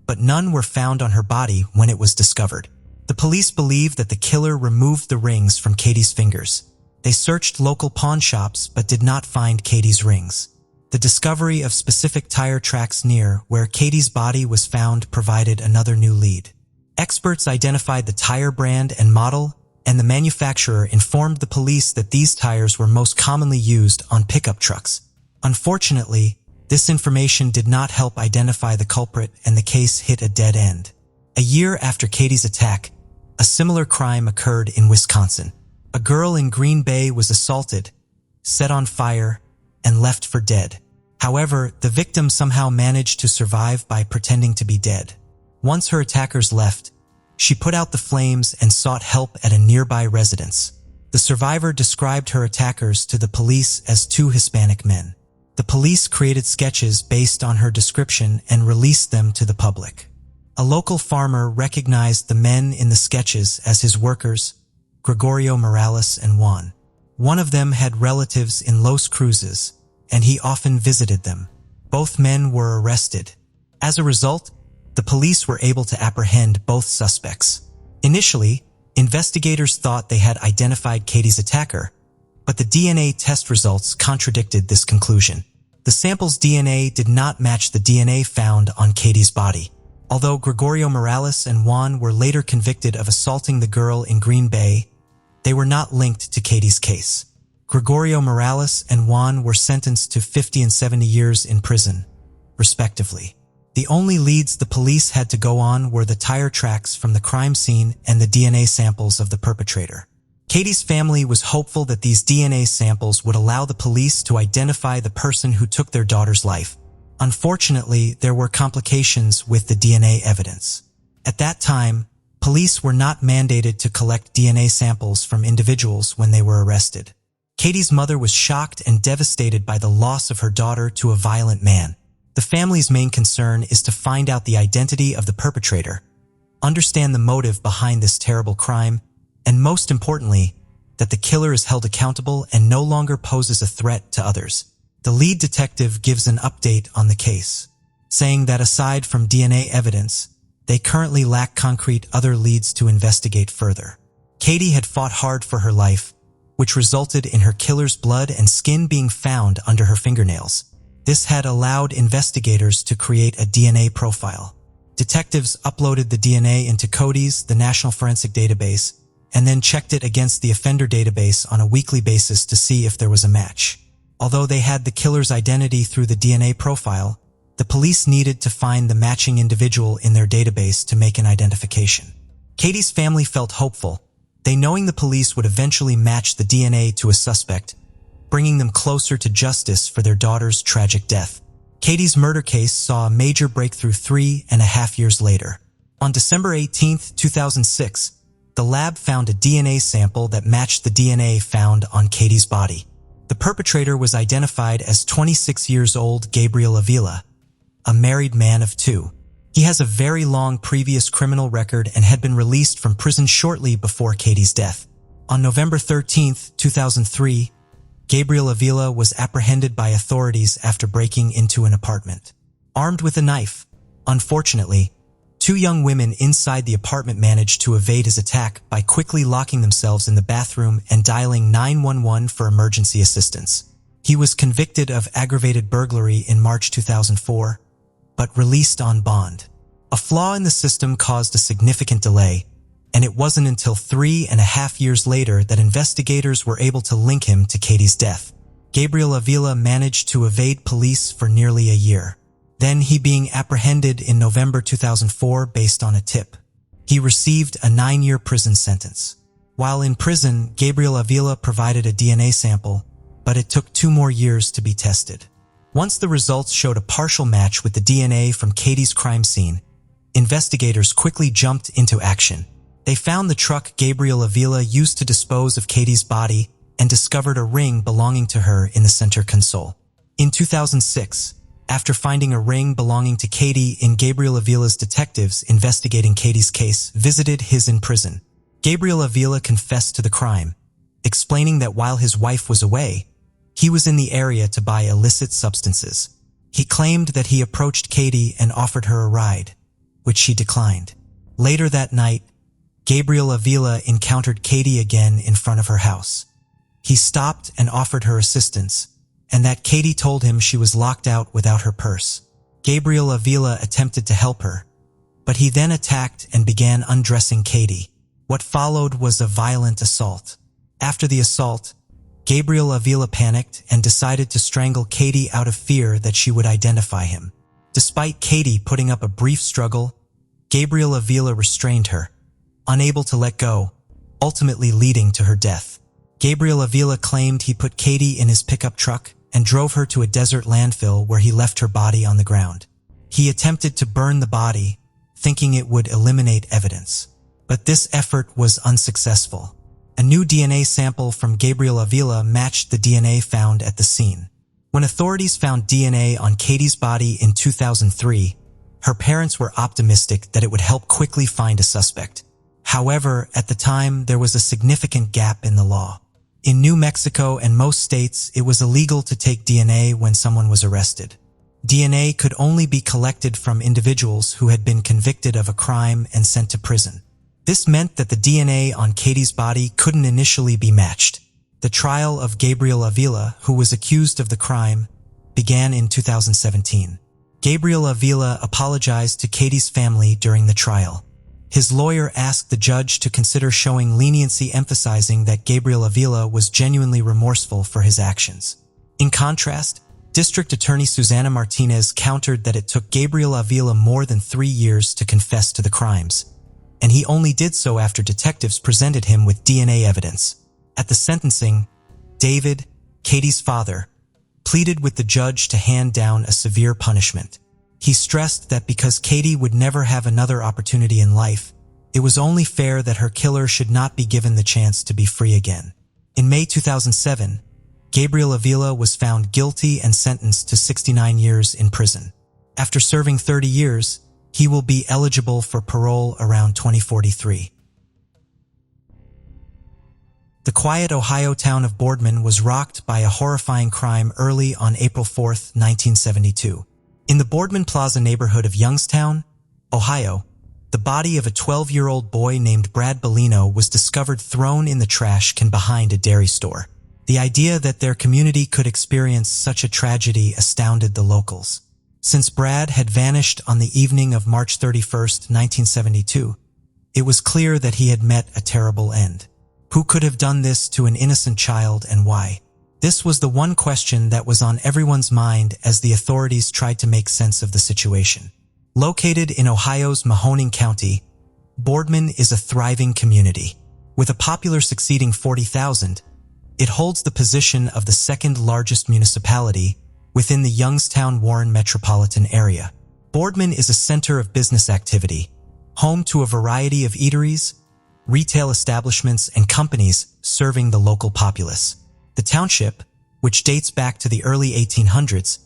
but none were found on her body when it was discovered. The police believed that the killer removed the rings from Katie's fingers. They searched local pawn shops but did not find Katie's rings. The discovery of specific tire tracks near where Katie's body was found provided another new lead. Experts identified the tire brand and model, and the manufacturer informed the police that these tires were most commonly used on pickup trucks. Unfortunately, this information did not help identify the culprit, and the case hit a dead end. A year after Katie's attack, a similar crime occurred in Wisconsin. A girl in Green Bay was assaulted, set on fire, and left for dead. However, the victim somehow managed to survive by pretending to be dead. Once her attackers left, she put out the flames and sought help at a nearby residence. The survivor described her attackers to the police as two Hispanic men. The police created sketches based on her description and released them to the public. A local farmer recognized the men in the sketches as his workers, Gregorio Morales and Juan. One of them had relatives in Los Cruces, and he often visited them. Both men were arrested. As a result, the police were able to apprehend both suspects. Initially, investigators thought they had identified Katie's attacker, but the DNA test results contradicted this conclusion. The sample's DNA did not match the DNA found on Katie's body. Although Gregorio Morales and Juan were later convicted of assaulting the girl in Green Bay, they were not linked to Katie's case. Gregorio Morales and Juan were sentenced to 50 and 70 years in prison, respectively. The only leads the police had to go on were the tire tracks from the crime scene and the DNA samples of the perpetrator. Katie's family was hopeful that these DNA samples would allow the police to identify the person who took their daughter's life. Unfortunately, there were complications with the DNA evidence. At that time, police were not mandated to collect DNA samples from individuals when they were arrested. Katie's mother was shocked and devastated by the loss of her daughter to a violent man. The family's main concern is to find out the identity of the perpetrator, understand the motive behind this terrible crime, and most importantly, that the killer is held accountable and no longer poses a threat to others. The lead detective gives an update on the case, saying that aside from DNA evidence, they currently lack concrete other leads to investigate further. Katie had fought hard for her life, which resulted in her killer's blood and skin being found under her fingernails. This had allowed investigators to create a DNA profile. Detectives uploaded the DNA into CODIS, the National Forensic Database, and then checked it against the offender database on a weekly basis to see if there was a match. Although they had the killer's identity through the DNA profile, the police needed to find the matching individual in their database to make an identification. Katie's family felt hopeful, they knowing the police would eventually match the DNA to a suspect, bringing them closer to justice for their daughter's tragic death. Katie's murder case saw a major breakthrough 3.5 years later. On December 18, 2006, the lab found a DNA sample that matched the DNA found on Katie's body. The perpetrator was identified as 26 years old Gabriel Avila, a married man of 2. He has a very long previous criminal record and had been released from prison shortly before Katie's death. On November 13, 2003, Gabriel Avila was apprehended by authorities after breaking into an apartment. Armed with a knife, unfortunately, two young women inside the apartment managed to evade his attack by quickly locking themselves in the bathroom and dialing 911 for emergency assistance. He was convicted of aggravated burglary in March 2004, but released on bond. A flaw in the system caused a significant delay, and it wasn't until 3.5 years later that investigators were able to link him to Katie's death. Gabriel Avila managed to evade police for nearly a year. Then he being apprehended in November 2004 based on a tip. He received a 9-year prison sentence. While in prison, Gabriel Avila provided a DNA sample, but it took 2 more years to be tested. Once the results showed a partial match with the DNA from Katie's crime scene, investigators quickly jumped into action. They found the truck Gabriel Avila used to dispose of Katie's body and discovered a ring belonging to her in the center console. In 2006, after finding a ring belonging to Katie in Gabriel Avila's detectives investigating Katie's case visited his in prison, Gabriel Avila confessed to the crime, explaining that while his wife was away, he was in the area to buy illicit substances. He claimed that he approached Katie and offered her a ride, which she declined. Later that night, Gabriel Avila encountered Katie again in front of her house. He stopped and offered her assistance, and that Katie told him she was locked out without her purse. Gabriel Avila attempted to help her, but he then attacked and began undressing Katie. What followed was a violent assault. After the assault, Gabriel Avila panicked and decided to strangle Katie out of fear that she would identify him. Despite Katie putting up a brief struggle, Gabriel Avila restrained her, unable to let go, ultimately leading to her death. Gabriel Avila claimed he put Katie in his pickup truck and drove her to a desert landfill where he left her body on the ground. He attempted to burn the body, thinking it would eliminate evidence. But this effort was unsuccessful. A new DNA sample from Gabriel Avila matched the DNA found at the scene. When authorities found DNA on Katie's body in 2003, her parents were optimistic that it would help quickly find a suspect. However, at the time, there was a significant gap in the law. In New Mexico and most states, it was illegal to take DNA when someone was arrested. DNA could only be collected from individuals who had been convicted of a crime and sent to prison. This meant that the DNA on Katie's body couldn't initially be matched. The trial of Gabriel Avila, who was accused of the crime, began in 2017. Gabriel Avila apologized to Katie's family during the trial. His lawyer asked the judge to consider showing leniency, emphasizing that Gabriel Avila was genuinely remorseful for his actions. In contrast, District Attorney Susana Martinez countered that it took Gabriel Avila more than 3 years to confess to the crimes, and he only did so after detectives presented him with DNA evidence. At the sentencing, David, Katie's father, pleaded with the judge to hand down a severe punishment. He stressed that because Katie would never have another opportunity in life, it was only fair that her killer should not be given the chance to be free again. In May 2007, Gabriel Avila was found guilty and sentenced to 69 years in prison. After serving 30 years, he will be eligible for parole around 2043. The quiet Ohio town of Boardman was rocked by a horrifying crime early on April 4, 1972. In the Boardman Plaza neighborhood of Youngstown, Ohio, the body of a 12-year-old boy named Brad Bellino was discovered thrown in the trash can behind a dairy store. The idea that their community could experience such a tragedy astounded the locals. Since Brad had vanished on the evening of March 31, 1972, it was clear that he had met a terrible end. Who could have done this to an innocent child and why? This was the one question that was on everyone's mind as the authorities tried to make sense of the situation. Located in Ohio's Mahoning County, Boardman is a thriving community. With a populace exceeding 40,000, it holds the position of the second largest municipality within the Youngstown-Warren metropolitan area. Boardman is a center of business activity, home to a variety of eateries, retail establishments, and companies serving the local populace. The township, which dates back to the early 1800s,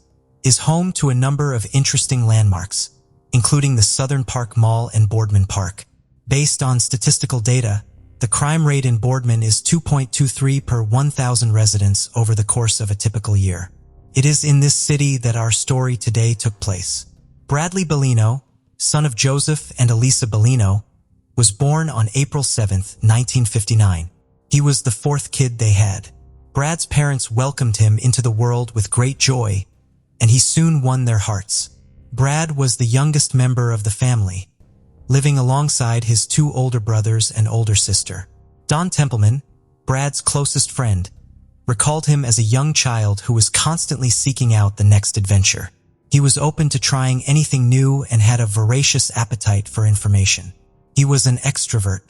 is home to a number of interesting landmarks, including the Southern Park Mall and Boardman Park. Based on statistical data, The crime rate in Boardman is 2.23 per 1,000 residents over the course of a typical year. It is in this city that our story today took place. Bradley Bellino, son of Joseph and Elisa Bellino, was born on April 7, 1959. He was the fourth kid they had. Brad's parents welcomed him into the world with great joy, and he soon won their hearts. Brad was the youngest member of the family, living alongside his two older brothers and older sister. Don Templeman, Brad's closest friend, recalled him as a young child who was constantly seeking out the next adventure. He was open to trying anything new and had a voracious appetite for information. He was an extrovert.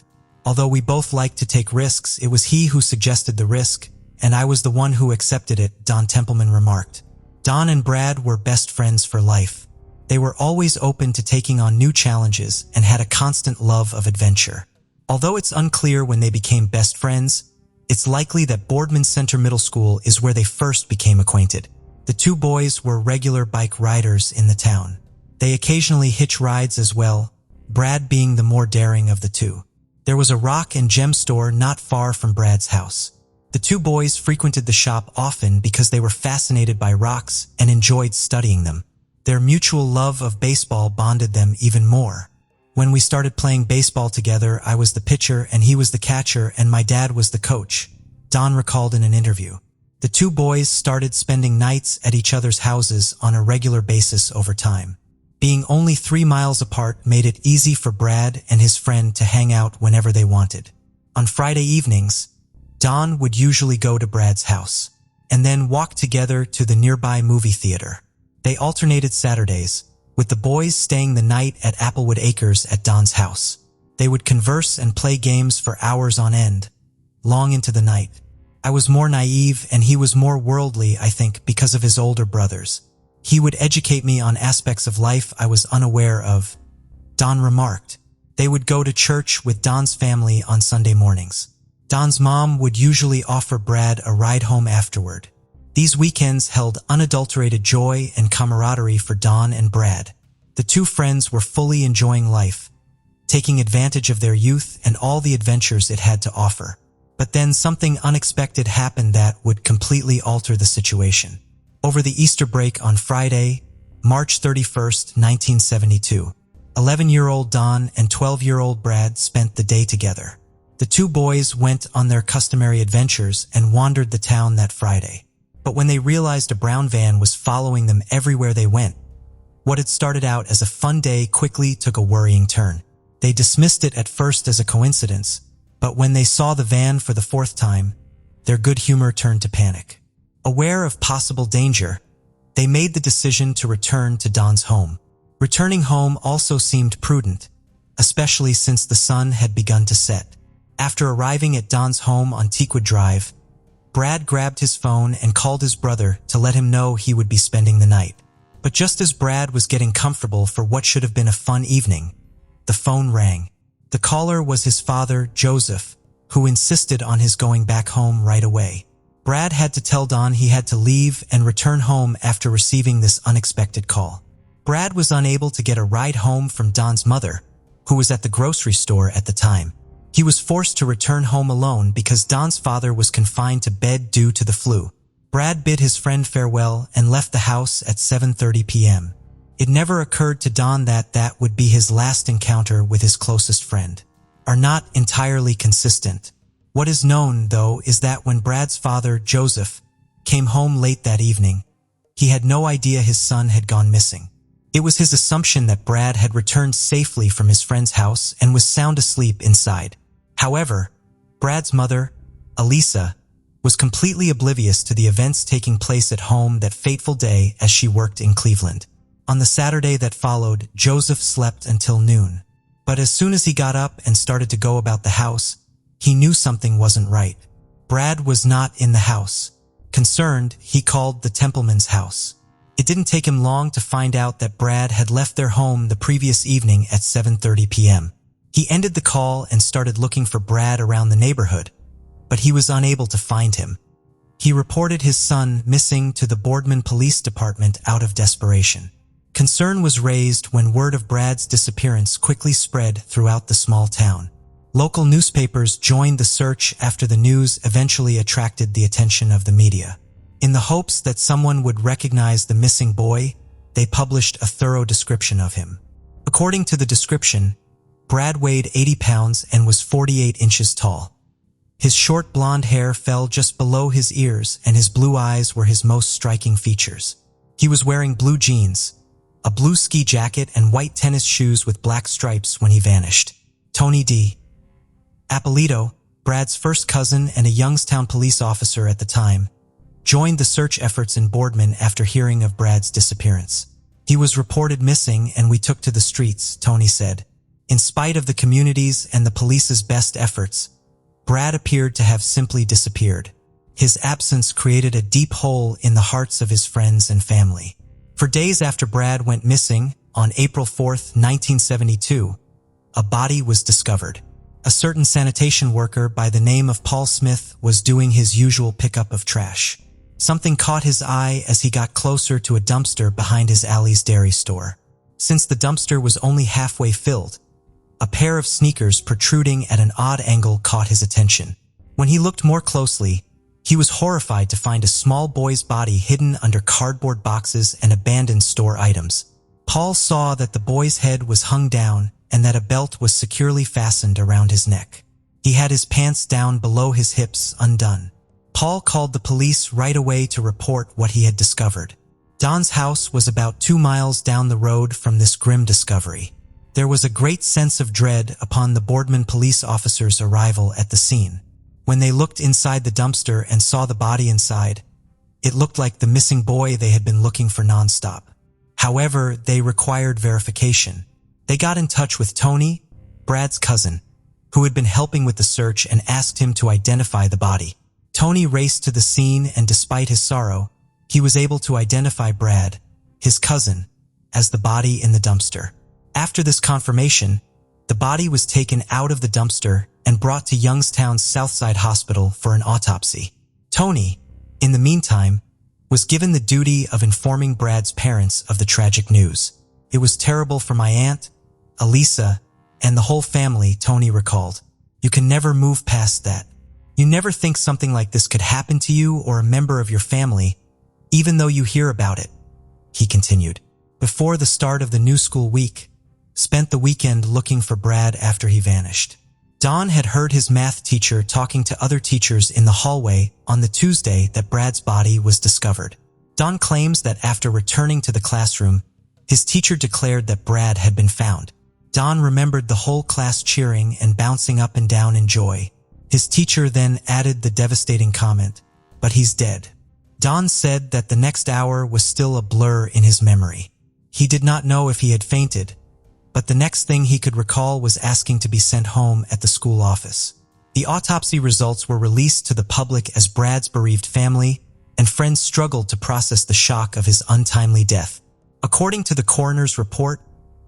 Although we both liked to take risks, it was he who suggested the risk, and I was the one who accepted it, Don Templeman remarked. Don and Brad were best friends for life. They were always open to taking on new challenges and had a constant love of adventure. Although it's unclear when they became best friends, it's likely that Boardman Center Middle School is where they first became acquainted. The two boys were regular bike riders in the town. They occasionally hitch rides as well, Brad being the more daring of the two. There was a rock and gem store not far from Brad's house. The two boys frequented the shop often because they were fascinated by rocks and enjoyed studying them. Their mutual love of baseball bonded them even more. When we started playing baseball together, I was the pitcher and he was the catcher and my dad was the coach, Don recalled in an interview. The two boys started spending nights at each other's houses on a regular basis over time. Being only 3 miles apart made it easy for Brad and his friend to hang out whenever they wanted. On Friday evenings, Don would usually go to Brad's house and then walk together to the nearby movie theater. They alternated Saturdays, with the boys staying the night at Applewood Acres at Don's house. They would converse and play games for hours on end, long into the night. I was more naive and he was more worldly, I think, because of his older brothers. He would educate me on aspects of life I was unaware of, Don remarked. They would go to church with Don's family on Sunday mornings. Don's mom would usually offer Brad a ride home afterward. These weekends held unadulterated joy and camaraderie for Don and Brad. The two friends were fully enjoying life, taking advantage of their youth and all the adventures it had to offer. But then something unexpected happened that would completely alter the situation. Over the Easter break on Friday, March 31st, 1972, 11-year-old Don and 12-year-old Brad spent the day together. The two boys went on their customary adventures and wandered the town that Friday. But when they realized a brown van was following them everywhere they went, what had started out as a fun day quickly took a worrying turn. They dismissed it at first as a coincidence, but when they saw the van for the fourth time, their good humor turned to panic. Aware of possible danger, they made the decision to return to Don's home. Returning home also seemed prudent, especially since the sun had begun to set. After arriving at Don's home on Teakwood Drive, Brad grabbed his phone and called his brother to let him know he would be spending the night. But just as Brad was getting comfortable for what should have been a fun evening, the phone rang. The caller was his father, Joseph, who insisted on his going back home right away. Brad had to tell Don he had to leave and return home after receiving this unexpected call. Brad was unable to get a ride home from Don's mother, who was at the grocery store at the time. He was forced to return home alone because Don's father was confined to bed due to the flu. Brad bid his friend farewell and left the house at 7:30 p.m. It never occurred to Don that that would be his last encounter with his closest friend. Are not entirely consistent. What is known, though, is that when Brad's father, Joseph, came home late that evening, he had no idea his son had gone missing. It was his assumption that Brad had returned safely from his friend's house and was sound asleep inside. However, Brad's mother, Elisa, was completely oblivious to the events taking place at home that fateful day as she worked in Cleveland. On the Saturday that followed, Joseph slept until noon. But as soon as he got up and started to go about the house, he knew something wasn't right. Brad was not in the house. Concerned, he called the Templeman's house. It didn't take him long to find out that Brad had left their home the previous evening at 7:30 p.m. He ended the call and started looking for Brad around the neighborhood, but he was unable to find him. He reported his son missing to the Boardman Police Department out of desperation. Concern was raised when word of Brad's disappearance quickly spread throughout the small town. Local newspapers joined the search after the news eventually attracted the attention of the media. In the hopes that someone would recognize the missing boy, they published a thorough description of him. According to the description, Brad weighed 80 pounds and was 48 inches tall. His short blonde hair fell just below his ears and his blue eyes were his most striking features. He was wearing blue jeans, a blue ski jacket and white tennis shoes with black stripes when he vanished. Tony D. Appolito, Brad's first cousin and a Youngstown police officer at the time, joined the search efforts in Boardman after hearing of Brad's disappearance. He was reported missing and we took to the streets, Tony said. In spite of the community's and the police's best efforts, Brad appeared to have simply disappeared. His absence created a deep hole in the hearts of his friends and family. For days after Brad went missing, on April 4, 1972, a body was discovered. A certain sanitation worker by the name of Paul Smith was doing his usual pickup of trash. Something caught his eye as he got closer to a dumpster behind his alley's dairy store. Since the dumpster was only halfway filled, a pair of sneakers protruding at an odd angle caught his attention. When he looked more closely, he was horrified to find a small boy's body hidden under cardboard boxes and abandoned store items. Paul saw that the boy's head was hung down and that a belt was securely fastened around his neck. He had his pants down below his hips undone. Paul called the police right away to report what he had discovered. Don's house was about 2 miles down the road from this grim discovery. There was a great sense of dread upon the Boardman police officers' arrival at the scene. When they looked inside the dumpster and saw the body inside, it looked like the missing boy they had been looking for nonstop. However, they required verification. They got in touch with Tony, Brad's cousin, who had been helping with the search and asked him to identify the body. Tony raced to the scene and despite his sorrow, he was able to identify Brad, his cousin, as the body in the dumpster. After this confirmation, the body was taken out of the dumpster and brought to Youngstown's Southside Hospital for an autopsy. Tony, in the meantime, was given the duty of informing Brad's parents of the tragic news. It was terrible for my aunt, Elisa, and the whole family, Tony recalled. You can never move past that. You never think something like this could happen to you or a member of your family, even though you hear about it, he continued. Before the start of the new school week, spent the weekend looking for Brad after he vanished. Don had heard his math teacher talking to other teachers in the hallway on the Tuesday that Brad's body was discovered. Don claims that after returning to the classroom, his teacher declared that Brad had been found. Don remembered the whole class cheering and bouncing up and down in joy. His teacher then added the devastating comment, "But he's dead." Don said that the next hour was still a blur in his memory. He did not know if he had fainted, but the next thing he could recall was asking to be sent home at the school office. The autopsy results were released to the public as Brad's bereaved family and friends struggled to process the shock of his untimely death. According to the coroner's report,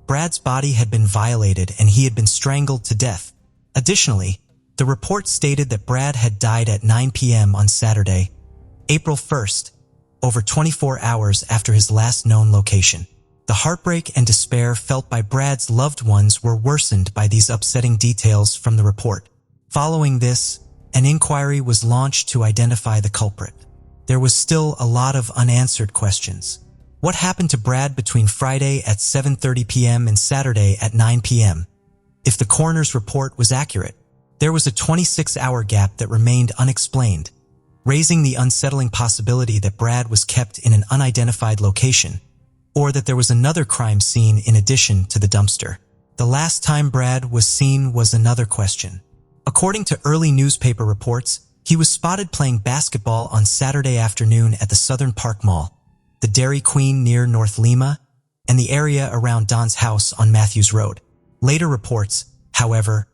Brad's body had been violated and he had been strangled to death. Additionally, the report stated that Brad had died at 9 p.m. on Saturday, April 1st, over 24 hours after his last known location. The heartbreak and despair felt by Brad's loved ones were worsened by these upsetting details from the report. Following this, an inquiry was launched to identify the culprit. There was still a lot of unanswered questions. What happened to Brad between Friday at 7:30 p.m. and Saturday at 9 p.m.? If the coroner's report was accurate, there was a 26-hour gap that remained unexplained, raising the unsettling possibility that Brad was kept in an unidentified location, or that there was another crime scene in addition to the dumpster. The last time Brad was seen was another question. According to early newspaper reports, he was spotted playing basketball on Saturday afternoon at the Southern Park Mall, the Dairy Queen near North Lima, and the area around Don's house on Matthews Road. Later reports, however,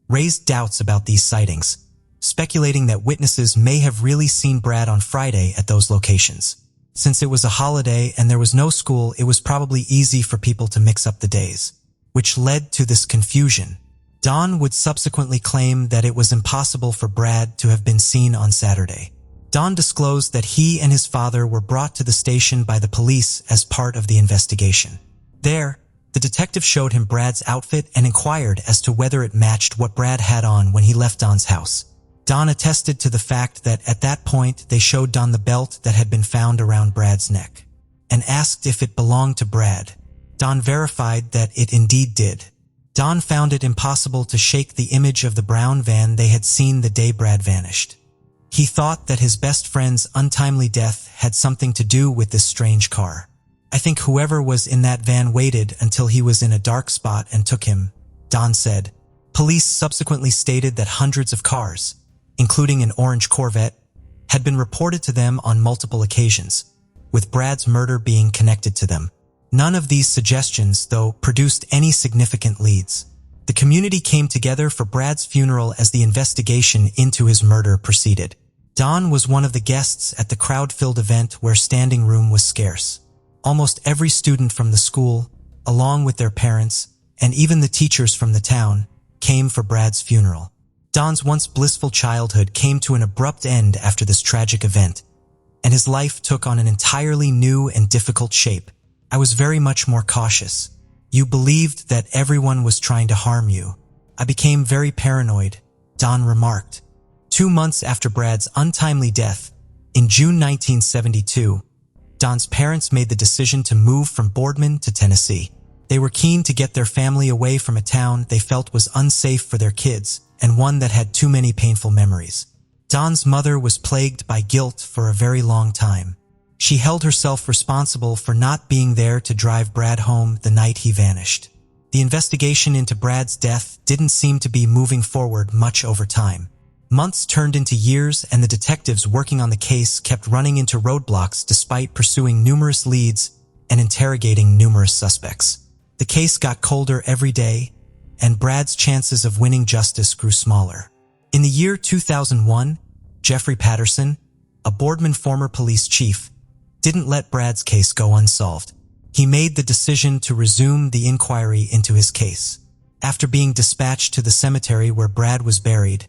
raised doubts about these sightings, speculating that witnesses may have really seen Brad on Friday at those locations. Since it was a holiday and there was no school, it was probably easy for people to mix up the days, which led to this confusion. Don would subsequently claim that it was impossible for Brad to have been seen on Saturday. Don disclosed that he and his father were brought to the station by the police as part of the investigation. There, The detective showed him Brad's outfit and inquired as to whether it matched what Brad had on when he left Don's house. Don attested to the fact that at that point they showed Don the belt that had been found around Brad's neck and asked if it belonged to Brad. Don verified that it indeed did. Don found it impossible to shake the image of the brown van they had seen the day Brad vanished. He thought that his best friend's untimely death had something to do with this strange car. "I think whoever was in that van waited until he was in a dark spot and took him," Don said. Police subsequently stated that hundreds of cars, including an orange Corvette, had been reported to them on multiple occasions, with Brad's murder being connected to them. None of these suggestions, though, produced any significant leads. The community came together for Brad's funeral as the investigation into his murder proceeded. Don was one of the guests at the crowd-filled event where standing room was scarce. Almost every student from the school, along with their parents, and even the teachers from the town, came for Brad's funeral. Don's once blissful childhood came to an abrupt end after this tragic event, and his life took on an entirely new and difficult shape. "I was very much more cautious. You believed that everyone was trying to harm you. I became very paranoid," Don remarked. 2 months after Brad's untimely death, in June 1972, Don's parents made the decision to move from Boardman to Tennessee. They were keen to get their family away from a town they felt was unsafe for their kids and one that had too many painful memories. Don's mother was plagued by guilt for a very long time. She held herself responsible for not being there to drive Brad home the night he vanished. The investigation into Brad's death didn't seem to be moving forward much over time. Months turned into years, and the detectives working on the case kept running into roadblocks despite pursuing numerous leads and interrogating numerous suspects. The case got colder every day, and Brad's chances of winning justice grew smaller. In the year 2001, Jeffrey Patterson, a Boardman former police chief, didn't let Brad's case go unsolved. He made the decision to resume the inquiry into his case. After being dispatched to the cemetery where Brad was buried,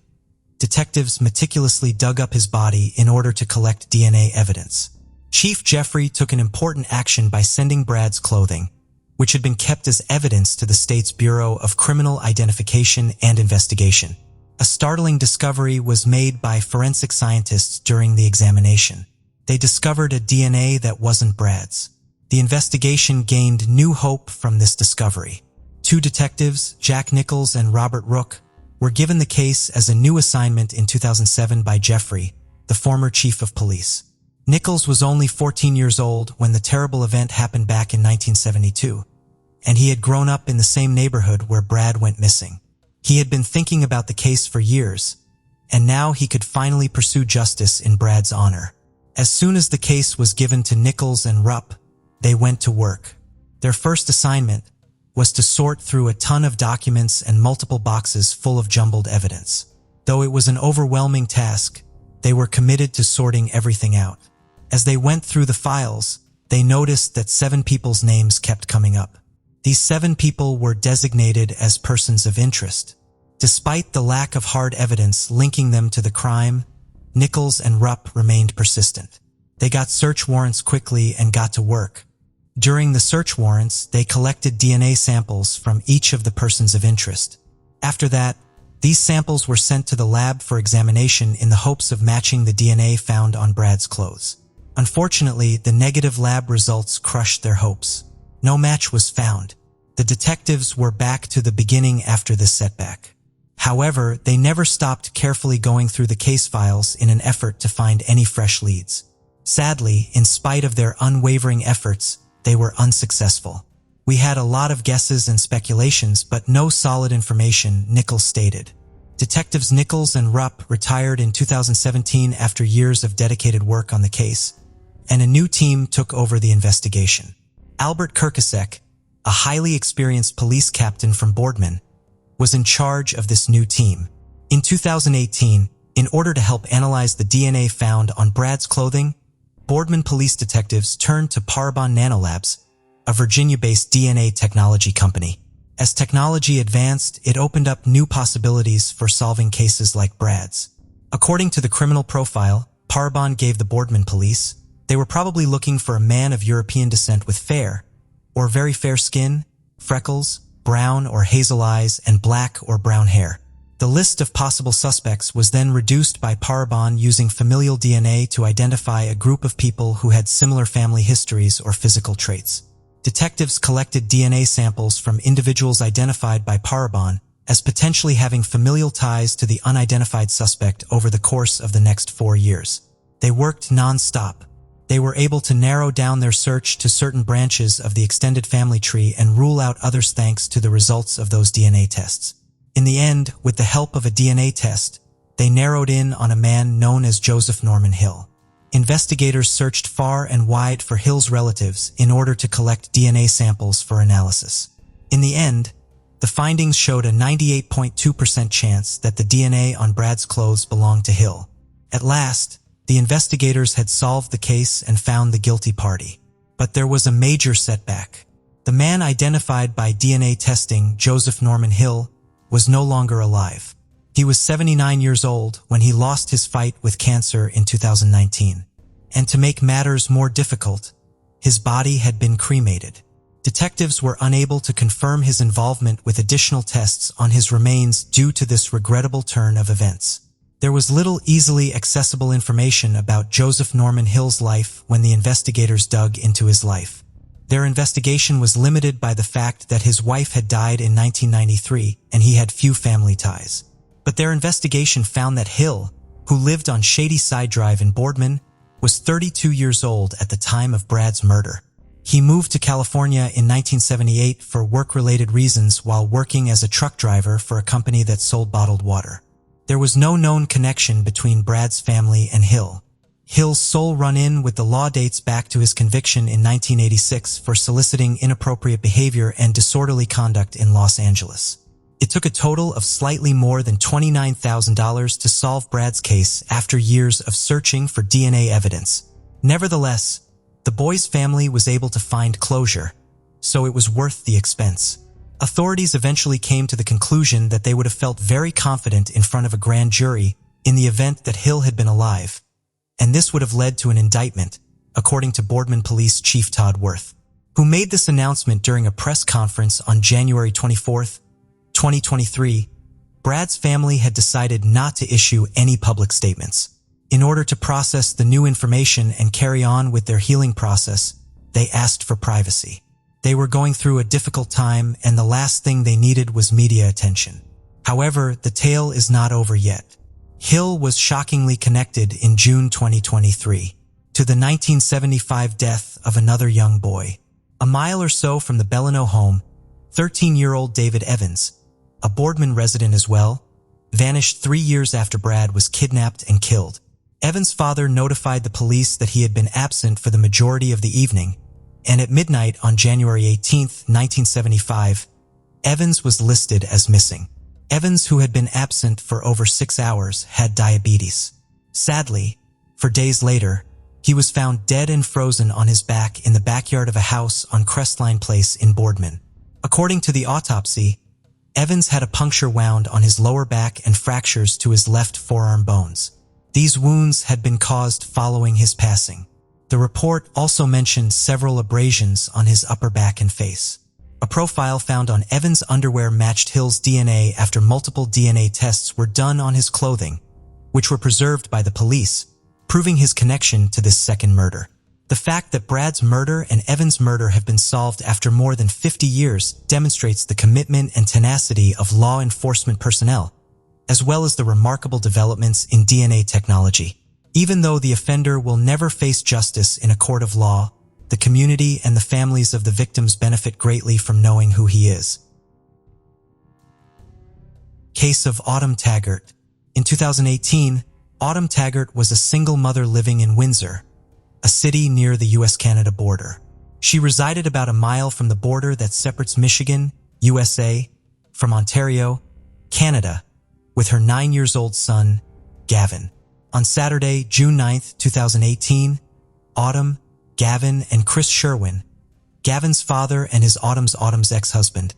detectives meticulously dug up his body in order to collect DNA evidence. Chief Jeffrey took an important action by sending Brad's clothing, which had been kept as evidence, to the state's Bureau of Criminal Identification and Investigation. A startling discovery was made by forensic scientists during the examination. They discovered a DNA that wasn't Brad's. The investigation gained new hope from this discovery. 2 detectives, Jack Nichols and Robert Rook, were given the case as a new assignment in 2007 by Jeffrey, the former chief of police. Nichols was only 14 years old when the terrible event happened back in 1972, and he had grown up in the same neighborhood where Brad went missing. He had been thinking about the case for years, and now he could finally pursue justice in Brad's honor. As soon as the case was given to Nichols and Rupp, they went to work. Their first assignment was to sort through a ton of documents and multiple boxes full of jumbled evidence. Though it was an overwhelming task, they were committed to sorting everything out. As they went through the files, they noticed that 7 people's names kept coming up. These 7 people were designated as persons of interest. Despite the lack of hard evidence linking them to the crime, Nichols and Rupp remained persistent. They got search warrants quickly and got to work. During the search warrants, they collected DNA samples from each of the persons of interest. After that, these samples were sent to the lab for examination in the hopes of matching the DNA found on Brad's clothes. Unfortunately, the negative lab results crushed their hopes. No match was found. The detectives were back to the beginning after this setback. However, they never stopped carefully going through the case files in an effort to find any fresh leads. Sadly, in spite of their unwavering efforts, they were unsuccessful. "We had a lot of guesses and speculations, but no solid information," Nichols stated. Detectives Nichols and Rupp retired in 2017 after years of dedicated work on the case, and a new team took over the investigation. Albert Kirkasek, a highly experienced police captain from Boardman, was in charge of this new team. In 2018, in order to help analyze the DNA found on Brad's clothing, Boardman police detectives turned to Parabon Nanolabs, a Virginia-based DNA technology company. As technology advanced, it opened up new possibilities for solving cases like Brad's. According to the criminal profile Parabon gave the Boardman police, they were probably looking for a man of European descent with fair, or very fair skin, freckles, brown or hazel eyes, and black or brown hair. The list of possible suspects was then reduced by Parabon using familial DNA to identify a group of people who had similar family histories or physical traits. Detectives collected DNA samples from individuals identified by Parabon as potentially having familial ties to the unidentified suspect over the course of the next 4 years. They worked non-stop. They were able to narrow down their search to certain branches of the extended family tree and rule out others thanks to the results of those DNA tests. In the end, with the help of a DNA test, they narrowed in on a man known as Joseph Norman Hill. Investigators searched far and wide for Hill's relatives in order to collect DNA samples for analysis. In the end, the findings showed a 98.2% chance that the DNA on Brad's clothes belonged to Hill. At last, the investigators had solved the case and found the guilty party. But there was a major setback. The man identified by DNA testing, Joseph Norman Hill, was no longer alive. He was 79 years old when he lost his fight with cancer in 2019. And to make matters more difficult, his body had been cremated. Detectives were unable to confirm his involvement with additional tests on his remains due to this regrettable turn of events. There was little easily accessible information about Joseph Norman Hill's life when the investigators dug into his life. Their investigation was limited by the fact that his wife had died in 1993 and he had few family ties. But their investigation found that Hill, who lived on Shady Side Drive in Boardman, was 32 years old at the time of Brad's murder. He moved to California in 1978 for work-related reasons while working as a truck driver for a company that sold bottled water. There was no known connection between Brad's family and Hill. Hill's sole run-in with the law dates back to his conviction in 1986 for soliciting inappropriate behavior and disorderly conduct in Los Angeles. It took a total of slightly more than $29,000 to solve Brad's case after years of searching for DNA evidence. Nevertheless, the boy's family was able to find closure, so it was worth the expense. Authorities eventually came to the conclusion that they would have felt very confident in front of a grand jury in the event that Hill had been alive, and this would have led to an indictment, according to Boardman Police Chief Todd Worth, who made this announcement during a press conference on January 24, 2023. Brad's family had decided not to issue any public statements. In order to process the new information and carry on with their healing process, they asked for privacy. They were going through a difficult time, and the last thing they needed was media attention. However, the tale is not over yet. Hill was shockingly connected in June 2023 to the 1975 death of another young boy. A mile or so from the Belano home, 13-year-old David Evans, a Boardman resident as well, vanished 3 years after Brad was kidnapped and killed. Evans' father notified the police that he had been absent for the majority of the evening, and at midnight on January 18, 1975, Evans was listed as missing. Evans, who had been absent for over 6 hours, had diabetes. Sadly, for days later, he was found dead and frozen on his back in the backyard of a house on Crestline Place in Boardman. According to the autopsy, Evans had a puncture wound on his lower back and fractures to his left forearm bones. These wounds had been caused following his passing. The report also mentioned several abrasions on his upper back and face. A profile found on Evans' underwear matched Hill's DNA after multiple DNA tests were done on his clothing, which were preserved by the police, proving his connection to this second murder. The fact that Brad's murder and Evans' murder have been solved after more than 50 years demonstrates the commitment and tenacity of law enforcement personnel, as well as the remarkable developments in DNA technology. Even though the offender will never face justice in a court of law, the community and the families of the victims benefit greatly from knowing who he is. Case of Autumn Taggart. In 2018, Autumn Taggart was a single mother living in Windsor, a city near the US-Canada border. She resided about a mile from the border that separates Michigan, USA, from Ontario, Canada, with her 9-year-old son, Gavin. On Saturday, June 9, 2018, Autumn, Gavin, and Chris Sherwin, Gavin's father and his Autumn's ex-husband,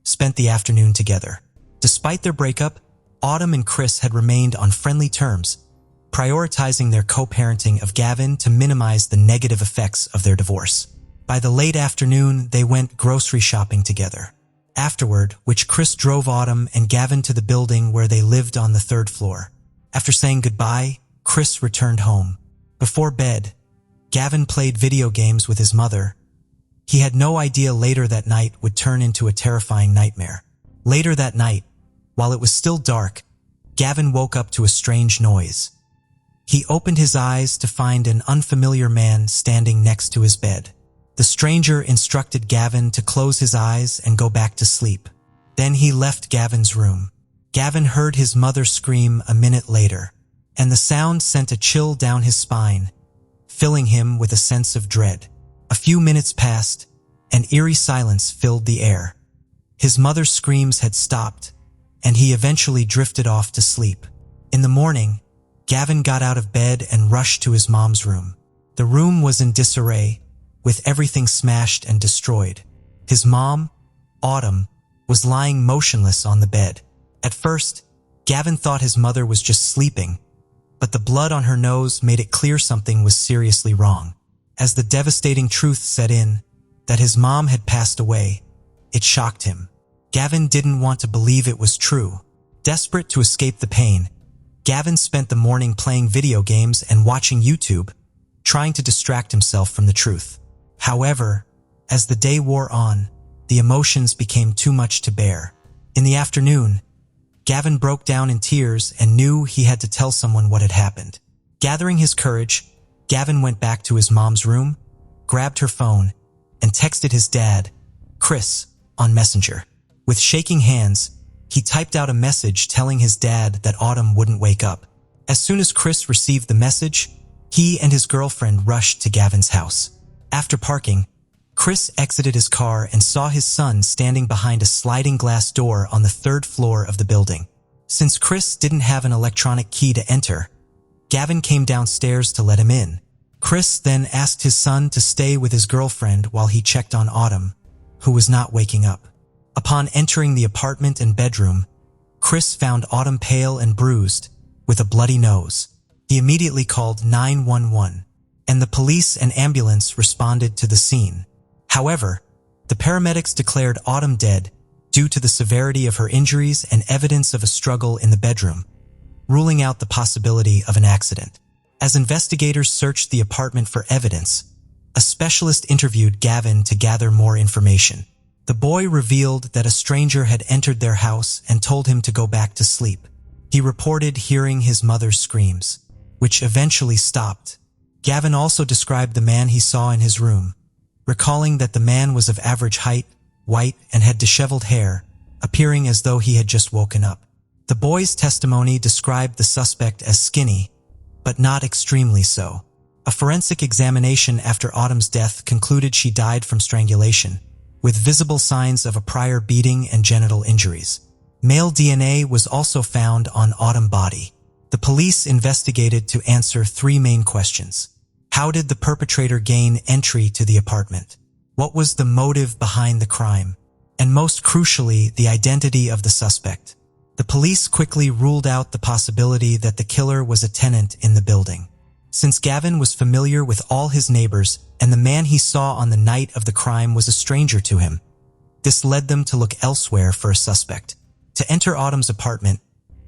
spent the afternoon together. Despite their breakup, Autumn and Chris had remained on friendly terms, prioritizing their co-parenting of Gavin to minimize the negative effects of their divorce. By the late afternoon, they went grocery shopping together. Afterward, which Chris drove Autumn and Gavin to the building where they lived on the 3rd floor. After saying goodbye, Chris returned home. Before bed, Gavin played video games with his mother. He had no idea later that night would turn into a terrifying nightmare. Later that night, while it was still dark, Gavin woke up to a strange noise. He opened his eyes to find an unfamiliar man standing next to his bed. The stranger instructed Gavin to close his eyes and go back to sleep. Then he left Gavin's room. Gavin heard his mother scream a minute later, and the sound sent a chill down his spine, filling him with a sense of dread. A few minutes passed, and eerie silence filled the air. His mother's screams had stopped, and he eventually drifted off to sleep. In the morning, Gavin got out of bed and rushed to his mom's room. The room was in disarray, with everything smashed and destroyed. His mom, Autumn, was lying motionless on the bed. At first, Gavin thought his mother was just sleeping, but the blood on her nose made it clear something was seriously wrong. As the devastating truth set in, that his mom had passed away, it shocked him. Gavin didn't want to believe it was true. Desperate to escape the pain, Gavin spent the morning playing video games and watching YouTube, trying to distract himself from the truth. However, as the day wore on, the emotions became too much to bear. In the afternoon, Gavin broke down in tears and knew he had to tell someone what had happened. Gathering his courage, Gavin went back to his mom's room, grabbed her phone, and texted his dad, Chris, on Messenger. With shaking hands, he typed out a message telling his dad that Autumn wouldn't wake up. As soon as Chris received the message, he and his girlfriend rushed to Gavin's house. After parking, Chris exited his car and saw his son standing behind a sliding glass door on the 3rd floor of the building. Since Chris didn't have an electronic key to enter, Gavin came downstairs to let him in. Chris then asked his son to stay with his girlfriend while he checked on Autumn, who was not waking up. Upon entering the apartment and bedroom, Chris found Autumn pale and bruised, with a bloody nose. He immediately called 911, and the police and ambulance responded to the scene. However, the paramedics declared Autumn dead due to the severity of her injuries and evidence of a struggle in the bedroom, ruling out the possibility of an accident. As investigators searched the apartment for evidence, a specialist interviewed Gavin to gather more information. The boy revealed that a stranger had entered their house and told him to go back to sleep. He reported hearing his mother's screams, which eventually stopped. Gavin also described the man he saw in his room, recalling that the man was of average height, white, and had disheveled hair, appearing as though he had just woken up. The boy's testimony described the suspect as skinny, but not extremely so. A forensic examination after Autumn's death concluded she died from strangulation, with visible signs of a prior beating and genital injuries. Male DNA was also found on Autumn's body. The police investigated to answer 3 main questions. How did the perpetrator gain entry to the apartment? What was the motive behind the crime? And most crucially, the identity of the suspect. The police quickly ruled out the possibility that the killer was a tenant in the building. Since Gavin was familiar with all his neighbors and the man he saw on the night of the crime was a stranger to him, this led them to look elsewhere for a suspect. To enter Autumn's apartment,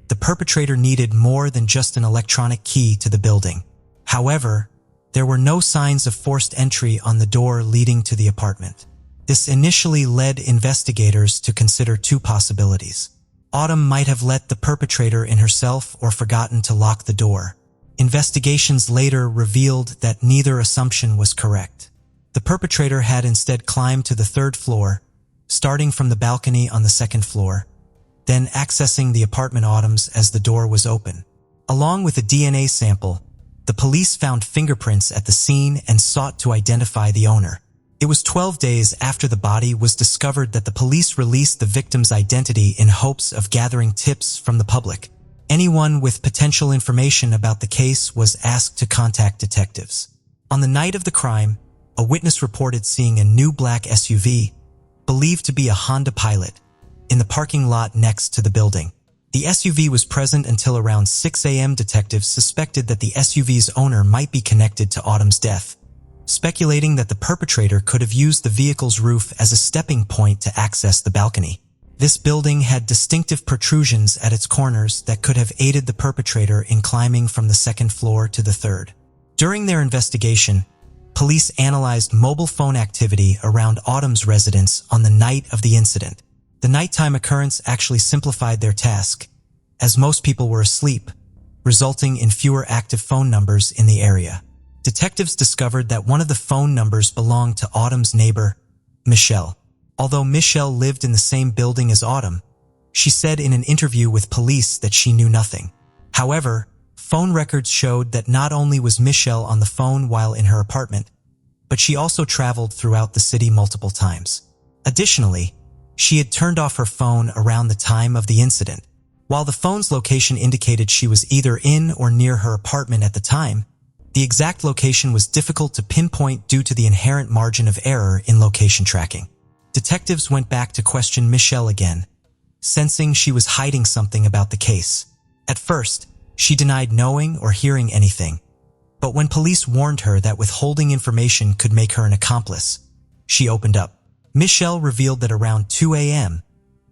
the perpetrator needed more than just an electronic key to the building. However, there were no signs of forced entry on the door leading to the apartment. This initially led investigators to consider 2 possibilities. Autumn might have let the perpetrator in herself or forgotten to lock the door. Investigations later revealed that neither assumption was correct. The perpetrator had instead climbed to the 3rd floor, starting from the balcony on the 2nd floor, then accessing the apartment Autumn's as the door was open. Along with a DNA sample, the police found fingerprints at the scene and sought to identify the owner. It was 12 days after the body was discovered that the police released the victim's identity in hopes of gathering tips from the public. Anyone with potential information about the case was asked to contact detectives. On the night of the crime, a witness reported seeing a new black SUV, believed to be a Honda Pilot, in the parking lot next to the building. The SUV was present until around 6 a.m. Detectives suspected that the SUV's owner might be connected to Autumn's death, speculating that the perpetrator could have used the vehicle's roof as a stepping point to access the balcony. This building had distinctive protrusions at its corners that could have aided the perpetrator in climbing from the second floor to the third. During their investigation, police analyzed mobile phone activity around Autumn's residence on the night of the incident. The nighttime occurrence actually simplified their task, as most people were asleep, resulting in fewer active phone numbers in the area. Detectives discovered that one of the phone numbers belonged to Autumn's neighbor, Michelle. Although Michelle lived in the same building as Autumn, she said in an interview with police that she knew nothing. However, phone records showed that not only was Michelle on the phone while in her apartment, but she also traveled throughout the city multiple times. Additionally, she had turned off her phone around the time of the incident. While the phone's location indicated she was either in or near her apartment at the time, the exact location was difficult to pinpoint due to the inherent margin of error in location tracking. Detectives went back to question Michelle again, sensing she was hiding something about the case. At first, she denied knowing or hearing anything, but when police warned her that withholding information could make her an accomplice, she opened up. Michelle revealed that around 2 a.m.,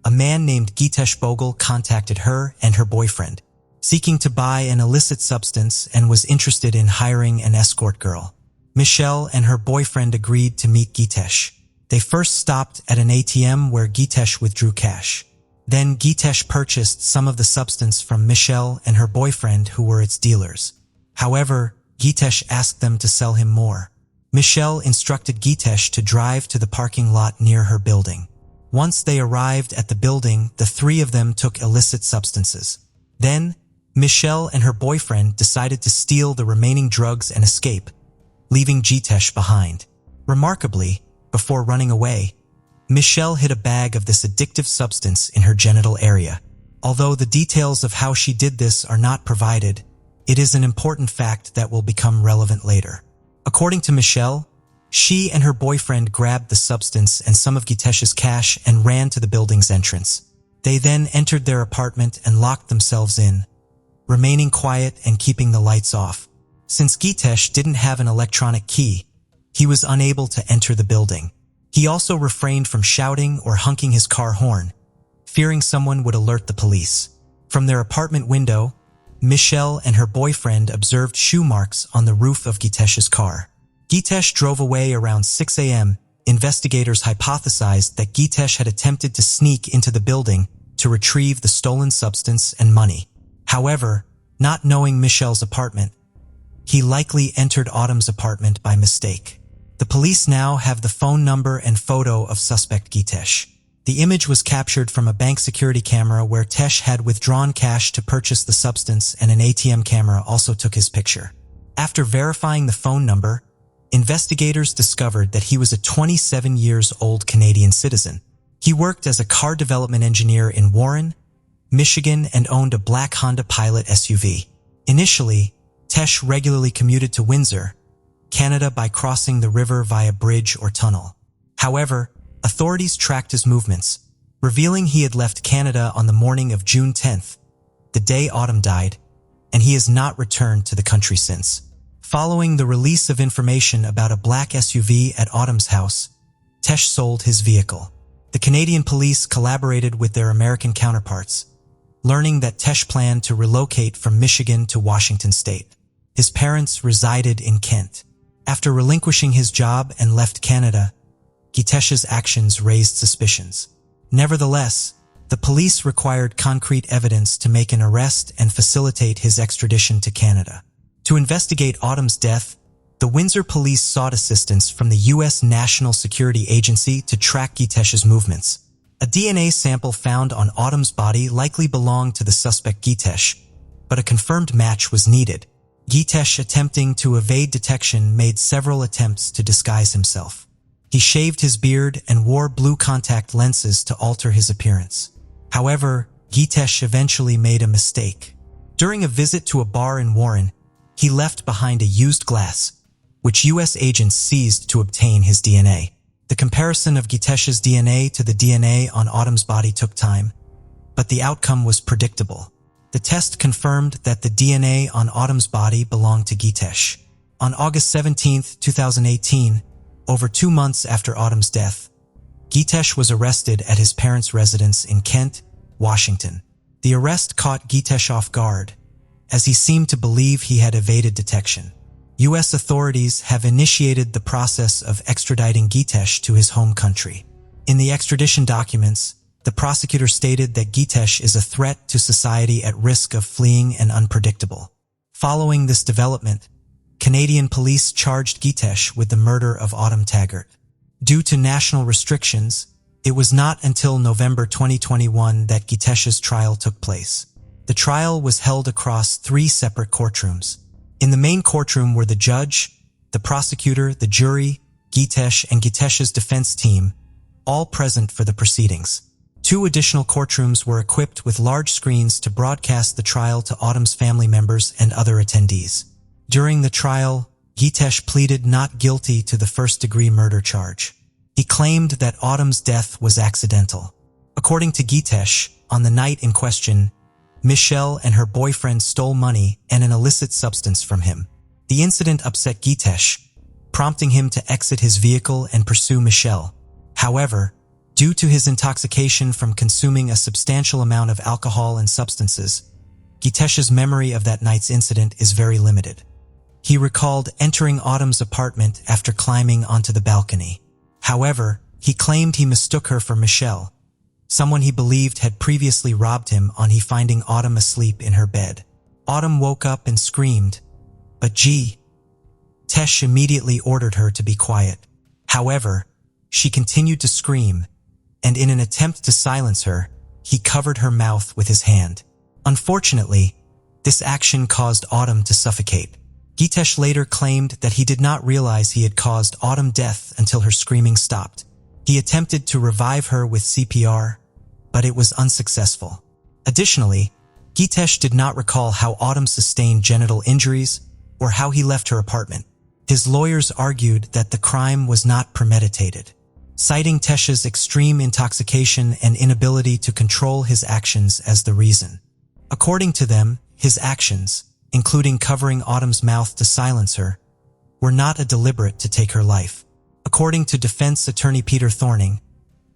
a man named Gitesh Bogle contacted her and her boyfriend, seeking to buy an illicit substance and was interested in hiring an escort girl. Michelle and her boyfriend agreed to meet Gitesh. They first stopped at an ATM where Gitesh withdrew cash. Then Gitesh purchased some of the substance from Michelle and her boyfriend, who were its dealers. However, Gitesh asked them to sell him more. Michelle instructed Gitesh to drive to the parking lot near her building. Once they arrived at the building, the three of them took illicit substances. Then, Michelle and her boyfriend decided to steal the remaining drugs and escape, leaving Gitesh behind. Remarkably, before running away, Michelle hid a bag of this addictive substance in her genital area. Although the details of how she did this are not provided, it is an important fact that will become relevant later. According to Michelle, she and her boyfriend grabbed the substance and some of Gitesh's cash and ran to the building's entrance. They then entered their apartment and locked themselves in, remaining quiet and keeping the lights off. Since Gitesh didn't have an electronic key, he was unable to enter the building. He also refrained from shouting or honking his car horn, fearing someone would alert the police. From their apartment window, Michelle and her boyfriend observed shoe marks on the roof of Gitesh's car. Gitesh drove away around 6 a.m. Investigators hypothesized that Gitesh had attempted to sneak into the building to retrieve the stolen substance and money. However, not knowing Michelle's apartment, he likely entered Autumn's apartment by mistake. The police now have the phone number and photo of suspect Gitesh. The image was captured from a bank security camera where Tesh had withdrawn cash to purchase the substance, and an ATM camera also took his picture. After verifying the phone number, investigators discovered that he was a 27-year-old Canadian citizen. He worked as a car development engineer in Warren, Michigan, and owned a black Honda Pilot SUV. Initially, Tesh regularly commuted to Windsor, Canada by crossing the river via bridge or tunnel. However, authorities tracked his movements, revealing he had left Canada on the morning of June 10th, the day Autumn died, and he has not returned to the country since. Following the release of information about a black SUV at Autumn's house, Tesh sold his vehicle. The Canadian police collaborated with their American counterparts, learning that Tesh planned to relocate from Michigan to Washington state. His parents resided in Kent. After relinquishing his job and left Canada, Gitesh's actions raised suspicions. Nevertheless, the police required concrete evidence to make an arrest and facilitate his extradition to Canada. To investigate Autumn's death, the Windsor police sought assistance from the U.S. National Security Agency to track Gitesh's movements. A DNA sample found on Autumn's body likely belonged to the suspect Gitesh, but a confirmed match was needed. Gitesh, attempting to evade detection, made several attempts to disguise himself. He shaved his beard and wore blue contact lenses to alter his appearance. However, Gitesh eventually made a mistake. During a visit to a bar in Warren, he left behind a used glass, which U.S. agents seized to obtain his DNA. The comparison of Gitesh's DNA to the DNA on Autumn's body took time, but the outcome was predictable. The test confirmed that the DNA on Autumn's body belonged to Gitesh. On August 17, 2018, over 2 months after Autumn's death, Gitesh was arrested at his parents' residence in Kent, Washington. The arrest caught Gitesh off guard, as he seemed to believe he had evaded detection. U.S. authorities have initiated the process of extraditing Gitesh to his home country. In the extradition documents, the prosecutor stated that Gitesh is a threat to society at risk of fleeing and unpredictable. Following this development, Canadian police charged Gitesh with the murder of Autumn Taggart. Due to national restrictions, it was not until November 2021 that Gitesh's trial took place. The trial was held across 3 separate courtrooms. In the main courtroom were the judge, the prosecutor, the jury, Gitesh, and Gitesh's defense team, all present for the proceedings. 2 additional courtrooms were equipped with large screens to broadcast the trial to Autumn's family members and other attendees. During the trial, Gitesh pleaded not guilty to the first-degree murder charge. He claimed that Autumn's death was accidental. According to Gitesh, on the night in question, Michelle and her boyfriend stole money and an illicit substance from him. The incident upset Gitesh, prompting him to exit his vehicle and pursue Michelle. However, due to his intoxication from consuming a substantial amount of alcohol and substances, Gitesh's memory of that night's incident is very limited. He recalled entering Autumn's apartment after climbing onto the balcony. However, he claimed he mistook her for Michelle, someone he believed had previously robbed him on he finding Autumn asleep in her bed. Autumn woke up and screamed, but Gitesh immediately ordered her to be quiet. However, she continued to scream, and in an attempt to silence her, he covered her mouth with his hand. Unfortunately, this action caused Autumn to suffocate. Gitesh later claimed that he did not realize he had caused Autumn death until her screaming stopped. He attempted to revive her with CPR, but it was unsuccessful. Additionally, Gitesh did not recall how Autumn sustained genital injuries or how he left her apartment. His lawyers argued that the crime was not premeditated, citing Tesh's extreme intoxication and inability to control his actions as the reason. According to them, his actions, including covering Autumn's mouth to silence her, were not a deliberate to take her life. According to defense attorney Peter Thorning,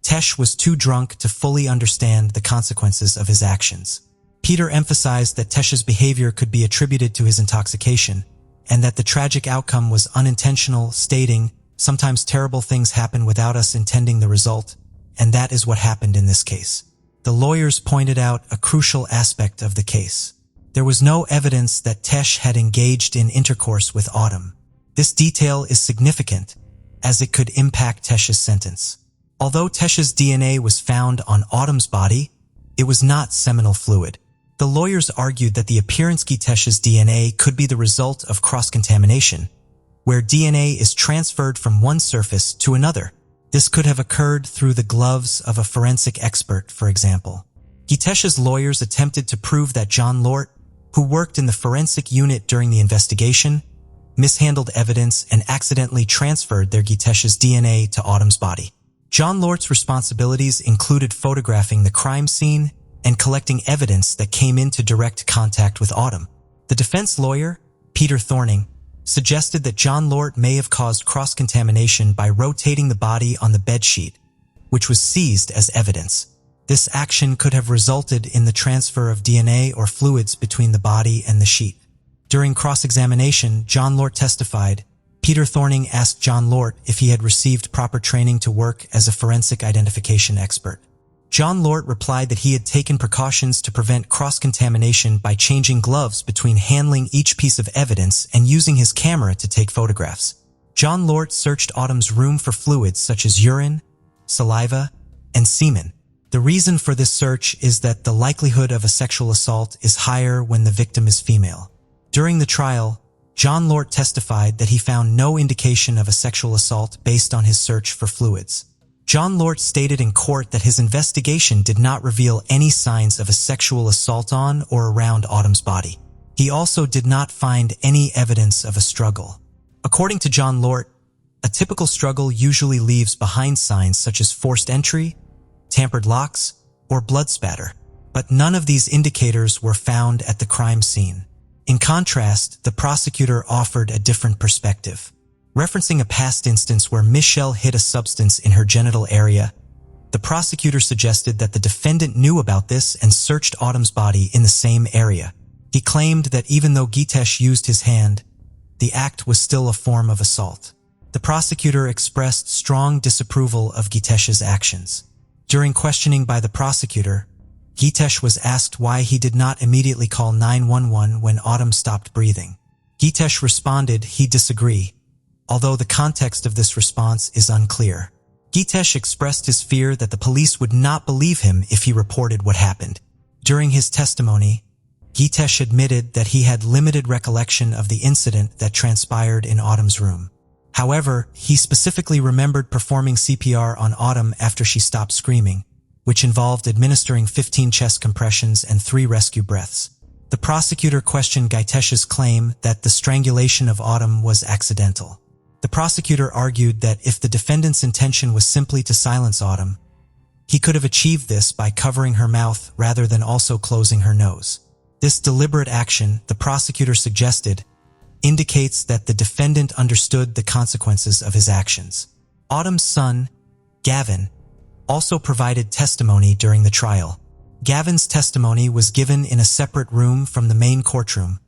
Tesh was too drunk to fully understand the consequences of his actions. Peter emphasized that Tesh's behavior could be attributed to his intoxication, and that the tragic outcome was unintentional, stating, "Sometimes terrible things happen without us intending the result, and that is what happened in this case." The lawyers pointed out a crucial aspect of the case. There was no evidence that Tesh had engaged in intercourse with Autumn. This detail is significant, as it could impact Tesh's sentence. Although Tesh's DNA was found on Autumn's body, it was not seminal fluid. The lawyers argued that the appearance of Tesh's DNA could be the result of cross-contamination, where DNA is transferred from one surface to another. This could have occurred through the gloves of a forensic expert, for example. Gitesh's lawyers attempted to prove that John Lort, who worked in the forensic unit during the investigation, mishandled evidence and accidentally transferred their Gitesh's DNA to Autumn's body. John Lort's responsibilities included photographing the crime scene and collecting evidence that came into direct contact with Autumn. The defense lawyer, Peter Thorning, suggested that John Lort may have caused cross-contamination by rotating the body on the bedsheet, which was seized as evidence. This action could have resulted in the transfer of DNA or fluids between the body and the sheet. During cross-examination, John Lort testified. Peter Thorning asked John Lort if he had received proper training to work as a forensic identification expert. John Lort replied that he had taken precautions to prevent cross-contamination by changing gloves between handling each piece of evidence and using his camera to take photographs. John Lort searched Autumn's room for fluids such as urine, saliva, and semen. The reason for this search is that the likelihood of a sexual assault is higher when the victim is female. During the trial, John Lort testified that he found no indication of a sexual assault based on his search for fluids. John Lort stated in court that his investigation did not reveal any signs of a sexual assault on or around Autumn's body. He also did not find any evidence of a struggle. According to John Lort, a typical struggle usually leaves behind signs such as forced entry, tampered locks, or blood spatter, but none of these indicators were found at the crime scene. In contrast, the prosecutor offered a different perspective. Referencing a past instance where Michelle hid a substance in her genital area, the prosecutor suggested that the defendant knew about this and searched Autumn's body in the same area. He claimed that even though Gitesh used his hand, the act was still a form of assault. The prosecutor expressed strong disapproval of Gitesh's actions. During questioning by the prosecutor, Gitesh was asked why he did not immediately call 911 when Autumn stopped breathing. Gitesh responded he disagreed, although the context of this response is unclear. Gitesh expressed his fear that the police would not believe him if he reported what happened. During his testimony, Gitesh admitted that he had limited recollection of the incident that transpired in Autumn's room. However, he specifically remembered performing CPR on Autumn after she stopped screaming, which involved administering 15 chest compressions and 3 rescue breaths. The prosecutor questioned Gitesh's claim that the strangulation of Autumn was accidental. The prosecutor argued that if the defendant's intention was simply to silence Autumn, he could have achieved this by covering her mouth rather than also closing her nose. This deliberate action, the prosecutor suggested, indicates that the defendant understood the consequences of his actions. Autumn's son, Gavin, also provided testimony during the trial. Gavin's testimony was given in a separate room from the main courtroom,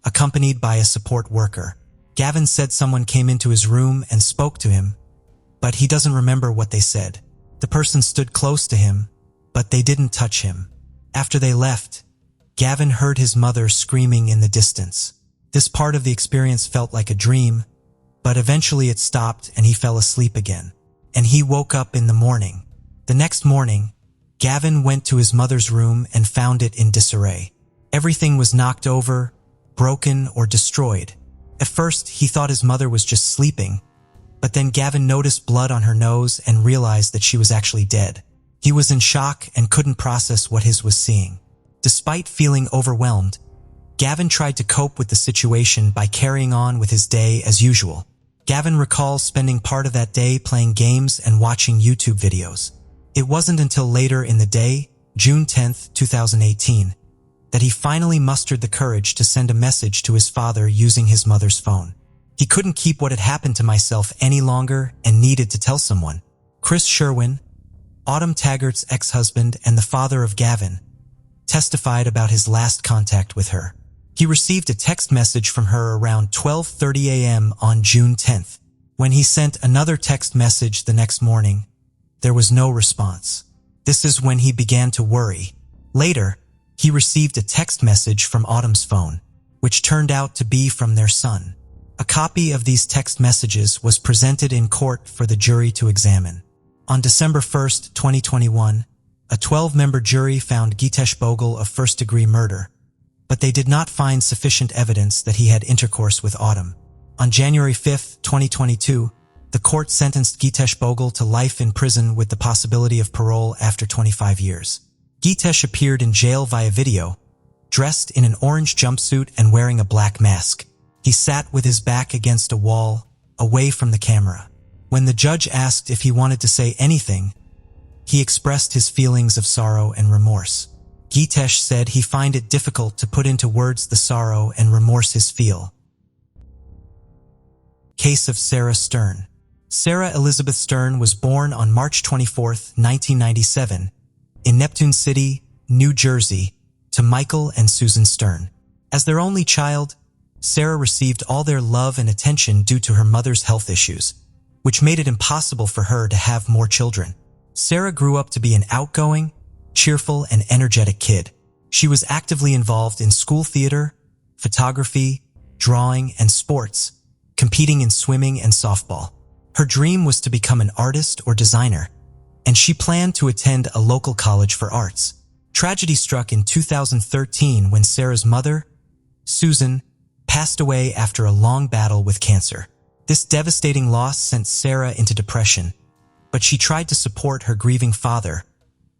accompanied by a support worker. Gavin said someone came into his room and spoke to him, but he doesn't remember what they said. The person stood close to him, but they didn't touch him. After they left, Gavin heard his mother screaming in the distance. This part of the experience felt like a dream, but eventually it stopped and he fell asleep again. And he woke up in the morning. The next morning, Gavin went to his mother's room and found it in disarray. Everything was knocked over, broken, or destroyed. At first, he thought his mother was just sleeping, but then Gavin noticed blood on her nose and realized that she was actually dead. He was in shock and couldn't process what he was seeing. Despite feeling overwhelmed, Gavin tried to cope with the situation by carrying on with his day as usual. Gavin recalls spending part of that day playing games and watching YouTube videos. It wasn't until later in the day, June 10, 2018, that he finally mustered the courage to send a message to his father using his mother's phone. He couldn't keep what had happened to myself any longer and needed to tell someone. Chris Sherwin, Autumn Taggart's ex-husband and the father of Gavin, testified about his last contact with her. He received a text message from her around 12:30 a.m. on June 10th. When he sent another text message the next morning, there was no response. This is when he began to worry. Later, he received a text message from Autumn's phone, which turned out to be from their son. A copy of these text messages was presented in court for the jury to examine. On December 1st, 2021, a 12-member jury found Gitesh Bogle of first-degree murder, but they did not find sufficient evidence that he had intercourse with Autumn. On January 5, 2022, the court sentenced Gitesh Bogle to life in prison with the possibility of parole after 25 years. Gitesh appeared in jail via video, dressed in an orange jumpsuit and wearing a black mask. He sat with his back against a wall, away from the camera. When the judge asked if he wanted to say anything, he expressed his feelings of sorrow and remorse. Gitesh said he find it difficult to put into words the sorrow and remorse he feel. Case of Sarah Stern. Sarah Elizabeth Stern was born on March 24, 1997, in Neptune City, New Jersey, to Michael and Susan Stern. As their only child, Sarah received all their love and attention due to her mother's health issues, which made it impossible for her to have more children. Sarah grew up to be an outgoing, cheerful, and energetic kid. She was actively involved in school theater, photography, drawing, and sports, competing in swimming and softball. Her dream was to become an artist or designer, and she planned to attend a local college for arts. Tragedy struck in 2013 when Sarah's mother, Susan, passed away after a long battle with cancer. This devastating loss sent Sarah into depression, but she tried to support her grieving father,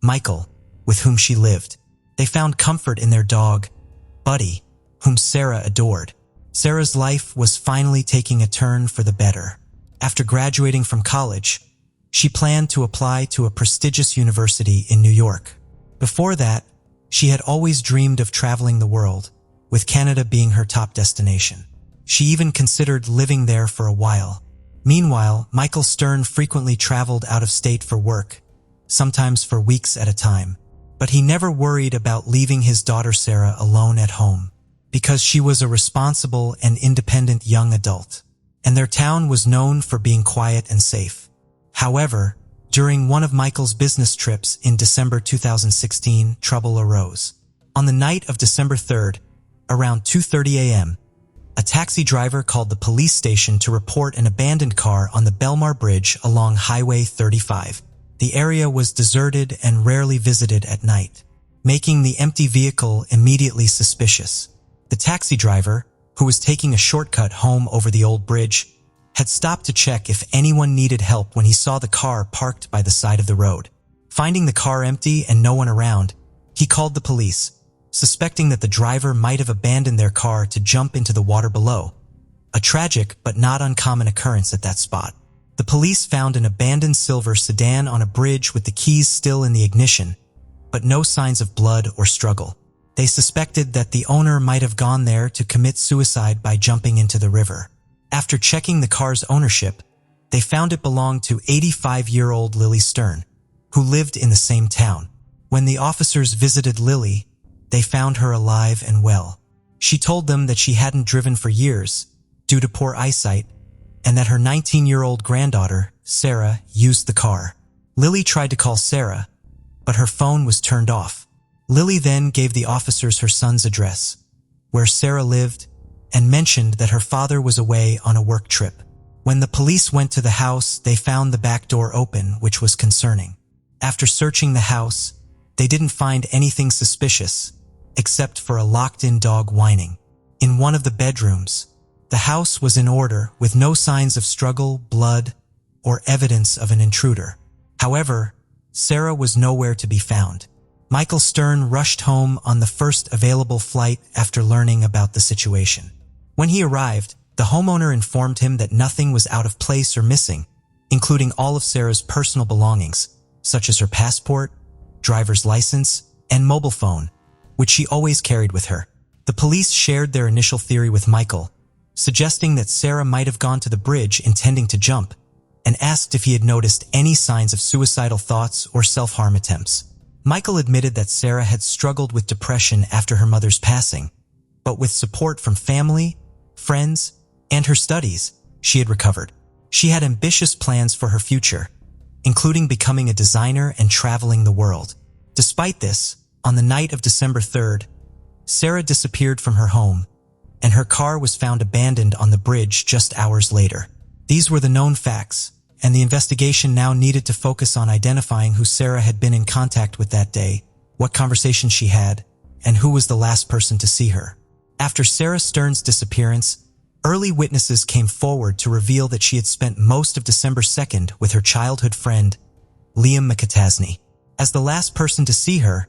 Michael, with whom she lived. They found comfort in their dog, Buddy, whom Sarah adored. Sarah's life was finally taking a turn for the better. After graduating from college, she planned to apply to a prestigious university in New York. Before that, she had always dreamed of traveling the world, with Canada being her top destination. She even considered living there for a while. Meanwhile, Michael Stern frequently traveled out of state for work, sometimes for weeks at a time. But he never worried about leaving his daughter Sarah alone at home, because she was a responsible and independent young adult, and their town was known for being quiet and safe. However, during one of Michael's business trips in December 2016, trouble arose. On the night of December 3rd, around 2:30 a.m., a taxi driver called the police station to report an abandoned car on the Belmar Bridge along Highway 35. The area was deserted and rarely visited at night, making the empty vehicle immediately suspicious. The taxi driver, who was taking a shortcut home over the old bridge, had stopped to check if anyone needed help when he saw the car parked by the side of the road. Finding the car empty and no one around, he called the police, suspecting that the driver might have abandoned their car to jump into the water below, a tragic but not uncommon occurrence at that spot. The police found an abandoned silver sedan on a bridge with the keys still in the ignition, but no signs of blood or struggle. They suspected that the owner might have gone there to commit suicide by jumping into the river. After checking the car's ownership, they found it belonged to 85-year-old Lily Stern, who lived in the same town. When the officers visited Lily, they found her alive and well. She told them that she hadn't driven for years due to poor eyesight, and that her 19-year-old granddaughter, Sarah, used the car. Lily tried to call Sarah, but her phone was turned off. Lily then gave the officers her son's address, where Sarah lived, and mentioned that her father was away on a work trip. When the police went to the house, they found the back door open, which was concerning. After searching the house, they didn't find anything suspicious, except for a locked-in dog whining. In one of the bedrooms, the house was in order, with no signs of struggle, blood, or evidence of an intruder. However, Sarah was nowhere to be found. Michael Stern rushed home on the first available flight after learning about the situation. When he arrived, the homeowner informed him that nothing was out of place or missing, including all of Sarah's personal belongings, such as her passport, driver's license, and mobile phone, which she always carried with her. The police shared their initial theory with Michael, suggesting that Sarah might have gone to the bridge intending to jump, and asked if he had noticed any signs of suicidal thoughts or self-harm attempts. Michael admitted that Sarah had struggled with depression after her mother's passing, but with support from family, friends, and her studies, she had recovered. She had ambitious plans for her future, including becoming a designer and traveling the world. Despite this, on the night of December 3rd, Sarah disappeared from her home, and her car was found abandoned on the bridge just hours later. These were the known facts, and the investigation now needed to focus on identifying who Sarah had been in contact with that day, what conversations she had, and who was the last person to see her. After Sarah Stern's disappearance, early witnesses came forward to reveal that she had spent most of December 2nd with her childhood friend, Liam McAtasney. As the last person to see her,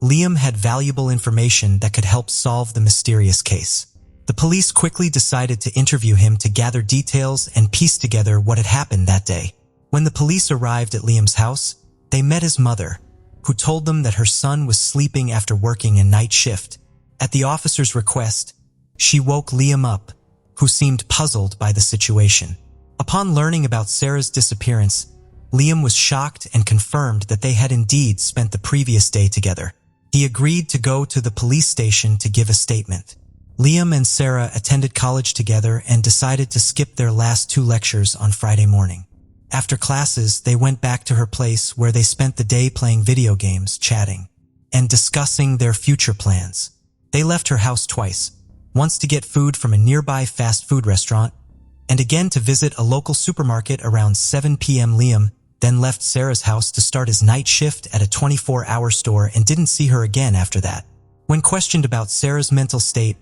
Liam had valuable information that could help solve the mysterious case. The police quickly decided to interview him to gather details and piece together what had happened that day. When the police arrived at Liam's house, they met his mother, who told them that her son was sleeping after working a night shift. At the officer's request, she woke Liam up, who seemed puzzled by the situation. Upon learning about Sarah's disappearance, Liam was shocked and confirmed that they had indeed spent the previous day together. He agreed to go to the police station to give a statement. Liam and Sarah attended college together and decided to skip their last 2 lectures on Friday morning. After classes, they went back to her place where they spent the day playing video games, chatting, and discussing their future plans. They left her house twice, once to get food from a nearby fast food restaurant, and again to visit a local supermarket around 7 p.m. Liam then left Sarah's house to start his night shift at a 24-hour store and didn't see her again after that. When questioned about Sarah's mental state,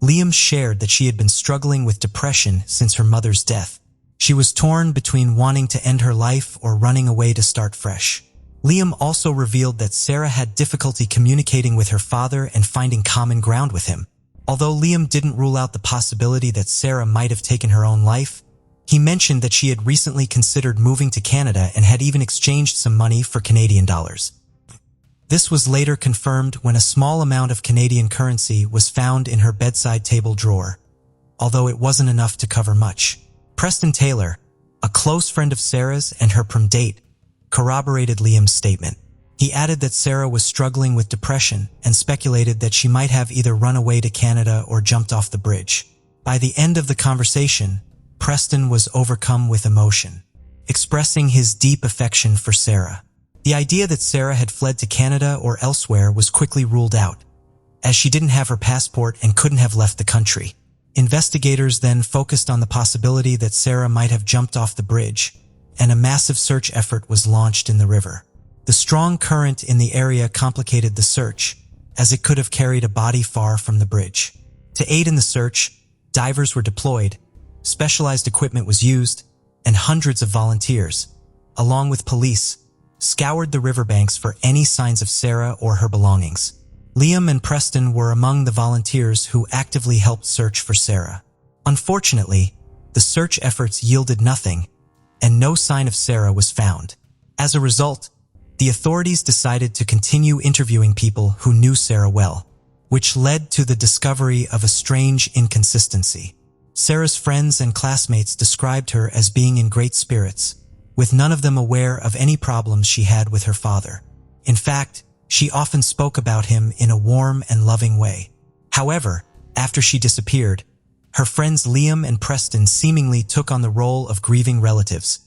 Liam shared that she had been struggling with depression since her mother's death. She was torn between wanting to end her life or running away to start fresh. Liam also revealed that Sarah had difficulty communicating with her father and finding common ground with him. Although Liam didn't rule out the possibility that Sarah might have taken her own life, he mentioned that she had recently considered moving to Canada and had even exchanged some money for Canadian dollars. This was later confirmed when a small amount of Canadian currency was found in her bedside table drawer, although it wasn't enough to cover much. Preston Taylor, a close friend of Sarah's and her prom date, corroborated Liam's statement. He added that Sarah was struggling with depression and speculated that she might have either run away to Canada or jumped off the bridge. By the end of the conversation, Preston was overcome with emotion, expressing his deep affection for Sarah. The idea that Sarah had fled to Canada or elsewhere was quickly ruled out, as she didn't have her passport and couldn't have left the country. Investigators then focused on the possibility that Sarah might have jumped off the bridge, and a massive search effort was launched in the river. The strong current in the area complicated the search, as it could have carried a body far from the bridge. To aid in the search, divers were deployed, specialized equipment was used, and hundreds of volunteers, along with police, scoured the riverbanks for any signs of Sarah or her belongings. Liam and Preston were among the volunteers who actively helped search for Sarah. Unfortunately, the search efforts yielded nothing, and no sign of Sarah was found. As a result, the authorities decided to continue interviewing people who knew Sarah well, which led to the discovery of a strange inconsistency. Sarah's friends and classmates described her as being in great spirits, with none of them aware of any problems she had with her father. In fact, she often spoke about him in a warm and loving way. However, after she disappeared, her friends Liam and Preston seemingly took on the role of grieving relatives,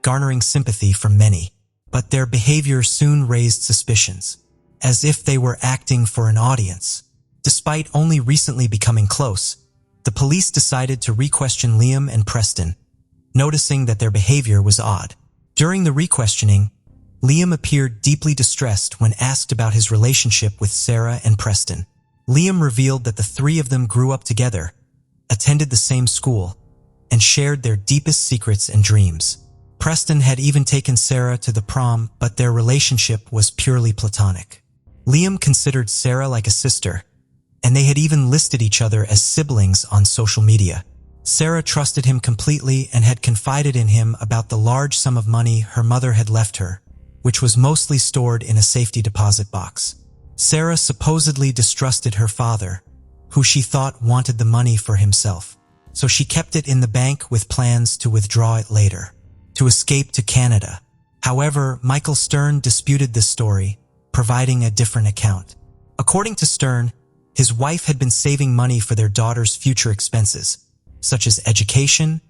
garnering sympathy from many. But their behavior soon raised suspicions, as if they were acting for an audience. Despite only recently becoming close, the police decided to re-question Liam and Preston, noticing that their behavior was odd. During the re-questioning, Liam appeared deeply distressed when asked about his relationship with Sarah and Preston. Liam revealed that the three of them grew up together, attended the same school, and shared their deepest secrets and dreams. Preston had even taken Sarah to the prom, but their relationship was purely platonic. Liam considered Sarah like a sister, and they had even listed each other as siblings on social media. Sarah trusted him completely and had confided in him about the large sum of money her mother had left her, which was mostly stored in a safety deposit box. Sarah supposedly distrusted her father, who she thought wanted the money for himself, so she kept it in the bank with plans to withdraw it later, to escape to Canada. However, Michael Stern disputed this story, providing a different account. According to Stern, his wife had been saving money for their daughter's future expenses, such as education,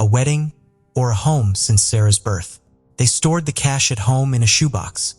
a wedding, or a home since Sarah's birth. They stored the cash at home in a shoebox,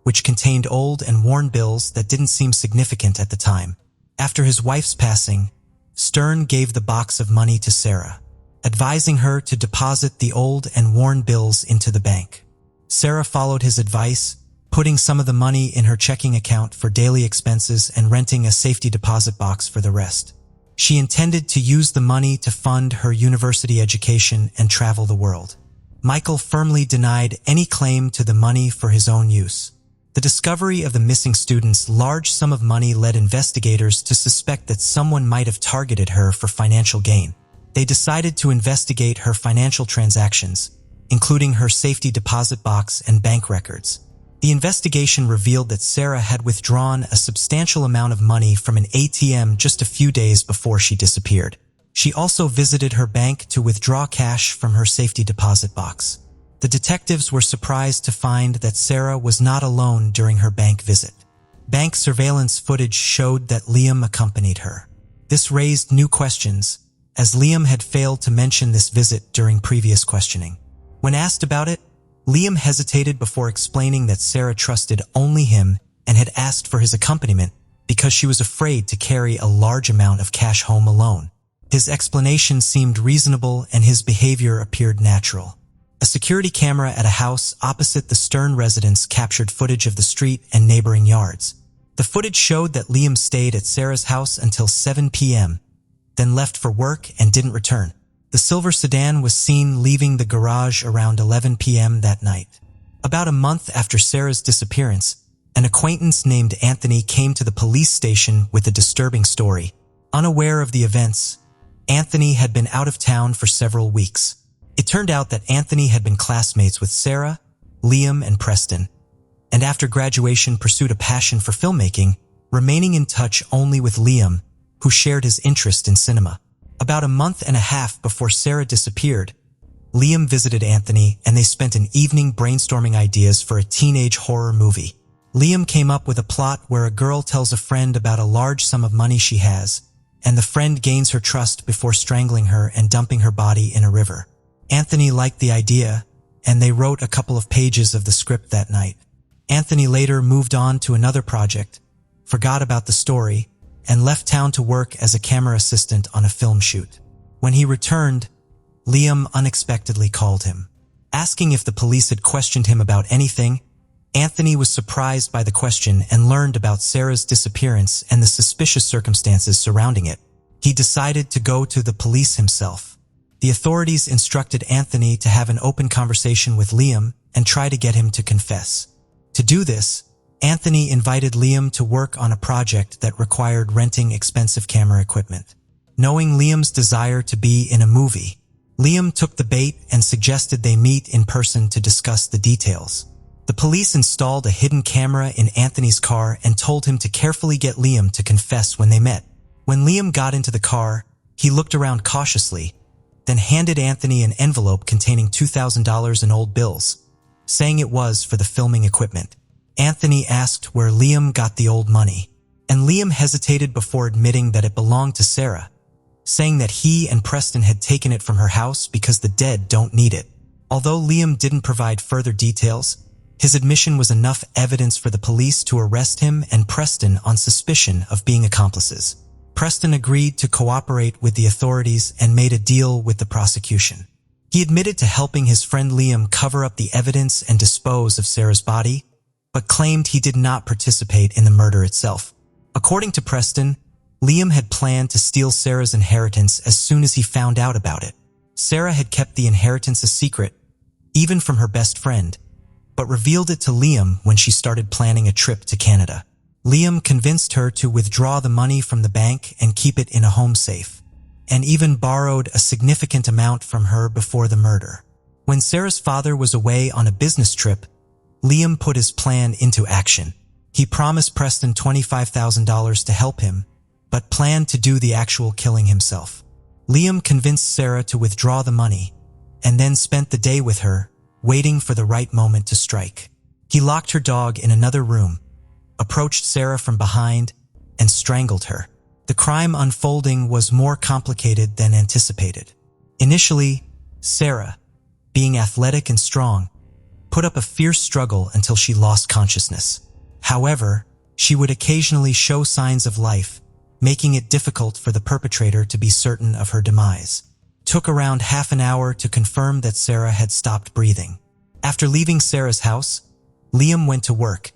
which contained old and worn bills that didn't seem significant at the time. After his wife's passing, Stern gave the box of money to Sarah, advising her to deposit the old and worn bills into the bank. Sarah followed his advice, putting some of the money in her checking account for daily expenses and renting a safety deposit box for the rest. She intended to use the money to fund her university education and travel the world. Michael firmly denied any claim to the money for his own use. The discovery of the missing student's large sum of money led investigators to suspect that someone might have targeted her for financial gain. They decided to investigate her financial transactions, including her safety deposit box and bank records. The investigation revealed that Sarah had withdrawn a substantial amount of money from an ATM just a few days before she disappeared. She also visited her bank to withdraw cash from her safety deposit box. The detectives were surprised to find that Sarah was not alone during her bank visit. Bank surveillance footage showed that Liam accompanied her. This raised new questions, as Liam had failed to mention this visit during previous questioning. When asked about it, Liam hesitated before explaining that Sarah trusted only him and had asked for his accompaniment because she was afraid to carry a large amount of cash home alone. His explanation seemed reasonable and his behavior appeared natural. A security camera at a house opposite the Stern residence captured footage of the street and neighboring yards. The footage showed that Liam stayed at Sarah's house until 7 p.m., then left for work and didn't return. The silver sedan was seen leaving the garage around 11 p.m. that night. About a month after Sarah's disappearance, an acquaintance named Anthony came to the police station with a disturbing story. Unaware of the events, Anthony had been out of town for several weeks. It turned out that Anthony had been classmates with Sarah, Liam, and Preston, and after graduation pursued a passion for filmmaking, remaining in touch only with Liam, who shared his interest in cinema. About a month and a half before Sarah disappeared, Liam visited Anthony and they spent an evening brainstorming ideas for a teenage horror movie. Liam came up with a plot where a girl tells a friend about a large sum of money she has, and the friend gains her trust before strangling her and dumping her body in a river. Anthony liked the idea, and they wrote a couple of pages of the script that night. Anthony later moved on to another project, forgot about the story, and left town to work as a camera assistant on a film shoot. When he returned, Liam unexpectedly called him. Asking if the police had questioned him about anything, Anthony was surprised by the question and learned about Sarah's disappearance and the suspicious circumstances surrounding it. He decided to go to the police himself. The authorities instructed Anthony to have an open conversation with Liam and try to get him to confess. To do this, Anthony invited Liam to work on a project that required renting expensive camera equipment. Knowing Liam's desire to be in a movie, Liam took the bait and suggested they meet in person to discuss the details. The police installed a hidden camera in Anthony's car and told him to carefully get Liam to confess when they met. When Liam got into the car, he looked around cautiously, then handed Anthony an envelope containing $2,000 in old bills, saying it was for the filming equipment. Anthony asked where Liam got the old money, and Liam hesitated before admitting that it belonged to Sarah, saying that he and Preston had taken it from her house because the dead don't need it. Although Liam didn't provide further details, his admission was enough evidence for the police to arrest him and Preston on suspicion of being accomplices. Preston agreed to cooperate with the authorities and made a deal with the prosecution. He admitted to helping his friend Liam cover up the evidence and dispose of Sarah's body, but claimed he did not participate in the murder itself. According to Preston, Liam had planned to steal Sarah's inheritance as soon as he found out about it. Sarah had kept the inheritance a secret, even from her best friend, but revealed it to Liam when she started planning a trip to Canada. Liam convinced her to withdraw the money from the bank and keep it in a home safe, and even borrowed a significant amount from her before the murder. When Sarah's father was away on a business trip, Liam put his plan into action. He promised Preston $25,000 to help him, but planned to do the actual killing himself. Liam convinced Sarah to withdraw the money, and then spent the day with her, waiting for the right moment to strike. He locked her dog in another room, approached Sarah from behind, and strangled her. The crime unfolding was more complicated than anticipated. Initially, Sarah, being athletic and strong, put up a fierce struggle until she lost consciousness. However, she would occasionally show signs of life, making it difficult for the perpetrator to be certain of her demise. It took around half an hour to confirm that Sarah had stopped breathing. After leaving Sarah's house, Liam went to work,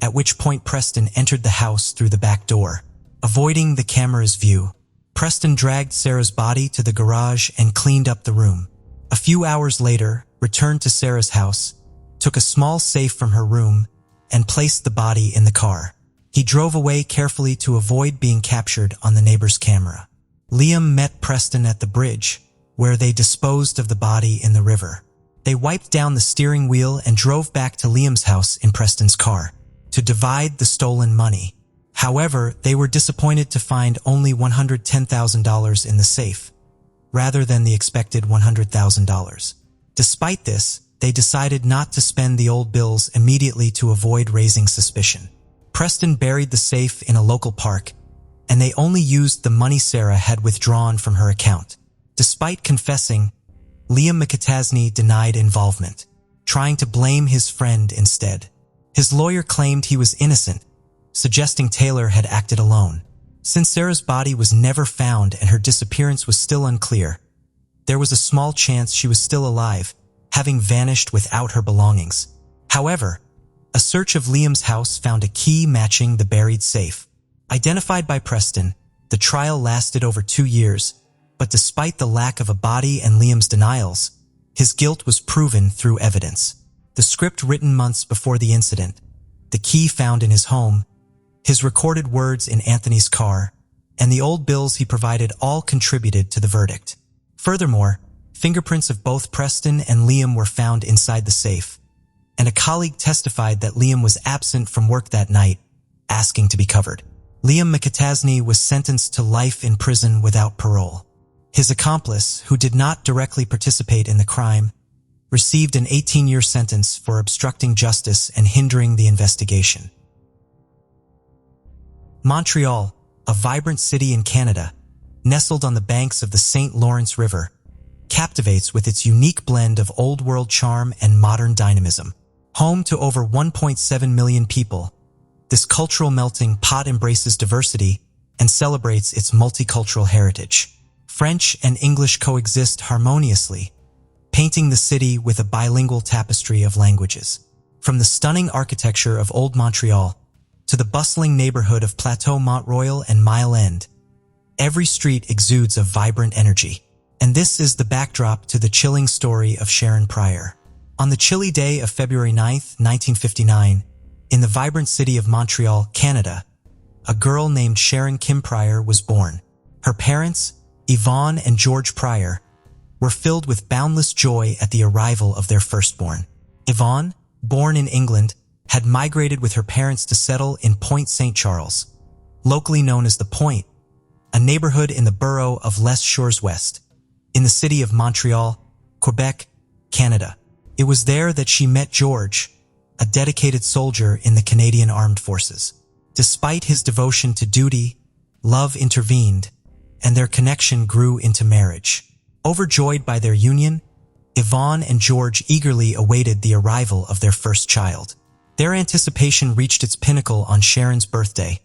at which point Preston entered the house through the back door. Avoiding the camera's view, Preston dragged Sarah's body to the garage and cleaned up the room. A few hours later, returned to Sarah's house, took a small safe from her room, and placed the body in the car. He drove away carefully to avoid being captured on the neighbor's camera. Liam met Preston at the bridge, where they disposed of the body in the river. They wiped down the steering wheel and drove back to Liam's house in Preston's car to divide the stolen money. However, they were disappointed to find only $110,000 in the safe, rather than the expected $100,000. Despite this, they decided not to spend the old bills immediately to avoid raising suspicion. Preston buried the safe in a local park, and they only used the money Sarah had withdrawn from her account. Despite confessing, Liam McAtasney denied involvement, trying to blame his friend instead. His lawyer claimed he was innocent, suggesting Taylor had acted alone. Since Sarah's body was never found and her disappearance was still unclear, there was a small chance she was still alive, having vanished without her belongings. However, a search of Liam's house found a key matching the buried safe. Identified by Preston, the trial lasted over 2 years, but despite the lack of a body and Liam's denials, his guilt was proven through evidence. The script written months before the incident, the key found in his home, his recorded words in Anthony's car, and the old bills he provided all contributed to the verdict. Furthermore, fingerprints of both Preston and Liam were found inside the safe, and a colleague testified that Liam was absent from work that night, asking to be covered. Liam McAtasney was sentenced to life in prison without parole. His accomplice, who did not directly participate in the crime, received an 18-year sentence for obstructing justice and hindering the investigation. Montreal, a vibrant city in Canada, nestled on the banks of the St. Lawrence River, captivates with its unique blend of old-world charm and modern dynamism. Home to over 1.7 million people, this cultural melting pot embraces diversity and celebrates its multicultural heritage. French and English coexist harmoniously, painting the city with a bilingual tapestry of languages. From the stunning architecture of Old Montreal to the bustling neighborhood of Plateau Mont-Royal and Mile End, every street exudes a vibrant energy. And this is the backdrop to the chilling story of Sharon Pryor. On the chilly day of February 9, 1959, in the vibrant city of Montreal, Canada, a girl named Sharon Kim Pryor was born. Her parents, Yvonne and George Pryor, were filled with boundless joy at the arrival of their firstborn. Yvonne, born in England, had migrated with her parents to settle in Point St. Charles, locally known as the Point, a neighborhood in the borough of Les Shores West, in the city of Montreal, Quebec, Canada. It was there that she met George, a dedicated soldier in the Canadian Armed Forces. Despite his devotion to duty, love intervened, and their connection grew into marriage. Overjoyed by their union, Yvonne and George eagerly awaited the arrival of their first child. Their anticipation reached its pinnacle on Sharon's birthday,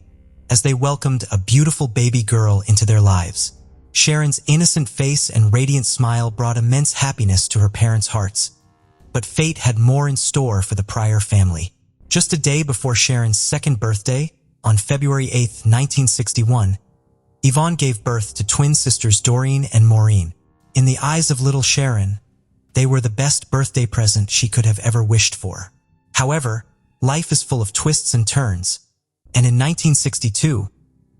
as they welcomed a beautiful baby girl into their lives. Sharon's innocent face and radiant smile brought immense happiness to her parents' hearts. But fate had more in store for the Pryor family. Just a day before Sharon's second birthday, on February 8, 1961, Yvonne gave birth to twin sisters Doreen and Maureen. In the eyes of little Sharon, they were the best birthday present she could have ever wished for. However, life is full of twists and turns, and in 1962,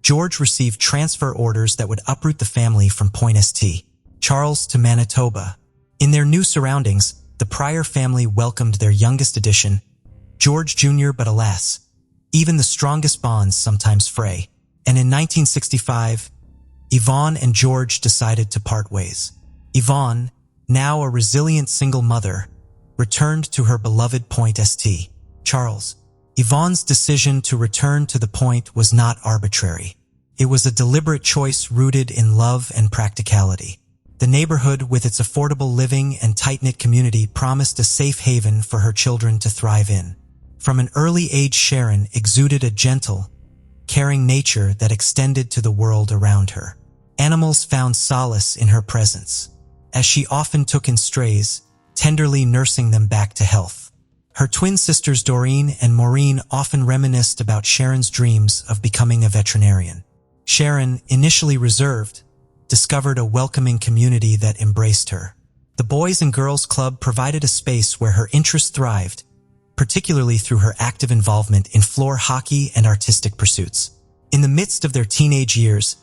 George received transfer orders that would uproot the family from Point St. Charles to Manitoba. In their new surroundings, the Pryor family welcomed their youngest addition, George Jr., but alas, even the strongest bonds sometimes fray. And in 1965, Yvonne and George decided to part ways. Yvonne, now a resilient single mother, returned to her beloved Point St. Charles. Yvonne's decision to return to the Point was not arbitrary. It was a deliberate choice rooted in love and practicality. The neighborhood, with its affordable living and tight-knit community, promised a safe haven for her children to thrive in. From an early age, Sharon exuded a gentle, caring nature that extended to the world around her. Animals found solace in her presence, as she often took in strays, tenderly nursing them back to health. Her twin sisters Doreen and Maureen often reminisced about Sharon's dreams of becoming a veterinarian. Sharon, initially reserved, discovered a welcoming community that embraced her. The Boys and Girls Club provided a space where her interests thrived, particularly through her active involvement in floor hockey and artistic pursuits. In the midst of their teenage years,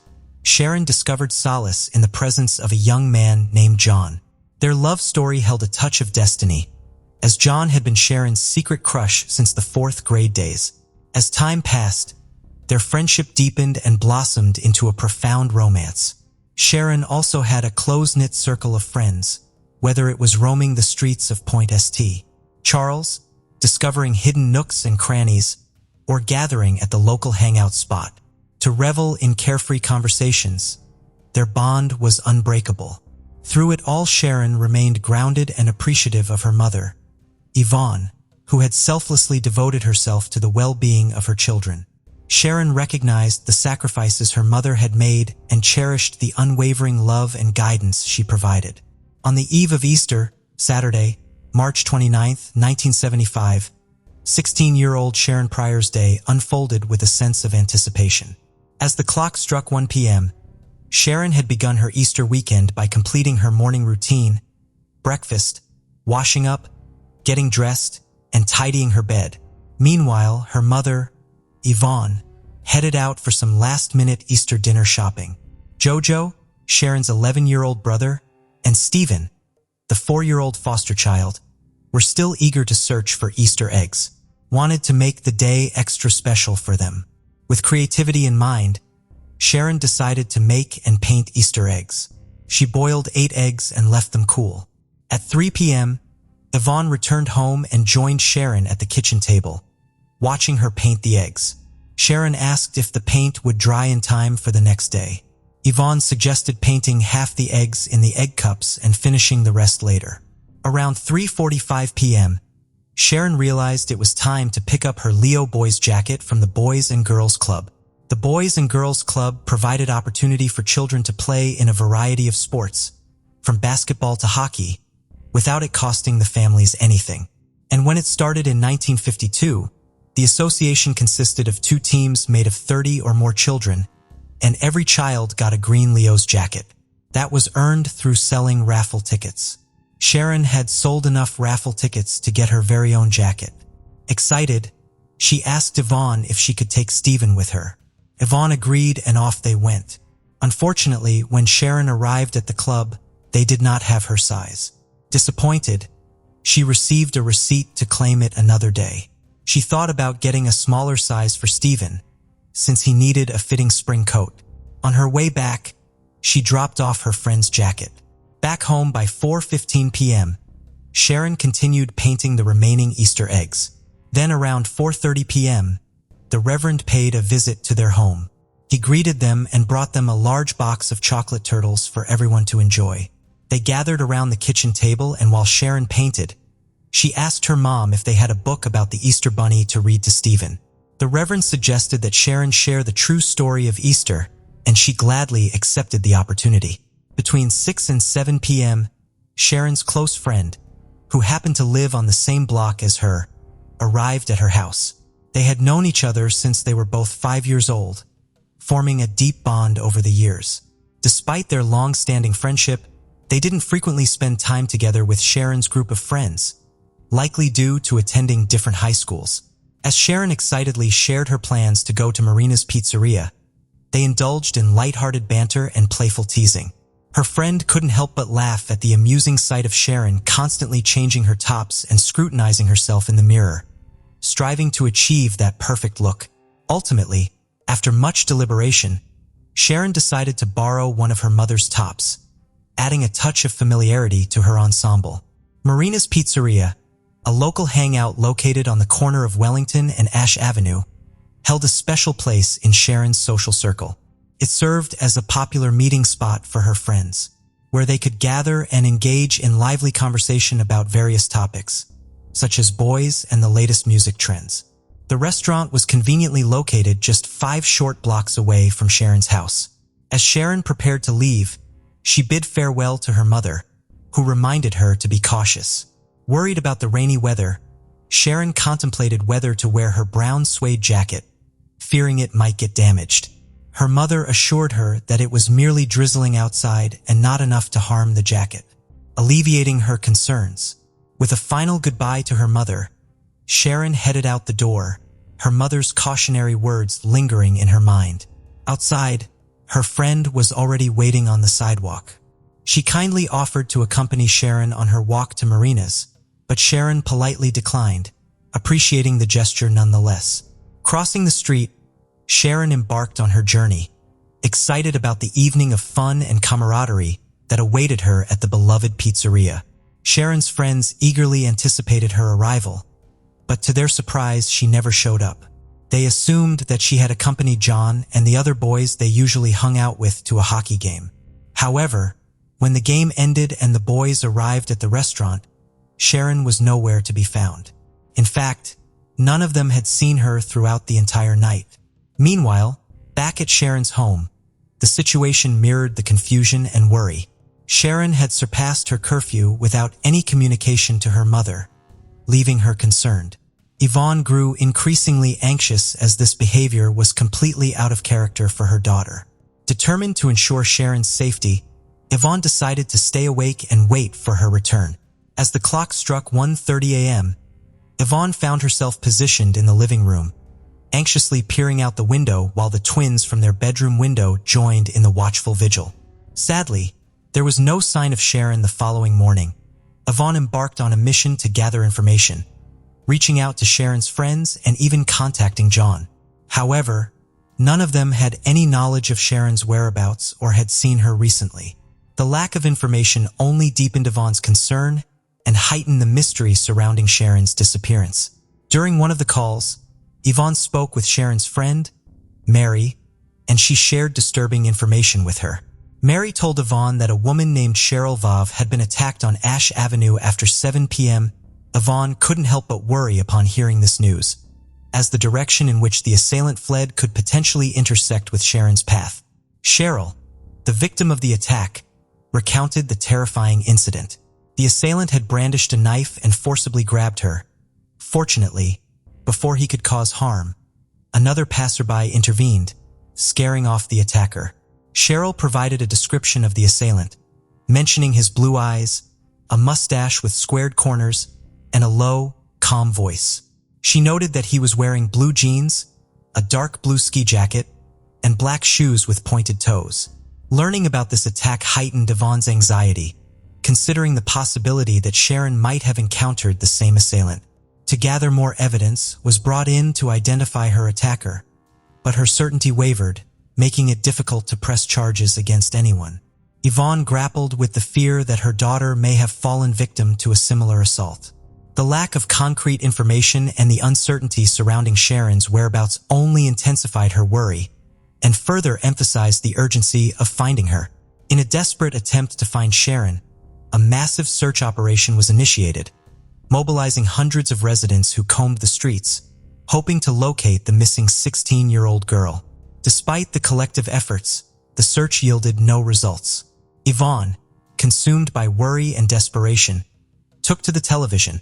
Sharon discovered solace in the presence of a young man named John. Their love story held a touch of destiny, as John had been Sharon's secret crush since the fourth grade days. As time passed, their friendship deepened and blossomed into a profound romance. Sharon also had a close-knit circle of friends, whether it was roaming the streets of Point St. Charles, discovering hidden nooks and crannies, or gathering at the local hangout spot to revel in carefree conversations. Their bond was unbreakable. Through it all, Sharon remained grounded and appreciative of her mother, Yvonne, who had selflessly devoted herself to the well-being of her children. Sharon recognized the sacrifices her mother had made and cherished the unwavering love and guidance she provided. On the eve of Easter, Saturday, March 29, 1975, 16-year-old Sharon Pryor's day unfolded with a sense of anticipation. As the clock struck 1 p.m., Sharon had begun her Easter weekend by completing her morning routine: breakfast, washing up, getting dressed, and tidying her bed. Meanwhile, her mother, Yvonne, headed out for some last-minute Easter dinner shopping. Jojo, Sharon's 11-year-old brother, and Stephen, the 4-year-old foster child, were still eager to search for Easter eggs, wanted to make the day extra special for them. With creativity in mind, Sharon decided to make and paint Easter eggs. She boiled 8 eggs and left them cool. At 3 p.m., Yvonne returned home and joined Sharon at the kitchen table, watching her paint the eggs. Sharon asked if the paint would dry in time for the next day. Yvonne suggested painting half the eggs in the egg cups and finishing the rest later. Around 3:45 p.m., Sharon realized it was time to pick up her Leo Boys jacket from the Boys and Girls Club. The Boys and Girls Club provided opportunity for children to play in a variety of sports, from basketball to hockey, without it costing the families anything. And when it started in 1952, the association consisted of 2 teams made of 30 or more children, and every child got a green Leo's jacket. That was earned through selling raffle tickets. Sharon had sold enough raffle tickets to get her very own jacket. Excited, she asked Yvonne if she could take Stephen with her. Yvonne agreed and off they went. Unfortunately, when Sharon arrived at the club, they did not have her size. Disappointed, she received a receipt to claim it another day. She thought about getting a smaller size for Stephen, since he needed a fitting spring coat. On her way back, she dropped off her friend's jacket. Back home by 4:15 p.m., Sharon continued painting the remaining Easter eggs. Then around 4:30 p.m., the Reverend paid a visit to their home. He greeted them and brought them a large box of chocolate turtles for everyone to enjoy. They gathered around the kitchen table, and while Sharon painted, she asked her mom if they had a book about the Easter Bunny to read to Stephen. The Reverend suggested that Sharon share the true story of Easter, and she gladly accepted the opportunity. Between 6 and 7 p.m., Sharon's close friend, who happened to live on the same block as her, arrived at her house. They had known each other since they were both 5 years old, forming a deep bond over the years. Despite their long-standing friendship, they didn't frequently spend time together with Sharon's group of friends, likely due to attending different high schools. As Sharon excitedly shared her plans to go to Marina's Pizzeria, they indulged in lighthearted banter and playful teasing. Her friend couldn't help but laugh at the amusing sight of Sharon constantly changing her tops and scrutinizing herself in the mirror, striving to achieve that perfect look. Ultimately, after much deliberation, Sharon decided to borrow one of her mother's tops, adding a touch of familiarity to her ensemble. Marina's Pizzeria, a local hangout located on the corner of Wellington and Ash Avenue, held a special place in Sharon's social circle. It served as a popular meeting spot for her friends, where they could gather and engage in lively conversation about various topics, such as boys and the latest music trends. The restaurant was conveniently located just 5 short blocks away from Sharon's house. As Sharon prepared to leave, she bid farewell to her mother, who reminded her to be cautious. Worried about the rainy weather, Sharon contemplated whether to wear her brown suede jacket, fearing it might get damaged. Her mother assured her that it was merely drizzling outside and not enough to harm the jacket, alleviating her concerns. With a final goodbye to her mother, Sharon headed out the door, her mother's cautionary words lingering in her mind. Outside, her friend was already waiting on the sidewalk. She kindly offered to accompany Sharon on her walk to Marina's, but Sharon politely declined, appreciating the gesture nonetheless. Crossing the street, Sharon embarked on her journey, excited about the evening of fun and camaraderie that awaited her at the beloved pizzeria. Sharon's friends eagerly anticipated her arrival, but to their surprise, she never showed up. They assumed that she had accompanied John and the other boys they usually hung out with to a hockey game. However, when the game ended and the boys arrived at the restaurant, Sharon was nowhere to be found. In fact, none of them had seen her throughout the entire night. Meanwhile, back at Sharon's home, the situation mirrored the confusion and worry. Sharon had surpassed her curfew without any communication to her mother, leaving her concerned. Yvonne grew increasingly anxious as this behavior was completely out of character for her daughter. Determined to ensure Sharon's safety, Yvonne decided to stay awake and wait for her return. As the clock struck 1:30 a.m., Yvonne found herself positioned in the living room, anxiously peering out the window while the twins from their bedroom window joined in the watchful vigil. Sadly, there was no sign of Sharon the following morning. Yvonne embarked on a mission to gather information, reaching out to Sharon's friends and even contacting John. However, none of them had any knowledge of Sharon's whereabouts or had seen her recently. The lack of information only deepened Yvonne's concern and heightened the mystery surrounding Sharon's disappearance. During one of the calls, Yvonne spoke with Sharon's friend, Mary, and she shared disturbing information with her. Mary told Yvonne that a woman named Cheryl Vav had been attacked on Ash Avenue after 7 p.m. Yvonne couldn't help but worry upon hearing this news, as the direction in which the assailant fled could potentially intersect with Sharon's path. Cheryl, the victim of the attack, recounted the terrifying incident. The assailant had brandished a knife and forcibly grabbed her. Fortunately, before he could cause harm, another passerby intervened, scaring off the attacker. Cheryl provided a description of the assailant, mentioning his blue eyes, a mustache with squared corners, and a low, calm voice. She noted that he was wearing blue jeans, a dark blue ski jacket, and black shoes with pointed toes. Learning about this attack heightened Yvonne's anxiety, considering the possibility that Sharon might have encountered the same assailant. To gather more evidence was brought in to identify her attacker, but her certainty wavered, making it difficult to press charges against anyone. Yvonne grappled with the fear that her daughter may have fallen victim to a similar assault. The lack of concrete information and the uncertainty surrounding Sharon's whereabouts only intensified her worry and further emphasized the urgency of finding her. In a desperate attempt to find Sharon, a massive search operation was initiated, mobilizing hundreds of residents who combed the streets, hoping to locate the missing 16-year-old girl. Despite the collective efforts, the search yielded no results. Yvonne, consumed by worry and desperation, took to the television,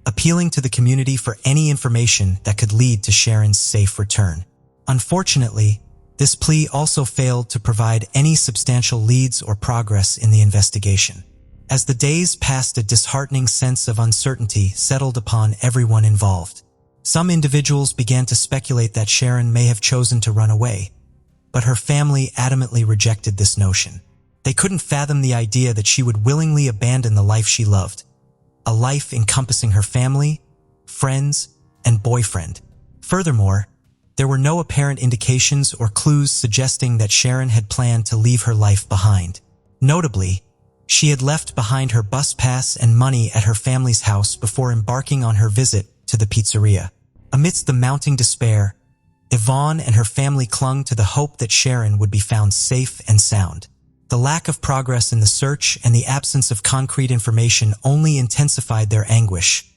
appealing to the community for any information that could lead to Sharon's safe return. Unfortunately, this plea also failed to provide any substantial leads or progress in the investigation. As the days passed, a disheartening sense of uncertainty settled upon everyone involved. Some individuals began to speculate that Sharon may have chosen to run away, but her family adamantly rejected this notion. They couldn't fathom the idea that she would willingly abandon the life she loved, a life encompassing her family, friends, and boyfriend. Furthermore, there were no apparent indications or clues suggesting that Sharon had planned to leave her life behind. Notably, she had left behind her bus pass and money at her family's house before embarking on her visit to the pizzeria. Amidst the mounting despair, Yvonne and her family clung to the hope that Sharon would be found safe and sound. The lack of progress in the search and the absence of concrete information only intensified their anguish,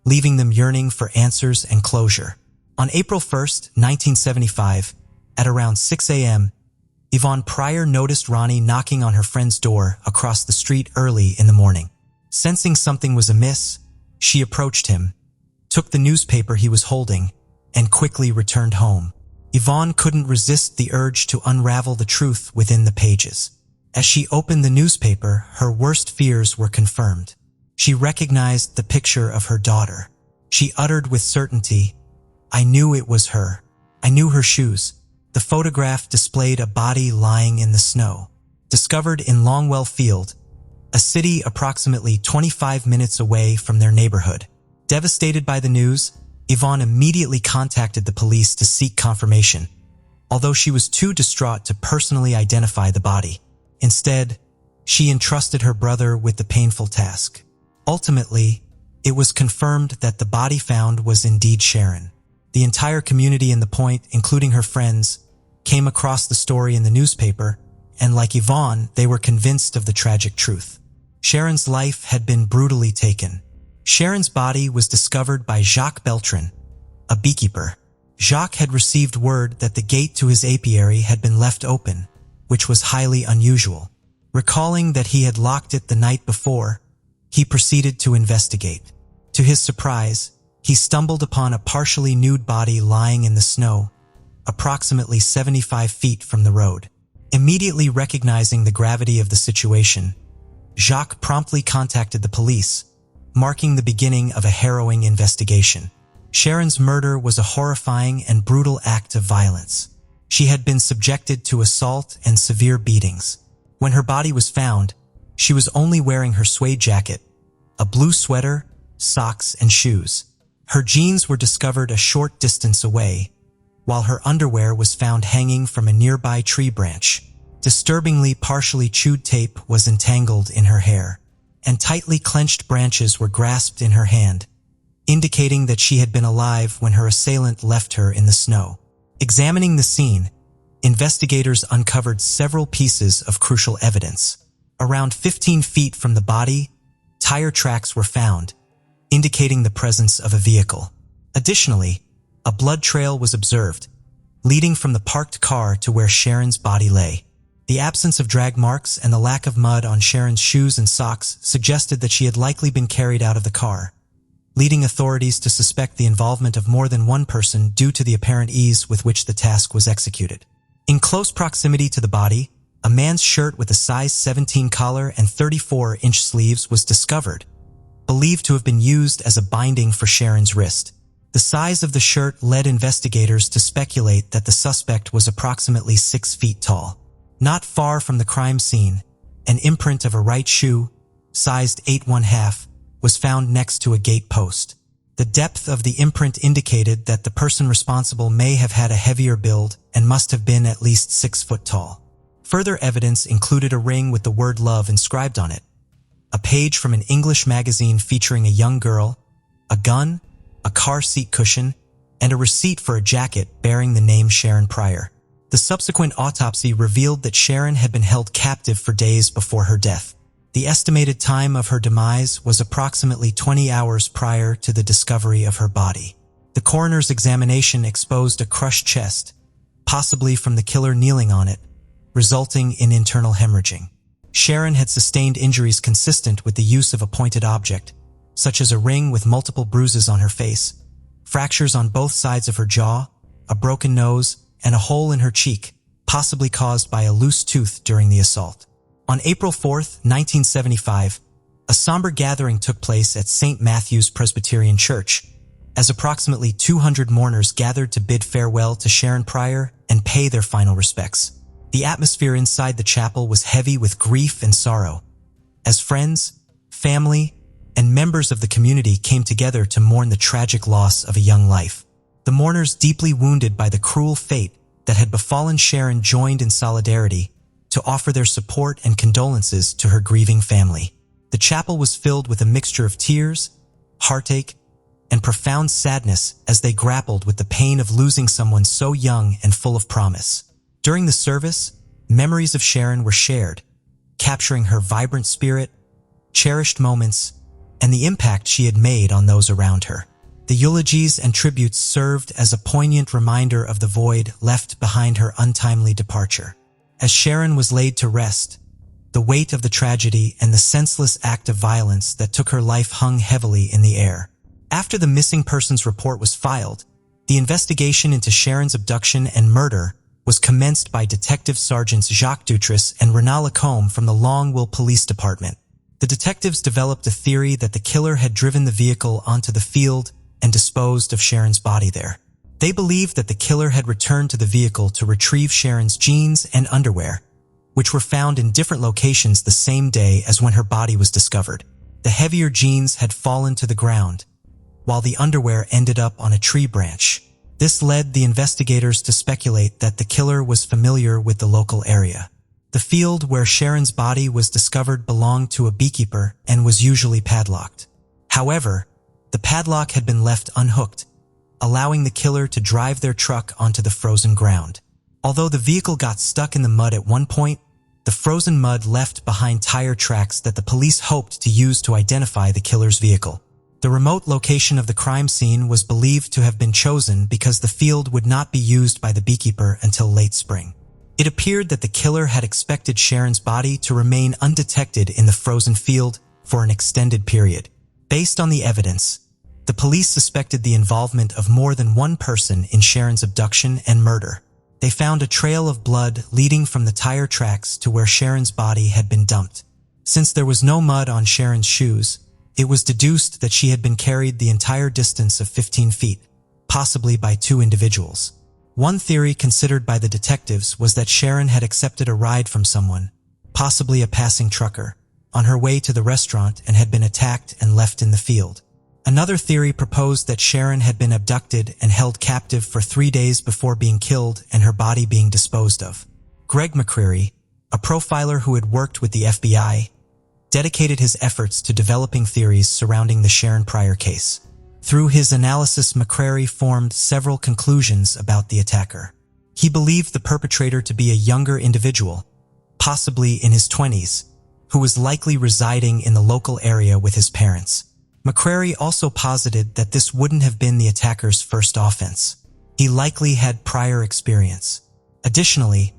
leaving them yearning for answers and closure. On April 1st, 1975, at around 6 a.m., Yvonne Pryor noticed Ronnie knocking on her friend's door across the street early in the morning. Sensing something was amiss, she approached him, took the newspaper he was holding, and quickly returned home. Yvonne couldn't resist the urge to unravel the truth within the pages. As she opened the newspaper, her worst fears were confirmed. She recognized the picture of her daughter. She uttered with certainty, "I knew it was her. I knew her shoes." The photograph displayed a body lying in the snow, discovered in Longwell Field, a city approximately 25 minutes away from their neighborhood. Devastated by the news, Yvonne immediately contacted the police to seek confirmation, although she was too distraught to personally identify the body. Instead, she entrusted her brother with the painful task. Ultimately, it was confirmed that the body found was indeed Sharon. The entire community in the Point, including her friends, came across the story in the newspaper, and like Yvonne, they were convinced of the tragic truth. Sharon's life had been brutally taken. Sharon's body was discovered by Jacques Beltran, a beekeeper. Jacques had received word that the gate to his apiary had been left open, which was highly unusual. Recalling that he had locked it the night before, he proceeded to investigate. To his surprise, he stumbled upon a partially nude body lying in the snow, approximately 75 feet from the road. Immediately recognizing the gravity of the situation, Jacques promptly contacted the police, marking the beginning of a harrowing investigation. Sharon's murder was a horrifying and brutal act of violence. She had been subjected to assault and severe beatings. When her body was found, she was only wearing her suede jacket, a blue sweater, socks, and shoes. Her jeans were discovered a short distance away, while her underwear was found hanging from a nearby tree branch. Disturbingly, partially chewed tape was entangled in her hair, and tightly clenched branches were grasped in her hand, indicating that she had been alive when her assailant left her in the snow. Examining the scene, investigators uncovered several pieces of crucial evidence. Around 15 feet from the body, tire tracks were found, indicating the presence of a vehicle. Additionally, a blood trail was observed, leading from the parked car to where Sharon's body lay. The absence of drag marks and the lack of mud on Sharon's shoes and socks suggested that she had likely been carried out of the car, leading authorities to suspect the involvement of more than one person due to the apparent ease with which the task was executed. In close proximity to the body, a man's shirt with a size 17 collar and 34-inch sleeves was discovered, believed to have been used as a binding for Sharon's wrist. The size of the shirt led investigators to speculate that the suspect was approximately 6 feet tall. Not far from the crime scene, an imprint of a right shoe, sized 8½ was found next to a gate post. The depth of the imprint indicated that the person responsible may have had a heavier build and must have been at least 6 foot tall. Further evidence included a ring with the word love inscribed on it, a page from an English magazine featuring a young girl, a gun, a car seat cushion, and a receipt for a jacket bearing the name Sharon Pryor. The subsequent autopsy revealed that Sharon had been held captive for days before her death. The estimated time of her demise was approximately 20 hours prior to the discovery of her body. The coroner's examination exposed a crushed chest, possibly from the killer kneeling on it, resulting in internal hemorrhaging. Sharon had sustained injuries consistent with the use of a pointed object, such as a ring with multiple bruises on her face, fractures on both sides of her jaw, a broken nose, and a hole in her cheek, possibly caused by a loose tooth during the assault. On April 4, 1975, a somber gathering took place at St. Matthew's Presbyterian Church, as approximately 200 mourners gathered to bid farewell to Sharon Pryor and pay their final respects. The atmosphere inside the chapel was heavy with grief and sorrow, as friends, family, and members of the community came together to mourn the tragic loss of a young life. The mourners, deeply wounded by the cruel fate that had befallen Sharon, joined in solidarity to offer their support and condolences to her grieving family. The chapel was filled with a mixture of tears, heartache, and profound sadness as they grappled with the pain of losing someone so young and full of promise. During the service, memories of Sharon were shared, capturing her vibrant spirit, cherished moments, and the impact she had made on those around her. The eulogies and tributes served as a poignant reminder of the void left behind her untimely departure. As Sharon was laid to rest, the weight of the tragedy and the senseless act of violence that took her life hung heavily in the air. After the missing persons report was filed, the investigation into Sharon's abduction and murder was commenced by Detective Sergeants Jacques Dutrice and Renat Lacombe from the Longville Police Department. The detectives developed a theory that the killer had driven the vehicle onto the field and disposed of Sharon's body there. They believed that the killer had returned to the vehicle to retrieve Sharon's jeans and underwear, which were found in different locations the same day as when her body was discovered. The heavier jeans had fallen to the ground, while the underwear ended up on a tree branch. This led the investigators to speculate that the killer was familiar with the local area. The field where Sharon's body was discovered belonged to a beekeeper and was usually padlocked. However, the padlock had been left unhooked, allowing the killer to drive their truck onto the frozen ground. Although the vehicle got stuck in the mud at one point, the frozen mud left behind tire tracks that the police hoped to use to identify the killer's vehicle. The remote location of the crime scene was believed to have been chosen because the field would not be used by the beekeeper until late spring. It appeared that the killer had expected Sharon's body to remain undetected in the frozen field for an extended period. Based on the evidence, the police suspected the involvement of more than one person in Sharon's abduction and murder. They found a trail of blood leading from the tire tracks to where Sharon's body had been dumped. Since there was no mud on Sharon's shoes, it was deduced that she had been carried the entire distance of 15 feet, possibly by 2 individuals. One theory considered by the detectives was that Sharon had accepted a ride from someone, possibly a passing trucker, on her way to the restaurant and had been attacked and left in the field. Another theory proposed that Sharon had been abducted and held captive for 3 days before being killed and her body being disposed of. Greg McCreary, a profiler who had worked with the FBI, dedicated his efforts to developing theories surrounding the Sharon Pryor case. Through his analysis, McCreary formed several conclusions about the attacker. He believed the perpetrator to be a younger individual, possibly in his 20s, who was likely residing in the local area with his parents. McCreary also posited that this wouldn't have been the attacker's first offense. He likely had prior experience. Additionally,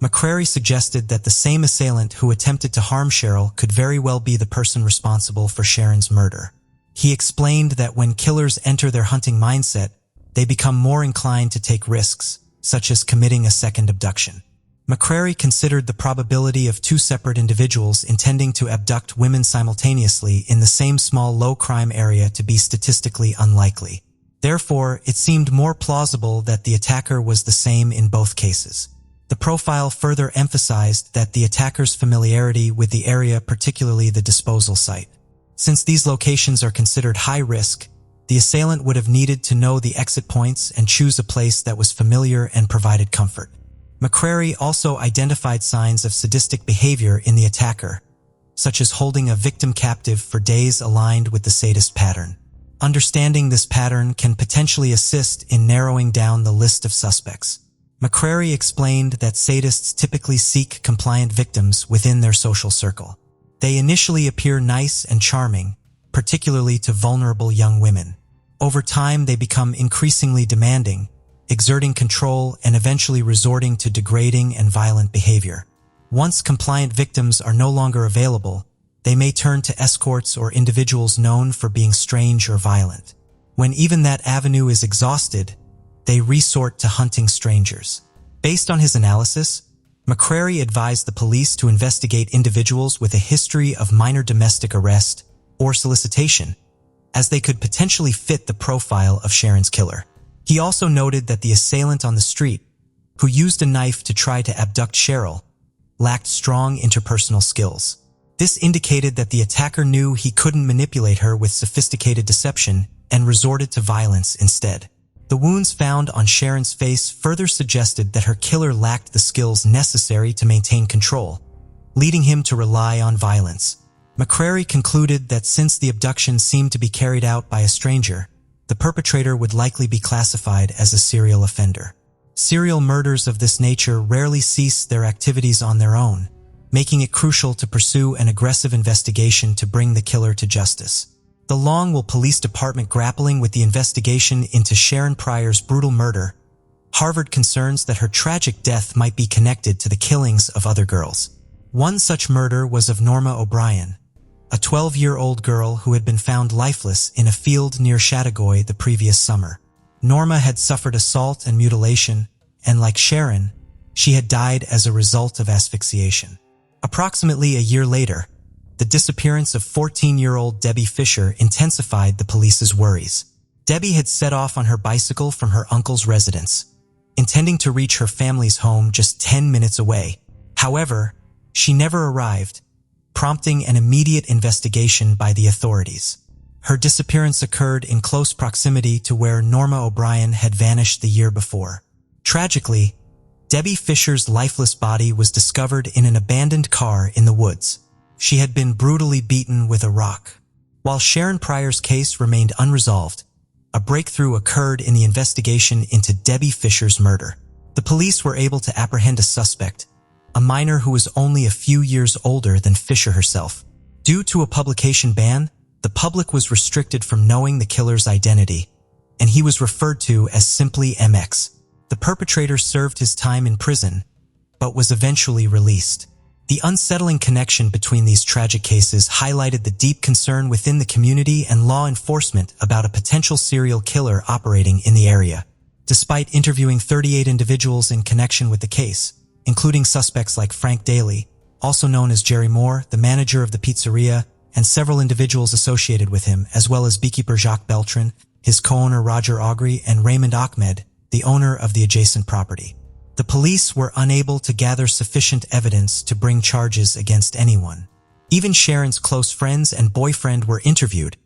McCreary suggested that the same assailant who attempted to harm Cheryl could very well be the person responsible for Sharon's murder. He explained that when killers enter their hunting mindset, they become more inclined to take risks, such as committing a second abduction. McCreary considered the probability of 2 separate individuals intending to abduct women simultaneously in the same small low-crime area to be statistically unlikely. Therefore, it seemed more plausible that the attacker was the same in both cases. The profile further emphasized that the attacker's familiarity with the area, particularly the disposal site. Since these locations are considered high risk, the assailant would have needed to know the exit points and choose a place that was familiar and provided comfort. McCreary also identified signs of sadistic behavior in the attacker, such as holding a victim captive for days aligned with the sadist pattern. Understanding this pattern can potentially assist in narrowing down the list of suspects. McCreary explained that sadists typically seek compliant victims within their social circle. They initially appear nice and charming, particularly to vulnerable young women. Over time, they become increasingly demanding, exerting control and eventually resorting to degrading and violent behavior. Once compliant victims are no longer available, they may turn to escorts or individuals known for being strange or violent. When even that avenue is exhausted, they resort to hunting strangers. Based on his analysis, McCreary advised the police to investigate individuals with a history of minor domestic arrest or solicitation, as they could potentially fit the profile of Sharon's killer. He also noted that the assailant on the street, who used a knife to try to abduct Cheryl, lacked strong interpersonal skills. This indicated that the attacker knew he couldn't manipulate her with sophisticated deception and resorted to violence instead. The wounds found on Sharon's face further suggested that her killer lacked the skills necessary to maintain control, leading him to rely on violence. McCreary concluded that since the abduction seemed to be carried out by a stranger, the perpetrator would likely be classified as a serial offender. Serial murders of this nature rarely cease their activities on their own, making it crucial to pursue an aggressive investigation to bring the killer to justice. The Longville Police Department grappling with the investigation into Sharon Pryor's brutal murder harbored concerns that her tragic death might be connected to the killings of other girls. One such murder was of Norma O'Brien, a 12-year-old girl who had been found lifeless in a field near Chattagoy the previous summer. Norma had suffered assault and mutilation, and like Sharon, she had died as a result of asphyxiation. Approximately a year later, the disappearance of 14-year-old Debbie Fisher intensified the police's worries. Debbie had set off on her bicycle from her uncle's residence, intending to reach her family's home just 10 minutes away. However, she never arrived, prompting an immediate investigation by the authorities. Her disappearance occurred in close proximity to where Norma O'Brien had vanished the year before. Tragically, Debbie Fisher's lifeless body was discovered in an abandoned car in the woods. She had been brutally beaten with a rock. While Sharon Pryor's case remained unresolved, a breakthrough occurred in the investigation into Debbie Fisher's murder. The police were able to apprehend a suspect, a minor who was only a few years older than Fisher herself. Due to a publication ban, the public was restricted from knowing the killer's identity, and he was referred to as simply MX. The perpetrator served his time in prison, but was eventually released. The unsettling connection between these tragic cases highlighted the deep concern within the community and law enforcement about a potential serial killer operating in the area. Despite interviewing 38 individuals in connection with the case, including suspects like Frank Daly, also known as Jerry Moore, the manager of the pizzeria, and several individuals associated with him, as well as beekeeper Jacques Beltran, his co-owner Roger Augrey, and Raymond Ahmed, the owner of the adjacent property. The police were unable to gather sufficient evidence to bring charges against anyone. Even Sharon's close friends and boyfriend were interviewed,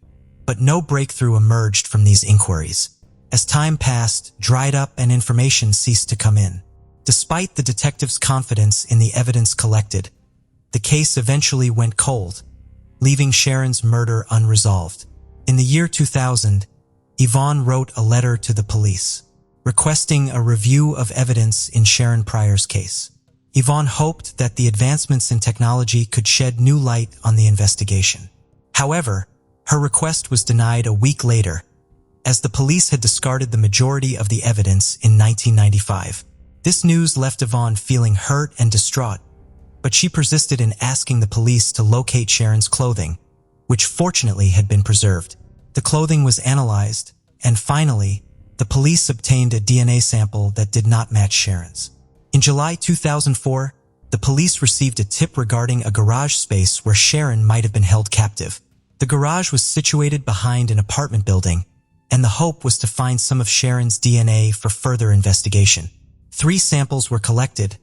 but no breakthrough emerged from these inquiries. As time passed, dried up and information ceased to come in. Despite the detectives' confidence in the evidence collected, the case eventually went cold, leaving Sharon's murder unresolved. In the year 2000, Yvonne wrote a letter to the police, requesting a review of evidence in Sharon Pryor's case. Yvonne hoped that the advancements in technology could shed new light on the investigation. However, her request was denied a week later, as the police had discarded the majority of the evidence in 1995. This news left Yvonne feeling hurt and distraught, but she persisted in asking the police to locate Sharon's clothing, which fortunately had been preserved. The clothing was analyzed, and finally, the police obtained a DNA sample that did not match Sharon's. In July 2004, the police received a tip regarding a garage space where Sharon might have been held captive. The garage was situated behind an apartment building, and the hope was to find some of Sharon's DNA for further investigation. 3 samples were collected,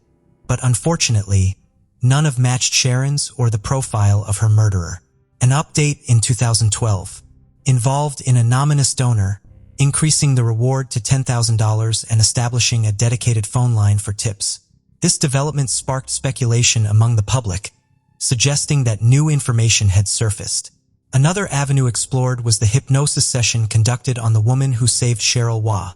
but unfortunately, none of matched Sharon's or the profile of her murderer. An update in 2012 involved an anonymous donor, increasing the reward to $10,000 and establishing a dedicated phone line for tips. This development sparked speculation among the public, suggesting that new information had surfaced. Another avenue explored was the hypnosis session conducted on the woman who saved Cheryl Waugh,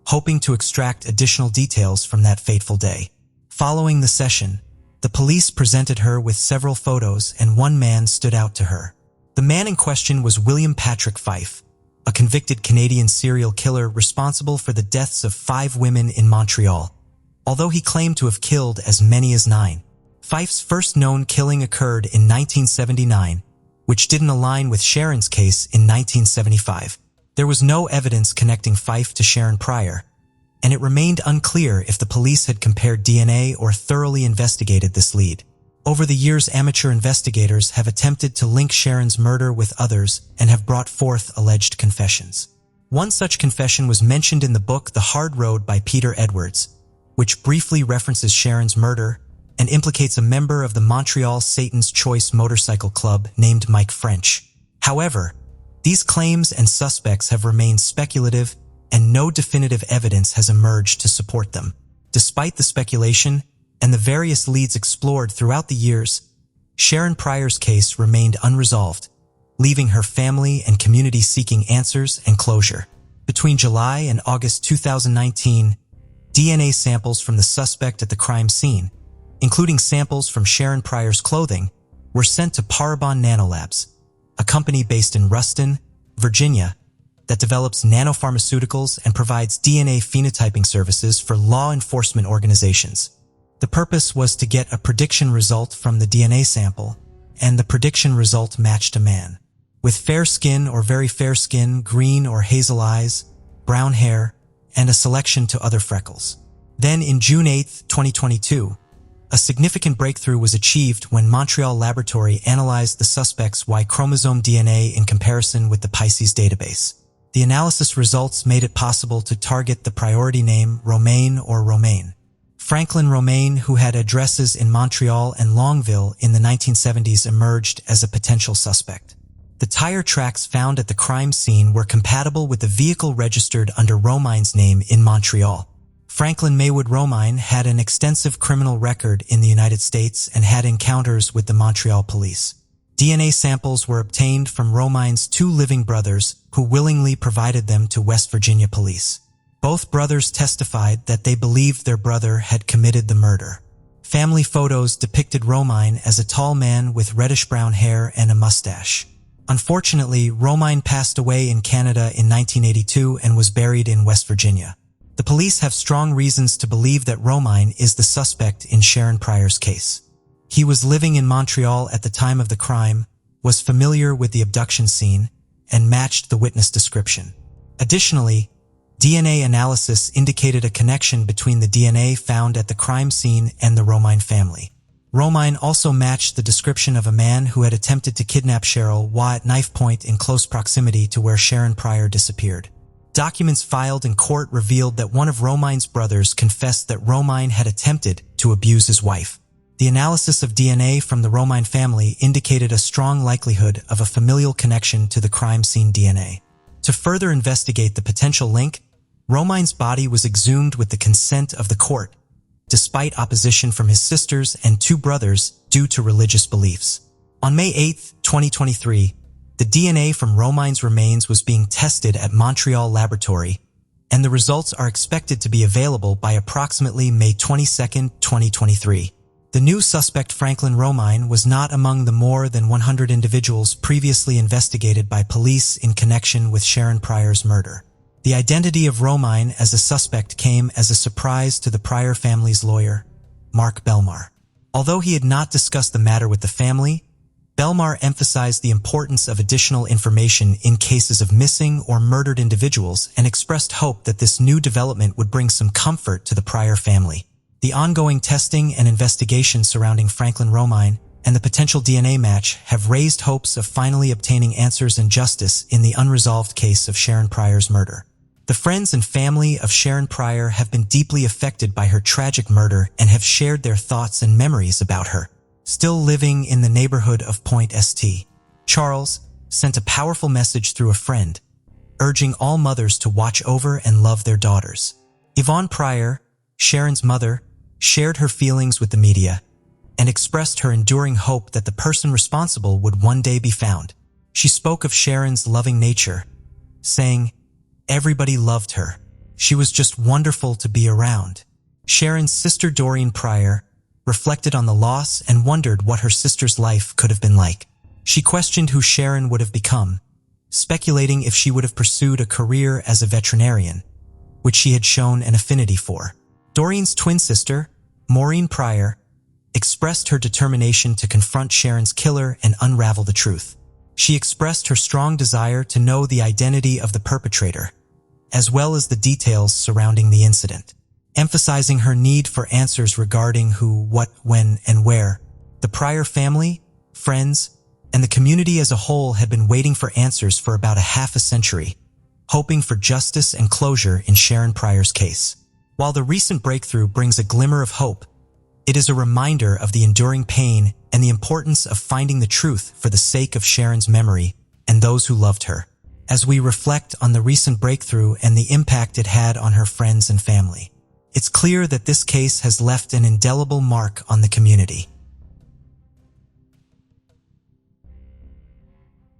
hoping to extract additional details from that fateful day. Following the session, the police presented her with several photos and one man stood out to her. The man in question was William Patrick Fife, a convicted Canadian serial killer responsible for the deaths of 5 women in Montreal, although he claimed to have killed as many as 9. Fife's first known killing occurred in 1979, which didn't align with Sharon's case in 1975. There was no evidence connecting Fife to Sharon Pryor, and it remained unclear if the police had compared DNA or thoroughly investigated this lead. Over the years, amateur investigators have attempted to link Sharon's murder with others and have brought forth alleged confessions. One such confession was mentioned in the book The Hard Road by Peter Edwards, which briefly references Sharon's murder and implicates a member of the Montreal Satan's Choice motorcycle club named Mike French. However, these claims and suspects have remained speculative and no definitive evidence has emerged to support them. Despite the speculation and the various leads explored throughout the years, Sharon Pryor's case remained unresolved, leaving her family and community seeking answers and closure. Between July and August 2019, DNA samples from the suspect at the crime scene, including samples from Sharon Pryor's clothing, were sent to Parabon Nanolabs, a company based in Ruston, Virginia, that develops nanopharmaceuticals and provides DNA phenotyping services for law enforcement organizations. The purpose was to get a prediction result from the DNA sample, and the prediction result matched a man with fair skin or very fair skin, green or hazel eyes, brown hair, and a selection to other freckles. Then in June 8, 2022, a significant breakthrough was achieved when Montreal Laboratory analyzed the suspect's Y chromosome DNA in comparison with the Pisces database. The analysis results made it possible to target the priority name Romain or Romaine. Franklin Romain, who had addresses in Montreal and Longueville in the 1970s, emerged as a potential suspect. The tire tracks found at the crime scene were compatible with the vehicle registered under Romaine's name in Montreal. Franklin Maywood Romaine had an extensive criminal record in the United States and had encounters with the Montreal police. DNA samples were obtained from Romaine's 2 living brothers, who willingly provided them to West Virginia police. Both brothers testified that they believed their brother had committed the murder. Family photos depicted Romaine as a tall man with reddish-brown hair and a mustache. Unfortunately, Romaine passed away in Canada in 1982 and was buried in West Virginia. The police have strong reasons to believe that Romaine is the suspect in Sharon Pryor's case. He was living in Montreal at the time of the crime, was familiar with the abduction scene, and matched the witness description. Additionally, DNA analysis indicated a connection between the DNA found at the crime scene and the Romaine family. Romaine also matched the description of a man who had attempted to kidnap Cheryl Waugh at knife point in close proximity to where Sharon Pryor disappeared. Documents filed in court revealed that one of Romaine's brothers confessed that Romaine had attempted to abuse his wife. The analysis of DNA from the Romine family indicated a strong likelihood of a familial connection to the crime scene DNA. To further investigate the potential link, Romine's body was exhumed with the consent of the court, despite opposition from his sisters and 2 brothers due to religious beliefs. On May 8, 2023, the DNA from Romine's remains was being tested at Montreal Laboratory, and the results are expected to be available by approximately May 22, 2023. The new suspect, Franklin Romine, was not among the more than 100 individuals previously investigated by police in connection with Sharon Pryor's murder. The identity of Romine as a suspect came as a surprise to the Pryor family's lawyer, Mark Belmar. Although he had not discussed the matter with the family, Belmar emphasized the importance of additional information in cases of missing or murdered individuals and expressed hope that this new development would bring some comfort to the Pryor family. The ongoing testing and investigation surrounding Franklin Romine and the potential DNA match have raised hopes of finally obtaining answers and justice in the unresolved case of Sharon Pryor's murder. The friends and family of Sharon Pryor have been deeply affected by her tragic murder and have shared their thoughts and memories about her. Still living in the neighborhood of Point St. Charles sent a powerful message through a friend, urging all mothers to watch over and love their daughters. Yvonne Pryor, Sharon's mother, shared her feelings with the media and expressed her enduring hope that the person responsible would one day be found. She spoke of Sharon's loving nature, saying, "Everybody loved her. She was just wonderful to be around." Sharon's sister Doreen Pryor reflected on the loss and wondered what her sister's life could have been like. She questioned who Sharon would have become, speculating if she would have pursued a career as a veterinarian, which she had shown an affinity for. Doreen's twin sister, Maureen Pryor, expressed her determination to confront Sharon's killer and unravel the truth. She expressed her strong desire to know the identity of the perpetrator, as well as the details surrounding the incident, emphasizing her need for answers regarding who, what, when, and where. The Pryor family, friends, and the community as a whole had been waiting for answers for about a half a century, hoping for justice and closure in Sharon Pryor's case. While the recent breakthrough brings a glimmer of hope, it is a reminder of the enduring pain and the importance of finding the truth for the sake of Sharon's memory and those who loved her. As we reflect on the recent breakthrough and the impact it had on her friends and family, it's clear that this case has left an indelible mark on the community.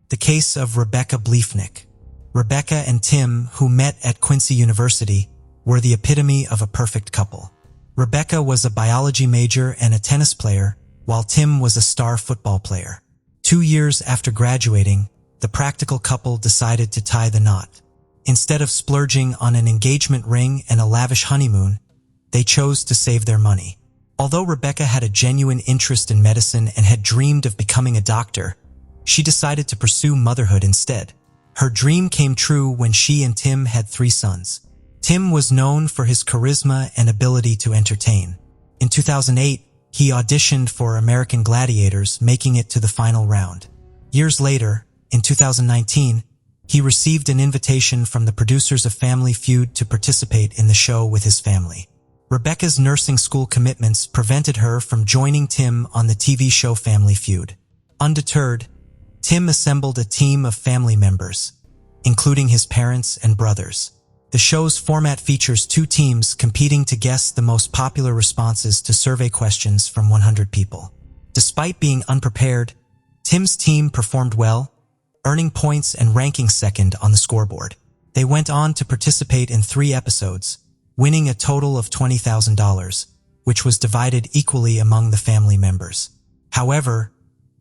The case of Rebecca Bliefnick. Rebecca and Tim, who met at Quincy University, were the epitome of a perfect couple. Rebecca was a biology major and a tennis player, while Tim was a star football player. 2 years after graduating, the practical couple decided to tie the knot. Instead of splurging on an engagement ring and a lavish honeymoon, they chose to save their money. Although Rebecca had a genuine interest in medicine and had dreamed of becoming a doctor, she decided to pursue motherhood instead. Her dream came true when she and Tim had 3 sons. Tim was known for his charisma and ability to entertain. In 2008, he auditioned for American Gladiators, making it to the final round. Years later, in 2019, he received an invitation from the producers of Family Feud to participate in the show with his family. Rebecca's nursing school commitments prevented her from joining Tim on the TV show Family Feud. Undeterred, Tim assembled a team of family members, including his parents and brothers. The show's format features 2 teams competing to guess the most popular responses to survey questions from 100 people. Despite being unprepared, Tim's team performed well, earning points and ranking second on the scoreboard. They went on to participate in 3 episodes, winning a total of $20,000, which was divided equally among the family members. However,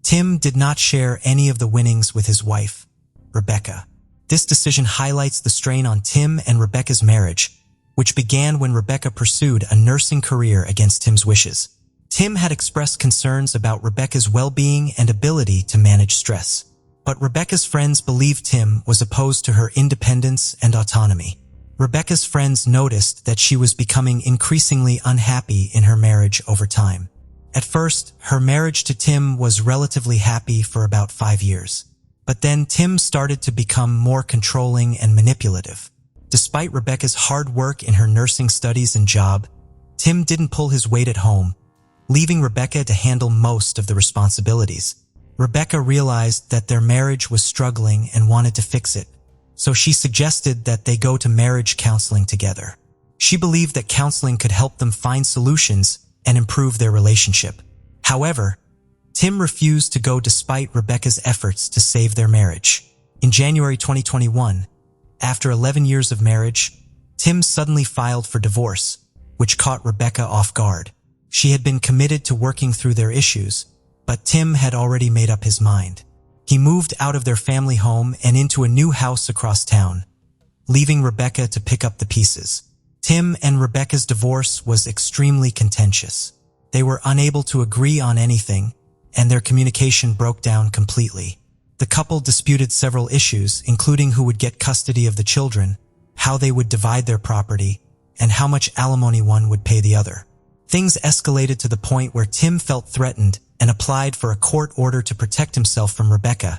Tim did not share any of the winnings with his wife, Rebecca. This decision highlights the strain on Tim and Rebecca's marriage, which began when Rebecca pursued a nursing career against Tim's wishes. Tim had expressed concerns about Rebecca's well-being and ability to manage stress, but Rebecca's friends believed Tim was opposed to her independence and autonomy. Rebecca's friends noticed that she was becoming increasingly unhappy in her marriage over time. At first, her marriage to Tim was relatively happy for about 5 years. But then Tim started to become more controlling and manipulative. Despite Rebecca's hard work in her nursing studies and job, Tim didn't pull his weight at home, leaving Rebecca to handle most of the responsibilities. Rebecca realized that their marriage was struggling and wanted to fix it, so she suggested that they go to marriage counseling together. She believed that counseling could help them find solutions and improve their relationship. However, Tim refused to go despite Rebecca's efforts to save their marriage. In January 2021, after 11 years of marriage, Tim suddenly filed for divorce, which caught Rebecca off guard. She had been committed to working through their issues, but Tim had already made up his mind. He moved out of their family home and into a new house across town, leaving Rebecca to pick up the pieces. Tim and Rebecca's divorce was extremely contentious. They were unable to agree on anything, and their communication broke down completely. The couple disputed several issues, including who would get custody of the children, how they would divide their property, and how much alimony one would pay the other. Things escalated to the point where Tim felt threatened and applied for a court order to protect himself from Rebecca,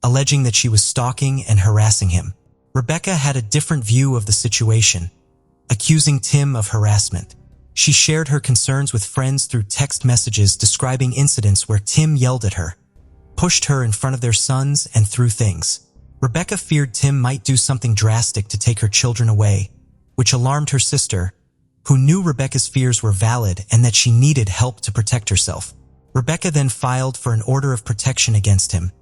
alleging that she was stalking and harassing him. Rebecca had a different view of the situation, accusing Tim of harassment. She shared her concerns with friends through text messages describing incidents where Tim yelled at her, pushed her in front of their sons, and threw things. Rebecca feared Tim might do something drastic to take her children away, which alarmed her sister, who knew Rebecca's fears were valid and that she needed help to protect herself. Rebecca then filed for an order of protection against him,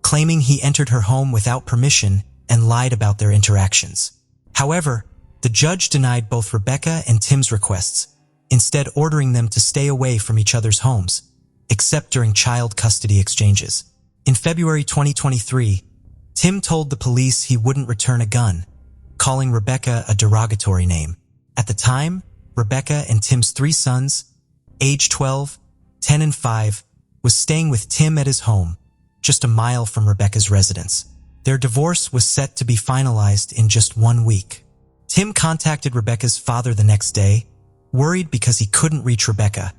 claiming he entered her home without permission and lied about their interactions. However, the judge denied both Rebecca and Tim's requests, instead ordering them to stay away from each other's homes, except during child custody exchanges. In February 2023, Tim told the police he wouldn't return a gun, calling Rebecca a derogatory name. At the time, Rebecca and Tim's 3 sons, age 12, 10 and 5, was staying with Tim at his home, just a mile from Rebecca's residence. Their divorce was set to be finalized in just 1 week. Tim contacted Rebecca's father the next day, worried because he couldn't reach Rebecca,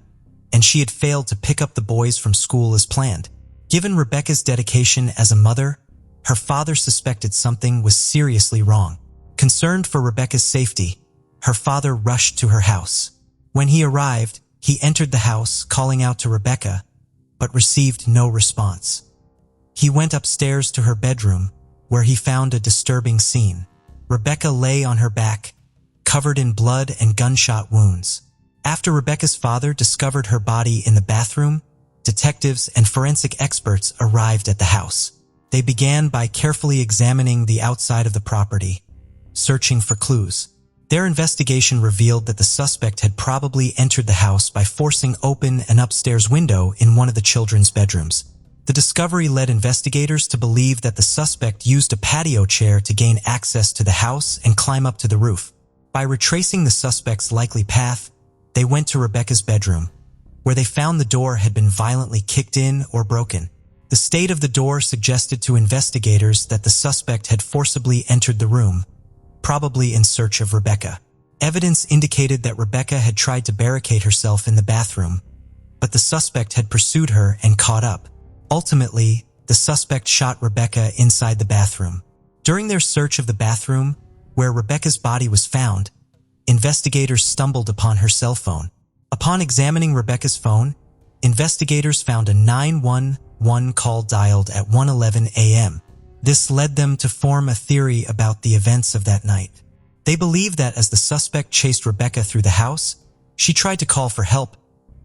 and she had failed to pick up the boys from school as planned. Given Rebecca's dedication as a mother, her father suspected something was seriously wrong. Concerned for Rebecca's safety, her father rushed to her house. When he arrived, he entered the house, calling out to Rebecca, but received no response. He went upstairs to her bedroom, where he found a disturbing scene. Rebecca lay on her back, covered in blood and gunshot wounds. After Rebecca's father discovered her body in the bathroom, detectives and forensic experts arrived at the house. They began by carefully examining the outside of the property, searching for clues. Their investigation revealed that the suspect had probably entered the house by forcing open an upstairs window in one of the children's bedrooms. The discovery led investigators to believe that the suspect used a patio chair to gain access to the house and climb up to the roof. By retracing the suspect's likely path, they went to Rebecca's bedroom, where they found the door had been violently kicked in or broken. The state of the door suggested to investigators that the suspect had forcibly entered the room, probably in search of Rebecca. Evidence indicated that Rebecca had tried to barricade herself in the bathroom, but the suspect had pursued her and caught up. Ultimately, the suspect shot Rebecca inside the bathroom. During their search of the bathroom, where Rebecca's body was found, investigators stumbled upon her cell phone. Upon examining Rebecca's phone, investigators found a 911 call dialed at 1:11 a.m. This led them to form a theory about the events of that night. They believed that as the suspect chased Rebecca through the house, she tried to call for help,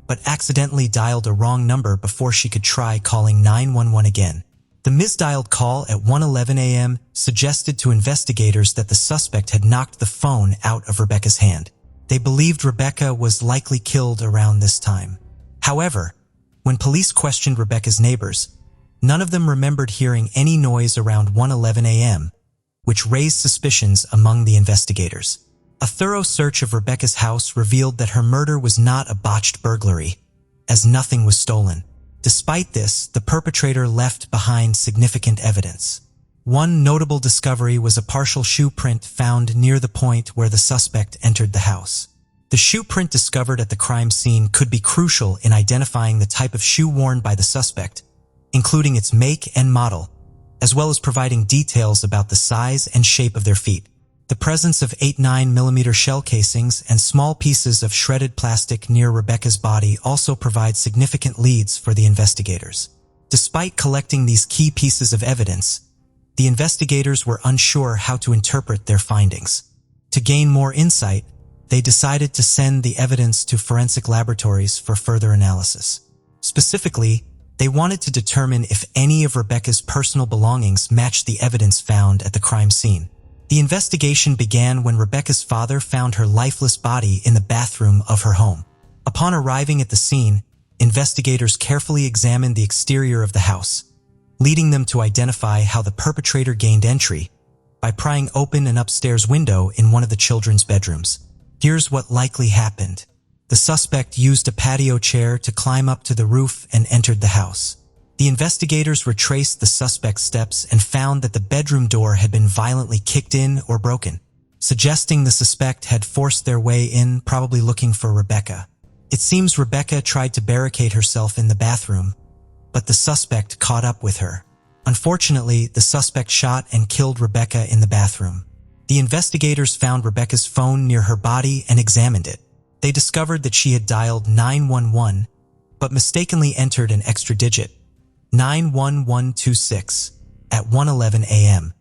but accidentally dialed a wrong number before she could try calling 911 again. The misdialed call at 1:11 a.m. suggested to investigators that the suspect had knocked the phone out of Rebecca's hand. They believed Rebecca was likely killed around this time. However, when police questioned Rebecca's neighbors, none of them remembered hearing any noise around 1:11 a.m., which raised suspicions among the investigators. A thorough search of Rebecca's house revealed that her murder was not a botched burglary, as nothing was stolen. Despite this, the perpetrator left behind significant evidence. One notable discovery was a partial shoe print found near the point where the suspect entered the house. The shoe print discovered at the crime scene could be crucial in identifying the type of shoe worn by the suspect, including its make and model, as well as providing details about the size and shape of their feet. The presence of 8-9mm shell casings and small pieces of shredded plastic near Rebecca's body also provide significant leads for the investigators. Despite collecting these key pieces of evidence, the investigators were unsure how to interpret their findings. To gain more insight, they decided to send the evidence to forensic laboratories for further analysis. Specifically, they wanted to determine if any of Rebecca's personal belongings matched the evidence found at the crime scene. The investigation began when Rebecca's father found her lifeless body in the bathroom of her home. Upon arriving at the scene, investigators carefully examined the exterior of the house, leading them to identify how the perpetrator gained entry by prying open an upstairs window in one of the children's bedrooms. Here's what likely happened. The suspect used a patio chair to climb up to the roof and entered the house. The investigators retraced the suspect's steps and found that the bedroom door had been violently kicked in or broken, suggesting the suspect had forced their way in, probably looking for Rebecca. It seems Rebecca tried to barricade herself in the bathroom, but the suspect caught up with her. Unfortunately, the suspect shot and killed Rebecca in the bathroom. The investigators found Rebecca's phone near her body and examined it. They discovered that she had dialed 911, but mistakenly entered an extra digit, 91126, at 1:11 a.m.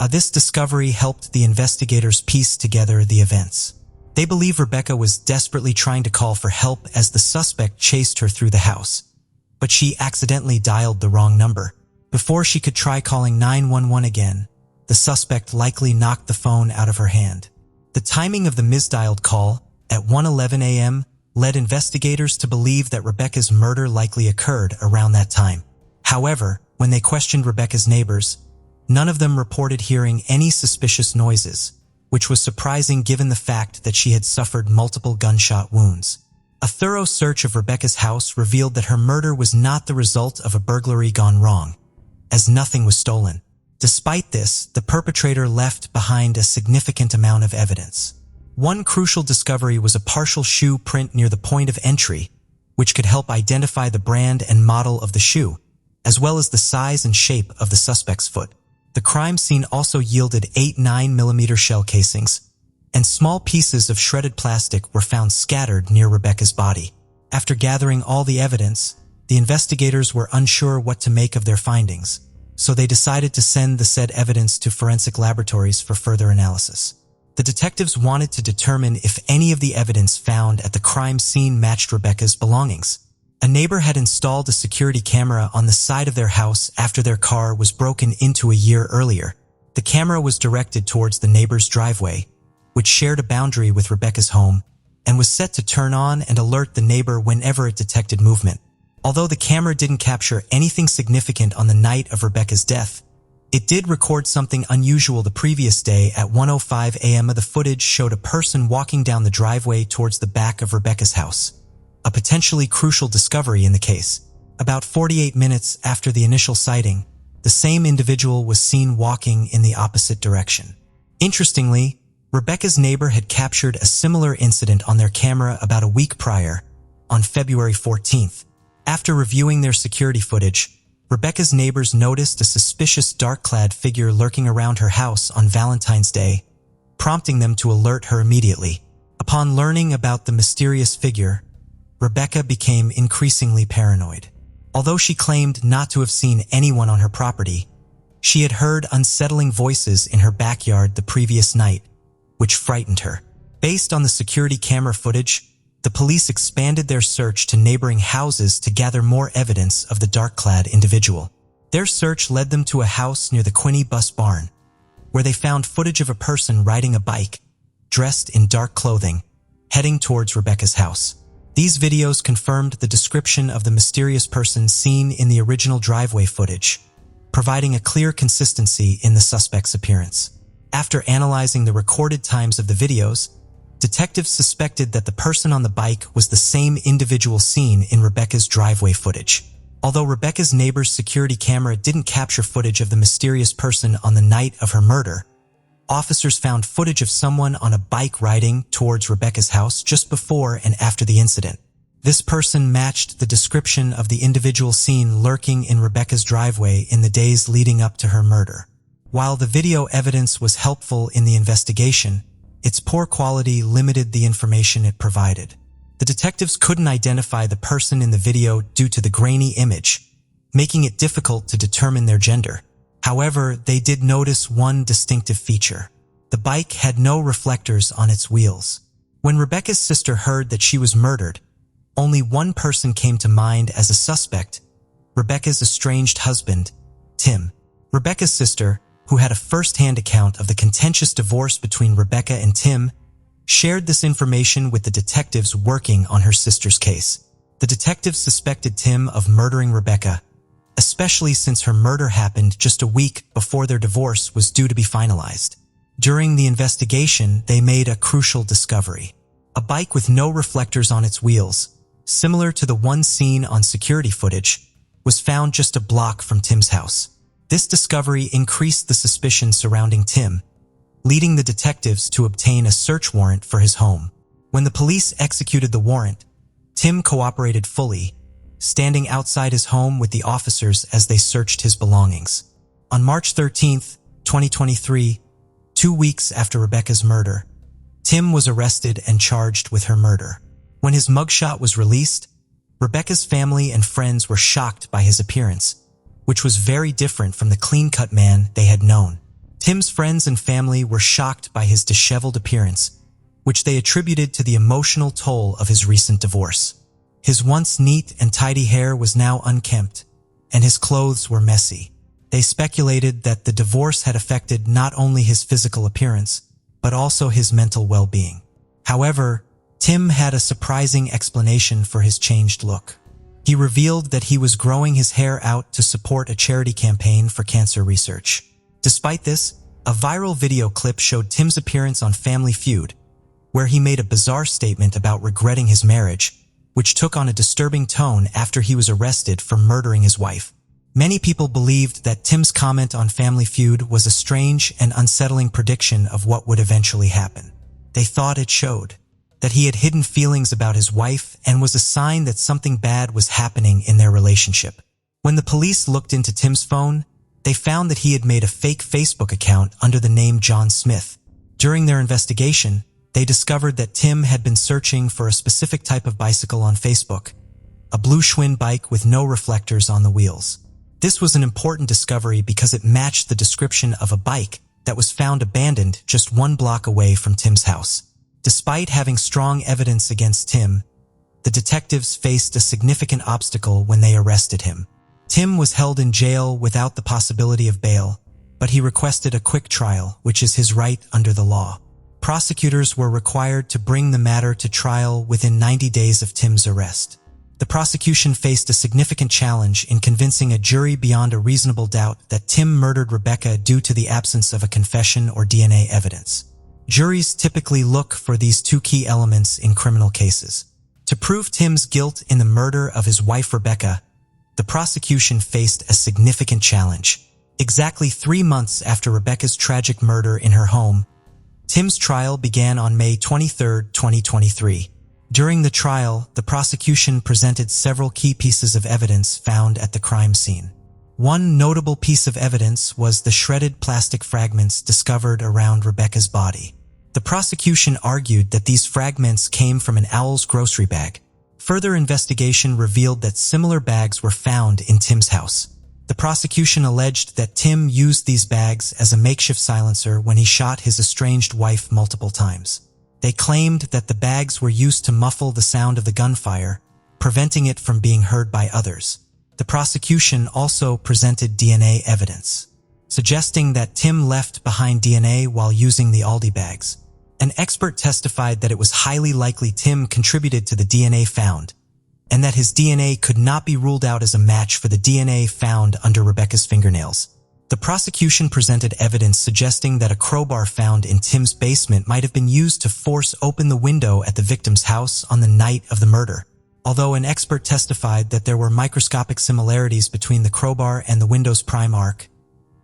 This discovery helped the investigators piece together the events. They believe Rebecca was desperately trying to call for help as the suspect chased her through the house, but she accidentally dialed the wrong number. Before she could try calling 911 again, the suspect likely knocked the phone out of her hand. The timing of the misdialed call, at 1:11 a.m., led investigators to believe that Rebecca's murder likely occurred around that time. However, when they questioned Rebecca's neighbors, none of them reported hearing any suspicious noises, which was surprising given the fact that she had suffered multiple gunshot wounds. A thorough search of Rebecca's house revealed that her murder was not the result of a burglary gone wrong, as nothing was stolen. Despite this, the perpetrator left behind a significant amount of evidence. One crucial discovery was a partial shoe print near the point of entry, which could help identify the brand and model of the shoe, as well as the size and shape of the suspect's foot. The crime scene also yielded 8-9mm shell casings, and small pieces of shredded plastic were found scattered near Rebecca's body. After gathering all the evidence, the investigators were unsure what to make of their findings, so they decided to send the said evidence to forensic laboratories for further analysis. The detectives wanted to determine if any of the evidence found at the crime scene matched Rebecca's belongings. A neighbor had installed a security camera on the side of their house after their car was broken into a year earlier. The camera was directed towards the neighbor's driveway, which shared a boundary with Rebecca's home, and was set to turn on and alert the neighbor whenever it detected movement. Although the camera didn't capture anything significant on the night of Rebecca's death, it did record something unusual the previous day at 1:05 a.m. The footage showed a person walking down the driveway towards the back of Rebecca's house, a potentially crucial discovery in the case. About 48 minutes after the initial sighting, the same individual was seen walking in the opposite direction. Interestingly, Rebecca's neighbor had captured a similar incident on their camera about a week prior, on February 14th. After reviewing their security footage, Rebecca's neighbors noticed a suspicious dark-clad figure lurking around her house on Valentine's Day, prompting them to alert her immediately. Upon learning about the mysterious figure, Rebecca became increasingly paranoid. Although she claimed not to have seen anyone on her property, she had heard unsettling voices in her backyard the previous night, which frightened her. Based on the security camera footage, the police expanded their search to neighboring houses to gather more evidence of the dark-clad individual. Their search led them to a house near the Quinney Bus Barn, where they found footage of a person riding a bike, dressed in dark clothing, heading towards Rebecca's house. These videos confirmed the description of the mysterious person seen in the original driveway footage, providing a clear consistency in the suspect's appearance. After analyzing the recorded times of the videos, detectives suspected that the person on the bike was the same individual seen in Rebecca's driveway footage. Although Rebecca's neighbor's security camera didn't capture footage of the mysterious person on the night of her murder, officers found footage of someone on a bike riding towards Rebecca's house just before and after the incident. This person matched the description of the individual seen lurking in Rebecca's driveway in the days leading up to her murder. While the video evidence was helpful in the investigation, its poor quality limited the information it provided. The detectives couldn't identify the person in the video due to the grainy image, making it difficult to determine their gender. However, they did notice one distinctive feature. The bike had no reflectors on its wheels. When Rebecca's sister heard that she was murdered, only one person came to mind as a suspect: Rebecca's estranged husband, Tim. Rebecca's sister, who had a first-hand account of the contentious divorce between Rebecca and Tim, shared this information with the detectives working on her sister's case. The detectives suspected Tim of murdering Rebecca, especially since her murder happened just a week before their divorce was due to be finalized. During the investigation, they made a crucial discovery. A bike with no reflectors on its wheels, similar to the one seen on security footage, was found just a block from Tim's house. This discovery increased the suspicion surrounding Tim, leading the detectives to obtain a search warrant for his home. When the police executed the warrant, Tim cooperated fully, standing outside his home with the officers as they searched his belongings. On March 13, 2023, 2 weeks after Rebecca's murder, Tim was arrested and charged with her murder. When his mugshot was released, Rebecca's family and friends were shocked by his appearance, which was very different from the clean-cut man they had known. Tim's friends and family were shocked by his disheveled appearance, which they attributed to the emotional toll of his recent divorce. His once neat and tidy hair was now unkempt, and his clothes were messy. They speculated that the divorce had affected not only his physical appearance, but also his mental well-being. However, Tim had a surprising explanation for his changed look. He revealed that he was growing his hair out to support a charity campaign for cancer research. Despite this, a viral video clip showed Tim's appearance on Family Feud, where he made a bizarre statement about regretting his marriage, which took on a disturbing tone after he was arrested for murdering his wife. Many people believed that Tim's comment on Family Feud was a strange and unsettling prediction of what would eventually happen. They thought it showed that he had hidden feelings about his wife and was a sign that something bad was happening in their relationship. When the police looked into Tim's phone, they found that he had made a fake Facebook account under the name John Smith. During their investigation, they discovered that Tim had been searching for a specific type of bicycle on Facebook, a blue Schwinn bike with no reflectors on the wheels. This was an important discovery because it matched the description of a bike that was found abandoned just 1 block away from Tim's house. Despite having strong evidence against Tim, the detectives faced a significant obstacle when they arrested him. Tim was held in jail without the possibility of bail, but he requested a quick trial, which is his right under the law. Prosecutors were required to bring the matter to trial within 90 days of Tim's arrest. The prosecution faced a significant challenge in convincing a jury beyond a reasonable doubt that Tim murdered Rebecca due to the absence of a confession or DNA evidence. Juries typically look for these 2 key elements in criminal cases. To prove Tim's guilt in the murder of his wife Rebecca, the prosecution faced a significant challenge. Exactly 3 months after Rebecca's tragic murder in her home, Tim's trial began on May 23, 2023. During the trial, the prosecution presented several key pieces of evidence found at the crime scene. One notable piece of evidence was the shredded plastic fragments discovered around Rebecca's body. The prosecution argued that these fragments came from an owl's grocery bag. Further investigation revealed that similar bags were found in Tim's house. The prosecution alleged that Tim used these bags as a makeshift silencer when he shot his estranged wife multiple times. They claimed that the bags were used to muffle the sound of the gunfire, preventing it from being heard by others. The prosecution also presented DNA evidence, suggesting that Tim left behind DNA while using the Aldi bags. An expert testified that it was highly likely Tim contributed to the DNA found, and that his DNA could not be ruled out as a match for the DNA found under Rebecca's fingernails. The prosecution presented evidence suggesting that a crowbar found in Tim's basement might have been used to force open the window at the victim's house on the night of the murder. Although an expert testified that there were microscopic similarities between the crowbar and the window's prime arc,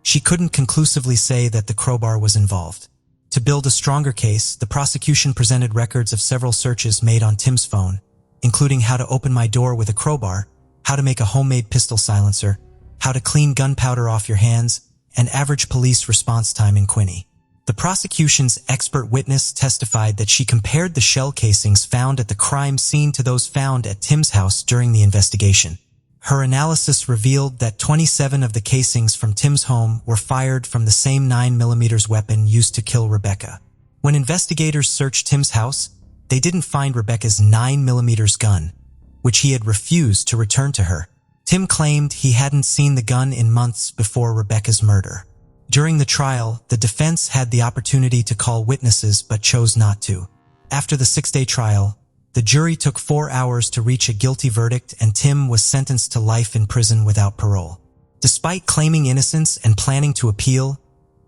she couldn't conclusively say that the crowbar was involved. To build a stronger case, the prosecution presented records of several searches made on Tim's phone, including how to open my door with a crowbar, how to make a homemade pistol silencer, how to clean gunpowder off your hands, and average police response time in Quinny. The prosecution's expert witness testified that she compared the shell casings found at the crime scene to those found at Tim's house during the investigation. Her analysis revealed that 27 of the casings from Tim's home were fired from the same 9mm weapon used to kill Rebecca. When investigators searched Tim's house, they didn't find Rebecca's 9mm gun, which he had refused to return to her. Tim claimed he hadn't seen the gun in months before Rebecca's murder. During the trial, the defense had the opportunity to call witnesses but chose not to. After the 6-day trial, the jury took 4 hours to reach a guilty verdict, and Tim was sentenced to life in prison without parole. Despite claiming innocence and planning to appeal,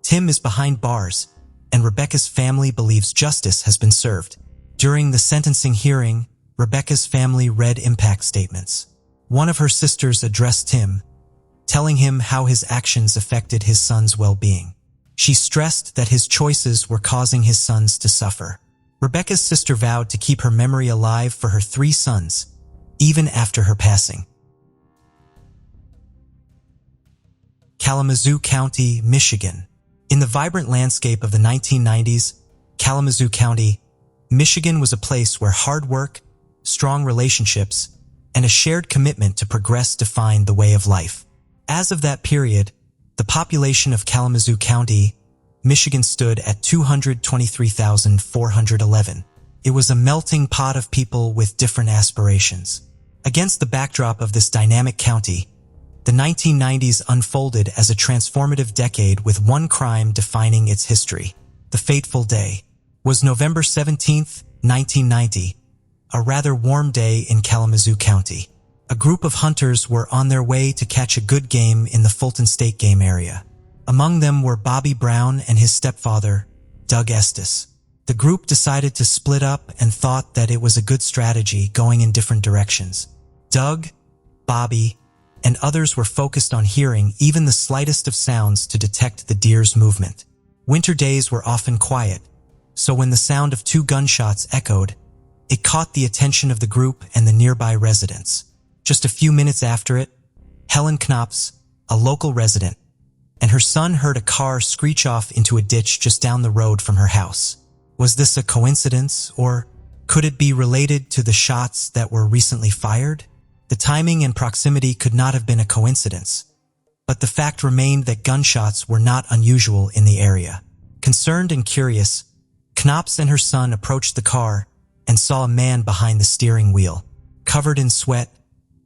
Tim is behind bars, and Rebecca's family believes justice has been served. During the sentencing hearing, Rebecca's family read impact statements. One of her sisters addressed Tim, telling him how his actions affected his son's well-being. She stressed that his choices were causing his sons to suffer. Rebecca's sister vowed to keep her memory alive for her 3 sons, even after her passing. Kalamazoo County, Michigan. In the vibrant landscape of the 1990s, Kalamazoo County, Michigan was a place where hard work, strong relationships, and a shared commitment to progress defined the way of life. As of that period, the population of Kalamazoo County, Michigan stood at 223,411. It was a melting pot of people with different aspirations. Against the backdrop of this dynamic county, the 1990s unfolded as a transformative decade with one crime defining its history. The fateful day was November 17, 1990, a rather warm day in Kalamazoo County. A group of hunters were on their way to catch a good game in the Fulton State Game area. Among them were Bobby Brown and his stepfather, Doug Estes. The group decided to split up and thought that it was a good strategy going in different directions. Doug, Bobby, and others were focused on hearing even the slightest of sounds to detect the deer's movement. Winter days were often quiet, so when the sound of 2 gunshots echoed, it caught the attention of the group and the nearby residents. Just a few minutes after it, Helen Knops, a local resident, and her son heard a car screech off into a ditch just down the road from her house. Was this a coincidence, or could it be related to the shots that were recently fired? The timing and proximity could not have been a coincidence, but the fact remained that gunshots were not unusual in the area. Concerned and curious, Knops and her son approached the car and saw a man behind the steering wheel. Covered in sweat,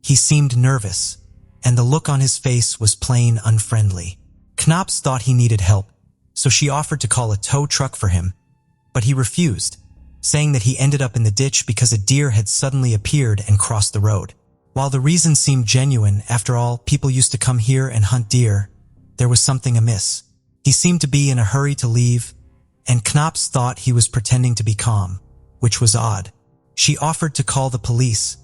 he seemed nervous, and the look on his face was plain unfriendly. Knops thought he needed help, so she offered to call a tow truck for him, but he refused, saying that he ended up in the ditch because a deer had suddenly appeared and crossed the road. While the reason seemed genuine, after all, people used to come here and hunt deer, there was something amiss. He seemed to be in a hurry to leave, and Knops thought he was pretending to be calm, which was odd. She offered to call the police,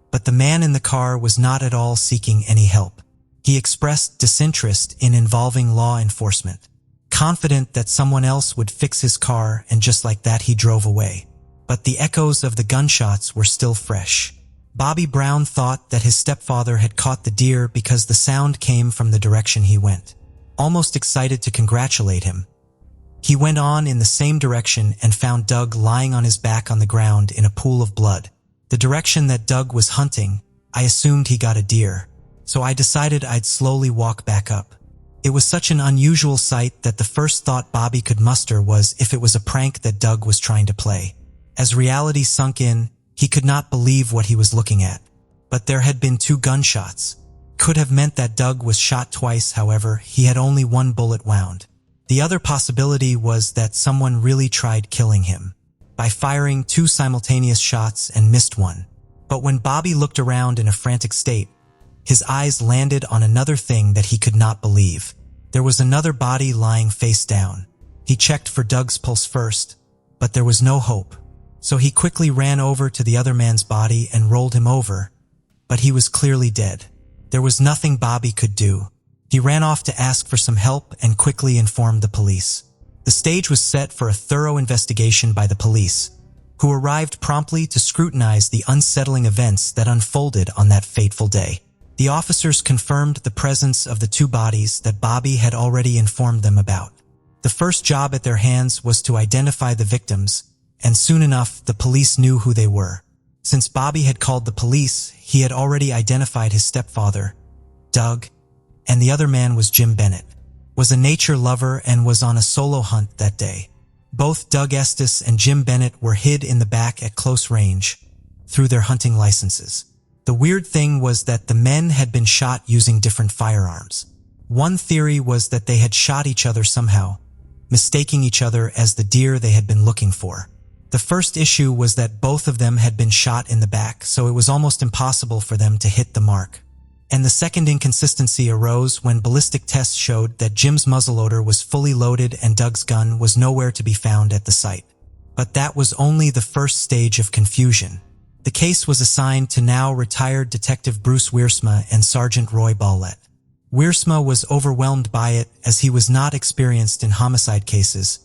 but the man in the car was not at all seeking any help. He expressed disinterest in involving law enforcement, confident that someone else would fix his car, and just like that he drove away. But the echoes of the gunshots were still fresh. Bobby Brown thought that his stepfather had caught the deer because the sound came from the direction he went. Almost excited to congratulate him, he went on in the same direction and found Doug lying on his back on the ground in a pool of blood. The direction that Doug was hunting, I assumed he got a deer, so I decided I'd slowly walk back up. It was such an unusual sight that the first thought Bobby could muster was if it was a prank that Doug was trying to play. As reality sunk in, he could not believe what he was looking at. But there had been 2 gunshots. Could have meant that Doug was shot twice, however, he had only 1 bullet wound. The other possibility was that someone really tried killing him by firing 2 simultaneous shots and missed one. But when Bobby looked around in a frantic state, his eyes landed on another thing that he could not believe. There was another body lying face down. He checked for Doug's pulse first, but there was no hope. So he quickly ran over to the other man's body and rolled him over, but he was clearly dead. There was nothing Bobby could do. He ran off to ask for some help and quickly informed the police. The stage was set for a thorough investigation by the police, who arrived promptly to scrutinize the unsettling events that unfolded on that fateful day. The officers confirmed the presence of the two bodies that Bobby had already informed them about. The first job at their hands was to identify the victims, and soon enough the police knew who they were. Since Bobby had called the police, he had already identified his stepfather, Doug, and the other man was Jim Bennett, was a nature lover and was on a solo hunt that day. Both Doug Estes and Jim Bennett were hid in the back at close range through their hunting licenses. The weird thing was that the men had been shot using different firearms. One theory was that they had shot each other somehow, mistaking each other as the deer they had been looking for. The first issue was that both of them had been shot in the back, so it was almost impossible for them to hit the mark. And the second inconsistency arose when ballistic tests showed that Jim's muzzleloader was fully loaded and Doug's gun was nowhere to be found at the site. But that was only the first stage of confusion. The case was assigned to now retired Detective Bruce Wiersma and Sergeant Roy Ballett. Wiersma was overwhelmed by it as he was not experienced in homicide cases,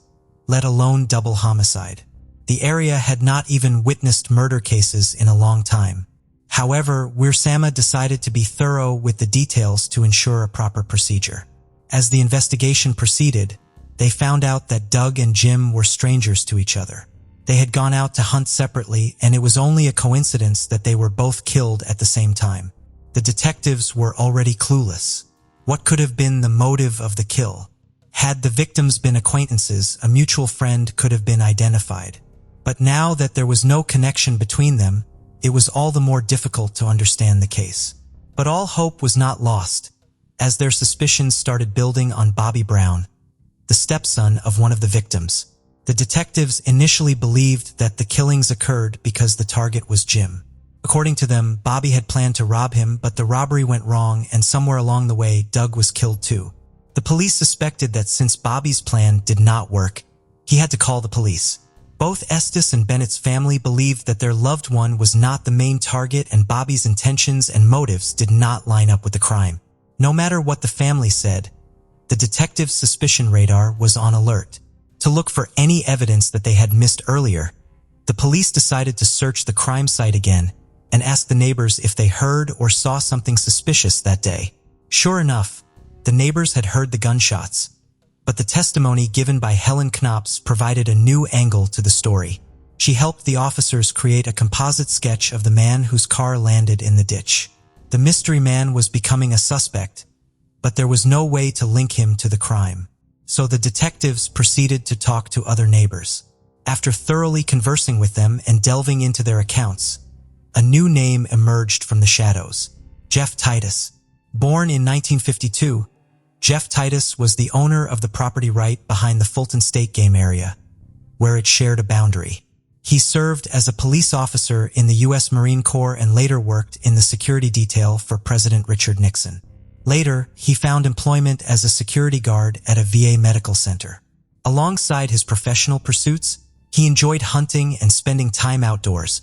let alone double homicide. The area had not even witnessed murder cases in a long time. However, Wiersma decided to be thorough with the details to ensure a proper procedure. As the investigation proceeded, they found out that Doug and Jim were strangers to each other. They had gone out to hunt separately, and it was only a coincidence that they were both killed at the same time. The detectives were already clueless. What could have been the motive of the kill? Had the victims been acquaintances, a mutual friend could have been identified. But now that there was no connection between them, it was all the more difficult to understand the case. But all hope was not lost, as their suspicions started building on Bobby Brown, the stepson of one of the victims. The detectives initially believed that the killings occurred because the target was Jim. According to them, Bobby had planned to rob him, but the robbery went wrong, and somewhere along the way, Doug was killed too. The police suspected that since Bobby's plan did not work, he had to call the police. Both Estes and Bennett's family believed that their loved one was not the main target, and Bobby's intentions and motives did not line up with the crime. No matter what the family said, the detectives' suspicion radar was on alert. To look for any evidence that they had missed earlier, the police decided to search the crime site again and ask the neighbors if they heard or saw something suspicious that day. Sure enough, the neighbors had heard the gunshots, but the testimony given by Helen Knops provided a new angle to the story. She helped the officers create a composite sketch of the man whose car landed in the ditch. The mystery man was becoming a suspect, but there was no way to link him to the crime. So the detectives proceeded to talk to other neighbors. After thoroughly conversing with them and delving into their accounts, a new name emerged from the shadows: Jeff Titus. Born in 1952, Jeff Titus was the owner of the property right behind the Fulton State Game area, where it shared a boundary. He served as a police officer in the U.S. Marine Corps and later worked in the security detail for President Richard Nixon. Later, he found employment as a security guard at a VA medical center. Alongside his professional pursuits, he enjoyed hunting and spending time outdoors,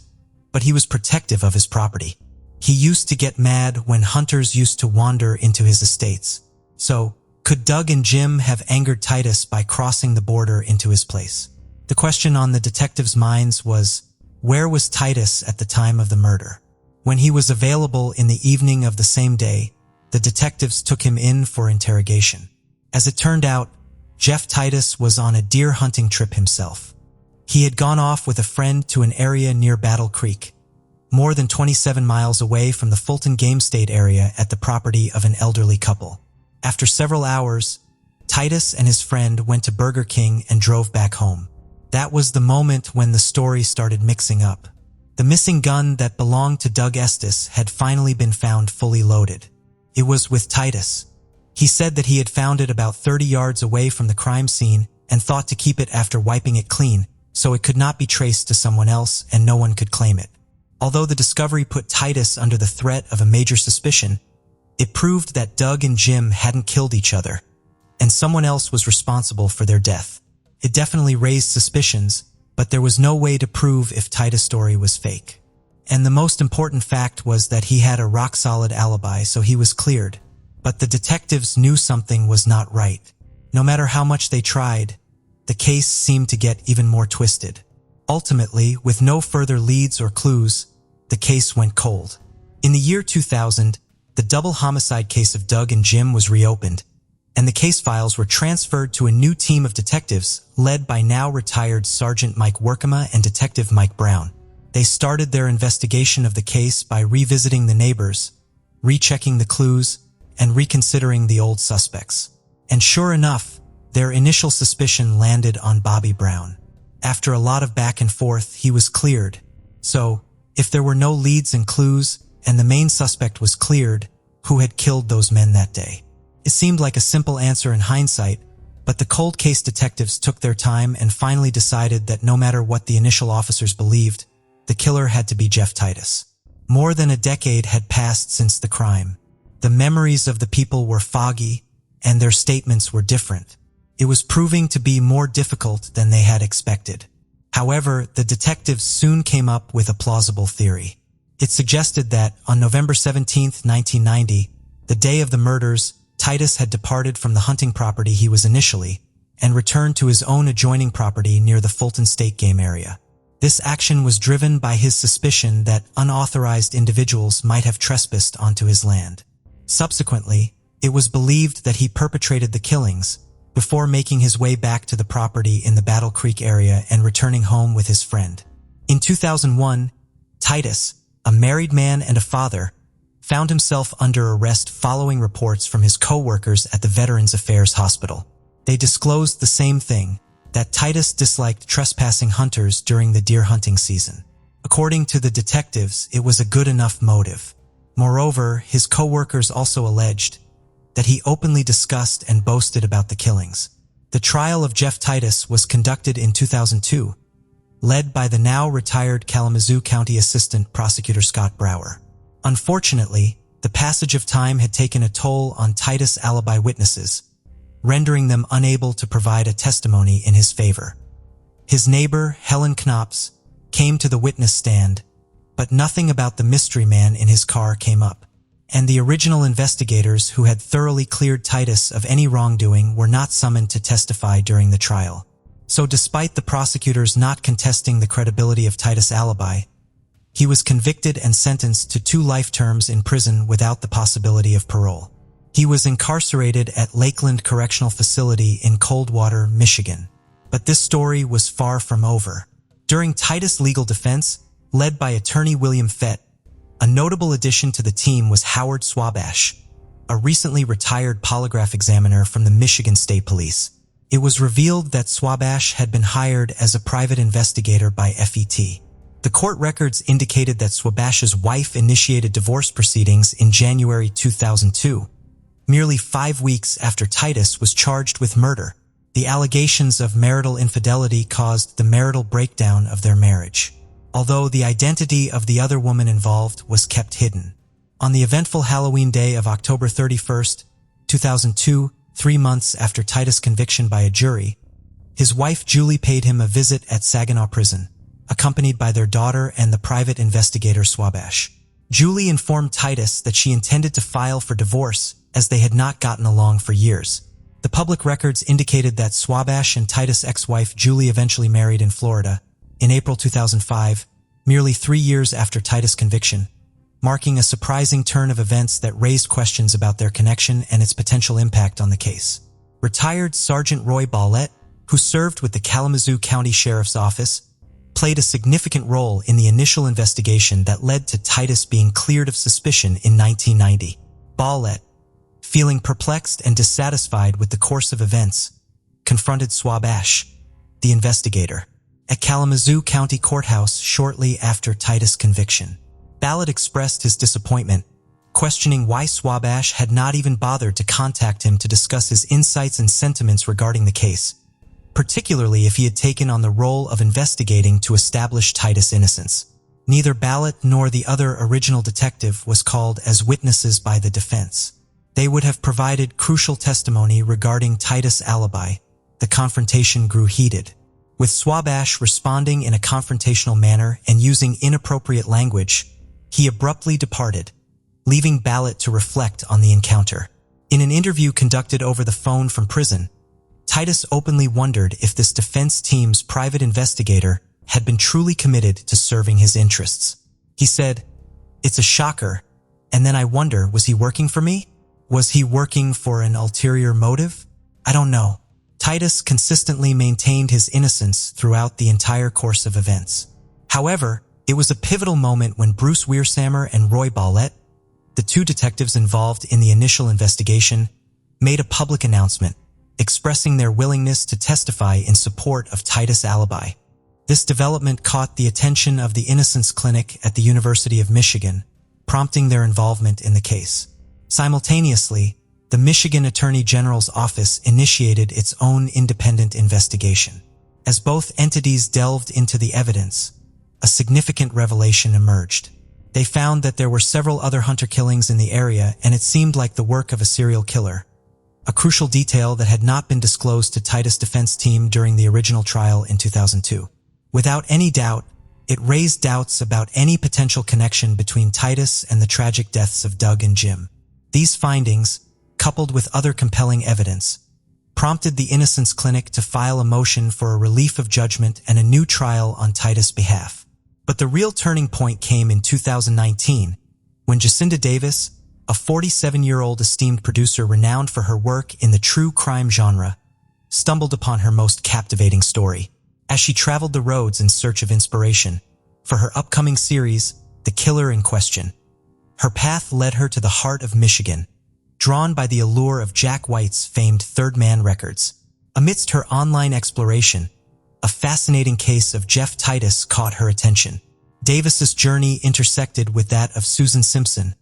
but he was protective of his property. He used to get mad when hunters used to wander into his estates. So, could Doug and Jim have angered Titus by crossing the border into his place? The question on the detectives' minds was, where was Titus at the time of the murder? When he was available in the evening of the same day, the detectives took him in for interrogation. As it turned out, Jeff Titus was on a deer hunting trip himself. He had gone off with a friend to an area near Battle Creek, more than 27 miles away from the Fulton Game State area at the property of an elderly couple. After several hours, Titus and his friend went to Burger King and drove back home. That was the moment when the story started mixing up. The missing gun that belonged to Doug Estes had finally been found fully loaded. It was with Titus. He said that he had found it about 30 yards away from the crime scene and thought to keep it after wiping it clean, so it could not be traced to someone else and no one could claim it. Although the discovery put Titus under the threat of a major suspicion, it proved that Doug and Jim hadn't killed each other, and someone else was responsible for their death. It definitely raised suspicions, but there was no way to prove if Titus' story was fake. And the most important fact was that he had a rock-solid alibi, so he was cleared. But the detectives knew something was not right. No matter how much they tried, the case seemed to get even more twisted. Ultimately, with no further leads or clues, the case went cold. In the year 2000, the double homicide case of Doug and Jim was reopened, and the case files were transferred to a new team of detectives led by now retired Sergeant Mike Workema and Detective Mike Brown. They started their investigation of the case by revisiting the neighbors, rechecking the clues, and reconsidering the old suspects. And sure enough, their initial suspicion landed on Bobby Brown. After a lot of back and forth, he was cleared. So, if there were no leads and clues, and the main suspect was cleared, who had killed those men that day? It seemed like a simple answer in hindsight, but the cold case detectives took their time and finally decided that no matter what the initial officers believed, the killer had to be Jeff Titus. More than a decade had passed since the crime. The memories of the people were foggy, and their statements were different. It was proving to be more difficult than they had expected. However, the detectives soon came up with a plausible theory. It suggested that, on November 17, 1990, the day of the murders, Titus had departed from the hunting property he was initially and returned to his own adjoining property near the Fulton State Game area. This action was driven by his suspicion that unauthorized individuals might have trespassed onto his land. Subsequently, it was believed that he perpetrated the killings before making his way back to the property in the Battle Creek area and returning home with his friend. In 2001, Titus, a married man and a father, found himself under arrest following reports from his co-workers at the Veterans Affairs Hospital. They disclosed the same thing, that Titus disliked trespassing hunters during the deer hunting season. According to the detectives, it was a good enough motive. Moreover, his co-workers also alleged that he openly discussed and boasted about the killings. The trial of Jeff Titus was conducted in 2002, led by the now retired Kalamazoo County Assistant Prosecutor Scott Brower. Unfortunately, the passage of time had taken a toll on Titus' alibi witnesses, rendering them unable to provide a testimony in his favor. His neighbor, Helen Knops, came to the witness stand, but nothing about the mystery man in his car came up, and the original investigators who had thoroughly cleared Titus of any wrongdoing were not summoned to testify during the trial. So despite the prosecutors not contesting the credibility of Titus' alibi, he was convicted and sentenced to 2 life terms in prison without the possibility of parole. He was incarcerated at Lakeland Correctional Facility in Coldwater, Michigan. But this story was far from over. During Titus' legal defense, led by attorney William Fett, a notable addition to the team was Howard Swabash, a recently retired polygraph examiner from the Michigan State Police. It was revealed that Swabash had been hired as a private investigator by FET. The court records indicated that Swabash's wife initiated divorce proceedings in January 2002, merely 5 weeks after Titus was charged with murder. The allegations of marital infidelity caused the marital breakdown of their marriage, although the identity of the other woman involved was kept hidden. On the eventful Halloween day of October 31st, 2002, 3 months after Titus' conviction by a jury, his wife Julie paid him a visit at Saginaw Prison, accompanied by their daughter and the private investigator Swabash. Julie informed Titus that she intended to file for divorce as they had not gotten along for years. The public records indicated that Swabash and Titus' ex-wife Julie eventually married in Florida in April 2005, merely 3 years after Titus' conviction, marking a surprising turn of events that raised questions about their connection and its potential impact on the case. Retired Sergeant Roy Ballett, who served with the Kalamazoo County Sheriff's Office, played a significant role in the initial investigation that led to Titus being cleared of suspicion in 1990. Ballett, feeling perplexed and dissatisfied with the course of events, confronted Swabash, the investigator, at Kalamazoo County Courthouse shortly after Titus' conviction. Ballett expressed his disappointment, questioning why Swabash had not even bothered to contact him to discuss his insights and sentiments regarding the case, particularly if he had taken on the role of investigating to establish Titus' innocence. Neither Ballett nor the other original detective was called as witnesses by the defense. They would have provided crucial testimony regarding Titus' alibi. The confrontation grew heated, with Swabash responding in a confrontational manner and using inappropriate language. He abruptly departed, leaving Ballett to reflect on the encounter. In an interview conducted over the phone from prison, Titus openly wondered if this defense team's private investigator had been truly committed to serving his interests. He said, "It's a shocker, And then I wonder, was he working for me? Was he working for an ulterior motive? I don't know. Titus consistently maintained his innocence throughout the entire course of events. However, it was a pivotal moment when Bruce Weirsamer and Roy Ballett, the two detectives involved in the initial investigation, made a public announcement, expressing their willingness to testify in support of Titus' alibi. This development caught the attention of the Innocence Clinic at the University of Michigan, prompting their involvement in the case. Simultaneously, the Michigan Attorney General's office initiated its own independent investigation. As both entities delved into the evidence, a significant revelation emerged. They found that there were several other hunter killings in the area, and it seemed like the work of a serial killer, a crucial detail that had not been disclosed to Titus' defense team during the original trial in 2002. Without any doubt, it raised doubts about any potential connection between Titus and the tragic deaths of Doug and Jim. These findings, coupled with other compelling evidence, prompted the Innocence Clinic to file a motion for a relief of judgment and a new trial on Titus' behalf. But the real turning point came in 2019, when Jacinda Davis, a 47-year-old esteemed producer renowned for her work in the true crime genre, stumbled upon her most captivating story. As she traveled the roads in search of inspiration for her upcoming series, The Killer in Question, her path led her to the heart of Michigan, drawn by the allure of Jack White's famed Third Man Records. Amidst her online exploration, a fascinating case of Jeff Titus caught her attention. Davis's journey intersected with that of Susan Simpson,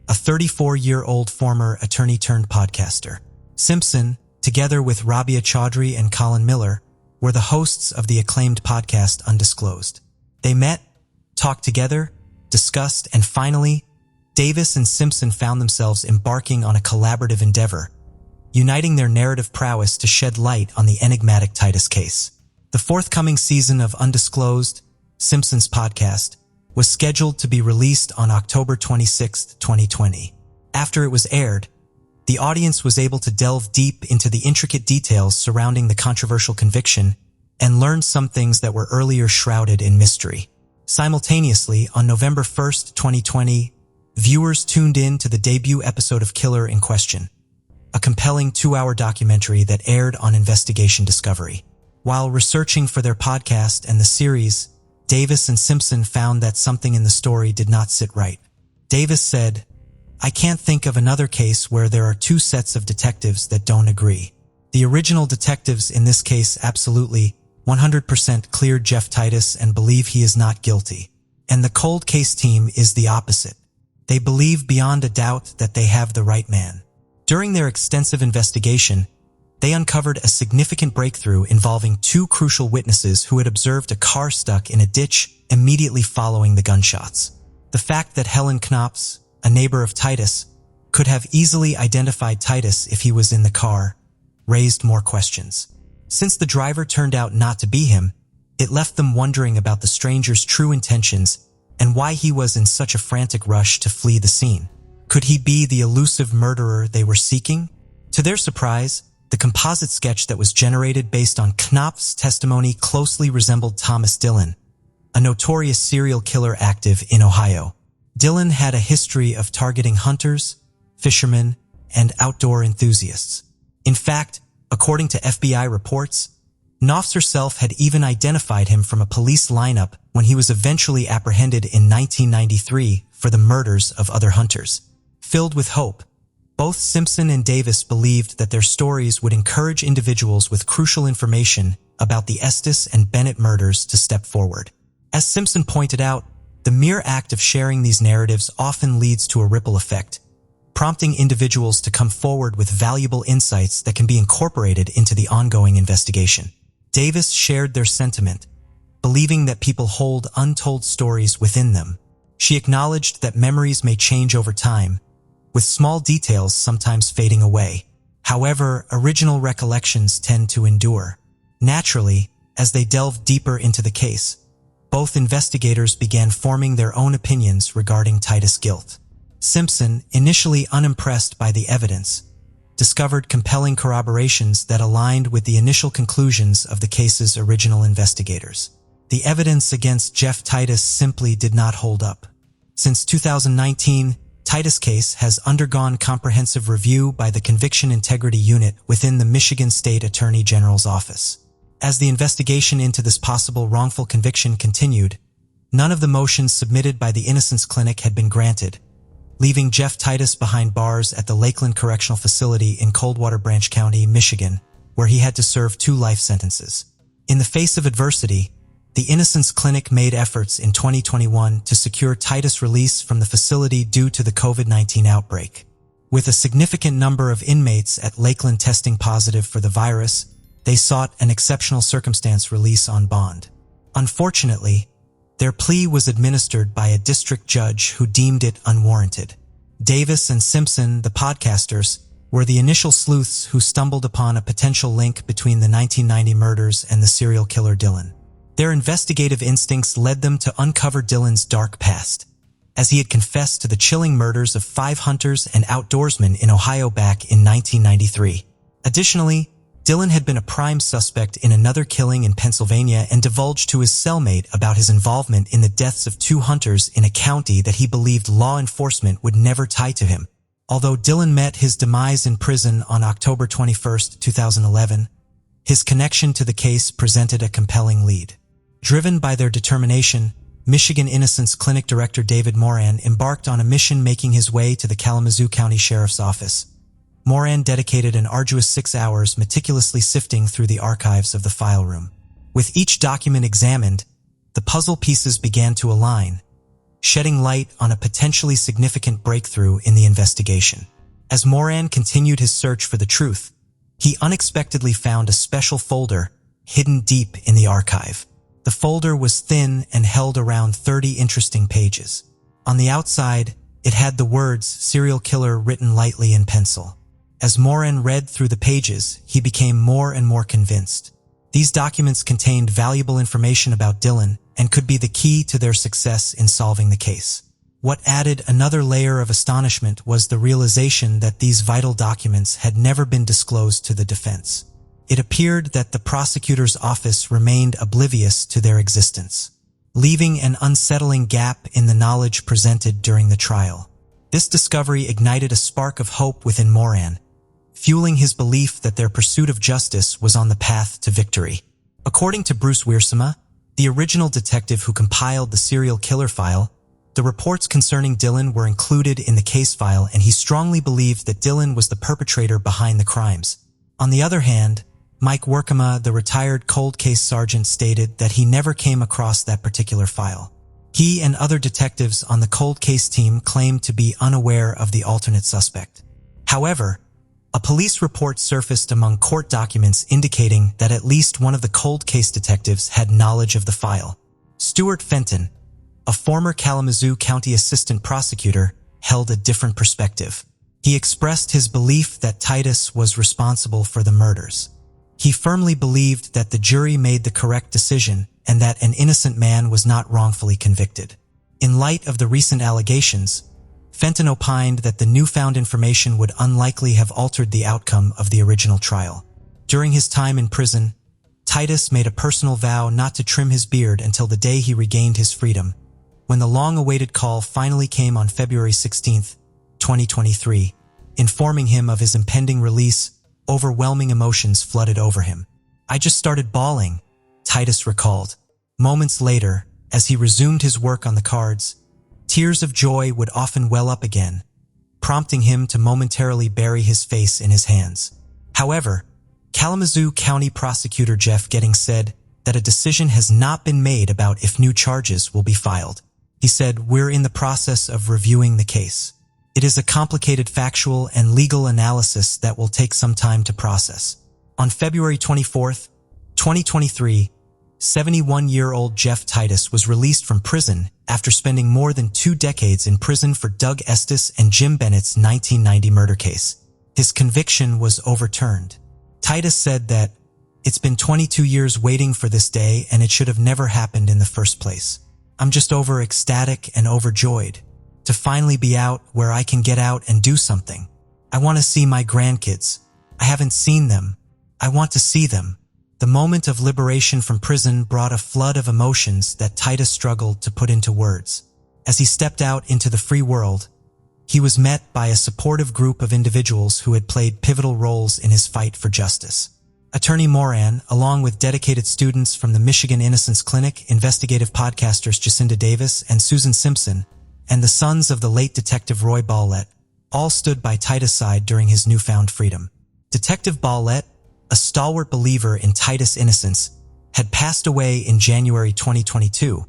a 34-year-old former attorney-turned-podcaster. Simpson, together with Rabia Chaudhry and Colin Miller, were the hosts of the acclaimed podcast Undisclosed. They met, talked together, discussed, and finally, Davis and Simpson found themselves embarking on a collaborative endeavor, uniting their narrative prowess to shed light on the enigmatic Titus case. The forthcoming season of Undisclosed, Simpson's podcast, was scheduled to be released on October 26, 2020. After it was aired, the audience was able to delve deep into the intricate details surrounding the controversial conviction and learn some things that were earlier shrouded in mystery. Simultaneously, on November 1, 2020, viewers tuned in to the debut episode of Killer in Question, a compelling 2-hour documentary that aired on Investigation Discovery. While researching for their podcast and the series, Davis and Simpson found that something in the story did not sit right. Davis said, "I can't think of another case where there are two sets of detectives that don't agree. The original detectives in this case absolutely, 100% cleared Jeff Titus and believe he is not guilty. And the cold case team is the opposite. They believe beyond a doubt that they have the right man." During their extensive investigation, they uncovered a significant breakthrough involving two crucial witnesses who had observed a car stuck in a ditch immediately following the gunshots. The fact that Helen Knops, a neighbor of Titus, could have easily identified Titus if he was in the car, raised more questions. Since the driver turned out not to be him, it left them wondering about the stranger's true intentions and why he was in such a frantic rush to flee the scene. Could he be the elusive murderer they were seeking? To their surprise, the composite sketch that was generated based on Knopf's testimony closely resembled Thomas Dillon, a notorious serial killer active in Ohio. Dillon had a history of targeting hunters, fishermen, and outdoor enthusiasts. In fact, according to FBI reports, Knopf herself had even identified him from a police lineup when he was eventually apprehended in 1993 for the murders of other hunters. Filled with hope, both Simpson and Davis believed that their stories would encourage individuals with crucial information about the Estes and Bennett murders to step forward. As Simpson pointed out, the mere act of sharing these narratives often leads to a ripple effect, prompting individuals to come forward with valuable insights that can be incorporated into the ongoing investigation. Davis shared their sentiment, believing that people hold untold stories within them. She acknowledged that memories may change over time, with small details sometimes fading away. However, original recollections tend to endure. Naturally, as they delved deeper into the case, both investigators began forming their own opinions regarding Titus' guilt. Simpson, initially unimpressed by the evidence, discovered compelling corroborations that aligned with the initial conclusions of the case's original investigators. The evidence against Jeff Titus simply did not hold up. Since 2019, Titus case has undergone comprehensive review by the Conviction Integrity Unit within the Michigan State Attorney General's office. As the investigation into this possible wrongful conviction continued, none of the motions submitted by the Innocence Clinic had been granted, leaving Jeff Titus behind bars at the Lakeland Correctional Facility in Coldwater Branch County, Michigan, where he had to serve 2 life sentences. In the face of adversity, the Innocence Clinic made efforts in 2021 to secure Titus' release from the facility due to the COVID-19 outbreak. With a significant number of inmates at Lakeland testing positive for the virus, they sought an exceptional circumstance release on bond. Unfortunately, their plea was administered by a district judge who deemed it unwarranted. Davis and Simpson, the podcasters, were the initial sleuths who stumbled upon a potential link between the 1990 murders and the serial killer Dylan. Their investigative instincts led them to uncover Dylan's dark past, as he had confessed to the chilling murders of 5 hunters and outdoorsmen in Ohio back in 1993. Additionally, Dylan had been a prime suspect in another killing in Pennsylvania and divulged to his cellmate about his involvement in the deaths of 2 hunters in a county that he believed law enforcement would never tie to him. Although Dylan met his demise in prison on October 21, 2011, his connection to the case presented a compelling lead. Driven by their determination, Michigan Innocence Clinic Director David Moran embarked on a mission, making his way to the Kalamazoo County Sheriff's Office. Moran dedicated an arduous 6 hours meticulously sifting through the archives of the file room. With each document examined, the puzzle pieces began to align, shedding light on a potentially significant breakthrough in the investigation. As Moran continued his search for the truth, he unexpectedly found a special folder hidden deep in the archive. The folder was thin and held around 30 interesting pages. On the outside, it had the words "serial killer" written lightly in pencil. As Moran read through the pages, he became more and more convinced. These documents contained valuable information about Dylan and could be the key to their success in solving the case. What added another layer of astonishment was the realization that these vital documents had never been disclosed to the defense. It appeared that the prosecutor's office remained oblivious to their existence, leaving an unsettling gap in the knowledge presented during the trial. This discovery ignited a spark of hope within Moran, fueling his belief that their pursuit of justice was on the path to victory. According to Bruce Wiersma, the original detective who compiled the serial killer file, the reports concerning Dylan were included in the case file, and he strongly believed that Dylan was the perpetrator behind the crimes. On the other hand, Mike Workema, the retired cold case sergeant, stated that he never came across that particular file. He and other detectives on the cold case team claimed to be unaware of the alternate suspect. However, a police report surfaced among court documents indicating that at least one of the cold case detectives had knowledge of the file. Stuart Fenton, a former Kalamazoo County assistant prosecutor, held a different perspective. He expressed his belief that Titus was responsible for the murders. He firmly believed that the jury made the correct decision and that an innocent man was not wrongfully convicted. In light of the recent allegations, Fenton opined that the newfound information would unlikely have altered the outcome of the original trial. During his time in prison, Titus made a personal vow not to trim his beard until the day he regained his freedom. When the long-awaited call finally came on February 16, 2023, informing him of his impending release, overwhelming emotions flooded over him. "I just started bawling," Titus recalled. Moments later, as he resumed his work on the cards, tears of joy would often well up again, prompting him to momentarily bury his face in his hands. However, Kalamazoo County Prosecutor Jeff Gettings said that a decision has not been made about if new charges will be filed. He said, "We're in the process of reviewing the case. It is a complicated factual and legal analysis that will take some time to process." On February 24, 2023, 71-year-old Jeff Titus was released from prison after spending more than 2 decades in prison for Doug Estes and Jim Bennett's 1990 murder case. His conviction was overturned. Titus said that, "It's been 22 years waiting for this day, and it should have never happened in the first place. I'm just ecstatic and overjoyed to finally be out where I can get out and do something. I want to see my grandkids. I haven't seen them. I want to see them." The moment of liberation from prison brought a flood of emotions that Titus struggled to put into words. As he stepped out into the free world, he was met by a supportive group of individuals who had played pivotal roles in his fight for justice. Attorney Moran, along with dedicated students from the Michigan Innocence Clinic, investigative podcasters Jacinda Davis and Susan Simpson, and the sons of the late Detective Roy Ballett, all stood by Titus' side during his newfound freedom. Detective Ballett, a stalwart believer in Titus' innocence, had passed away in January 2022,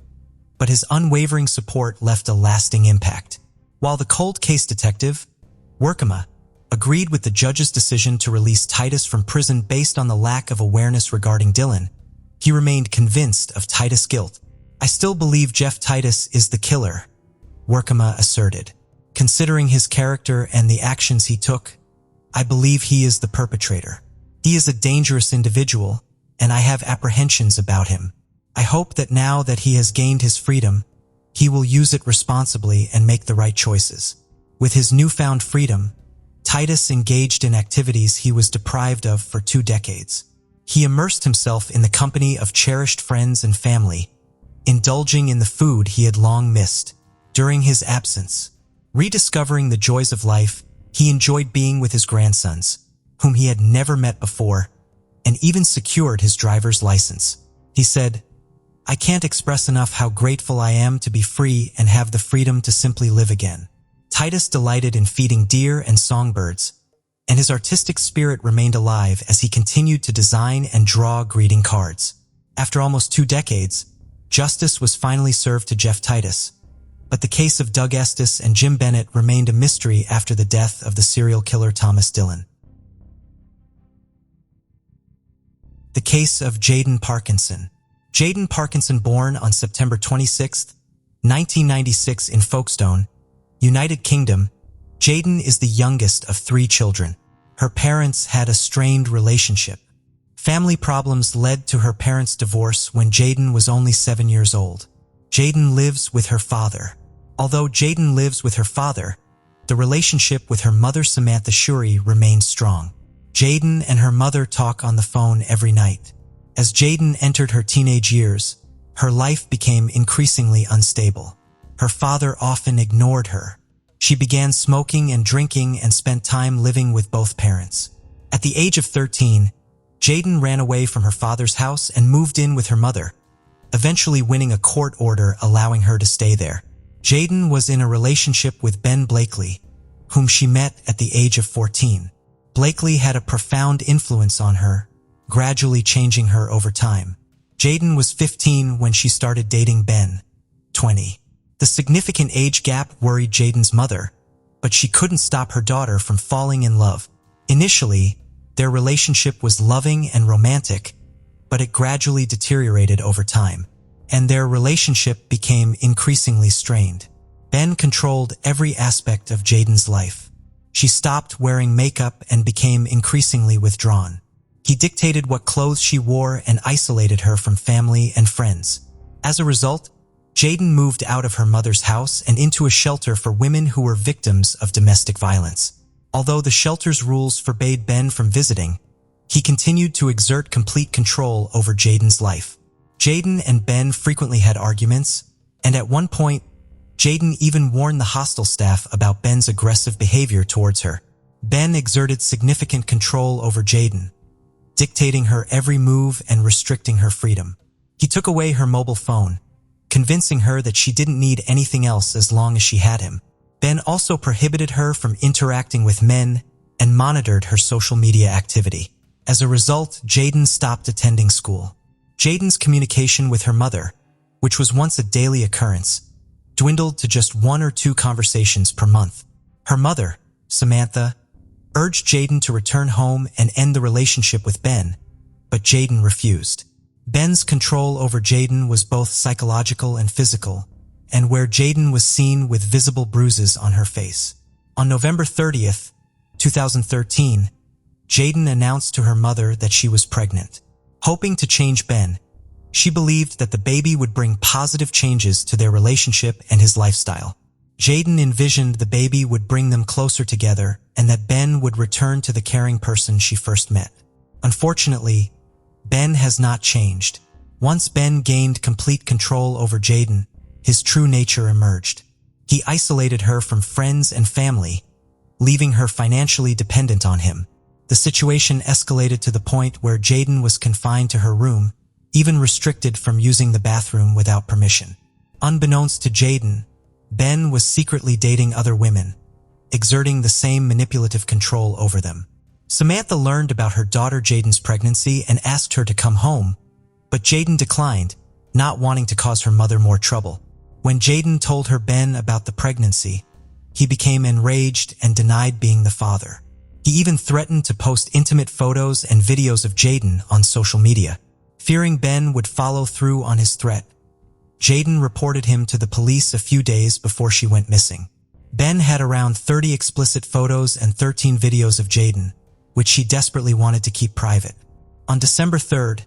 but his unwavering support left a lasting impact. While the cold case detective, Workema, agreed with the judge's decision to release Titus from prison based on the lack of awareness regarding Dylan, he remained convinced of Titus' guilt. "I still believe Jeff Titus is the killer," Workema asserted. "Considering his character and the actions he took, I believe he is the perpetrator. He is a dangerous individual, and I have apprehensions about him. I hope that now that he has gained his freedom, he will use it responsibly and make the right choices." With his newfound freedom, Titus engaged in activities he was deprived of for 2 decades. He immersed himself in the company of cherished friends and family, indulging in the food he had long missed. During his absence, rediscovering the joys of life, he enjoyed being with his grandsons, whom he had never met before, and even secured his driver's license. He said, "I can't express enough how grateful I am to be free and have the freedom to simply live again." Titus delighted in feeding deer and songbirds, and his artistic spirit remained alive as he continued to design and draw greeting cards. After almost 2 decades, justice was finally served to Jeff Titus, but the case of Doug Estes and Jim Bennett remained a mystery after the death of the serial killer Thomas Dillon. The case of Jaden Parkinson. Jaden Parkinson, born on September 26, 1996 in Folkestone, United Kingdom, Jaden is the youngest of 3 children. Her parents had a strained relationship. Family problems led to her parents' divorce when Jaden was only 7 years old. Jaden lives with her father. Although Jaden lives with her father, the relationship with her mother Samantha Shuri remains strong. Jaden and her mother talk on the phone every night. As Jaden entered her teenage years, her life became increasingly unstable. Her father often ignored her. She began smoking and drinking and spent time living with both parents. At the age of 13, Jaden ran away from her father's house and moved in with her mother, eventually winning a court order allowing her to stay there. Jaden was in a relationship with Ben Blakely, whom she met at the age of 14. Blakely had a profound influence on her, gradually changing her over time. Jaden was 15 when she started dating Ben, 20. The significant age gap worried Jaden's mother, but she couldn't stop her daughter from falling in love. Initially, their relationship was loving and romantic, but it gradually deteriorated over time, and their relationship became increasingly strained. Ben controlled every aspect of Jaden's life. She stopped wearing makeup and became increasingly withdrawn. He dictated what clothes she wore and isolated her from family and friends. As a result, Jaden moved out of her mother's house and into a shelter for women who were victims of domestic violence. Although the shelter's rules forbade Ben from visiting, he continued to exert complete control over Jaden's life. Jaden and Ben frequently had arguments, and at one point, Jaden even warned the hostel staff about Ben's aggressive behavior towards her. Ben exerted significant control over Jaden, dictating her every move and restricting her freedom. He took away her mobile phone, convincing her that she didn't need anything else as long as she had him. Ben also prohibited her from interacting with men and monitored her social media activity. As a result, Jaden stopped attending school. Jaden's communication with her mother, which was once a daily occurrence, dwindled to just 1 or 2 conversations per month. Her mother, Samantha, urged Jaden to return home and end the relationship with Ben, but Jaden refused. Ben's control over Jaden was both psychological and physical, and where Jaden was seen with visible bruises on her face. On November 30th, 2013, Jaden announced to her mother that she was pregnant. Hoping to change Ben, she believed that the baby would bring positive changes to their relationship and his lifestyle. Jaden envisioned the baby would bring them closer together and that Ben would return to the caring person she first met. Unfortunately, Ben has not changed. Once Ben gained complete control over Jaden, his true nature emerged. He He isolated her from friends and family, leaving her financially dependent on him. The situation escalated to the point where Jayden was confined to her room, even restricted from using the bathroom without permission. Unbeknownst to Jayden, Ben was secretly dating other women, exerting the same manipulative control over them. Samantha learned about her daughter Jayden's pregnancy and asked her to come home, but Jayden declined, not wanting to cause her mother more trouble. When Jayden told her Ben about the pregnancy, he became enraged and denied being the father. He even threatened to post intimate photos and videos of Jayden on social media. Fearing Ben would follow through on his threat, Jayden reported him to the police a few days before she went missing. Ben had around 30 explicit photos and 13 videos of Jayden, which she desperately wanted to keep private. On December 3rd,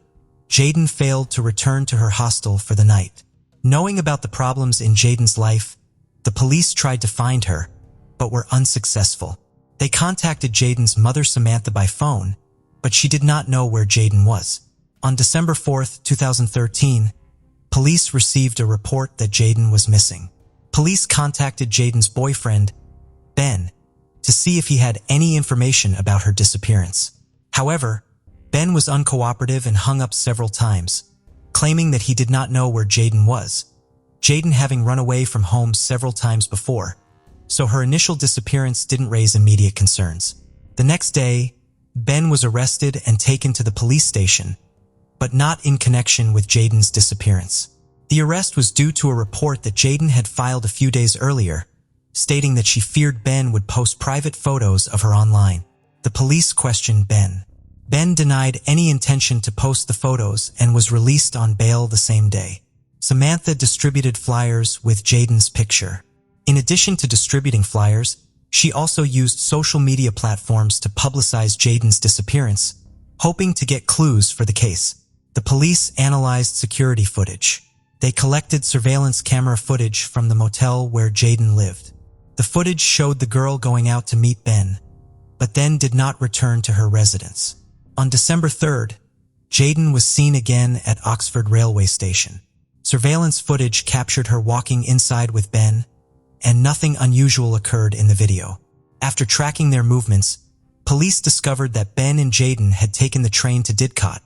Jayden failed to return to her hostel for the night. Knowing about the problems in Jayden's life, the police tried to find her, but were unsuccessful. They contacted Jayden's mother Samantha by phone, but she did not know where Jayden was. On December 4th, 2013, police received a report that Jayden was missing. Police contacted Jayden's boyfriend, Ben, to see if he had any information about her disappearance. However, Ben was uncooperative and hung up several times, claiming that he did not know where Jayden was, Jayden having run away from home several times before, so her initial disappearance didn't raise immediate concerns. The next day, Ben was arrested and taken to the police station, but not in connection with Jayden's disappearance. The arrest was due to a report that Jayden had filed a few days earlier, stating that she feared Ben would post private photos of her online. The police questioned Ben. Ben denied any intention to post the photos and was released on bail the same day. Samantha distributed flyers with Jayden's picture. In addition to distributing flyers, she also used social media platforms to publicize Jayden's disappearance, hoping to get clues for the case. The police analyzed security footage. They collected surveillance camera footage from the motel where Jayden lived. The footage showed the girl going out to meet Ben, but then did not return to her residence. On December 3rd, Jayden was seen again at Oxford railway station. Surveillance footage captured her walking inside with Ben, and nothing unusual occurred in the video. After tracking their movements, police discovered that Ben and Jayden had taken the train to Didcot,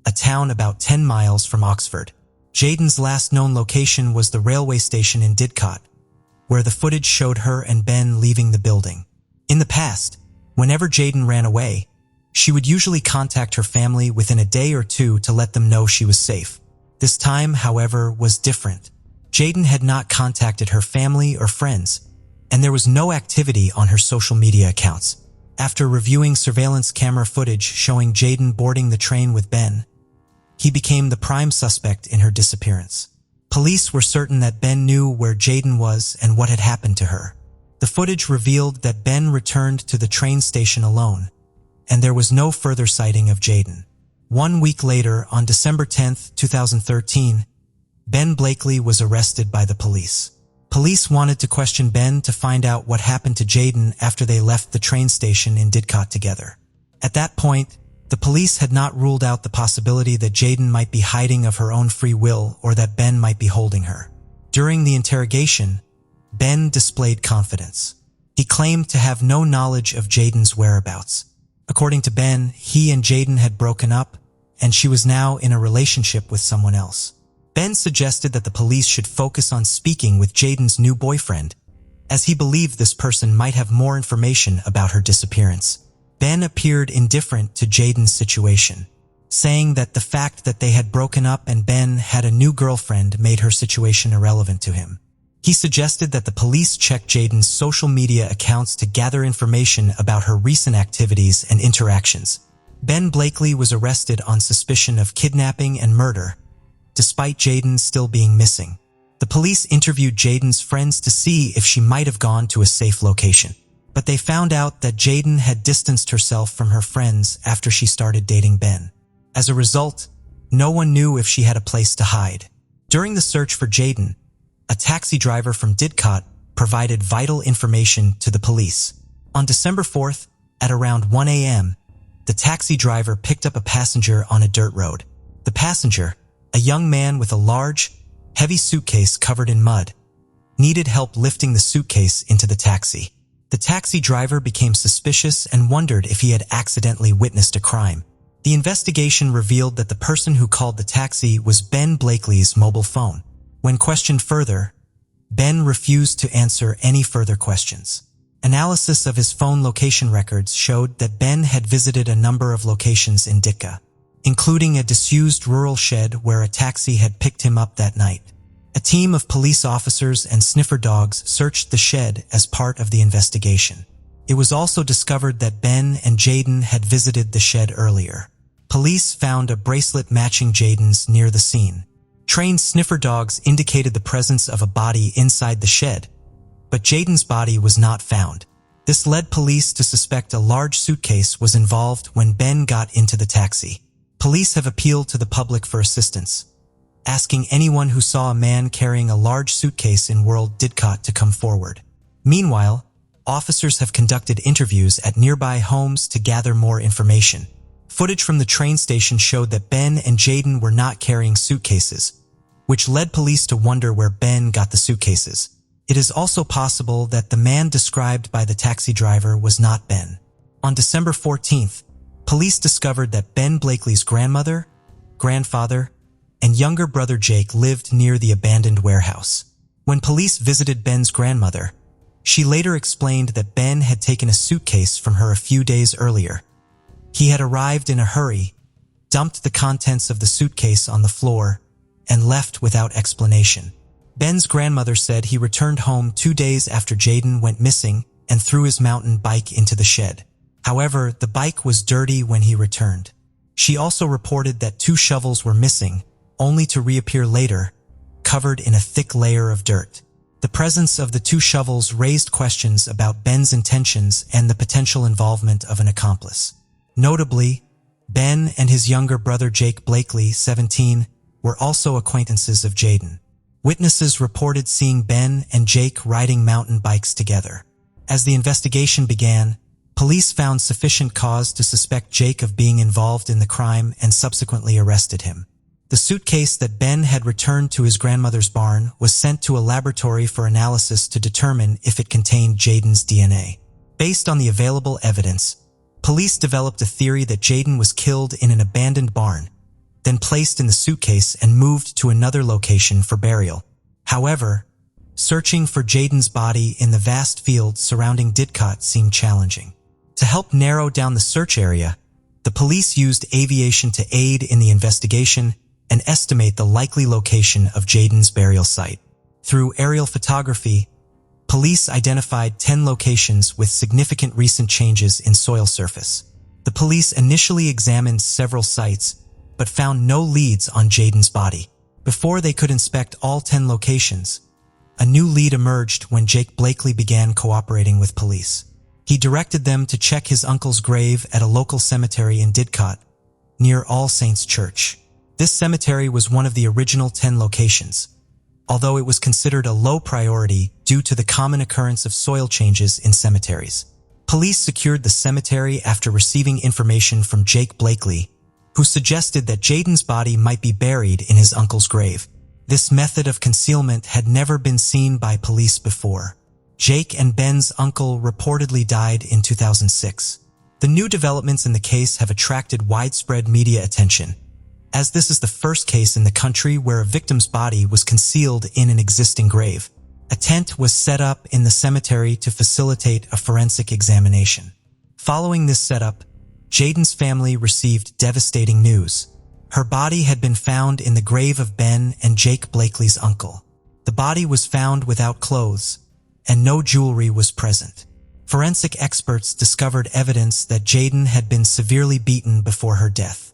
a town about 10 miles from Oxford. Jayden's last known location was the railway station in Didcot, where the footage showed her and Ben leaving the building. In the past, whenever Jayden ran away, she would usually contact her family within a day or two to let them know she was safe. This time, however, was different. Jayden had not contacted her family or friends, and there was no activity on her social media accounts. After reviewing surveillance camera footage showing Jayden boarding the train with Ben, he became the prime suspect in her disappearance. Police were certain that Ben knew where Jayden was and what had happened to her. The footage revealed that Ben returned to the train station alone, and there was no further sighting of Jayden. 1 week later, on December 10, 2013, Ben Blakely was arrested by the police. Police wanted to question Ben to find out what happened to Jayden after they left the train station in Didcot together. At that point, the police had not ruled out the possibility that Jayden might be hiding of her own free will or that Ben might be holding her. During the interrogation, Ben displayed confidence. He claimed to have no knowledge of Jayden's whereabouts. According to Ben, he and Jayden had broken up, and she was now in a relationship with someone else. Ben suggested that the police should focus on speaking with Jayden's new boyfriend, as he believed this person might have more information about her disappearance. Ben appeared indifferent to Jayden's situation, saying that the fact that they had broken up and Ben had a new girlfriend made her situation irrelevant to him. He suggested that the police check Jayden's social media accounts to gather information about her recent activities and interactions. Ben Blakely was arrested on suspicion of kidnapping and murder, despite Jayden still being missing. The police interviewed Jayden's friends to see if she might have gone to a safe location, but they found out that Jayden had distanced herself from her friends after she started dating Ben. As a result, no one knew if she had a place to hide. During the search for Jayden, a taxi driver from Didcot provided vital information to the police. On December 4th, at around 1 a.m., the taxi driver picked up a passenger on a dirt road. The passenger, a young man with a large, heavy suitcase covered in mud, needed help lifting the suitcase into the taxi. The taxi driver became suspicious and wondered if he had accidentally witnessed a crime. The investigation revealed that the person who called the taxi was Ben Blakely's mobile phone. When questioned further, Ben refused to answer any further questions. Analysis of his phone location records showed that Ben had visited a number of locations in Ditka, including a disused rural shed where a taxi had picked him up that night. A team of police officers and sniffer dogs searched the shed as part of the investigation. It was also discovered that Ben and Jaden had visited the shed earlier. Police found a bracelet matching Jaden's near the scene. Trained sniffer dogs indicated the presence of a body inside the shed, but Jaden's body was not found. This led police to suspect a large suitcase was involved when Ben got into the taxi. Police have appealed to the public for assistance, asking anyone who saw a man carrying a large suitcase in World Didcot to come forward. Meanwhile, officers have conducted interviews at nearby homes to gather more information. Footage from the train station showed that Ben and Jaden were not carrying suitcases, which led police to wonder where Ben got the suitcases. It is also possible that the man described by the taxi driver was not Ben. On December 14th, police discovered that Ben Blakely's grandmother, grandfather, and younger brother Jake lived near the abandoned warehouse. When police visited Ben's grandmother, she later explained that Ben had taken a suitcase from her a few days earlier. He had arrived in a hurry, dumped the contents of the suitcase on the floor, and left without explanation. Ben's grandmother said he returned home 2 days after Jaden went missing and threw his mountain bike into the shed. However, the bike was dirty when he returned. She also reported that 2 shovels were missing, only to reappear later, covered in a thick layer of dirt. The presence of the 2 shovels raised questions about Ben's intentions and the potential involvement of an accomplice. Notably, Ben and his younger brother Jake Blakely, 17, were also acquaintances of Jaden. Witnesses reported seeing Ben and Jake riding mountain bikes together. As the investigation began, police found sufficient cause to suspect Jake of being involved in the crime and subsequently arrested him. The suitcase that Ben had returned to his grandmother's barn was sent to a laboratory for analysis to determine if it contained Jaden's DNA. Based on the available evidence, police developed a theory that Jaden was killed in an abandoned barn, then placed in the suitcase and moved to another location for burial. However, searching for Jaden's body in the vast fields surrounding Didcot seemed challenging. To help narrow down the search area, the police used aviation to aid in the investigation and estimate the likely location of Jaden's burial site. Through aerial photography, police identified 10 locations with significant recent changes in soil surface. The police initially examined several sites, but found no leads on Jaden's body. Before they could inspect all 10 locations, a new lead emerged when Jake Blakely began cooperating with police. He directed them to check his uncle's grave at a local cemetery in Didcot, near All Saints Church. This cemetery was one of the original 10 locations, although it was considered a low priority due to the common occurrence of soil changes in cemeteries. Police secured the cemetery after receiving information from Jake Blakely, who suggested that Jaden's body might be buried in his uncle's grave. This method of concealment had never been seen by police before. Jake and Ben's uncle reportedly died in 2006. The new developments in the case have attracted widespread media attention, as this is the first case in the country where a victim's body was concealed in an existing grave. A tent was set up in the cemetery to facilitate a forensic examination. Following this setup, Jaden's family received devastating news. Her body had been found in the grave of Ben and Jake Blakely's uncle. The body was found without clothes, and no jewelry was present. Forensic experts discovered evidence that Jaden had been severely beaten before her death.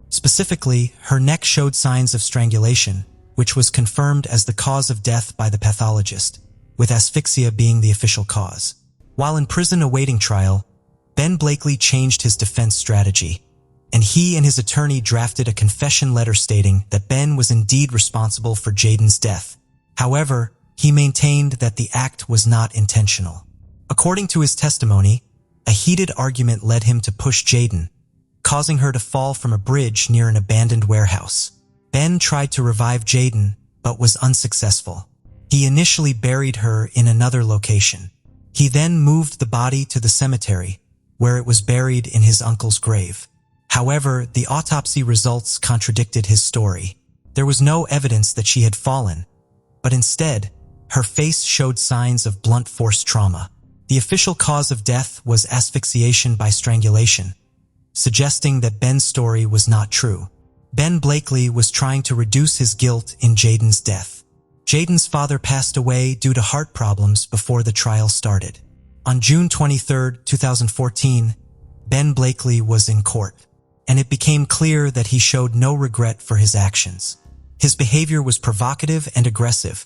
Specifically, her neck showed signs of strangulation, which was confirmed as the cause of death by the pathologist, with asphyxia being the official cause. While in prison awaiting trial, Ben Blakely changed his defense strategy, and he and his attorney drafted a confession letter stating that Ben was indeed responsible for Jaden's death. However, he maintained that the act was not intentional. According to his testimony, a heated argument led him to push Jaden, causing her to fall from a bridge near an abandoned warehouse. Ben tried to revive Jaden, but was unsuccessful. He initially buried her in another location. He then moved the body to the cemetery, where it was buried in his uncle's grave. However, the autopsy results contradicted his story. There was no evidence that she had fallen, but instead, her face showed signs of blunt force trauma. The official cause of death was asphyxiation by strangulation, suggesting that Ben's story was not true. Ben Blakely was trying to reduce his guilt in Jaden's death. Jaden's father passed away due to heart problems before the trial started. On June 23, 2014, Ben Blakely was in court, and it became clear that he showed no regret for his actions. His behavior was provocative and aggressive,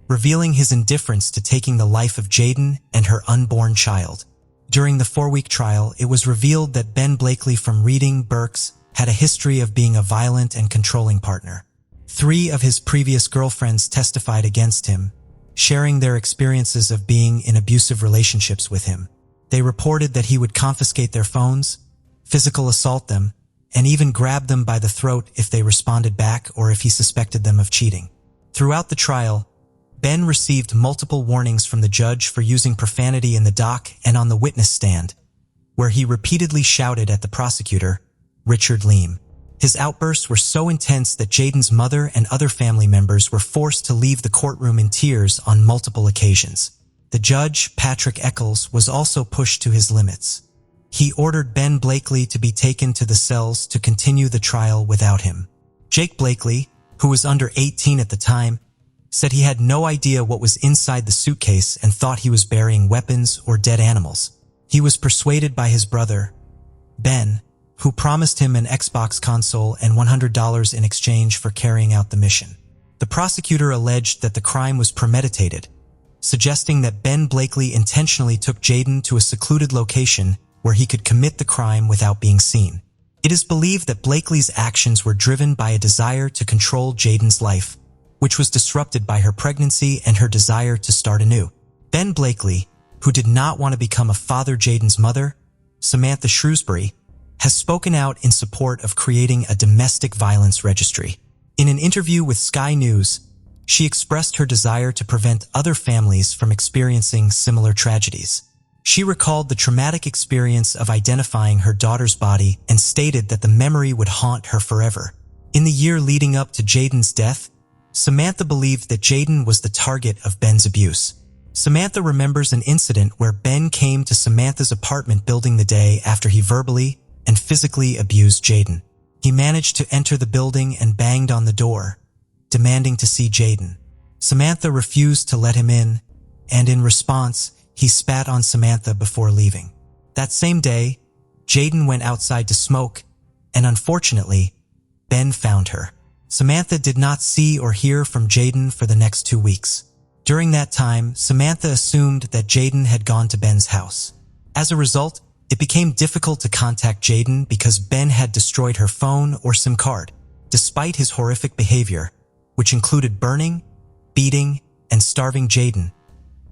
revealing his indifference to taking the life of Jaden and her unborn child. During the 4-week trial, it was revealed that Ben Blakely from Reading, Berks, had a history of being a violent and controlling partner. 3 of his previous girlfriends testified against him, sharing their experiences of being in abusive relationships with him. They reported that he would confiscate their phones, physical assault them, and even grab them by the throat if they responded back or if he suspected them of cheating. Throughout the trial, Ben received multiple warnings from the judge for using profanity in the dock and on the witness stand, where he repeatedly shouted at the prosecutor, Richard Leam. His outbursts were so intense that Jaden's mother and other family members were forced to leave the courtroom in tears on multiple occasions. The judge, Patrick Eccles, was also pushed to his limits. He ordered Ben Blakely to be taken to the cells to continue the trial without him. Jake Blakely, who was under 18 at the time, said he had no idea what was inside the suitcase and thought he was burying weapons or dead animals. He was persuaded by his brother, Ben, who promised him an Xbox console and $100 in exchange for carrying out the mission. The prosecutor alleged that the crime was premeditated, suggesting that Ben Blakely intentionally took Jaden to a secluded location where he could commit the crime without being seen. It is believed that Blakely's actions were driven by a desire to control Jaden's life, which was disrupted by her pregnancy and her desire to start anew. Ben Blakely, who did not want to become a father, Jaden's mother, Samantha Shrewsbury, has spoken out in support of creating a domestic violence registry. In an interview with Sky News, she expressed her desire to prevent other families from experiencing similar tragedies. She recalled the traumatic experience of identifying her daughter's body and stated that the memory would haunt her forever. In the year leading up to Jaden's death, Samantha believed that Jaden was the target of Ben's abuse. Samantha remembers an incident where Ben came to Samantha's apartment building the day after he verbally and physically abused Jaden. He managed to enter the building and banged on the door, demanding to see Jaden. Samantha refused to let him in, and in response, he spat on Samantha before leaving. That same day, Jaden went outside to smoke, and unfortunately, Ben found her. Samantha did not see or hear from Jaden for the next 2 weeks. During that time, Samantha assumed that Jaden had gone to Ben's house. As a result, it became difficult to contact Jaden because Ben had destroyed her phone or SIM card. Despite his horrific behavior, which included burning, beating, and starving Jaden,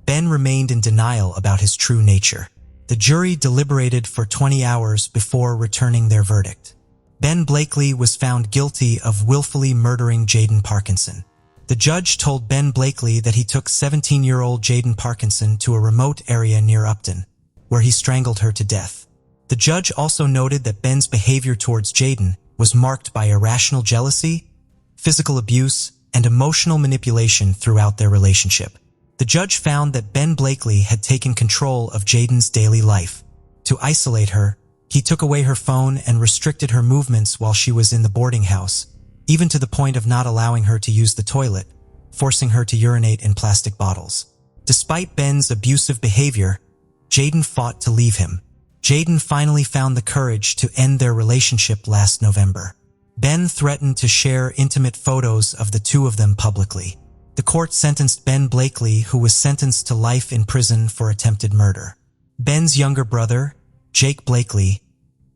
Ben remained in denial about his true nature. The jury deliberated for 20 hours before returning their verdict. Ben Blakely was found guilty of willfully murdering Jaden Parkinson. The judge told Ben Blakely that he took 17-year-old Jaden Parkinson to a remote area near Upton, where he strangled her to death. The judge also noted that Ben's behavior towards Jaden was marked by irrational jealousy, physical abuse, and emotional manipulation throughout their relationship. The judge found that Ben Blakely had taken control of Jaden's daily life. To isolate her, he took away her phone and restricted her movements while she was in the boarding house, even to the point of not allowing her to use the toilet, forcing her to urinate in plastic bottles. Despite Ben's abusive behavior, Jaden fought to leave him. Jaden finally found the courage to end their relationship last November. Ben threatened to share intimate photos of the two of them publicly. The court sentenced Ben Blakely, who was sentenced to life in prison for attempted murder. Ben's younger brother, Jake Blakely,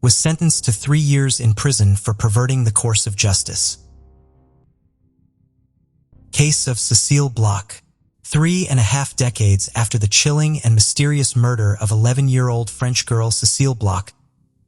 was sentenced to 3 years in prison for perverting the course of justice. Case of Cecile Bloch. 3.5 decades after the chilling and mysterious murder of 11-year-old French girl Cecile Bloch,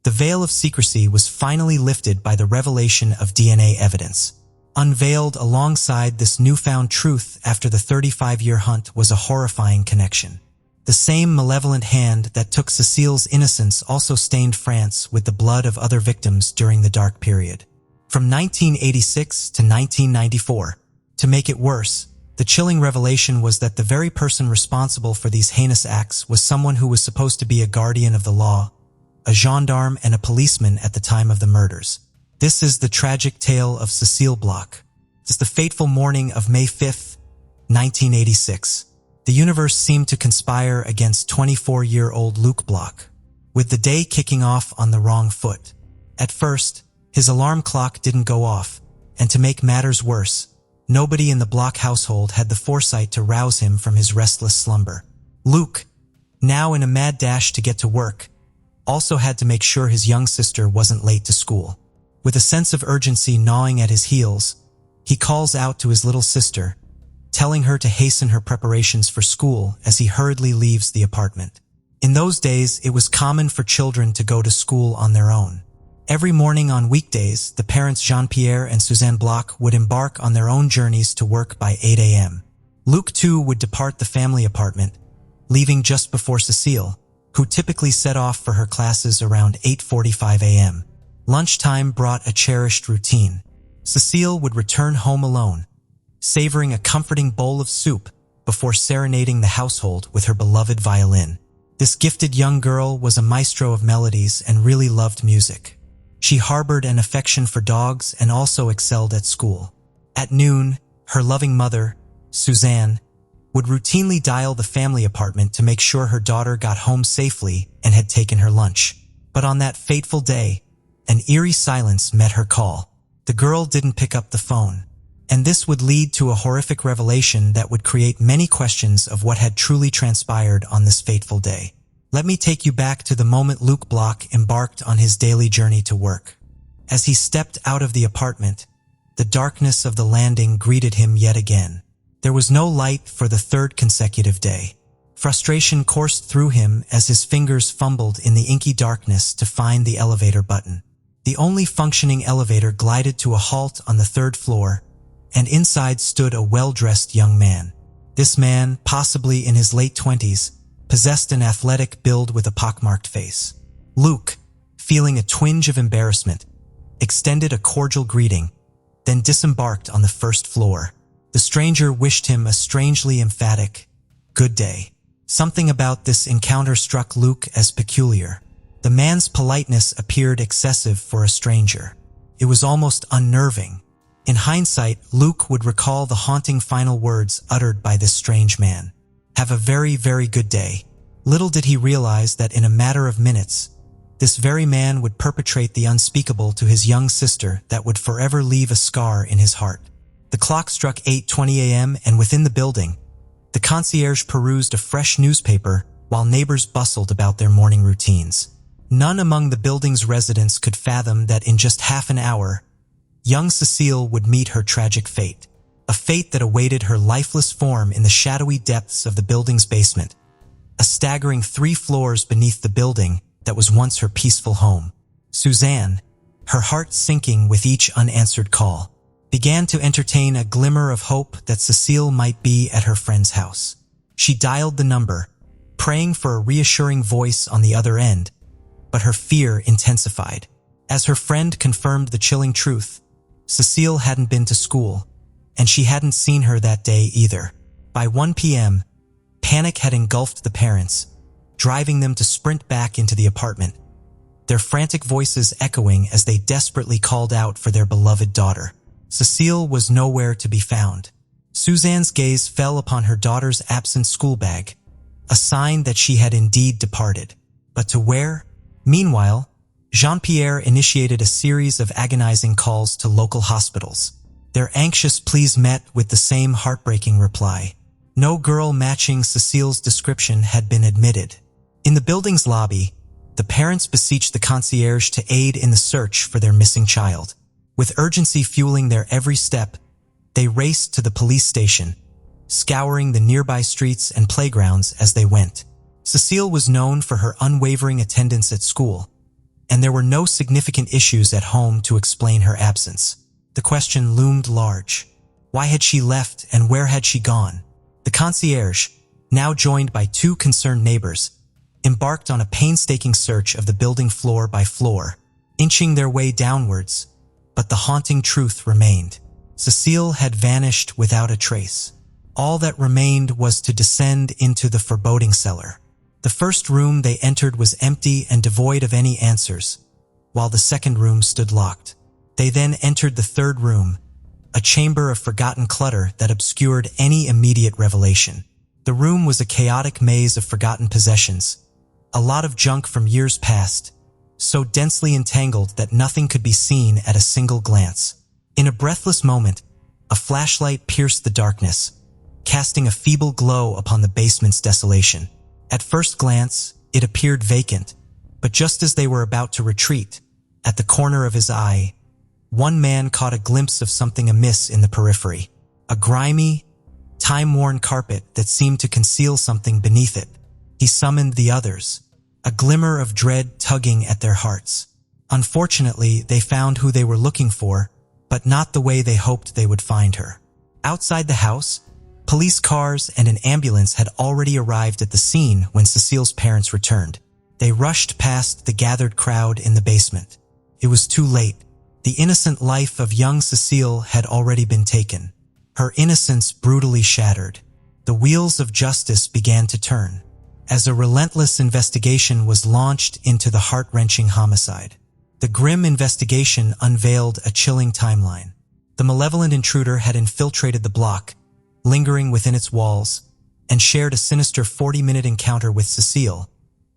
the veil of secrecy was finally lifted by the revelation of DNA evidence. Unveiled alongside this newfound truth after the 35-year hunt was a horrifying connection. The same malevolent hand that took Cécile's innocence also stained France with the blood of other victims during the dark period. From 1986 to 1994. To make it worse, the chilling revelation was that the very person responsible for these heinous acts was someone who was supposed to be a guardian of the law, a gendarme and a policeman at the time of the murders. This is the tragic tale of Cécile Bloch. It is the fateful morning of May 5, 1986. The universe seemed to conspire against 24-year-old Luc Bloch, with the day kicking off on the wrong foot. At first, his alarm clock didn't go off, and to make matters worse, nobody in the Bloch household had the foresight to rouse him from his restless slumber. Luc, now in a mad dash to get to work, also had to make sure his young sister wasn't late to school. With a sense of urgency gnawing at his heels, he calls out to his little sister, telling her to hasten her preparations for school as he hurriedly leaves the apartment. In those days, it was common for children to go to school on their own. Every morning on weekdays, the parents Jean-Pierre and Suzanne Bloch would embark on their own journeys to work by 8 a.m. Luc too would depart the family apartment, leaving just before Cécile, who typically set off for her classes around 8:45 a.m. Lunchtime brought a cherished routine. Cécile would return home alone, savoring a comforting bowl of soup before serenading the household with her beloved violin. This gifted young girl was a maestro of melodies and really loved music. She harbored an affection for dogs and also excelled at school. At noon, her loving mother, Suzanne, would routinely dial the family apartment to make sure her daughter got home safely and had taken her lunch. But on that fateful day, an eerie silence met her call. The girl didn't pick up the phone, and this would lead to a horrific revelation that would create many questions of what had truly transpired on this fateful day. Let me take you back to the moment Luc Bloch embarked on his daily journey to work. As he stepped out of the apartment, the darkness of the landing greeted him yet again. There was no light for the third consecutive day. Frustration coursed through him as his fingers fumbled in the inky darkness to find the elevator button. The only functioning elevator glided to a halt on the third floor, and inside stood a well-dressed young man. This man, possibly in his late 20s, possessed an athletic build with a pockmarked face. Luc, feeling a twinge of embarrassment, extended a cordial greeting, then disembarked on the first floor. The stranger wished him a strangely emphatic, "Good day." Something about this encounter struck Luc as peculiar. The man's politeness appeared excessive for a stranger. It was almost unnerving. In hindsight, Luc would recall the haunting final words uttered by this strange man. "Have a very, very good day." Little did he realize that in a matter of minutes, this very man would perpetrate the unspeakable to his young sister that would forever leave a scar in his heart. The clock struck 8:20 a.m. and within the building, the concierge perused a fresh newspaper while neighbors bustled about their morning routines. None among the building's residents could fathom that in just half an hour, young Cécile would meet her tragic fate. A fate that awaited her lifeless form in the shadowy depths of the building's basement, a staggering 3 floors beneath the building that was once her peaceful home. Suzanne, her heart sinking with each unanswered call, began to entertain a glimmer of hope that Cécile might be at her friend's house. She dialed the number, praying for a reassuring voice on the other end, but her fear intensified. As her friend confirmed the chilling truth, Cécile hadn't been to school, and she hadn't seen her that day either. By 1 p.m., panic had engulfed the parents, driving them to sprint back into the apartment, their frantic voices echoing as they desperately called out for their beloved daughter. Cécile was nowhere to be found. Suzanne's gaze fell upon her daughter's absent school bag, a sign that she had indeed departed. But to where? Meanwhile, Jean-Pierre initiated a series of agonizing calls to local hospitals. Their anxious pleas met with the same heartbreaking reply. No girl matching Cécile's description had been admitted. In the building's lobby, the parents beseeched the concierge to aid in the search for their missing child. With urgency fueling their every step, they raced to the police station, scouring the nearby streets and playgrounds as they went. Cécile was known for her unwavering attendance at school, and there were no significant issues at home to explain her absence. The question loomed large. Why had she left and where had she gone? The concierge, now joined by two concerned neighbors, embarked on a painstaking search of the building floor by floor, inching their way downwards, but the haunting truth remained. Cecile had vanished without a trace. All that remained was to descend into the foreboding cellar. The first room they entered was empty and devoid of any answers, while the second room stood locked. They then entered the third room, a chamber of forgotten clutter that obscured any immediate revelation. The room was a chaotic maze of forgotten possessions, a lot of junk from years past, so densely entangled that nothing could be seen at a single glance. In a breathless moment, a flashlight pierced the darkness, casting a feeble glow upon the basement's desolation. At first glance, it appeared vacant, but just as they were about to retreat, at the corner of his eye, one man caught a glimpse of something amiss in the periphery. A grimy, time-worn carpet that seemed to conceal something beneath it. He summoned the others, a glimmer of dread tugging at their hearts. Unfortunately, they found who they were looking for, but not the way they hoped they would find her. Outside the house, police cars and an ambulance had already arrived at the scene when Cecile's parents returned. They rushed past the gathered crowd in the basement. It was too late. The innocent life of young Cecile had already been taken, her innocence brutally shattered. The wheels of justice began to turn, as a relentless investigation was launched into the heart-wrenching homicide. The grim investigation unveiled a chilling timeline. The malevolent intruder had infiltrated the block, lingering within its walls, and shared a sinister 40-minute encounter with Cecile,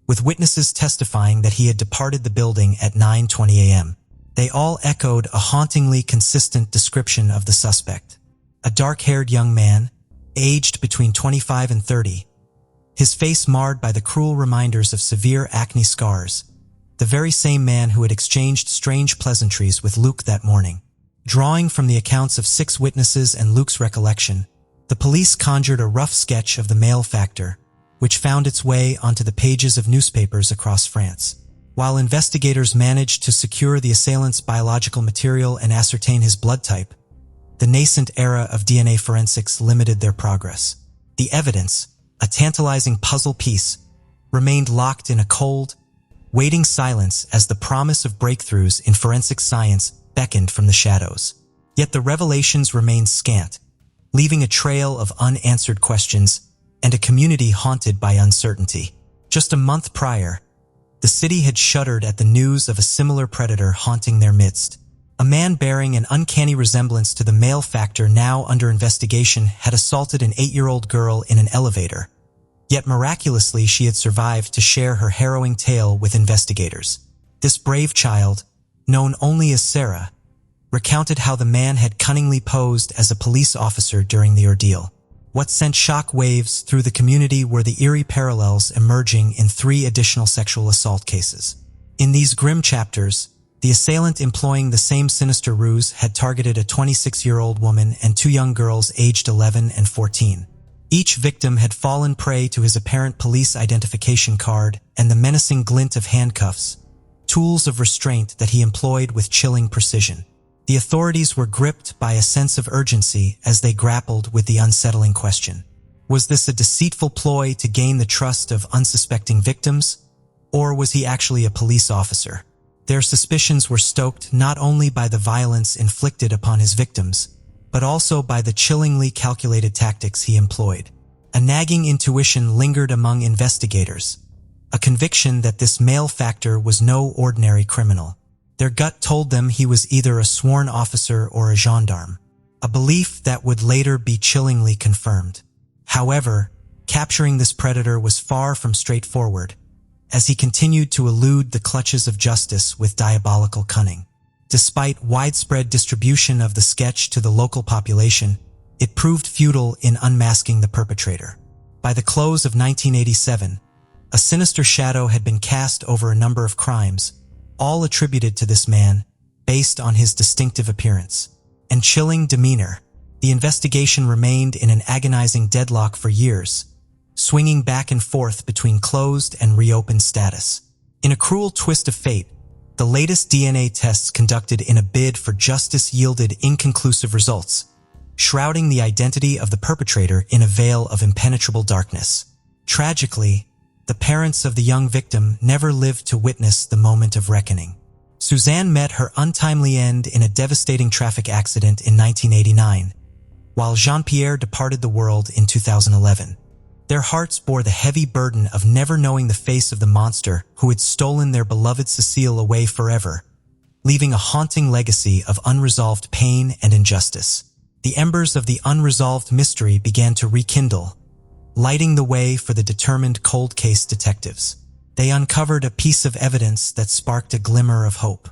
with witnesses testifying that he had departed the building at 9:20 a.m. They all echoed a hauntingly consistent description of the suspect. A dark-haired young man, aged between 25 and 30, his face marred by the cruel reminders of severe acne scars, the very same man who had exchanged strange pleasantries with Luke that morning. Drawing from the accounts of 6 witnesses and Luke's recollection, the police conjured a rough sketch of the malefactor, which found its way onto the pages of newspapers across France. While investigators managed to secure the assailant's biological material and ascertain his blood type, the nascent era of DNA forensics limited their progress. The evidence, a tantalizing puzzle piece, remained locked in a cold, waiting silence as the promise of breakthroughs in forensic science beckoned from the shadows. Yet the revelations remained scant, leaving a trail of unanswered questions and a community haunted by uncertainty. Just a month prior, the city had shuddered at the news of a similar predator haunting their midst. A man bearing an uncanny resemblance to the malefactor now under investigation had assaulted an 8-year-old girl in an elevator. Yet miraculously she had survived to share her harrowing tale with investigators. This brave child, known only as Sarah, recounted how the man had cunningly posed as a police officer during the ordeal. What sent shock waves through the community were the eerie parallels emerging in 3 additional sexual assault cases. In these grim chapters, the assailant employing the same sinister ruse had targeted a 26-year-old woman and 2 young girls aged 11 and 14. Each victim had fallen prey to his apparent police identification card and the menacing glint of handcuffs, tools of restraint that he employed with chilling precision. The authorities were gripped by a sense of urgency as they grappled with the unsettling question. Was this a deceitful ploy to gain the trust of unsuspecting victims, or was he actually a police officer? Their suspicions were stoked not only by the violence inflicted upon his victims, but also by the chillingly calculated tactics he employed. A nagging intuition lingered among investigators, a conviction that this malefactor was no ordinary criminal. Their gut told them he was either a sworn officer or a gendarme, a belief that would later be chillingly confirmed. However, capturing this predator was far from straightforward, as he continued to elude the clutches of justice with diabolical cunning. Despite widespread distribution of the sketch to the local population, it proved futile in unmasking the perpetrator. By the close of 1987, a sinister shadow had been cast over a number of crimes, all attributed to this man based on his distinctive appearance and chilling demeanor. The investigation remained in an agonizing deadlock for years, swinging back and forth between closed and reopened status. In a cruel twist of fate, The latest DNA tests conducted in a bid for justice yielded inconclusive results, shrouding the identity of the perpetrator in a veil of impenetrable darkness. Tragically, the parents of the young victim never lived to witness the moment of reckoning. Suzanne met her untimely end in a devastating traffic accident in 1989, while Jean-Pierre departed the world in 2011. Their hearts bore the heavy burden of never knowing the face of the monster who had stolen their beloved Cecile away forever, leaving a haunting legacy of unresolved pain and injustice. The embers of the unresolved mystery began to rekindle, lighting the way for the determined cold case detectives. They uncovered a piece of evidence that sparked a glimmer of hope.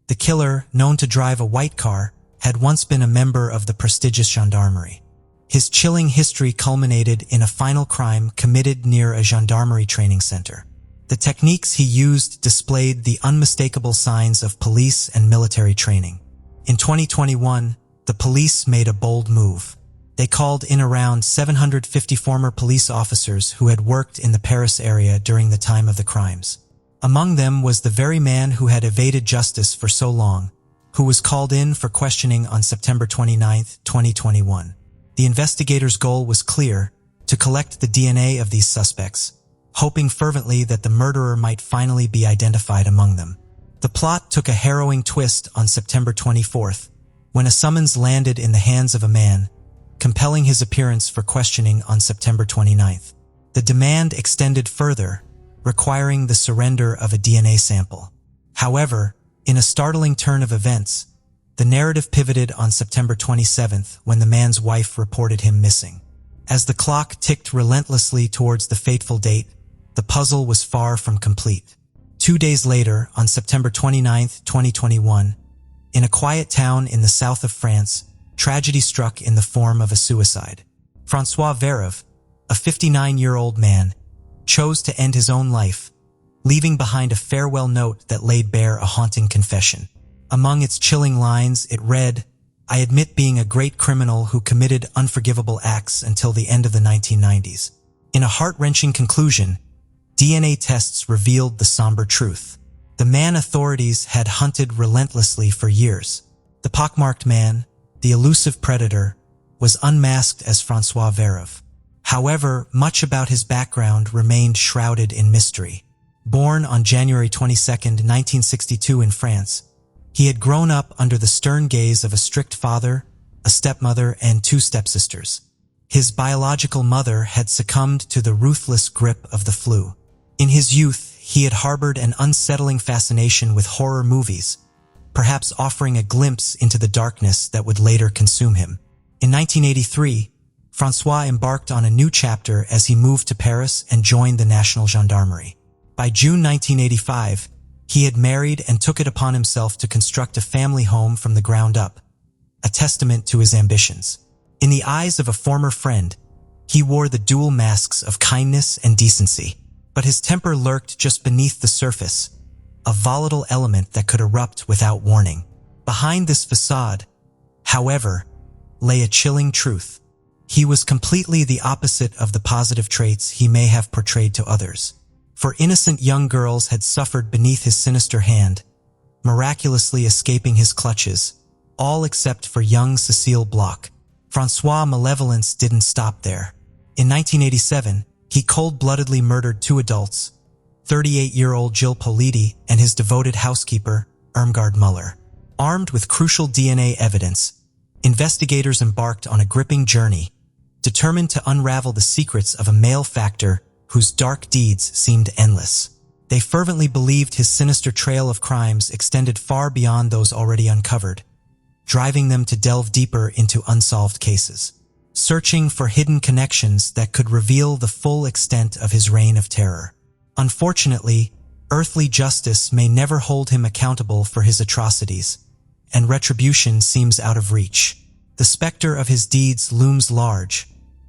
The killer, known to drive a white car, had once been a member of the prestigious gendarmerie. His chilling history culminated in a final crime committed near a gendarmerie training center. The techniques he used displayed the unmistakable signs of police and military training. In 2021, the police made a bold move. They called in around 750 former police officers who had worked in the Paris area during the time of the crimes. Among them was the very man who had evaded justice for so long, who was called in for questioning on September 29, 2021. The investigators' goal was clear: to collect the DNA of these suspects, hoping fervently that the murderer might finally be identified among them. The plot took a harrowing twist on September 24th, when a summons landed in the hands of a man, compelling his appearance for questioning on September 29th. The demand extended further, requiring the surrender of a DNA sample. However, in a startling turn of events, the narrative pivoted on September 27th when the man's wife reported him missing. As the clock ticked relentlessly towards the fateful date, the puzzle was far from complete. 2 days later, on September 29th, 2021, in a quiet town in the south of France, tragedy struck in the form of a suicide. François Verrev, a 59-year-old man, chose to end his own life, leaving behind a farewell note that laid bare a haunting confession. Among its chilling lines, it read, "I admit being a great criminal who committed unforgivable acts until the end of the 1990s. In a heart-wrenching conclusion, DNA tests revealed the somber truth. The man authorities had hunted relentlessly for years. The pockmarked man, the elusive predator, was unmasked as François Verrev. However, much about his background remained shrouded in mystery. Born on January 22, 1962 in France, he had grown up under the stern gaze of a strict father, a stepmother, and 2 stepsisters. His biological mother had succumbed to the ruthless grip of the flu. In his youth, he had harbored an unsettling fascination with horror movies, perhaps offering a glimpse into the darkness that would later consume him. In 1983, François embarked on a new chapter as he moved to Paris and joined the National Gendarmerie. By June 1985, he had married and took it upon himself to construct a family home from the ground up, a testament to his ambitions. In the eyes of a former friend, he wore the dual masks of kindness and decency, but his temper lurked just beneath the surface, a volatile element that could erupt without warning. Behind this facade, however, lay a chilling truth. He was completely the opposite of the positive traits he may have portrayed to others. For innocent young girls had suffered beneath his sinister hand, miraculously escaping his clutches, all except for young Cecile Bloch. François' malevolence didn't stop there. In 1987, he cold-bloodedly murdered 2 adults, 38-year-old Gilles Politi and his devoted housekeeper, Irmgard Muller. Armed with crucial DNA evidence, investigators embarked on a gripping journey, determined to unravel the secrets of a malefactor whose dark deeds seemed endless. They fervently believed his sinister trail of crimes extended far beyond those already uncovered, driving them to delve deeper into unsolved cases, searching for hidden connections that could reveal the full extent of his reign of terror. Unfortunately, earthly justice may never hold him accountable for his atrocities, and retribution seems out of reach. The specter of his deeds looms large,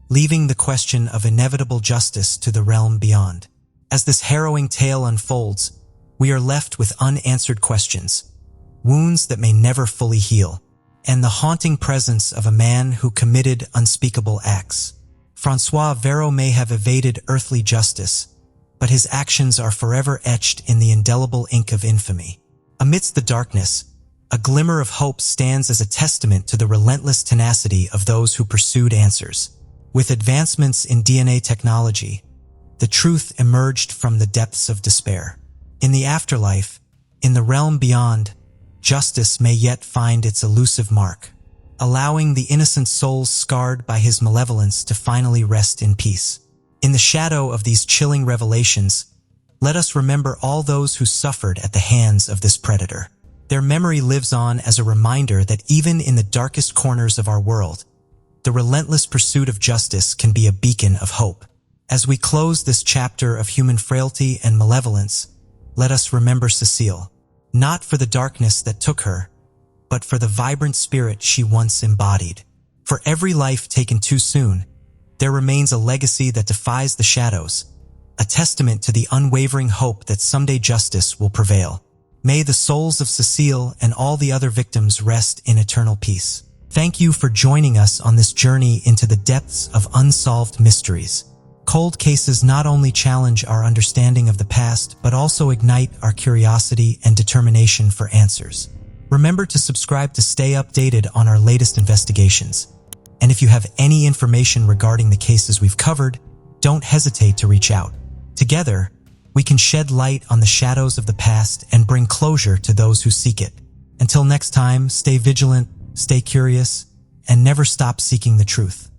leaving the question of inevitable justice to the realm beyond. As this harrowing tale unfolds, we are left with unanswered questions, wounds that may never fully heal, and the haunting presence of a man who committed unspeakable acts. François Verrev may have evaded earthly justice, but his actions are forever etched in the indelible ink of infamy. Amidst the darkness, a glimmer of hope stands as a testament to the relentless tenacity of those who pursued answers. With advancements in DNA technology, the truth emerged from the depths of despair. In the afterlife, in the realm beyond, justice may yet find its elusive mark, allowing the innocent souls scarred by his malevolence to finally rest in peace. In the shadow of these chilling revelations, let us remember all those who suffered at the hands of this predator. Their memory lives on as a reminder that even in the darkest corners of our world, the relentless pursuit of justice can be a beacon of hope. As we close this chapter of human frailty and malevolence, let us remember Cecile, not for the darkness that took her, but for the vibrant spirit she once embodied. For every life taken too soon, there remains a legacy that defies the shadows, a testament to the unwavering hope that someday justice will prevail. May the souls of Cecile and all the other victims rest in eternal peace. Thank you for joining us on this journey into the depths of unsolved mysteries. Cold cases not only challenge our understanding of the past, but also ignite our curiosity and determination for answers. Remember to subscribe to stay updated on our latest investigations. And if you have any information regarding the cases we've covered, don't hesitate to reach out. Together, we can shed light on the shadows of the past and bring closure to those who seek it. Until next time, stay vigilant, stay curious, and never stop seeking the truth.